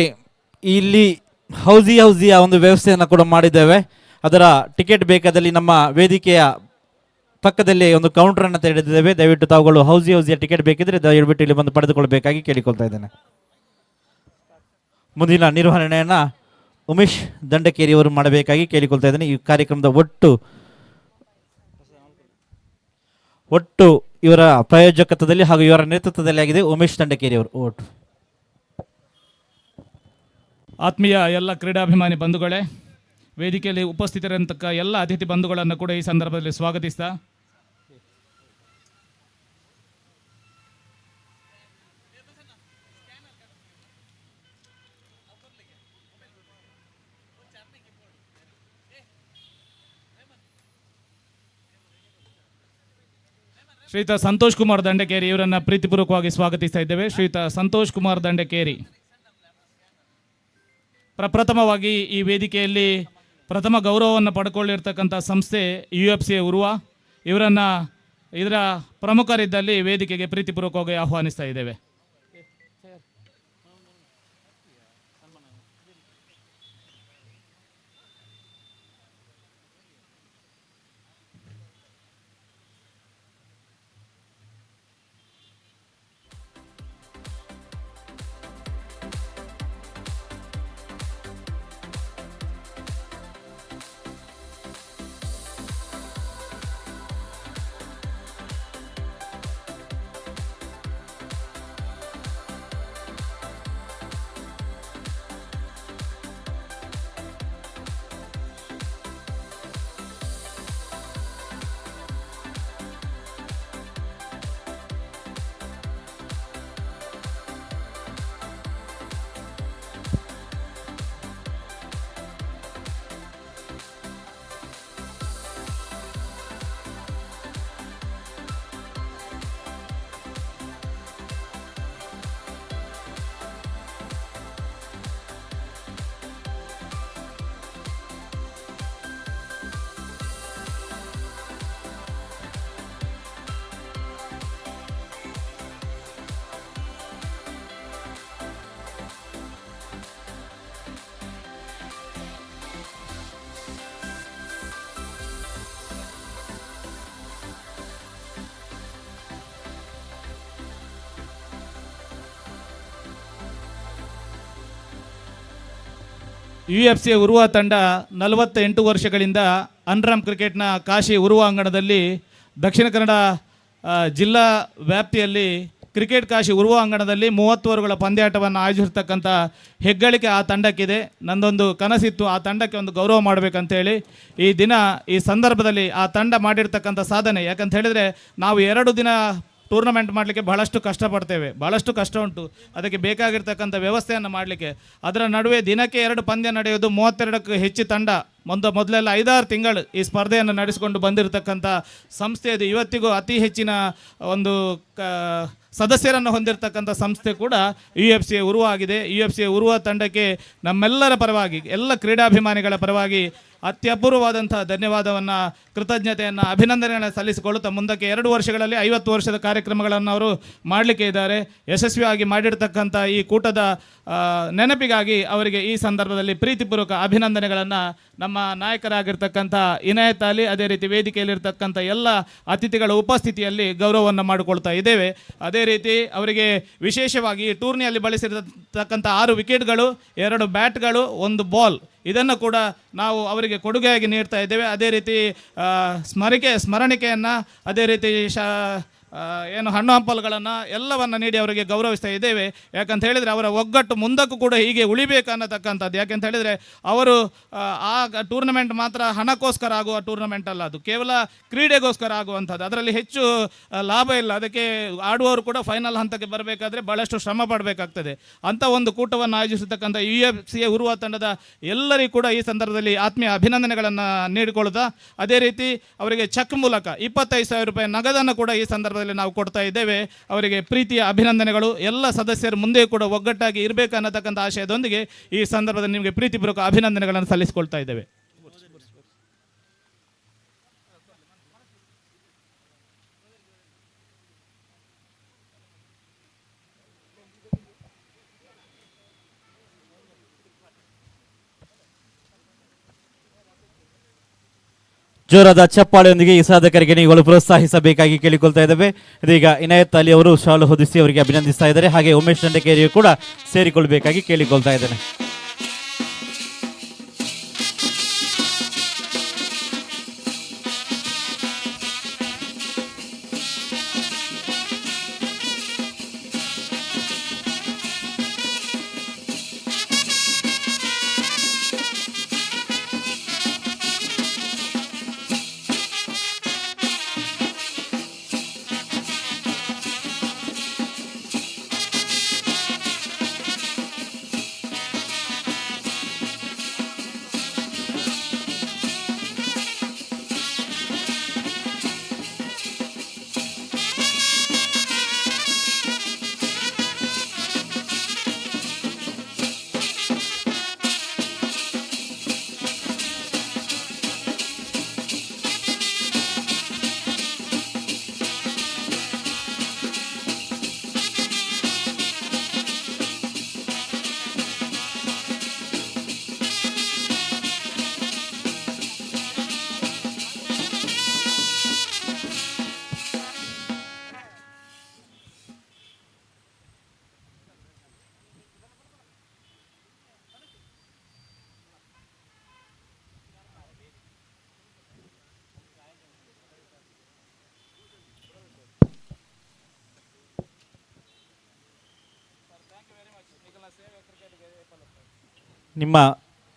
ಇಲ್ಲಿ ಹೌಸಿಯ ಒಂದು ವ್ಯವಸ್ಥೆಯನ್ನು ಕೂಡ ಮಾಡಿದ್ದೇವೆ. ಅದರ ಟಿಕೆಟ್ ಬೇಕಾದಲ್ಲಿ ನಮ್ಮ ವೇದಿಕೆಯ ಪಕ್ಕದಲ್ಲಿ ಒಂದು ಕೌಂಟರನ್ನು ತೆರೆದಿದ್ದೇವೆ. ದಯವಿಟ್ಟು ತಾವುಗಳು ಹೌಸಿಯ ಟಿಕೆಟ್ ಬೇಕಿದ್ರೆ ದಯವಿಟ್ಟು ಇಲ್ಲಿ ಬಂದು ಪಡೆದುಕೊಳ್ಳಬೇಕಾಗಿ ಕೇಳಿಕೊಳ್ತಾ ಇದ್ದೇನೆ. ಮುಂದಿನ ನಿರ್ವಹಣೆಯನ್ನು ಉಮೇಶ್ ದಂಡಕೇರಿ ಅವರು ಮಾಡಬೇಕಾಗಿ ಕೇಳಿಕೊಳ್ತಾ ಇದ್ದೇನೆ. ಈ ಕಾರ್ಯಕ್ರಮದ ಒಟ್ಟು ಇವರ ಪ್ರಾಯೋಜಕತ್ವದಲ್ಲಿ ಹಾಗೂ ಇವರ ನೇತೃತ್ವದಲ್ಲಿ ಆಗಿದೆ ಉಮೇಶ್ ದಂಡಕೇರಿ ಅವರು. ಓಟು. ಆತ್ಮೀಯ ಎಲ್ಲ ಕ್ರೀಡಾಭಿಮಾನಿ ಬಂಧುಗಳೇ, ವೇದಿಕೆಯಲ್ಲಿ ಉಪಸ್ಥಿತರಿರತಕ್ಕ ಎಲ್ಲ ಅತಿಥಿ ಬಂಧುಗಳನ್ನು ಕೂಡ ಈ ಸಂದರ್ಭದಲ್ಲಿ ಸ್ವಾಗತಿಸ್ತಾ ಶ್ರೀಯುತ ಸಂತೋಷ್ ಕುಮಾರ್ ದಂಡಕೇರಿ ಇವರನ್ನು ಪ್ರೀತಿಪೂರ್ವಕವಾಗಿ ಸ್ವಾಗತಿಸ್ತಾ ಇದ್ದೇವೆ. ಶ್ರೀಯುತ ಸಂತೋಷ್ ಕುಮಾರ್ ದಂಡಕೇರಿ ಪ್ರಪ್ರಥಮವಾಗಿ ಈ ವೇದಿಕೆಯಲ್ಲಿ ಪ್ರಥಮ ಗೌರವವನ್ನು ಪಡ್ಕೊಳ್ಳಿರ್ತಕ್ಕಂಥ ಸಂಸ್ಥೆ UFC ಉರುವ. ಇವರನ್ನು ಇದರ ಪ್ರಮುಖರಿದ್ದಲ್ಲಿ ವೇದಿಕೆಗೆ ಪ್ರೀತಿಪೂರ್ವಕವಾಗಿ ಆಹ್ವಾನಿಸ್ತಾ ಇದ್ದೇವೆ. UFC ಉರುವ ತಂಡ 48 ವರ್ಷಗಳಿಂದ ಅಂಡರ್ಆರ್ಮ್ ಕ್ರಿಕೆಟ್ನ ಕಾಶಿ ಉರುವ ಅಂಗಣದಲ್ಲಿ ದಕ್ಷಿಣ ಕನ್ನಡ ಜಿಲ್ಲಾ ವ್ಯಾಪ್ತಿಯಲ್ಲಿ ಕ್ರಿಕೆಟ್ ಕಾಶಿ ಉರುವ ಅಂಗಣದಲ್ಲಿ 30 ಓವರ್ಗಳ ಪಂದ್ಯಾಟವನ್ನು ಆಯೋಜಿಸಿರ್ತಕ್ಕಂಥ ಹೆಗ್ಗಳಿಕೆ ಆ ತಂಡಕ್ಕಿದೆ. ನಂದೊಂದು ಕನಸಿತ್ತು, ಆ ತಂಡಕ್ಕೆ ಒಂದು ಗೌರವ ಮಾಡಬೇಕಂತೇಳಿ ಈ ಸಂದರ್ಭದಲ್ಲಿ ಆ ತಂಡ ಮಾಡಿರ್ತಕ್ಕಂಥ ಸಾಧನೆ. ಯಾಕಂತ ಹೇಳಿದರೆ ನಾವು 2 ದಿನ ಟೂರ್ನಮೆಂಟ್ ಮಾಡಲಿಕ್ಕೆ ಬಹಳಷ್ಟು ಕಷ್ಟಪಡ್ತೇವೆ, ಬಹಳಷ್ಟು ಕಷ್ಟ ಉಂಟು. ಅದಕ್ಕೆ ಬೇಕಾಗಿರ್ತಕ್ಕಂಥ ವ್ಯವಸ್ಥೆಯನ್ನು ಮಾಡಲಿಕ್ಕೆ ಅದರ ನಡುವೆ ದಿನಕ್ಕೆ 2 ಪಂದ್ಯ ನಡೆಯೋದು, 32ಕ್ಕೂ ಹೆಚ್ಚು ತಂಡ ಮೊದಲೆಲ್ಲ 5-6 ತಿಂಗಳು ಈ ಸ್ಪರ್ಧೆಯನ್ನು ನಡೆಸಿಕೊಂಡು ಬಂದಿರತಕ್ಕಂಥ ಸಂಸ್ಥೆ ಇದು. ಇವತ್ತಿಗೂ ಅತಿ ಹೆಚ್ಚಿನ ಒಂದು ಸದಸ್ಯರನ್ನು ಹೊಂದಿರತಕ್ಕಂಥ ಸಂಸ್ಥೆ ಕೂಡ UFC ಉರುವ ಆಗಿದೆ. UFC ಉರುವ ತಂಡಕ್ಕೆ ನಮ್ಮೆಲ್ಲರ ಪರವಾಗಿ, ಎಲ್ಲ ಕ್ರೀಡಾಭಿಮಾನಿಗಳ ಪರವಾಗಿ ಅತ್ಯಪೂರ್ವವಾದಂಥ ಧನ್ಯವಾದವನ್ನು, ಕೃತಜ್ಞತೆಯನ್ನು, ಅಭಿನಂದನೆಗಳನ್ನು ಸಲ್ಲಿಸಿಕೊಳ್ಳುತ್ತಾ ಮುಂದಕ್ಕೆ 2 ವರ್ಷಗಳಲ್ಲಿ 50 ವರ್ಷದ ಕಾರ್ಯಕ್ರಮಗಳನ್ನು ಅವರು ಮಾಡಲಿಕ್ಕೆ ಇದ್ದಾರೆ. ಯಶಸ್ವಿಯಾಗಿ ಮಾಡಿರ್ತಕ್ಕಂಥ ಈ ಕೂಟದ ನೆನಪಿಗಾಗಿ ಅವರಿಗೆ ಈ ಸಂದರ್ಭದಲ್ಲಿ ಪ್ರೀತಿಪೂರ್ವಕ ಅಭಿನಂದನೆಗಳನ್ನು ನಮ್ಮ ನಾಯಕರಾಗಿರ್ತಕ್ಕಂಥ ಇನಾಯತ್ ಅಲಿ, ಅದೇ ರೀತಿ ವೇದಿಕೆಯಲ್ಲಿರ್ತಕ್ಕಂಥ ಎಲ್ಲ ಅತಿಥಿಗಳ ಉಪಸ್ಥಿತಿಯಲ್ಲಿ ಗೌರವವನ್ನು ಮಾಡಿಕೊಳ್ತಾ ಇದ್ದೇವೆ. ಅದೇ ರೀತಿ ಅವರಿಗೆ ವಿಶೇಷವಾಗಿ ಟೂರ್ನಿಯಲ್ಲಿ ಬಳಸಿರತಕ್ಕಂಥ 6 ವಿಕೆಟ್ಗಳು, 2 ಬ್ಯಾಟ್ಗಳು, 1 ಬಾಲ್ ಇದನ್ನು ಕೂಡ ನಾವು ಅವರಿಗೆ ಕೊಡುಗೆಯಾಗಿ ನೀಡ್ತಾ ಇದ್ದೇವೆ. ಅದೇ ರೀತಿ ಸ್ಮರಣಿಕೆಯನ್ನು, ಅದೇ ರೀತಿ ಏನು ಹಣ್ಣು ಹಂಪಲುಗಳನ್ನು ಎಲ್ಲವನ್ನು ನೀಡಿ ಅವರಿಗೆ ಗೌರವಿಸ್ತಾ ಇದ್ದೇವೆ. ಯಾಕಂತ ಹೇಳಿದರೆ ಅವರ ಒಗ್ಗಟ್ಟು ಮುಂದಕ್ಕೂ ಕೂಡ ಹೀಗೆ ಉಳಿಬೇಕು ಅನ್ನತಕ್ಕಂಥದ್ದು. ಯಾಕೆಂತ ಹೇಳಿದರೆ ಅವರು ಆ ಟೂರ್ನಮೆಂಟ್ ಮಾತ್ರ ಹಣಕ್ಕೋಸ್ಕರ ಆಗುವ ಟೂರ್ನಮೆಂಟ್ ಅಲ್ಲ, ಅದು ಕೇವಲ ಕ್ರೀಡೆಗೋಸ್ಕರ ಆಗುವಂಥದ್ದು. ಅದರಲ್ಲಿ ಹೆಚ್ಚು ಲಾಭ ಇಲ್ಲ. ಅದಕ್ಕೆ ಆಡುವವರು ಕೂಡ ಫೈನಲ್ ಹಂತಕ್ಕೆ ಬರಬೇಕಾದ್ರೆ ಭಾಳಷ್ಟು ಶ್ರಮ ಪಡಬೇಕಾಗ್ತದೆ. ಅಂಥ ಒಂದು ಕೂಟವನ್ನು ಆಯೋಜಿಸತಕ್ಕಂಥ UFC ಉರುವ ತಂಡದ ಎಲ್ಲರಿಗೂ ಕೂಡ ಈ ಸಂದರ್ಭದಲ್ಲಿ ಆತ್ಮೀಯ ಅಭಿನಂದನೆಗಳನ್ನು ನೀಡಿಕೊಳ್ಳುತ್ತಾ, ಅದೇ ರೀತಿ ಅವರಿಗೆ ಚೆಕ್ ಮೂಲಕ 25,000 ರೂಪಾಯಿ ನಗದನ್ನು ಕೂಡ ಈ ಸಂದರ್ಭದಲ್ಲಿ ನಾವು ಕೊಡ್ತಾ ಇದ್ದೇವೆ. ಅವರಿಗೆ ಪ್ರೀತಿಯ ಅಭಿನಂದನೆಗಳು. ಎಲ್ಲ ಸದಸ್ಯರು ಮುಂದೆ ಕೂಡ ಒಗ್ಗಟ್ಟಾಗಿ ಇರಬೇಕು ಅನ್ನತಕ್ಕಂಥ ಆಶಯದೊಂದಿಗೆ ಈ ಸಂದರ್ಭದಲ್ಲಿ ನಿಮಗೆ ಪ್ರೀತಿಪೂರ್ವಕ ಅಭಿನಂದನೆಗಳನ್ನು ಸಲ್ಲಿಸಿಕೊಳ್ತಾ ಇದ್ದೇವೆ. ಜೋರಾದ ಚಪ್ಪಾಳೆಯೊಂದಿಗೆ ಈ ಸಾಧಕರಿಗೆ ನೀವುಗಳು ಪ್ರೋತ್ಸಾಹಿಸಬೇಕಾಗಿ ಕೇಳಿಕೊಳ್ತಾ ಇದ್ದೇವೆ. ಇದೀಗ ಇನಾಯತ್ ಅಲಿ ಅವರು ಶಾಲು ಹೊದಿಸಿ ಅವರಿಗೆ ಅಭಿನಂದಿಸ್ತಾ ಇದ್ದಾರೆ. ಹಾಗೆ ಉಮೇಶ್ ದಂಡಕೇರಿಯು ಕೂಡ ಸೇರಿಕೊಳ್ಬೇಕಾಗಿ ಕೇಳಿಕೊಳ್ತಾ ಇದ್ದೇನೆ. ನಿಮ್ಮ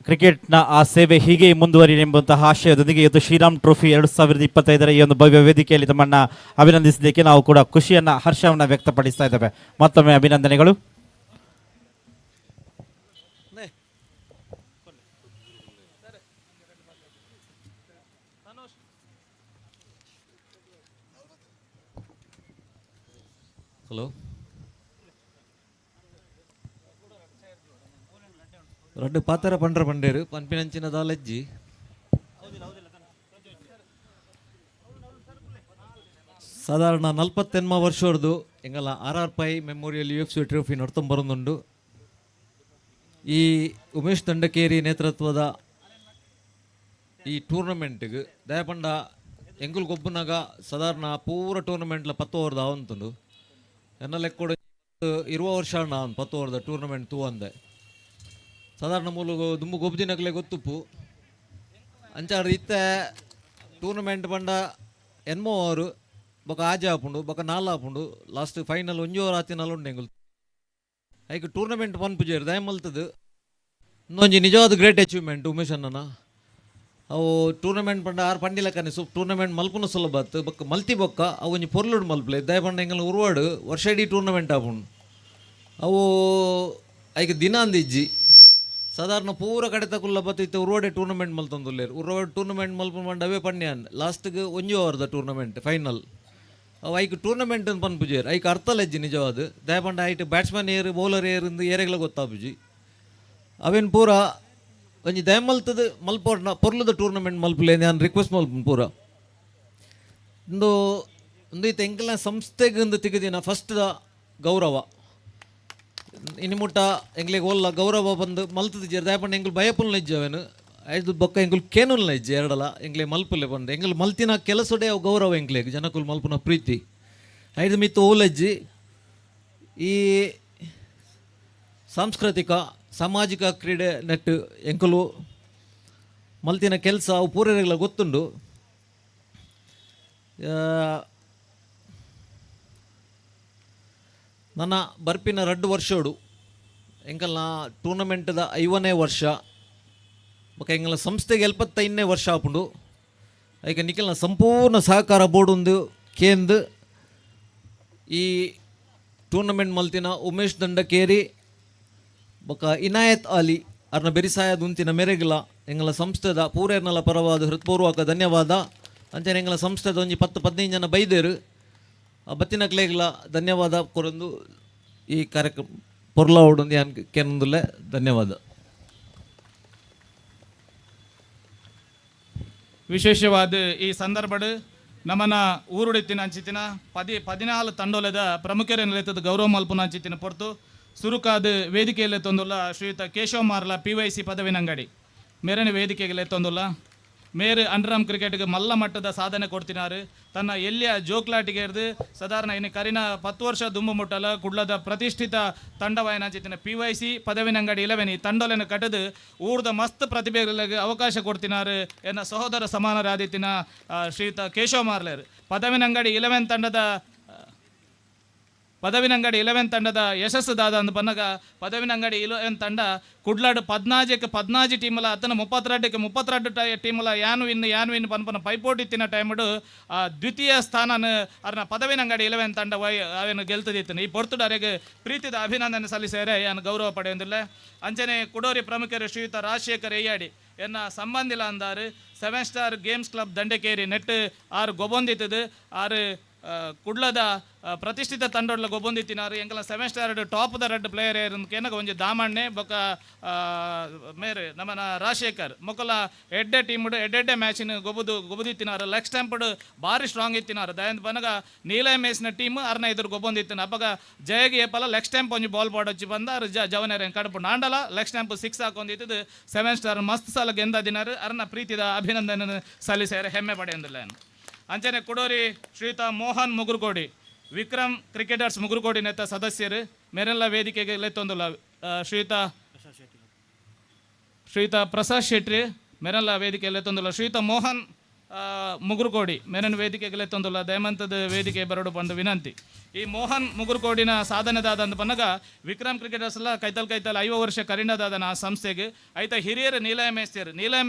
ಕ್ರಿಕೆಟ್ನ ಆ ಸೇವೆ ಹೀಗೆ ಮುಂದುವರಿಯಲಿ ಎಂಬಂತಹ ಆಶಯದೊಂದಿಗೆ ಇವತ್ತು ಶ್ರೀರಾಮ್ ಟ್ರೋಫಿ 2025 ಈ ಒಂದು ಭವ್ಯ ವೇದಿಕೆಯಲ್ಲಿ ತಮ್ಮನ್ನ ಅಭಿನಂದಿಸಿದ್ದಕ್ಕೆ ನಾವು ಕೂಡ ಖುಷಿಯನ್ನ ಹರ್ಷವನ್ನ ವ್ಯಕ್ತಪಡಿಸ್ತಾ ಇದ್ದೇವೆ. ಮತ್ತೊಮ್ಮೆ ಅಭಿನಂದನೆಗಳು. హలో రెండు ಪಾತರ ಪಂಡ್ರ ಪಂಡೇರು ಪಂಪಿನಂಚಿನ ದಾಲೆಜ್ಜಿ ಸಾಧಾರಣ 48 ವರ್ಷದ್ದು ಎಂಗಲ RR ಮೆಮೋರಿಯಲ್ UFC ಟ್ರೋಫಿ ನಡ್ಕೊಂಡು ಬರೋದುಂಡು. ಈ ಉಮೇಶ್ ದಂಡಕೇರಿ ನೇತೃತ್ವದ ಈ ಟೂರ್ನಮೆಂಟ್ಗೆ ದಯಪಂಡ ಎಂಗುಲ್ ಗೊಬ್ಬನಾಗ ಸಾಧಾರಣ ಪೂರ ಟೂರ್ನಮೆಂಟ್ಲ 10 ಓವರ್ದ ಅವಂತುಂಡು ಎನ್ನ ಲೆಕ್ಕೋಡು 20 ವರ್ಷ ನಾನು 10 ಓವರ್ದ ಟೂರ್ನಮೆಂಟ್ ತೂ ಅಂದೆ ಸಾಧಾರಣ ಮೂಲ ದುಂಬು ಗೊಬ್ಬದಿನಕ್ಲೆ ಗೊತ್ತುಪ್ಪು ಅಂಚಾಡು ಇತ್ತೆ ಟೂರ್ನಮೆಂಟ್ ಬಂಡ 8 ಓವರು ಬೊಕ ಆಜೆ ಆಪುಂಡು ಬೊಕ 4 ಆಪುಂಡು ಲಾಸ್ಟ್ ಫೈನಲ್ 1 ಓವರ್ ಆತಿನಲ್ಲ ಉಂಡು ಎಂಗುಲ್ ಐಕ್ ಟೂರ್ನಮೆಂಟ್ ಪನ್ಪುಜೇರು ದಯ ಮಲ್ತದು ಇನ್ನೊಂಜಿ ನಿಜವಾದ ಗ್ರೇಟ್ ಅಚೀವ್ಮೆಂಟ್ ಉಮೇಶ್ ಅಣ್ಣನ ಅವು ಟೂರ್ನಮೆಂಟ್ ಪಂಡ ಆರು ಪಂಡಿಲಕ್ಕನೆ ಟೂರ್ನಮೆಂಟ್ ಮಲ್ಪುನ ಸುಲಭತ್ತು ಬೊಕ್ಕ ಮಲ್ತಿ ಬೊಕ್ಕ ಅವು ಒಂಜಿ ಪೊರ್ಲುಡು ಮಲ್ಪಲೆ ದಯ ಪಂಡ ಎಂಗಲ್ ಉರುವಾಡು ವರ್ಷ ಇಡೀ ಟೂರ್ನಮೆಂಟ್ ಆಪುಂಡು ಅವು ಐಕ್ ದಿನ ಅಂದಿಜ್ಜಿ ಸಾಧಾರಣ ಪೂರ ಕಡೆ ತಕುಲ್ಲ ಬತ್ತಿತ್ತು ಉರುವಾಡೆ ಟೂರ್ನಮೆಂಟ್ ಮಲ್ತೊಂದುಲ್ಲೇರು ಉರುವಾಡೆ ಟೂರ್ನಮೆಂಟ್ ಮಲ್ಪ ಮಂಡ ಅವೇ ಪಣ್ಯಾನ್ ಲಾಸ್ಟ್ಗೆ 1 ಓವರ್ದ ಟೂರ್ನಮೆಂಟ್ ಫೈನಲ್ ಅವು ಐಕ್ ಟೂರ್ನಮೆಂಟ್ ಪನ್ಪುಜೇರು ಐಕ್ ಅರ್ಥಲೆಜ್ಜಿ ನಿಜವಾದ ದಯಪಂಡ ಐಟ್ ಬ್ಯಾಟ್ಸ್ಮನ್ ಏರು ಬೌಲರ್ ಏರಿಂದ ಏರೆಗಳ ಗೊತ್ತಾಪುಜಿ ಅವೇನು ಪೂರ ಒಂಜಿ ದಯ ಮಲ್ತದ ಮಲ್ಪೋರ್ನ ಪೊರ್ಲದ ಟೂರ್ನಮೆಂಟ್ ಮಲ್ಪಲೆ ನಾನು ರಿಕ್ವೆಸ್ಟ್ ಮಲ್ಪನ್ ಪೂರ ಒಂದು ಇತ್ತು ಎಂಕಲ್ನ ಸಂಸ್ಥೆಗೆ ಒಂದು ತೆಗೆದಿನ ಫಸ್ಟ್ದ ಗೌರವ ಇನ್ನು ಮುಟ್ಟ ಎಂಗ್ಲಿಗೆ ಓಲ್ಲ ಗೌರವ ಬಂದು ಮಲ್ತದ ಜೇರು ದಯಪಂಡ ಎಂಗ್ಲು ಭಯಪುಲ್ನ ಇಜ್ಜವೇನು ಐದು ಬೊಕ್ಕ ಎಂಗ್ಲು ಕೇನುಲ್ನ ಇಜ್ಜೆ ಎರಡಲ್ಲ ಎಂಗ್ಲೆ ಮಲ್ಪಲೆ ಬಂದು ಎಂಗ್ಲು ಮಲ್ತಿನ ಕೆಲಸಡೆ ಅವು ಗೌರವ ಎಂಗ್ಲಿಗೆ ಜನಕುಲ್ ಮಲ್ಪನ ಪ್ರೀತಿ ಐದು ಮಿತ್ತು ಓಲಜ್ಜಿ ಈ ಸಾಂಸ್ಕೃತಿಕ ಸಾಮಾಜಿಕ ಕ್ರೀಡೆ ನೆಟ್ಟು ಎಂಕಲು ಮಲ್ತಿನ ಕೆಲಸ ಅವು ಪೂರೈಗಳ ಗೊತ್ತುಂಡು ನನ್ನ ಬರ್ಪಿನ 2 ವರ್ಷೋಡು ಎಂಕಲ್ನ ಟೂರ್ನಮೆಂಟ್ದ 5ನೇ ವರ್ಷ ಬೊಕ ಎಂಗಲ ಸಂಸ್ಥೆಗೆ 75ನೇ ವರ್ಷ ಆಪುಂಡು ಐಕ ನಿಖಲ್ನ ಸಂಪೂರ್ಣ ಸಹಕಾರ ಬೋರ್ಡ್ ಕೇಂದು ಈ ಟೂರ್ನಮೆಂಟ್ ಮಲ್ತಿನ ಉಮೇಶ್ ದಂಡಕೇರಿ ಬೊಕ ಇನಾಯತ್ ಅಲಿ ಅರ್ನ ಬೆರಿಸಾಯ ದುಂತಿನ ಮೆರೆಗಿಲ ಎಂಗಲ ಸಂಸ್ಥೆದ ಪೂರೇರ್ನಲ ಪರವಾದ ಹೃತ್ಪೂರ್ವಕ ಧನ್ಯವಾದ ಅಂಚನೆ ಎಂಗಲ ಸಂಸ್ಥೆದ ಒಂಜಿ 10-15 ಜನ ಬೈದೇರು ಬತ್ತಿನ ಕ್ಲೇಗ್ಲ ಧನ್ಯವಾದ ಕೊರೊಂದು ಈ ಕಾರ್ಯಕ್ರಮ ಪೊರ್ಲ ಓಡೊಂದು ಯಾನ್ ಕೆನೊಂದುಲ್ಲೆ ಧನ್ಯವಾದ. ವಿಶೇಷವಾದ ಈ ಸಂದರ್ಭಡ್ ನಮ್ಮನ ಊರುಡಿತ್ತಿನ ಅಂಚಿತ್ತಿನ 14 ತಂಡೋಲದ ಪ್ರಮುಖರ ನಿಲಯದ ಗೌರವ ಮಲ್ಪುನ ಅಂಚಿತ್ತಿನ ಪೊರ್ತು ಸುರುಕಾದ ವೇದಿಕೆಯಲ್ಲಿ ತೊಂದುಲ್ಲ ಶ್ರೀಯುತ ಕೇಶವ ಮಾರ್ಲ PYC ಪದವಿನಂಗಡಿ ಮೇರನೆ ವೇದಿಕೆಗೆ ತೊಂದುಲ್ಲ ಮೇರು ಅಂಡರ್ಆರ್ಮ್ ಕ್ರಿಕೆಟ್ಗೆ ಮಲ್ಲ ಮಟ್ಟದ ಸಾಧನೆ ಕೊಡ್ತಿನಾರು. ತನ್ನ ಎಲ್ಲಿಯ ಜೋಕ್ಲಾಟಿಗೆ ಇರ್ದು ಸಾಧಾರಣ ಇನ್ನು ಕರಿನ 10 ವರ್ಷ ದುಂಬು ಮುಟ್ಟಲ ಕುಡ್ಲದ ಪ್ರತಿಷ್ಠಿತ ತಂಡವಾಯನಂಚಿತ್ತಿನ PYC ಪದವಿನಂಗಡಿ 11 ಈ ತಂಡೋಲೆನ ಕಟ್ಟದು ಊರ್ದ ಮಸ್ತ್ ಪ್ರತಿಭೆಗಳಿಗೆ ಅವಕಾಶ ಕೊಡ್ತಿನಾರು ಎನ್ನ ಸಹೋದರ ಸಮಾನರಾದಿತ್ತಿನ ಶ್ರೀಯುತ ಕೇಶವ ಮಾರ್ಲೇರ್ ಪದವಿನಂಗಡಿ 11 ತಂಡದ ಯಶಸ್ಸು ದಾದ ಅಂದು ಪನ್ನಗ ಪದವಿನಂಗಡಿ 11 ತಂಡ ಕುಡ್ಲಾಡು 14 ಟೀಮಲ ಅತನ 32 ಟೀಮಲ ಯಾನು ವಿನ್ ಪನ್ಪನ ಪೈಪೋಟಿ ತಿನ್ನ ಟೈಮಡು ದ್ವಿತೀಯ ಸ್ಥಾನ ಅರ್ನ ಪದವಿನಂಗಡಿ 11 ತಂಡ ಅವೇನು ಗೆಲ್ತದಿತ್ತು. ಈ ಪೊರ್ತುಡು ಅವರಿಗೆ ಪ್ರೀತಿದ ಅಭಿನಂದನೆ ಸಲ್ಲಿಸಿದರೆ ಯಾನು ಗೌರವ ಪಡೆಯುವುದಿಲ್ಲ. ಅಂಚನೆ ಕುಡೋರಿ ಪ್ರಮುಖರು ಶ್ರೀಯುತ ರಾಜಶೇಖರ್ ಎಯ್ಯಾಡಿ ಎನ್ನ ಸಂಬಂಧಿಲ ಅಂದಾರು 7 star games club Dandekeri net 6 ಗೊಬ್ಬೊಂದಿತ್ತದು 6 ಕುಡ್ಲದ ಪ್ರತಿಷ್ಠಿತ ತಂಡೊಡ್ಲ ಗೊಬ್ಬೊಂದಿತ್ತಿನಾರು ಎಂಕಲ 7 star top the red player ಏನಕ ಒಂಜಿ ದಾಮಣ್ಣೆ ಬೊಕ್ಕ ಮೇರೆ ನಮ್ಮನ ರಾಜಶೇಖರ್ ಮೊಕ್ಕಲ ಎಡ್ಡೆ ಟೀಮ್ಡು ಎಡ್ಡೆ ಮ್ಯಾಚಿನ ಗೊಬ್ಬುದಿತ್ತಿನಾರು. ಲೆಗ್ ಸ್ಟ್ಯಾಂಪ್ಡ್ ಭಾರಿ ಸ್ಟ್ರಾಂಗ್ ಇತ್ತಿನಾರು. ದಯಂದ್ ಬನಗ ನೀಲ ಮೇಸ್ನ ಟೀಮ್ ಅರ್ನ ಇದ್ರು ಗೊಬ್ಬೊಂದಿತ್ತಿನ ಅಪ್ಪಗ ಜಯಗೆ ಏಪಲ ಲೆಗ್ ಸ್ಟ್ಯಾಂಪ್ ಒಂಜಿ ಬಾಲ್ ಪಾಡೊಚ್ಚಿ ಬಂದ ಜವನೇರ ಕಡಪು ನಾಂಡಲ ಲೆಗ್ ಸ್ಟ್ಯಾಂಪ್ 6 ಹಾಕೊಂಡಿದ್ದು 7 ಸ್ಟಾರ್ ಮಸ್ತ್ ಸಲ ಗೆಂದಿನಾರು. ಅರ್ನ ಪ್ರೀತಿದ ಅಭಿನಂದನೆ ಸಲ್ಲಿಸ್ಯಾರೆ, ಹೆಮ್ಮೆ ಪಡೆಯೊಂದಿಲ್ಲ. ಅಂಚನೆ ಕುಡೋರಿ ಶ್ರೀಯುತ ಮೋಹನ್ ಮುಗುರುಕೋಡಿ ವಿಕ್ರಮ್ ಕ್ರಿಕೆಟರ್ಸ್ ಮುಗುರುಕೋಡಿ ನೆತ್ತ ಸದಸ್ಯರು ಮೇರೆಲ್ಲ ವೇದಿಕೆಗೆ ಲೆತ್ತೊಂದುಲ್ಲ ಶ್ರೀಯುತ ಪ್ರಸಾದ್ ಶೆಟ್ಟಿ ಮೇರೆಲ್ಲ ವೇದಿಕೆಯಲ್ಲಿ ಎತ್ತೊಂದುಲ್ಲ ಶ್ರೀಯುತ ಮೋಹನ್ ಮುಗುರುಕೋಡಿ ಮೇರನ್ ವೇದಿಕೆಗೆ ಲೆತ್ತೊಂದುಲ್ಲ ದಯಮಂತದ ವೇದಿಕೆ ಬರಡು ಬಂದು ವಿನಂತಿ. ಈ ಮೋಹನ್ ಮುಗುರುಕೋಡಿನ ಸಾಧನೆದಾದಂದು ಪನ್ನಗ ವಿಕ್ರಮ್ ಕ್ರಿಕೆಟರ್ಸ್ ಎಲ್ಲ ಕೈತಲ್ 5 ವರ್ಷ ಕರೀಂಡದಾದನ ಆ ಸಂಸ್ಥೆಗೆ ಐತ ಹಿರಿಯರು ನೀಲಯ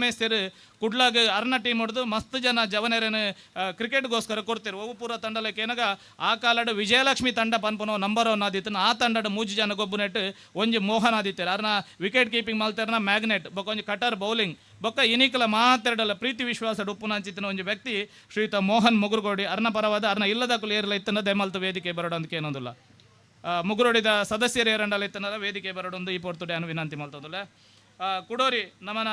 ಮೇಸ್ತಿರು ಕುಡ್ಲಾಗ ಅರ್ನ ಟೀಮ್ ಹೊಡೆದು ಮಸ್ತ್ ಜನ ಜವನೇರನ್ನು ಕ್ರಿಕೆಟ್ಗೋಸ್ಕರ ಕೊಡ್ತಿರು. ಒವು ಪೂರ ತಂಡಲಕ್ಕೆ ಏನಗ ಆ ಕಾಲಡು ವಿಜಯಲಕ್ಷ್ಮಿ ತಂಡ ಪನ್ಪನೋ ನಂಬರ್ 1 ಆದಿತ್ತು. ಆ ತಂಡದ 3 ಜನ ಗೊಬ್ಬು ನೆಟ್ಟು ಒಂಜಿ ಮೋಹನ್ ಆದಿತ್ತಾರೆ ಅರ್ನ ವಿಕೆಟ್ ಕೀಪಿಂಗ್ ಮಲ್ತಾರನ ಮ್ಯಾಗ್ನೆಟ್ ಬೊಕ್ಕ ಒಂಜಿ ಕಟರ್ ಬೌಲಿಂಗ್ ಬೊಕ್ಕ ಇನಿಕಲ ಮಾತೆರಡಲ್ಲ ಪ್ರೀತಿ ವಿಶ್ವಾಸ ಉಪ್ಪುನಾಂಚಿತ್ತಿನ ಒಂಜಿ ವ್ಯಕ್ತಿ ಶ್ರೀಯುತ ಮೋಹನ್ ಮುಗುರುಕೋಡಿ ಅರ್ನ ಪರವಾದ ಅರ್ನ ಇಲ್ಲದ ಕುಲು ಏರ್ಲ ಇತ್ತನ ದೆಮಲ್ತು ವೇದಿಕೆ ಬರೋಡೊಂದಕ್ಕೆ ಏನೊಂದಿಲ್ಲ. ಮುಗುರೋಡಿದ ಸದಸ್ಯರು ಏರಂಡಲ್ಲ ಇತ್ತನಲ್ಲ ವೇದಿಕೆ ಬರೋಡೊಂದು ಈ ಪೊರ್ತುಡೆ ಅನು ವಿನಂತಿ ಮಾಡ್ತದಲ್ಲ. ಕುಡೋರಿ ನಮ್ಮನ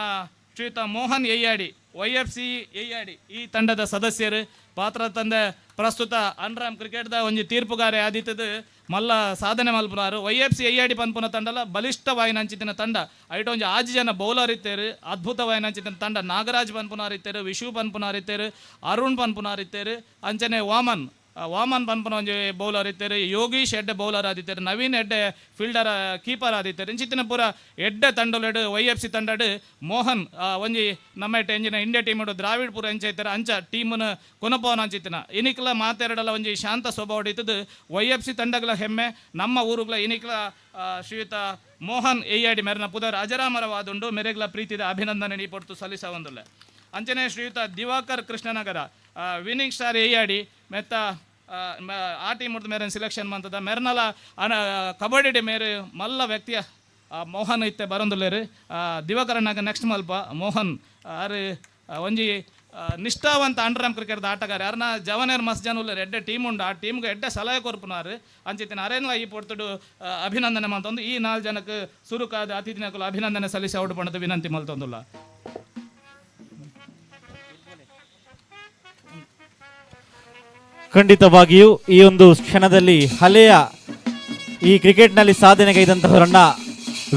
ಶ್ರೀಯುತ ಮೋಹನ್ ಎಯ್ಯಾಡಿ YFC ಎಯ್ಯಾಡಿ ಈ ತಂಡದ ಸದಸ್ಯರು ಪಾತ್ರ ತಂದೆ ಪ್ರಸ್ತುತ ಅಂಡರ್ಆರ್ಮ್ ಕ್ರಿಕೆಟ್ದ ಒಂಜಿ ತೀರ್ಪುಗಾರೆ ಆದಿತ್ತದು ಮಲ್ಲ ಸಾಧನೆ ಮಲ್ಪುನಾರು. YFC ಎಯ್ಯಾಡಿ ಪನ್ಪುನ ತಂಡಲ ಬಲಿಷ್ಠವಾಯಿನಂಚಿತ್ತಿನ ತಂಡ ಐಟ್ ಒಂಜಿ 6 ಜನ ಬೌಲರ್ ಇತ್ತೇರು ಅದ್ಭುತವಾಯಿನಂಚಿತ್ತಿನ ತಂಡ. ನಾಗರಾಜ್ ಪನ್ಪುನಾರ್ ಇತ್ತೇರು, ವಿಶು ಪನ್ಪುನಾರ್ ಇತ್ತೇರು, ಅರುಣ್ ಪನ್ಪುನಾರ್ ಇತ್ತೇರು, ಅಂಚನೆ ವಾಮನ್ ಪನ್ಪುನ ಒಂಜಿ ಬೌಲರ್ ಇತ್ತೇರು, ಯೋಗೀಶ್ ಎಡ್ಡೆ ಬೌಲರ್ ಆದಿತ್ತೇರು, ನವೀನ್ ಎಡ್ಡೆ ಫೀಲ್ಡರ್ ಕೀಪರ್ ಆದಿತ್ತೇರು. ಇಂಚಿತ್ತಿನ ಪೂರ ಎಡ್ಡೆ ತಂಡೋಲೆಡು YFC ತಂಡಡು ಮೋಹನ್ ಒಂಜಿ ನಮ್ಮ ಎಂಜಿನ ಇಂಡಿಯಾ ಟೀಮ್ ದ್ರಾವಿಡ್ ಪೂರ ಎಂಚೈತಾರೆ ಅಂಚ ಟೀಮ್ನ ಕೊನಪವನ ಅಂಚಿತ್ತಿನ ಇನಿಕ್ಲ ಮಾತೆರಡಲ ಒಂಜಿ ಶಾಂತ ಸ್ವಭಾವ ಹೊಡಿತದು YFC ತಂಡಗಳ ಹೆಮ್ಮೆ ನಮ್ಮ ಊರುಗಳ ಇನಿಕ್ಲ ಶ್ರೀಯುತ ಮೋಹನ್ ಎಯ್ಯಾಡಿ ಮೆರನ ಪುದರ್ ಅಜರಾಮರವಾದುಂಡು ಮೆರೆಗ್ಲ ಪ್ರೀತಿದ ಅಭಿನಂದನೆ ನೀ ಪೊರ್ತು ಸಲ್ಲಿಸವಂದುಲ್ಲ. ಅಂಚನೆ ಶ್ರೀಯುತ ದಿವಾಕರ್ ಕೃಷ್ಣನಗರ ವಿನ್ನಿಂಗ್ ಸ್ಟಾರ್ ಎಯ್ಯಾಡಿ ಮೆತ್ತ ಆ ಟೀಮ್ ಮೇರೆ ಸಿಲೆಕ್ಷನ್ ಮಂತದ ಮೆರ್ನಲ ಕಬಡ್ಡಿ ಮೇರೆ ಮಲ್ಲ ವ್ಯಕ್ತಿಯ ಮೋಹನ್ ಇತ್ತೆ ಬರೊಂದುಲ್ಲೇರು ದಿವಾಕರನಾಗ ನೆಕ್ಸ್ಟ್ ಮಲ್ಪ ಮೋಹನ್ ಆರು ಒಂಜಿ ನಿಷ್ಠಾವಂತ ಅಂಡರ್ಆರ್ಮ್ ಕ್ರಿಕೆಟ್ದ ಆಟಗಾರ ಅರ್ನ ಜವನೇರ್ ಮಸ್ತ್ ಜನ ಉಳ್ಳೇರು ಎಡ್ಡೆ ಟೀಮ್ ಉಂಡು ಆ ಟೀಮ್ಗೆ ಎಡ್ಡೆ ಸಲಹೆ ಕೊರ್ಪುನಾರು ಅಂಚಿತ್ತಿನ ಅರೇನ್ಲ ಈ ಪೊರ್ತುಡು ಅಭಿನಂದನೆ ಮಂತೊಂದು ಈ 4 ಜನಕ್ಕೆ ಸುರುಕಾದ ಅತಿಥಿನಕುಲು ಅಭಿನಂದನೆ ಸಲ್ಲಿಸಿ ಔಟ್ ಪಣದು ವಿನಂತಿ ಮಲ್ತೊಂದುಲ್ಲ. ಖಂಡಿತವಾಗಿಯೂ ಈ ಒಂದು ಕ್ಷಣದಲ್ಲಿ ಹಳೆಯ ಈ ಕ್ರಿಕೆಟ್ನಲ್ಲಿ ಸಾಧನೆಗೈದಂತಹವರನ್ನ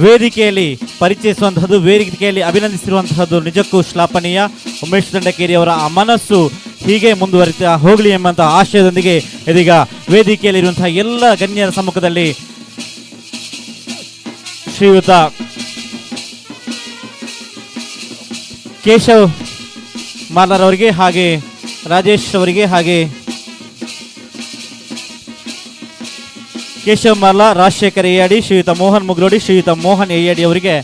ವೇದಿಕೆಯಲ್ಲಿ ಪರಿಚಯಿಸುವಂತಹದ್ದು, ವೇದಿಕೆಯಲ್ಲಿ ಅಭಿನಂದಿಸಿರುವಂತಹದ್ದು ನಿಜಕ್ಕೂ ಶ್ಲಾಘನೀಯ. ಉಮೇಶ್ ದಂಡಕೇರಿ ಅವರ ಆ ಮನಸ್ಸು ಹೀಗೆ ಮುಂದುವರಿತಾ ಹೋಗಲಿ ಎಂಬಂತಹ ಆಶಯದೊಂದಿಗೆ ಇದೀಗ ವೇದಿಕೆಯಲ್ಲಿರುವಂತಹ ಎಲ್ಲ ಗಣ್ಯರ ಸಮ್ಮುಖದಲ್ಲಿ ಶ್ರೀಯುತ ಕೇಶವ್ ಮಾಲಾರ್ ಅವರಿಗೆ ಹಾಗೆ ರಾಜೇಶ್ ಅವರಿಗೆ ಹಾಗೆ ಕೇಶವ್ ಮಾಲಾ, ರಾಜಶೇಖರ್ ಎಯ್ಯಾಡಿ, ಶ್ರೀಯುತ ಮೋಹನ್ ಮುಗ್ರೋಡಿ, ಶ್ರೀಯುತ ಮೋಹನ್ ಎಯ್ಯಾಡಿ ಅವರಿಗೆ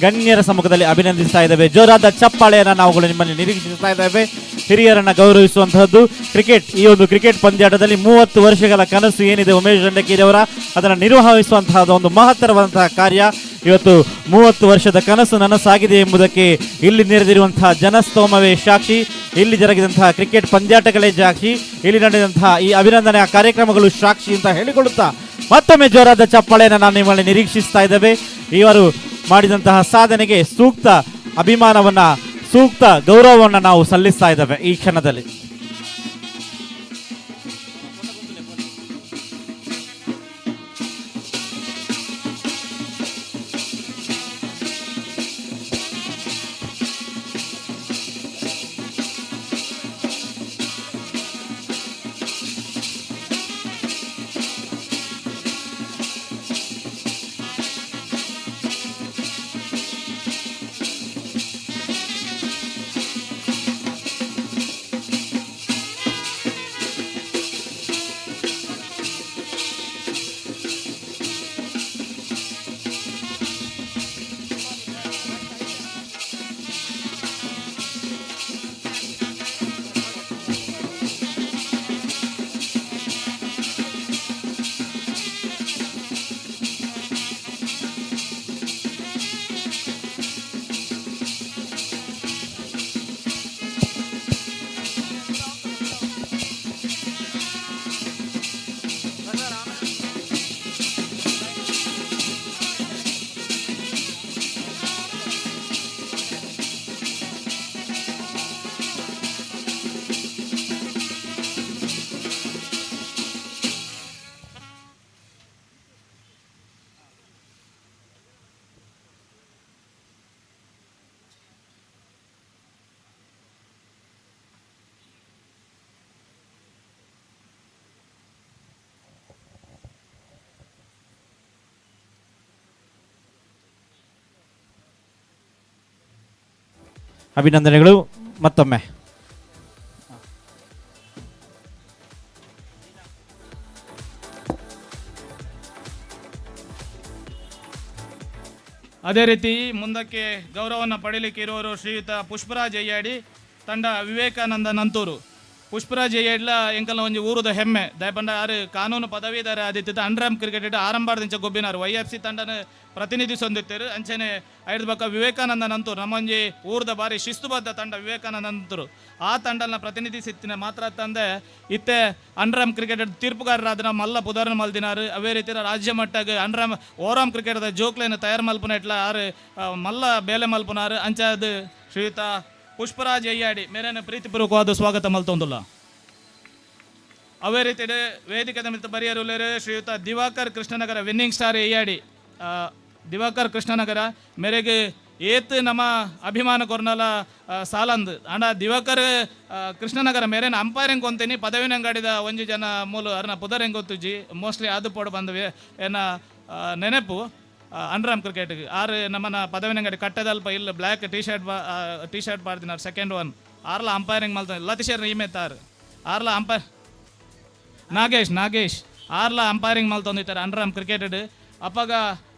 ಗಣ್ಯರ ಸಮ್ಮುಖದಲ್ಲಿ ಅಭಿನಂದಿಸ್ತಾ ಇದ್ದೇವೆ. ಜೋರಾದ ಚಪ್ಪಾಳೆಯನ್ನು ನಾವುಗಳು ನಿಮ್ಮಲ್ಲಿ ನಿರೀಕ್ಷಿಸ್ತಾ ಇದ್ದೇವೆ. ಹಿರಿಯರನ್ನು ಗೌರವಿಸುವಂತಹದ್ದು ಕ್ರಿಕೆಟ್, ಈ ಒಂದು ಕ್ರಿಕೆಟ್ ಪಂದ್ಯಾಟದಲ್ಲಿ 30 ವರ್ಷಗಳ ಕನಸು ಏನಿದೆ ಉಮೇಶ್ ದಂಡಕೇರಿ ಅವರ, ಅದನ್ನು ನಿರ್ವಹಿಸುವಂತಹ ಒಂದು ಮಹತ್ತರವಾದಂತಹ ಕಾರ್ಯ. ಇವತ್ತು 30 ವರ್ಷದ ಕನಸು ನನಸಾಗಿದೆ ಎಂಬುದಕ್ಕೆ ಇಲ್ಲಿ ನೆರೆದಿರುವಂತಹ ಜನಸ್ತೋಮವೇ ಸಾಕ್ಷಿ, ಇಲ್ಲಿ ಜರುಗಿದಂತಹ ಕ್ರಿಕೆಟ್ ಪಂದ್ಯಾಟಗಳೇ ಸಾಕ್ಷಿ, ಇಲ್ಲಿ ನಡೆದಂತಹ ಈ ಅಭಿನಂದನೆಯ ಕಾರ್ಯಕ್ರಮಗಳು ಸಾಕ್ಷಿ ಅಂತ ಹೇಳಿಕೊಳ್ಳುತ್ತಾ ಮತ್ತೊಮ್ಮೆ ಜೋರಾದ ಚಪ್ಪಾಳೆಯನ್ನು ನಾನು ನಿಮ್ಮಲ್ಲಿ ನಿರೀಕ್ಷಿಸ್ತಾ ಇದ್ದೇವೆ. ಇವರು ಮಾಡಿದಂತಹ ಸಾಧನೆಗೆ ಸೂಕ್ತ ಅಭಿಮಾನವನ್ನ, ಸೂಕ್ತ ಗೌರವವನ್ನು ನಾವು ಸಲ್ಲಿಸ್ತಾ ಇದ್ದೇವೆ ಈ ಕ್ಷಣದಲ್ಲಿ. ಅಭಿನಂದನೆಗಳು ಮತ್ತೊಮ್ಮೆ. ಅದೇ ರೀತಿ ಮುಂದಕ್ಕೆ ಗೌರವವನ್ನು ಪಡೀಲಿಕ್ಕೆ ಇರೋರು ಶ್ರೀಯುತ ಪುಷ್ಪರಾಜ್ ಅಯ್ಯಾಡಿ, ತಂಡ ವಿವೇಕಾನಂದ ನಂತೂರು. ಪುಷ್ಪರಾಜ್ ಅಯ್ಯಾಡ್ಲ ಎಂಕಲ್ನ ಒಂಜಿ ಊರುದ ಹೆಮ್ಮೆ ದಯಪಂಡ ಆರು ಕಾನೂನು ಪದವೀಧರ ಆದಿತ್ಯದ ಅಂಡರ್ಆರ್ಮ್ ಕ್ರಿಕೆಟ್ ಆರಂಭದಿಂದ ಗೊಬ್ಬಿನಾರು YFC ತಂಡನ ಪ್ರತಿನಿಧಿಸೊಂದಿತ್ತರು. ಅಂಚನೆ ಐದು ಬಕ್ಕ ವಿವೇಕಾನಂದ ನಂತೂರು ನಮ್ಮ ಒಂಜಿ ಊರದ ಬಾರಿ ಶಿಸ್ತುಬದ್ಧ ತಂಡ ವಿವೇಕಾನಂದ ನಂತೂರು. ಆ ತಂಡನ ಪ್ರತಿನಿಧಿಸಿತ್ತಿನ ಮಾತ್ರ ತಂದೆ ಇತ್ತೆ ಅಂಡರ್ಆರ್ಮ್ ಕ್ರಿಕೆಟ್ ತೀರ್ಪುಗಾರರಾದ ಮಲ್ಲ ಪುದರ್ನ ಮಲ್ದಿನಾರು. ಅವೇ ರೀತಿ ರಾಜ್ಯ ಮಟ್ಟಗೆ ಅಂಡರ್ಆರ್ಮ್ ಓವರ್ಆರ್ಮ್ ಕ್ರಿಕೆಟ್ದ ಜೋಕ್ಲೇನು ತಯಾರು ಮಲ್ಪುನ ಇಟ್ಲ ಆರು ಮಲ್ಲ ಬೇಲೆ ಮಲ್ಪುನಾರು. ಅಂಚಾದ ಶ್ರೀಯುತ ಪುಷ್ಪರಾಜ್ ಅಯ್ಯಾಡಿ ಮೇರೇನ ಪ್ರೀತಿಪೂರ್ವಕವಾದ ಸ್ವಾಗತ ಮಲ್ತೊಂದುಲ್ಲ. ಅವೇ ರೀತಿ ವೇದಿಕೆ ಮಿತ್ರ ಬರಿಯರುಲೇರು ಶ್ರೀಯುತ ದಿವಾಕರ್ ಕೃಷ್ಣನಗರ ವಿನ್ನಿಂಗ್ ಸ್ಟಾರ್ ಅಯ್ಯಾಡಿ. ದಿವಾಕರ್ ಕೃಷ್ಣನಗರ ಮೇರೆಗೆ ಏತ್ ನಮ್ಮ ಅಭಿಮಾನ ಕೊರ್ನಲ ಸಾಲಂದ್ ಅಂಡ ದಿವಾಕರ್ ಕೃಷ್ಣನಗರ ಮೇರೇನ ಅಂಪೈರಿಂಗ್ ಕೊಂತೀನಿ ಪದವಿನಂಗಾಡಿದ ಒಂಜಿ ಜನ ಮೂಲ ಅರ್ನ ಪುದರೆಂಗ್ ಗೊತ್ತುಜಿ ಮೋಸ್ಟ್ಲಿ ಅದು ಪೋಡು ಬಂದವೆ ಏನ ನೆನಪು ಅಂಡರ್ಆರ್ಮ್ ಕ್ರಿಕೆಟ್ಗೆ ಆರು ನಮ್ಮನ ಪದವಿನಂಗಡಿ ಕಟ್ಟದಲ್ಪ ಇಲ್ಲ ಬ್ಲ್ಯಾಕ್ ಟಿ ಶರ್ಟ್ ಪಾಡ್ದಿನಾರು ಸೆಕೆಂಡ್ ಒನ್ ಆರ್ಲ ಅಂಪೈರಿಂಗ್ ಮಲ್ತ ಲತೀಶರ್ ಈಮೆತ್ತಾರು ಆರ್ಲ ಅಂಪೈರ್ ನಾಗೇಶ್ ಆರ್ಲ ಅಂಪೈರಿಂಗ್ ಮಲ್ತೊಂದಿತ್ತಾರೆ ಅಂಡರ್ಆರ್ಮ್ ಕ್ರಿಕೆಟ್. ಅಪ್ಪಾಗ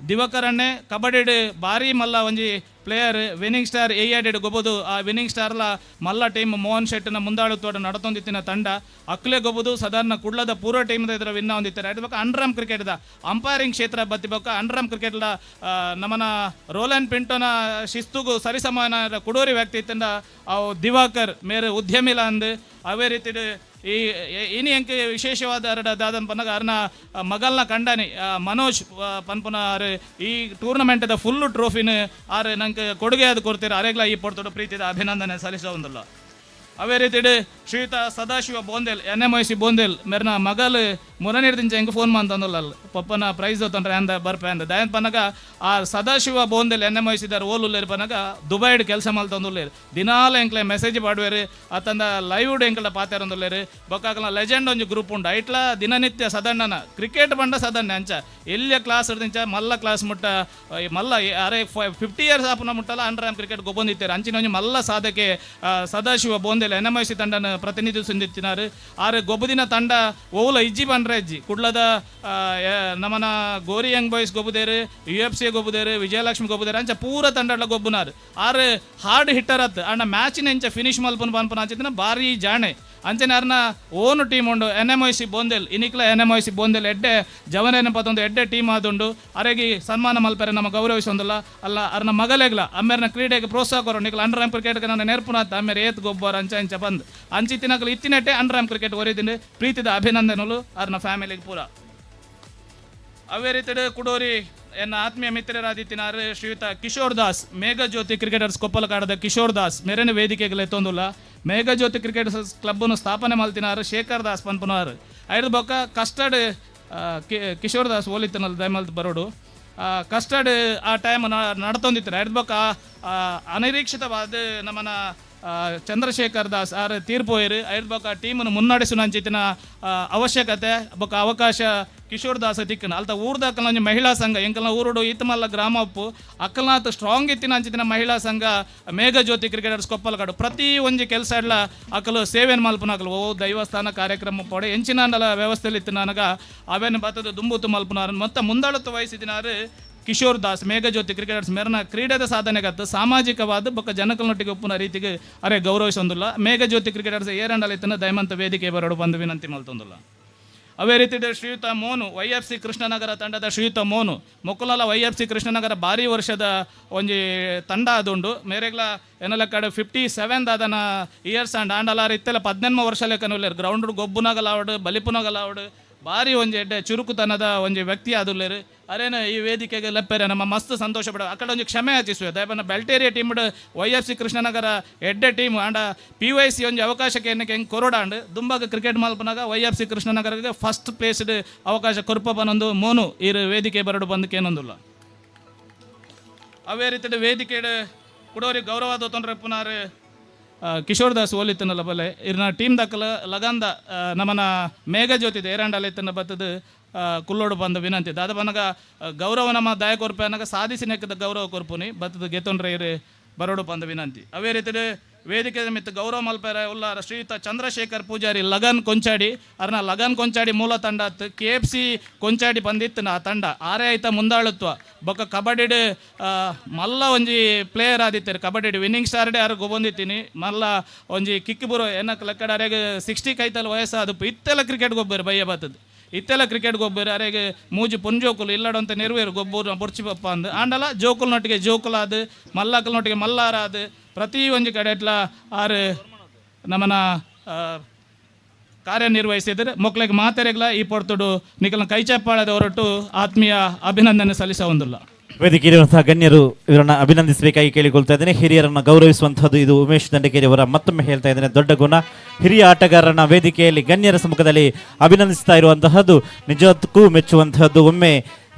ದಿವಕರಣ್ಣೆ ಕಬಡ್ಡಿ ಭಾರಿ ಮಲ್ಲ ಒಂಜಿ ಪ್ಲೇಯರ್ ವಿನ್ನಿಂಗ್ ಸ್ಟಾರ್ ಏಯಾಡೆಡ್ ಗೊಬೋದು. ಆ ವಿನ್ನಿಂಗ್ ಸ್ಟಾರ್ಲ ಮಲ್ಲ ಟೀಮ್ ಮೋಹನ್ ಶೆಟ್ಟಿನ ಮುಂದಾಳುತ್ತೋಡ ನಡತೊಂದಿತ್ತಿನ ತಂಡ ಅಕ್ಲೆ ಗೊಬೋದು ಸಾಧಾರಣ ಕುಡ್ಲದ ಪೂರ್ವ ಟೀಮ್ದ ಇದ್ರ ವಿನ್ನ ಹೊಂದಿತ್ತಾರೆ. ಅದು ಬೇಕಾ ಅಂಡರ್ಆರ್ಮ್ ಕ್ರಿಕೆಟ್ದ ಅಂಪೈರಿಂಗ್ ಕ್ಷೇತ್ರ ಬತ್ತಿಬೇಕಾ ಅಂಡರ್ಆರ್ಮ್ ಕ್ರಿಕೆಟ್ಲ ನಮ್ಮನ ರೋಲನ್ ಪಿಂಟೋನ ಶಿಸ್ತುಗೂ ಸರಿಸಮಾನ ಕುಡೋರಿ ವ್ಯಕ್ತಿ ಇತ್ತಂದ ಅವು ದಿವಾಕರ್ ಮೇರೆ ಉದ್ಯಮಿಲ ಅಂದು ಅವೇ ರೀತಿ ಈ ಇನಿ ಅಂಕೆ ವಿಶೇಷವಾದ ದಾದನ್ ಪನ್ನಗ ಅರ್ನ ಮಗಲ್ನ ಕಂಡನಿ ಮನೋಜ್ ಪನ್ಪುನ ಈ ಟೂರ್ನಮೆಂಟ್ದ ಫುಲ್ಲು ಟ್ರೋಫಿನ ಆರು ನಂಗೆ ಕೊಡುಗೆ ಅದು ಕೊಡ್ತೀರ ಅರೆಗ್ಲ ಈ ಪಡ್ತೊಡು ಪ್ರೀತಿದ ಅಭಿನಂದನೆ ಸಲ್ಲಿಸೋದಿಲ್ಲ. ಅವೇ ರೀತಿ ಶ್ರೀಯುತ ಸದಾಶಿವ ಬೋಂದೇಲ್ NMIC ಬೋಂದೇಲ್ ಮೇರ್ನ ಮಗಲ್ ಮುರನಿಡ್ದಿಂಚ ಹೆಂಗೆ ಫೋನ್ ಮಾಡ್ತಂದಲ್ಲ ಪಪ್ಪನ ಪ್ರೈಸ್ ತೊಂದ್ರೆ ಅಂದ ಬರ್ಪೆ ಅಂದ ದಯನ್ ಪನ್ನಗ ಆ ಸದಾಶಿವ ಬೋಂದೇಲ್ NMIC ದಾರ ಓಲುಲ್ಲೇರು ಪನ್ನಗ ದುಬೈಡ್ ಕೆಲಸ ಮಲ್ತಂದುಲ್ಲೇರು ದಿನಾಲ ಎಂಕ್ಲೆ ಮೆಸೇಜ್ ಪಾಡುವೇರು ಅತ್ತಂದ ಲೈವ್ ಎಂಕಲ ಪಾತಾರಂದುಲ್ಲೇರು ಬೊಕ್ಕಾಕಲ ಲೆಜೆಂಡ್ ಒಂಜಿ ಗ್ರೂಪ್ ಉಂಡು ಐಟ್ಲ ದಿನನಿತ್ಯ ಸದಣ್ಣನ ಕ್ರಿಕೆಟ್ ಬಂಡ ಸದಣ್ಣ ಅಂಚ ಎಲ್ಲಿಯ ಕ್ಲಾಸ್ ಹಿಡ್ದಿಂಚ ಮಲ್ಲ ಕ್ಲಾಸ್ ಮುಟ್ಟ ಮಲ್ಲ ಅರೆ 50 years ಆಪುನ ಮುಟ್ಟಲ್ಲ ಅಂಡರ್ಆರ್ಮ್ ಕ್ರಿಕೆಟ್ ಗೊಬ್ಬಂದಿತ್ತಾರೆ ಅಂಚಿನ ಒಂಜಿ ಮಲ್ಲ ಸಾಧಕೆ ಸದಾಶಿವ ಬೋಂದೇಲ್ NMIC ತಂಡನ ಪ್ರತಿನಿಧಿಸಿದ್ದಾರೆ. ಆರು ಗೊಬ್ಬದಿನ ತಂಡ ಓಲ ಇಜ್ಜಿ ಬಂಡ್ರೆ ಇಜ್ಜಿ ಕುಡ್ಲದ ನಮ್ಮನ ಗೋರಿ ಯಂಗ್ ಬಾಯ್ಸ್ ಗೊಬ್ಬುದೇರು UFC ಗೊಬ್ಬುದೇರು ವಿಜಯಲಕ್ಷ್ಮಿ ಗೊಬ್ಬುದೇರು ಅಂಚ ಪೂರ ತಂಡ ಗೊಬ್ಬುನಾರು. ಆರು ಹಾರ್ಡ್ ಹಿಟ್ಟರ್ ಅತ್ ಅಣ್ಣ ಮ್ಯಾಚಿನ ಇಂಚ ಫಿನಿಶ್ ಮಲ್ಪನ್ ಪನ್ಪನ ಅಂಚಿನ ಭಾರಿ ಜಾಣೆ ಅಂಚನೆ ಅರ್ನ ಓನ್ ಟೀಮ್ ಉಂಡು NMIC ಬೋಂದೇಲ್ ಇನಿಕ್ಲ NMIC ಬೋಂದೇಲ್ ಎಡ್ಡೆ ಜವನೇನ ಪತ್ತೊಂದು ಎಡ್ಡೆ ಟೀಮ್ ಆದುಂಡು ಅರೆಗಿ ಸನ್ಮಾನ ಮಲ್ಪರೆ ನಮ್ಮ ಗೌರವಿಸೊಂದಿಲ್ಲ ಅಲ್ಲ ಅರ್ನ ಮಗಲೆಗ್ಲ ಅಮ್ಮೆರ್ನ ಕ್ರೀಡೆಗೆ ಪ್ರೋತ್ಸಾಹ ಕೊರೋ ನಿಕ್ಲ ಅಂಡರ್ಆರ್ಮ್ ಕ್ರಿಕೆಟ್ಗೆ ನನ್ನ ನೆರ್ಪುನಾತ್ ಅಮ್ಮೆರ್ ಏತ್ ಗೊಬ್ಬರ ಅಂಚ ಇಂಚ ಬಂದು ಅಂಚಿತ್ತಿನಕ್ಲು ಇತ್ತಿನಟ್ಟೆ ಅಂಡರ್ಆರ್ಮ್ ಕ್ರಿಕೆಟ್ ಒರಿದಿಂದ ಪ್ರೀತಿದ ಅಭಿನಂದನೆಗಳು ಅರ್ನ ಫ್ಯಾಮಿಲಿಗೆ ಪೂರ. ಅವೇ ರೀತಿ ಕುಡೋರಿ ಎನ್ನ ಆತ್ಮೀಯ ಮಿತ್ರರಾದಿತ್ತಿನಾರು ಶ್ರೀಯುತ ಕಿಶೋರ್ ದಾಸ್ ಮೇಘಜ್ಯೋತಿ ಕ್ರಿಕೆಟರ್ಸ್ ಕೊಪ್ಪಲಕಾಡದ ಕಿಶೋರ್ ದಾಸ್ ಮೇರೆನ ವೇದಿಕೆಗೆ ಎತ್ತೊಂದುಲ್ಲ ಮೇಘಜ್ಯೋತಿ ಕ್ರಿಕೆಟರ್ಸ್ ಕ್ಲಬ್ನು ಸ್ಥಾಪನೆ ಮಲ್ತಿನಾರು ಶೇಖರ್ ದಾಸ್ ಪನ್ಪುನಾರು ಐದು ಬೊಕ್ಕ ಕಸ್ಟರ್ಡ್ ಕಿಶೋರ್ ದಾಸ್ ಓಲಿತ್ತನಲ್ಲ ದಯಮಲ್ತ್ ಬರೋಡು ಕಸ್ಟರ್ಡ್ ಆ ಟೈಮ್ ನಡ್ತೊಂದಿತ್ತಾರೆ ಐದು ಬೊಕ್ಕ ಅನಿರೀಕ್ಷಿತವಾದ ನಮ್ಮನ ಚಂದ್ರಶೇಖರ್ ದಾಸ್ ಆರು ತೀರ್ಪೋಯರು ಐದು ಬೊಕ್ಕ ಟೀಮನ್ನು ಮುನ್ನಡೆಸುವ ಅಂಚಿತ್ತಿನ ಅವಶ್ಯಕತೆ ಬೊಕ್ಕ ಅವಕಾಶ ಕಿಶೋರ್ ದಾಸ್ ತಿಕ್ಕನ ಅಲ್ತ ಊರ್ದ ಅಕ್ಕಲ ಮಹಿಳಾ ಸಂಘ ಎಂಕಲ್ನ ಊರುಡು ಇತ್ತಮಲ್ಲ ಗ್ರಾಮ ಉಪ್ಪು ಅಕ್ಕಲ್ನಾಥ ಸ್ಟ್ರಾಂಗ್ ಇತ್ತಿನ ಅಂಚಿತ್ತಿನ ಮಹಿಳಾ ಸಂಘ ಮೇಘಜ್ಯೋತಿ ಕ್ರಿಕೆಟರ್ಸ್ ಕೊಪ್ಪಲಕಾಡು ಪ್ರತಿ ಒಂಜಿ ಕೆಲಸ ಎಲ್ಲ ಅಕ್ಕಲು ಸೇವೆನ್ ಮಲ್ಪುನಾಕಲು ಓ ದೈವಸ್ಥಾನ ಕಾರ್ಯಕ್ರಮ ಪಡೆ ಎಂಚಿನ ವ್ಯವಸ್ಥೆಯಲ್ಲಿ ಇತ್ತು ನನಗ ಅವೇನು ಬತ್ತದ ದುಂಬುತ್ತು ಮಲ್ಪುನಾರ ಮತ್ತೆ ಮುಂದಾಳತ್ವ ವಹಿಸಿದಿನಾರು ಕಿಶೋರ್ ದಾಸ್ ಮೇಘಜ್ಯೋತಿ ಕ್ರಿಕೆಟರ್ಸ್ ಮೇರನ ಕ್ರೀಡೆದ ಸಾಧನೆಗತ್ತು ಸಾಮಾಜಿಕವಾದ ಬೊಕ್ಕ ಜನಕಲ್ನೊಟ್ಟಿಗೆ ಒಪ್ಪುನ ರೀತಿಗೆ ಅರೆ ಗೌರವಿಸೊಂದಿಲ್ಲ ಮೇಘಜ್ಯೋತಿ ಕ್ರಿಕೆಟರ್ಸ್ ಏರಂಡಲಿತ್ತನ ದಯಮಂತ ವೇದಿಕೆ ಬರೋಡು ಬಂದು ವಿನಂತಿ ಮಲ್ತೊಂದಿಲ್ಲ. ಅವೇ ರೀತಿ ಶ್ರೀಯುತ ಮೋನು YFC ಕೃಷ್ಣನಗರ ತಂಡದ ಶ್ರೀಯುತ ಮೋನು ಮೊಕ್ಕಲಲ YFC ಕೃಷ್ಣನಗರ ಭಾರಿ ವರ್ಷದ ಒಂಜಿ ತಂಡ ಅದುಂಡು ಮೇರೆಗ್ಲ ಏನಲ್ಲ ಕಡೆ 57 ಅದನ ಇಯರ್ಸ್ ಅಂಡ್ ಆಂಡಲಾರ ಇತ್ತೆಲ್ಲ 18 ವರ್ಷ ಲೆಕ್ಕನುಲ್ಲೇರು ಗ್ರೌಂಡ್ ಗೊಬ್ಬುನಾಗಲಾವಡು ಬಲಿಪುನಾಗಲಾವಡು ಭಾರಿ ಒಂಜಿ ಎಡ್ಡೆ ಚುರುಕುತನದ ಒಂಜಿ ವ್ಯಕ್ತಿ ಆದುಲ್ಲೇರು ಅರೇನು ಈ ವೇದಿಕೆಗೆ ಲೆಪ್ಪೆರೆ ನಮ್ಮ ಮಸ್ತ್ ಸಂತೋಷ ಪಡ ಅಕಡೆ ಒಂಜಿ ಕ್ಷಮೆ ಯಾಚಿಸುವೆ ದಯಪನ್ನ ಬೆಲ್ಟೇರಿಯಾ ಟೀಮ್ YFC ಕೃಷ್ಣನಗರ ಎಡ್ಡೆ ಟೀಮ್ ಆಂಡ PYC ಒಂಜಿ ಅವಕಾಶಕ್ಕೆ ಏನಕ್ಕೆ ಹೆಂಗೆ ಕೊರೋಡಾಂಡು ದುಂಬಾಗ ಕ್ರಿಕೆಟ್ ಮಲ್ಪನಾಗ YFC ಕೃಷ್ಣನಗರಗೆ ಫಸ್ಟ್ ಪ್ಲೇಸ್ಡ್ ಅವಕಾಶ ಕೊರ್ಪನೊಂದು ಮೋನು ಈ ವೇದಿಕೆ ಬರಡು ಬಂದಕ್ಕೆ ಏನೊಂದಿಲ್ಲ. ಅವೇ ರೀತಿ ವೇದಿಕೆ ಕುಡೋರಿಗೆ ಗೌರವಾದ ತೊಂದರೆ ಪುನಾರು ಕಿಶೋರ್ ದಾಸ್ ಓಲಿತ್ತನಲ್ಲ ಬಲ್ಲೆ ಇರ್ನ ಟೀಮ್ ದಕ್ಕಲ ಲಗಂದ ನಮ್ಮನ ಮೇಘಜ್ಯೋತಿ ಏರಂಡಲಿತ್ತನ ಬತ್ತದು ಕುಲ್ಲೋಡು ಬಂದು ವಿನಂತಿ ದಾದ ಬನಗ ಗೌರವ ನಮ್ಮ ದಾಯ ಕೊರ್ಪೆ ಅನ್ನಗ ಸಾಧಿಸಿ ನೆಕ್ಕದ ಗೌರವ ಕೊರ್ಪುನಿ ಬತ್ತದ ಗೆತ್ತೊಂಡ್ರೆ ಇರು ಬರೋಡು ಪಂದ ವಿನಂತಿ. ಅವೇ ರೀತಿ ವೇದಿಕೆ ಮಿತ್ತ ಗೌರವ ಮಲ್ಪೆರ ಉಲ್ಲಾರ ಶ್ರೀಯುತ ಚಂದ್ರಶೇಖರ್ ಪೂಜಾರಿ ಲಗನ್ ಕೊಂಚಾಡಿ ಅರ್ನ ಲಗನ್ ಕೊಂಚಾಡಿ ಮೂಲ ತಂಡ KFC ಕೊಂಚಾಡಿ ಬಂದಿತ್ತು ಆ ತಂಡ ಆರೇ ಆಯ್ತ ಮುಂದಾಳುತ್ವ ಬೊಕ್ಕ ಕಬಡ್ಡಿ ಮಲ್ಲ ಒಂಜಿ ಪ್ಲೇಯರ್ ಆದಿತ್ತಾರೆ ಕಬಡ್ಡಿ ವಿನ್ನಿಂಗ್ ಸ್ಟಾರ್ಡೆ ಯಾರು ಬಂದಿತ್ತೀನಿ ಮಲ್ಲ ಒಂಜಿ ಕಿಕ್ ಬರೋ ಏನಕ್ಕೆ ಲೆಕ್ಕಡ ಅರೆಗೆ 60 ಕೈತಲ್ಲಿ ವಯಸ್ಸಾದ ಇತ್ತೆಲ್ಲ ಕ್ರಿಕೆಟ್ ಗೊಬ್ಬರ ಬಯ್ಯ ಬರ್ತದೆ ಇತ್ತೆಲ್ಲ ಕ್ರಿಕೆಟ್ ಗೊಬ್ಬರ ಅರೆಗೆ ಮೂಜಿ ಪುಂಜೋಕುಲು ಇಲ್ಲಡಂತ ನೆರವೇರು ಗೊಬ್ಬರ ಬೊರ್ಚಿಪಪ್ಪ ಅಂದು ಆಂಡಲ ಜೋಕುಲ್ನೊಟ್ಟಿಗೆ ಜೋಕುಲಾದು ಮಲ್ಲಕಲ್ನೊಟ್ಟಿಗೆ ಮಲ್ಲಾರಾದು ಪ್ರತಿ ಒಂಜಿ ಕಡೆ ಇಟ್ಲ ಆರು ನಮ್ಮನ ಕಾರ್ಯನಿರ್ವಹಿಸಿದರೆ ಮಕ್ಕಳಿಗೆ ಮಾತೆರೆಗ್ಲ ಈ ಪೊರ್ತುಡು ನಿಖಲ್ನ ಕೈಚಪ್ಪಾಳದ ಹೊರಟು ಆತ್ಮೀಯ ಅಭಿನಂದನೆ ಸಲ್ಲಿಸ ಹೊಂದಿಲ್ಲ. ವೇದಿಕೆ ಇರುವಂತಹ ಗಣ್ಯರು ಇವರನ್ನ ಅಭಿನಂದಿಸಬೇಕಾಗಿ ಕೇಳಿಕೊಳ್ತಾ ಇದ್ದೇನೆ. ಹಿರಿಯರನ್ನು ಗೌರವಿಸುವಂಥದ್ದು ಇದು ಉಮೇಶ್ ದಂಡಕೇರಿ ಅವರ ಮತ್ತೊಮ್ಮೆ ಹೇಳ್ತಾ ಇದ್ದೇನೆ ದೊಡ್ಡ ಗುಣ. ಹಿರಿಯ ಆಟಗಾರರನ್ನ ವೇದಿಕೆಯಲ್ಲಿ ಗಣ್ಯರ ಸಮ್ಮುಖದಲ್ಲಿ ಅಭಿನಂದಿಸ್ತಾ ಇರುವಂತಹದ್ದು ನಿಜಕ್ಕೂ ಮೆಚ್ಚುವಂತಹದ್ದು. ಒಮ್ಮೆ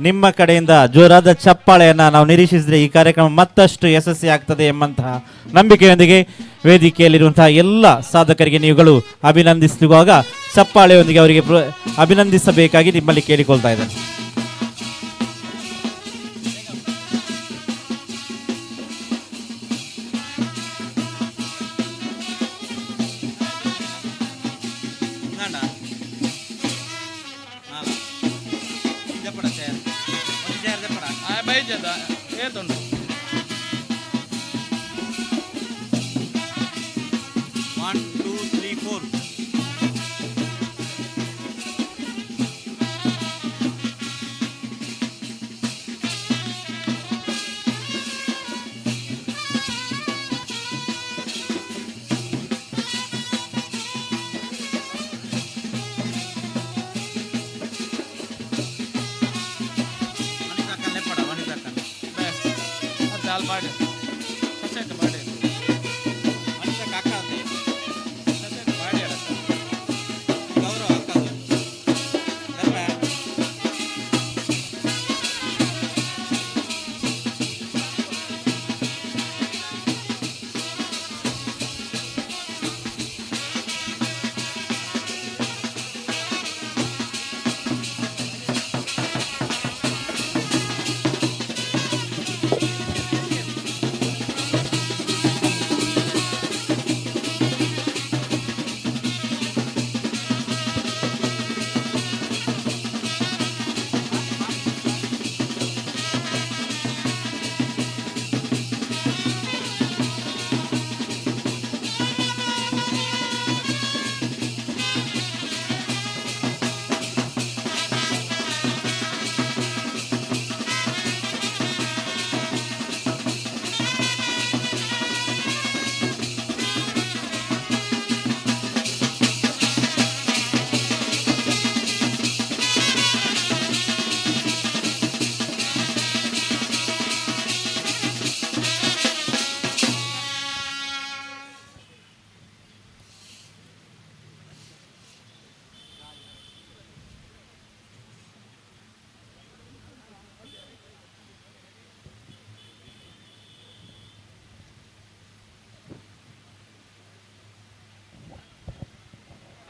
ನಿಮ್ಮ ಕಡೆಯಿಂದ ಜೋರಾದ ಚಪ್ಪಾಳೆಯನ್ನು ನಾವು ನಿರೀಕ್ಷಿಸಿದರೆ ಈ ಕಾರ್ಯಕ್ರಮ ಮತ್ತಷ್ಟು ಯಶಸ್ವಿ ಆಗ್ತದೆ ಎಂಬಂತಹ ನಂಬಿಕೆಯೊಂದಿಗೆ ವೇದಿಕೆಯಲ್ಲಿರುವಂತಹ ಎಲ್ಲ ಸಾಧಕರಿಗೆ ನೀವುಗಳು ಅಭಿನಂದಿಸುವಾಗ ಚಪ್ಪಾಳೆಯೊಂದಿಗೆ ಅವರಿಗೆ ಅಭಿನಂದಿಸಬೇಕಾಗಿ ನಿಮ್ಮಲ್ಲಿ ಕೇಳಿಕೊಳ್ತಾ ಇದ್ದೇನೆ.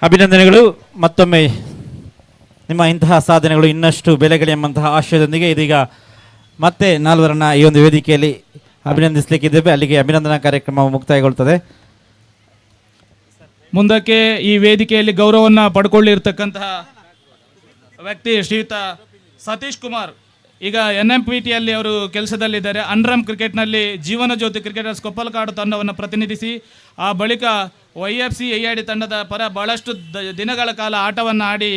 ಅಭಿನಂದನೆಗಳು ಮತ್ತೊಮ್ಮೆ. ನಿಮ್ಮ ಇಂತಹ ಸಾಧನೆಗಳು ಇನ್ನಷ್ಟು ಬೆಲೆಗಳು ಎಂಬಂತಹ ಆಶಯದೊಂದಿಗೆ ಇದೀಗ ಮತ್ತೆ ನಾಲ್ವರನ್ನ ಈ ಒಂದು ವೇದಿಕೆಯಲ್ಲಿ ಅಭಿನಂದಿಸಲಿಕ್ಕಿದ್ದೇವೆ. ಅಲ್ಲಿಗೆ ಅಭಿನಂದನಾ ಕಾರ್ಯಕ್ರಮ ಮುಕ್ತಾಯಗೊಳ್ಳುತ್ತದೆ. ಮುಂದಕ್ಕೆ ಈ ವೇದಿಕೆಯಲ್ಲಿ ಗೌರವವನ್ನು ಪಡ್ಕೊಳ್ಳಿರ್ತಕ್ಕಂತಹ ವ್ಯಕ್ತಿ ಶ್ರೀಯುತ ಸತೀಶ್ ಕುಮಾರ್. ಈಗ NMPTಯಲ್ಲಿ ಅವರು ಕೆಲಸದಲ್ಲಿದ್ದಾರೆ. ಅಂಡರ್ಆರ್ಮ್ ಕ್ರಿಕೆಟ್ನಲ್ಲಿ ಜೀವನ ಜ್ಯೋತಿ ಕ್ರಿಕೆಟರ್ಸ್ ಕೊಪ್ಪಲಕಾಡು ತಂಡವನ್ನು ಪ್ರತಿನಿಧಿಸಿ ಆ ಬಳಿಕ YFC AID ತಂಡದ ಪರ ಬಹಳಷ್ಟು ದಿನಗಳ ಕಾಲ ಆಟವನ್ನು ಆಡಿ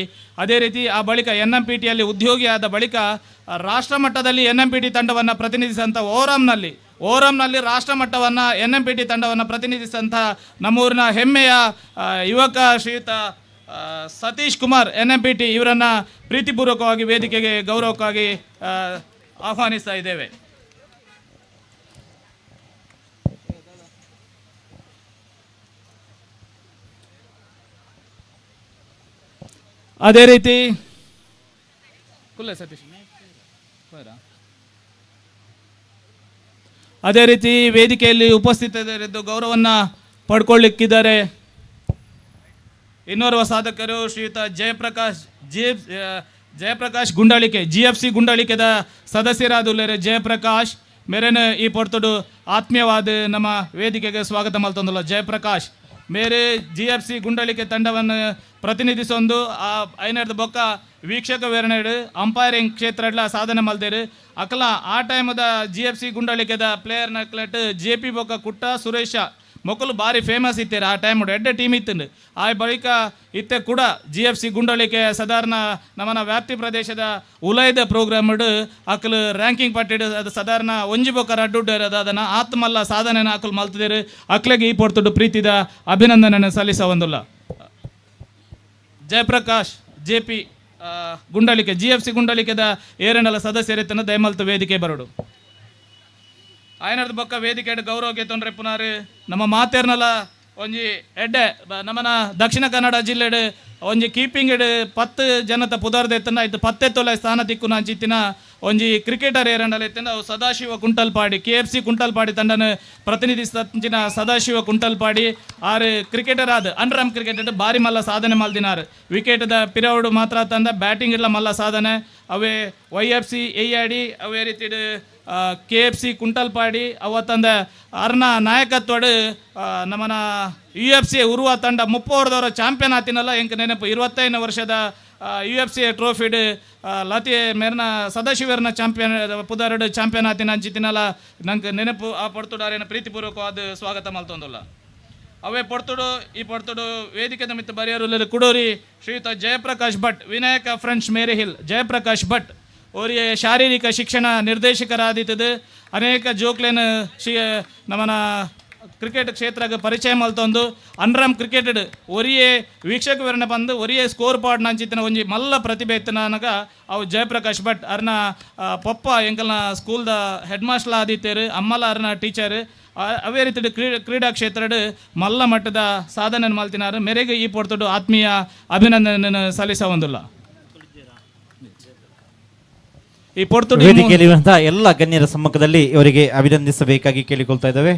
ಅದೇ ರೀತಿ ಆ ಬಳಿಕ NMPTಯಲ್ಲಿ ಉದ್ಯೋಗಿಯಾದ ಬಳಿಕ ರಾಷ್ಟ್ರ ಮಟ್ಟದಲ್ಲಿ NMPT ತಂಡವನ್ನು ಪ್ರತಿನಿಧಿಸಿದಂಥ ಓರಾಮ್ನಲ್ಲಿ ರಾಷ್ಟ್ರ ಮಟ್ಟವನ್ನು NMPT ತಂಡವನ್ನು ಪ್ರತಿನಿಧಿಸಿದಂಥ ನಮ್ಮೂರಿನ ಹೆಮ್ಮೆಯ ಯುವಕ ಶ್ರೀಯುತ ಸತೀಶ್ ಕುಮಾರ್ NMPT ಇವರನ್ನು ಪ್ರೀತಿಪೂರ್ವಕವಾಗಿ ವೇದಿಕೆಗೆ ಗೌರವಕ್ಕಾಗಿ ಆಹ್ವಾನಿಸ್ತಾ ಇದ್ದೇವೆ. ಅದೇ ರೀತಿ ಅದೇ ರೀತಿ ವೇದಿಕೆಯಲ್ಲಿ ಉಪಸ್ಥಿತರಿದ್ದು ಗೌರವವನ್ನು ಪಡ್ಕೊಳ್ಳಿಕ್ಕಿದ್ದಾರೆ ಇನ್ನೋರ್ವ ಸಾಧಕರು ಶ್ರೀಯುತ ಜಯಪ್ರಕಾಶ್ ಗುಂಡಾಳಿಕೆ GFC ಗುಂಡಾಳಿಕೆದ ಸದಸ್ಯರಾದ ಜಯಪ್ರಕಾಶ್ ಮೇರೇನು ಈ ಪೊರ್ತುಡು ಆತ್ಮೀಯವಾದ ನಮ್ಮ ವೇದಿಕೆಗೆ ಸ್ವಾಗತ ಮಲ್ತೊಂದುಲ್ಲ. ಜಯಪ್ರಕಾಶ್ ಮೇರೆ GFC ಗುಂಡಳಿಕೆ ತಂಡವನ್ನು ಪ್ರತಿನಿಧಿಸೊಂದು ಐನರ್ದ ಬೊಕ್ಕ ವೀಕ್ಷಕ ವೇರಣೆಡು ಅಂಪೈರಿಂಗ್ ಕ್ಷೇತ್ರ ಸಾಧನೆ ಮಲ್ದೇರು ಅಕಲ ಆ ಟೈಮದ GFC ಗುಂಡಳಿಕೆದ ಪ್ಲೇಯರ್ನ ಕ್ಲಟ್ JP ಬೊಕ್ಕ ಕುಟ್ಟ ಸುರೇಶ ಮೊಕ್ಕಲು ಭಾರಿ ಫೇಮಸ್ ಇತ್ತೇರು ಆ ಟೈಮ್ ಎಡ್ಡೆ ಟೀಮ್ ಇತ್ತು. ಆ ಬಳಿಕ ಇತ್ತೆ ಕೂಡ GFC ಗುಂಡಳಿಕೆ ಸಾಧಾರಣ ನಮ್ಮನ ವ್ಯಾಪ್ತಿ ಪ್ರದೇಶದ ಉಲಯದ ಪ್ರೋಗ್ರಾಮ್ ಅಕಲು ರ್ಯಾಂಕಿಂಗ್ ಪಟ್ಟಿಡು ಅದು ಸಾಧಾರಣ ಒಂಜಿ ಬೊಕ್ಕ ರಡ್ಡುಡ್ಡು ಅದನ್ನು ಆತ್ಮಲ್ಲ ಸಾಧನೆನ ಅಕಲು ಮಲ್ತಿದ್ದೇರು. ಅಕ್ಲೆಗೆ ಈ ಪೊರ್ತುಡು ಪ್ರೀತಿದ ಅಭಿನಂದನೆ ಸಲ್ಲಿಸವಂದುಲ್ಲ. ಜಯಪ್ರಕಾಶ್ JP ಗುಂಡಳಿಕೆ GFC ಗುಂಡಳಿಕೆದ ಏರೆಂಡಲ ಸದಸ್ಯರಿತನ ದಯಮಲ್ತು ವೇದಿಕೆ ಬರಡು. ಆಯ್ನದ ಬೊಕ್ಕ ವೇದಿಕೆ ಗೌರವಕ್ಕೆ ತೊಂದರೆ ಪುನಾರು ನಮ್ಮ ಮಾತೇರ್ನಲ ಒಂಜಿ ಎಡ್ಡೆ ನಮ್ಮನ ದಕ್ಷಿಣ ಕನ್ನಡ ಜಿಲ್ಲೆಡು ಒಂಜಿ ಕೀಪಿಂಗ್ 10 ಜನತ ಪುದಾರ್ದ ಎತ್ತನ ಇದು 10 ತೊಲೆ ಸ್ಥಾನ ತಿಕ್ಕುನ ಚಿತ್ತಿನ ಒಂಜಿ ಕ್ರಿಕೆಟರ್ ಏರಂಡಲ ಎತ್ತಿನ ಸದಾಶಿವ ಕುಂಟಲ್ಪಾಡಿ KFC ಕುಂಟಲ್ಪಾಡಿ ತಂಡನ ಪ್ರತಿನಿಧಿಸಿನ ಸದಾಶಿವ ಕುಂಟಲ್ಪಾಡಿ ಆರು ಕ್ರಿಕೆಟರ್ ಆದ ಅಂಡರ್ಆರ್ಮ್ ಕ್ರಿಕೆಟರ್ ಭಾರಿ ಮಲ್ಲ ಸಾಧನೆ ಮಲ್ದಿನಾರು. ವಿಕೆಟ್ದ ಪಿರೌಡ್ ಮಾತ್ರ ತಂದ ಬ್ಯಾಟಿಂಗ್ ಇಲ್ಲ ಮಲ್ಲ ಸಾಧನೆ ಅವೇ YFC AID ಅವೇ ರೀತಿ KFC ಕುಂಟಲ್ಪಾಡಿ ಅವತ್ತಂದ ಅರ್ನ ನಾಯಕತ್ವಡು ನಮ್ಮನ UFC ಉರುವ ತಂಡ 30 ವರ್ಷದವರ ಚಾಂಪಿಯನ್ ಆತಿನಲ್ಲ ಎಂಕ ನೆನಪು 25ನೇ ವರ್ಷದ UFC ಟ್ರೋಫಿಡ್ ಲತಿ ಮೇರ್ನ ಸದಾಶಿವರ್ನ ಚಾಂಪಿಯನ್ ಪುದಾರಡು ಚಾಂಪಿಯನ್ ಆತಿನ ಅಂಚಿತಿನಲ್ಲ ನಂಗೆ ನೆನಪು ಆ ಪಡ್ತುಡಾರೇನ ಪ್ರೀತಿಪೂರ್ವಕವಾದ ಸ್ವಾಗತ ಮಲ್ತೊಂದುಲ್ಲ. ಅವೇ ಪಡ್ತುಡು ಈ ಪಡ್ತುಡು ವೇದಿಕೆ ನಿಮಿತ್ತ ಬರೆಯರು ಕುಡೋರಿ ಶ್ರೀಯುತ ಜಯಪ್ರಕಾಶ್ ಭಟ್ ವಿನಾಯಕ ಫ್ರೆಂಡ್ಸ್ ಮೇರಿ ಹಿಲ್ ಜಯಪ್ರಕಾಶ್ ಭಟ್ ಅವರಿಗೆ ಶಾರೀರಿಕ ಶಿಕ್ಷಣ ನಿರ್ದೇಶಕರಾದಿತ್ತದು ಅನೇಕ ಜೋಕ್ಲೇನು ನಮ್ಮನ ಕ್ರಿಕೆಟ್ ಕ್ಷೇತ್ರಕ್ಕೆ ಪರಿಚಯ ಮಲ್ತೊಂದು ಅಂಡರ್ಆರ್ಮ್ ಕ್ರಿಕೆಟೆಡ್ ಒರಿಯೇ ವೀಕ್ಷಕ ವಿವರಣೆ ಬಂದು ಒರಿಯೇ ಸ್ಕೋರ್ ಪಾಡ್ ನಂಚಿತ್ತಿನ ಒಂಜಿ ಮಲ್ಲ ಪ್ರತಿಭೆ ಇತ್ತನಾಗ ಅವು ಜಯಪ್ರಕಾಶ್ ಭಟ್ ಅರ್ನ ಪಪ್ಪ ಎಂಕಲ್ನ ಸ್ಕೂಲ್ದ ಹೆಡ್ ಮಾಸ್ಟರ್ ಆದಿತ್ತೇರು ಅಮ್ಮಲ ಅರ್ನ ಟೀಚರ್ ಅವೇ ರೀತಿ ಕ್ರೀಡಾ ಕ್ಷೇತ್ರ ಮಲ್ಲ ಮಟ್ಟದ ಸಾಧನೆ ಮಲ್ತಿನಾರು. ಮೇರೆಗೆ ಈ ಪೊರ್ತುಡು ಆತ್ಮೀಯ ಅಭಿನಂದನೆ ಸಲ್ಲಿಸವಂದಿಲ್ಲ. ಈ ಪೊರ್ತುಡು ವೇದಿಕೆಯಲ್ಲಿರುವಂತಹ ಎಲ್ಲ ಗಣ್ಯರ ಸಮ್ಮುಖದಲ್ಲಿ ಇವರಿಗೆ ಅಭಿನಂದಿಸಬೇಕಾಗಿ ಕೇಳಿಕೊಳ್ತಾ ಇದ್ದೇವೆ.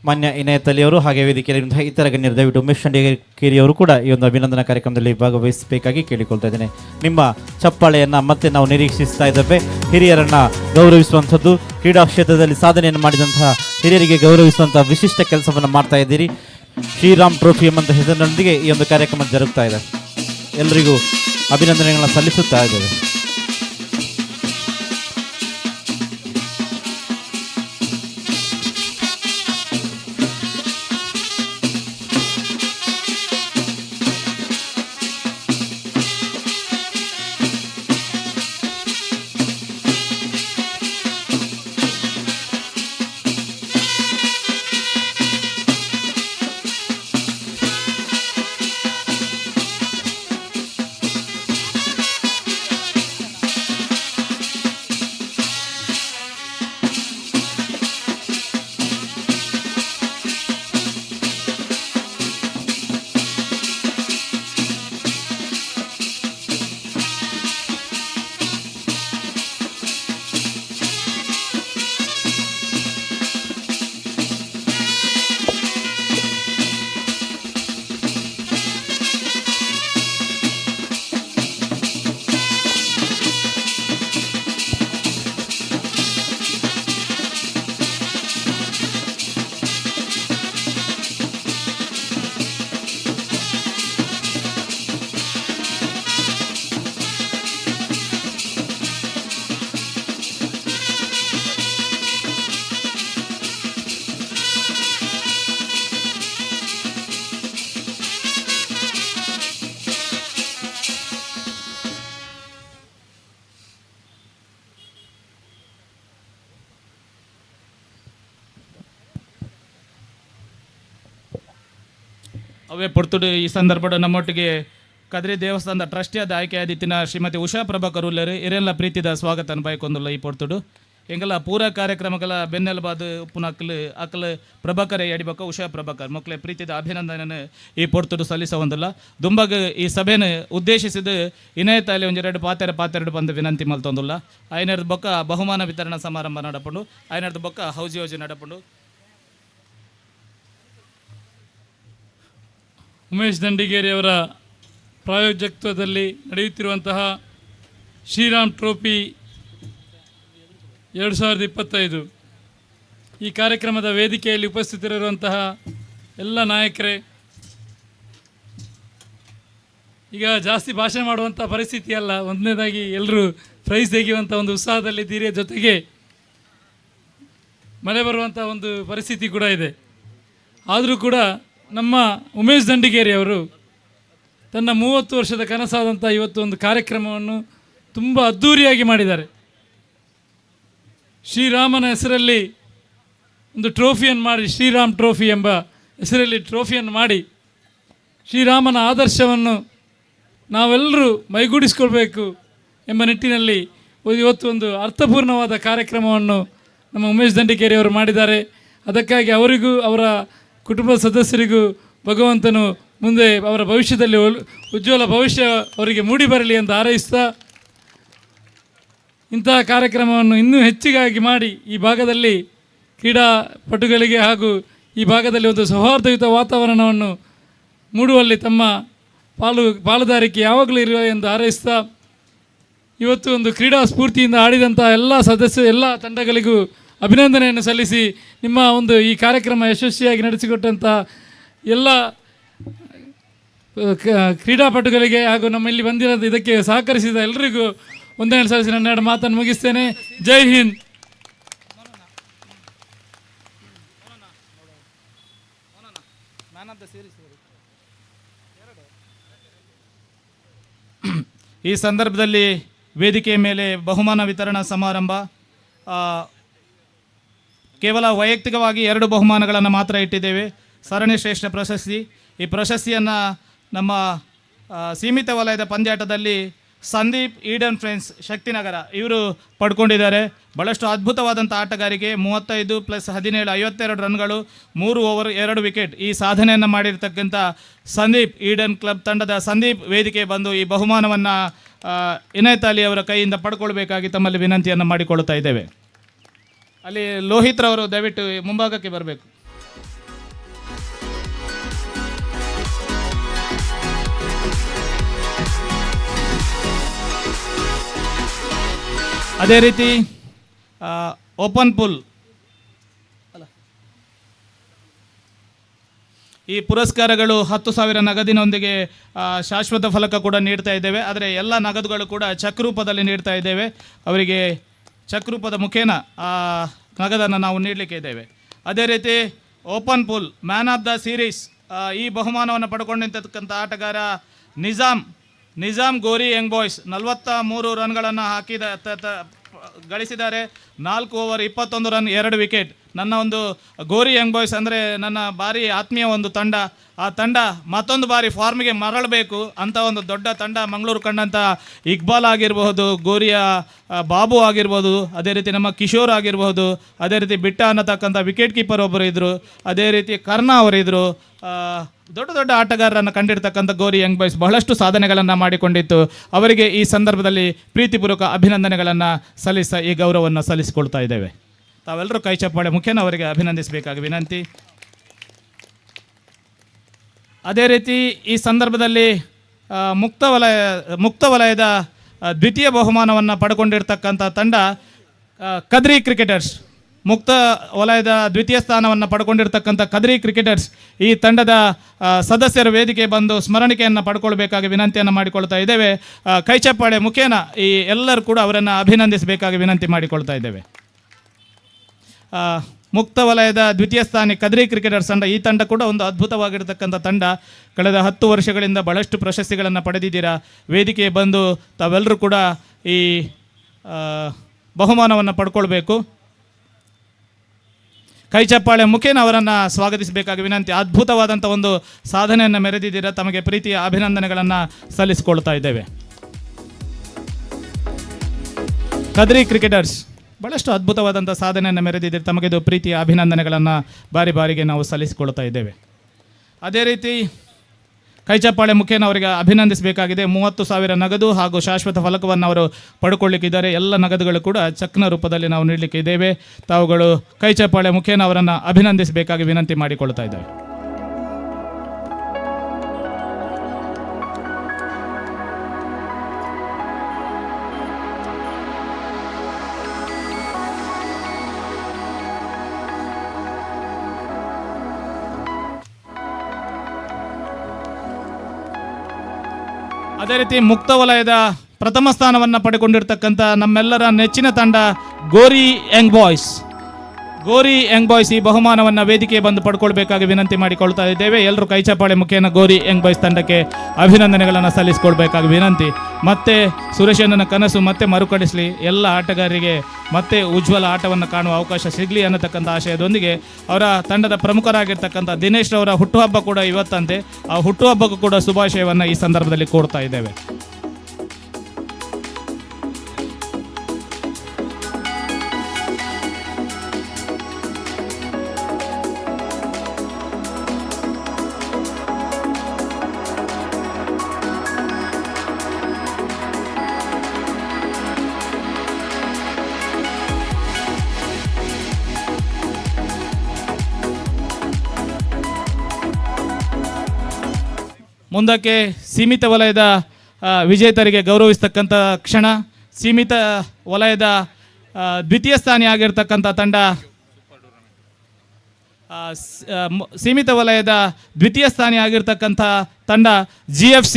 ಮಾನ್ಯ ಇನಾಯತ್ ಅಲಿ ಅವರು ಹಾಗೆ ವೇದಿಕೆಯಲ್ಲಿರುವಂತಹ ಇತರ ಗಣ್ಯರು ದಯವಿಟ್ಟು ಉಮೇಶ್ ದಂಡೇಕೇರಿ ಅವರು ಕೂಡ ಈ ಒಂದು ಅಭಿನಂದನಾ ಕಾರ್ಯಕ್ರಮದಲ್ಲಿ ಭಾಗವಹಿಸಬೇಕಾಗಿ ಕೇಳಿಕೊಳ್ತಾ ಇದ್ದೇನೆ. ನಿಮ್ಮ ಚಪ್ಪಾಳೆಯನ್ನು ಮತ್ತೆ ನಾವು ನಿರೀಕ್ಷಿಸ್ತಾ ಇದ್ದೇವೆ. ಹಿರಿಯರನ್ನು ಗೌರವಿಸುವಂಥದ್ದು, ಕ್ರೀಡಾ ಕ್ಷೇತ್ರದಲ್ಲಿ ಸಾಧನೆಯನ್ನು ಮಾಡಿದಂತಹ ಹಿರಿಯರಿಗೆ ಗೌರವಿಸುವಂತಹ ವಿಶಿಷ್ಟ ಕೆಲಸವನ್ನು ಮಾಡ್ತಾ ಇದ್ದೀರಿ. ಶ್ರೀರಾಮ್ ಟ್ರೋಫಿ ಎಂಬಂಥ ಹೆಸರಿನೊಂದಿಗೆ ಈ ಒಂದು ಕಾರ್ಯಕ್ರಮ ಜರುಗ್ತಾ ಇದೆ. ಎಲ್ಲರಿಗೂ ಅಭಿನಂದನೆಗಳನ್ನು ಸಲ್ಲಿಸುತ್ತಾ ಇದ್ದೇವೆ. ಅವೇ ಪೊರ್ತುಡು ಈ ಸಂದರ್ಭದ ನಮ್ಮೊಟ್ಟಿಗೆ ಕದ್ರಿ ದೇವಸ್ಥಾನದ ಟ್ರಸ್ಟಿಯಾದ ಆಯ್ಕೆಯಾದಿತ್ತಿನ ಶ್ರೀಮತಿ ಉಷಾ ಪ್ರಭಾಕರ್ ಉಲ್ಲರು ಇರೆಲ್ಲ ಪ್ರೀತಿದ ಸ್ವಾಗತ ಬಯಕೊಂದುಲ್ಲ ಈ ಪೊರ್ತುಡು ಎಂಗಲ ಪೂರ ಕಾರ್ಯಕ್ರಮಗಳ ಬೆನ್ನೆಲುಬಾದ ಉಪ್ಪುನ ಅಕ್ಕಲು ಪ್ರಭಾಕರ್ ಅಡಿಬಕ್ಕ ಉಷಾ ಪ್ರಭಾಕರ್ ಮಕ್ಕಳ ಪ್ರೀತಿದ ಅಭಿನಂದನೆ ಈ ಪೊರ್ತುಡು ಸಲ್ಲಿಸವಂದಿಲ್ಲ. ದುಂಬಗ ಈ ಸಭೆನ ಉದ್ದೇಶಿಸಿದ ಇನಾಯತ್ ಅಲ್ಲಿ ಒಂದೆರಡು ಪಾತೆರಡು ಬಂದು ವಿನಂತಿ ಮಲ್ತೊಂದಿಲ್ಲ. ಐನರ್ದ ಬೊಕ್ಕ ಬಹುಮಾನ ವಿತರಣಾ ಸಮಾರಂಭ ನಡಪುಂಡು, ಐನರ್ದ ಬೊಕ್ಕ ಹೌಸ್ ಯೋಜನೆ ನಡಪುಂಡು. ಉಮೇಶ್ ದಂಡೇಕೇರಿಯವರ ಪ್ರಾಯೋಜಕತ್ವದಲ್ಲಿ ನಡೆಯುತ್ತಿರುವಂತಹ ಶ್ರೀರಾಮ್ ಟ್ರೋಫಿ 2025 ಈ ಕಾರ್ಯಕ್ರಮದ ವೇದಿಕೆಯಲ್ಲಿ ಉಪಸ್ಥಿತರಿರುವಂತಹ ಎಲ್ಲ ನಾಯಕರೇ, ಈಗ ಜಾಸ್ತಿ ಭಾಷಣ ಮಾಡುವಂಥ ಪರಿಸ್ಥಿತಿ ಅಲ್ಲ. ಒಂದನೇದಾಗಿ ಎಲ್ಲರೂ ಪ್ರೈಸ್ ತೆಗೆಯುವಂಥ ಒಂದು ಉತ್ಸಾಹದಲ್ಲಿದ್ದೀರಿ, ಜೊತೆಗೆ ಮಳೆ ಬರುವಂಥ ಒಂದು ಪರಿಸ್ಥಿತಿ ಕೂಡ ಇದೆ. ಆದರೂ ಕೂಡ ನಮ್ಮ ಉಮೇಶ್ ದಂಡಿಗೇರಿ ಅವರು ತನ್ನ 30 ವರ್ಷದ ಕನಸಾದಂಥ ಇವತ್ತು ಒಂದು ಕಾರ್ಯಕ್ರಮವನ್ನು ತುಂಬ ಅದ್ಧೂರಿಯಾಗಿ ಮಾಡಿದ್ದಾರೆ. ಶ್ರೀರಾಮನ ಹೆಸರಲ್ಲಿ ಒಂದು ಟ್ರೋಫಿಯನ್ನು ಮಾಡಿ, ಶ್ರೀರಾಮ್ ಟ್ರೋಫಿ ಎಂಬ ಹೆಸರಲ್ಲಿ ಟ್ರೋಫಿಯನ್ನು ಮಾಡಿ, ಶ್ರೀರಾಮನ ಆದರ್ಶವನ್ನು ನಾವೆಲ್ಲರೂ ಮೈಗೂಡಿಸ್ಕೊಳ್ಬೇಕು ಎಂಬ ನಿಟ್ಟಿನಲ್ಲಿ ಇವತ್ತು ಒಂದು ಅರ್ಥಪೂರ್ಣವಾದ ಕಾರ್ಯಕ್ರಮವನ್ನು ನಮ್ಮ ಉಮೇಶ್ ದಂಡಿಕೇರಿ ಅವರು ಮಾಡಿದ್ದಾರೆ. ಅದಕ್ಕಾಗಿ ಅವರಿಗೂ ಅವರ ಕುಟುಂಬದ ಸದಸ್ಯರಿಗೂ ಭಗವಂತನು ಮುಂದೆ ಅವರ ಭವಿಷ್ಯದಲ್ಲಿ ಉಜ್ವಲ ಭವಿಷ್ಯ ಅವರಿಗೆ ಮೂಡಿ ಬರಲಿ ಅಂತ ಹಾರೈಸ್ತಾ, ಇಂತಹ ಕಾರ್ಯಕ್ರಮವನ್ನು ಇನ್ನೂ ಹೆಚ್ಚಿಗಾಗಿ ಮಾಡಿ ಈ ಭಾಗದಲ್ಲಿ ಕ್ರೀಡಾಪಟುಗಳಿಗೆ ಹಾಗೂ ಈ ಭಾಗದಲ್ಲಿ ಒಂದು ಸೌಹಾರ್ದಯುತ ವಾತಾವರಣವನ್ನು ಮೂಡುವಲ್ಲಿ ತಮ್ಮ ಪಾಲುದಾರಿಕೆ ಯಾವಾಗಲೂ ಇರುವ ಎಂದು ಹಾರೈಸ್ತಾ, ಇವತ್ತು ಒಂದು ಕ್ರೀಡಾ ಸ್ಫೂರ್ತಿಯಿಂದ ಆಡಿದಂಥ ಎಲ್ಲ ತಂಡಗಳಿಗೂ ಅಭಿನಂದನೆಯನ್ನು ಸಲ್ಲಿಸಿ, ನಿಮ್ಮ ಒಂದು ಈ ಕಾರ್ಯಕ್ರಮ ಯಶಸ್ವಿಯಾಗಿ ನಡೆಸಿಕೊಟ್ಟಂಥ ಎಲ್ಲ ಕ್ರೀಡಾಪಟುಗಳಿಗೆ ಹಾಗೂ ನಮ್ಮ ಇಲ್ಲಿ ಬಂದಿರೋದು ಇದಕ್ಕೆ ಸಹಕರಿಸಿದ ಎಲ್ಲರಿಗೂ ವಂದನೆ ಸಲ್ಲಿಸಿ ನನ್ನ ಎರಡು ಮಾತನ್ನು ಮುಗಿಸ್ತೇನೆ. ಜೈ ಹಿಂದ್. ಈ ಸಂದರ್ಭದಲ್ಲಿ ವೇದಿಕೆಯ ಮೇಲೆ ಬಹುಮಾನ ವಿತರಣಾ ಸಮಾರಂಭ. ಕೇವಲ ವೈಯಕ್ತಿಕವಾಗಿ 2 ಬಹುಮಾನಗಳನ್ನು ಮಾತ್ರ ಇಟ್ಟಿದ್ದೇವೆ. ಸರಣಿ ಶ್ರೇಷ್ಠ ಪ್ರಶಸ್ತಿ. ಈ ಪ್ರಶಸ್ತಿಯನ್ನು ನಮ್ಮ ಸೀಮಿತ ವಲಯದ ಪಂದ್ಯಾಟದಲ್ಲಿ ಸಂದೀಪ್ ಈಡನ್ ಫ್ರೆಂಡ್ಸ್ ಶಕ್ತಿನಗರ ಇವರು ಪಡ್ಕೊಂಡಿದ್ದಾರೆ. ಭಾಳಷ್ಟು ಅದ್ಭುತವಾದಂಥ ಆಟಗಾರಿಕೆ. 35 + 17 52 ರನ್ಗಳು, 3 ಓವರ್ 2 ವಿಕೆಟ್ ಈ ಸಾಧನೆಯನ್ನು ಮಾಡಿರ್ತಕ್ಕಂಥ ಸಂದೀಪ್ ಈಡನ್ ಕ್ಲಬ್ ತಂಡದ ಸಂದೀಪ್ ವೇದಿಕೆ ಬಂದು ಈ ಬಹುಮಾನವನ್ನು ಇನಾಯತ್ ಅಲಿ ಅವರ ಕೈಯಿಂದ ಪಡ್ಕೊಳ್ಬೇಕಾಗಿ ತಮ್ಮಲ್ಲಿ ವಿನಂತಿಯನ್ನು ಮಾಡಿಕೊಳ್ತಾ ಇದ್ದೇವೆ. ಅಲ್ಲಿ ಲೋಹಿತ್ ರವರು ದಯವಿಟ್ಟು ಮುಂಭಾಗಕ್ಕೆ ಬರಬೇಕು. ಅದೇ ರೀತಿ ಓಪನ್ ಪುಲ್ ಈ ಪುರಸ್ಕಾರಗಳು 10,000 ನಗದಿನೊಂದಿಗೆ ಶಾಶ್ವತ ಫಲಕ ಕೂಡ ನೀಡ್ತಾ ಇದ್ದೇವೆ. ಆದರೆ ಎಲ್ಲ ನಗದುಗಳು ಕೂಡ ಚೆಕ್ ರೂಪದಲ್ಲಿ ನೀಡ್ತಾ ಇದ್ದೇವೆ. ಅವರಿಗೆ ಚೆಕ್ ರೂಪದ ಮುಖೇನ ಆ ನಗದನ್ನು ನಾವು ನೀಡಲಿಕ್ಕೆ ಇದ್ದೇವೆ. ಅದೇ ರೀತಿ open pull man of the series ಈ ಬಹುಮಾನವನ್ನು ಪಡ್ಕೊಂಡಿರ್ತಕ್ಕಂಥ ಆಟಗಾರ ನಿಜಾಮ್ ಗೋರಿ ಯಂಗ್ ಬಾಯ್ಸ್ 43 ರನ್ಗಳನ್ನು ಗಳಿಸಿದ್ದಾರೆ. 4 ಓವರ್ 21 ರನ್ 2 ವಿಕೆಟ್. ನನ್ನ ಒಂದು ಗೋರಿ ಯಂಗ್ ಬಾಯ್ಸ್ ಅಂದರೆ ನನ್ನ ಭಾರಿ ಆತ್ಮೀಯ ಒಂದು ತಂಡ. ಆ ತಂಡ ಮತ್ತೊಂದು ಬಾರಿ ಫಾರ್ಮ್ಗೆ ಮರಳಬೇಕು ಅಂತ ಒಂದು ದೊಡ್ಡ ತಂಡ ಮಂಗಳೂರು ಕಂಡಂಥ ಇಕ್ಬಾಲ್ ಆಗಿರಬಹುದು, ಗೋರಿಯ ಬಾಬು ಆಗಿರ್ಬೋದು, ಅದೇ ರೀತಿ ನಮ್ಮ ಕಿಶೋರ್ ಆಗಿರ್ಬೋದು, ಅದೇ ರೀತಿ ಬಿಟ್ಟ ಅನ್ನತಕ್ಕಂಥ ವಿಕೆಟ್ ಕೀಪರ್ ಒಬ್ಬರು ಇದ್ದರು, ಅದೇ ರೀತಿ ಕರ್ಣ ಅವರಿದ್ದರು. ದೊಡ್ಡ ದೊಡ್ಡ ಆಟಗಾರರನ್ನು ಕಂಡಿರ್ತಕ್ಕಂಥ ಗೋರಿ ಯಂಗ್ ಬಾಯ್ಸ್ ಬಹಳಷ್ಟು ಸಾಧನೆಗಳನ್ನು ಮಾಡಿಕೊಂಡಿತ್ತು. ಅವರಿಗೆ ಈ ಸಂದರ್ಭದಲ್ಲಿ ಪ್ರೀತಿಪೂರ್ವಕ ಅಭಿನಂದನೆಗಳನ್ನು ಸಲ್ಲಿಸ್ತಾ ಈ ಗೌರವವನ್ನು ಸಲ್ಲಿಸಿಕೊಳ್ತಾ ಇದ್ದೇವೆ. ತಾವೆಲ್ಲರೂ ಕೈ ಚಪ್ಪಾಳೆ ಮುಖೇನ ಅವರಿಗೆ ಅಭಿನಂದಿಸಬೇಕಾಗಿ ವಿನಂತಿ. ಅದೇ ರೀತಿ ಈ ಸಂದರ್ಭದಲ್ಲಿ ಮುಕ್ತ ವಲಯದ ದ್ವಿತೀಯ ಬಹುಮಾನವನ್ನು ಪಡ್ಕೊಂಡಿರ್ತಕ್ಕಂಥ ತಂಡ ಕದ್ರಿ ಕ್ರಿಕೆಟರ್ಸ್. ಮುಕ್ತ ವಲಯದ ದ್ವಿತೀಯ ಸ್ಥಾನವನ್ನು ಪಡ್ಕೊಂಡಿರ್ತಕ್ಕಂಥ ಕದ್ರಿ ಕ್ರಿಕೆಟರ್ಸ್ ಈ ತಂಡದ ಸದಸ್ಯರ ವೇದಿಕೆ ಬಂದು ಸ್ಮರಣಿಕೆಯನ್ನು ಪಡ್ಕೊಳ್ಬೇಕಾಗಿ ವಿನಂತಿಯನ್ನು ಮಾಡಿಕೊಳ್ತಾ ಇದ್ದೇವೆ. ಕೈಚಪ್ಪಾಳೆ ಮುಖೇನ ಈ ಎಲ್ಲರೂ ಕೂಡ ಅವರನ್ನು ಅಭಿನಂದಿಸಬೇಕಾಗಿ ವಿನಂತಿ ಮಾಡಿಕೊಳ್ತಾ ಇದ್ದೇವೆ. ಮುಕ್ತ ವಲಯದ ದ್ವಿತೀಯ ಸ್ಥಾನಿ ಕದ್ರಿ ಕ್ರಿಕೆಟರ್ಸ್ ತಂಡ. ಈ ತಂಡ ಕೂಡ ಒಂದು ಅದ್ಭುತವಾಗಿರ್ತಕ್ಕಂಥ ತಂಡ. ಕಳೆದ 10 ವರ್ಷಗಳಿಂದ ಭಾಳಷ್ಟು ಪ್ರಶಸ್ತಿಗಳನ್ನು ಪಡೆದಿದ್ದೀರಾ. ವೇದಿಕೆಗೆ ಬಂದು ತಾವೆಲ್ಲರೂ ಕೂಡ ಈ ಬಹುಮಾನವನ್ನು ಪಡ್ಕೊಳ್ಬೇಕು. ಕೈ ಚಪ್ಪಾಳೆ ಮುಖೇನ ಅವರನ್ನು ಸ್ವಾಗತಿಸಬೇಕಾಗಿ ವಿನಂತಿ. ಅದ್ಭುತವಾದಂಥ ಒಂದು ಸಾಧನೆಯನ್ನು ಮೆರೆದಿದ್ದೀರಾ. ತಮಗೆ ಪ್ರೀತಿಯ ಅಭಿನಂದನೆಗಳನ್ನು ಸಲ್ಲಿಸಿಕೊಳ್ತಾ ಇದ್ದೇವೆ. ಕದ್ರಿ ಕ್ರಿಕೆಟರ್ಸ್ ಭಾಳಷ್ಟು ಅದ್ಭುತವಾದಂಥ ಸಾಧನೆಯನ್ನು ಮೆರೆದಿದ್ದೀರಿ. ತಮಗಿದು ಪ್ರೀತಿಯ ಅಭಿನಂದನೆಗಳನ್ನು ಬಾರಿಗೆ ನಾವು ಸಲ್ಲಿಸಿಕೊಳ್ತಾ ಇದ್ದೇವೆ. ಅದೇ ರೀತಿ ಕೈಚಪ್ಪಾಳೆ ಮುಖೇನ ಅವರಿಗೆ ಅಭಿನಂದಿಸಬೇಕಾಗಿದೆ. 30,000 ನಗದು ಹಾಗೂ ಶಾಶ್ವತ ಫಲಕವನ್ನು ಅವರು ಪಡ್ಕೊಳ್ಳಿಕ್ಕಿದ್ದಾರೆ. ಎಲ್ಲ ನಗದುಗಳು ಕೂಡ ಚೆಕ್ನ ರೂಪದಲ್ಲಿ ನಾವು ನೀಡಲಿಕ್ಕೆ ಇದ್ದೇವೆ. ತಾವುಗಳು ಕೈಚಪ್ಪಾಳೆ ಮುಖೇನ ಅವರನ್ನು ಅಭಿನಂದಿಸಬೇಕಾಗಿ ವಿನಂತಿ ಮಾಡಿಕೊಳ್ತಾ ಇದ್ದೇವೆ. ಅದೇ ರೀತಿ ಮುಕ್ತ ವಲಯದ ಪ್ರಥಮ ಸ್ಥಾನವನ್ನು ಪಡೆಕೊಂಡಿರ್ತಕ್ಕಂಥ ನಮ್ಮೆಲ್ಲರ ನೆಚ್ಚಿನ ತಂಡ ಗೋರಿ ಯಂಗ್ ಬಾಯ್ಸ್ ಈ ಬಹುಮಾನವನ್ನು ವೇದಿಕೆ ಬಂದು ಪಡ್ಕೊಳ್ಬೇಕಾಗಿ ವಿನಂತಿ ಮಾಡಿಕೊಳ್ತಾ ಇದ್ದೇವೆ. ಎಲ್ಲರೂ ಕೈಚಪ್ಪಾಳೆ ಮುಖೇನ ಗೋರಿ ಯಂಗ್ ಬಾಯ್ಸ್ ತಂಡಕ್ಕೆ ಅಭಿನಂದನೆಗಳನ್ನು ಸಲ್ಲಿಸಿಕೊಳ್ಬೇಕಾಗಿ ವಿನಂತಿ. ಮತ್ತೆ ಸುರೇಶಣ್ಣನ ಕನಸು ಮತ್ತೆ ಮರುಕಳಿಸಲಿ, ಎಲ್ಲ ಆಟಗಾರರಿಗೆ ಮತ್ತೆ ಉಜ್ವಲ ಆಟವನ್ನು ಕಾಣುವ ಅವಕಾಶ ಸಿಗಲಿ ಅನ್ನತಕ್ಕಂಥ ಆಶಯದೊಂದಿಗೆ ಅವರ ತಂಡದ ಪ್ರಮುಖರಾಗಿರ್ತಕ್ಕಂಥ ದಿನೇಶ್ ರವರ ಹುಟ್ಟುಹಬ್ಬ ಕೂಡ ಇವತ್ತಂತೆ. ಆ ಹುಟ್ಟುಹಬ್ಬಕ್ಕೂ ಕೂಡ ಶುಭಾಶಯವನ್ನು ಈ ಸಂದರ್ಭದಲ್ಲಿ ಕೋರ್ತಾ ಇದ್ದೇವೆ. ಮುಂದಕ್ಕೆ ಸೀಮಿತ ವಲಯದ ವಿಜೇತರಿಗೆ ಗೌರವಿಸ್ತಕ್ಕಂಥ ಕ್ಷಣ. ಸೀಮಿತ ವಲಯದ ದ್ವಿತೀಯ ಸ್ಥಾನಿ ಆಗಿರ್ತಕ್ಕಂಥ ತಂಡ ಸೀಮಿತ ವಲಯದ ದ್ವಿತೀಯ ಸ್ಥಾನಿ ಆಗಿರ್ತಕ್ಕಂಥ ತಂಡ GFC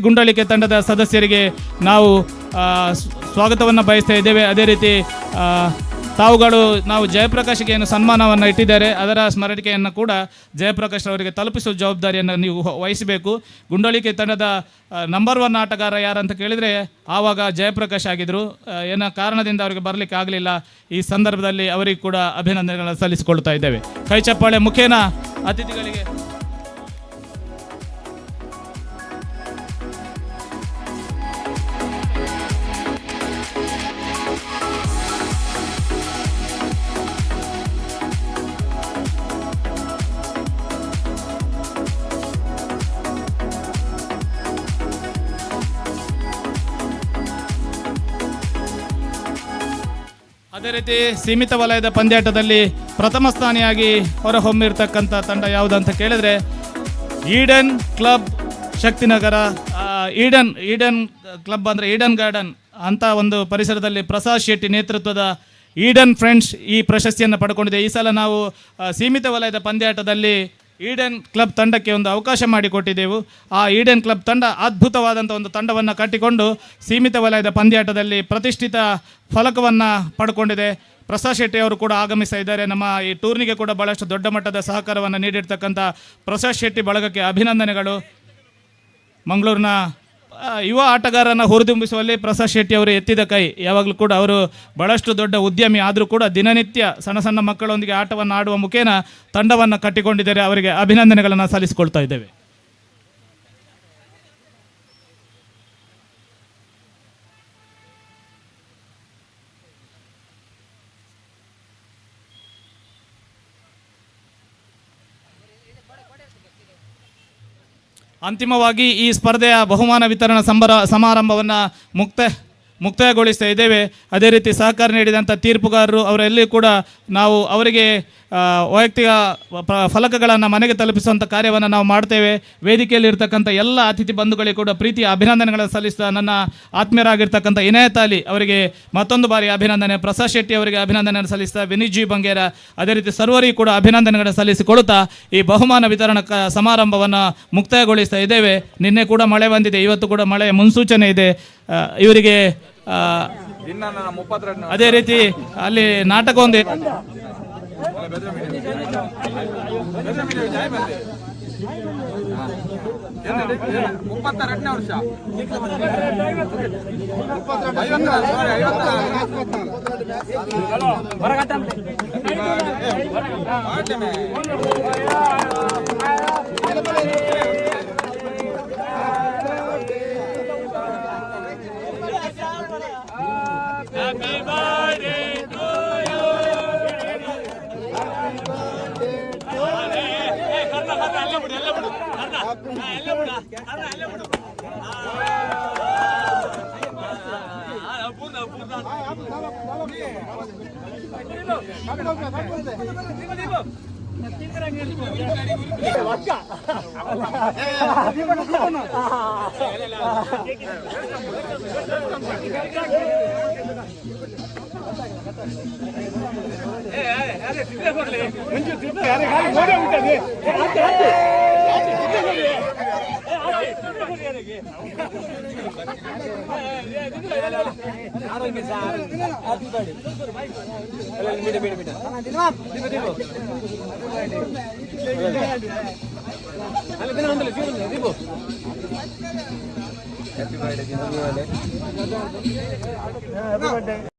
ಗುಂಡಳಿಕೆ ತಂಡದ ಸದಸ್ಯರಿಗೆ ನಾವು ಸ್ವಾಗತವನ್ನು ಬಯಸ್ತಾ ಇದ್ದೇವೆ. ಅದೇ ರೀತಿ ತಾವುಗಳು ನಾವು ಜಯಪ್ರಕಾಶ್ಗೆ ಏನು ಸನ್ಮಾನವನ್ನು ಇಟ್ಟಿದ್ದಾರೆ ಅದರ ಸ್ಮರಣಿಕೆಯನ್ನು ಕೂಡ ಜಯಪ್ರಕಾಶ್ ಅವರಿಗೆ ತಲುಪಿಸುವ ಜವಾಬ್ದಾರಿಯನ್ನು ನೀವು ವಹಿಸಬೇಕು. ಗುಂಡಳಿಕೆ ತಂಡದ ನಂಬರ್ 1 ಆಟಗಾರ ಯಾರಂತ ಕೇಳಿದರೆ ಆವಾಗ ಜಯಪ್ರಕಾಶ್ ಆಗಿದ್ದರು. ಏನೋ ಕಾರಣದಿಂದ ಅವರಿಗೆ ಬರಲಿಕ್ಕೆ ಆಗಲಿಲ್ಲ. ಈ ಸಂದರ್ಭದಲ್ಲಿ ಅವರಿಗೆ ಕೂಡ ಅಭಿನಂದನೆಗಳನ್ನು ಸಲ್ಲಿಸಿಕೊಳ್ತಾ ಇದ್ದೇವೆ. ಕೈ ಚಪ್ಪಾಳೆ ಮುಖೇನ ಅತಿಥಿಗಳಿಗೆ ಅದೇ ರೀತಿ ಸೀಮಿತ ವಲಯದ ಪಂದ್ಯಾಟದಲ್ಲಿ ಪ್ರಥಮ ಸ್ಥಾನಿಯಾಗಿ ಹೊರಹೊಮ್ಮಿರ್ತಕ್ಕಂಥ ತಂಡ ಯಾವುದಂತ ಕೇಳಿದರೆ Eden club Shaktinagar. Eden club ಅಂದರೆ ಈಡನ್ ಗಾರ್ಡನ್ ಅಂತ ಒಂದು ಪರಿಸರದಲ್ಲಿ ಪ್ರಸಾದ್ ಶೆಟ್ಟಿ ನೇತೃತ್ವದ ಈಡನ್ ಫ್ರೆಂಡ್ಸ್ ಈ ಪ್ರಶಸ್ತಿಯನ್ನು ಪಡ್ಕೊಂಡಿದೆ. ಈ ಸಲ ನಾವು ಸೀಮಿತ ವಲಯದ ಪಂದ್ಯಾಟದಲ್ಲಿ ಈಡನ್ ಕ್ಲಬ್ ತಂಡಕ್ಕೆ ಒಂದು ಅವಕಾಶ ಮಾಡಿಕೊಟ್ಟಿದ್ದೆವು. ಆ ಈಡನ್ ಕ್ಲಬ್ ತಂಡ ಅದ್ಭುತವಾದಂಥ ಒಂದು ತಂಡವನ್ನು ಕಟ್ಟಿಕೊಂಡು ಸೀಮಿತ ವಲಯದ ಪಂದ್ಯಾಟದಲ್ಲಿ ಪ್ರತಿಷ್ಠಿತ ಫಲಕವನ್ನು ಪಡ್ಕೊಂಡಿದೆ. ಪ್ರಸಾದ್ ಶೆಟ್ಟಿ ಅವರು ಕೂಡ ಆಗಮಿಸ್ತಾ ಇದ್ದಾರೆ. ನಮ್ಮ ಈ ಟೂರ್ನಿಗೆ ಕೂಡ ಭಾಳಷ್ಟು ದೊಡ್ಡ ಮಟ್ಟದ ಸಹಕಾರವನ್ನು ನೀಡಿರ್ತಕ್ಕಂಥ ಪ್ರಸಾದ್ ಶೆಟ್ಟಿ ಬಳಗಕ್ಕೆ ಅಭಿನಂದನೆಗಳು. ಮಂಗಳೂರಿನ ಯುವ ಆಟಗಾರನ ಹುರಿದುಂಬಿಸುವಲ್ಲಿ ಪ್ರಸಾದ್ ಶೆಟ್ಟಿ ಅವರು ಎತ್ತಿದ ಕೈ. ಯಾವಾಗಲೂ ಕೂಡ ಅವರು ಭಾಳಷ್ಟು ದೊಡ್ಡ ಉದ್ಯಮಿ ಆದರೂ ಕೂಡ ದಿನನಿತ್ಯ ಸಣ್ಣ ಸಣ್ಣ ಮಕ್ಕಳೊಂದಿಗೆ ಆಟವನ್ನು ಆಡುವ ಮುಖೇನ ತಂಡವನ್ನು ಕಟ್ಟಿಕೊಂಡಿದ್ದಾರೆ. ಅವರಿಗೆ ಅಭಿನಂದನೆಗಳನ್ನು ಸಲ್ಲಿಸಿಕೊಳ್ತಾ ಇದ್ದೇವೆ. ಅಂತಿಮವಾಗಿ ಈ ಸ್ಪರ್ಧೆಯ ಬಹುಮಾನ ವಿತರಣಾ ಸಮಾರಂಭವನ್ನು ಮುಕ್ತಾಯಗೊಳಿಸ್ತಾ ಇದ್ದೇವೆ. ಅದೇ ರೀತಿ ಸಹಕಾರ ನೀಡಿದಂಥ ತೀರ್ಪುಗಾರರು ಅವರೆಲ್ಲೂ ಕೂಡ ನಾವು ಅವರಿಗೆ ವೈಯಕ್ತಿಕ ಫಲಕಗಳನ್ನು ಮನೆಗೆ ತಲುಪಿಸುವಂಥ ಕಾರ್ಯವನ್ನು ನಾವು ಮಾಡ್ತೇವೆ. ವೇದಿಕೆಯಲ್ಲಿ ಇರ್ತಕ್ಕಂಥ ಎಲ್ಲ ಅತಿಥಿ ಬಂಧುಗಳಿಗೆ ಕೂಡ ಪ್ರೀತಿಯ ಅಭಿನಂದನೆಗಳನ್ನು ಸಲ್ಲಿಸ್ತಾ ನನ್ನ ಆತ್ಮೀಯರಾಗಿರ್ತಕ್ಕಂಥ ಇನಾಯತ್ ಅಲಿ ಅವರಿಗೆ ಮತ್ತೊಂದು ಬಾರಿ ಅಭಿನಂದನೆ, ಪ್ರಸಾದ್ ಶೆಟ್ಟಿ ಅವರಿಗೆ ಅಭಿನಂದನೆಯನ್ನು ಸಲ್ಲಿಸ್ತಾ ವಿನೀತ್ ಜಿ ಬಂಗೇರ ಅದೇ ರೀತಿ ಸರ್ವರಿಗೂ ಕೂಡ ಅಭಿನಂದನೆಗಳನ್ನು ಸಲ್ಲಿಸಿಕೊಡುತ್ತಾ ಈ ಬಹುಮಾನ ವಿತರಣಾ ಸಮಾರಂಭವನ್ನು ಮುಕ್ತಾಯಗೊಳಿಸ್ತಾ ಇದ್ದೇವೆ. ನಿನ್ನೆ ಕೂಡ ಮಳೆ ಬಂದಿದೆ, ಇವತ್ತು ಕೂಡ ಮಳೆಯ ಮುನ್ಸೂಚನೆ ಇದೆ. ಇವರಿಗೆ ಅದೇ ರೀತಿ ಅಲ್ಲಿ ನಾಟಕ ಒಂದು Happy birthday.